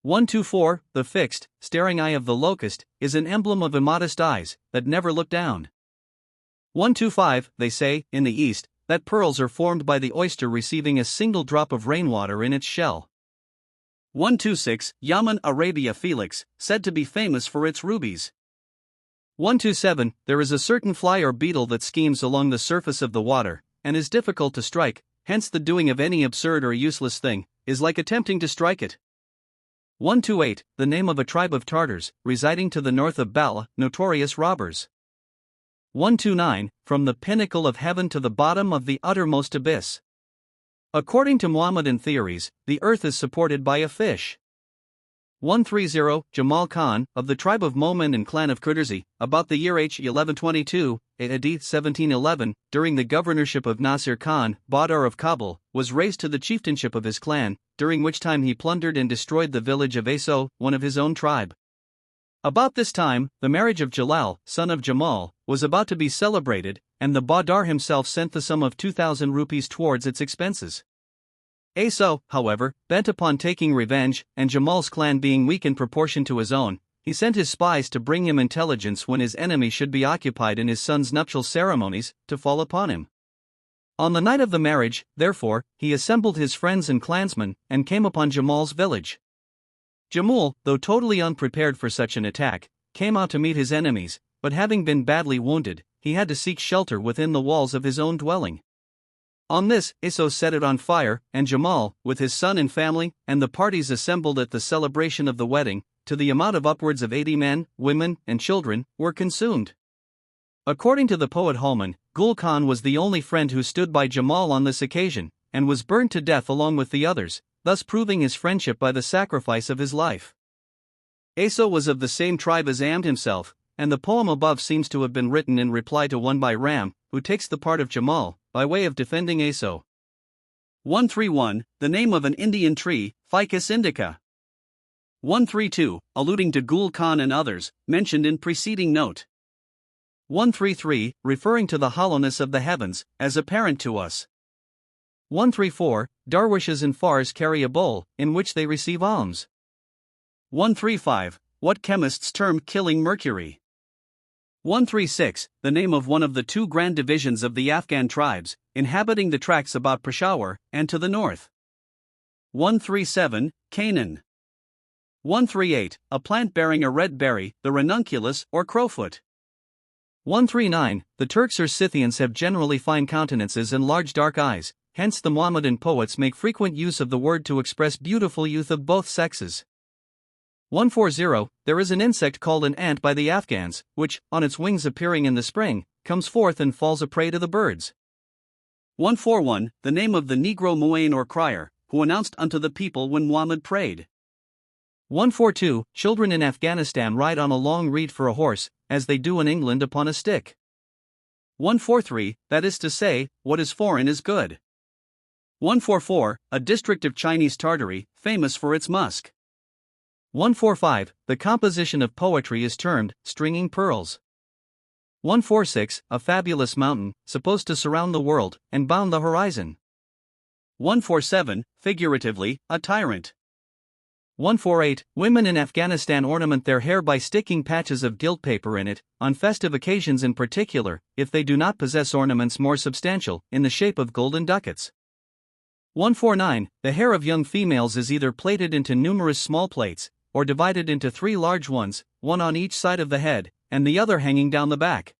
[SPEAKER 1] 124. The fixed, staring eye of the locust, is an emblem of immodest eyes, that never look down. 125. They say, in the East, that pearls are formed by the oyster receiving a single drop of rainwater in its shell. 126. Yaman, Arabia Felix, said to be famous for its rubies. 127. There is a certain fly or beetle that schemes along the surface of the water, and is difficult to strike, hence the doing of any absurd or useless thing, is like attempting to strike it. 128. The name of a tribe of Tartars, residing to the north of Bala, notorious robbers. 129. From the pinnacle of heaven to the bottom of the uttermost abyss. According to Mohammedan theories, the earth is supported by a fish. 130. Jamal Khan, of the tribe of Momin and clan of Kuderzi, about the year H. 1122, Hadith 1711, during the governorship of Nasir Khan, Badar of Kabul, was raised to the chieftainship of his clan, during which time he plundered and destroyed the village of Aso, one of his own tribe. About this time, the marriage of Jalal, son of Jamal, was about to be celebrated, and the Badar himself sent the sum of 2,000 rupees towards its expenses. Aso, however, bent upon taking revenge, and Jamal's clan being weak in proportion to his own, he sent his spies to bring him intelligence when his enemy should be occupied in his son's nuptial ceremonies, to fall upon him. On the night of the marriage, therefore, he assembled his friends and clansmen, and came upon Jamal's village. Jamal, though totally unprepared for such an attack, came out to meet his enemies, but having been badly wounded, he had to seek shelter within the walls of his own dwelling. On this, Aso set it on fire, and Jamal, with his son and family, and the parties assembled at the celebration of the wedding, to the amount of upwards of 80 men, women, and children, were consumed. According to the poet Holman, Gul Khan was the only friend who stood by Jamal on this occasion, and was burned to death along with the others, thus proving his friendship by the sacrifice of his life. Aso was of the same tribe as Amd himself, and the poem above seems to have been written in reply to one by Ram, who takes the part of Jamal, by way of defending Aso. 131. The name of an Indian tree, Ficus indica. 132. Alluding to Gul Khan and others, mentioned in preceding note. 133. Referring to the hollowness of the heavens, as apparent to us. 134. Darwishes and Fars carry a bowl, in which they receive alms. 135. What chemists term killing mercury. 136. The name of one of the two grand divisions of the Afghan tribes, inhabiting the tracts about Peshawar, and to the north. 137. Canaan. 138. A plant bearing a red berry, the ranunculus, or crowfoot. 139. The Turks or Scythians have generally fine countenances and large dark eyes, hence the Mohammedan poets make frequent use of the word to express beautiful youth of both sexes. 140. There is an insect called an ant by the Afghans, which, on its wings appearing in the spring, comes forth and falls a prey to the birds. 141. The name of the Negro muezzin or crier, who announced unto the people when Muhammad prayed. 142. Children in Afghanistan ride on a long reed for a horse, as they do in England upon a stick. 143. That is to say, what is foreign is good. 144. A district of Chinese Tartary, famous for its musk. 145. The composition of poetry is termed stringing pearls. 146. A fabulous mountain, supposed to surround the world, and bound the horizon. 147. Figuratively, a tyrant. 148. Women in Afghanistan ornament their hair by sticking patches of gilt paper in it, on festive occasions in particular, if they do not possess ornaments more substantial, in the shape of golden ducats. 149. The hair of young females is either plaited into numerous small plaits, or divided into 3 large ones, one on each side of the head, and the other hanging down the back.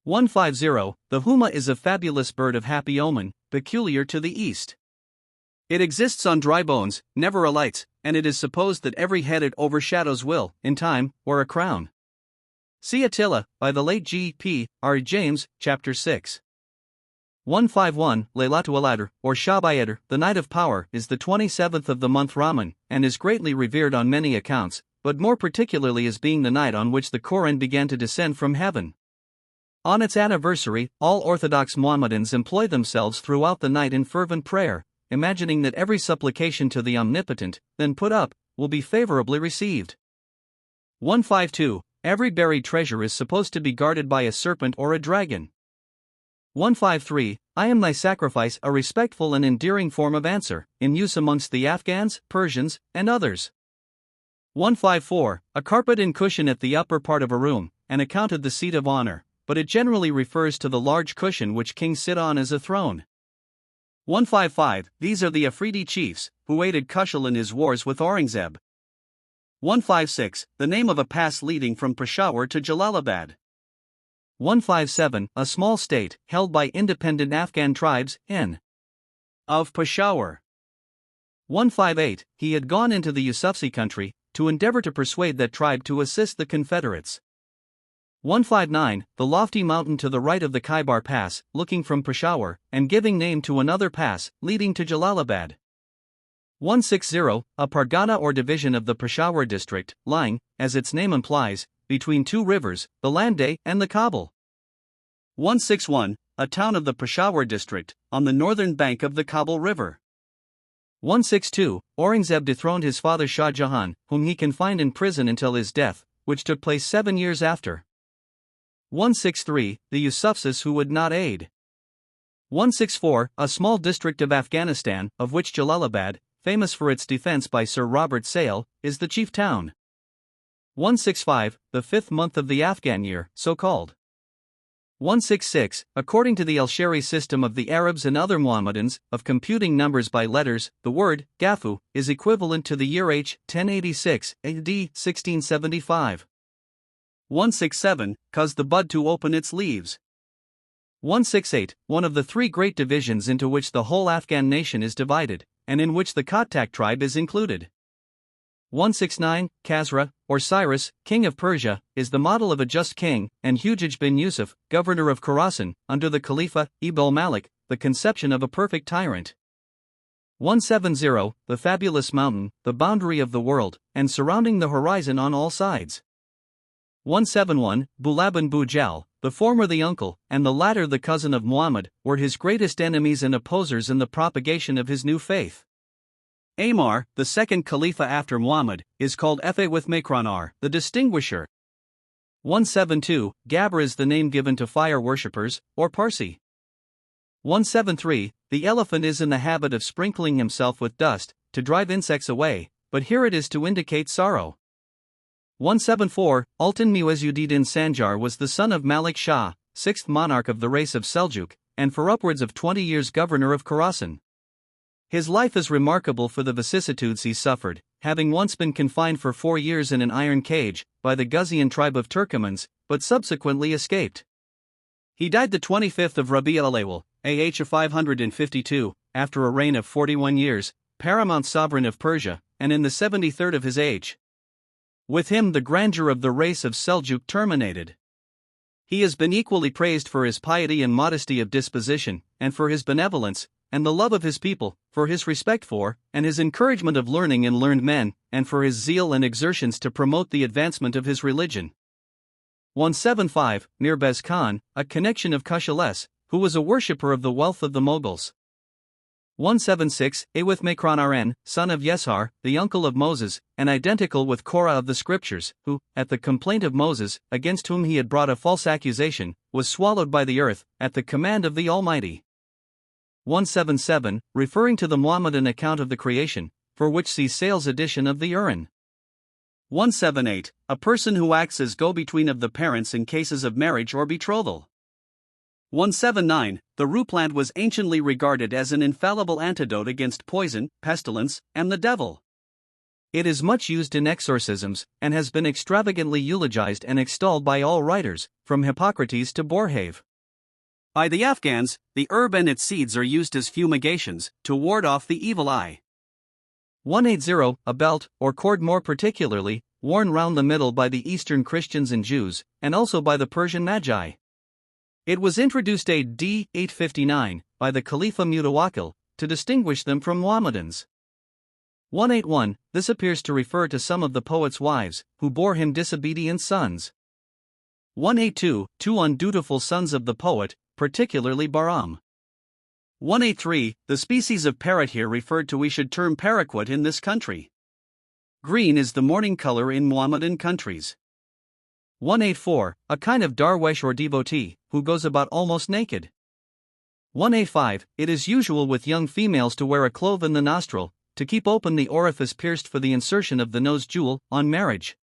[SPEAKER 1] 150. The huma is a fabulous bird of happy omen, peculiar to the East. It exists on dry bones, never alights, and it is supposed that every head it overshadows will, in time, wear a crown. See Attila, by the late G. R. James, Chapter 6. 151. Laylatul Qadr, or Shab-i-Qadr, the night of power, is the 27th of the month Rahman, and is greatly revered on many accounts, but more particularly as being the night on which the Quran began to descend from heaven. On its anniversary, all Orthodox Mohammedans employ themselves throughout the night in fervent prayer, imagining that every supplication to the Omnipotent, then put up, will be favorably received. 152. Every buried treasure is supposed to be guarded by a serpent or a dragon. 153. I am thy sacrifice, a respectful and endearing form of answer, in use amongst the Afghans, Persians, and others. 154. A carpet and cushion at the upper part of a room, and accounted the seat of honor, but it generally refers to the large cushion which kings sit on as a throne. 155. These are the Afridi chiefs, who aided Khushhal in his wars with Aurangzeb. 156. The name of a pass leading from Peshawar to Jalalabad. 157. A small state, held by independent Afghan tribes, in of Peshawar. 158. He had gone into the Yusufsi country, to endeavor to persuade that tribe to assist the Confederates. 159. The lofty mountain to the right of the Khyber Pass, looking from Peshawar, and giving name to another pass, leading to Jalalabad. 160. A pargana or division of the Peshawar district, lying, as its name implies, between 2 rivers, the Landay and the Kabul. 161. A town of the Peshawar district, on the northern bank of the Kabul River. 162. Aurangzeb dethroned his father Shah Jahan, whom he confined in prison until his death, which took place 7 years after. 163. The Yusufsis who would not aid. 164. A small district of Afghanistan, of which Jalalabad, famous for its defense by Sir Robert Sale, is the chief town. 165. The 5th month of the Afghan year, so called. 166. According to the Al-Shari system of the Arabs and other Mohammedans, of computing numbers by letters, the word, Gafu, is equivalent to the year H, 1086, AD, 1675. 167. Cause the bud to open its leaves. 168. One of the 3 great divisions into which the whole Afghan nation is divided, and in which the Khattak tribe is included. 169. Khazra, or Cyrus, king of Persia, is the model of a just king, and Hujaj bin Yusuf, governor of Khorasan, under the Khalifa, Ibn al-Malik, the conception of a perfect tyrant. 170. The fabulous mountain, the boundary of the world, and surrounding the horizon on all sides. 171. Bulaban Bujal, the former the uncle, and the latter the cousin of Muhammad, were his greatest enemies and opposers in the propagation of his new faith. Amar, the second Khalifa after Muhammad, is called Efe with Makronar, the distinguisher. 172. Gabra is the name given to fire worshippers, or Parsi. 173. The elephant is in the habit of sprinkling himself with dust, to drive insects away, but here it is to indicate sorrow. 174. Ultan Muezzuddin Sanjar was the son of Malik Shah, 6th monarch of the race of Seljuk, and for upwards of 20 years governor of Khorasan. His life is remarkable for the vicissitudes he suffered, having once been confined for 4 years in an iron cage, by the Ghuzian tribe of Turkomans, but subsequently escaped. He died the 25th of Rabi' al-Awwal, AH 552, after a reign of 41 years, paramount sovereign of Persia, and in the 73rd of his age. With him the grandeur of the race of Seljuk terminated. He has been equally praised for his piety and modesty of disposition, and for his benevolence, and the love of his people, for his respect for, and his encouragement of learning and learned men, and for his zeal and exertions to promote the advancement of his religion. 175. Mirbez Khan, a connection of Khushhal, who was a worshipper of the wealth of the Mughals. 176. Awith Makronar, son of Yeshar, the uncle of Moses, and identical with Korah of the scriptures, who, at the complaint of Moses, against whom he had brought a false accusation, was swallowed by the earth, at the command of the Almighty. 177. Referring to the Mohammedan account of the creation, for which see Sale's edition of the Urin. 178. A person who acts as go-between of the parents in cases of marriage or betrothal. 179. The rue plant was anciently regarded as an infallible antidote against poison, pestilence, and the devil. It is much used in exorcisms, and has been extravagantly eulogized and extolled by all writers, from Hippocrates to Borhave. By the Afghans, the herb and its seeds are used as fumigations, to ward off the evil eye. 180. A belt, or cord more particularly, worn round the middle by the Eastern Christians and Jews, and also by the Persian Magi. It was introduced A.D. 859, by the Khalifa Mutawakkil, to distinguish them from Mohammedans. 181. This appears to refer to some of the poet's wives, who bore him disobedient sons. 182. Two undutiful sons of the poet, particularly Bahram. 183. The species of parrot here referred to we should term paraquat in this country. Green is the mourning color in Mohammedan countries. 184. A kind of darwesh or devotee, who goes about almost naked. 185. It is usual with young females to wear a clove in the nostril, to keep open the orifice pierced for the insertion of the nose jewel, on marriage.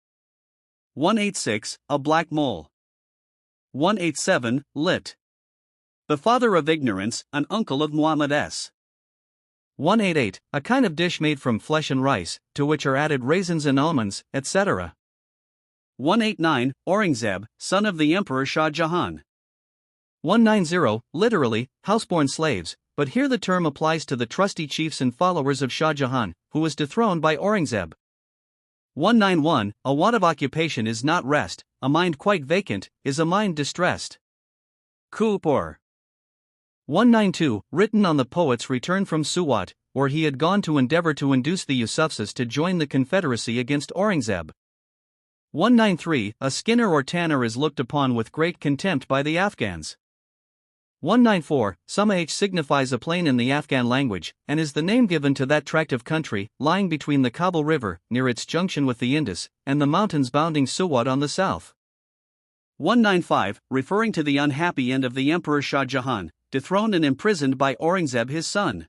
[SPEAKER 1] 186. A black mole. 187. Lit. The father of ignorance, an uncle of Muhammad S. 188. A kind of dish made from flesh and rice, to which are added raisins and almonds, etc. 189. Aurangzeb, son of the Emperor Shah Jahan. 190. Literally, houseborn slaves, but here the term applies to the trusty chiefs and followers of Shah Jahan, who was dethroned by Aurangzeb. 191. A want of occupation is not rest, a mind quite vacant, is a mind distressed. Kupur. 192. Written on the poet's return from Suwat, where he had gone to endeavor to induce the Yusufis to join the confederacy against Aurangzeb. 193. A skinner or tanner is looked upon with great contempt by the Afghans. 194. Samah signifies a plain in the Afghan language, and is the name given to that tract of country, lying between the Kabul River, near its junction with the Indus, and the mountains bounding Suwat on the south. 195. Referring to the unhappy end of the Emperor Shah Jahan, dethroned and imprisoned by Aurangzeb his son.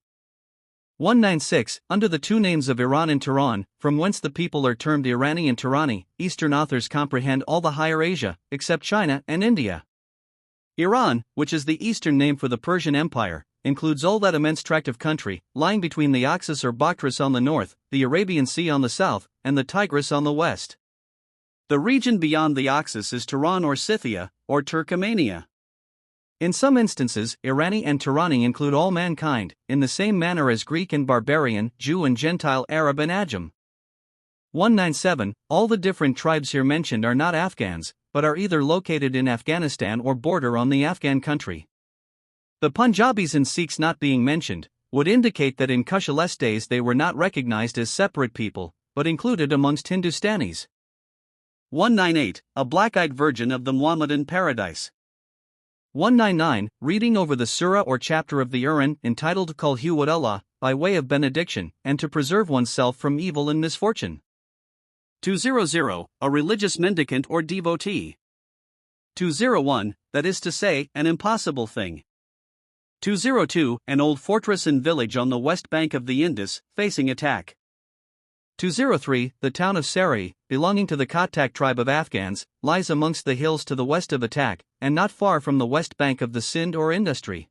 [SPEAKER 1] 196. Under the two names of Iran and Tehran, from whence the people are termed Irani and Turani, Eastern authors comprehend all the Higher Asia, except China and India. Iran, which is the Eastern name for the Persian Empire, includes all that immense tract of country, lying between the Oxus or Bactris on the north, the Arabian Sea on the south, and the Tigris on the west. The region beyond the Oxus is Turan or Scythia, or Turkomania. In some instances, Irani and Turani include all mankind, in the same manner as Greek and barbarian, Jew and Gentile, Arab and Ajam. 197. All the different tribes here mentioned are not Afghans, but are either located in Afghanistan or border on the Afghan country. The Punjabis and Sikhs not being mentioned, would indicate that in Khushhal's days they were not recognized as separate people, but included amongst Hindustanis. 198. A black-eyed virgin of the Mohammedan paradise. 199. Reading over the surah or chapter of the Urin, entitled Qul Huwa Allah, by way of benediction, and to preserve oneself from evil and misfortune. 200. A religious mendicant or devotee. 201. That is to say, an impossible thing. 202. An old fortress and village on the west bank of the Indus, facing attack. 203. The town of Sarai, belonging to the Khattak tribe of Afghans, lies amongst the hills to the west of Attack, and not far from the west bank of the Sindh or Industry.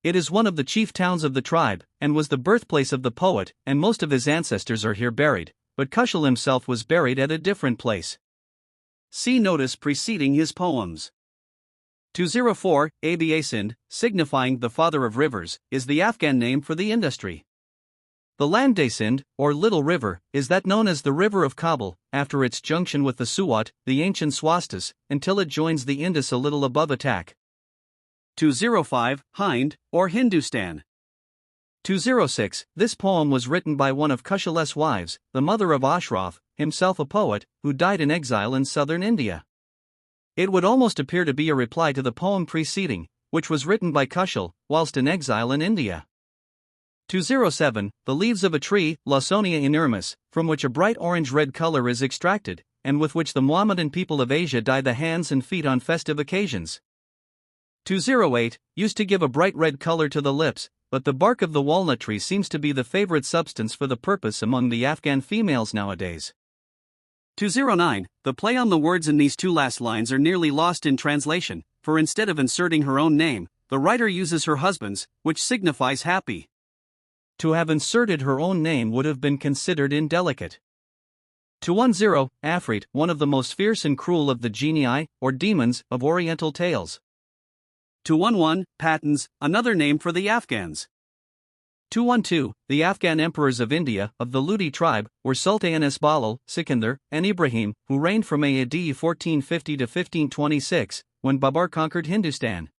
[SPEAKER 1] It is one of the chief towns of the tribe, and was the birthplace of the poet, and most of his ancestors are here buried, but Khushhal himself was buried at a different place. See notice preceding his poems. 204. Aba Sindh, signifying the father of rivers, is the Afghan name for the industry. The Lande Sindh, or Little River, is that known as the River of Kabul, after its junction with the Suwat, the ancient Swastas, until it joins the Indus a little above Attack. 205. Hind, or Hindustan. 206. This poem was written by one of Khushhal's wives, the mother of Ashraf, himself a poet, who died in exile in southern India. It would almost appear to be a reply to the poem preceding, which was written by Khushhal, whilst in exile in India. 207. The leaves of a tree, Lawsonia inermis, from which a bright orange-red color is extracted, and with which the Mohammedan people of Asia dye the hands and feet on festive occasions. 208. Used to give a bright red color to the lips, but the bark of the walnut tree seems to be the favorite substance for the purpose among the Afghan females nowadays. 209. The play on the words in these two last lines are nearly lost in translation, for instead of inserting her own name, the writer uses her husband's, which signifies happy. To have inserted her own name would have been considered indelicate. 210. Afrit, one of the most fierce and cruel of the genii, or demons, of Oriental tales. 211. Patans, another name for the Afghans. 212. The Afghan emperors of India, of the Ludi tribe, were Sultan Isbalal, Sikandar, and Ibrahim, who reigned from AD 1450 to 1526, when Babar conquered Hindustan.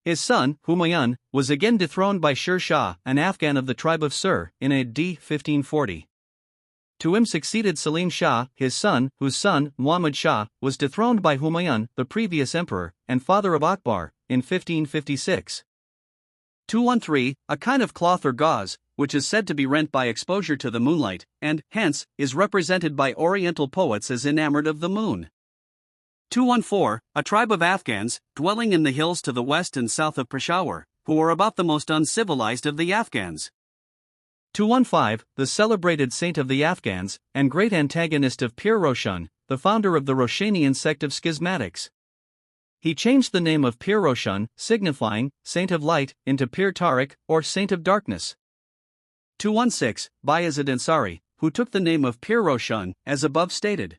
[SPEAKER 1] His son, Humayun, was again dethroned by Sher Shah, an Afghan of the tribe of Sur, in AD 1540. To him succeeded Salim Shah, his son, whose son, Muhammad Shah, was dethroned by Humayun, the previous emperor, and father of Akbar, in 1556. 213. A kind of cloth or gauze, which is said to be rent by exposure to the moonlight, and, hence, is represented by Oriental poets as enamored of the moon. 214. A tribe of Afghans, dwelling in the hills to the west and south of Peshawar, who are about the most uncivilized of the Afghans. 215. The celebrated saint of the Afghans, and great antagonist of Pir Roshan, the founder of the Roshanian sect of schismatics. He changed the name of Pir Roshan, signifying Saint of Light, into Pir Tariq, or Saint of Darkness. 216. Bayezid Ansari, who took the name of Pir Roshan, as above stated.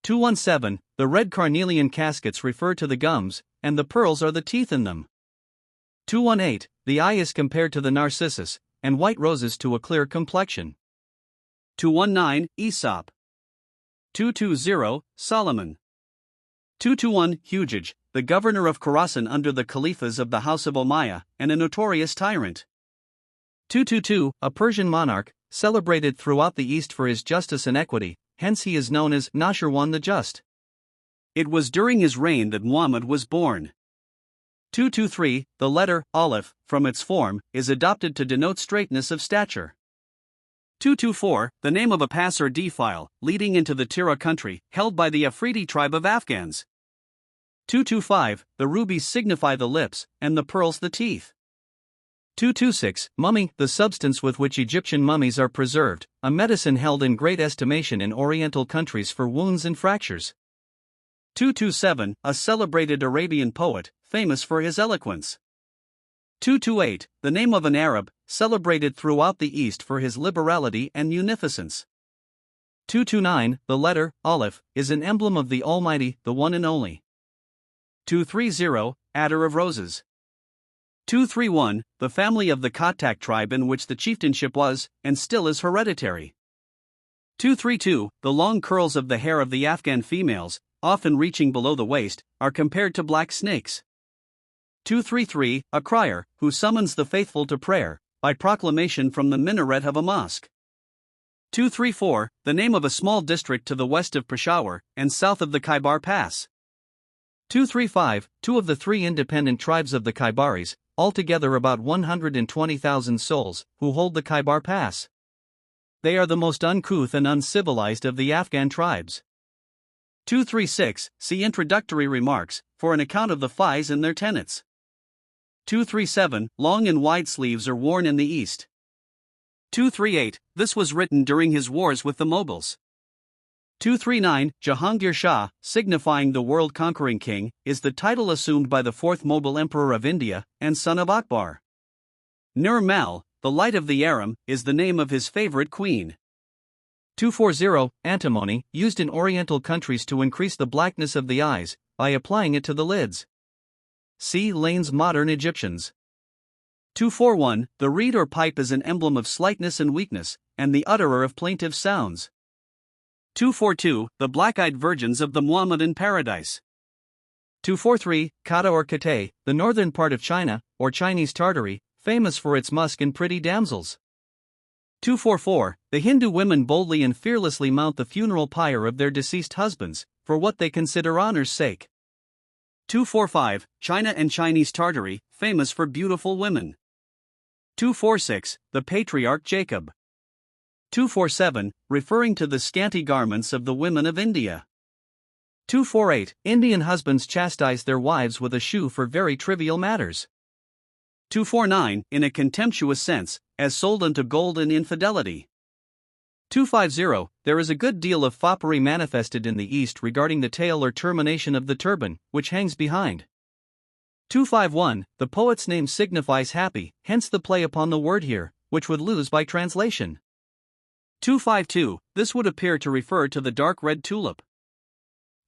[SPEAKER 1] 217. The red carnelian caskets refer to the gums, and the pearls are the teeth in them. 218. The eye is compared to the narcissus, and white roses to a clear complexion. 219. Aesop. 220. Solomon. 221. Hujaj, the governor of Khorasan under the caliphs of the house of Umayyah, and a notorious tyrant. 222. A Persian monarch, celebrated throughout the East for his justice and equity, hence he is known as Nashirwan the Just. It was during his reign that Muhammad was born. 223. The letter Aleph, from its form, is adopted to denote straightness of stature. 224. The name of a pass or defile, leading into the Tira country, held by the Afridi tribe of Afghans. 225. The rubies signify the lips, and the pearls the teeth. 226. Mummy, the substance with which Egyptian mummies are preserved, a medicine held in great estimation in Oriental countries for wounds and fractures. 227. A celebrated Arabian poet, famous for his eloquence. 228. The name of an Arab, celebrated throughout the East for his liberality and munificence. 229. The letter Aleph is an emblem of the Almighty, the One and Only. 230. Attar of Roses. 231. The family of the Khattak tribe in which the chieftainship was, and still is, hereditary. 232. The long curls of the hair of the Afghan females, often reaching below the waist, are compared to black snakes. 233. A crier, who summons the faithful to prayer, by proclamation from the minaret of a mosque. 234. The name of a small district to the west of Peshawar, and south of the Khyber Pass. 235. Two of the three independent tribes of the Khybaris, altogether about 120,000 souls, who hold the Khyber Pass. They are the most uncouth and uncivilized of the Afghan tribes. 236. See introductory remarks, for an account of the Fais and their tenets. 237. Long and wide sleeves are worn in the East. 238. This was written during his wars with the Mughals. 239. Jahangir Shah, signifying the world-conquering king, is the title assumed by the fourth Mughal emperor of India, and son of Akbar. Nur Mal, the light of the harem, is the name of his favorite queen. 240. Antimony, used in Oriental countries to increase the blackness of the eyes, by applying it to the lids. See Lane's Modern Egyptians. 241. The reed or pipe is an emblem of slightness and weakness, and the utterer of plaintive sounds. 242. The black-eyed virgins of the Muhammadan paradise. 243. Kata or Kate, the northern part of China, or Chinese Tartary, famous for its musk and pretty damsels. 244. The Hindu women boldly and fearlessly mount the funeral pyre of their deceased husbands, for what they consider honor's sake. 245. China and Chinese Tartary, famous for beautiful women. 246. The patriarch Jacob. 247. Referring to the scanty garments of the women of India. 248. Indian husbands chastise their wives with a shoe for very trivial matters. 249, in a contemptuous sense, as sold unto gold and infidelity. 250, there is a good deal of foppery manifested in the East regarding the tail or termination of the turban, which hangs behind. 251, the poet's name signifies happy, hence the play upon the word here, which would lose by translation. 252, this would appear to refer to the dark red tulip.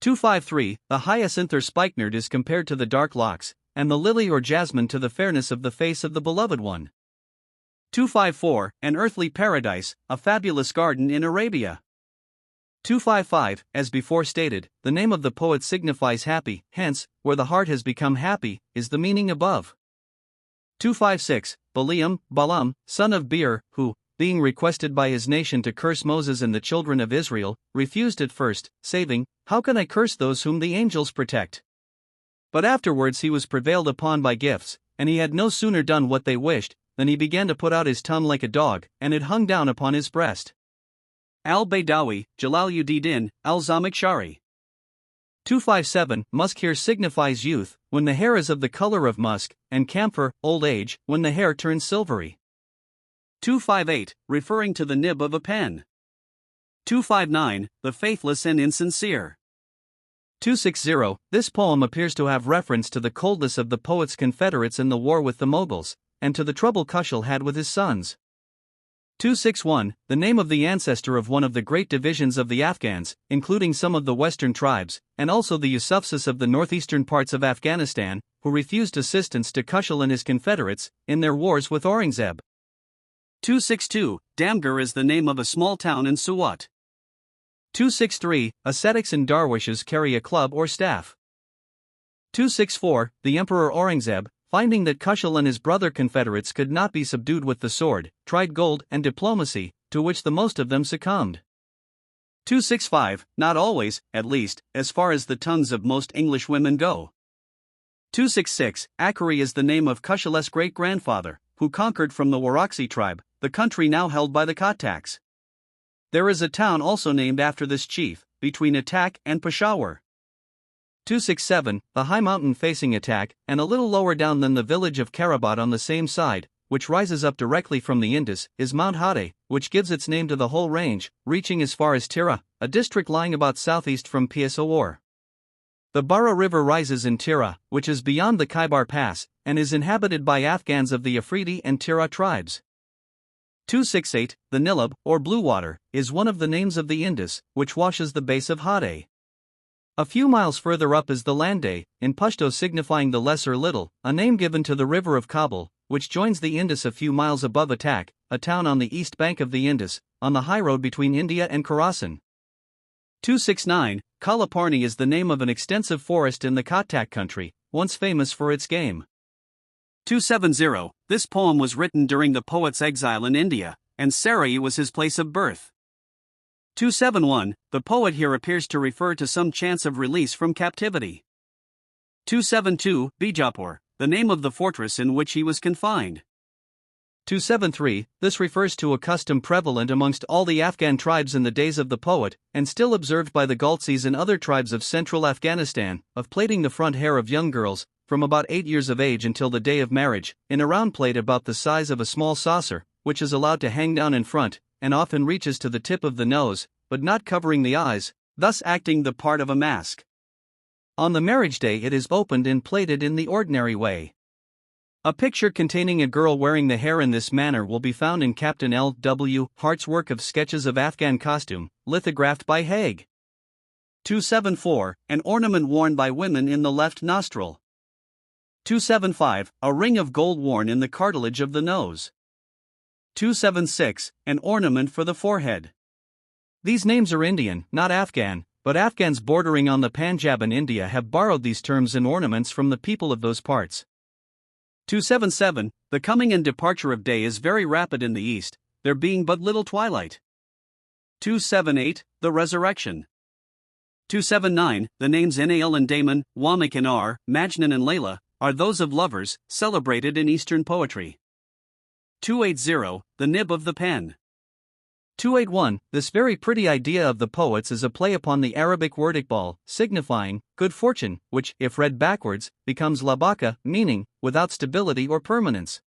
[SPEAKER 1] 253, the hyacinth or spikenard is compared to the dark locks, and the lily or jasmine to the fairness of the face of the beloved one. 254, an earthly paradise, a fabulous garden in Arabia. 255, as before stated, the name of the poet signifies happy, hence, where the heart has become happy, is the meaning above. 256, Balaam, son of Beor, who, being requested by his nation to curse Moses and the children of Israel, refused at first, saying, "How can I curse those whom the angels protect?" But afterwards he was prevailed upon by gifts, and he had no sooner done what they wished, than he began to put out his tongue like a dog, and it hung down upon his breast. Al-Baydawi, Jalaluddin, al-Zamakhshari. 257, musk here signifies youth, when the hair is of the color of musk, and camphor, old age, when the hair turns silvery. 258, referring to the nib of a pen. 259, the faithless and insincere. 260, this poem appears to have reference to the coldness of the poet's confederates in the war with the Mughals, and to the trouble Khushhal had with his sons. 261, the name of the ancestor of one of the great divisions of the Afghans, including some of the western tribes, and also the Yusufis of the northeastern parts of Afghanistan, who refused assistance to Khushhal and his confederates, in their wars with Aurangzeb. 262, Damgar is the name of a small town in Suwat. 263, ascetics and darwishes carry a club or staff. 264, the Emperor Aurangzeb, finding that Khushhal and his brother confederates could not be subdued with the sword, tried gold and diplomacy, to which the most of them succumbed. 265, not always, at least, as far as the tongues of most English women go. 266, Akari is the name of Khushhal's great-grandfather, who conquered from the Waraksi tribe, the country now held by the Khataks. There is a town also named after this chief, between Attak and Peshawar. 267, the high mountain facing Attak, and a little lower down than the village of Karabat on the same side, which rises up directly from the Indus, is Mount Hade, which gives its name to the whole range, reaching as far as Tira, a district lying about southeast from Peshawar. The Bara River rises in Tira, which is beyond the Khyber Pass, and is inhabited by Afghans of the Afridi and Tira tribes. 268, the Nilab, or Blue Water, is one of the names of the Indus, which washes the base of Hade. A few miles further up is the Lande, in Pushto signifying the lesser little, a name given to the river of Kabul, which joins the Indus a few miles above Attak, a town on the east bank of the Indus, on the high road between India and Khorasan. 269, Kalaparni is the name of an extensive forest in the Khattak country, once famous for its game. 270, this poem was written during the poet's exile in India, and Sarai was his place of birth. 271, the poet here appears to refer to some chance of release from captivity. 272, Bijapur, the name of the fortress in which he was confined. 273, this refers to a custom prevalent amongst all the Afghan tribes in the days of the poet, and still observed by the Galtsis and other tribes of central Afghanistan, of plaiting the front hair of young girls, from about 8 years of age until the day of marriage, in a round plait about the size of a small saucer, which is allowed to hang down in front, and often reaches to the tip of the nose, but not covering the eyes, thus acting the part of a mask. On the marriage day it is opened and plaited in the ordinary way. A picture containing a girl wearing the hair in this manner will be found in Captain L. W. Hart's work of Sketches of Afghan Costume, lithographed by Haig. 274, an ornament worn by women in the left nostril. 275, a ring of gold worn in the cartilage of the nose. 276, an ornament for the forehead. These names are Indian, not Afghan, but Afghans bordering on the Punjab and India have borrowed these terms and ornaments from the people of those parts. 277, the coming and departure of day is very rapid in the east, there being but little twilight. 278, the resurrection. 279, the names Inail and Damon, Wamik and Ar, Majnun and Layla, are those of lovers, celebrated in Eastern poetry. 280, the nib of the pen. 281. This very pretty idea of the poets is a play upon the Arabic word iqbal, signifying good fortune, which, if read backwards, becomes labaka, meaning without stability or permanence.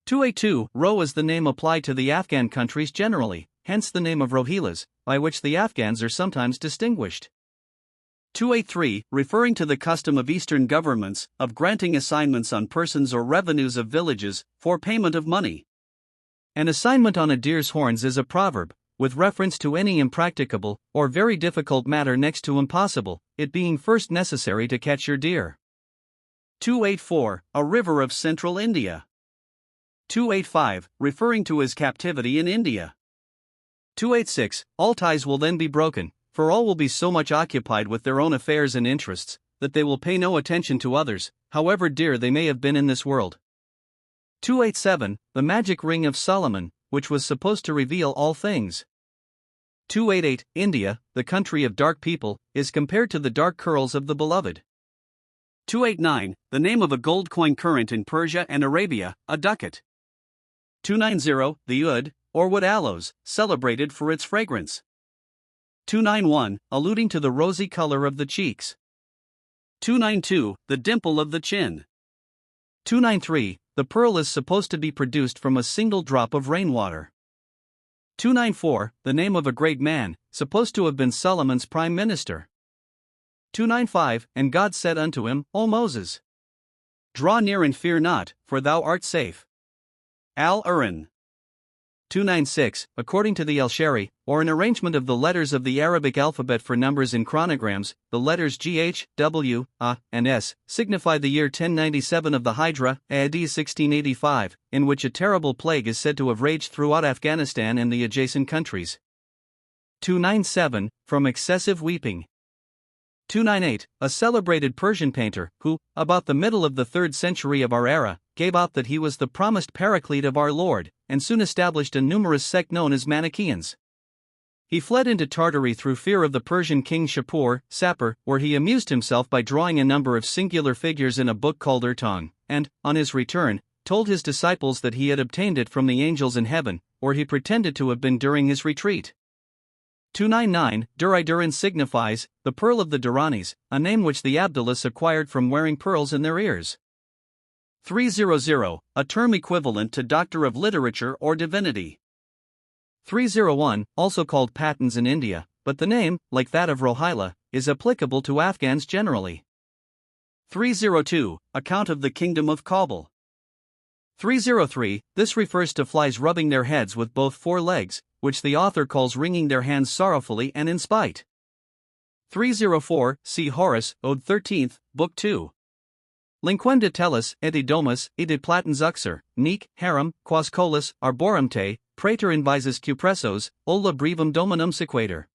[SPEAKER 1] 282. Ro is the name applied to the Afghan countries generally, hence the name of Rohilas, by which the Afghans are sometimes distinguished. 283. Referring to the custom of Eastern governments of granting assignments on persons or revenues of villages for payment of money. An assignment on a deer's horns is a proverb, with reference to any impracticable or very difficult matter next to impossible, it being first necessary to catch your deer. 284. A river of central India. 285. Referring to his captivity in India. 286. All ties will then be broken, for all will be so much occupied with their own affairs and interests, that they will pay no attention to others, however dear they may have been in this world. 287. The magic ring of Solomon, which was supposed to reveal all things. 288. India, the country of dark people, is compared to the dark curls of the beloved. 289. The name of a gold coin current in Persia and Arabia, a ducat. 290. The oud, or wood aloes, celebrated for its fragrance. 291. Alluding to the rosy color of the cheeks. 292. The dimple of the chin. 293. The pearl is supposed to be produced from a single drop of rainwater. 294. The name of a great man, supposed to have been Solomon's prime minister. 295. And God said unto him, O Moses, draw near and fear not, for thou art safe. Al-Quran. 296. According to the Al-Shari, or an arrangement of the letters of the Arabic alphabet for numbers in chronograms, the letters GH, W, A, and S signify the year 1097 of the Hijra, AD 1685, in which a terrible plague is said to have raged throughout Afghanistan and the adjacent countries. 297. From excessive weeping. 298. A celebrated Persian painter, who, about the middle of the 3rd century of our era, gave out that he was the promised paraclete of our Lord, and soon established a numerous sect known as Manichaeans. He fled into Tartary through fear of the Persian king Shapur, Sapor, where he amused himself by drawing a number of singular figures in a book called Urtong, and, on his return, told his disciples that he had obtained it from the angels in heaven, or he pretended to have been during his retreat. 299. Durai signifies the pearl of the Duranis, a name which the Abdullahs acquired from wearing pearls in their ears. 300. A term equivalent to doctor of literature or divinity. 301. Also called patens in India, but the name, like that of Rohila, is applicable to Afghans generally. 302. Account of the kingdom of Kabul. 303. This refers to flies rubbing their heads with both four legs, which the author calls wringing their hands sorrowfully and in spite. 304. See Horace, Ode 13th, Book 2. Linquenda tellus, edidomus, edid platens uxer, nec, harum, quas colis, arborum te, praetor invisus cupressos, ola brevum dominum sequator.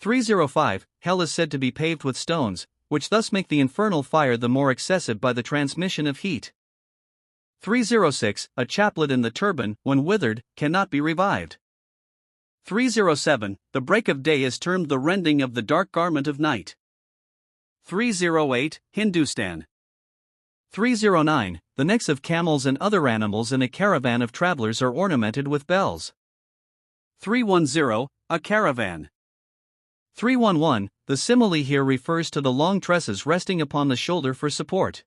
[SPEAKER 1] 305. Hell is said to be paved with stones, which thus make the infernal fire the more excessive by the transmission of heat. 306. A chaplet in the turban, when withered, cannot be revived. 307. The break of day is termed the rending of the dark garment of night. 308. Hindustan. 309. The necks of camels and other animals in a caravan of travelers are ornamented with bells. 310. A caravan. 311. The simile here refers to the long tresses resting upon the shoulder for support.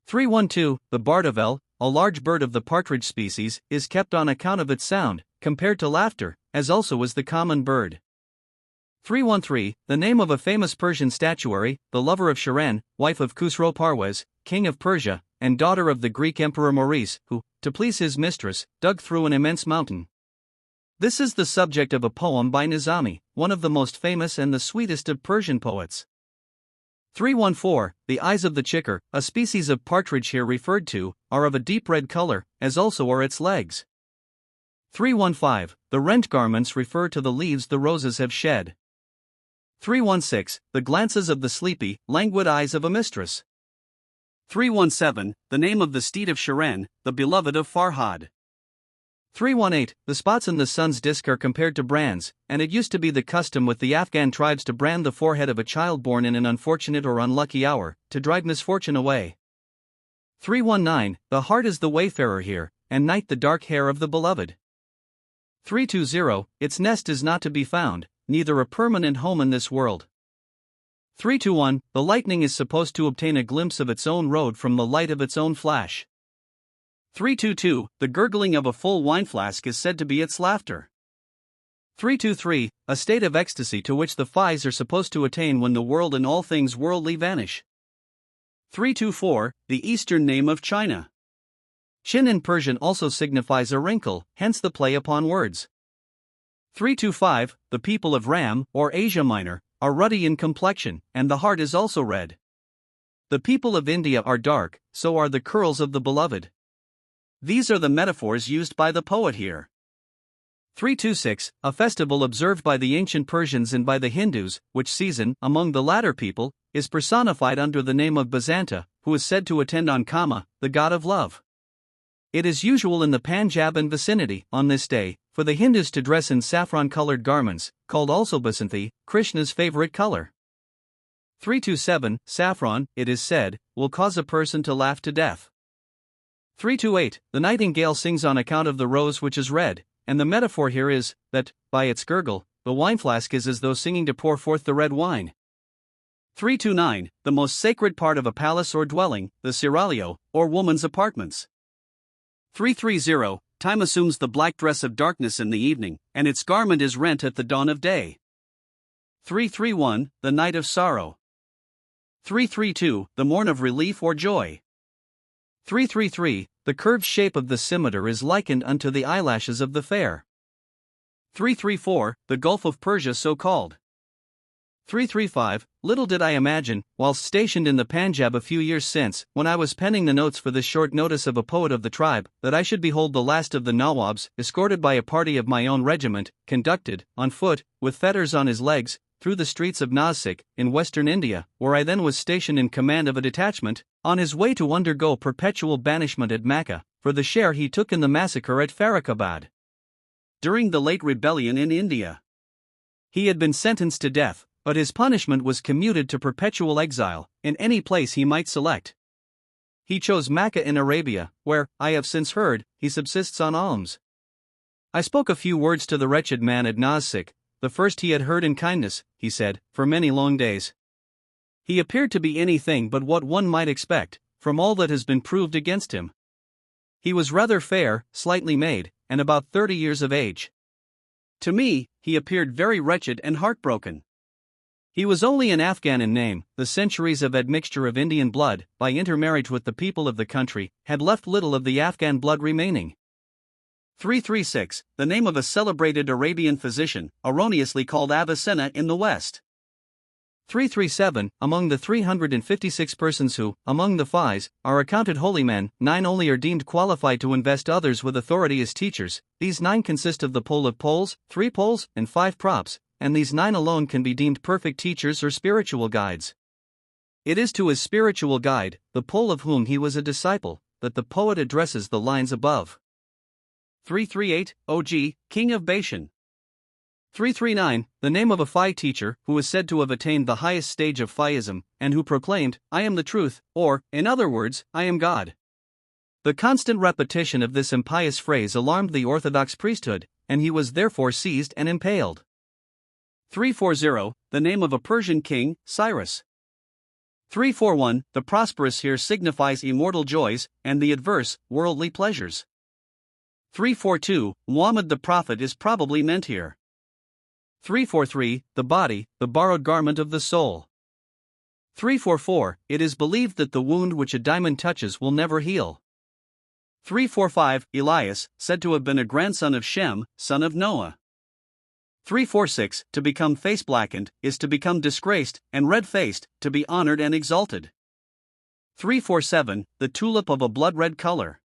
[SPEAKER 1] 312. The bardavel, a large bird of the partridge species, is kept on account of its sound, compared to laughter, as also is the common bird. 313. The name of a famous Persian statuary, the lover of Shirin, wife of Khusro Parvez, king of Persia, and daughter of the Greek emperor Maurice, who, to please his mistress, dug through an immense mountain. This is the subject of a poem by Nizami, one of the most famous and the sweetest of Persian poets. 314. The eyes of the chicker, a species of partridge here referred to, are of a deep red color, as also are its legs. 315. The rent garments refer to the leaves the roses have shed. 316. The glances of the sleepy, languid eyes of a mistress. 317. The name of the steed of Shirin, the beloved of Farhad. 318. The spots in the sun's disk are compared to brands, and it used to be the custom with the Afghan tribes to brand the forehead of a child born in an unfortunate or unlucky hour, to drive misfortune away. 319. The heart is the wayfarer here, and night the dark hair of the beloved. 320, its nest is not to be found, neither a permanent home in this world. 321, the lightning is supposed to obtain a glimpse of its own road from the light of its own flash. 322, the gurgling of a full wine flask is said to be its laughter. 323, a state of ecstasy to which the Fis are supposed to attain when the world and all things worldly vanish. 324, the Eastern name of China. Chin in Persian also signifies a wrinkle, hence the play upon words. 325, the people of Ram, or Asia Minor, are ruddy in complexion, and the heart is also red. The people of India are dark, so are the curls of the beloved. These are the metaphors used by the poet here. 326, a festival observed by the ancient Persians and by the Hindus, which season, among the latter people, is personified under the name of Basanta, who is said to attend on Kama, the god of love. It is usual in the Punjab and vicinity, on this day, for the Hindus to dress in saffron-colored garments, called also basanti, Krishna's favorite color. 327, saffron, it is said, will cause a person to laugh to death. 328, the nightingale sings on account of the rose which is red, and the metaphor here is, that, by its gurgle, the wine flask is as though singing to pour forth the red wine. 329, the most sacred part of a palace or dwelling, the seraglio, or woman's apartments. 330, time assumes the black dress of darkness in the evening, and its garment is rent at the dawn of day. 331, the night of sorrow. 332, the morn of relief or joy. 333, the curved shape of the scimitar is likened unto the eyelashes of the fair. 334, the Gulf of Persia so called. 335, little did I imagine, whilst stationed in the Punjab a few years since, when I was penning the notes for this short notice of a poet of the tribe, that I should behold the last of the Nawabs, escorted by a party of my own regiment, conducted, on foot, with fetters on his legs, through the streets of Nasik, in western India, where I then was stationed in command of a detachment, on his way to undergo perpetual banishment at Mecca, for the share he took in the massacre at Farrukhabad. During the late rebellion in India, he had been sentenced to death, but his punishment was commuted to perpetual exile, in any place he might select. He chose Mecca in Arabia, where, I have since heard, he subsists on alms. I spoke a few words to the wretched man at Nasik, the first he had heard in kindness, he said, for many long days. He appeared to be anything but what one might expect, from all that has been proved against him. He was rather fair, slightly made, and about 30 years of age. To me, he appeared very wretched and heartbroken. He was only an Afghan in name. The centuries of admixture of Indian blood, by intermarriage with the people of the country, had left little of the Afghan blood remaining. 336, the name of a celebrated Arabian physician, erroneously called Avicenna in the West. 337, among the 356 persons who, among the Fis, are accounted holy men, 9 only are deemed qualified to invest others with authority as teachers. These 9 consist of the pole of poles, 3 poles, and 5 props, and these 9 alone can be deemed perfect teachers or spiritual guides. It is to his spiritual guide, the pole of whom he was a disciple, that the poet addresses the lines above. 338, Og, King of Bashan. 339, the name of a Phi teacher who is said to have attained the highest stage of Phiism, and who proclaimed, I am the truth, or, in other words, I am God. The constant repetition of this impious phrase alarmed the Orthodox priesthood, and he was therefore seized and impaled. 340, the name of a Persian king, Cyrus. 341, the prosperous here signifies immortal joys, and the adverse, worldly pleasures. 342, Muhammad the Prophet is probably meant here. 343, the body, the borrowed garment of the soul. 344, it is believed that the wound which a diamond touches will never heal. 345, Elias, said to have been a grandson of Shem, son of Noah. 346, to become face-blackened, is to become disgraced, and red-faced, to be honored and exalted. 347, the tulip of a blood-red color.